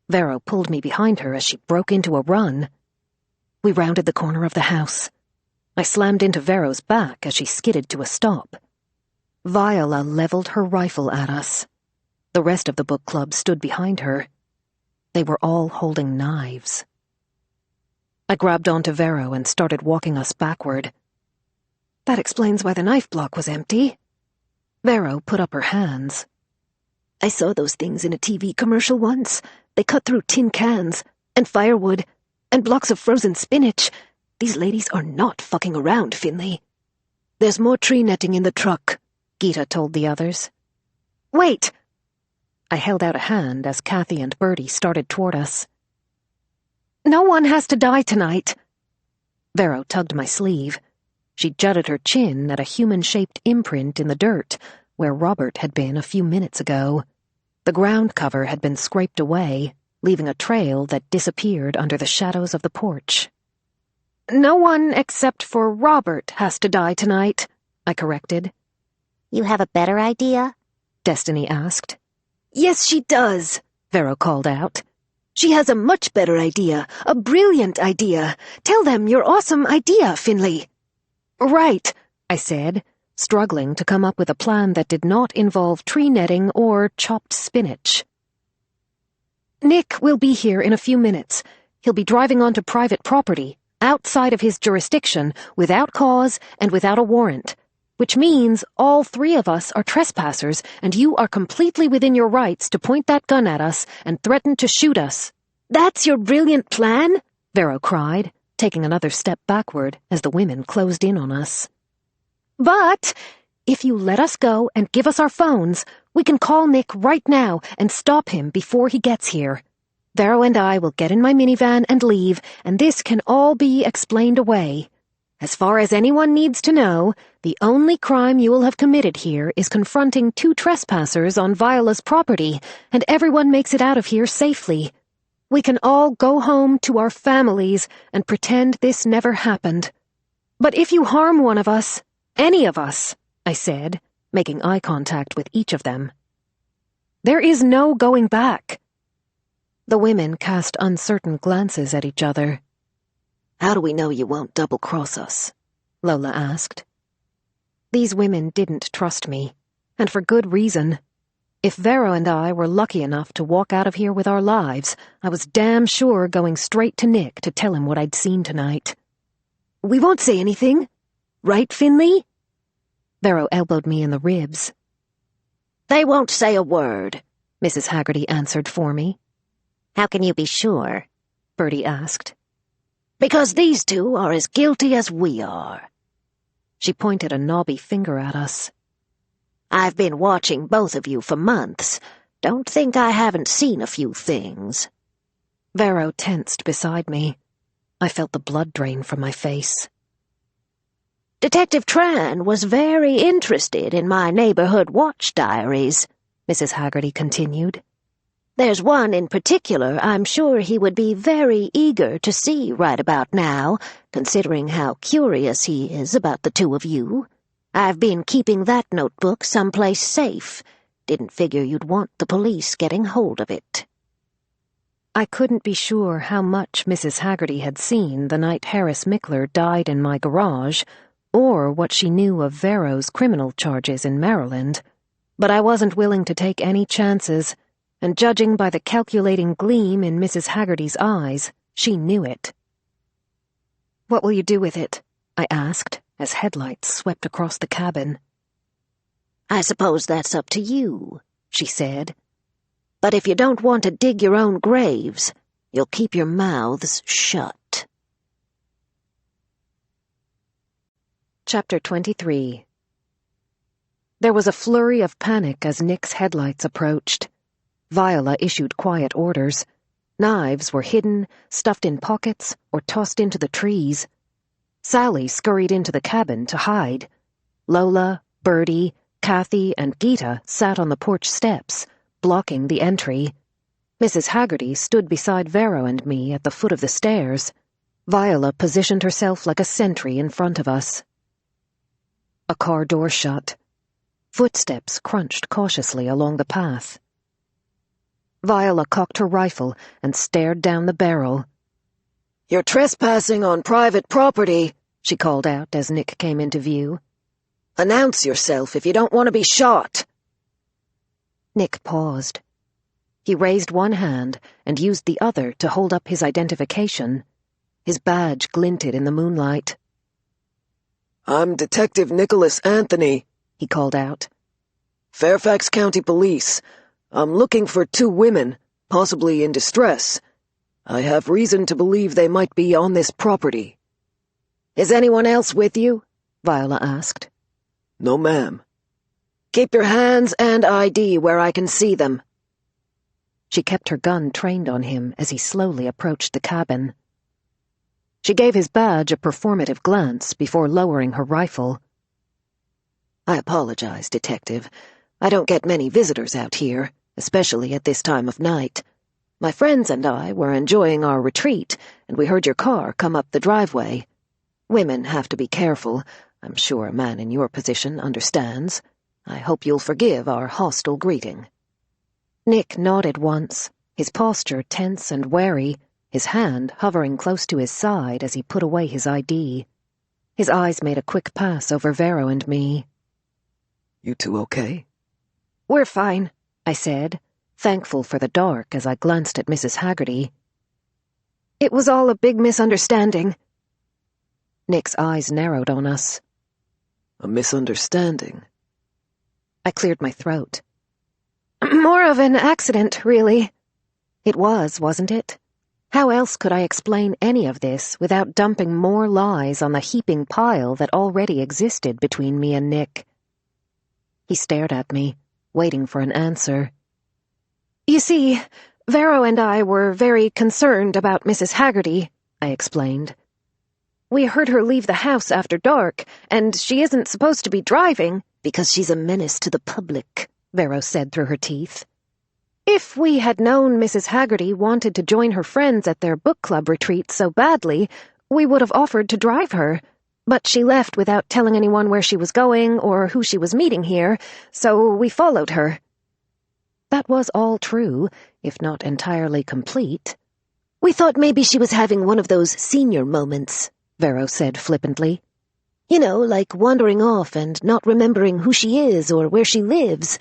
Vero pulled me behind her as she broke into a run. We rounded the corner of the house. I slammed into Vero's back as she skidded to a stop. Viola leveled her rifle at us. The rest of the book club stood behind her. They were all holding knives. I grabbed onto Vero and started walking us backward. "That explains why the knife block was empty." Vero put up her hands. "I saw those things in a TV commercial once. They cut through tin cans, and firewood, and blocks of frozen spinach. These ladies are not fucking around, Finlay." "There's more tree netting in the truck," Gita told the others. "Wait!" I held out a hand as Kathy and Bertie started toward us. "No one has to die tonight." Vero tugged my sleeve. She jutted her chin at a human-shaped imprint in the dirt, where Robert had been a few minutes ago. The ground cover had been scraped away, leaving a trail that disappeared under the shadows of the porch. "No one except for Robert has to die tonight," I corrected. "You have a better idea?" Destiny asked. "Yes, she does." Vero called out. She has a much better idea, a brilliant idea. Tell them your awesome idea, Finlay. Right, I said, struggling to come up with a plan that did not involve tree netting or chopped spinach. Nick will be here in a few minutes. He'll be driving onto private property, outside of his jurisdiction, without cause and without a warrant, which means all three of us are trespassers, and you are completely within your rights to point that gun at us and threaten to shoot us. That's your brilliant plan? Vero cried, taking another step backward as the women closed in on us. But if you let us go and give us our phones, we can call Nick right now and stop him before he gets here. Vero and I will get in my minivan and leave, and this can all be explained away. As far as anyone needs to know, the only crime you will have committed here is confronting two trespassers on Viola's property, and everyone makes it out of here safely. We can all go home to our families and pretend this never happened. But if you harm one of us, any of us, I said, making eye contact with each of them, there is no going back. The women cast uncertain glances at each other. How do we know you won't double-cross us? Lola asked. These women didn't trust me, and for good reason. If Vero and I were lucky enough to walk out of here with our lives, I was damn sure going straight to Nick to tell him what I'd seen tonight. We won't say anything. Right, Finlay? Vero elbowed me in the ribs. They won't say a word, Mrs. Haggerty answered for me. How can you be sure? Bertie asked. Because these two are as guilty as we are. She pointed a knobby finger at us. I've been watching both of you for months. Don't think I haven't seen a few things. Vero tensed beside me. I felt the blood drain from my face. Detective Tran was very interested in my neighborhood watch diaries, Mrs. Haggerty continued. There's one in particular I'm sure he would be very eager to see right about now, considering how curious he is about the two of you. I've been keeping that notebook someplace safe. Didn't figure you'd want the police getting hold of it. I couldn't be sure how much Mrs. Haggerty had seen the night Harris Mickler died in my garage, or what she knew of Vero's criminal charges in Maryland, but I wasn't willing to take any chances, and judging by the calculating gleam in Mrs. Haggerty's eyes, she knew it. "What will you do with it?" I asked, as headlights swept across the cabin. I suppose that's up to you, she said. But if you don't want to dig your own graves, you'll keep your mouths shut. Chapter 23. There was a flurry of panic as Nick's headlights approached. Viola issued quiet orders. Knives were hidden, stuffed in pockets, or tossed into the trees. Sally scurried into the cabin to hide. Lola, Bertie, Kathy, and Gita sat on the porch steps, blocking the entry. Mrs. Haggerty stood beside Vero and me at the foot of the stairs. Viola positioned herself like a sentry in front of us. A car door shut. Footsteps crunched cautiously along the path. Viola cocked her rifle and stared down the barrel. "You're trespassing on private property," she called out as Nick came into view. "Announce yourself if you don't want to be shot." Nick paused. He raised one hand and used the other to hold up his identification. His badge glinted in the moonlight. "I'm Detective Nicholas Anthony," he called out. "Fairfax County Police. I'm looking for 2 women, possibly in distress. I have reason to believe they might be on this property." "Is anyone else with you?" Viola asked. "No, ma'am." "Keep your hands and ID where I can see them." She kept her gun trained on him as he slowly approached the cabin. She gave his badge a performative glance before lowering her rifle. "I apologize, Detective. I don't get many visitors out here, especially at this time of night. My friends and I were enjoying our retreat, and we heard your car come up the driveway. Women have to be careful. I'm sure a man in your position understands. I hope you'll forgive our hostile greeting." Nick nodded once, his posture tense and wary, his hand hovering close to his side as he put away his ID. His eyes made a quick pass over Vero and me. You two okay? "We're fine," I said, thankful for the dark as I glanced at Mrs. Haggerty. "It was all a big misunderstanding." Nick's eyes narrowed on us. A misunderstanding? I cleared my throat. "More of an accident, really." It was, wasn't it? How else could I explain any of this without dumping more lies on the heaping pile that already existed between me and Nick? He stared at me, waiting for an answer. "You see, Vero and I were very concerned about Mrs. Haggerty," I explained. "We heard her leave the house after dark, and she isn't supposed to be driving." "Because she's a menace to the public," Vero said through her teeth. "If we had known Mrs. Haggerty wanted to join her friends at their book club retreat so badly, we would have offered to drive her. But she left without telling anyone where she was going or who she was meeting here, so we followed her." That was all true, if not entirely complete. "We thought maybe she was having one of those senior moments," Vero said flippantly. "You know, like wandering off and not remembering who she is or where she lives.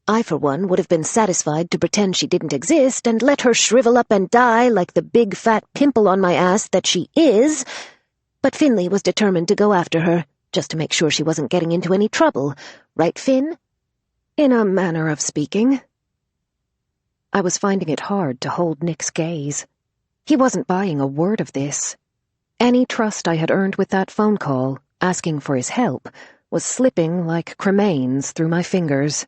I, for one, would have been satisfied to pretend she didn't exist and let her shrivel up and die like the big fat pimple on my ass that she is. But Finlay was determined to go after her, just to make sure she wasn't getting into any trouble. Right, Finn?" In a manner of speaking. I was finding it hard to hold Nick's gaze. He wasn't buying a word of this. Any trust I had earned with that phone call, asking for his help, was slipping like cremains through my fingers.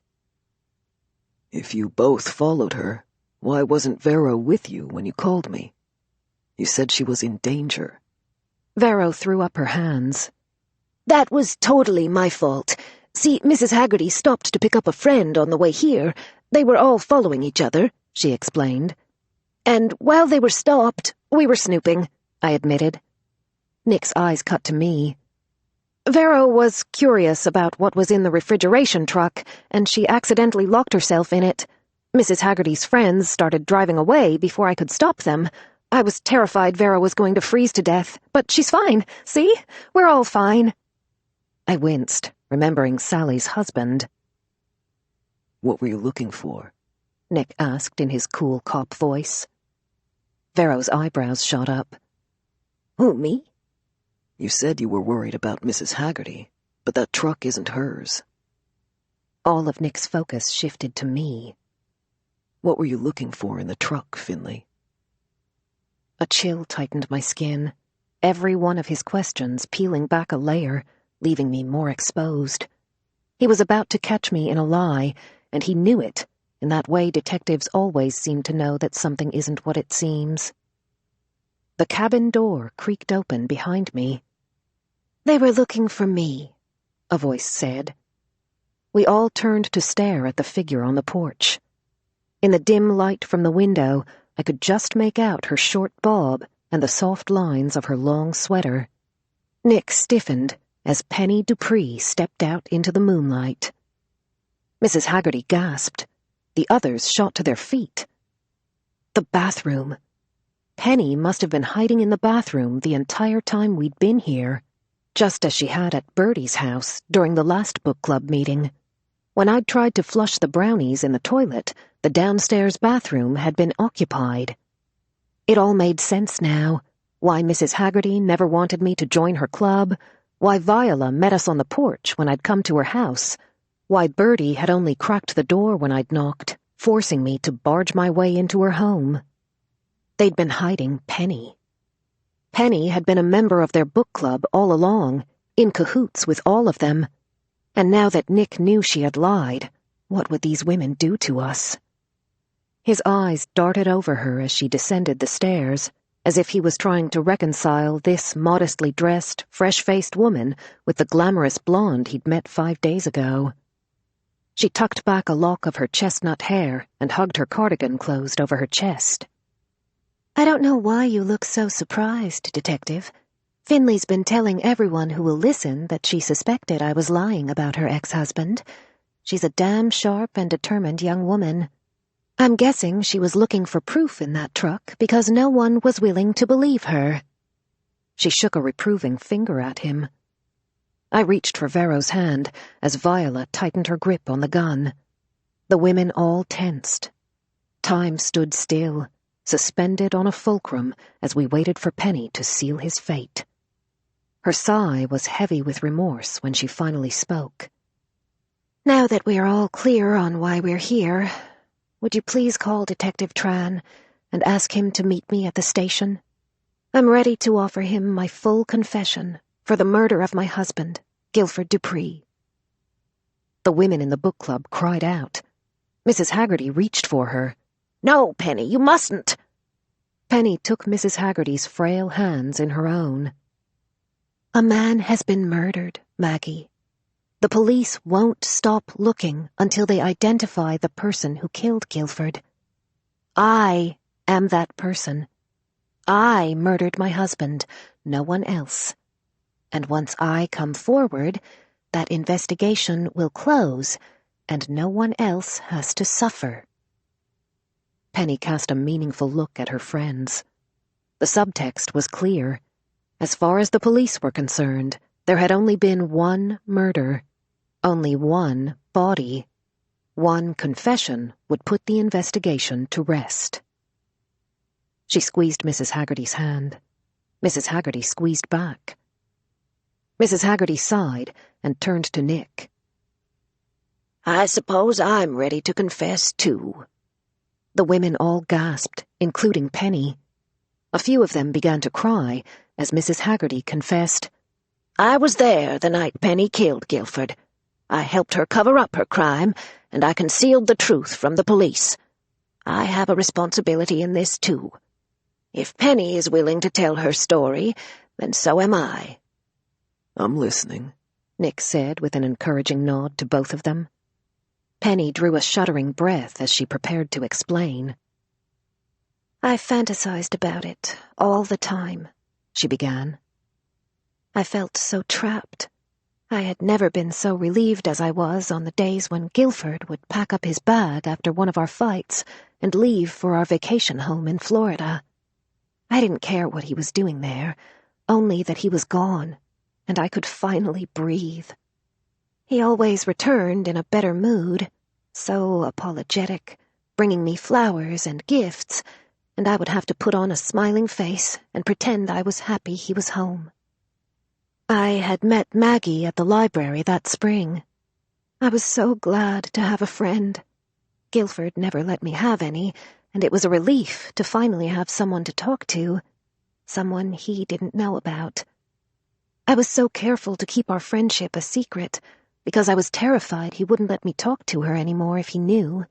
If you both followed her, why wasn't Vero with you when you called me? You said she was in danger. Vero threw up her hands. "That was totally my fault. See, Mrs. Haggerty stopped to pick up a friend on the way here. They were all following each other," she explained. "And while they were stopped, we were snooping," I admitted. Nick's eyes cut to me. "Vero was curious about what was in the refrigeration truck, and she accidentally locked herself in it. Mrs. Haggerty's friends started driving away before I could stop them. I was terrified Vero was going to freeze to death, but she's fine. See? We're all fine." I winced, remembering Sally's husband. What were you looking for? Nick asked in his cool cop voice. Vero's eyebrows shot up. "Who, me?" You said you were worried about Mrs. Haggerty, but that truck isn't hers. All of Nick's focus shifted to me. What were you looking for in the truck, Finlay? A chill tightened my skin, every one of his questions peeling back a layer, leaving me more exposed. He was about to catch me in a lie, and he knew it, in that way detectives always seem to know that something isn't what it seems. The cabin door creaked open behind me. "They were looking for me," a voice said. We all turned to stare at the figure on the porch. In the dim light from the window, I could just make out her short bob and the soft lines of her long sweater. Nick stiffened as Penny Dupree stepped out into the moonlight. Mrs. Haggerty gasped. The others shot to their feet. The bathroom. Penny must have been hiding in the bathroom the entire time we'd been here, just as she had at Bertie's house during the last book club meeting. When I'd tried to flush the brownies in the toilet, the downstairs bathroom had been occupied. It all made sense now. Why Mrs. Haggerty never wanted me to join her club, why Viola met us on the porch when I'd come to her house, why Bertie had only cracked the door when I'd knocked, forcing me to barge my way into her home. They'd been hiding Penny. Penny had been a member of their book club all along, in cahoots with all of them. And now that Nick knew she had lied, what would these women do to us? His eyes darted over her as she descended the stairs, as if he was trying to reconcile this modestly dressed, fresh-faced woman with the glamorous blonde he'd met 5 days ago. She tucked back a lock of her chestnut hair and hugged her cardigan closed over her chest. "I don't know why you look so surprised, Detective. Finlay's been telling everyone who will listen that she suspected I was lying about her ex-husband. She's a damn sharp and determined young woman." I'm guessing she was looking for proof in that truck because no one was willing to believe her. She shook a reproving finger at him. I reached for Vero's hand as Viola tightened her grip on the gun. The women all tensed. Time stood still, suspended on a fulcrum as we waited for Penny to seal his fate. Her sigh was heavy with remorse when she finally spoke. Now that we're all clear on why we're here, would you please call Detective Tran and ask him to meet me at the station? I'm ready to offer him my full confession for the murder of my husband, Guilford Dupree. The women in the book club cried out. Mrs. Haggerty reached for her. No, Penny, you mustn't. Penny took Mrs. Haggerty's frail hands in her own. A man has been murdered, Maggie. The police won't stop looking until they identify the person who killed Guilford. I am that person. I murdered my husband, no one else. And once I come forward, that investigation will close, and no one else has to suffer. Penny cast a meaningful look at her friends. The subtext was clear. As far as the police were concerned, there had only been one murder, only one body. One confession would put the investigation to rest. She squeezed Mrs. Haggerty's hand. Mrs. Haggerty squeezed back. Mrs. Haggerty sighed and turned to Nick. I suppose I'm ready to confess, too. The women all gasped, including Penny. A few of them began to cry as Mrs. Haggerty confessed. I was there the night Penny killed Guilford. I helped her cover up her crime, and I concealed the truth from the police. I have a responsibility in this, too. If Penny is willing to tell her story, then so am I. I'm listening, Nick said with an encouraging nod to both of them. Penny drew a shuddering breath as she prepared to explain. I fantasized about it all the time, she began. I felt so trapped. I had never been so relieved as I was on the days when Guilford would pack up his bag after one of our fights and leave for our vacation home in Florida. I didn't care what he was doing there, only that he was gone, and I could finally breathe. He always returned in a better mood, so apologetic, bringing me flowers and gifts, and I would have to put on a smiling face and pretend I was happy he was home. I had met Maggie at the library that spring. I was so glad to have a friend. Guilford never let me have any, and it was a relief to finally have someone to talk to, someone he didn't know about. I was so careful to keep our friendship a secret, because I was terrified he wouldn't let me talk to her anymore if he knew.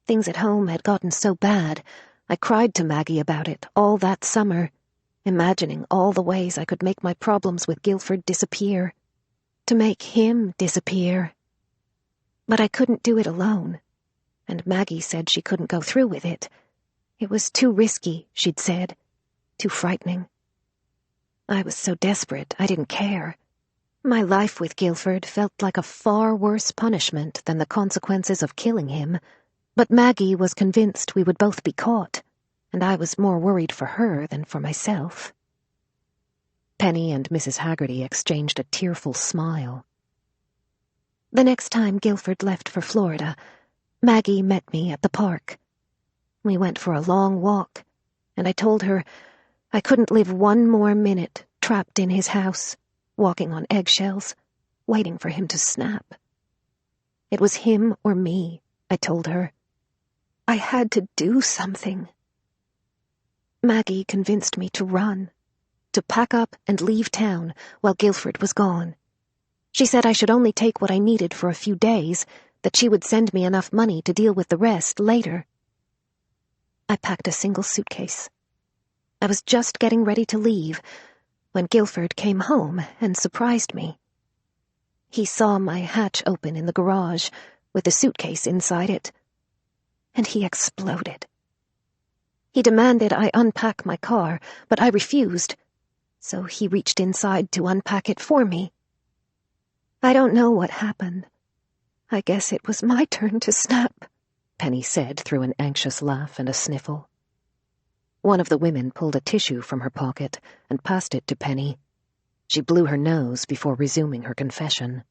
Things at home had gotten so bad, I cried to Maggie about it all that summer, imagining all the ways I could make my problems with Guilford disappear, to make him disappear. But I couldn't do it alone, and Maggie said she couldn't go through with it. It was too risky, she'd said, too frightening. I was so desperate I didn't care. My life with Guilford felt like a far worse punishment than the consequences of killing him, but Maggie was convinced we would both be caught, and I was more worried for her than for myself. Penny and Mrs. Haggerty exchanged a tearful smile. The next time Guilford left for Florida, Maggie met me at the park. We went for a long walk, and I told her I couldn't live one more minute trapped in his house, walking on eggshells, waiting for him to snap. It was him or me, I told her. I had to do something. Maggie convinced me to run, to pack up and leave town while Guilford was gone. She said I should only take what I needed for a few days, that she would send me enough money to deal with the rest later. I packed a single suitcase. I was just getting ready to leave when Guilford came home and surprised me. He saw my hatch open in the garage with the suitcase inside it, and he exploded. He demanded I unpack my car, but I refused, so he reached inside to unpack it for me. I don't know what happened. I guess it was my turn to snap. Penny said through an anxious laugh and a sniffle. One of the women pulled a tissue from her pocket and passed it to Penny. She blew her nose before resuming her confession.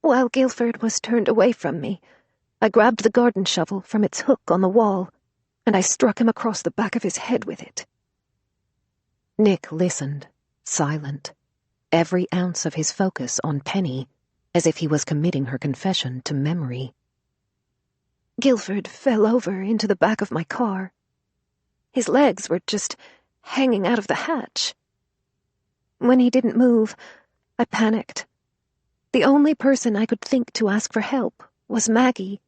While Guilford was turned away from me, I grabbed the garden shovel from its hook on the wall, and I struck him across the back of his head with it. Nick listened, silent, every ounce of his focus on Penny, as if he was committing her confession to memory. Guilford fell over into the back of my car. His legs were just hanging out of the hatch. When he didn't move, I panicked. The only person I could think to ask for help was Maggie.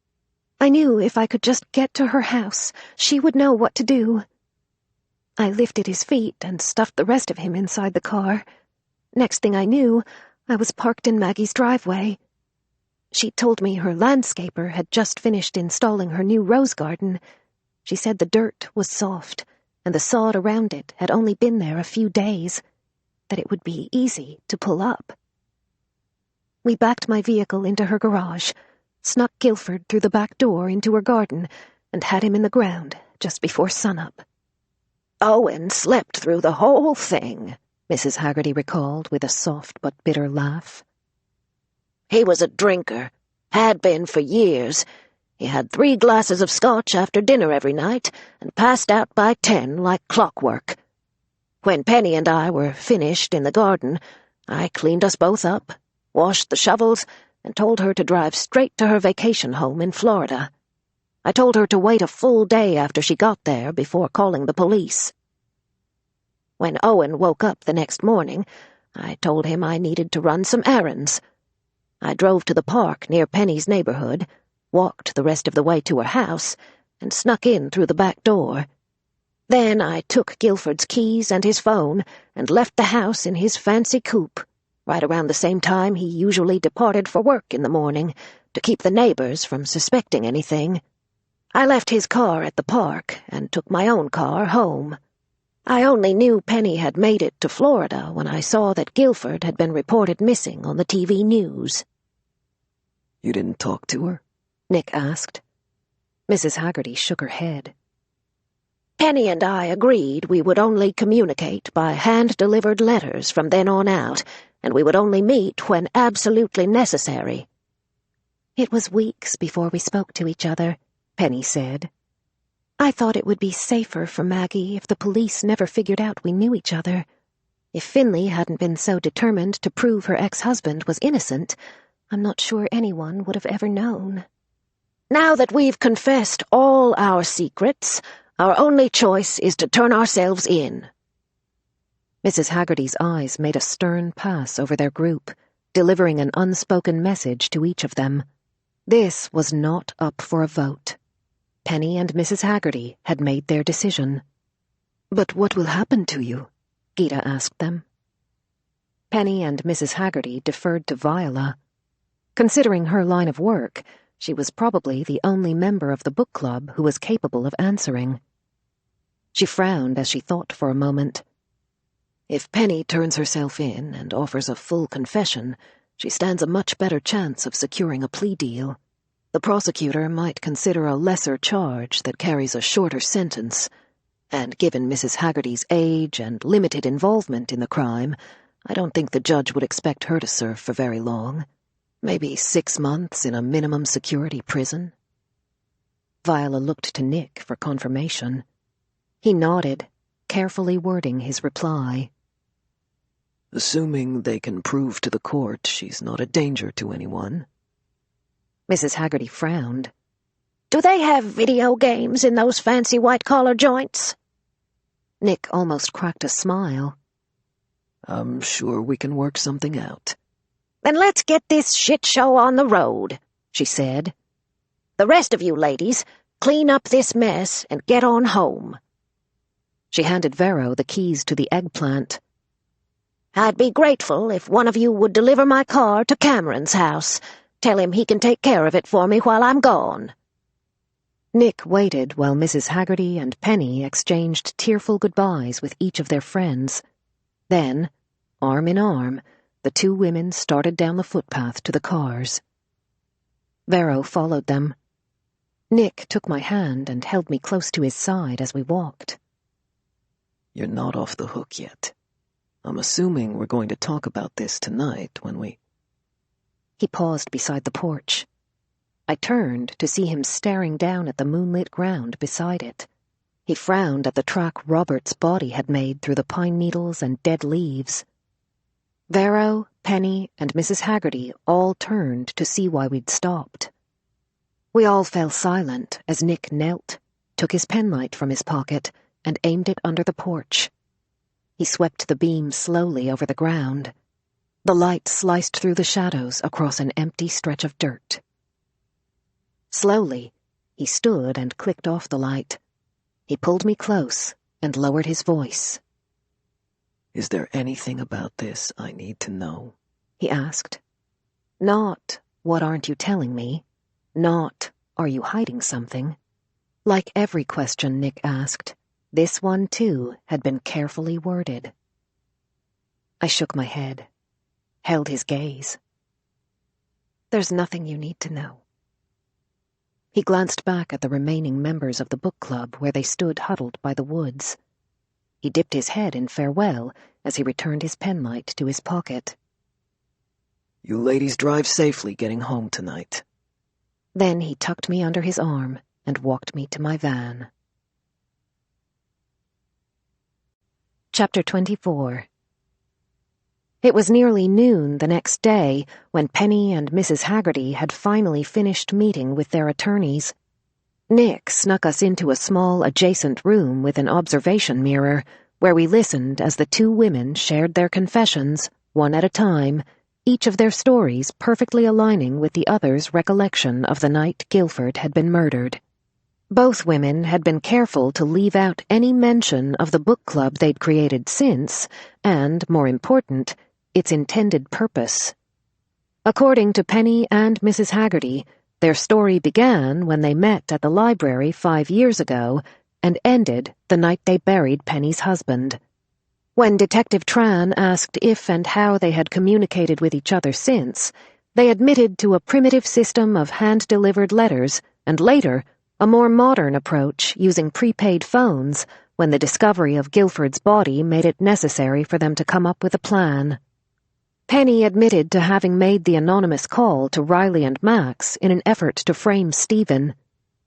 I knew if I could just get to her house, she would know what to do. I lifted his feet and stuffed the rest of him inside the car. Next thing I knew, I was parked in Maggie's driveway. She told me her landscaper had just finished installing her new rose garden. She said the dirt was soft, and the sod around it had only been there a few days, that it would be easy to pull up. We backed my vehicle into her garage, snuck Guilford through the back door into her garden, and had him in the ground just before sunup. Owen slept through the whole thing, Mrs. Haggerty recalled with a soft but bitter laugh. He was a drinker, had been for years. He had 3 glasses of scotch after dinner every night, and passed out by 10 like clockwork. When Penny and I were finished in the garden, I cleaned us both up, washed the shovels, and told her to drive straight to her vacation home in Florida. I told her to wait a full day after she got there before calling the police. When Owen woke up the next morning, I told him I needed to run some errands. I drove to the park near Penny's neighborhood, walked the rest of the way to her house, and snuck in through the back door. Then I took Guilford's keys and his phone and left the house in his fancy coupe, right around the same time he usually departed for work in the morning, to keep the neighbors from suspecting anything. I left his car at the park and took my own car home. I only knew Penny had made it to Florida when I saw that Guilford had been reported missing on the TV news. You didn't talk to her? Nick asked. Mrs. Haggerty shook her head. Penny and I agreed we would only communicate by hand-delivered letters from then on out, and we would only meet when absolutely necessary. It was weeks before we spoke to each other, Penny said. I thought it would be safer for Maggie if the police never figured out we knew each other. If Finlay hadn't been so determined to prove her ex-husband was innocent, I'm not sure anyone would have ever known. Now that we've confessed all our secrets, our only choice is to turn ourselves in. Mrs. Haggerty's eyes made a stern pass over their group, delivering an unspoken message to each of them. This was not up for a vote. Penny and Mrs. Haggerty had made their decision. But what will happen to you? Gita asked them. Penny and Mrs. Haggerty deferred to Viola. Considering her line of work, she was probably the only member of the book club who was capable of answering. She frowned as she thought for a moment. If Penny turns herself in and offers a full confession, she stands a much better chance of securing a plea deal. The prosecutor might consider a lesser charge that carries a shorter sentence, and given Mrs. Haggerty's age and limited involvement in the crime, I don't think the judge would expect her to serve for very long. Maybe 6 months in a minimum security prison. Viola looked to Nick for confirmation. He nodded, carefully wording his reply. Assuming they can prove to the court she's not a danger to anyone. Mrs. Haggerty frowned. Do they have video games in those fancy white-collar joints? Nick almost cracked a smile. I'm sure we can work something out. Then let's get this shit show on the road, she said. The rest of you ladies, clean up this mess and get on home. She handed Vero the keys to the eggplant. I'd be grateful if one of you would deliver my car to Cameron's house. Tell him he can take care of it for me while I'm gone. Nick waited while Mrs. Haggerty and Penny exchanged tearful goodbyes with each of their friends. Then, arm in arm, the 2 women started down the footpath to the cars. Vero followed them. Nick took my hand and held me close to his side as we walked. You're not off the hook yet. I'm assuming we're going to talk about this tonight when we... He paused beside the porch. I turned to see him staring down at the moonlit ground beside it. He frowned at the track Robert's body had made through the pine needles and dead leaves. Vero, Penny, and Mrs. Haggerty all turned to see why we'd stopped. We all fell silent as Nick knelt, took his penlight from his pocket, and aimed it under the porch. He swept the beam slowly over the ground. The light sliced through the shadows across an empty stretch of dirt. Slowly, he stood and clicked off the light. He pulled me close and lowered his voice. Is there anything about this I need to know? He asked. Not, what aren't you telling me? Not, are you hiding something? Like every question Nick asked, this one, too, had been carefully worded. I shook my head, held his gaze. There's nothing you need to know. He glanced back at the remaining members of the book club where they stood huddled by the woods. He dipped his head in farewell as he returned his penlight to his pocket. You ladies drive safely getting home tonight. Then he tucked me under his arm and walked me to my van. Chapter 24. It was nearly noon the next day when Penny and Mrs. Haggerty had finally finished meeting with their attorneys. Nick snuck us into a small adjacent room with an observation mirror, where we listened as the two women shared their confessions, one at a time, each of their stories perfectly aligning with the other's recollection of the night Guilford had been murdered. Both women had been careful to leave out any mention of the book club they'd created since, and, more important, its intended purpose. According to Penny and Mrs. Haggerty, their story began when they met at the library 5 years ago and ended the night they buried Penny's husband. When Detective Tran asked if and how they had communicated with each other since, they admitted to a primitive system of hand-delivered letters and later a more modern approach using prepaid phones when the discovery of Guilford's body made it necessary for them to come up with a plan. Penny admitted to having made the anonymous call to Riley and Max in an effort to frame Stephen.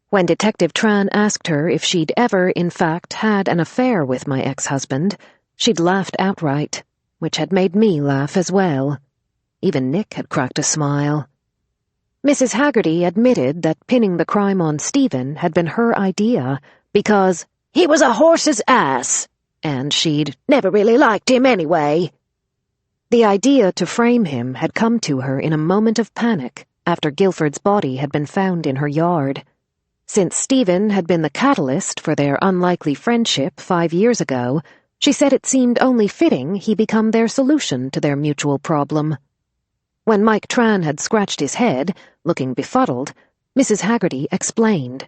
When Detective Tran asked her if she'd ever, in fact, had an affair with my ex-husband, she'd laughed outright, which had made me laugh as well. Even Nick had cracked a smile. Mrs. Haggerty admitted that pinning the crime on Stephen had been her idea because he was a horse's ass, and she'd never really liked him anyway. The idea to frame him had come to her in a moment of panic after Guilford's body had been found in her yard. Since Stephen had been the catalyst for their unlikely friendship 5 years ago, she said it seemed only fitting he become their solution to their mutual problem. When Mike Tran had scratched his head, looking befuddled, Mrs. Haggerty explained.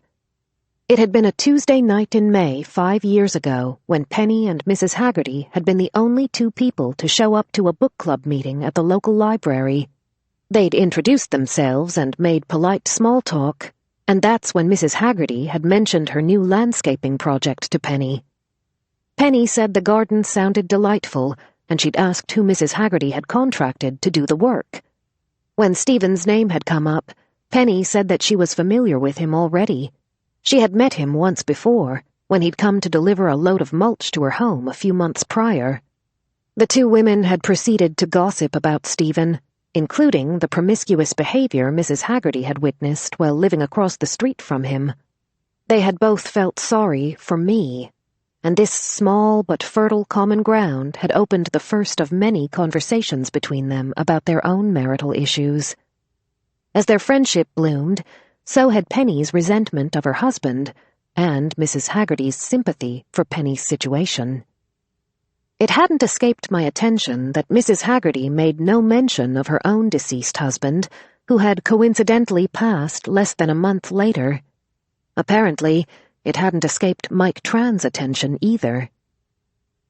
It had been a Tuesday night in May 5 years ago when Penny and Mrs. Haggerty had been the only two people to show up to a book club meeting at the local library. They'd introduced themselves and made polite small talk, and that's when Mrs. Haggerty had mentioned her new landscaping project to Penny. Penny said the garden sounded delightful, and she'd asked who Mrs. Haggerty had contracted to do the work. When Stephen's name had come up, Penny said that she was familiar with him already. She had met him once before, when he'd come to deliver a load of mulch to her home a few months prior. The two women had proceeded to gossip about Stephen, including the promiscuous behavior Mrs. Haggerty had witnessed while living across the street from him. They had both felt sorry for me, and this small but fertile common ground had opened the first of many conversations between them about their own marital issues. As their friendship bloomed, so had Penny's resentment of her husband, and Mrs. Haggerty's sympathy for Penny's situation. It hadn't escaped my attention that Mrs. Haggerty made no mention of her own deceased husband, who had coincidentally passed less than a month later. Apparently, it hadn't escaped Mike Tran's attention either.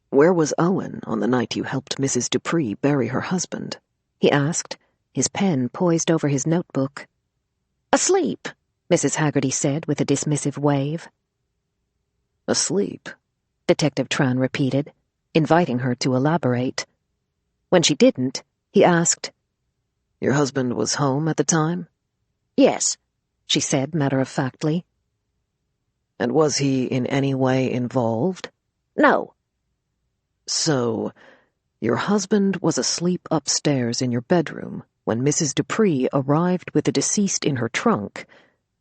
Where was Owen on the night you helped Mrs. Dupree bury her husband? He asked, his pen poised over his notebook. Asleep. Mrs. Haggerty said with a dismissive wave. Asleep, Detective Tran repeated, inviting her to elaborate. When she didn't, he asked, Your husband was home at the time? Yes, she said matter-of-factly. And was he in any way involved? No. So, your husband was asleep upstairs in your bedroom when Mrs. Dupree arrived with the deceased in her trunk,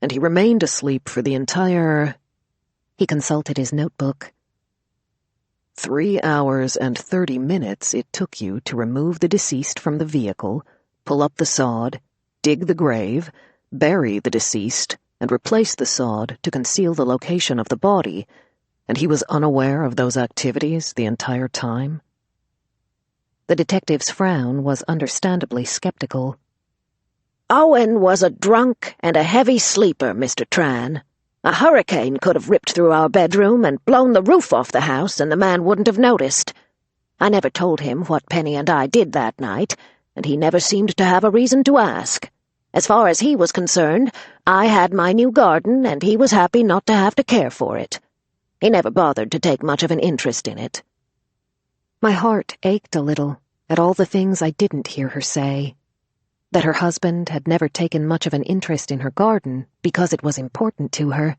and he remained asleep for the entire... He consulted his notebook. 3 hours and 30 minutes it took you to remove the deceased from the vehicle, pull up the sod, dig the grave, bury the deceased, and replace the sod to conceal the location of the body, and he was unaware of those activities the entire time? The detective's frown was understandably skeptical. Owen was a drunk and a heavy sleeper, Mr. Tran. A hurricane could have ripped through our bedroom and blown the roof off the house, and the man wouldn't have noticed. I never told him what Penny and I did that night, and he never seemed to have a reason to ask. As far as he was concerned, I had my new garden, and he was happy not to have to care for it. He never bothered to take much of an interest in it. My heart ached a little at all the things I didn't hear her say. That her husband had never taken much of an interest in her garden because it was important to her,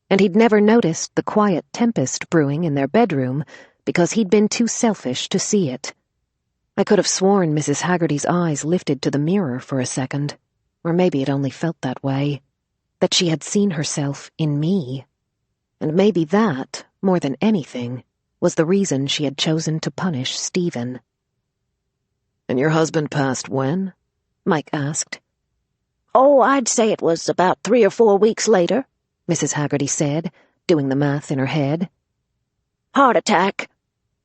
and he'd never noticed the quiet tempest brewing in their bedroom because he'd been too selfish to see it. I could have sworn Mrs. Haggerty's eyes lifted to the mirror for a second, or maybe it only felt that way, that she had seen herself in me. And maybe that, more than anything, was the reason she had chosen to punish Stephen. And your husband passed when? Mike asked. Oh, I'd say it was about 3 or 4 weeks later, Mrs. Haggerty said, doing the math in her head. Heart attack.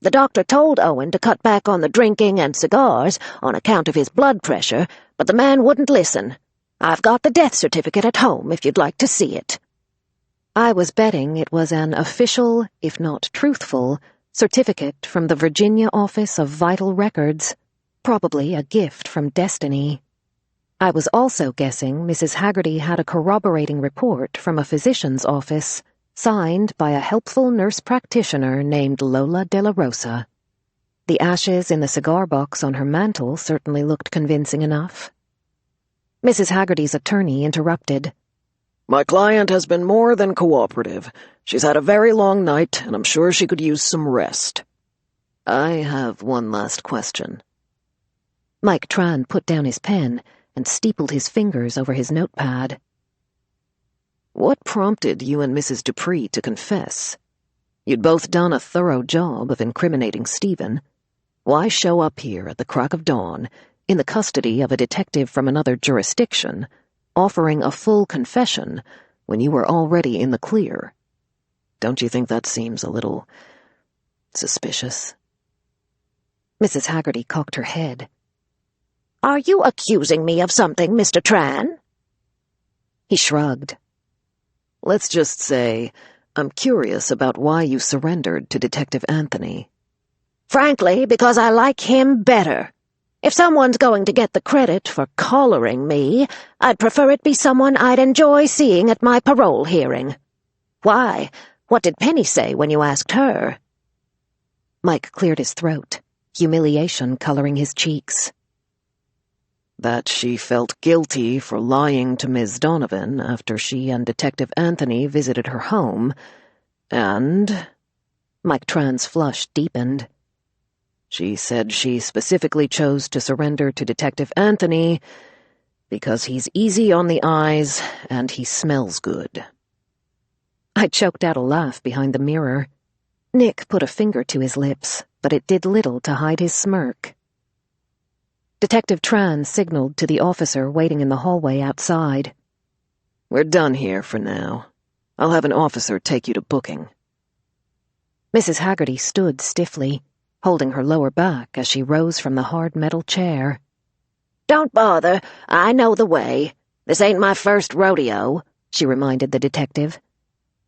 The doctor told Owen to cut back on the drinking and cigars on account of his blood pressure, but the man wouldn't listen. I've got the death certificate at home if you'd like to see it. I was betting it was an official, if not truthful, certificate from the Virginia Office of Vital Records, probably a gift from destiny. I was also guessing Mrs. Haggerty had a corroborating report from a physician's office, signed by a helpful nurse practitioner named Lola De La Rosa. The ashes in the cigar box on her mantel certainly looked convincing enough. Mrs. Haggerty's attorney interrupted. My client has been more than cooperative. She's had a very long night, and I'm sure she could use some rest. I have one last question. Mike Tran put down his pen and steepled his fingers over his notepad. What prompted you and Mrs. Dupree to confess? You'd both done a thorough job of incriminating Stephen. Why show up here at the crack of dawn, in the custody of a detective from another jurisdiction, offering a full confession when you were already in the clear? Don't you think that seems a little suspicious? Mrs. Haggerty cocked her head. Are you accusing me of something, Mr. Tran? He shrugged. Let's just say, I'm curious about why you surrendered to Detective Anthony. Frankly, because I like him better. If someone's going to get the credit for collaring me, I'd prefer it be someone I'd enjoy seeing at my parole hearing. Why? What did Penny say when you asked her? Mike cleared his throat, humiliation coloring his cheeks. That she felt guilty for lying to Ms. Donovan after she and Detective Anthony visited her home, and... Mike Tran's flush deepened. She said she specifically chose to surrender to Detective Anthony because he's easy on the eyes and he smells good. I choked out a laugh behind the mirror. Nick put a finger to his lips, but it did little to hide his smirk. Detective Tran signaled to the officer waiting in the hallway outside. We're done here for now. I'll have an officer take you to booking. Mrs. Haggerty stood stiffly, holding her lower back as she rose from the hard metal chair. Don't bother. I know the way. This ain't my first rodeo, she reminded the detective.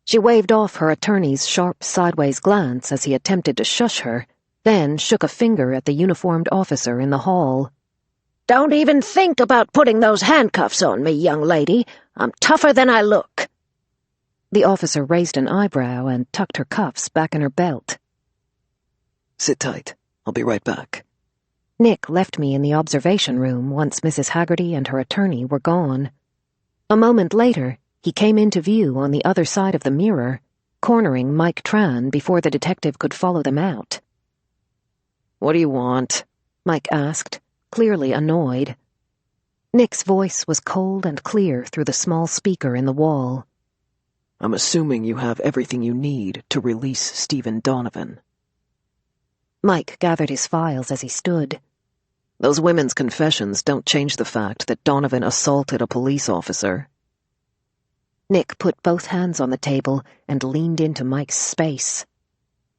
She waved off her attorney's sharp sideways glance as he attempted to shush her, then shook a finger at the uniformed officer in the hall. Don't even think about putting those handcuffs on me, young lady. I'm tougher than I look." The officer raised an eyebrow and tucked her cuffs back in her belt. Sit tight. I'll be right back. Nick left me in the observation room once Mrs. Haggerty and her attorney were gone. A moment later, he came into view on the other side of the mirror, cornering Mike Tran before the detective could follow them out. "What do you want?" Mike asked, clearly annoyed. Nick's voice was cold and clear through the small speaker in the wall. "I'm assuming you have everything you need to release Stephen Donovan." Mike gathered his files as he stood. "Those women's confessions don't change the fact that Donovan assaulted a police officer." Nick put both hands on the table and leaned into Mike's space.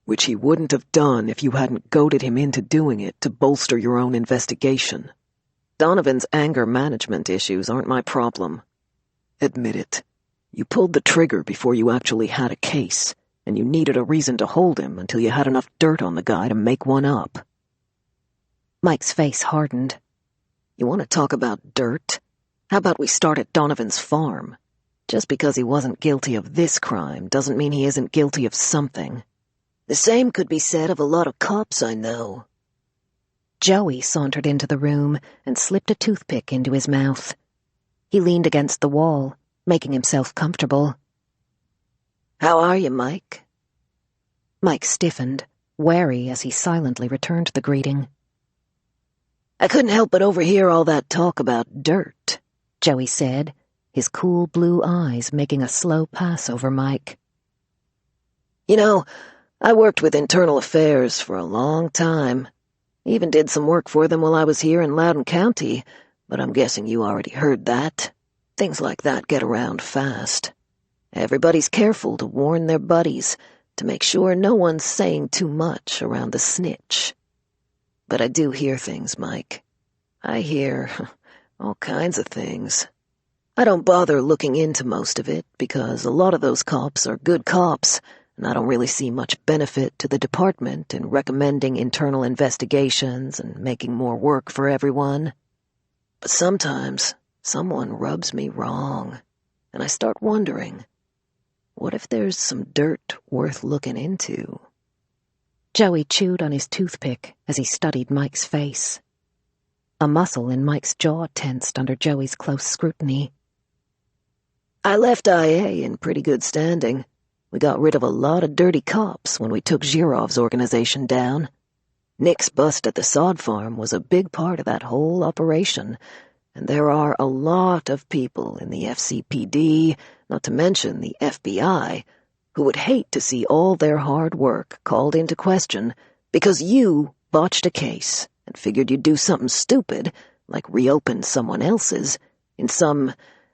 "Which he wouldn't have done if you hadn't goaded him into doing it to bolster your own investigation." Donovan's anger management issues aren't my problem. "Admit it. You pulled the trigger before you actually had a case, and you needed a reason to hold him until you had enough dirt on the guy to make one up." Mike's face hardened. "You want to talk about dirt? How about we start at Donovan's farm? Just because he wasn't guilty of this crime doesn't mean he isn't guilty of something." The same could be said of a lot of cops I know." Joey sauntered into the room and slipped a toothpick into his mouth. He leaned against the wall, making himself comfortable. "How are you, Mike?" Mike stiffened, wary as he silently returned the greeting. "I couldn't help but overhear all that talk about dirt," Joey said, his cool blue eyes making a slow pass over Mike. "You know, I worked with internal affairs for a long time. Even did some work for them while I was here in Loudoun County, but I'm guessing you already heard that. Things like that get around fast. Everybody's careful to warn their buddies, to make sure no one's saying too much around the snitch. But I do hear things, Mike. I hear all kinds of things. I don't bother looking into most of it because a lot of those cops are good cops, and I don't really see much benefit to the department in recommending internal investigations and making more work for everyone. But sometimes someone rubs me wrong, and I start wondering, what if there's some dirt worth looking into? Joey chewed on his toothpick as he studied Mike's face. A muscle in Mike's jaw tensed under Joey's close scrutiny. I left IA in pretty good standing. We got rid of a lot of dirty cops when we took Girov's organization down. Nick's bust at the sod farm was a big part of that whole operation, and there are a lot of people in the FCPD, not to mention the FBI, who would hate to see all their hard work called into question because you botched a case and figured you'd do something stupid, like reopen someone else's, in some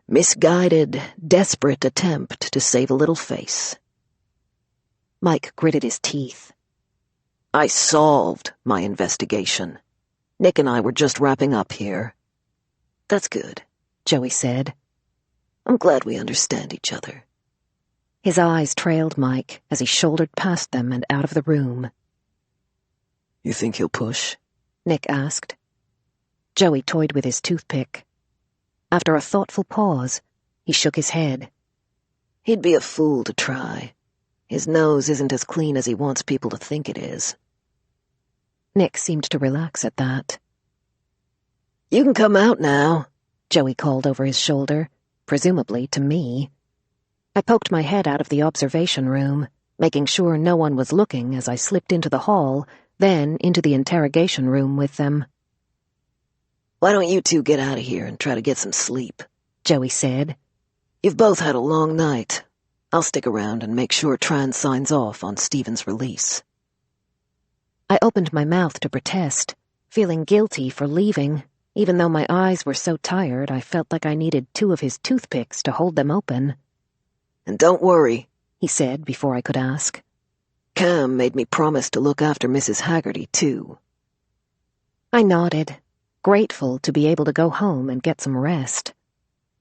misguided, desperate attempt to save a little face. Mike gritted his teeth. I solved my investigation. Nick and I were just wrapping up here. That's good, Joey said. I'm glad we understand each other. His eyes trailed Mike as he shouldered past them and out of the room. You think he'll push? Nick asked. Joey toyed with his toothpick. After a thoughtful pause, he shook his head. He'd be a fool to try. His nose isn't as clean as he wants people to think it is. Nick seemed to relax at that. You can come out now, Joey called over his shoulder, presumably to me. I poked my head out of the observation room, making sure no one was looking as I slipped into the hall, then into the interrogation room with them. Why don't you two get out of here and try to get some sleep, Joey said. You've both had a long night. I'll stick around and make sure Tran signs off on Stephen's release. I opened my mouth to protest, feeling guilty for leaving, even though my eyes were so tired I felt like I needed 2 of his toothpicks to hold them open. And don't worry, he said before I could ask. Cam made me promise to look after Mrs. Haggerty, too. I nodded, grateful to be able to go home and get some rest.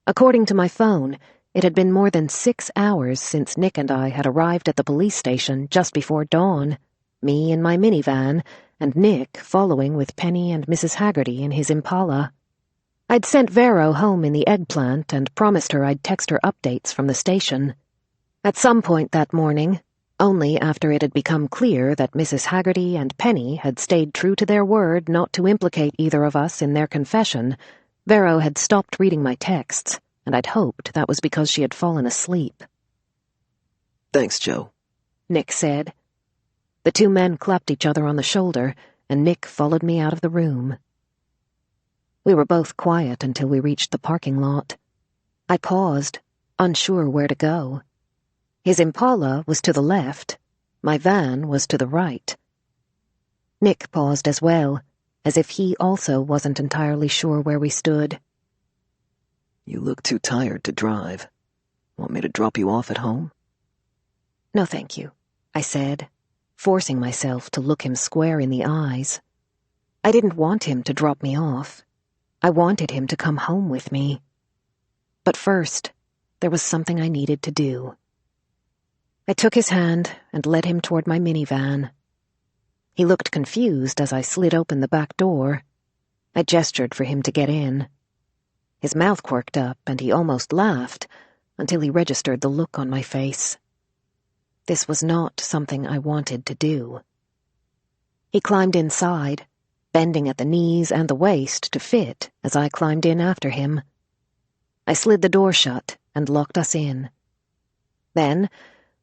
According to my phone, it had been more than 6 hours since Nick and I had arrived at the police station just before dawn, me in my minivan, and Nick following with Penny and Mrs. Haggerty in his Impala. I'd sent Vero home in the eggplant and promised her I'd text her updates from the station. At some point that morning, only after it had become clear that Mrs. Haggerty and Penny had stayed true to their word not to implicate either of us in their confession, Vero had stopped reading my texts, and I'd hoped that was because she had fallen asleep. Thanks, Joe, Nick said. The two men clapped each other on the shoulder, and Nick followed me out of the room. We were both quiet until we reached the parking lot. I paused, unsure where to go. His Impala was to the left. My van was to the right. Nick paused as well, as if he also wasn't entirely sure where we stood. You look too tired to drive. Want me to drop you off at home? No, thank you, I said, forcing myself to look him square in the eyes. I didn't want him to drop me off. I wanted him to come home with me. But first, there was something I needed to do. I took his hand and led him toward my minivan. He looked confused as I slid open the back door. I gestured for him to get in. His mouth quirked up and he almost laughed until he registered the look on my face. This was not something I wanted to do. He climbed inside, bending at the knees and the waist to fit as I climbed in after him. I slid the door shut and locked us in. Then,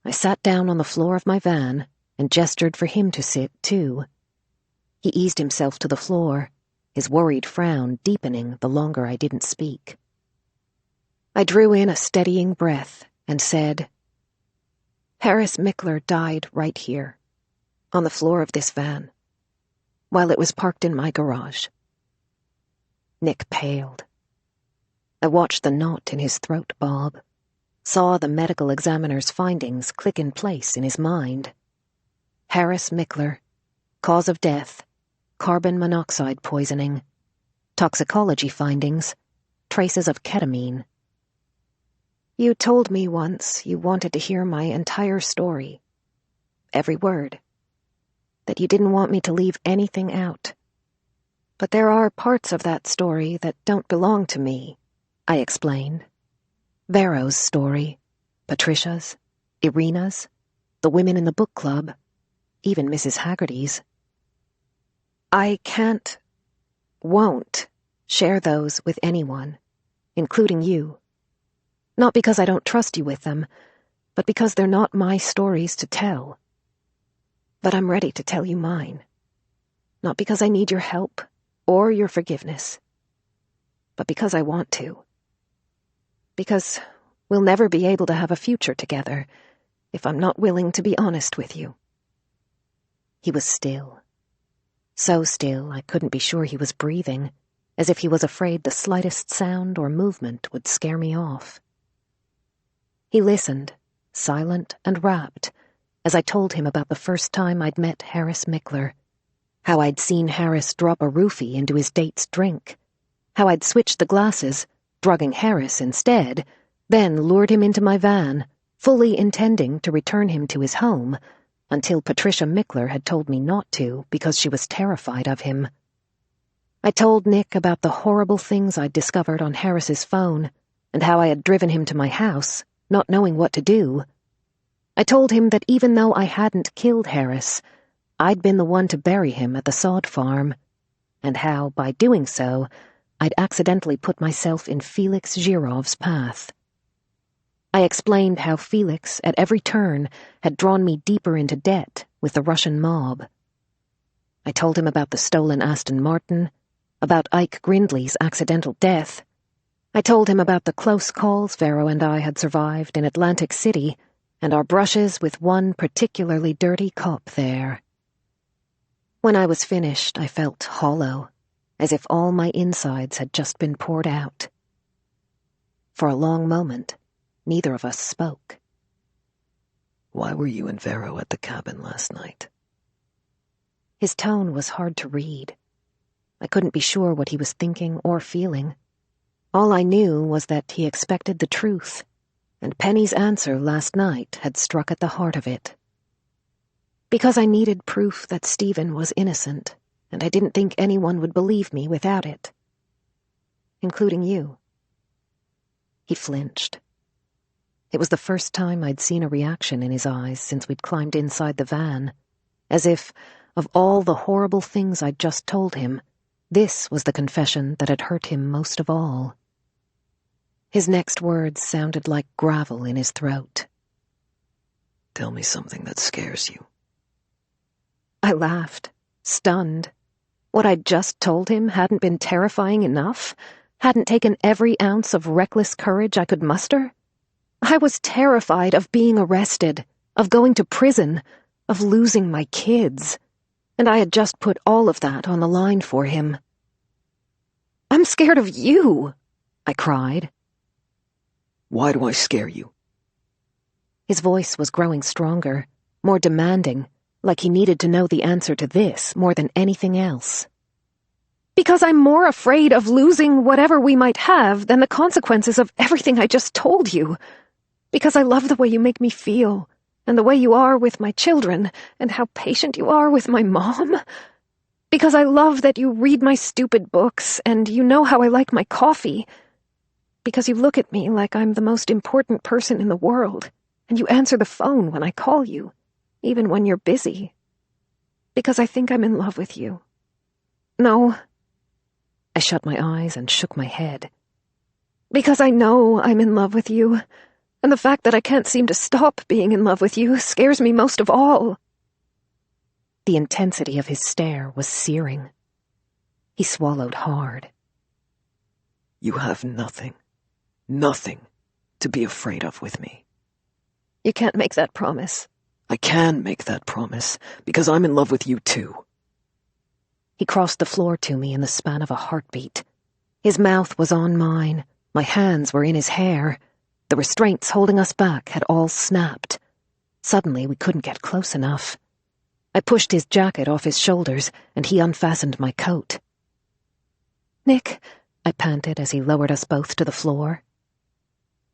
I sat down on the floor of my van and gestured for him to sit, too. He eased himself to the floor, his worried frown deepening the longer I didn't speak. I drew in a steadying breath and said, Harris Mickler died right here, on the floor of this van, while it was parked in my garage. Nick paled. I watched the knot in his throat bob, saw the medical examiner's findings click in place in his mind. Harris Mickler, cause of death, carbon monoxide poisoning, toxicology findings, traces of ketamine. You told me once you wanted to hear my entire story, every word, that you didn't want me to leave anything out. But there are parts of that story that don't belong to me, I explained. Vero's story, Patricia's, Irina's, the women in the book club, even Mrs. Haggerty's. I won't share those with anyone, including you. Not because I don't trust you with them, but because they're not my stories to tell. But I'm ready to tell you mine. Not because I need your help or your forgiveness, but because I want to. Because we'll never be able to have a future together if I'm not willing to be honest with you. He was still. So still I couldn't be sure he was breathing, as if he was afraid the slightest sound or movement would scare me off. He listened, silent and rapt, as I told him about the first time I'd met Harris Mickler, how I'd seen Harris drop a roofie into his date's drink, how I'd switched the glasses, drugging Harris instead, then lured him into my van, fully intending to return him to his home, until Patricia Mickler had told me not to because she was terrified of him. I told Nick about the horrible things I'd discovered on Harris's phone, and how I had driven him to my house, not knowing what to do. I told him that even though I hadn't killed Harris, I'd been the one to bury him at the sod farm, and how, by doing so, I'd accidentally put myself in Felix Girov's path. I explained how Felix, at every turn, had drawn me deeper into debt with the Russian mob. I told him about the stolen Aston Martin, about Ike Grindley's accidental death. I told him about the close calls Vero and I had survived in Atlantic City, and our brushes with one particularly dirty cop there. When I was finished, I felt hollow, as if all my insides had just been poured out. For a long moment, neither of us spoke. Why were you and Vero at the cabin last night? His tone was hard to read. I couldn't be sure what he was thinking or feeling. All I knew was that he expected the truth, and Penny's answer last night had struck at the heart of it. Because I needed proof that Stephen was innocent, and I didn't think anyone would believe me without it. including you." He flinched. It was the first time I'd seen a reaction in his eyes since we'd climbed inside the van, as if, of all the horrible things I'd just told him, this was the confession that had hurt him most of all. His next words sounded like gravel in his throat. "Tell me something that scares you." I laughed, stunned. What I'd just told him hadn't been terrifying enough, hadn't taken every ounce of reckless courage I could muster. I was terrified of being arrested, of going to prison, of losing my kids, and I had just put all of that on the line for him. "I'm scared of you," I cried. "Why do I scare you?" His voice was growing stronger, more demanding, like he needed to know the answer to this more than anything else. "Because I'm more afraid of losing whatever we might have than the consequences of everything I just told you. Because I love the way you make me feel, and the way you are with my children, and how patient you are with my mom. Because I love that you read my stupid books, and you know how I like my coffee. Because you look at me like I'm the most important person in the world, and you answer the phone when I call you, even when you're busy. Because I think I'm in love with you. No." I shut my eyes and shook my head. "Because I know I'm in love with you, and the fact that I can't seem to stop being in love with you scares me most of all." The intensity of his stare was searing. He swallowed hard. "You have nothing to be afraid of with me." "You can't make that promise." "I can make that promise, because I'm in love with you too." He crossed the floor to me in the span of a heartbeat. His mouth was on mine, my hands were in his hair. The restraints holding us back had all snapped. Suddenly we couldn't get close enough. I pushed his jacket off his shoulders, and he unfastened my coat. "Nick," I panted as he lowered us both to the floor.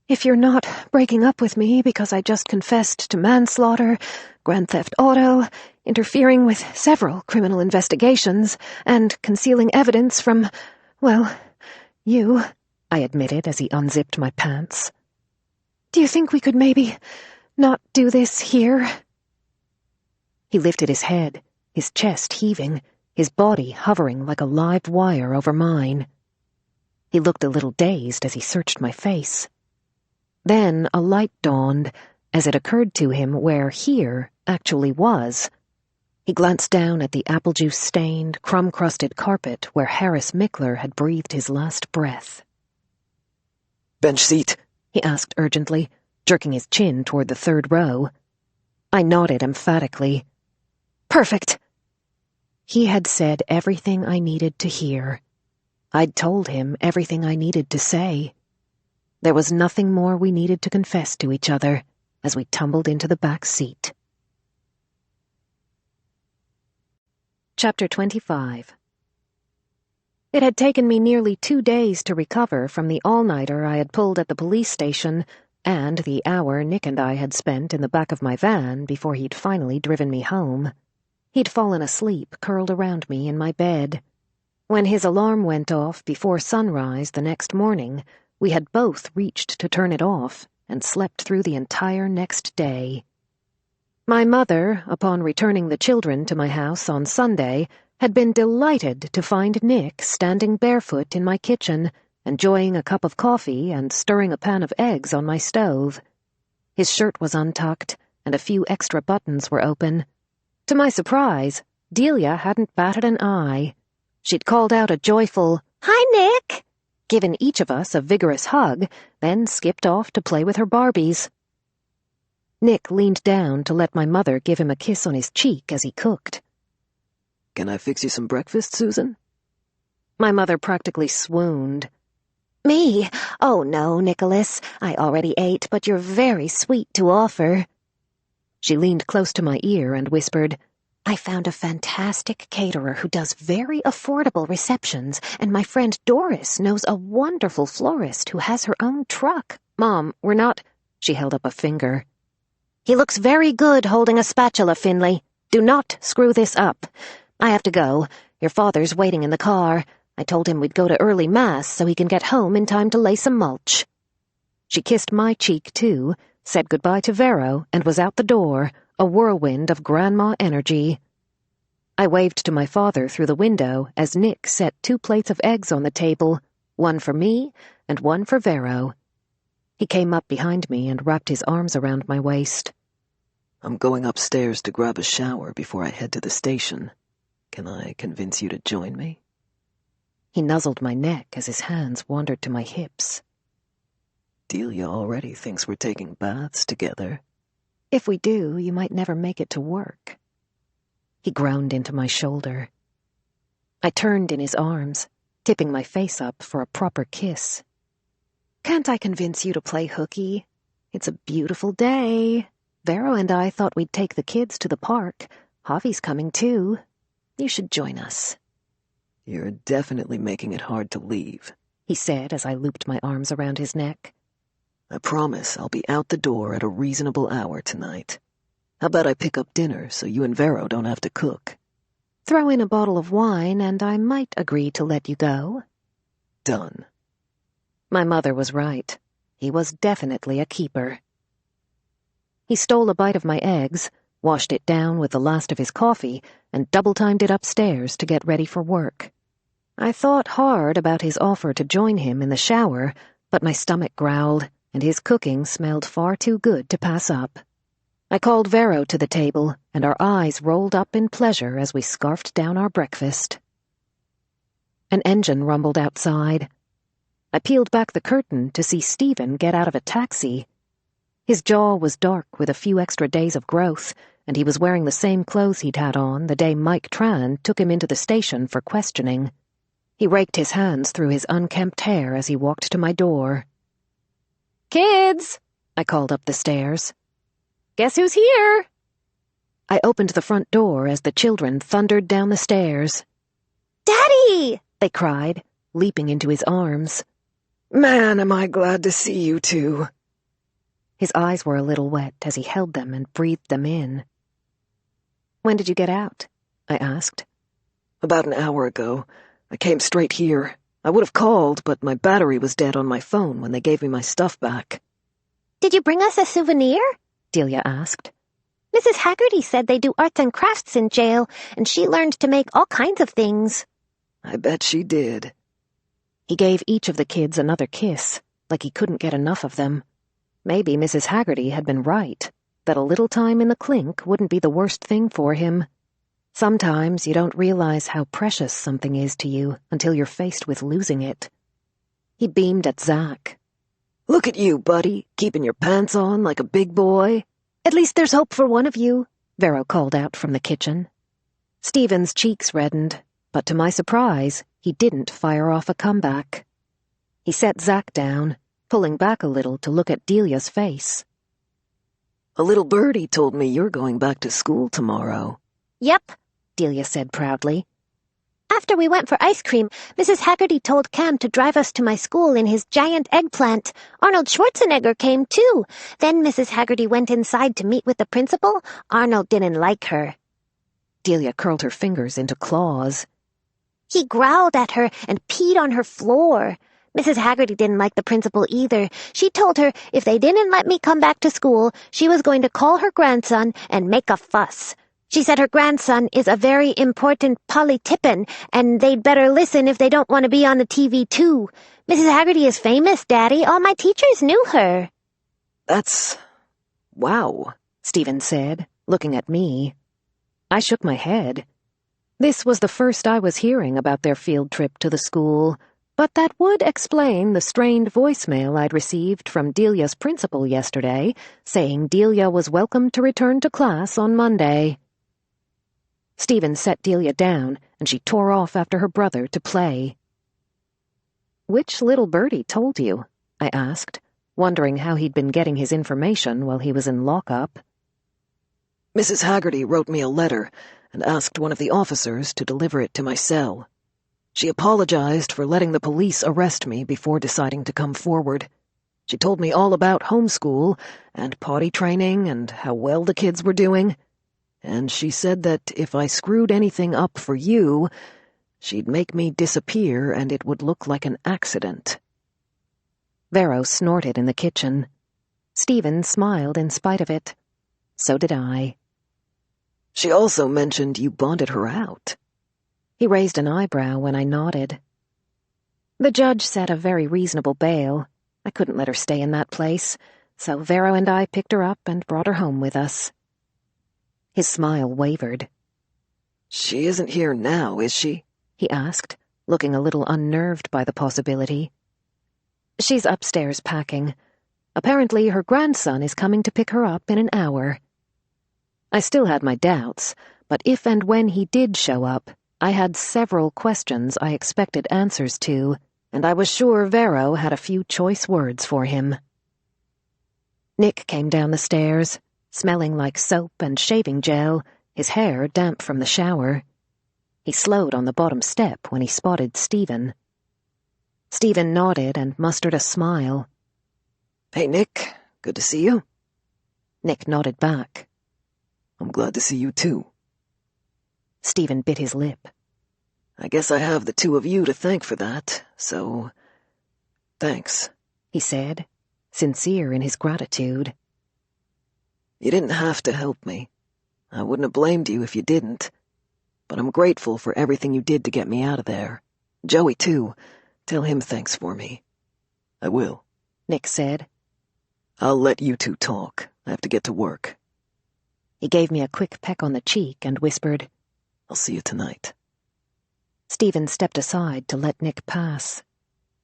"If you're not breaking up with me because I just confessed to manslaughter, grand theft auto, interfering with several criminal investigations, and concealing evidence from, well, you," I admitted as he unzipped my pants. "Do you think we could maybe not do this here?" He lifted his head, his chest heaving, his body hovering like a live wire over mine. He looked a little dazed as he searched my face. Then a light dawned, as it occurred to him where here actually was. He glanced down at the apple juice-stained, crumb-crusted carpet where Harris Mickler had breathed his last breath. "Bench seat?" he asked urgently, jerking his chin toward the third row. I nodded emphatically. "Perfect." He had said everything I needed to hear. I'd told him everything I needed to say. There was nothing more we needed to confess to each other as we tumbled into the back seat. Chapter 25. It had taken me nearly 2 days to recover from the all-nighter I had pulled at the police station and the hour Nick and I had spent in the back of my van before he'd finally driven me home. He'd fallen asleep, curled around me in my bed. When his alarm went off before sunrise the next morning, we had both reached to turn it off and slept through the entire next day. My mother, upon returning the children to my house on Sunday, had been delighted to find Nick standing barefoot in my kitchen, enjoying a cup of coffee and stirring a pan of eggs on my stove. His shirt was untucked, and a few extra buttons were open. To my surprise, Delia hadn't batted an eye. She'd called out a joyful, "Hi, Nick!" given each of us a vigorous hug, then skipped off to play with her Barbies. Nick leaned down to let my mother give him a kiss on his cheek as he cooked. "Can I fix you some breakfast, Susan?" My mother practically swooned. "Me? Oh, no, Nicholas. I already ate, but you're very sweet to offer." She leaned close to my ear and whispered, "I found a fantastic caterer who does very affordable receptions, and my friend Doris knows a wonderful florist who has her own truck." "Mom, we're not—" She held up a finger. "He looks very good holding a spatula, Finlay. Do not screw this up. I have to go. Your father's waiting in the car. I told him we'd go to early mass so he can get home in time to lay some mulch. She kissed my cheek, too, said goodbye to Vero, and was out the door, a whirlwind of grandma energy. I waved to my father through the window as Nick set 2 plates of eggs on the table, one for me and one for Vero. He came up behind me and wrapped his arms around my waist. I'm going upstairs to grab a shower before I head to the station. Can I convince you to join me? He nuzzled my neck as his hands wandered to my hips. Delia already thinks we're taking baths together. If we do, you might never make it to work. He groaned into my shoulder. I turned in his arms, tipping my face up for a proper kiss. Can't I convince you to play hooky? It's a beautiful day. Vero and I thought we'd take the kids to the park. Javi's coming too. You should join us. You're definitely making it hard to leave, he said as I looped my arms around his neck. I promise I'll be out the door at a reasonable hour tonight. How about I pick up dinner so you and Vero don't have to cook? Throw in a bottle of wine and I might agree to let you go. Done. My mother was right. He was definitely a keeper. He stole a bite of my eggs, washed it down with the last of his coffee, and double-timed it upstairs to get ready for work. I thought hard about his offer to join him in the shower, but my stomach growled, and his cooking smelled far too good to pass up. I called Vero to the table, and our eyes rolled up in pleasure as we scarfed down our breakfast. An engine rumbled outside. I peeled back the curtain to see Stephen get out of a taxi. His jaw was dark with a few extra days of growth, and he was wearing the same clothes he'd had on the day Mike Tran took him into the station for questioning. He raked his hands through his unkempt hair as he walked to my door. "Kids!" I called up the stairs. "Guess who's here?" I opened the front door as the children thundered down the stairs. Daddy! They cried, leaping into his arms. Man, am I glad to see you two. His eyes were a little wet as he held them and breathed them in. "When did you get out?" I asked. About an hour ago. I came straight here. I would have called, but my battery was dead on my phone when they gave me my stuff back. Did you bring us a souvenir? Delia asked. Mrs. Haggerty said they do arts and crafts in jail, and she learned to make all kinds of things. I bet she did. He gave each of the kids another kiss, like he couldn't get enough of them. Maybe Mrs. Haggerty had been right, that a little time in the clink wouldn't be the worst thing for him. Sometimes you don't realize how precious something is to you until you're faced with losing it. He beamed at Zach. Look at you, buddy, keeping your pants on like a big boy. At least there's hope for one of you, Vero called out from the kitchen. Stephen's cheeks reddened, but to my surprise, he didn't fire off a comeback. He set Zach down, pulling back a little to look at Delia's face. A little birdie told me you're going back to school tomorrow. Yep, Delia said proudly. After we went for ice cream, Mrs. Haggerty told Cam to drive us to my school in his giant eggplant. Arnold Schwarzenegger came too. Then Mrs. Haggerty went inside to meet with the principal. Arnold didn't like her. Delia curled her fingers into claws. He growled at her and peed on her floor. Mrs. Haggerty didn't like the principal either. She told her if they didn't let me come back to school, she was going to call her grandson and make a fuss. She said her grandson is a very important Polly Tippin, and they'd better listen if they don't want to be on the TV too. Mrs. Haggerty is famous, Daddy. All my teachers knew her. That's... wow, Stephen said, looking at me. I shook my head. This was the first I was hearing about their field trip to the school, but that would explain the strained voicemail I'd received from Delia's principal yesterday, saying Delia was welcome to return to class on Monday. Stephen set Delia down, and she tore off after her brother to play. "Which little birdie told you?" I asked, wondering how he'd been getting his information while he was in lockup. Mrs. Haggerty wrote me a letter and asked one of the officers to deliver it to my cell. She apologized for letting the police arrest me before deciding to come forward. She told me all about homeschool and potty training and how well the kids were doing. And she said that if I screwed anything up for you, She'd make me disappear and it would look like an accident. Vero snorted in the kitchen. Stephen smiled in spite of it. So did I. She also mentioned you bonded her out. He raised an eyebrow when I nodded. The judge set a very reasonable bail. I couldn't let her stay in that place, so Vero and I picked her up and brought her home with us. His smile wavered. She isn't here now, is she? He asked, looking a little unnerved by the possibility. She's upstairs packing. Apparently her grandson is coming to pick her up in an hour. I still had my doubts, but if and when he did show up, I had several questions I expected answers to, and I was sure Vero had a few choice words for him. Nick came down the stairs, smelling like soap and shaving gel, his hair damp from the shower. He slowed on the bottom step when he spotted Stephen. Stephen nodded and mustered a smile. Hey, Nick. Good to see you. Nick nodded back. I'm glad to see you, too. Stephen bit his lip. I guess I have the two of you to thank for that, so... thanks, he said, sincere in his gratitude. You didn't have to help me. I wouldn't have blamed you if you didn't. But I'm grateful for everything you did to get me out of there. Joey, too. Tell him thanks for me. I will, Nick said. I'll let you two talk. I have to get to work. He gave me a quick peck on the cheek and whispered, I'll see you tonight. Stephen stepped aside to let Nick pass.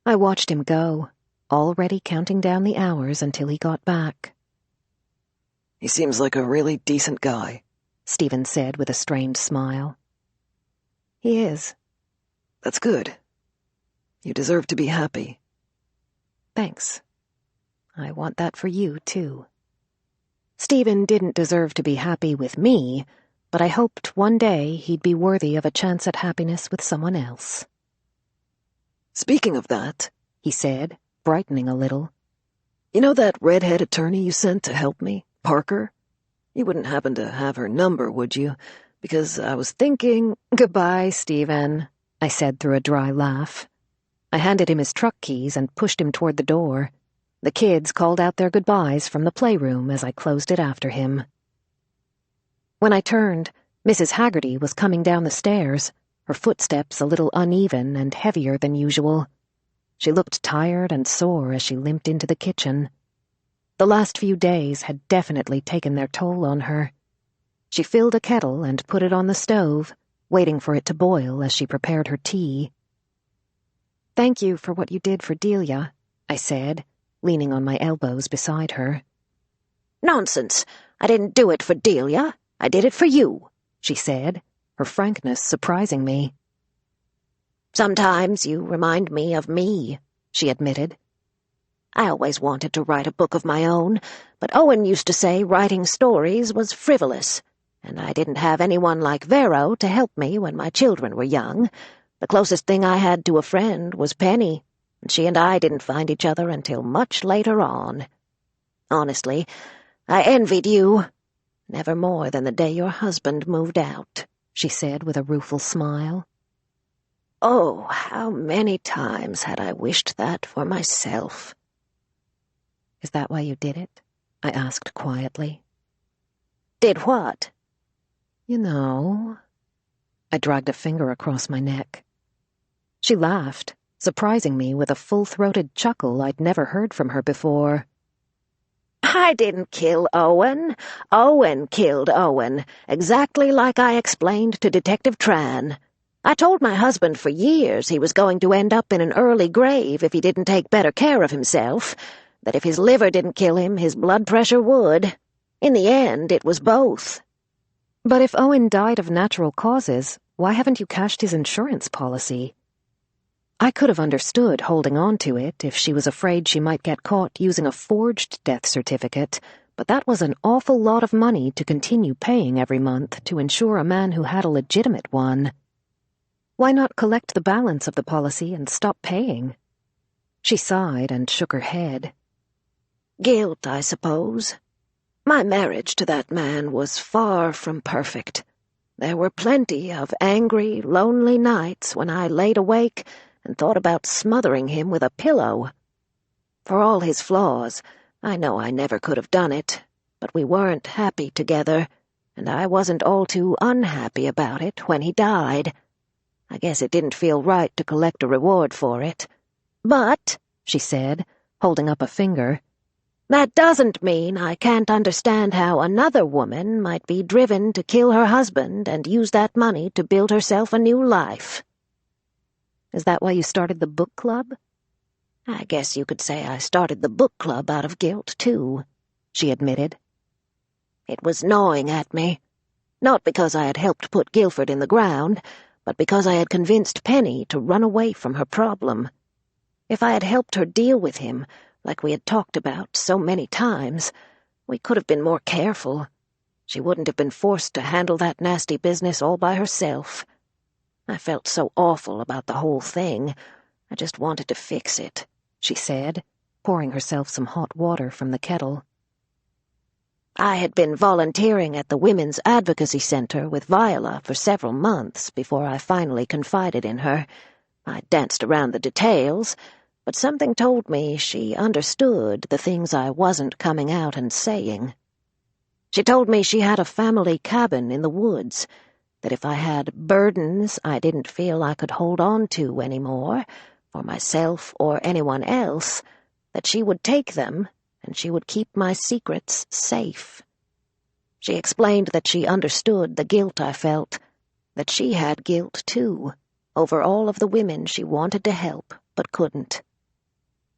I watched him go, already counting down the hours until he got back. He seems like a really decent guy, Stephen said with a strained smile. He is. That's good. You deserve to be happy. Thanks. I want that for you, too. Stephen didn't deserve to be happy with me, but I hoped one day he'd be worthy of a chance at happiness with someone else. Speaking of that, he said, brightening a little. You know that redhead attorney you sent to help me, Parker? You wouldn't happen to have her number, would you? Because I was thinking... Goodbye, Stephen, I said through a dry laugh. I handed him his truck keys and pushed him toward the door. The kids called out their goodbyes from the playroom as I closed it after him. When I turned, Mrs. Haggerty was coming down the stairs, her footsteps a little uneven and heavier than usual. She looked tired and sore as she limped into the kitchen. The last few days had definitely taken their toll on her. She filled a kettle and put it on the stove, waiting for it to boil as she prepared her tea. Thank you for what you did for Delia, I said, leaning on my elbows beside her. Nonsense. I didn't do it for Delia. I did it for you, she said, her frankness surprising me. Sometimes you remind me of me, she admitted. I always wanted to write a book of my own, but Owen used to say writing stories was frivolous, and I didn't have anyone like Vero to help me when my children were young. The closest thing I had to a friend was Penny, and she and I didn't find each other until much later on. Honestly, I envied you. Never more than the day your husband moved out, she said with a rueful smile. Oh, how many times had I wished that for myself. Is that why you did it? I asked quietly. Did what? You know. I dragged a finger across my neck. She laughed, surprising me with a full-throated chuckle I'd never heard from her before. I didn't kill Owen. Owen killed Owen, exactly like I explained to Detective Tran. I told my husband for years he was going to end up in an early grave if he didn't take better care of himself, that if his liver didn't kill him, his blood pressure would. In the end, it was both. But if Owen died of natural causes, why haven't you cashed his insurance policy? I could have understood holding on to it if she was afraid she might get caught using a forged death certificate, but that was an awful lot of money to continue paying every month to insure a man who had a legitimate one. Why not collect the balance of the policy and stop paying? She sighed and shook her head. Guilt, I suppose. My marriage to that man was far from perfect. There were plenty of angry, lonely nights when I laid awake and thought about smothering him with a pillow. For all his flaws, I know I never could have done it, but we weren't happy together, and I wasn't all too unhappy about it when he died. I guess it didn't feel right to collect a reward for it. But, she said, holding up a finger, that doesn't mean I can't understand how another woman might be driven to kill her husband and use that money to build herself a new life. Is that why you started the book club? I guess you could say I started the book club out of guilt, too, she admitted. It was gnawing at me, not because I had helped put Guilford in the ground, but because I had convinced Penny to run away from her problem. If I had helped her deal with him, like we had talked about so many times, we could have been more careful. She wouldn't have been forced to handle that nasty business all by herself. I felt so awful about the whole thing. I just wanted to fix it, she said, pouring herself some hot water from the kettle. I had been volunteering at the Women's Advocacy Center with Viola for several months before I finally confided in her. I danced around the details, but something told me she understood the things I wasn't coming out and saying. She told me she had a family cabin in the woods, that if I had burdens I didn't feel I could hold on to anymore, for myself or anyone else, that she would take them and she would keep my secrets safe. She explained that she understood the guilt I felt, that she had guilt too, over all of the women she wanted to help but couldn't.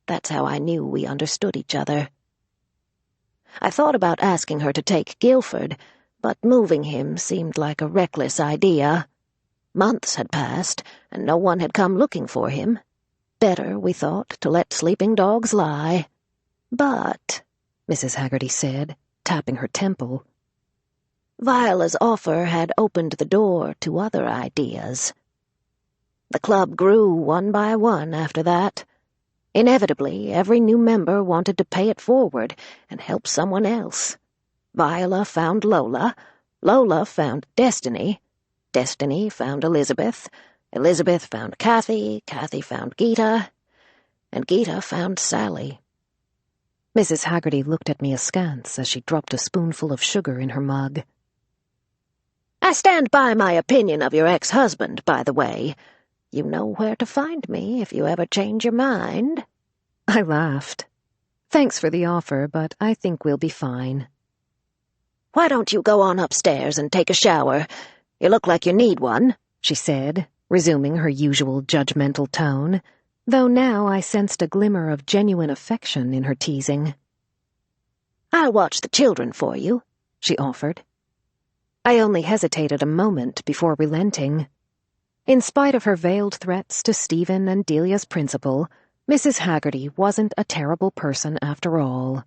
That's how I knew we understood each other. I thought about asking her to take Guilford, but moving him seemed like a reckless idea. Months had passed, and no one had come looking for him. Better, we thought, to let sleeping dogs lie. But, Mrs. Haggerty said, tapping her temple, Viola's offer had opened the door to other ideas. The club grew one by one after that. Inevitably, every new member wanted to pay it forward and help someone else. Viola found Lola, Lola found Destiny, Destiny found Elizabeth, Elizabeth found Kathy, Kathy found Gita, and Gita found Sally. Mrs. Haggerty looked at me askance as she dropped a spoonful of sugar in her mug. I stand by my opinion of your ex-husband, by the way. You know where to find me if you ever change your mind. I laughed. Thanks for the offer, but I think we'll be fine. Why don't you go on upstairs and take a shower? You look like you need one, she said, resuming her usual judgmental tone, though now I sensed a glimmer of genuine affection in her teasing. I'll watch the children for you, she offered. I only hesitated a moment before relenting. In spite of her veiled threats to Stephen and Delia's principal, Mrs. Haggerty wasn't a terrible person after all.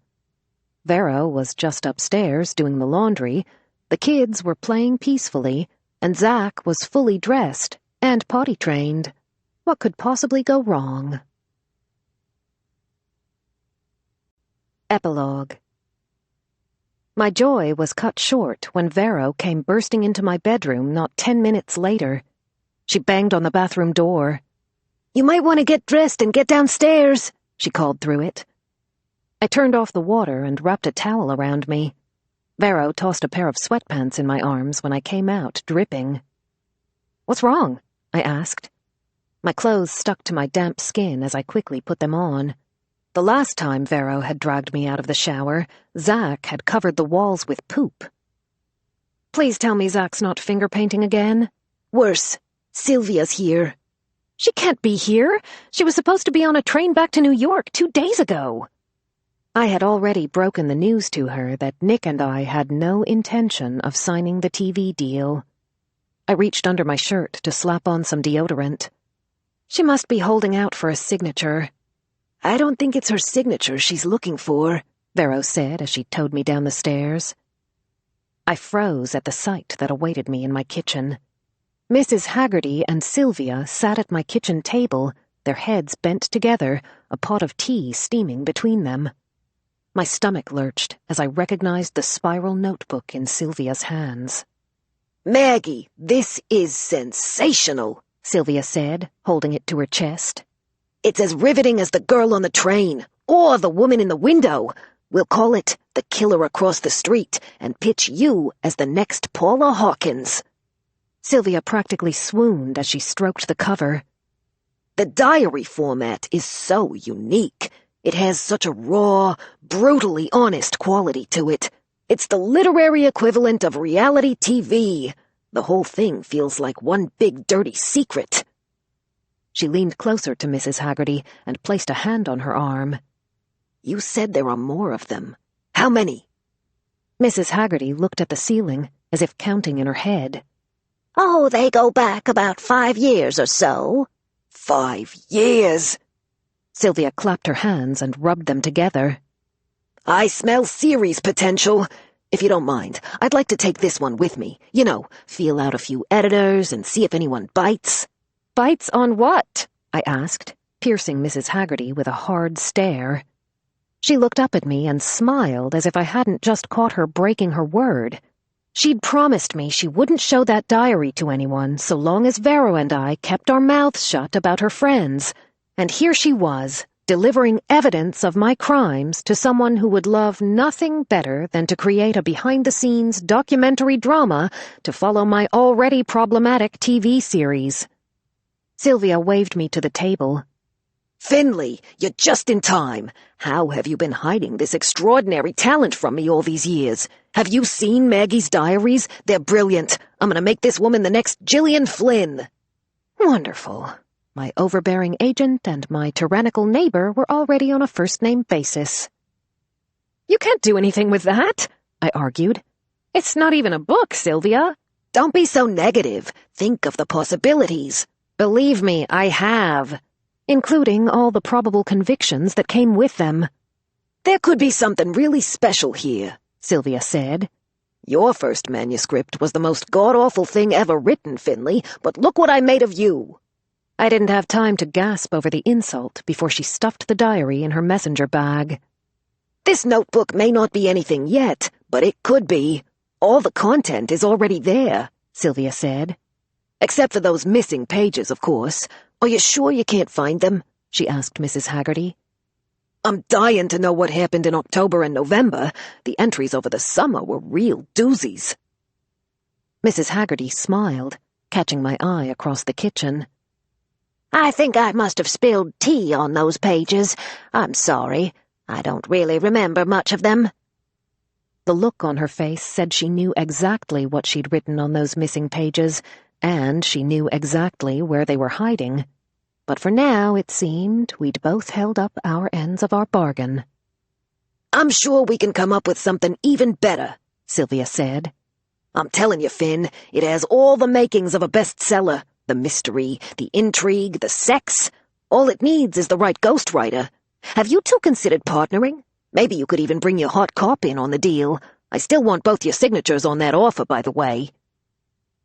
Vero was just upstairs doing the laundry, the kids were playing peacefully, and Zach was fully dressed and potty-trained. What could possibly go wrong? Epilogue. My joy was cut short when Vero came bursting into my bedroom not 10 minutes later. She banged on the bathroom door. "You might want to get dressed and get downstairs," she called through it. I turned off the water and wrapped a towel around me. Vero tossed a pair of sweatpants in my arms when I came out, dripping. "What's wrong?" I asked. My clothes stuck to my damp skin as I quickly put them on. The last time Vero had dragged me out of the shower, Zach had covered the walls with poop. "Please tell me Zach's not finger-painting again." "Worse. Sylvia's here." "She can't be here. She was supposed to be on a train back to New York 2 days ago." I had already broken the news to her that Nick and I had no intention of signing the TV deal. I reached under my shirt to slap on some deodorant. "She must be holding out for a signature." "I don't think it's her signature she's looking for," Vero said as she towed me down the stairs. I froze at the sight that awaited me in my kitchen. Mrs. Haggerty and Sylvia sat at my kitchen table, their heads bent together, a pot of tea steaming between them. My stomach lurched as I recognized the spiral notebook in Sylvia's hands. Maggie, this is sensational, Sylvia said, holding it to her chest. It's as riveting as the girl on the train, or the woman in the window. We'll call it The Killer Across the Street, and pitch you as the next Paula Hawkins. Sylvia practically swooned as she stroked the cover. The diary format is so unique. It has such a raw, brutally honest quality to it. It's the literary equivalent of reality TV. The whole thing feels like one big dirty secret. She leaned closer to Mrs. Haggerty and placed a hand on her arm. You said there are more of them. How many? Mrs. Haggerty looked at the ceiling, as if counting in her head. Oh, they go back about 5 years or so. 5 years? Sylvia clapped her hands and rubbed them together. I smell series potential. If you don't mind, I'd like to take this one with me. You know, feel out a few editors and see if anyone bites. Bites on what? I asked, piercing Mrs. Haggerty with a hard stare. She looked up at me and smiled as if I hadn't just caught her breaking her word. She'd promised me she wouldn't show that diary to anyone so long as Vero and I kept our mouths shut about her friends. And here she was, delivering evidence of my crimes to someone who would love nothing better than to create a behind-the-scenes documentary drama to follow my already problematic TV series. Sylvia waved me to the table. Finlay, you're just in time. How have you been hiding this extraordinary talent from me all these years? Have you seen Maggie's diaries? They're brilliant. I'm gonna make this woman the next Gillian Flynn. Wonderful. My overbearing agent and my tyrannical neighbor were already on a first-name basis. You can't do anything with that, I argued. It's not even a book, Sylvia. Don't be so negative. Think of the possibilities. Believe me, I have. Including all the probable convictions that came with them. There could be something really special here, Sylvia said. Your first manuscript was the most god-awful thing ever written, Finlay, but look what I made of you. I didn't have time to gasp over the insult before she stuffed the diary in her messenger bag. This notebook may not be anything yet, but it could be. All the content is already there, Sylvia said. Except for those missing pages, of course. Are you sure you can't find them? She asked Mrs. Haggerty. I'm dying to know what happened in October and November. The entries over the summer were real doozies. Mrs. Haggerty smiled, catching my eye across the kitchen. I think I must have spilled tea on those pages. I'm sorry. I don't really remember much of them. The look on her face said she knew exactly what she'd written on those missing pages, and she knew exactly where they were hiding. But for now, it seemed, we'd both held up our ends of our bargain. I'm sure we can come up with something even better, Sylvia said. I'm telling you, Finn, it has all the makings of a bestseller. The mystery, the intrigue, the sex. All it needs is the right ghostwriter. Have you two considered partnering? Maybe you could even bring your hot cop in on the deal. I still want both your signatures on that offer, by the way.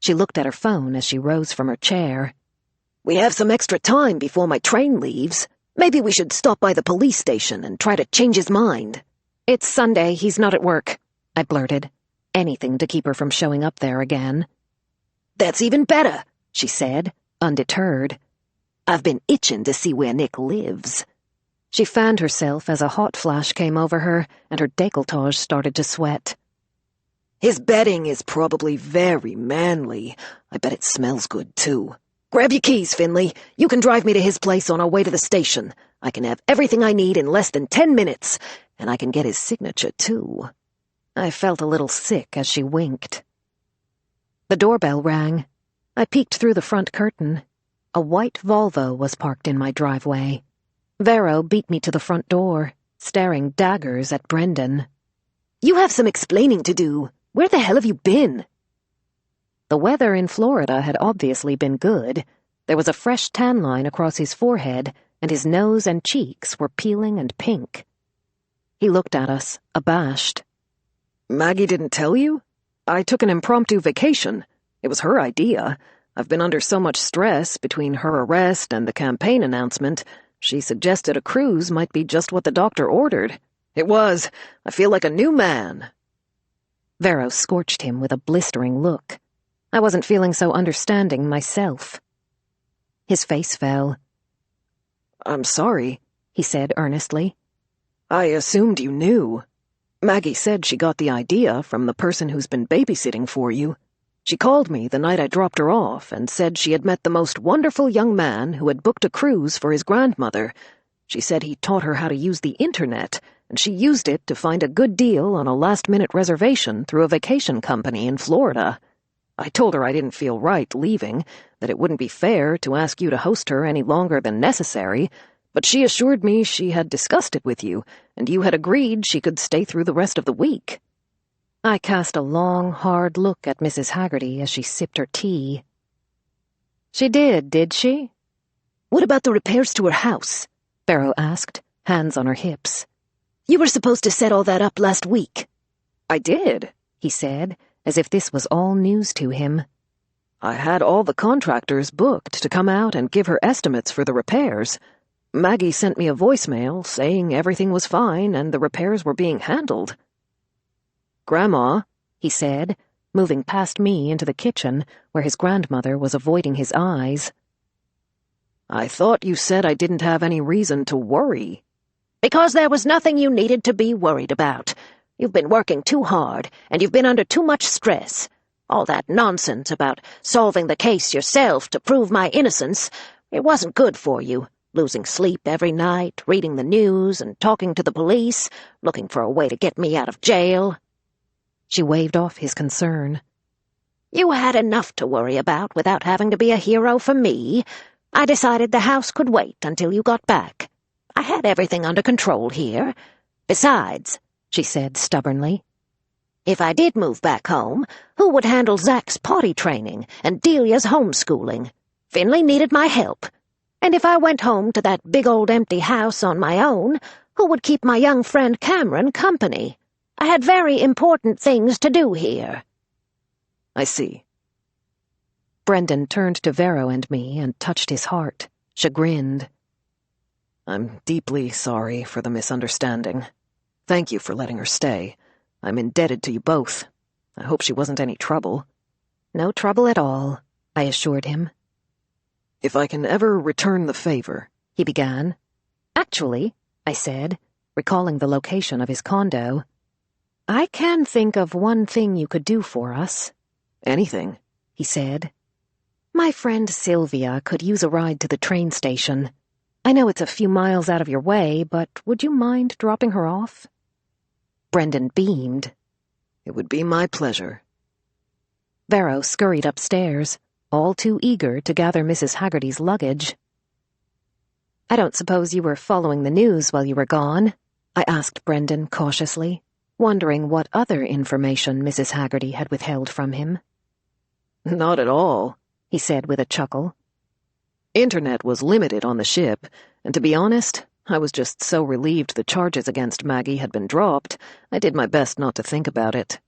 She looked at her phone as she rose from her chair. We have some extra time before my train leaves. Maybe we should stop by the police station and try to change his mind. It's Sunday, he's not at work, I blurted. Anything to keep her from showing up there again. That's even better, she said, undeterred. I've been itching to see where Nick lives. She fanned herself as a hot flash came over her, and her décolletage started to sweat. His bedding is probably very manly. I bet it smells good, too. Grab your keys, Finlay. You can drive me to his place on our way to the station. I can have everything I need in less than 10 minutes, and I can get his signature, too. I felt a little sick as she winked. The doorbell rang. I peeked through the front curtain. A white Volvo was parked in my driveway. Vero beat me to the front door, staring daggers at Brendan. You have some explaining to do. Where the hell have you been? The weather in Florida had obviously been good. There was a fresh tan line across his forehead, and his nose and cheeks were peeling and pink. He looked at us, abashed. Maggie didn't tell you? I took an impromptu vacation. It was her idea. I've been under so much stress between her arrest and the campaign announcement. She suggested a cruise might be just what the doctor ordered. It was. I feel like a new man. Vero scorched him with a blistering look. I wasn't feeling so understanding myself. His face fell. I'm sorry, he said earnestly. I assumed you knew. Maggie said she got the idea from the person who's been babysitting for you. She called me the night I dropped her off and said she had met the most wonderful young man who had booked a cruise for his grandmother. She said he taught her how to use the internet, and she used it to find a good deal on a last-minute reservation through a vacation company in Florida. I told her I didn't feel right leaving, that it wouldn't be fair to ask you to host her any longer than necessary, but she assured me she had discussed it with you, and you had agreed she could stay through the rest of the week. I cast a long, hard look at Mrs. Haggerty as she sipped her tea. She did she? What about the repairs to her house? Barrow asked, hands on her hips. You were supposed to set all that up last week. I did, he said, as if this was all news to him. I had all the contractors booked to come out and give her estimates for the repairs. Maggie sent me a voicemail saying everything was fine and the repairs were being handled. Grandma, he said, moving past me into the kitchen, where his grandmother was avoiding his eyes. I thought you said I didn't have any reason to worry. Because there was nothing you needed to be worried about. You've been working too hard, and you've been under too much stress. All that nonsense about solving the case yourself to prove my innocence, it wasn't good for you. Losing sleep every night, reading the news, and talking to the police, looking for a way to get me out of jail. She waved off his concern. You had enough to worry about without having to be a hero for me. I decided the house could wait until you got back. I had everything under control here. Besides, she said stubbornly, if I did move back home, who would handle Zach's potty training and Delia's homeschooling? Finlay needed my help. And if I went home to that big old empty house on my own, who would keep my young friend Cameron company? I had very important things to do here. I see. Brendan turned to Vero and me and touched his heart, chagrined. I'm deeply sorry for the misunderstanding. Thank you for letting her stay. I'm indebted to you both. I hope she wasn't any trouble. No trouble at all, I assured him. If I can ever return the favor, he began. Actually, I said, recalling the location of his condo, I can think of one thing you could do for us. Anything, he said. My friend Sylvia could use a ride to the train station. I know it's a few miles out of your way, but would you mind dropping her off? Brendan beamed. It would be my pleasure. Vero scurried upstairs, all too eager to gather Mrs. Haggerty's luggage. I don't suppose you were following the news while you were gone? I asked Brendan cautiously, wondering what other information Mrs. Haggerty had withheld from him. Not at all, he said with a chuckle. Internet was limited on the ship, and to be honest, I was just so relieved the charges against Maggie had been dropped, I did my best not to think about it.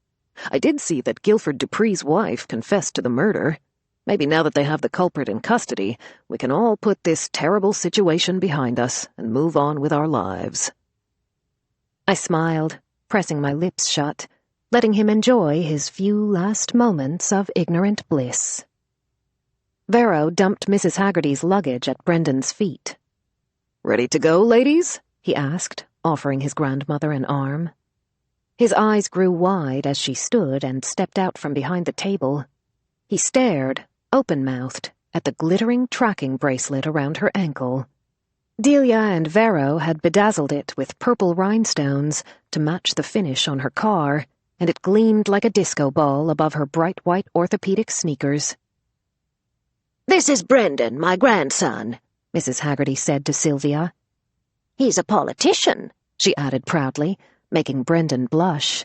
I did see that Guilford Dupree's wife confessed to the murder. Maybe now that they have the culprit in custody, we can all put this terrible situation behind us and move on with our lives. I smiled, pressing my lips shut, letting him enjoy his few last moments of ignorant bliss. Vero dumped Mrs. Haggerty's luggage at Brendan's feet. Ready to go, ladies? He asked, offering his grandmother an arm. His eyes grew wide as she stood and stepped out from behind the table. He stared, open-mouthed, at the glittering tracking bracelet around her ankle. Delia and Vero had bedazzled it with purple rhinestones to match the finish on her car, and it gleamed like a disco ball above her bright white orthopedic sneakers. This is Brendan, my grandson, Mrs. Haggerty said to Sylvia. He's a politician, she added proudly, making Brendan blush.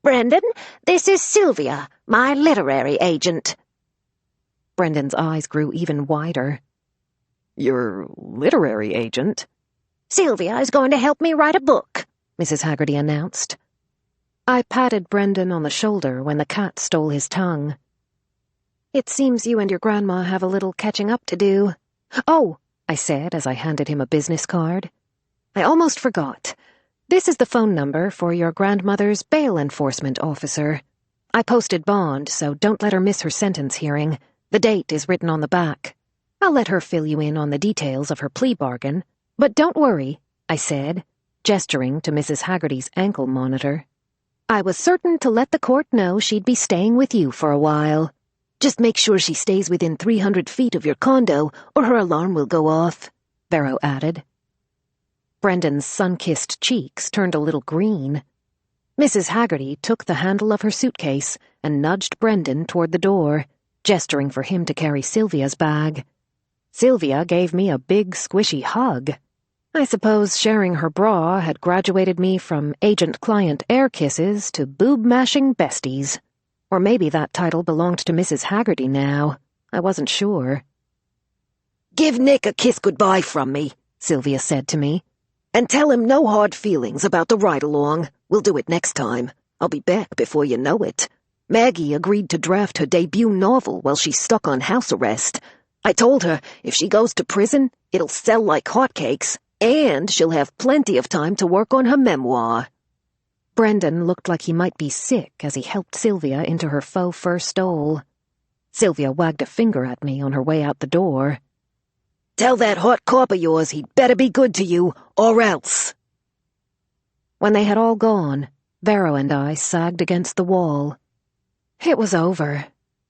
Brendan, this is Sylvia, my literary agent. Brendan's eyes grew even wider. Your literary agent? Sylvia is going to help me write a book, Mrs. Haggerty announced. I patted Brendan on the shoulder when the cat stole his tongue. It seems you and your grandma have a little catching up to do. Oh, I said as I handed him a business card. I almost forgot. This is the phone number for your grandmother's bail enforcement officer. I posted bond, so don't let her miss her sentence hearing. The date is written on the back. I'll let her fill you in on the details of her plea bargain. But don't worry, I said, gesturing to Mrs. Haggerty's ankle monitor. I was certain to let the court know she'd be staying with you for a while. Just make sure she stays within 300 feet of your condo, or her alarm will go off, Vero added. Brendan's sun-kissed cheeks turned a little green. Mrs. Haggerty took the handle of her suitcase and nudged Brendan toward the door, gesturing for him to carry Sylvia's bag. Sylvia gave me a big, squishy hug. I suppose sharing her bra had graduated me from agent-client air kisses to boob-mashing besties. Or maybe that title belonged to Mrs. Haggerty now. I wasn't sure. "Give Nick a kiss goodbye from me," Sylvia said to me. "And tell him no hard feelings about the ride-along. We'll do it next time. I'll be back before you know it. Maggie agreed to draft her debut novel while she's stuck on house arrest. I told her if she goes to prison, it'll sell like hotcakes, and she'll have plenty of time to work on her memoir." Brendan looked like he might be sick as he helped Sylvia into her faux fur stole. Sylvia wagged a finger at me on her way out the door. "Tell that hot cop of yours he'd better be good to you, or else." When they had all gone, Vero and I sagged against the wall. It was over.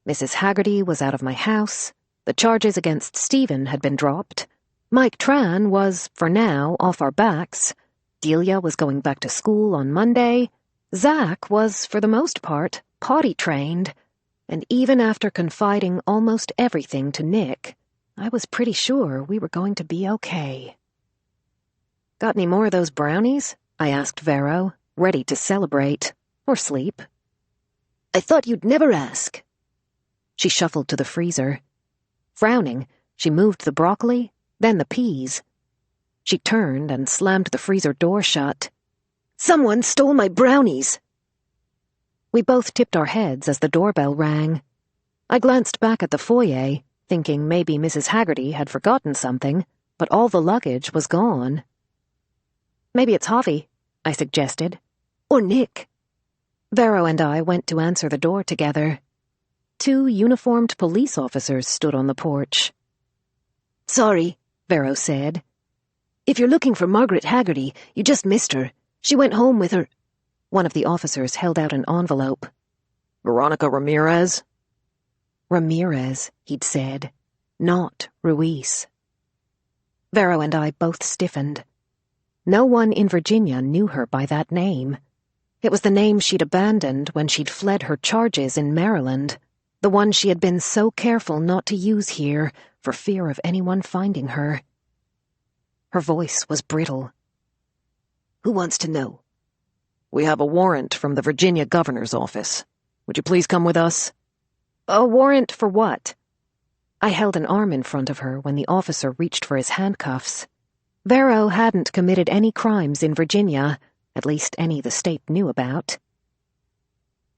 Mrs. Haggerty was out of my house. The charges against Stephen had been dropped. Mike Tran was, for now, off our backs. Delia was going back to school on Monday. Zach was, for the most part, potty-trained. And even after confiding almost everything to Nick, I was pretty sure we were going to be okay. "Got any more of those brownies?" I asked Vero, ready to celebrate. Or sleep. "I thought you'd never ask." She shuffled to the freezer. Frowning, she moved the broccoli, then the peas. She turned and slammed the freezer door shut. "Someone stole my brownies." We both tipped our heads as the doorbell rang. I glanced back at the foyer, thinking maybe Mrs. Haggerty had forgotten something, but all the luggage was gone. "Maybe it's Javi," I suggested. "Or Nick." Vero and I went to answer the door together. 2 uniformed police officers stood on the porch. "Sorry," Vero said. "If you're looking for Margaret Haggerty, you just missed her. She went home with her—" One of the officers held out an envelope. "Veronica Ramirez?" Ramirez, he'd said, not Ruiz. Vero and I both stiffened. No one in Virginia knew her by that name. It was the name she'd abandoned when she'd fled her charges in Maryland, the one she had been so careful not to use here for fear of anyone finding her. Her voice was brittle. "Who wants to know?" "We have a warrant from the Virginia governor's office. Would you please come with us?" "A warrant for what?" I held an arm in front of her when the officer reached for his handcuffs. Vero hadn't committed any crimes in Virginia, at least any the state knew about.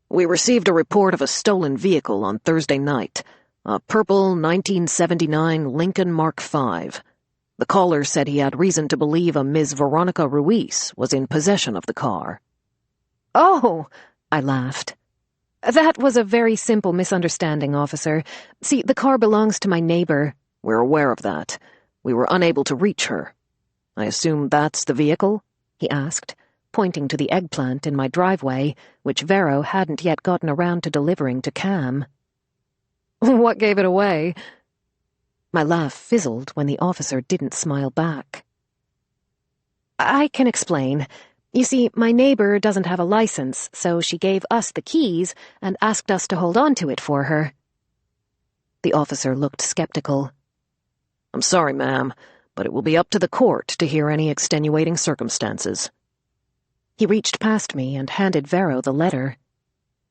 "We received a report of a stolen vehicle on Thursday night, a purple 1979 Lincoln Mark V. The caller said he had reason to believe a Ms. Veronica Ruiz was in possession of the car." "Oh," I laughed. "That was a very simple misunderstanding, officer. See, the car belongs to my neighbor." "We're aware of that. We were unable to reach her. I assume that's the vehicle?" he asked, pointing to the eggplant in my driveway, which Vero hadn't yet gotten around to delivering to Cam. "What gave it away?" My laugh fizzled when the officer didn't smile back. "I can explain. You see, my neighbor doesn't have a license, so she gave us the keys and asked us to hold on to it for her." The officer looked skeptical. "I'm sorry, ma'am, but it will be up to the court to hear any extenuating circumstances." He reached past me and handed Vero the letter.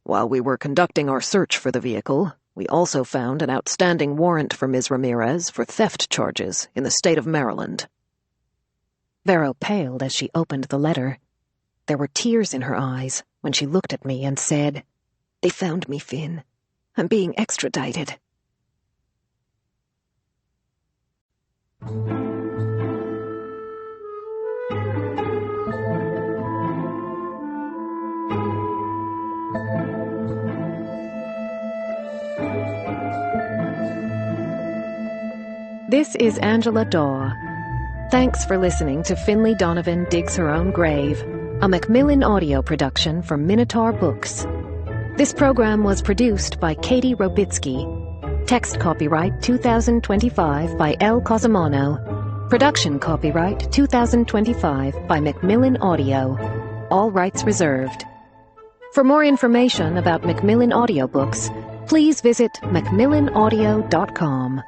"While we were conducting our search for the vehicle, we also found an outstanding warrant for Ms. Ramirez for theft charges in the state of Maryland." Vero paled as she opened the letter. There were tears in her eyes when she looked at me and said, "They found me, Finn. I'm being extradited." This is Angela Daw. Thanks for listening to Finlay Donovan Digs Her Own Grave, a Macmillan audio production for Minotaur Books. This program was produced by Katie Robitsky. Text copyright 2025 by Elle Cosimano. Production copyright 2025 by Macmillan Audio. All rights reserved. For more information about Macmillan audiobooks, please visit macmillanaudio.com.